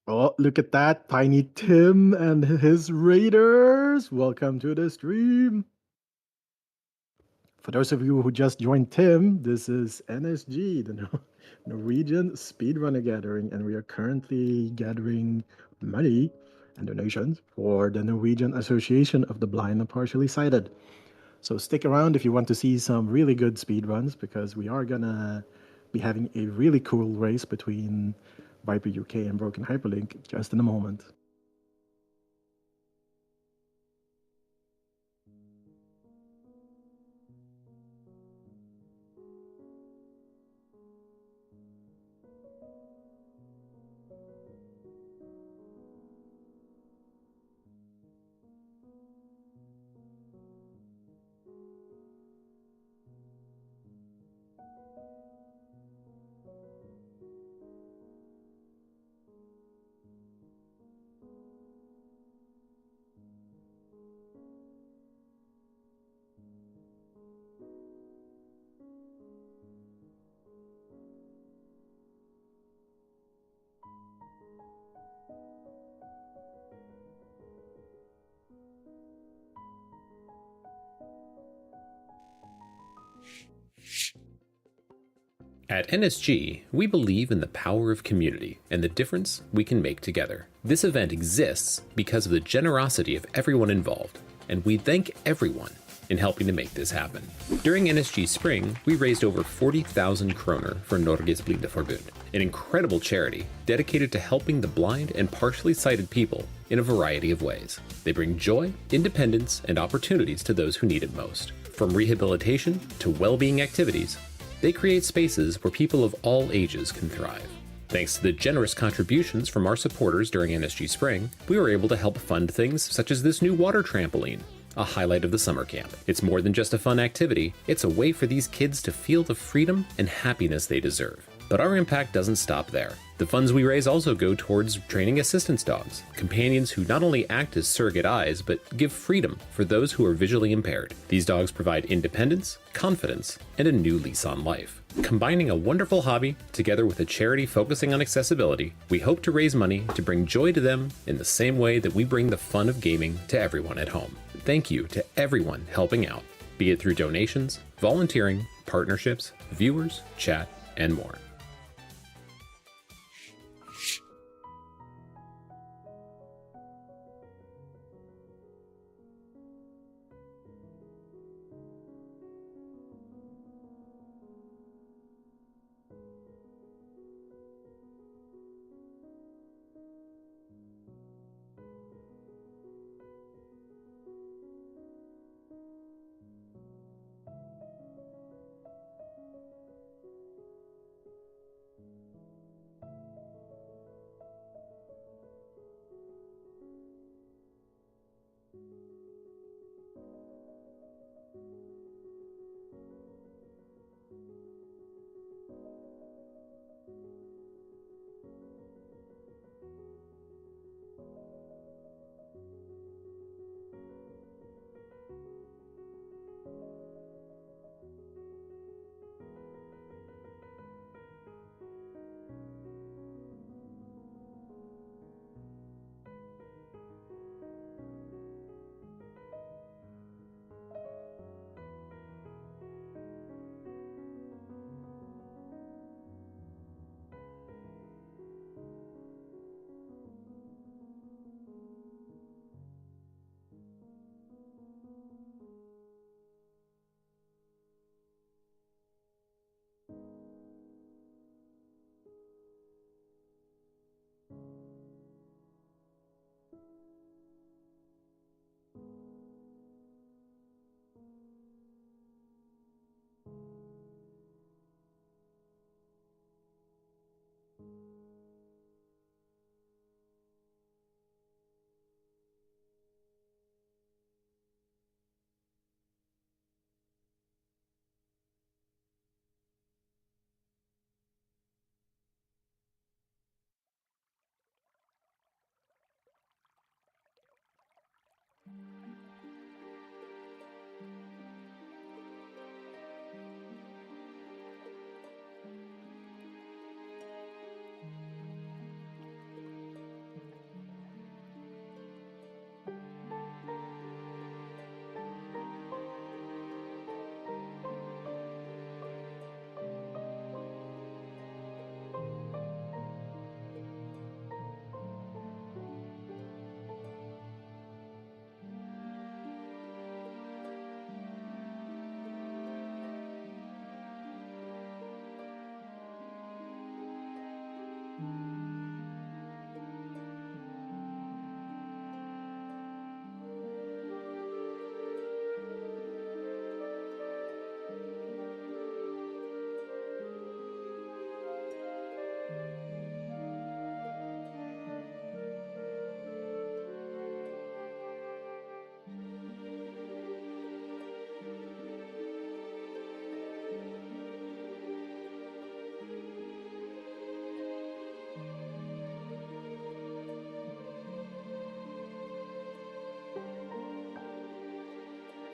Oh, look at that. Tiny Tim and his Raiders. Welcome to the stream. For those of you who just joined Tim, this is NSG, the Norwegian Speedrunner Gathering, and we are currently gathering money and donations for the Norwegian Association of the Blind and Partially Sighted. So stick around if you want to see some really good speedruns, because we are gonna be having a really cool race between Viper UK and Broken Hyperlink just in a moment. At NSG, we believe in the power of community and the difference we can make together. This event exists because of the generosity of everyone involved, and we thank everyone in helping to make this happen. During NSG Spring, we raised over 40,000 kroner for Norges Blindeforbund, an incredible charity dedicated to helping the blind and partially sighted people in a variety of ways. They bring joy, independence, and opportunities to those who need it most. From rehabilitation to well-being activities, they create spaces where people of all ages can thrive. Thanks to the generous contributions from our supporters during NSG Spring, we were able to help fund things such as this new water trampoline, a highlight of the summer camp. It's more than just a fun activity, it's a way for these kids to feel the freedom and happiness they deserve. But our impact doesn't stop there. The funds we raise also go towards training assistance dogs, companions who not only act as surrogate eyes, but give freedom for those who are visually impaired. These dogs provide independence, confidence, and a new lease on life. Combining a wonderful hobby together with a charity focusing on accessibility, we hope to raise money to bring joy to them in the same way that we bring the fun of gaming to everyone at home. Thank you to everyone helping out, be it through donations, volunteering, partnerships, viewers, chat, and more.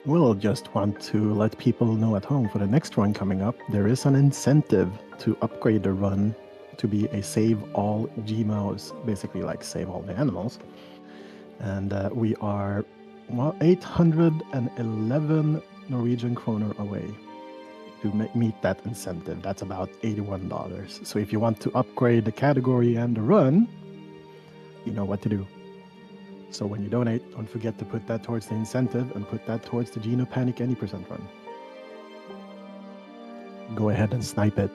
We'll just want to let people know at home for the next run coming up, there is an incentive to upgrade the run to be a save all Gmos, basically like save all the animals. And we are 811 Norwegian kroner away to meet that incentive. That's about $81. So if you want to upgrade the category and the run, you know what to do. So when you donate, don't forget to put that towards the incentive and put that towards the Geno Panic Any % run. Go ahead and snipe it.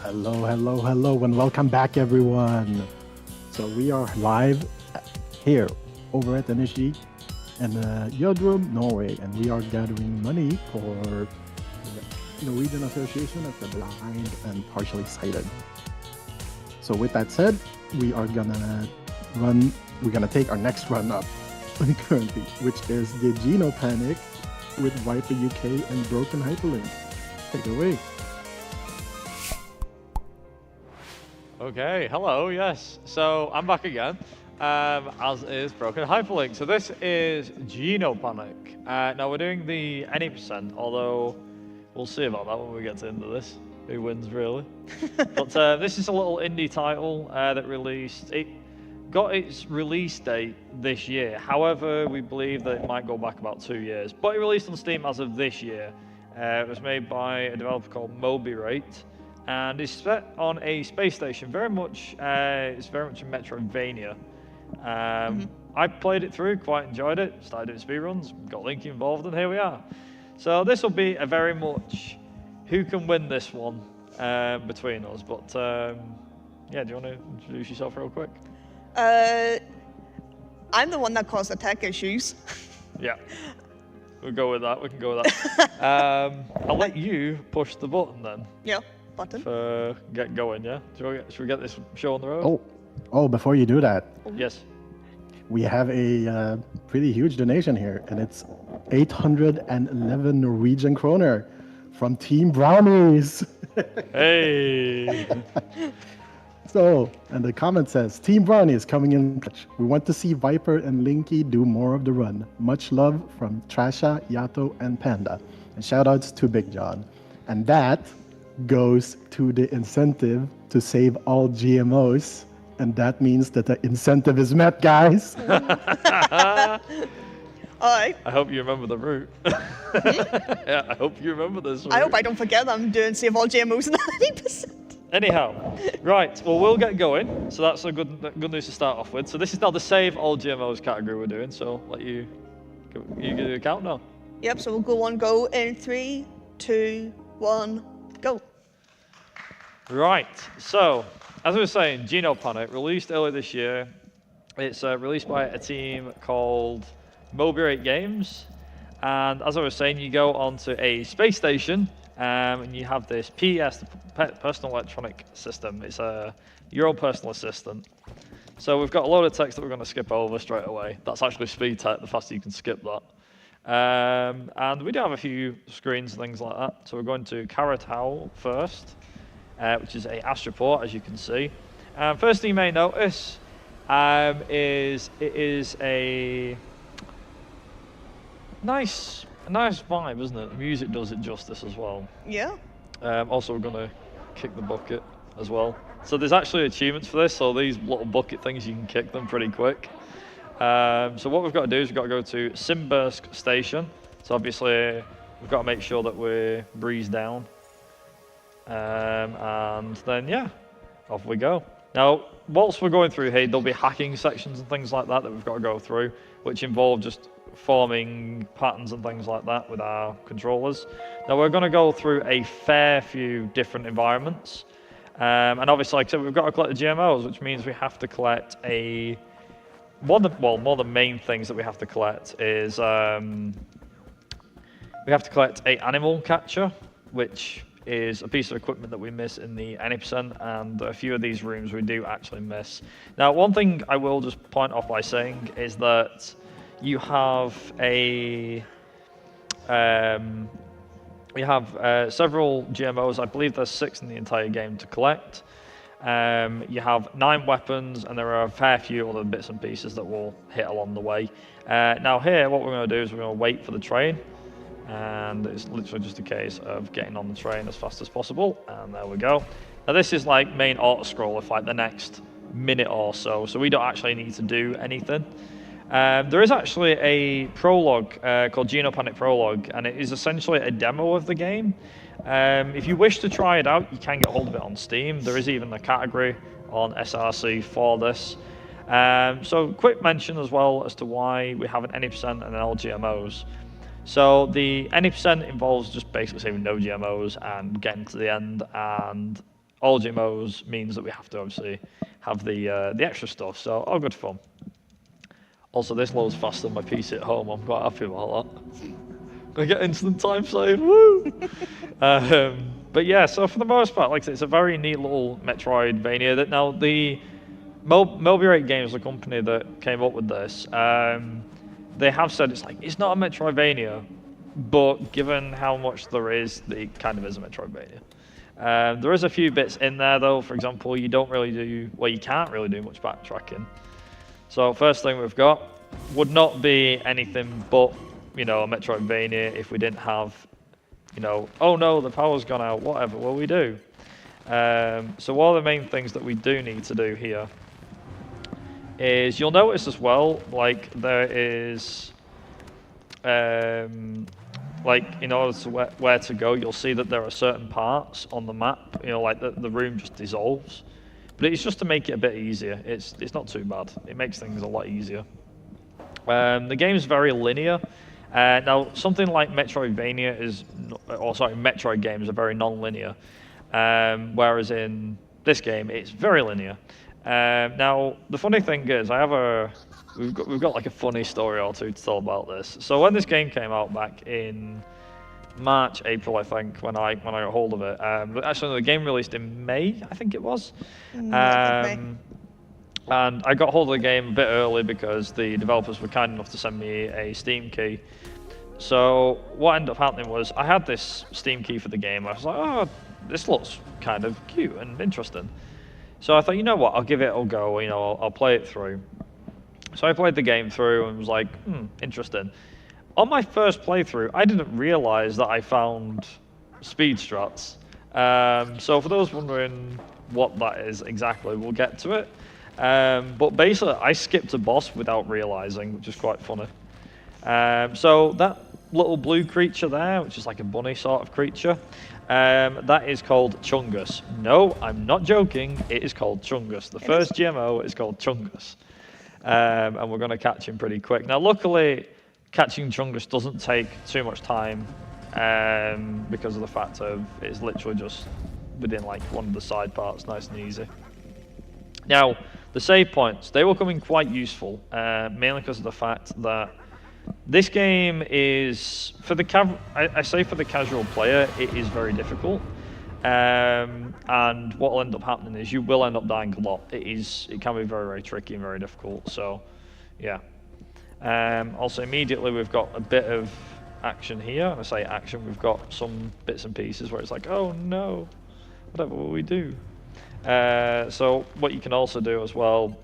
Hello, hello, hello, and welcome back, everyone. So we are live here over at NSG in Gjerdrum, Norway, and we are gathering money for the Norwegian Association of the Blind and Partially Sighted. So with that said, we're gonna take our next run up currently, which is the Geno Panic with Viper UK and Broken Hyperlink. Take it away. Okay, hello, yes. So I'm back again, as is Broken Hyperlink. So this is Geno Panic. Now we're doing the any percent, although we'll see about that when we get to the end of this. Who wins, really? But this is a little indie title that released. It got its release date this year. However, we believe that it might go back about 2 years. But it released on Steam as of this year. It was made by a developer called Mobirate. And it's set on a space station. It's very much a Metroidvania. I played it through, quite enjoyed it. Started doing speedruns, got Linky involved, and here we are. So this will be a very much who can win this one between us. But yeah, do you want to introduce yourself real quick? I'm the one that caused the tech issues. Yeah. We'll go with that. We can go with that. I'll let you push the button then. Yeah. Button. For get going, yeah? Should we get this show on the road? Oh, before you do that, Yes. we have a pretty huge donation here, and it's 811 Norwegian kroner from Team Brownies. Hey! So, and the comment says, Team Brownies coming in clutch. We want to see Viper and Linky do more of the run. Much love from Trasha, Yato, and Panda. And shoutouts to Big John. And that goes to the incentive to save all GMOs, and that means that the incentive is met, guys. Alright. I hope you remember the route. Yeah, I hope you remember this route. I hope I don't forget that I'm doing save all GMOs 90%. Anyhow, right, well, we'll get going. So that's a good news to start off with. So this is now the save all GMOs category we're doing, so let you give the account now. Yep, so we'll go in 3, 2, 1, go. Right, so as I was saying, Geno Panic released earlier this year. It's released by a team called Mobirate Games, and as I was saying, you go onto a space station and you have this PS, the Personal Electronic System. It's your own personal assistant. So we've got a load of text that we're going to skip over straight away. That's actually speed tech, the faster you can skip that. And we do have a few screens and things like that. So we're going to Karatau first, which is a Astroport, as you can see. First thing you may notice is it is a nice vibe, isn't it? The music does it justice as well. Yeah. Also, we're going to kick the bucket as well. So there's actually achievements for this. So these little bucket things, you can kick them pretty quick. So what we've got to do is we've got to go to Simbersk Station. So obviously, we've got to make sure that we're breeze down. And then, yeah, off we go. Now, whilst we're going through here, there'll be hacking sections and things like that we've got to go through, which involve just forming patterns and things like that with our controllers. Now, we're going to go through a fair few different environments. And obviously, like I said, we've got to collect the GMOs, which means we have to collect one of the main things that we have to collect is we have to collect an animal catcher, which is a piece of equipment that we miss in the NPCen, and a few of these rooms we do actually miss. Now, one thing I will just point off by saying is that you have several GMOs. I believe there's 6 in the entire game to collect. You have 9 weapons, and there are a fair few other bits and pieces that we'll hit along the way. Now here, what we're going to do is we're going to wait for the train, and it's literally just a case of getting on the train as fast as possible, and there we go. Now this is like main auto-scroller for like the next minute or so, so we don't actually need to do anything. There is actually a prologue called Geno Panic Prologue, and it is essentially a demo of the game. If you wish to try it out, you can get hold of it on Steam. There is even a category on SRC for this. So quick mention as well as to why we have an NPCen and an LGMOs. So the NPCen involves just basically saving no GMOs and getting to the end and all GMOs means that we have to obviously have the extra stuff. So all good fun. Also, this loads faster than my PC at home. I'm quite happy about that. I get instant time save. Woo! But yeah, so for the most part, like I said, it's a very neat little Metroidvania. That now the Mobiurate Games, the company that came up with this, they have said it's not a Metroidvania, but given how much there is, it kind of is a Metroidvania. There is a few bits in there though. For example, you can't really do much backtracking. So first thing we've got would not be anything but, a Metroidvania if we didn't have, oh no, the power's gone out, whatever will we do? So one of the main things that we do need to do here is, you'll notice as well, like there is, like in order to where to go, you'll see that there are certain parts on the map, like the room just dissolves. But it's just to make it a bit easier. It's not too bad. It makes things a lot easier. The game is very linear. Now, something like Metroidvania Metroid games are very non-linear, whereas in this game it's very linear. Now, the funny thing is, we've got like a funny story or two to tell about this. So when this game came out back in March, April, I think, when I got hold of it. Actually, the game released in May, I think it was. And I got hold of the game a bit early because the developers were kind enough to send me a Steam key. So what ended up happening was I had this Steam key for the game. I was like, oh, this looks kind of cute and interesting. So I thought, you know what, I'll give it a go. I'll play it through. So I played the game through and was like, interesting. On my first playthrough, I didn't realize that I found speed strats. So for those wondering what that is exactly, we'll get to it. But basically, I skipped a boss without realizing, which is quite funny. So that little blue creature there, which is like a bunny sort of creature, that is called Chungus. No, I'm not joking. It is called Chungus. The first GMO is called Chungus. And we're going to catch him pretty quick. Now, luckily, catching Chungus doesn't take too much time because of the fact of it's literally just within like one of the side parts, nice and easy. Now, the save points, they will come in quite useful, mainly because of the fact that this game is, for the I say for the casual player, it is very difficult. And what will end up happening is you will end up dying a lot. It can be very, very tricky and very difficult, so yeah. Also, immediately we've got a bit of action here. When I say action, we've got some bits and pieces where it's like, oh no, whatever will we do? So what you can also do as well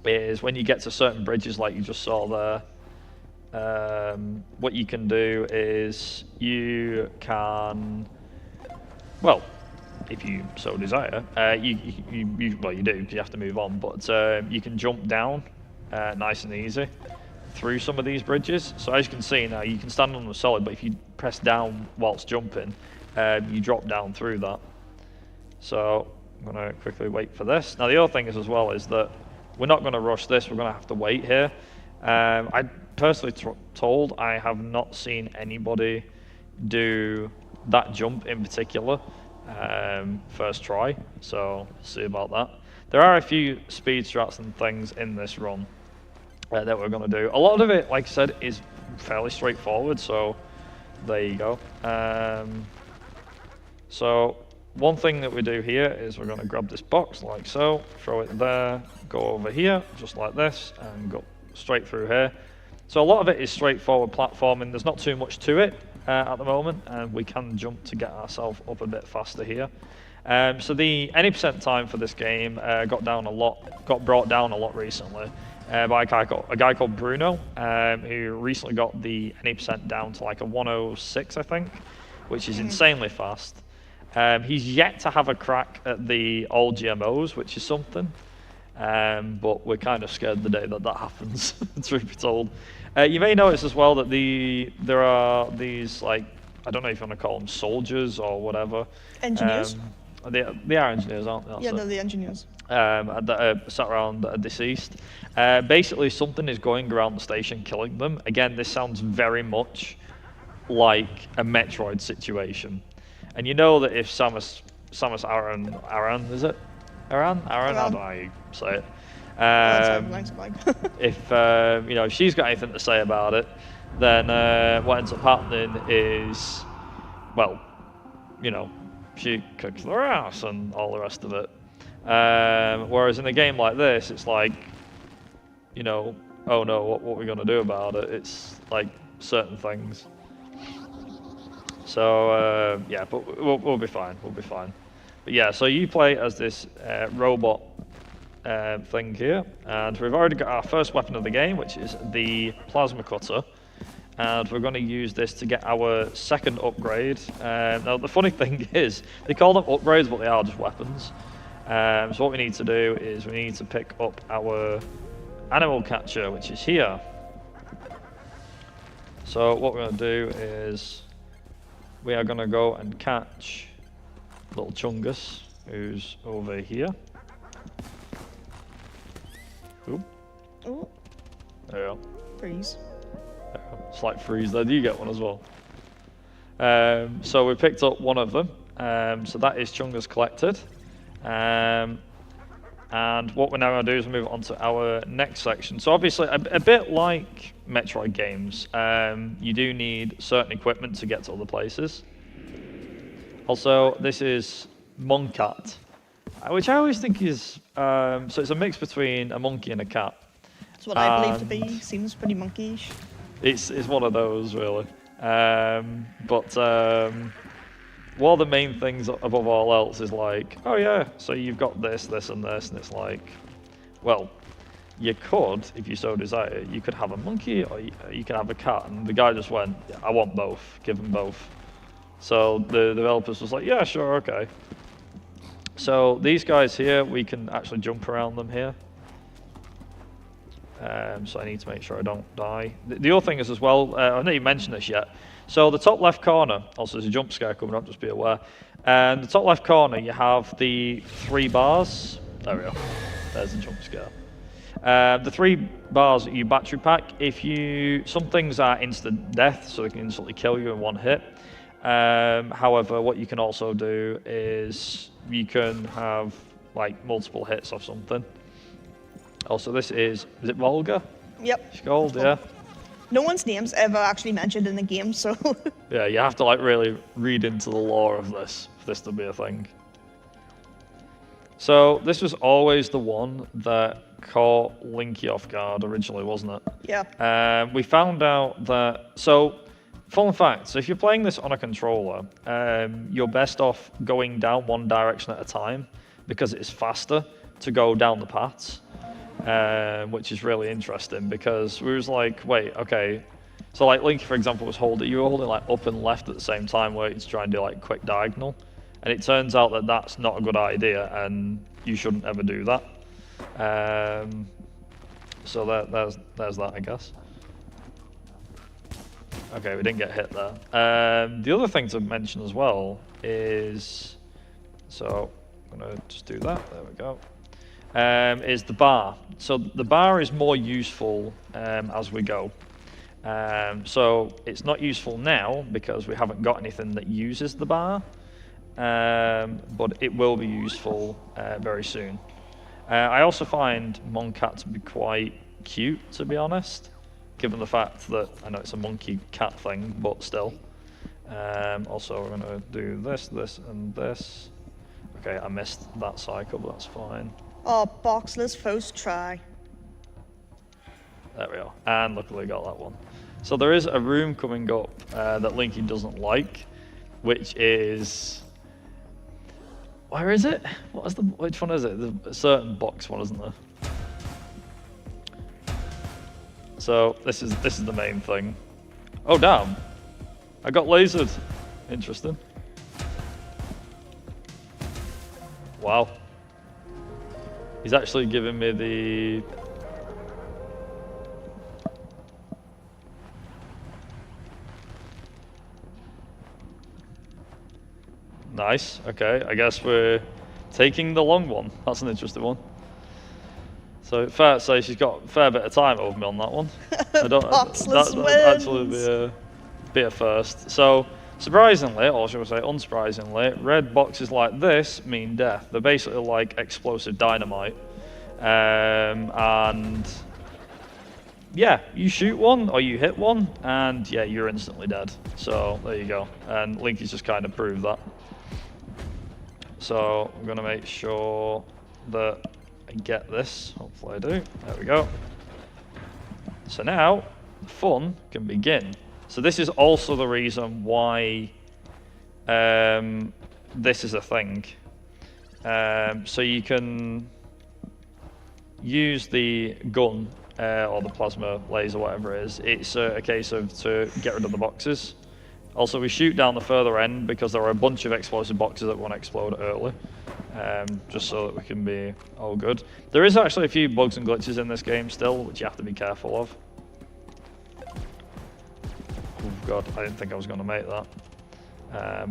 is when you get to certain bridges like you just saw there, what you can do is you can, well, if you so desire, you do because you have to move on, but you can jump down nice and easy through some of these bridges. So as you can see now, you can stand on the solid, but if you press down whilst jumping, you drop down through that. So I'm going to quickly wait for this. Now the other thing is as well is that we're not going to rush this, we're going to have to wait here. I personally told I have not seen anybody do that jump in particular first try, so see about that. There are a few speed strats and things in this run that we're going to do. A lot of it, like I said, is fairly straightforward, so there you go. So one thing that we do here is we're going to grab this box like so, throw it there, go over here just like this, and go straight through here. So a lot of it is straightforward platforming. There's not too much to it at the moment, and we can jump to get ourselves up a bit faster here. So the any percent time for this game got brought down a lot recently by a guy called Bruno, who recently got the any percent down to like a 106, I think, which is insanely fast. He's yet to have a crack at the old GMOs, which is something. But we're kind of scared the day that happens, truth be told. You may notice as well that there are these, like, I don't know if you want to call them soldiers or whatever. Engineers? They are engineers, aren't they? Yeah, they're the engineers. That are sat around that are deceased. Basically, something is going around the station killing them. Again, this sounds very much like a Metroid situation. And you know that if Samus Samus Aran, is it? Aran? How do I say it? If if she's got anything to say about it, then what ends up happening is, well, she kicks their ass and all the rest of it. Whereas in a game like this, it's like, oh no, what are we gonna do about it? It's like certain things. So yeah, but we'll be fine. We'll be fine. But yeah, so you play as this robot thing here, and we've already got our first weapon of the game, which is the plasma cutter, and we're going to use this to get our second upgrade. Now the funny thing is, they call them upgrades, but they are just weapons. So what we need to do is we need to pick up our animal catcher, which is here. So what we're going to do is we are going to go and catch little Chungus, who's over here. Oop. Ooh. There you go. Freeze. Slight freeze there. Do you get one as well? So we picked up one of them. So that is Chungus collected. And what we're now going to do is move on to our next section. So obviously, a bit like Metroid games, you do need certain equipment to get to other places. Also, this is Monkat, which I always think is, so it's a mix between a monkey and a cat. That's what I believe to be. Seems pretty monkeyish. It's one of those, really. But one of the main things above all else is like, oh yeah, so you've got this, this, and this, and it's like, well, you could, if you so desire, you could have a monkey or you could have a cat. And the guy just went, yeah, I want both, give them both. So the developers was like, yeah, sure, okay. So these guys here, we can actually jump around them here. So I need to make sure I don't die. The other thing is as well, I know you mentioned this yet. So the top left corner, also there's a jump scare coming up, just be aware. And the top left corner, you have the 3 bars. There we go. There's the jump scare. The 3 bars that you battery pack, some things are instant death, so they can instantly kill you in one hit. However, what you can also do is you can have like multiple hits of something. Also, this is it Volga? Yep. She's called, yeah. No one's name's ever actually mentioned in the game, so. Yeah, you have to like really read into the lore of this for this to be a thing. So this was always the one that caught Linky off guard originally, wasn't it? Yeah. We found out that, so fun fact, so if you're playing this on a controller, you're best off going down one direction at a time because it is faster to go down the paths. Which is really interesting because we was like, wait, okay. So like Link, for example, you were holding like up and left at the same time where it's trying to do like quick diagonal. And it turns out that that's not a good idea and you shouldn't ever do that. So there's that, I guess. Okay, we didn't get hit there. The other thing to mention as well is, so I'm gonna just do that, there we go. Is the bar. So the bar is more useful as we go. So it's not useful now because we haven't got anything that uses the bar, but it will be useful very soon. I also find Monkat to be quite cute, to be honest, given the fact that I know it's a monkey cat thing, but still. Also, we're going to do this, this, and this. Okay, I missed that cycle, but that's fine. Oh, boxless first try. There we are. And luckily got that one. So there is a room coming up that Linky doesn't like, which is... Where is it? Which one is it? There's a certain box one, isn't there? So this is the main thing. Oh damn! I got lasered. Interesting. Wow. He's actually giving me the... Nice, okay, I guess we're taking the long one. That's an interesting one. So fair to say she's got a fair bit of time over me on that one. I don't, Boxless that'd actually be a first. So Surprisingly, or should I say unsurprisingly, red boxes like this mean death. They're basically like explosive dynamite. And yeah, you shoot one or you hit one, and yeah, you're instantly dead. So there you go. And Linky's just kind of proved that. So I'm gonna make sure that I get this. Hopefully I do. There we go. So now the fun can begin. So this is also the reason why this is a thing. So you can use the gun or the plasma laser, whatever it is. It's a case of to get rid of the boxes. Also, we shoot down the further end because there are a bunch of explosive boxes that want to explode early, just so that we can be all good. There is actually a few bugs and glitches in this game still, which you have to be careful of. Oh god, I didn't think I was going to make that.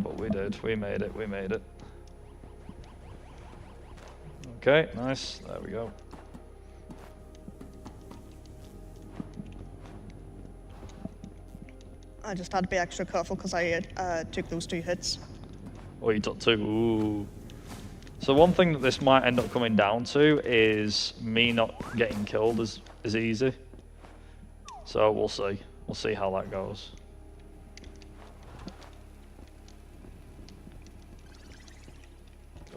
But we did. We made it. We made it. Okay, nice. There we go. I just had to be extra careful because I took those 2 hits. Oh, you took 2. Ooh. So one thing that this might end up coming down to is me not getting killed as easy. So we'll see. We'll see how that goes.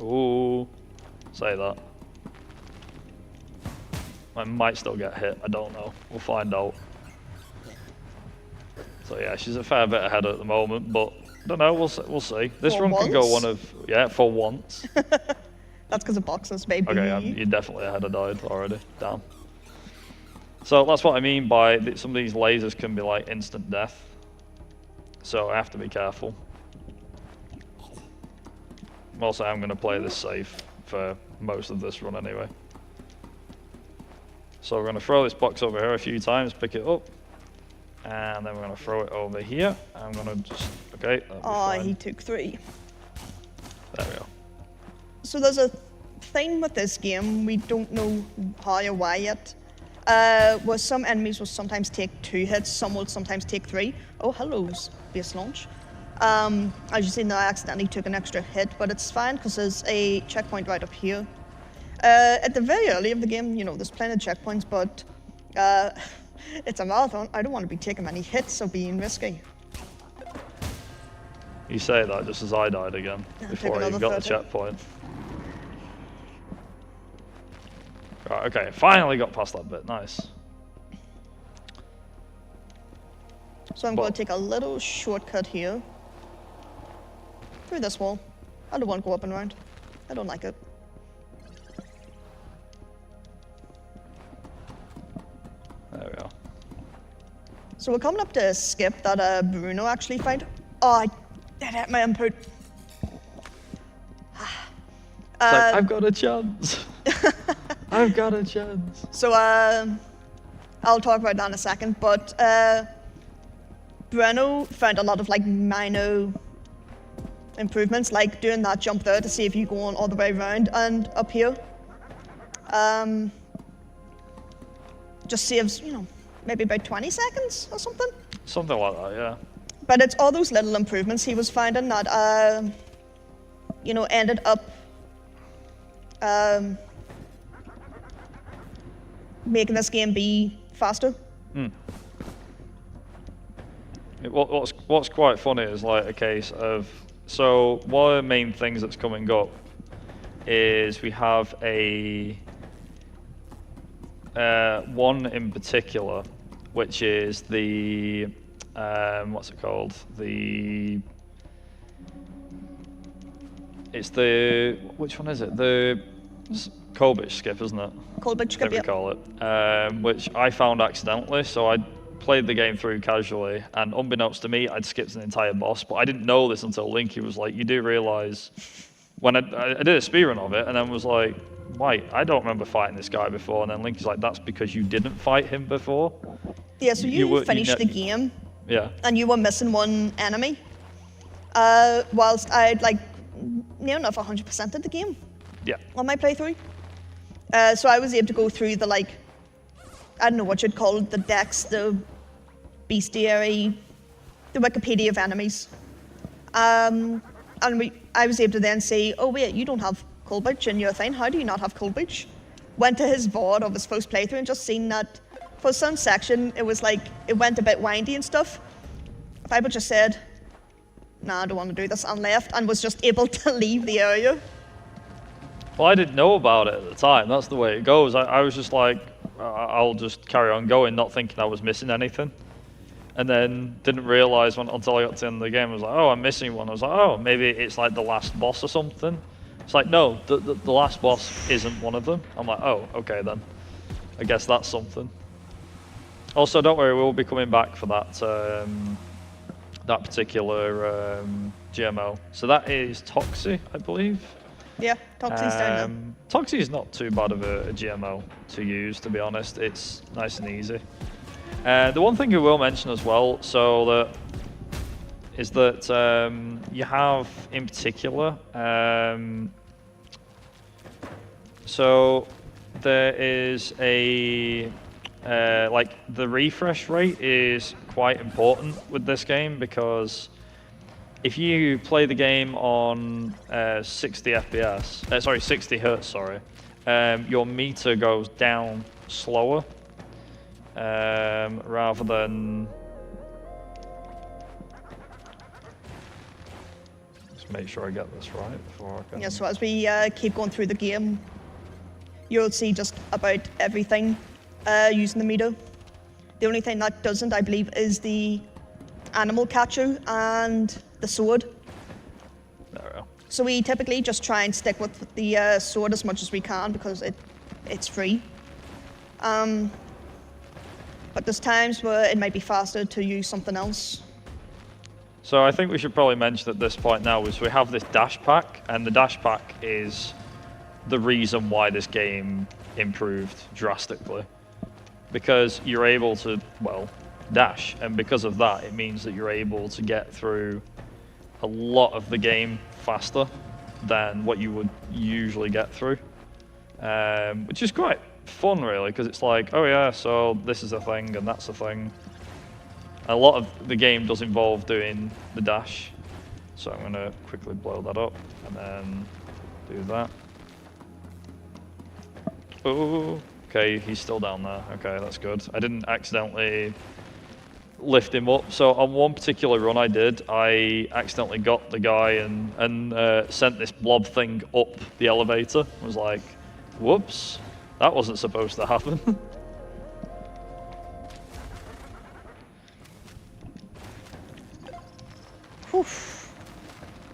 Ooh, say that. I might still get hit, I don't know. We'll find out. So yeah, she's a fair bit ahead at the moment, but I don't know, we'll see. This For run can go once? one of, yeah, for once. That's because of boxes, baby. Okay, you're definitely ahead, I died already. Damn. So that's what I mean by some of these lasers can be like instant death. So I have to be careful. Also, I'm going to play this safe for most of this run anyway. So we're going to throw this box over here a few times, pick it up, and then we're going to throw it over here. I'm going to just, okay. Oh, he took 3. There we go. So there's a thing with this game, we don't know how or why yet, where some enemies will sometimes take 2 hits, some will sometimes take 3. Oh, hello, base launch. As you see now, I accidentally took an extra hit, but it's fine because there's a checkpoint right up here. At the very early of the game, you know, there's plenty of checkpoints, but it's a marathon. I don't want to be taking many hits or being risky. You say that just as I died again, before I even got the checkpoint. Right, okay, finally got past that bit, nice. So I'm going to take a little shortcut here. Through this wall. I don't want to go up and around. I don't like it. There we go. So we're coming up to a skip that Bruno actually found. Oh, I did hit my input. I've got a chance. I've got a chance. So I'll talk about that in a second, but Bruno found a lot of like minor improvements, like doing that jump there to see if you go on all the way around and up here. Just saves, you know, maybe about 20 seconds or something. Something like that, yeah. But it's all those little improvements he was finding that, you know, ended up making this game be faster. What's quite funny is like a case of, so one of the main things that's coming up is we have a one in particular, which is the what's it called? It's the, which one is it? The Kolbich skip, isn't it? Kolbich skip, yeah. Call it, which I found accidentally. So I played the game through casually, and unbeknownst to me, I'd skipped an entire boss. But I didn't know this until Linky was like, "You do realize?" When I did a speedrun of it, and then was like, "Wait, I don't remember fighting this guy before." And then Linky's like, "That's because you didn't fight him before." Yeah, so you finished the game. Yeah. And you were missing one enemy. Whilst I'd like near enough 100% of the game. Yeah. On my playthrough. So I was able to go through the like, I don't know what you'd call it, the decks, the bestiary, the Wikipedia of enemies. And I was able to then say, oh wait, you don't have cold breach in your thing. How do you not have cold breach? Went to his VOD of his first playthrough and just seen that for some section it was like it went a bit windy and stuff. Viper just said, nah, I don't want to do this, and left, and was just able to leave the area. Well, I didn't know about it at the time. That's the way it goes. I was just like, I'll just carry on going, not thinking I was missing anything. And then didn't realize until I got to the end of the game, I was like, oh, I'm missing one. I was like, oh, maybe it's like the last boss or something. It's like, no, the last boss isn't one of them. I'm like, oh, okay then. I guess that's something. Also, don't worry, we'll be coming back for that that particular GMO. So that is Toxie, I believe. Yeah, Toxie's down there. Toxie is not too bad of a GMO to use, to be honest. It's nice and easy. The one thing I will mention as well, is that you have in particular, so there is a like the refresh rate is quite important with this game, because if you play the game on 60 FPS, sorry, 60 hertz, sorry, your meter goes down slower rather than. Just make sure I get this right before I can. Yeah, so as we keep going through the game, you'll see just about everything using the meter. The only thing that doesn't, I believe, is the animal catcher and the sword. There we go. So we typically just try and stick with the sword as much as we can because it's free. But there's times where it might be faster to use something else. So I think we should probably mention at this point now is we have this dash pack, and the dash pack is the reason why this game improved drastically. Because you're able to, well, dash, and because of that, it means that you're able to get through a lot of the game faster than what you would usually get through, which is quite fun, really, because it's like, oh yeah, so this is a thing and that's a thing. A lot of the game does involve doing the dash, so I'm going to quickly blow that up and then do that. Oh, okay, he's still down there. Okay, that's good. I didn't accidentally lift him up. So on one particular run I did, I accidentally got the guy and sent this blob thing up the elevator. I was like, whoops, that wasn't supposed to happen.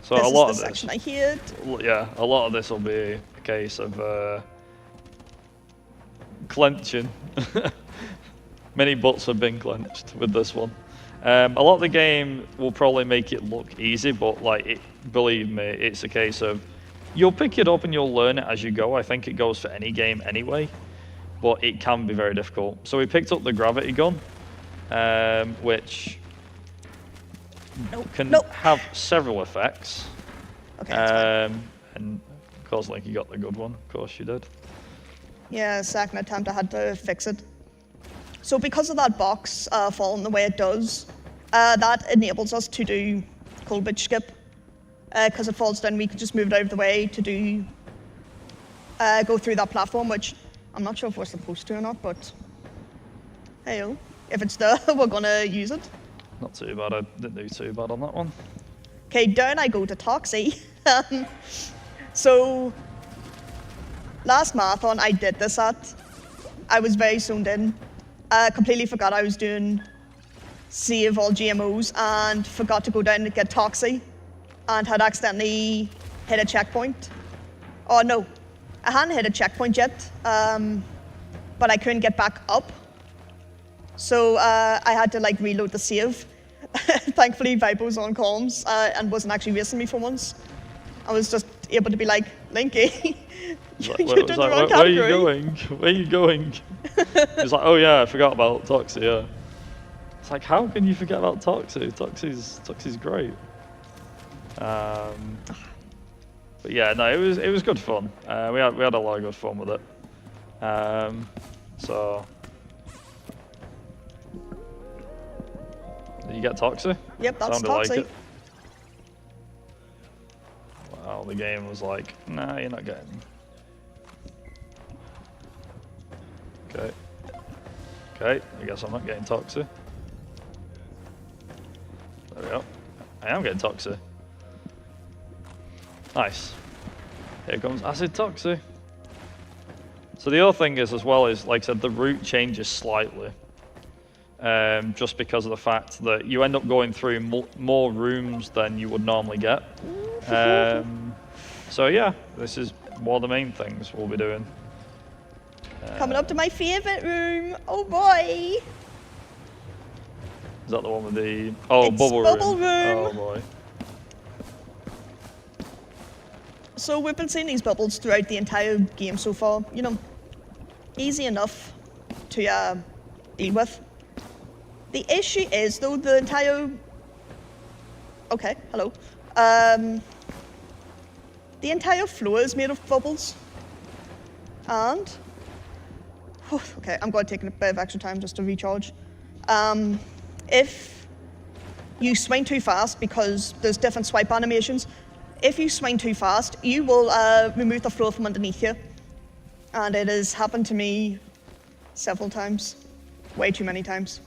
So this a lot is the of this, section I hit. yeah, a lot of this will be a case of clenching. Many butts have been clenched with this one. A lot of the game will probably make it look easy, but like, believe me, it's a case of you'll pick it up and you'll learn it as you go. I think it goes for any game anyway, but it can be very difficult. So we picked up the gravity gun, which can have several effects. Okay, that's fine. And of course, like, you got the good one. Of course you did. Yeah, second attempt I had to fix it. So because of that box falling the way it does, that enables us to do cold bitch skip. Because it falls down, we can just move it out of the way to do go through that platform, which I'm not sure if we're supposed to or not, but hey, if it's there, we're gonna use it. Not too bad. I didn't do too bad on that one. Okay, down I go to Toxie. So last marathon I did this at, I was very zoned in. Completely forgot I was doing save all GMOs and forgot to go down and get Toxie and had accidentally hit a checkpoint. Oh no, I hadn't hit a checkpoint yet, but I couldn't get back up. So I had to like reload the save. Thankfully Viper was on comms and wasn't actually racing me for once. I was just able to be like, Linky, you're doing the wrong category. Where are you going? Where are you going? He's like, oh yeah, I forgot about Toxie, yeah. It's like, how can you forget about Toxie? Toxie's great. But yeah, no, it was good fun. We had a lot of good fun with it. So did you get Toxie? Yep, that's Sounded Toxie. like it. of the game and was like, nah, you're not getting. Okay. Okay, I guess I'm not getting Toxic. There we go. I am getting Toxic. Nice. Here comes Acid Toxic. So the other thing is, as well, is, like I said, the route changes slightly. Just because of the fact that you end up going through more rooms than you would normally get. So yeah, this is one of the main things we'll be doing. Coming up to my favourite room. Oh boy. Is that the one with the... Oh, It's bubble bubble room. room. Oh boy. So we've been seeing these bubbles throughout the entire game so far. You know, easy enough to deal with. The issue is, though, the entire... Okay, hello. The entire floor is made of bubbles. And... Okay, I'm going to take a bit of extra time just to recharge. If you swing too fast, because there's different swipe animations, if you swing too fast, you will remove the floor from underneath you. And it has happened to me several times. Way too many times.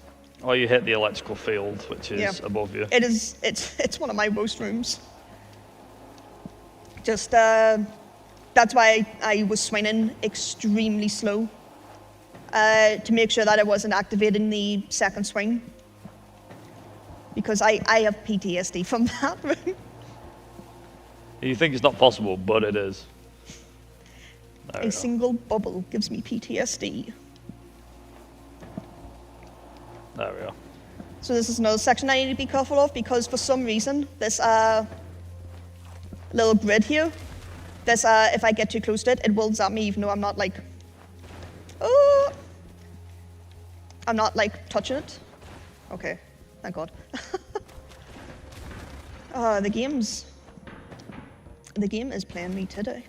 Or you hit the electrical field, which is above you. It is, it's one of my worst rooms. Just, that's why I was swinging extremely slow. To make sure that I wasn't activating the second swing. Because I have PTSD from that room. You think it's not possible, but it is. A single bubble gives me PTSD. There we go. So this is another section I need to be careful of, because for some reason, this little grid here, this if I get too close to it, it will zap me even though I'm not like, oh, I'm not like touching it. Okay, thank God. The game is playing me today.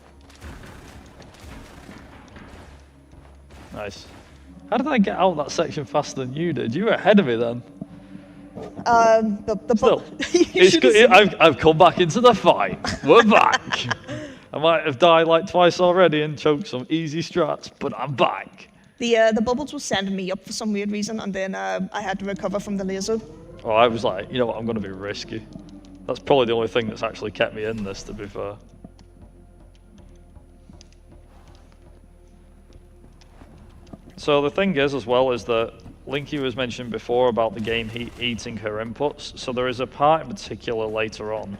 Nice. How did I get out of that section faster than you did? You were ahead of me then. Still, I've come back into the fight. We're back. I might have died like twice already and choked some easy strats, but I'm back. The bubbles were sending me up for some weird reason, and then I had to recover from the laser. Oh, I was like, you know what, I'm going to be risky. That's probably the only thing that's actually kept me in this, to be fair. So the thing is, as well, is that Linky was mentioned before about the game eating her inputs. So there is a part in particular later on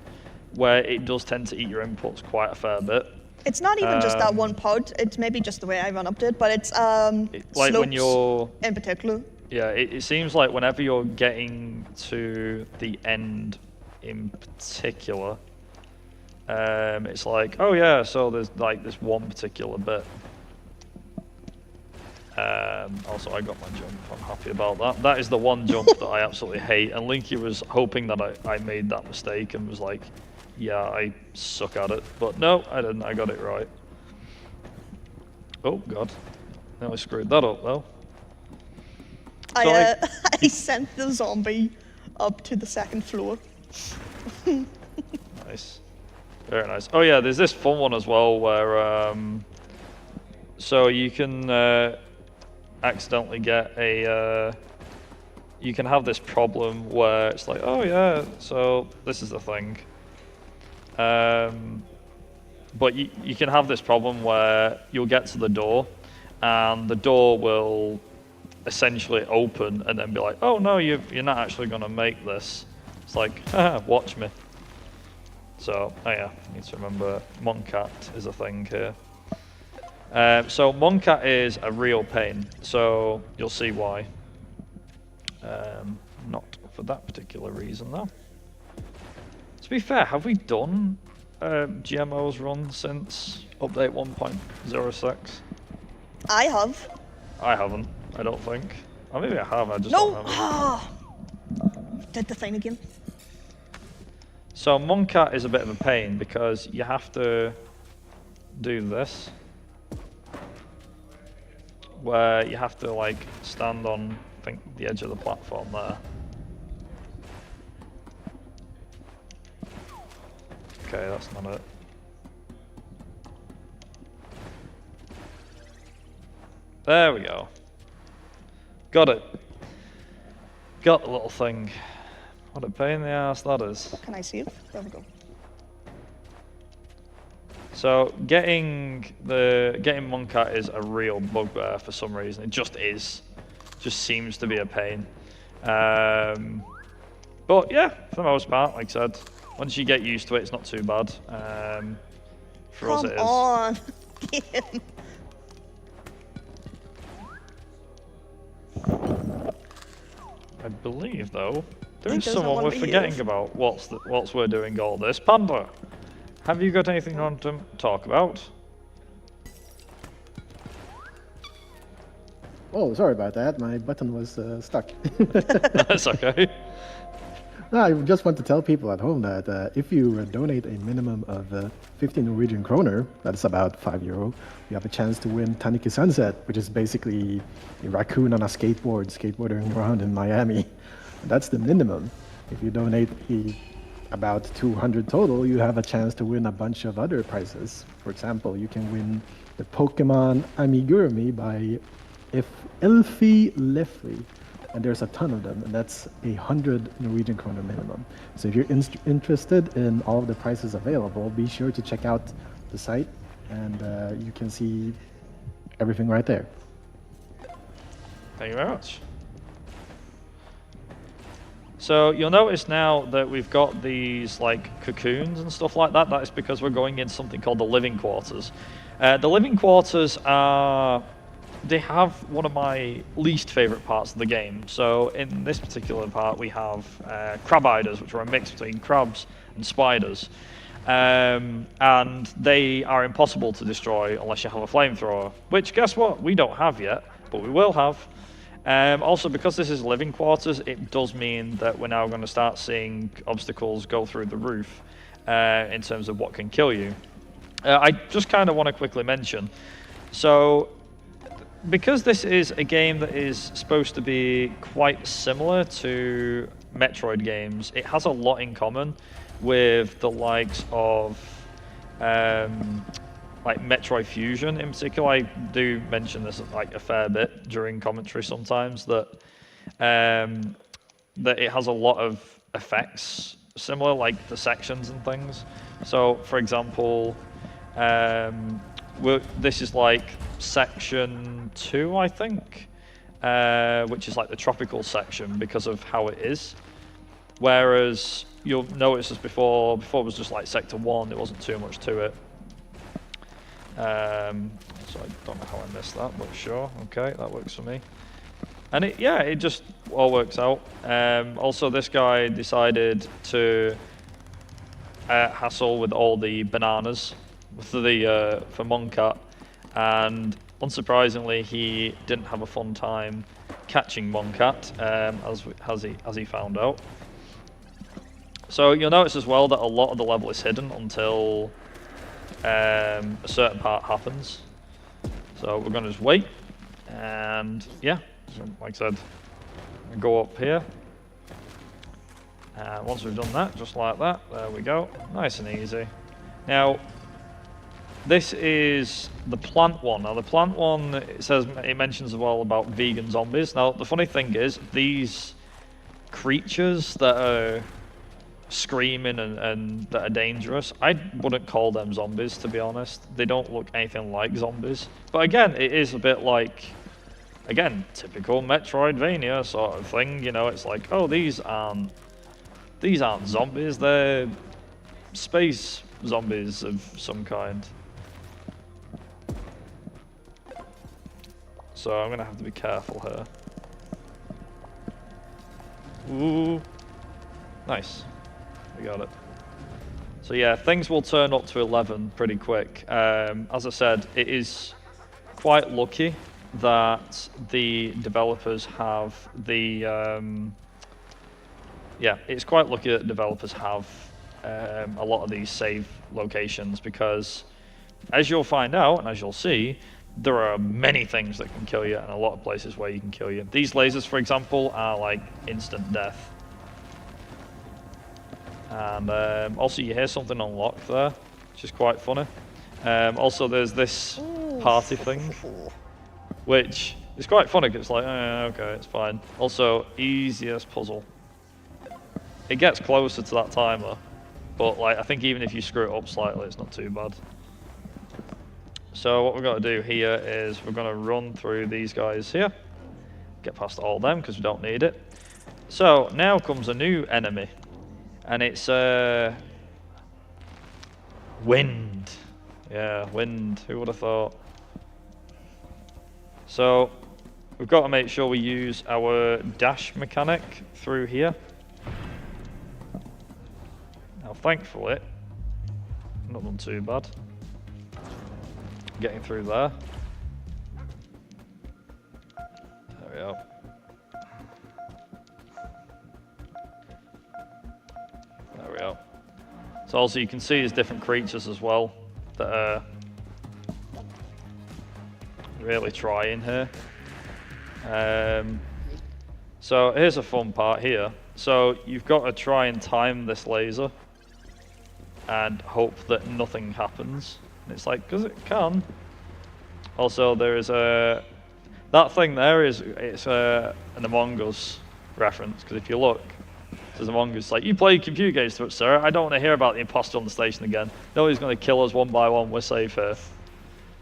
where it does tend to eat your inputs quite a fair bit. It's not even just that one pod. It's maybe just the way I run up to it, but it's like when you're in particular. Yeah, it seems like whenever you're getting to the end in particular, it's like, oh yeah, so there's like this one particular bit. Also, I got my jump. I'm happy about that. That is the one jump that I absolutely hate. And Linky was hoping that I made that mistake and was like, yeah, I suck at it. But no, I didn't. I got it right. Oh, God. Now I screwed that up, though. I sent the zombie up to the second floor. Nice. Very nice. Oh, yeah, there's this fun one as well where... so you can... accidentally get a you can have this problem where it's like, oh yeah, so this is the thing, but you can have this problem where you'll get to the door and the door will essentially open and then be like, oh no, you're not actually going to make this. It's like, haha, watch me. So oh yeah, I need to remember Moncat is a thing here. So Moncat is a real pain, so you'll see why. Not for that particular reason, though. To be fair, have we done GMO's run since update 1.06? I have. I haven't, I don't think. Or maybe I have, I just No! don't remember. Did the thing again. So Moncat is a bit of a pain because you have to do this. Where you have to like stand on, I think, the edge of the platform there. Okay, that's not it. There we go. Got it. Got the little thing. What a pain in the ass that is. Can I see it? There we go. So getting Monkat is a real bugbear for some reason. It just is. Just seems to be a pain. But yeah, for the most part, like I said, once you get used to it, it's not too bad. For us, it is. Come on. I believe, though, there He is doesn't someone want we're to forgetting hear. about whilst we're doing all this. Panda, have you got anything you want to talk about? Oh, sorry about that. My button was stuck. That's okay. No, I just want to tell people at home that if you donate a minimum of 50 Norwegian kroner, that's about €5, you have a chance to win Taniki Sunset, which is basically a raccoon on a skateboard skateboarding around in Miami. That's the minimum. If you donate about 200 total, you have a chance to win a bunch of other prizes. For example, you can win the Pokemon Amigurumi by Elfie Leffley. And there's a ton of them, and that's 100 Norwegian kroner minimum. So if you're interested in all of the prices available, be sure to check out the site, and you can see everything right there. Thank you very much. So you'll notice now that we've got these like cocoons and stuff like that. That is because we're going in something called the living quarters. The living quarters are... They have one of my least favorite parts of the game. So in this particular part, we have crab eiders, which are a mix between crabs and spiders. And they are impossible to destroy unless you have a flamethrower, which, guess what? We don't have yet, but we will have. Also, because this is living quarters, it does mean that we're now going to start seeing obstacles go through the roof in terms of what can kill you. I just kind of want to quickly mention, so because this is a game that is supposed to be quite similar to Metroid games, it has a lot in common with the likes of like Metroid Fusion in particular. I do mention this like a fair bit during commentary sometimes, that that it has a lot of effects similar, like the sections and things. So for example, this is like section 2, I think, which is like the tropical section because of how it is. Whereas you'll notice as before it was just like sector 1, there wasn't too much to it. So I don't know how I missed that, but sure, okay, that works for me. And it just all works out. Also, this guy decided to hassle with all the bananas for Monkat, and unsurprisingly, he didn't have a fun time catching Monkat, as he found out. So you'll notice as well that a lot of the level is hidden until a certain part happens. So we're going to just wait, and yeah, so like I said, go up here. And once we've done that, just like that, there we go, nice and easy. Now, this is the plant one. Now, the plant one, it mentions as well about vegan zombies. Now, the funny thing is, these creatures that are screaming and that are dangerous, I wouldn't call them zombies, to be honest. They don't look anything like zombies. But again, it is a bit like, again, typical Metroidvania sort of thing. You know, it's like, oh, these aren't zombies. They're space zombies of some kind. So I'm gonna have to be careful here. Ooh, nice. We got it. So yeah, things will turn up to 11 pretty quick. As I said, it is quite lucky that the developers have it's quite lucky that developers have a lot of these save locations, because as you'll find out and as you'll see, there are many things that can kill you and a lot of places where you can kill you. These lasers, for example, are like instant death. And also you hear something unlock there, which is quite funny. Also there's this party thing which is quite funny because it's like, okay, it's fine. Also, easiest puzzle. It gets closer to that timer, but like I think even if you screw it up slightly, it's not too bad. So what we've got to do here is we're going to run through these guys here, get past all of them because we don't need it. So now comes a new enemy, and it's wind. Yeah, wind. Who would have thought? So we've got to make sure we use our dash mechanic through here. Now, thankfully, not done too bad. Getting through there. There we go. There we go. So also you can see there's different creatures as well that are really trying here. So here's a fun part here. So you've got to try and time this laser and hope that nothing happens. And it's like, because it can. Also, there is a... That thing there is, it's an Among Us reference, because if you look, there's Among Us, like, you play computer games to it, sir. I don't want to hear about the imposter on the station again. Nobody's going to kill us one by one, we're safe here.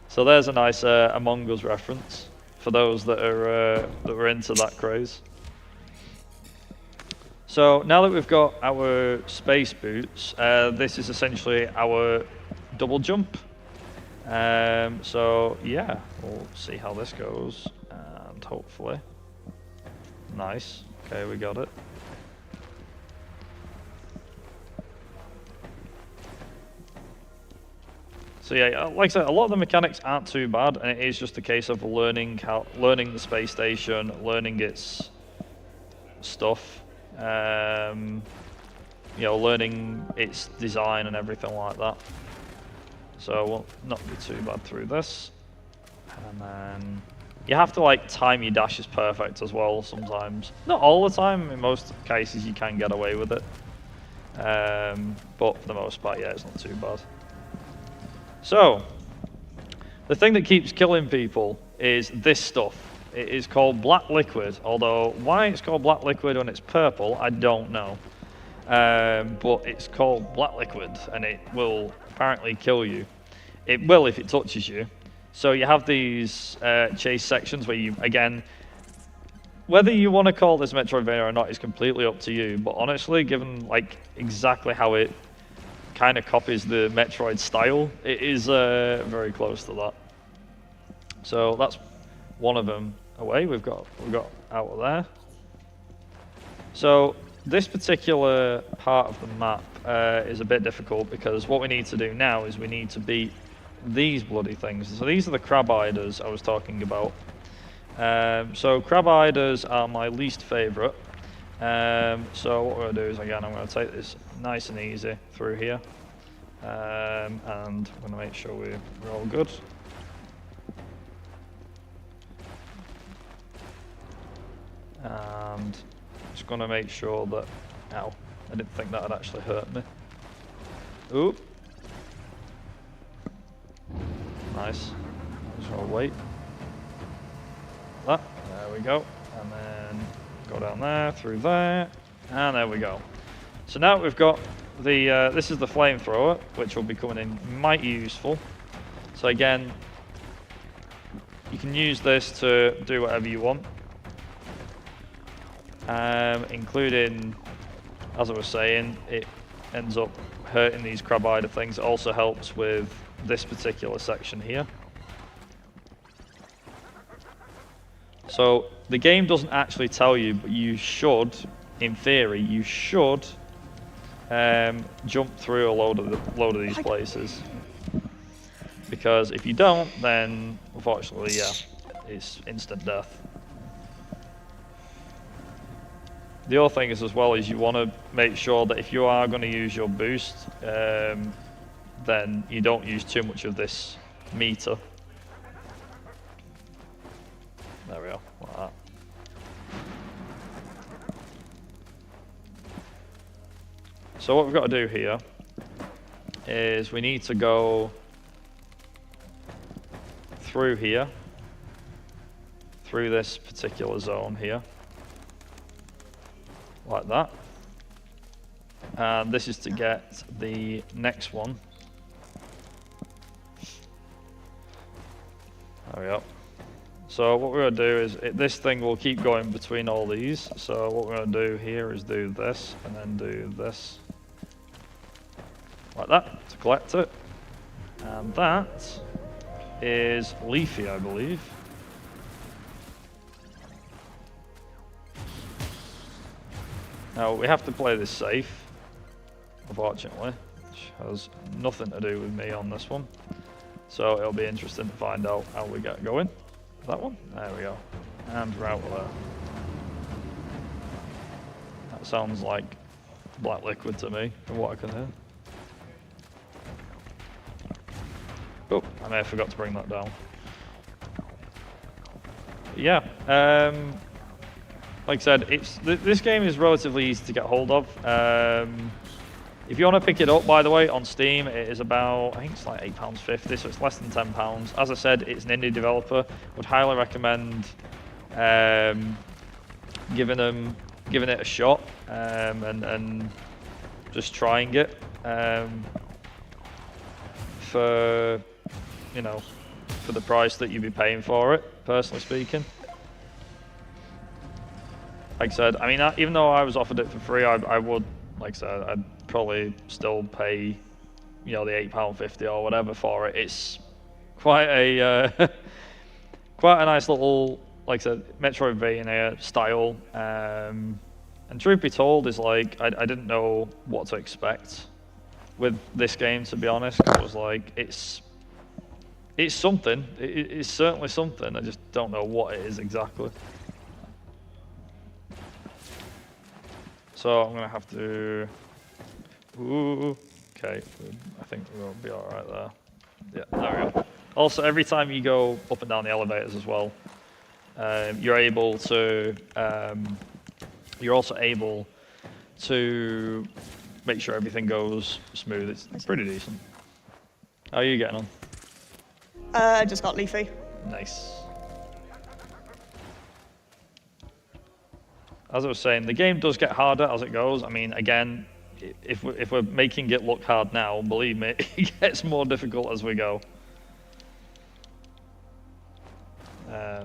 So there's a nice Among Us reference for those that are into that craze. So now that we've got our space boots, this is essentially our double jump. So yeah, we'll see how this goes, and hopefully, nice. Okay, we got it. So yeah, like I said, a lot of the mechanics aren't too bad, and it is just a case of learning the space station, learning its stuff. You know, learning its design and everything like that. So we'll not be too bad through this. And then you have to like time your dashes perfect as well sometimes. Not all the time, in most cases you can get away with it. But for the most part, yeah, it's not too bad. So, the thing that keeps killing people is this stuff. It is called black liquid, although why it's called black liquid when it's purple, I don't know. But it's called black liquid, and it will apparently kill you. It will if it touches you. So you have these chase sections where you, again, whether you want to call this Metroidvania or not is completely up to you, but honestly, given like exactly how it kind of copies the Metroid style, it is very close to that. So that's one of them away. We've got out of there. So this particular part of the map is a bit difficult because what we need to do now is we need to beat these bloody things. So these are the crab hiders I was talking about. So crab hiders are my least favorite. So what we're going to do is, again, I'm going to take this nice and easy through here. And I'm going to make sure we're all good. And just going to make sure that, ow, I didn't think that would actually hurt me. Ooh. Nice. Just going to wait. That, there we go. And then go down there, through there, and there we go. So now we've got the, this is the flamethrower, which will be coming in mighty useful. So again, you can use this to do whatever you want. Including, as I was saying, it ends up hurting these crab hider things. It also helps with this particular section here. So the game doesn't actually tell you, but you should, in theory, you should jump through a load of these places. Because if you don't, then unfortunately, yeah, it's instant death. The other thing is as well is you want to make sure that if you are going to use your boost, then you don't use too much of this meter. There we go, like that. So what we've got to do here is we need to go through here. through this particular zone here, like that. And this is to get the next one. There we go. So what we're going to do is, this thing will keep going between all these. So what we're going to do here is do this, and then do this. Like that, to collect it. And that is Leafy, I believe. Now, we have to play this safe, unfortunately, which has nothing to do with me on this one. So it'll be interesting to find out how we get going. That one? There we go. And we're out of there. That sounds like black liquid to me, from what I can hear. Oh, I may have forgot to bring that down. Yeah, like I said, this game is relatively easy to get hold of. If you want to pick it up, by the way, on Steam, it is about, I think it's like £8.50, so it's less than £10. As I said, it's an indie developer. Would highly recommend giving it a shot and just trying it for, you know, for the price that you'd be paying for it, personally speaking. Like I said, I mean, even though I was offered it for free, I would, like I said, I'd probably still pay, you know, the £8.50 or whatever for it. It's quite a quite a nice little, like I said, Metroidvania style. And truth be told, is like I didn't know what to expect with this game, to be honest. I was like, it's something. It's certainly something. I just don't know what it is exactly. So I'm gonna have to. Ooh, okay, I think we'll be all right there. Yeah, there we go. Also, every time you go up and down the elevators as well, you're able to. You're also able to make sure everything goes smooth. It's pretty decent. How are you getting on? I just got Leafy. Nice. As I was saying, the game does get harder as it goes. I mean, again, if we're making it look hard now, believe me, it gets more difficult as we go.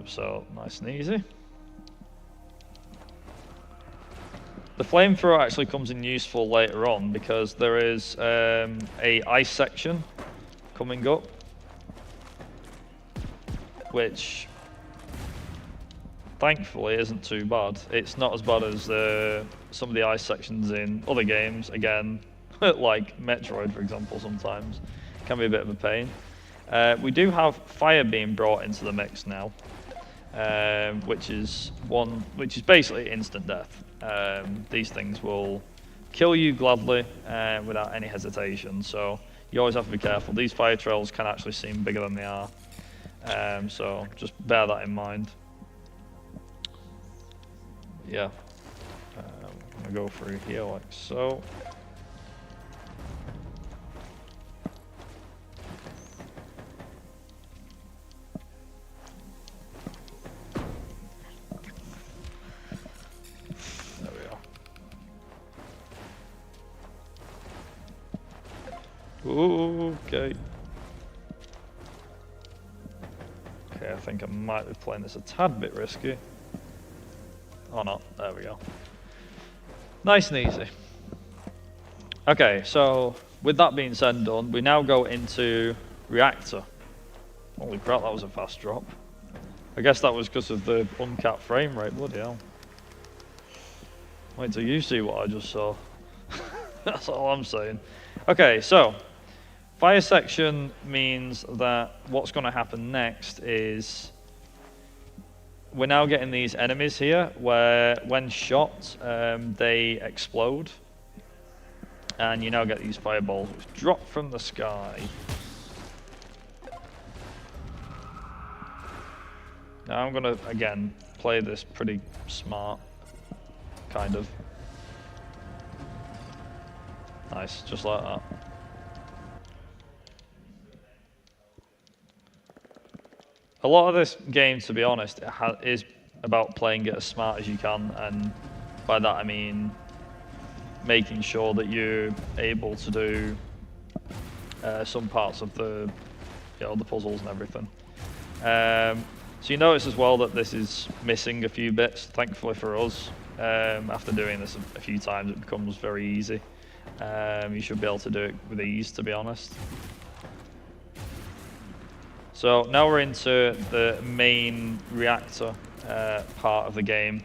So, nice and easy. The flamethrower actually comes in useful later on because there is a ice section coming up, which thankfully isn't too bad. It's not as bad as some of the ice sections in other games. Again, like Metroid, for example, sometimes can be a bit of a pain. We do have fire being brought into the mix now, which is basically instant death. These things will kill you gladly without any hesitation. So you always have to be careful. These fire trails can actually seem bigger than they are. So just bear that in mind. Yeah, I'm gonna go through here like so. There we are. Okay. Okay, I think I might be playing this a tad bit risky. Oh no, there we go. Nice and easy. Okay, so with that being said and done, we now go into Reactor. Holy crap, that was a fast drop. I guess that was because of the uncapped frame rate, bloody hell. Wait till you see what I just saw. That's all I'm saying. Okay, so fire section means that what's going to happen next is we're now getting these enemies here where when shot they explode, and you now get these fireballs which drop from the sky. Now I'm gonna again play this pretty smart, kind of. Nice, just like that. a lot of this game, to be honest, is about playing it as smart as you can, and by that I mean making sure that you're able to do some parts of the, the puzzles and everything. So you notice as well that this is missing a few bits. Thankfully for us, after doing this a few times, it becomes very easy. You should be able to do it with ease, to be honest. So now we're into the main reactor part of the game,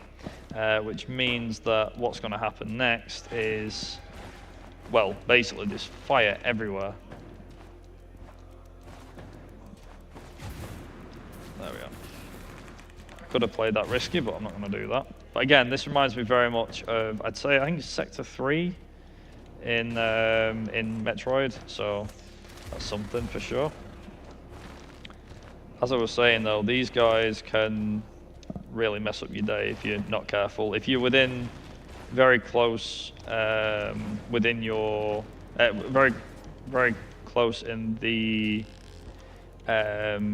which means that what's going to happen next is, well, basically there's fire everywhere. There we go. I could have played that risky, but I'm not going to do that. But again, this reminds me very much of, I think it's Sector 3 in Metroid, so that's something for sure. As I was saying though, these guys can really mess up your day if you're not careful. If you're within very close, within your, very close in the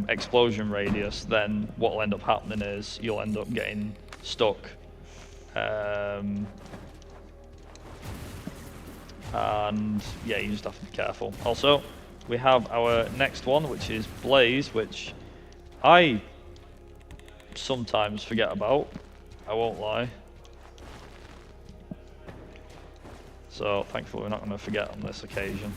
explosion radius, then what will end up happening is you'll end up getting stuck. And yeah, you just have to be careful. Also, we have our next one, which is Blaze, which I sometimes forget about, I won't lie. So thankfully we're not going to forget on this occasion.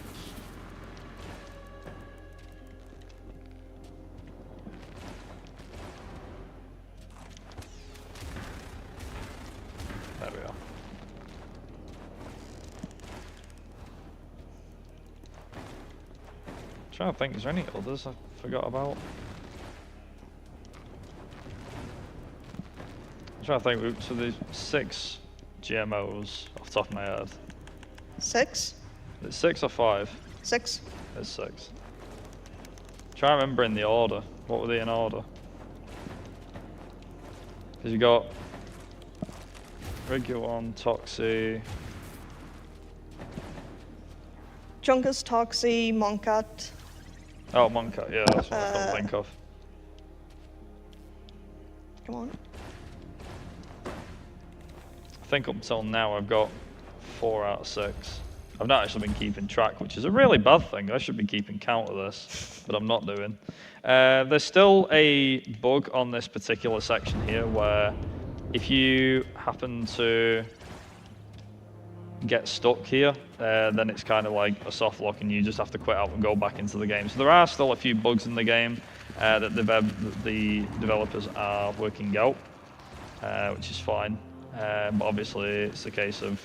There we are. I'm trying to think, is there any others I forgot about? I'm trying to think, so there's 6 GMOs off the top of my head. 6? Is it 6 or 5? 6. It's 6. Try to remember in the order. What were they in order? Because you got Regulon, Toxie. Chunkus, Toxie, Monkat. Oh, Monkat, yeah, that's what I couldn't think of. Come on. I think up until now I've got 4 out of 6. I've not actually been keeping track, which is a really bad thing. I should be keeping count of this, but I'm not doing. There's still a bug on this particular section here where if you happen to get stuck here, then it's kind of like a soft lock and you just have to quit out and go back into the game. So there are still a few bugs in the game that the developers are working out, which is fine. But obviously it's a case of,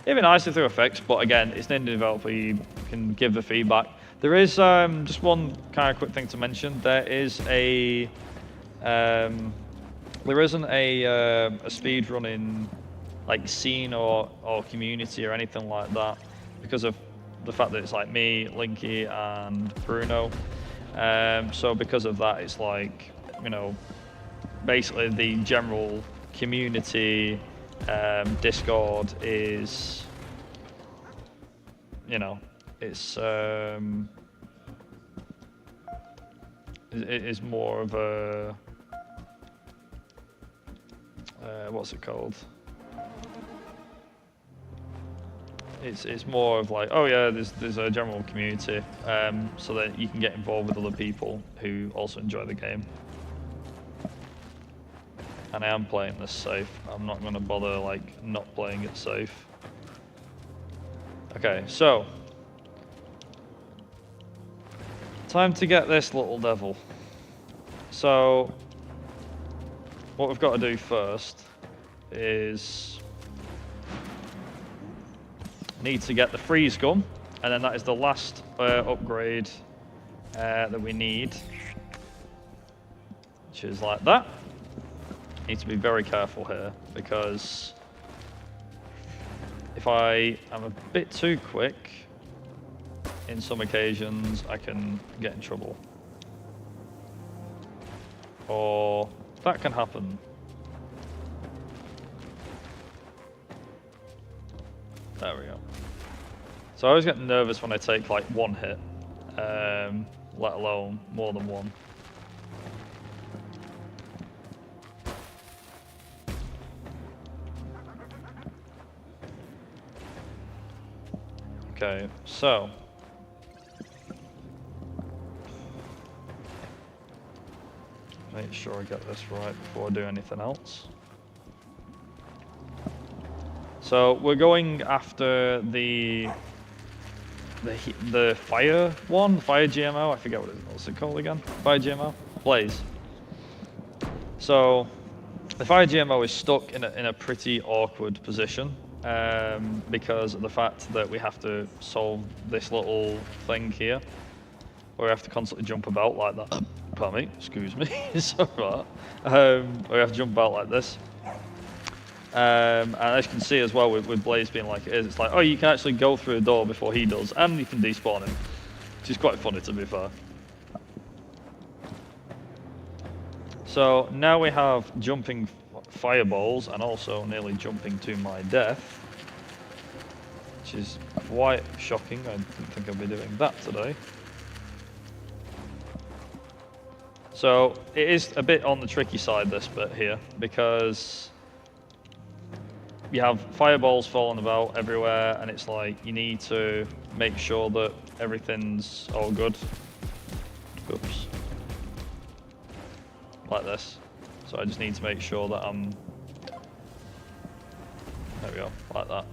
it'd be nice if there were fixed, but again, it's an indie developer, you can give the feedback. There is just one kind of quick thing to mention. There isn't a speedrunning like scene or community or anything like that because of the fact that it's like me, Linky, and Bruno. So because of that, it's like, you know, basically the general community Discord is, you know, it's it is more of a what's it called? It's more of like, oh yeah, there's a general community, so that you can get involved with other people who also enjoy the game. And I am playing this safe. I'm not going to bother like not playing it safe. Okay, so time to get this little devil. So what we've got to do first is need to get the freeze gun, and then that is the last upgrade that we need, which is like that. Need to be very careful here because if I am a bit too quick, in some occasions I can get in trouble. Or that can happen. There we go. So I always get nervous when I take like one hit, let alone more than one. Okay, so make sure I get this right before I do anything else. So we're going after the fire one, fire GMO. I forget what's it called again. Fire GMO, Blaze. So the fire GMO is stuck in a pretty awkward position because of the fact that we have to solve this little thing here, where we have to constantly jump about like that. Pardon me, excuse me. Sorry about that. We have to jump about like this. And as you can see as well with Blaze being like it is, it's like, oh, you can actually go through a door before he does, and you can despawn him, which is quite funny to be fair. So now we have jumping fireballs and also nearly jumping to my death, which is quite shocking. I didn't think I'd be doing that today. So it is a bit on the tricky side, this bit here, because you have fireballs falling about everywhere, and it's like you need to make sure that everything's all good. Oops. Like this. So I just need to make sure that I'm... There we go, like that.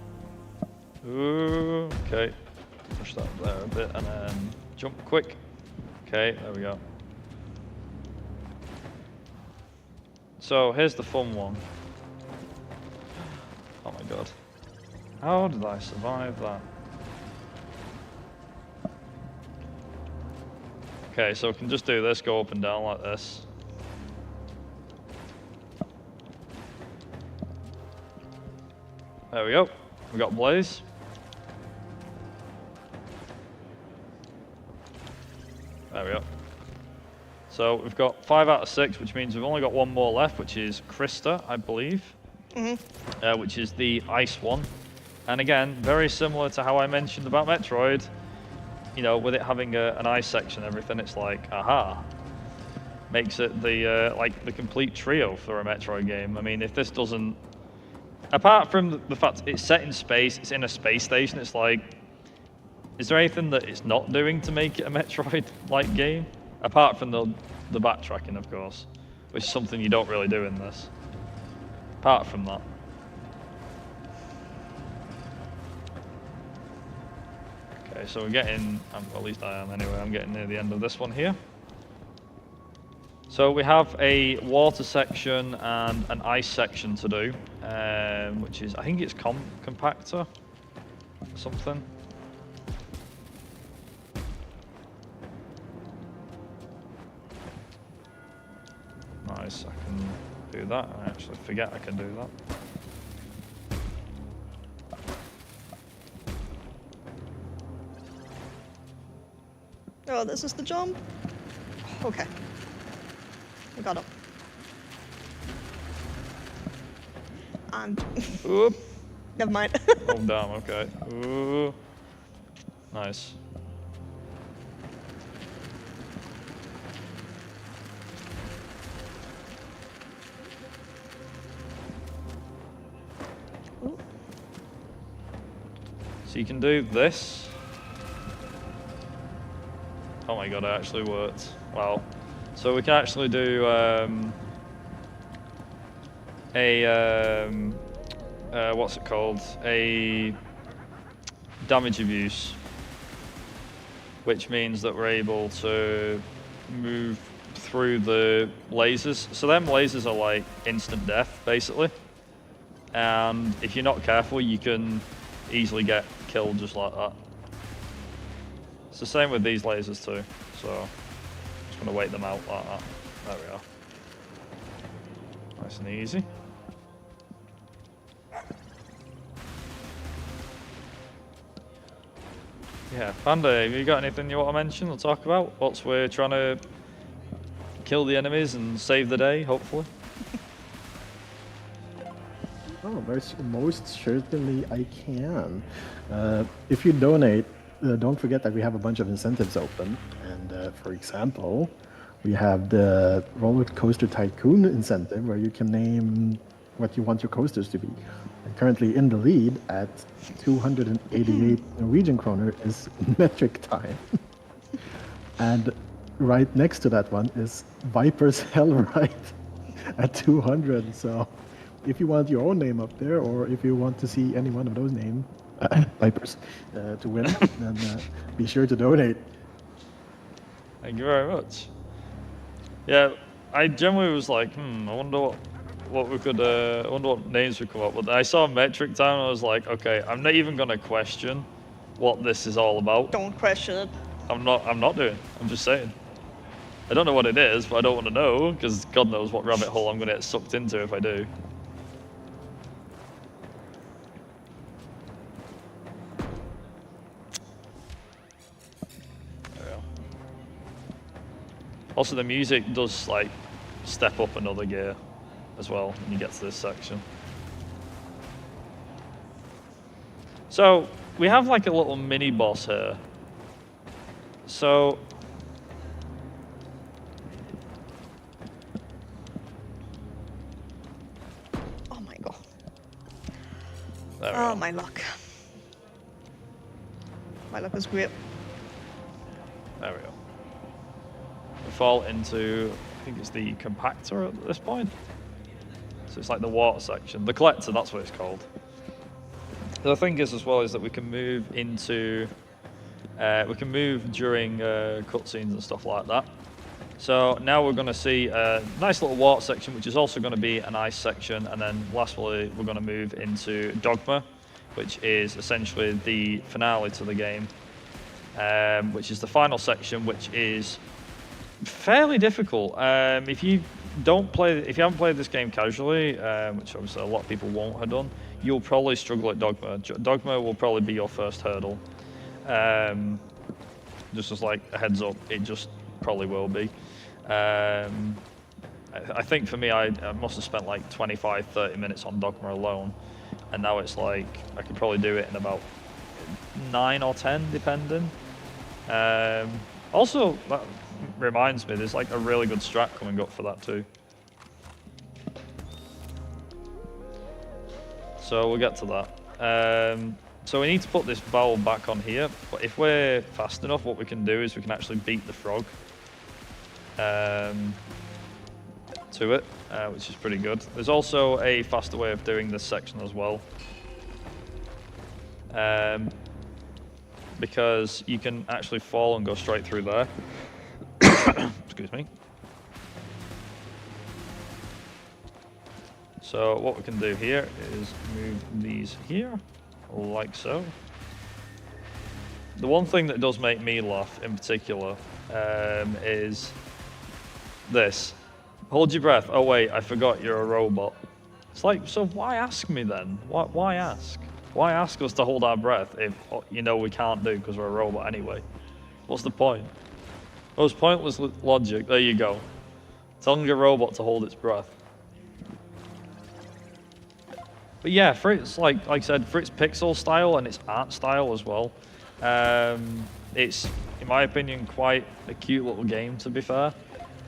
Ooh, okay. Push that there a bit, and then jump quick. Okay, there we go. So here's the fun one. Oh my god. How did I survive that? Okay, so we can just do this, go up and down like this. There we go. We got Blaze. There we go. So we've got 5 out of 6, which means we've only got one more left, which is Krista, I believe. Which is the ice one. And again, very similar to how I mentioned about Metroid, you know, with it having an ice section and everything, it's like, aha. Makes it the like the complete trio for a Metroid game. I mean, if this doesn't, apart from the fact it's set in space, it's in a space station, it's like, is there anything that it's not doing to make it a Metroid-like game? Apart from the backtracking, of course, which is something you don't really do in this. Apart from that. Okay, so we're getting, at least I am anyway, I'm getting near the end of this one here. So we have a water section and an ice section to do, which is, I think it's compactor or something. Nice, I can do that. I actually forget I can do that. Oh, this is the jump? Okay. I got up. And... Oop. Never mind. Oh, damn, okay. Ooh. Nice. So you can do this. Oh my god, it actually worked. Wow. So we can actually do what's it called? A damage abuse, which means that we're able to move through the lasers. So them lasers are like instant death, basically. And if you're not careful, you can easily get killed just like that. It's the same with these lasers too, so I'm just going to wait them out like that. There we are. Nice and easy. Yeah, Panda, have you got anything you want to mention or talk about? Whilst we're trying to kill the enemies and save the day, hopefully? Oh, most certainly I can. If you donate, don't forget that we have a bunch of incentives open. And for example, we have the Roller Coaster Tycoon incentive, where you can name what you want your coasters to be. currently in the lead at 288 Norwegian kroner is metric time. And right next to that one is Viper's Hellride at 200. So if you want your own name up there, or if you want to see any one of those names, Vipers, to win, then be sure to donate. Thank you very much. Yeah, I generally was like, I wonder what we could, I wonder what names we come up with. I saw metric time and I was like, okay, I'm not even gonna question what this is all about. Don't question it. I'm not doing. I'm just saying. I don't know what it is, but I don't want to know because God knows what rabbit hole I'm gonna get sucked into if I do. Also, the music does like step up another gear as well when you get to this section. So we have like a little mini boss here. So Oh my god. there we Oh, go. my luck. My luck is great. There we go. We fall into, I think it's the compactor at this point. So it's like the water section. The collector, that's what it's called. The thing is as well is that we can move into, we can move during cutscenes and stuff like that. So now we're going to see a nice little water section, which is also going to be an ice section. And then lastly, we're going to move into Dogma, which is essentially the finale to the game, which is the final section, which is fairly difficult. If you haven't played this game casually, which obviously a lot of people won't have done, you'll probably struggle at Dogma. Dogma will probably be your first hurdle. Just as like a heads up, it just probably will be. I think for me, I must have spent like 25-30 minutes on Dogma alone, and now it's like I could probably do it in about 9 or 10 depending. Also, that reminds me, there's like a really good strat coming up for that too. So we'll get to that. So we need to put this bowl back on here, but if we're fast enough, what we can do is we can actually beat the frog to it, which is pretty good. There's also a faster way of doing this section as well. Because you can actually fall and go straight through there. Excuse me. So what we can do here is move these here, like so. The one thing that does make me laugh in particular is this. Hold your breath. Oh wait, I forgot you're a robot. It's like, so why ask me then? Why ask? Why ask us to hold our breath if you know we can't do because we're a robot anyway? What's the point? Most pointless logic. There you go. Telling a robot to hold its breath. But yeah, for its like I said, for its pixel style and its art style as well, it's in my opinion quite a cute little game to be fair.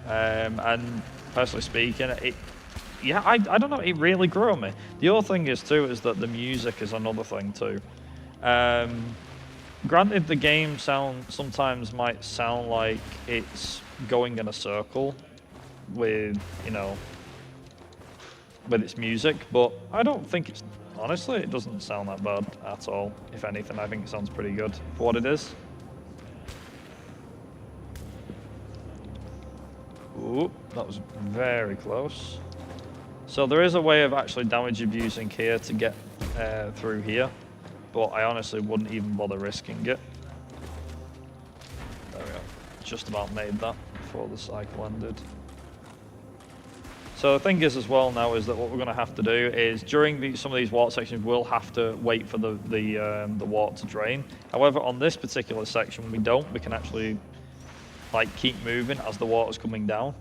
And personally speaking, I don't know, it really grew on me. The other thing is too is that the music is another thing too. Granted, the game sometimes might sound like it's going in a circle with, you know, with its music, but I don't think it's, honestly, it doesn't sound that bad at all. If anything, I think it sounds pretty good for what it is. Ooh, that was very close. So there is a way of actually damage abusing here to get through here, but I honestly wouldn't even bother risking it. There we go. Just about made that before the cycle ended. So the thing is as well now is that what we're going to have to do is during some of these water sections we'll have to wait for the water to drain. However, on this particular section we don't. We can actually like keep moving as the water's coming down,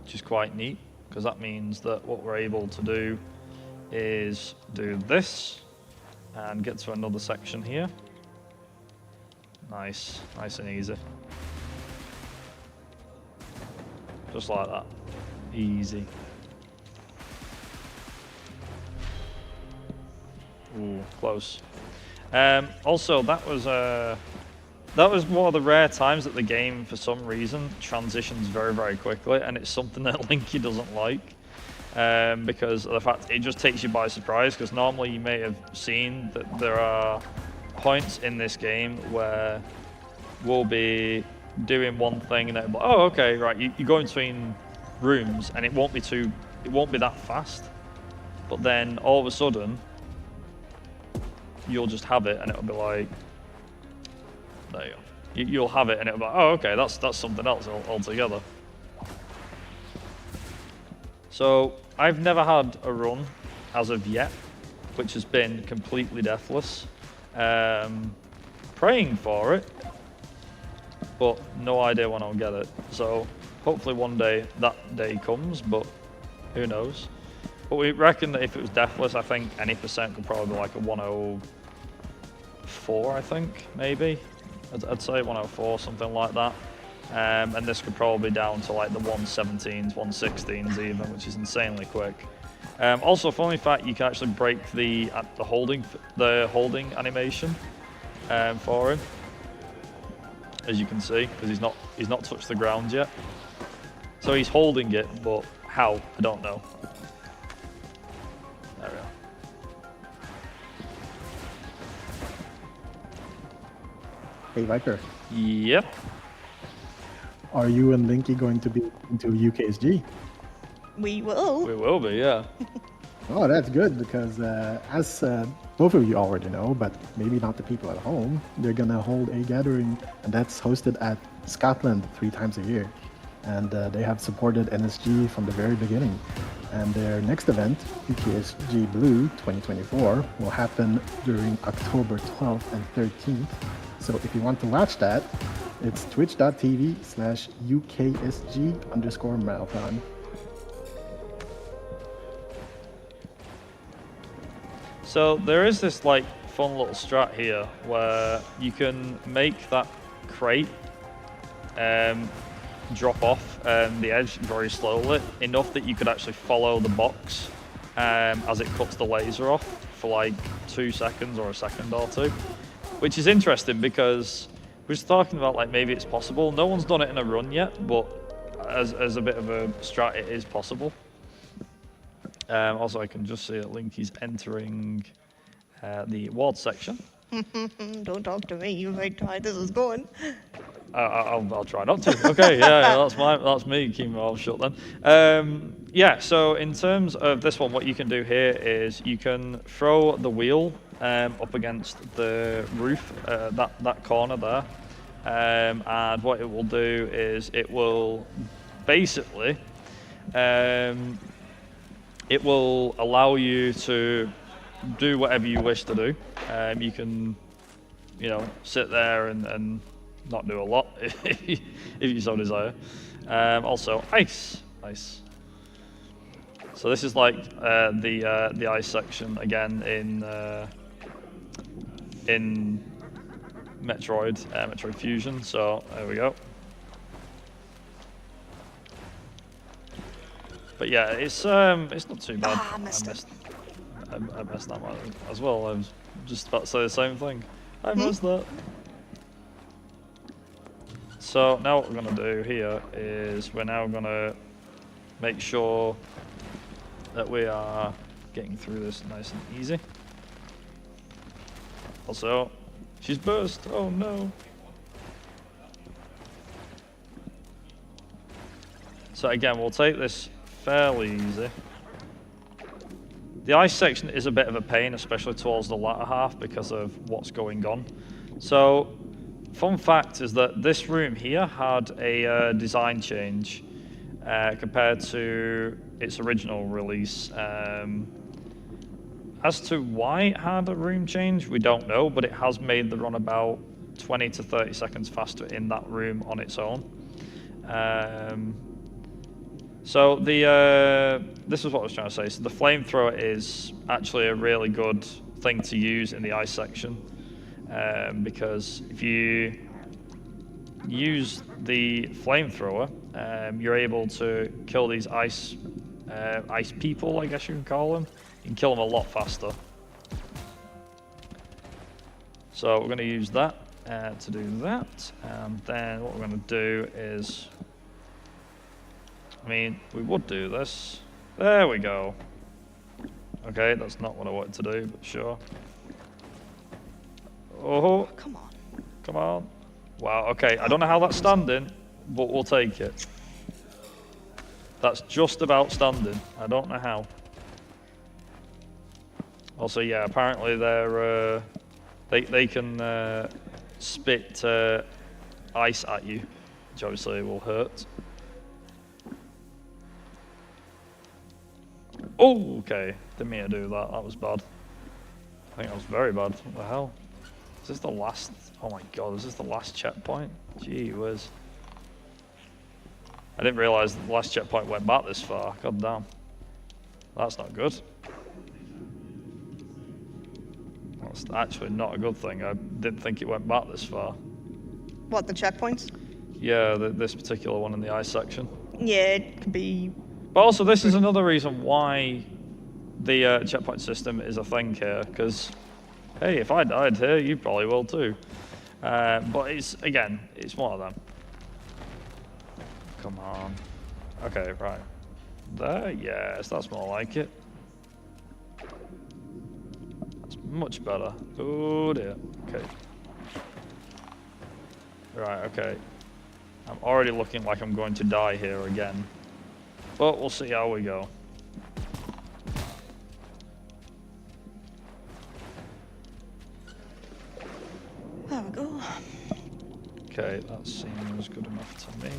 which is quite neat because that means that what we're able to do is do this and get to another section here. Nice and easy. Just like that. Easy. Ooh, close. Also, that was one of the rare times that the game, for some reason, transitions very, very quickly, and it's something that Linky doesn't like. Because of the fact it just takes you by surprise, because normally you may have seen that there are points in this game where we'll be doing one thing and then, oh, okay, right, you go in between rooms and it won't be that fast, but then all of a sudden you'll just have it and it'll be like, there you go. You'll have it and it'll be like, oh, okay, that's something else altogether. So I've never had a run as of yet which has been completely deathless. Praying for it, but no idea when I'll get it. So hopefully one day that day comes, but who knows. But we reckon that if it was deathless, I think any percent could probably be like a 104, I think, maybe. I'd say 104, something like that. And this could probably be down to like the 117s, 116s even, which is insanely quick. Also, funny fact, you can actually break the holding animation for him, as you can see, because he's not touched the ground yet. So he's holding it, but how? I don't know. There we are. Hey, Viper. Yep. Are you and Linky going to be into UKSG? We will. We will be, yeah. Oh, that's good, because as both of you already know, but maybe not the people at home, they're going to hold a gathering, and that's hosted at Scotland 3 times a year. And they have supported NSG from the very beginning. And their next event, UKSG Blue 2024, will happen during October 12th and 13th. So if you want to watch that, it's twitch.tv/UKSG_marathon. So there is this like fun little strat here where you can make that crate drop off the edge very slowly, enough that you could actually follow the box as it cuts the laser off for like 2 seconds or a second or two, which is interesting because we're just talking about like maybe it's possible. No one's done it in a run yet, but as a bit of a strat, it is possible. Also, I can just see that Linky's entering the ward section. Don't talk to me. You might try this is going. I'll try not to. Okay, yeah, that's me keeping my mouth shut then. Yeah, so in terms of this one, what you can do here is you can throw the wheel up against the roof, that corner there, and what it will do is it will basically it will allow you to do whatever you wish to do. You can, sit there and not do a lot if you so desire. Also, ice. So this is like the ice section again in Metroid Fusion. So there we go. But yeah, it's not too bad. I messed that one as well. I was just about to say the same thing. I messed that. So now what we're gonna do here is we're now gonna make sure that we are getting through this nice and easy. Also, she's burst. Oh no. So again, we'll take this fairly easy. The ice section is a bit of a pain, especially towards the latter half because of what's going on. So, fun fact is that this room here had a design change compared to its original release. As to why it had a room change, we don't know, but it has made the run about 20 to 30 seconds faster in that room on its own. So this is what I was trying to say. So the flamethrower is actually a really good thing to use in the ice section because if you use the flamethrower, you're able to kill these ice people, I guess you can call them. You can kill them a lot faster. So we're going to use that to do that. And then what we're going to do is, I mean, we would do this. There we go. Okay, that's not what I wanted to do, but sure. Oh, come on. Come on. Wow, okay, I don't know how that's standing, but we'll take it. That's just about standing. I don't know how. Also, yeah, apparently they're they can spit ice at you, which obviously will hurt. Oh, okay. Didn't mean to do that. That was bad. I think that was very bad. What the hell? Is this the last? Oh my god, is this the last checkpoint? Gee whiz. I didn't realize the last checkpoint went back this far. God damn. That's not good. That's actually not a good thing. I didn't think it went back this far. What, the checkpoints? Yeah, this particular one in the ice section. Yeah, it could be. But also, this is another reason why the checkpoint system is a thing here, because, hey, if I died here, you probably will too. But it's, again, it's one of them. Come on. Okay, right. There, yes, that's more like it. That's much better. Oh dear. Okay. Right, okay. I'm already looking like I'm going to die here again. But we'll see how we go. There we go. Okay, that seems good enough to me.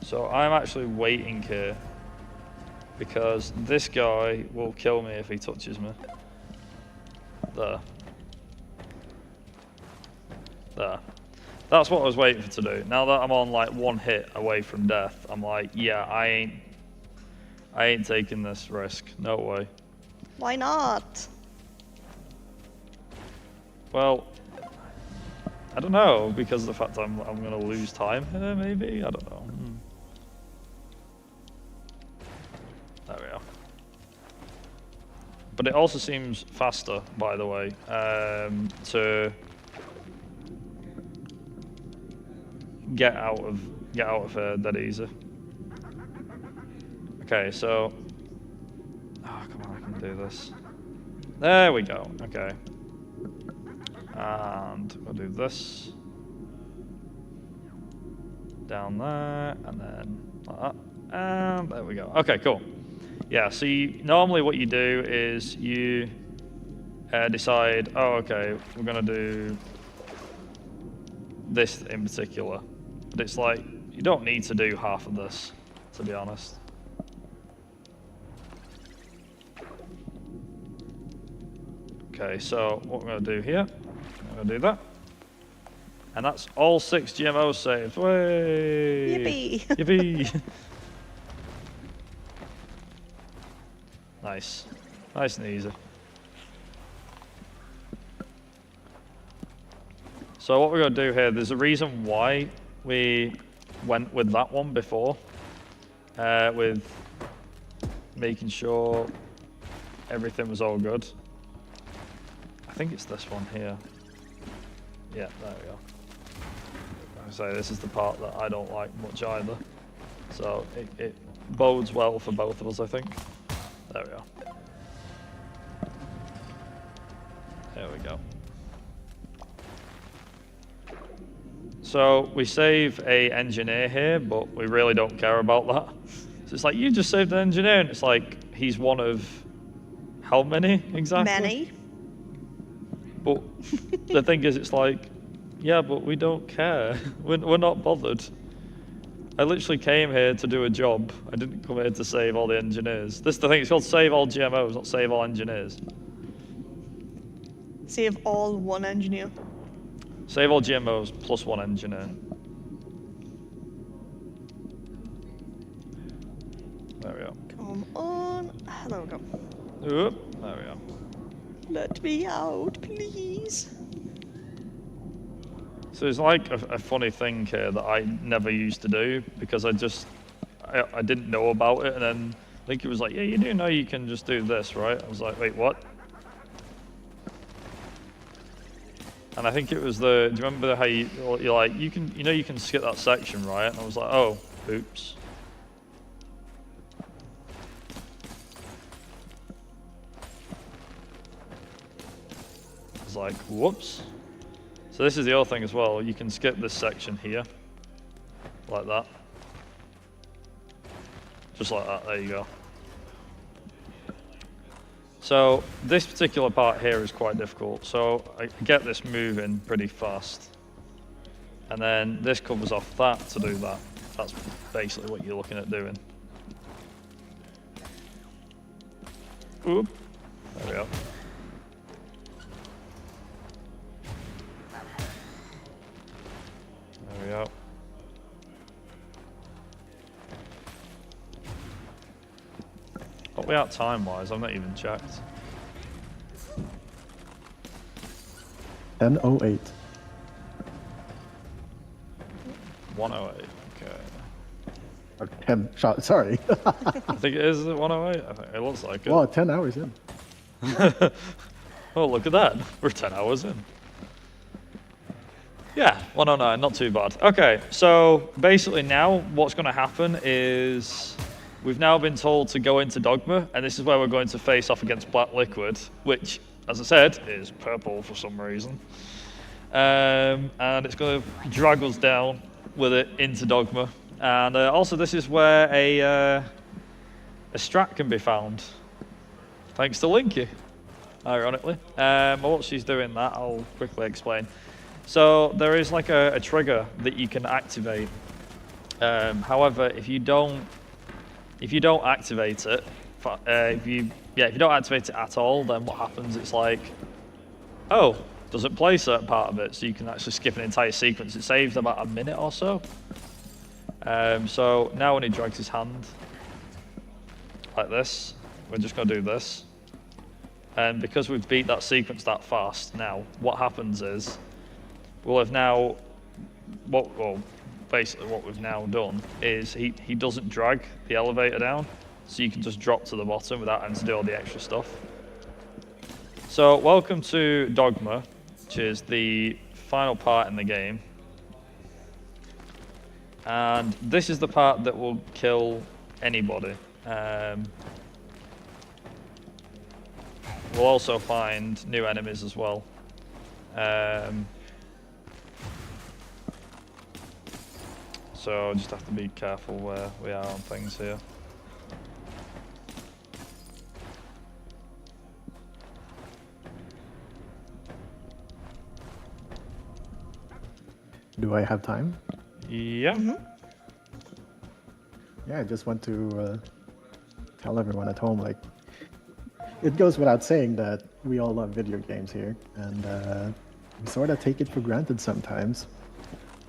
So I'm actually waiting here because this guy will kill me if he touches me. There. There. That's what I was waiting for to do. Now that I'm on like one hit away from death, I'm like, yeah, I ain't taking this risk. No way. Why not? Well, I don't know, because of the fact I'm gonna lose time here, maybe? I don't know. There we are. But it also seems faster, by the way, to get out of here dead easy. Okay, so come on, I can do this. There we go. Okay. And we'll do this. Down there, and then like that. And there we go. Okay, cool. Yeah, so normally what you do is you decide, oh, okay, we're going to do this in particular. But it's like, you don't need to do half of this, to be honest. Okay, so what we're going to do here, I'm going to do that. And that's all 6 GMOs saved. Way! Yippee! Yippee! Nice. Nice and easy. So what we're going to do here, there's a reason why we went with that one before. With making sure everything was all good. I think it's this one here. Yeah, there we go. I say this is the part that I don't like much either. So it bodes well for both of us, I think. There we are. There we go. So we save a engineer here, but we really don't care about that. So it's like, you just saved an engineer, and it's like, he's one of how many exactly? Many. But the thing is, it's like, yeah, but we don't care. We're not bothered. I literally came here to do a job. I didn't come here to save all the engineers. This is the thing, it's called save all GMOs, not save all engineers. Save all one engineer. Save all GMOs plus 1 engineer. There we go. Come on. There we go. Oop, there we go. Let me out, please. So it's like a funny thing here that I never used to do because I didn't know about it, and then Linky was like, yeah, you do know you can just do this, right? I was like, wait, what? And I think it was the, do you remember how you're like, you can skip that section, right? And I was like, oh, oops. I was like, whoops. So this is the other thing as well. You can skip this section here, like that. Just like that, there you go. So this particular part here is quite difficult. So I get this moving pretty fast. And then this covers off that to do that. That's basically what you're looking at doing. Oop. There we go. There we go. What we out time-wise? I've not even checked. 10:08. 108. Okay. Or 10 shot. Sorry. I think it is 108. I think it looks like it. Well, 10 hours in. Oh, look at that. We're 10 hours in. Yeah, 109. Not too bad. Okay, so basically now what's going to happen is we've now been told to go into Dogma, and this is where we're going to face off against Black Liquid, which, as I said, is purple for some reason. And it's going to drag us down with it into Dogma. And also this is where a strat can be found, thanks to Linky, ironically. While she's doing that, I'll quickly explain. So there is like a trigger that you can activate. However, if you don't activate it, if you don't activate it at all, then what happens? It's like, oh, doesn't play a certain part of it, so you can actually skip an entire sequence. It saves about a minute or so. So now when he drags his hand like this, we're just going to do this. And because we've beat that sequence that fast, now what happens is we'll have now, basically what we've now done is he doesn't drag the elevator down, so you can just drop to the bottom without having to do all the extra stuff. So welcome to Dogma, which is the final part in the game. And this is the part that will kill anybody. We'll also find new enemies as well. So just have to be careful where we are on things here. Do I have time? Yeah. Yeah, I just want to tell everyone at home, like, it goes without saying that we all love video games here, and we sort of take it for granted sometimes.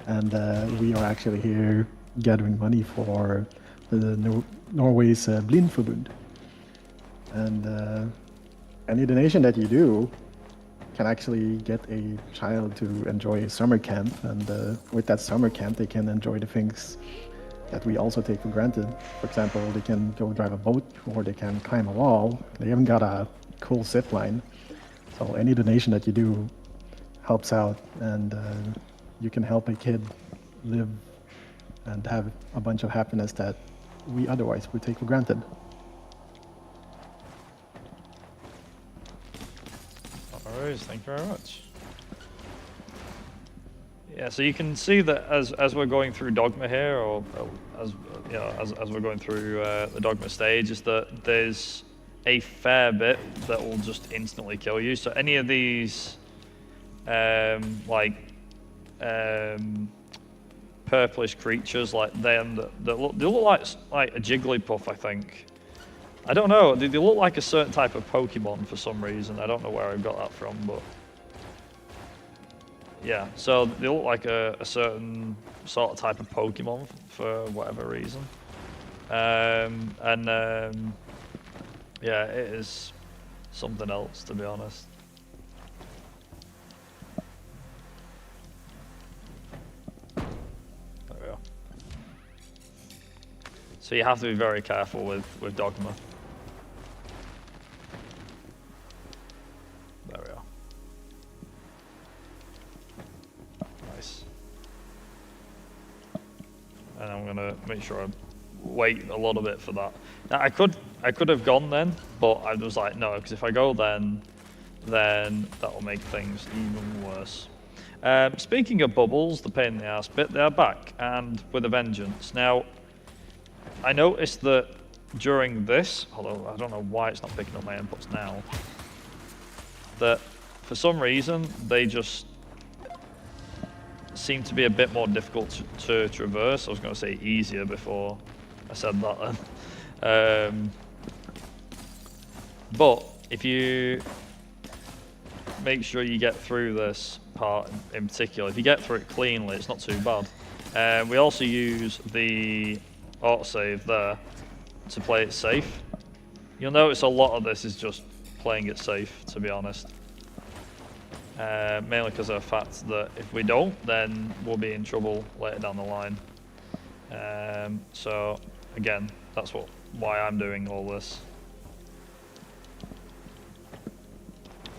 And we are actually here gathering money for the Norges Blindeforbund. And any donation that you do can actually get a child to enjoy a summer camp, and with that summer camp they can enjoy the things that we also take for granted. For example, they can go drive a boat, or they can climb a wall. They haven't got a cool zip line. So any donation that you do helps out, and you can help a kid live and have a bunch of happiness that we otherwise would take for granted. Alright, thank you very much. Yeah, so you can see that as we're going through Dogma here, or as you know, as we're going through the Dogma stage, is that there's a fair bit that will just instantly kill you. So any of these purplish creatures like them that look like a Jigglypuff, I think. I don't know, they look like a certain type of Pokemon for some reason. I don't know where I got that from, but yeah, so they look like a certain sort of type of Pokemon for whatever reason. Yeah, it is something else, to be honest. So you have to be very careful with Dogma. There we are. Nice. And I'm gonna make sure I wait a little bit for that. Now I could have gone then, but I was like, no, because if I go then that'll make things even worse. Speaking of bubbles, the pain in the ass bit, they're back, and with a vengeance. Now, I noticed that during this, although I don't know why it's not picking up my inputs now, that for some reason they just seem to be a bit more difficult to traverse. I was going to say easier before I said that then. But if you make sure you get through this part in particular, if you get through it cleanly, it's not too bad. We also use the autosave there to play it safe. You'll notice a lot of this is just playing it safe, to be honest. Mainly because of the fact that if we don't, then we'll be in trouble later down the line. So again, that's why I'm doing all this.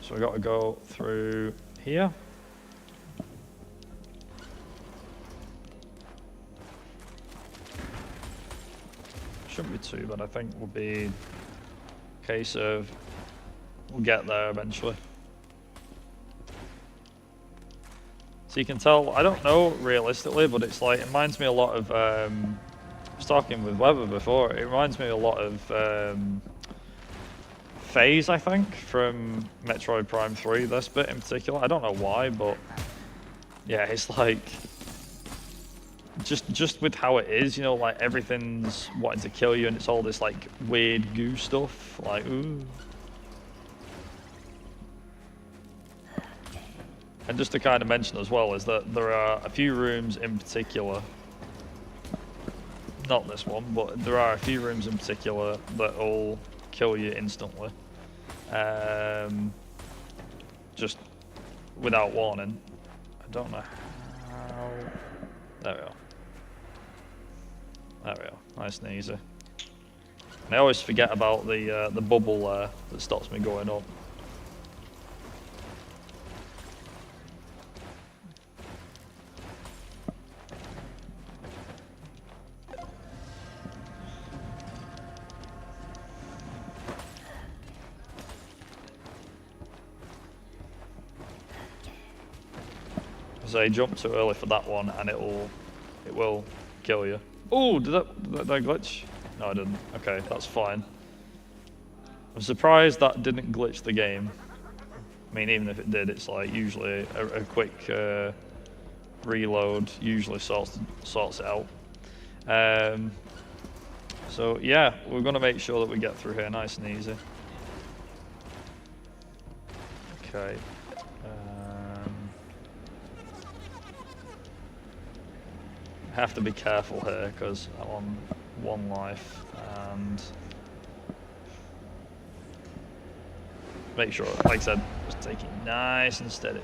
So we got to go through here. Shouldn't be too bad. I think will be a case of we'll get there eventually. So you can tell, I don't know realistically, but it's like, it reminds me a lot of, I was talking with Weber before, it reminds me a lot of Phase, I think, from Metroid Prime 3, this bit in particular. I don't know why, but yeah, it's like, just with how it is, you know, like everything's wanting to kill you and it's all this like weird goo stuff, like, ooh. And just to kind of mention as well is that there are a few rooms in particular, not this one, but there are a few rooms in particular that will kill you instantly. Just without warning. I don't know how. There we are. There we are. Nice and easy. And I always forget about the bubble there that stops me going up. So I jumped too early for that one, and it will kill you. Oh, did that glitch? No, I didn't. Okay, that's fine. I'm surprised that didn't glitch the game. I mean, even if it did, it's like usually a quick reload usually sorts it out. So yeah, we're gonna make sure that we get through here nice and easy. Okay. Have to be careful here because I'm on 1 life and make sure, like I said, just take it nice and steady.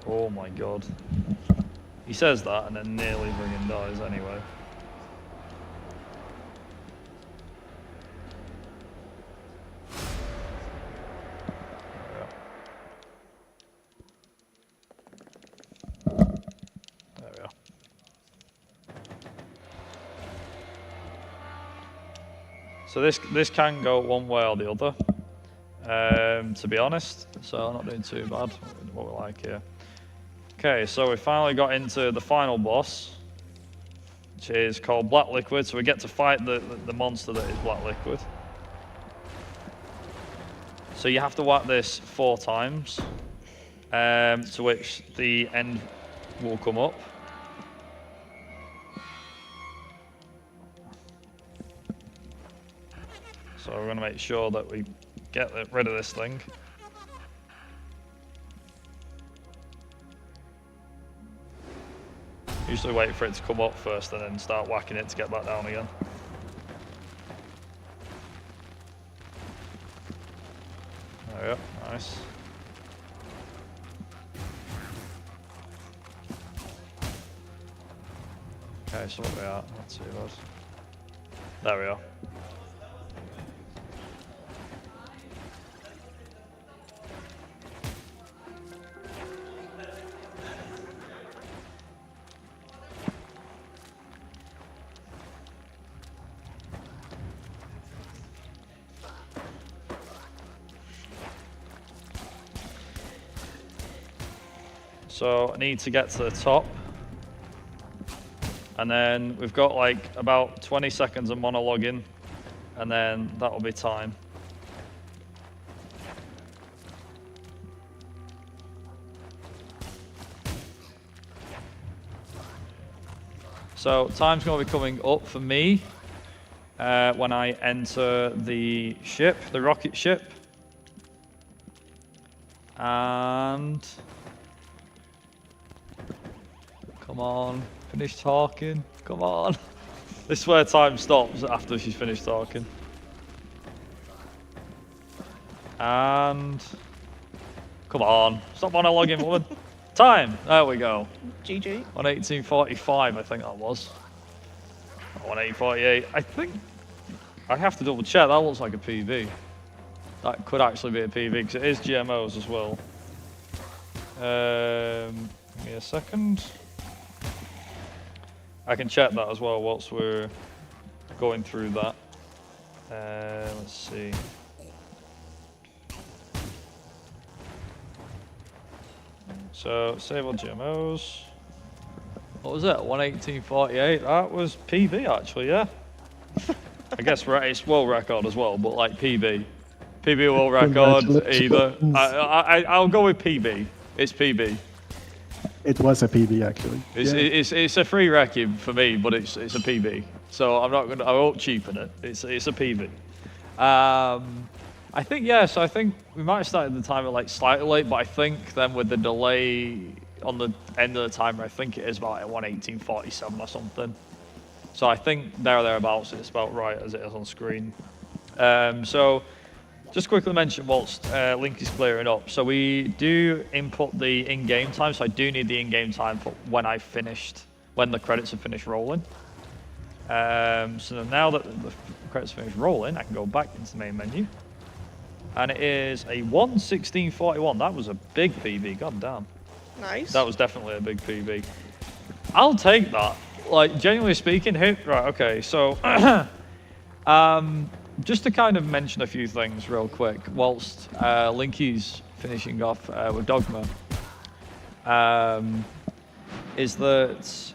Oh my god. He says that and then nearly friggin' dies anyway. So this can go one way or the other, to be honest, so I'm not doing too bad, what we like here. Okay, so we finally got into the final boss, which is called Black Liquid, so we get to fight the monster that is Black Liquid. So you have to whack this 4 times, to which the end will come up. So we're going to make sure that we get rid of this thing. Usually wait for it to come up first and then start whacking it to get back down again. There we go, nice. Okay, Okay, so where we are? Let's see those. There we are. So I need to get to the top. And then we've got like about 20 seconds of monologuing, and then that'll be time. So time's going to be coming up for me when I enter the ship, the rocket ship. And come on, finish talking. Come on. This is where time stops after she's finished talking. And come on, stop monologuing, woman. Time. There we go. GG. On 1845, I think that was. On 1848, I think. I have to double check. That looks like a PB. That could actually be a PB because it is GMOs as well. Give me a second. I can check that as well whilst we're going through that. Let's see. So, save all GMOs. What was it? 1848? That was PB actually, yeah. I guess it's world record as well, but like PB. PB world record either. I'll go with PB. It's PB. It was a PB actually. It's a free record for me, but it's a PB. So I won't cheapen it. It's a PB. I think yes. I think we might have started the timer like slightly late, but I think then with the delay on the end of the timer, I think it is about 1847 or something. So I think thereabouts it's about right as it is on screen. So just quickly mention whilst Link is clearing up. So we do input the in-game time, so I do need the in-game time for when the credits have finished rolling. So now that the credits have finished rolling, I can go back into the main menu. And it is a 1:16:41. That was a big PB, god damn. Nice. That was definitely a big PB. I'll take that. Like, genuinely speaking, right, okay, so just to kind of mention a few things real quick, whilst Linky's finishing off with Dogma, is that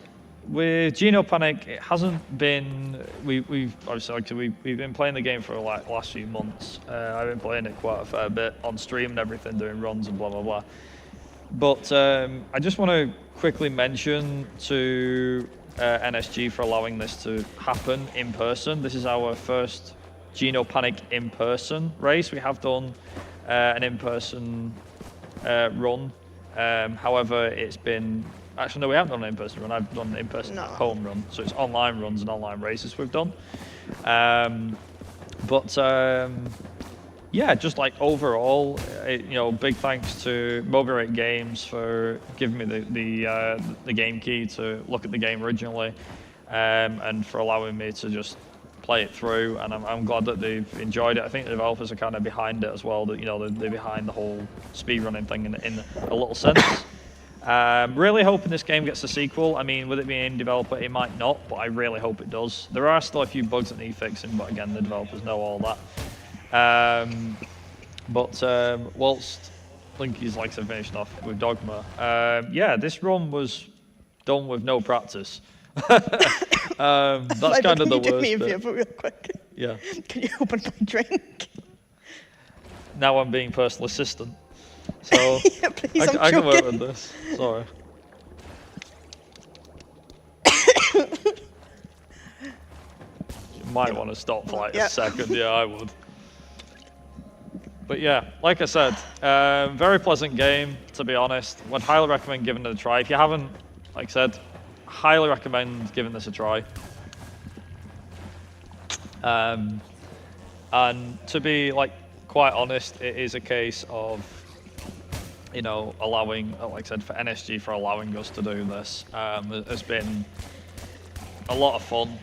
with Geno Panic, it hasn't been, we've obviously we've been playing the game for like the last few months. I've been playing it quite a fair bit on stream and everything, doing runs and blah, blah, blah. But I just want to quickly mention to NSG for allowing this to happen in person. This is our first Geno Panic in-person race. We have done an in-person run. However, it's been... Actually, no, we haven't done an in-person run. I've done an in-person home run. So it's online runs and online races we've done. Yeah, just like overall, big thanks to Moby Games for giving me the game key to look at the game originally, and for allowing me to just play it through. And I'm glad that they've enjoyed it. I think the developers are kind of behind it as well. That they're behind the whole speedrunning thing in a little sense. Really hoping this game gets a sequel. I mean, with it being an indie developer, it might not, but I really hope it does. There are still a few bugs that need fixing, but again, the developers know all that. Whilst Linky's like to finish off with Dogma, yeah, this run was done with no practice. That's kind of the worst. Do me a favor real quick. Yeah. Can you open my drink? Now I'm being personal assistant. So yeah, please, I can work with this. Sorry. You might want to stop for like a second. Yeah, I would. But yeah, like I said, very pleasant game, to be honest. Would highly recommend giving it a try. If you haven't, like I said, highly recommend giving this a try. And to be like quite honest, it is a case of, allowing, like I said, for NSG for allowing us to do this. Has been a lot of fun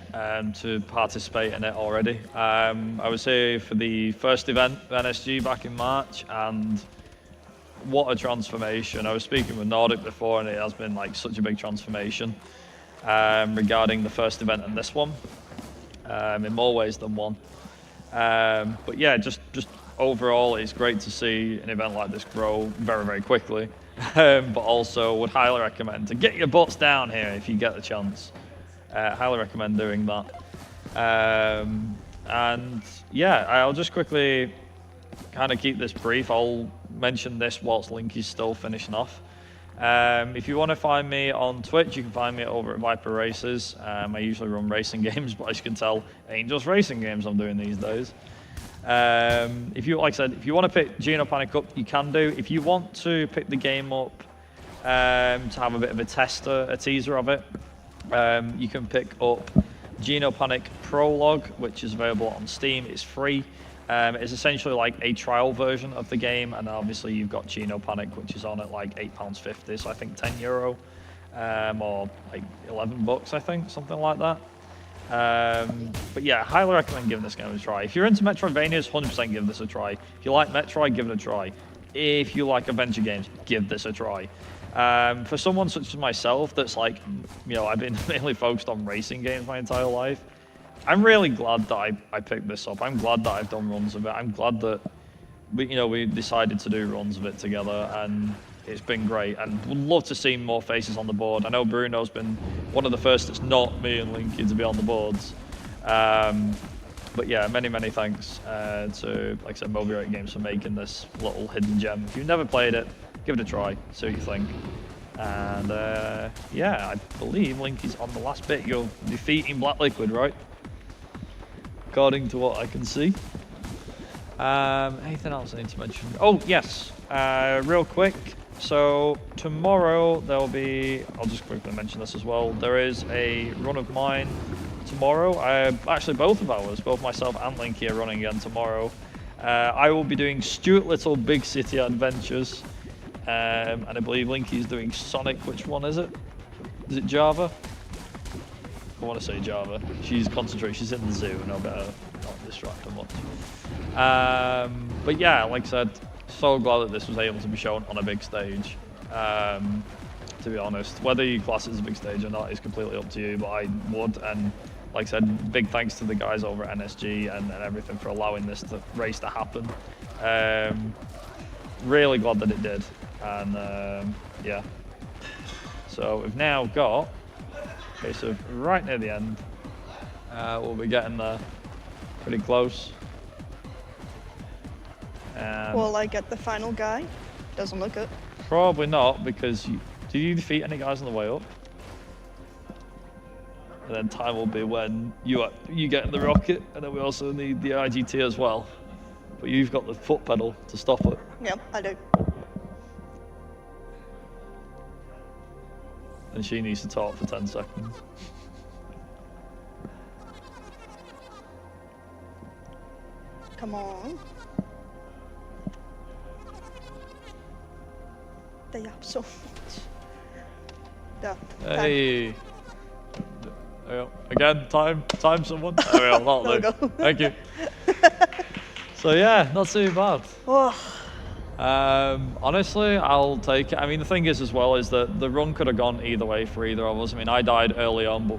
to participate in it already. I was here for the first event of NSG back in March, and what a transformation. I was speaking with Nordic before, and it has been like such a big transformation regarding the first event and this one, in more ways than one. But yeah, just overall, it's great to see an event like this grow very, very quickly. But also would highly recommend to get your butts down here if you get the chance. Highly recommend doing that. And yeah, I'll just quickly kind of keep this brief. I'll mention this whilst Link is still finishing off. If you want to find me on Twitch, you can find me over at Viper Races. I usually run racing games, but as you can tell, it ain't just racing games I'm doing these days. If you, like I said, if you want to pick Geno Panic up, you can do. If you want to pick the game up to have a bit of a teaser of it, you can pick up Geno Panic Prologue, which is available on Steam. It's free. It's essentially like a trial version of the game, and obviously you've got Geno Panic, which is on at like £8.50, so I think €10, or like $11, I think, something like that. But yeah, highly recommend giving this game a try. If you're into Metroidvanias, 100% give this a try. If you like Metroid, give it a try. If you like adventure games, give this a try. For someone such as myself that's like, you know, I've been mainly focused on racing games my entire life, I'm really glad that I picked this up. I'm glad that I've done runs of it. I'm glad that we decided to do runs of it together, and it's been great, and would love to see more faces on the board. I know Bruno's been one of the first that's not me and Linky to be on the boards. But yeah, many, many thanks to, like I said, Moby8 Games for making this little hidden gem. If you've never played it, give it a try, see what you think. And yeah, I believe Linky's on the last bit. You're defeating Black Liquid, right? According to what I can see. Anything else I need to mention? Oh, yes, real quick. So tomorrow there'll be, I'll just quickly mention this as well, there is a run of mine tomorrow. Actually both of ours, both myself and Linky are running again tomorrow. I will be doing Stuart Little Big City Adventures, and I believe Linky's doing Sonic. Which one is it? Is it Java? I want to say Java. She's concentrating, she's in the zoo, and I better not distract her much. But yeah, like I said, so glad that this was able to be shown on a big stage. To be honest, whether you class it as a big stage or not is completely up to you, but I would. And like I said, big thanks to the guys over at NSG and everything for allowing this race to happen. Really glad that it did. And yeah, so we've now got, okay, so right near the end, we'll be getting there pretty close. Will I get the final guy? Doesn't look it. Probably not, because did you defeat any guys on the way up? And then time will be when you get in the rocket, and then we also need the IGT as well. But you've got the foot pedal to stop it. Yep, I do. And she needs to talk for 10 seconds. Come on. They have so much. Yeah. Hey. There we go. Again, time someone. There we go, that'll do. Thank you. So yeah, not too bad. Honestly, I'll take it. I mean, the thing is as well is that the run could have gone either way for either of us. I mean, I died early on, but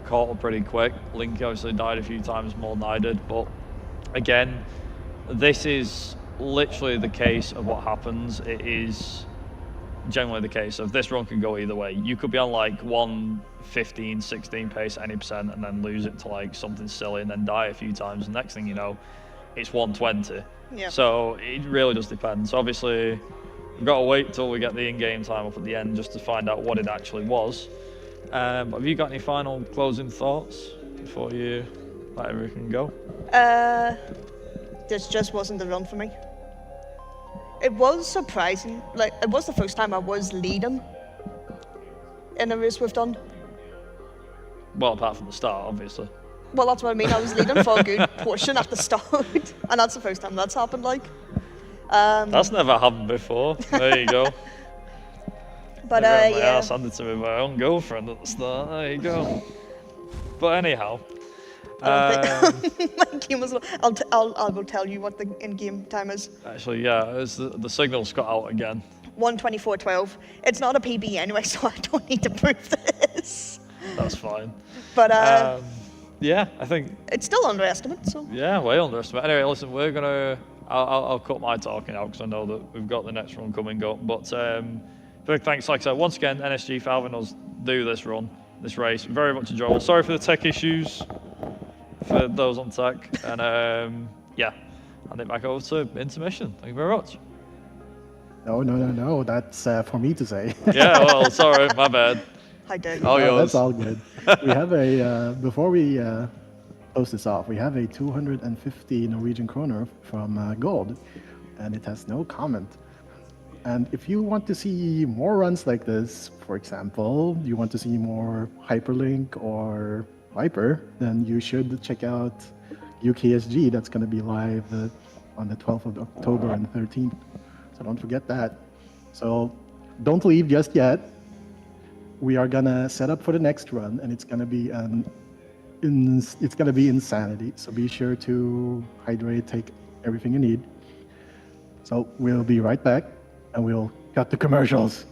caught up pretty quick. Linky obviously died a few times more than I did, but again, this is literally the case of what happens. It is generally the case of this run can go either way. You could be on like 115, 16 pace at any percent and then lose it to like something silly and then die a few times. And next thing you know, it's 120. Yeah. So it really does depend. So obviously, we've got to wait till we get the in-game time up at the end just to find out what it actually was. But have you got any final closing thoughts before you let everything go? This just wasn't the run for me. It was surprising. Like, it was the first time I was leading in a race we've done. Well, apart from the start, obviously. Well, that's what I mean. I was leading for a good portion at the start, and that's the first time that's happened. Like, that's never happened before. There you go. But I yeah, handed to me by my own girlfriend at the start. There you go. But anyhow, My game was. I'll go tell you what the in-game time is. actually, yeah, the signal's cut out again. 1:24:12. It's not a PB anyway, so I don't need to prove this. That's fine. But yeah, I think it's still underestimate. So yeah, way underestimate. Anyway, listen, we're gonna. I'll cut my talking out because I know that we've got the next run coming up. But big thanks, like I said, once again, NSG for having us do this run, this race. Very much enjoyable. Sorry for the tech issues for those on tech, and yeah, hand it back over to intermission. Thank you very much. No. That's for me to say. Yeah, well, sorry, my bad. Hi, Dave. All yours. That's all good. We have a before we close this off. We have a 250 Norwegian kroner from Gold, and it has no comment. And if you want to see more runs like this, for example, you want to see more Hyperlink or Viper, then you should check out UKSG. That's going to be live on the 12th of October and 13th. So don't forget that. So don't leave just yet. We are gonna set up for the next run, and it's gonna be insanity. So be sure to hydrate, take everything you need. So we'll be right back, and we'll cut the commercials.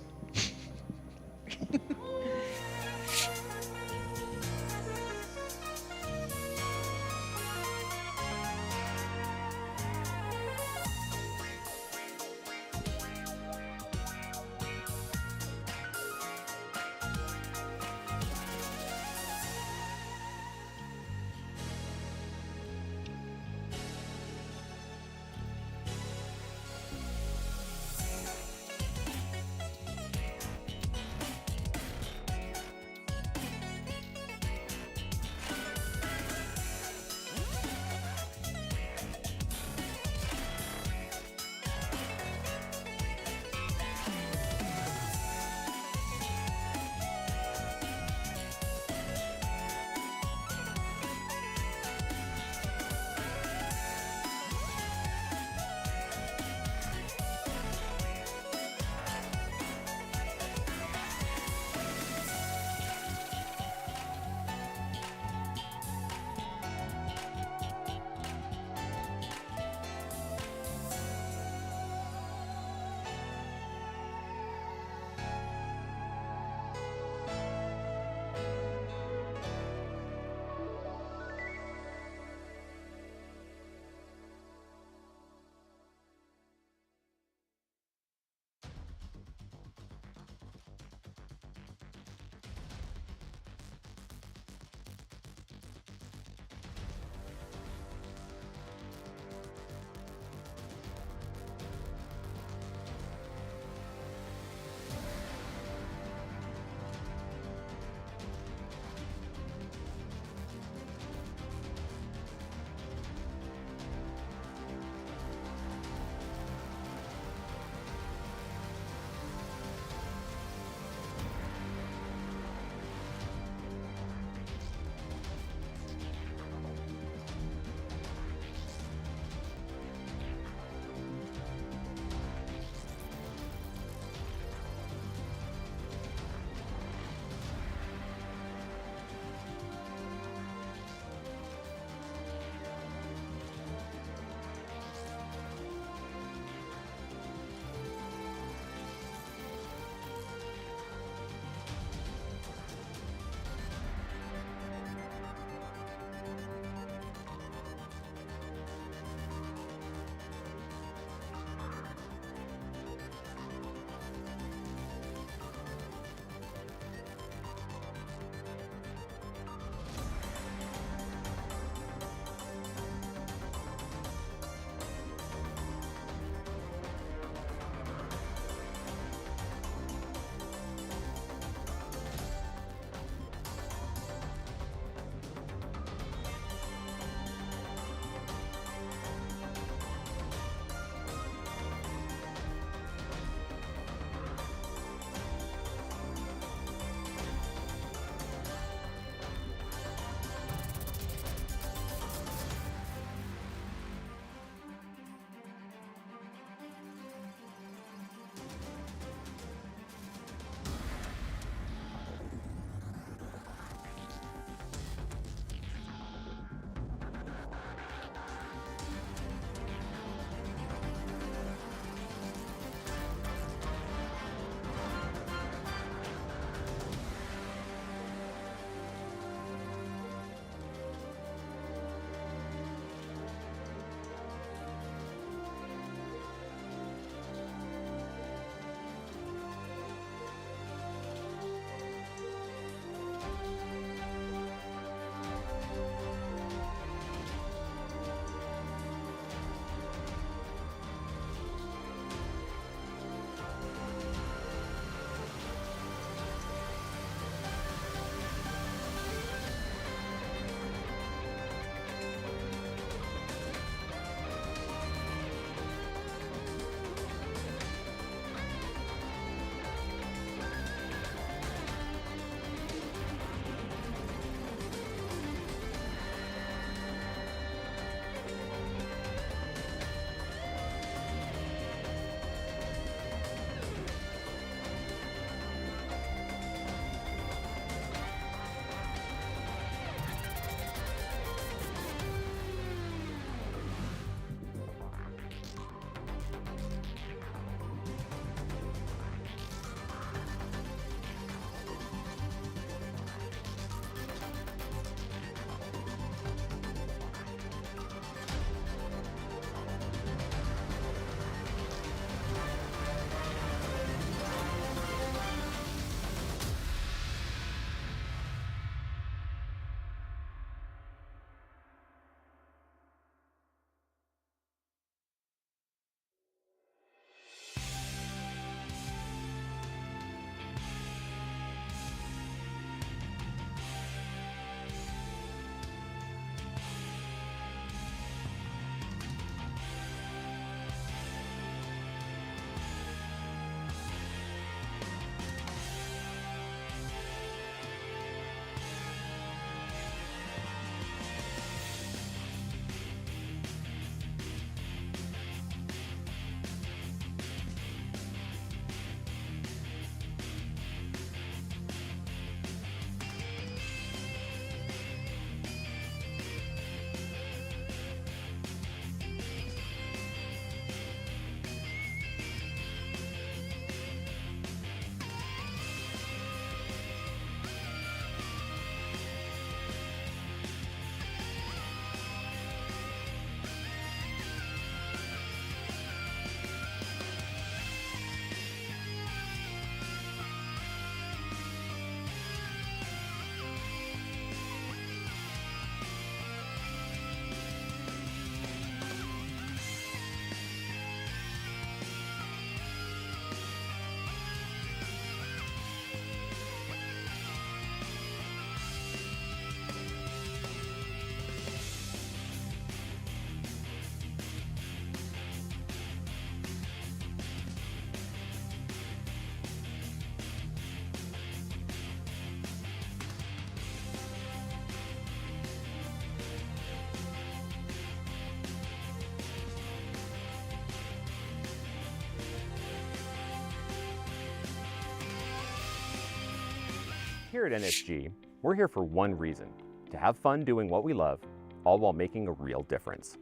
Here at NSG, we're here for one reason: to have fun doing what we love, all while making a real difference.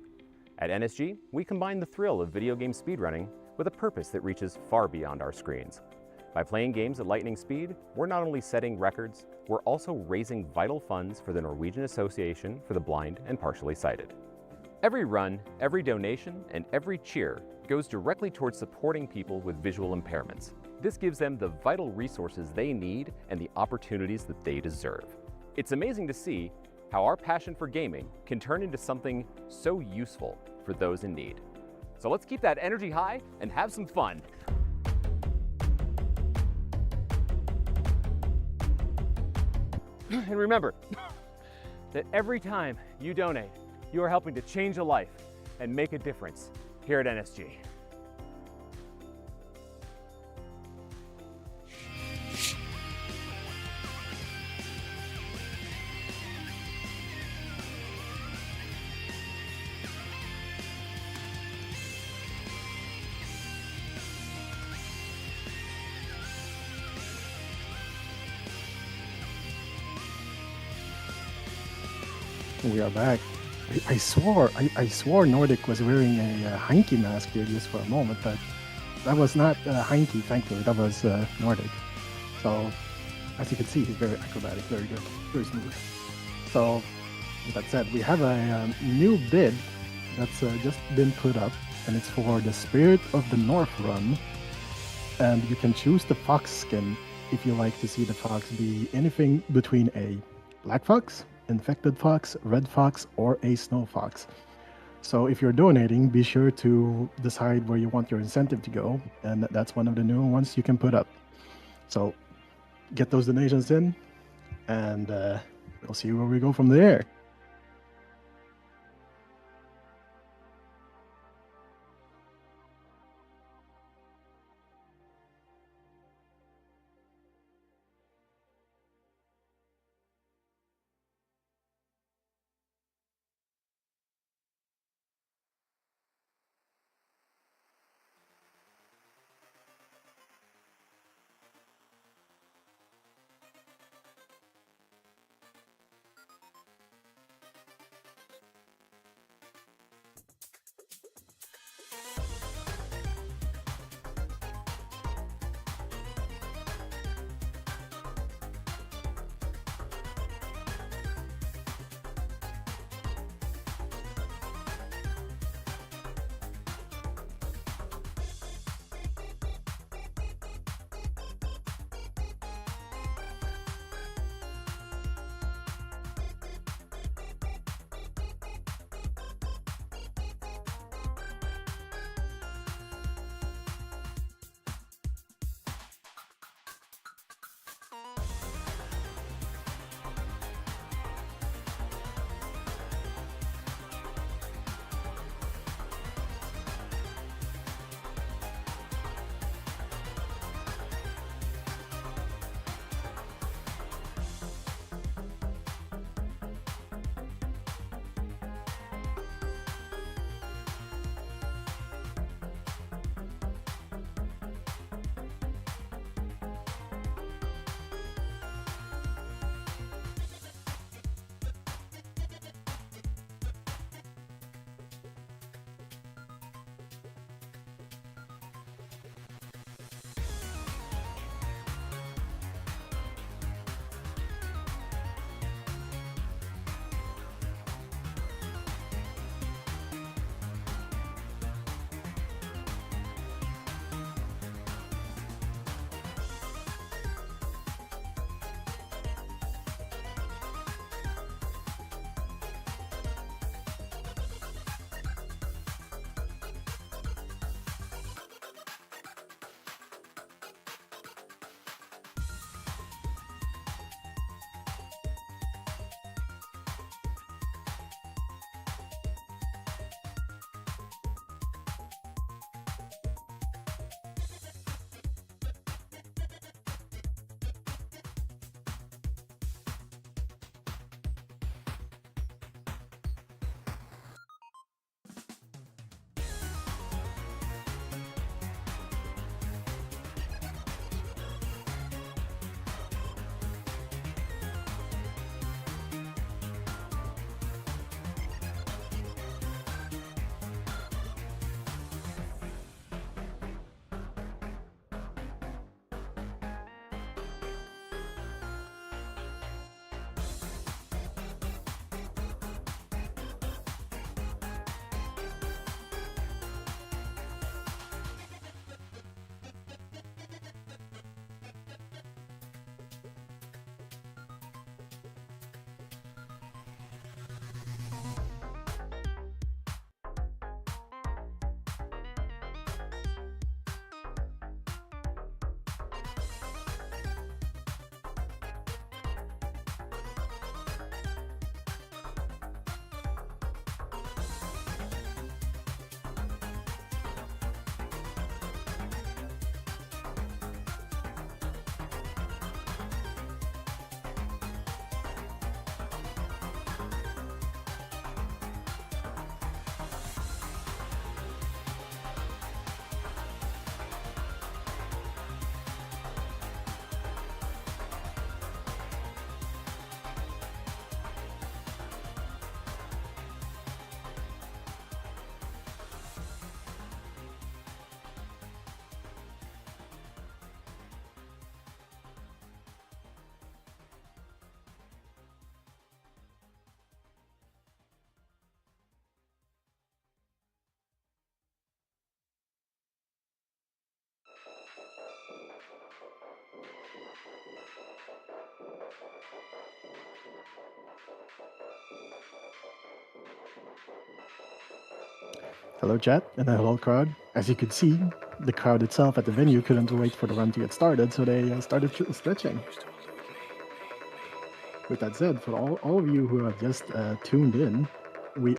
At NSG, we combine the thrill of video game speedrunning with a purpose that reaches far beyond our screens. By playing games at lightning speed, we're not only setting records, we're also raising vital funds for the Norwegian Association for the Blind and Partially Sighted. Every run, every donation, and every cheer goes directly towards supporting people with visual impairments. This gives them the vital resources they need and the opportunities that they deserve. It's amazing to see how our passion for gaming can turn into something so useful for those in need. So let's keep that energy high and have some fun. And remember that every time you donate, you are helping to change a life and make a difference here at NSG. We are back. I swore Nordic was wearing a Heinke mask here just for a moment, but that was not Heinke, thankfully. That was Nordic. So, as you can see, he's very acrobatic, very good, very smooth. So, with that said, we have a new bid that's just been put up, and it's for the Spirit of the North run. And you can choose the fox skin if you like to see the fox be anything between a black fox, infected fox, red fox, or a snow fox. So if you're donating, be sure to decide where you want your incentive to go, and that's one of the new ones you can put up. So get those donations in, and we'll see where we go from there. Hello, chat, and hello, crowd. As you could see, the crowd itself at the venue couldn't wait for the run to get started, so they started stretching. With that said, for all of you who have just tuned in,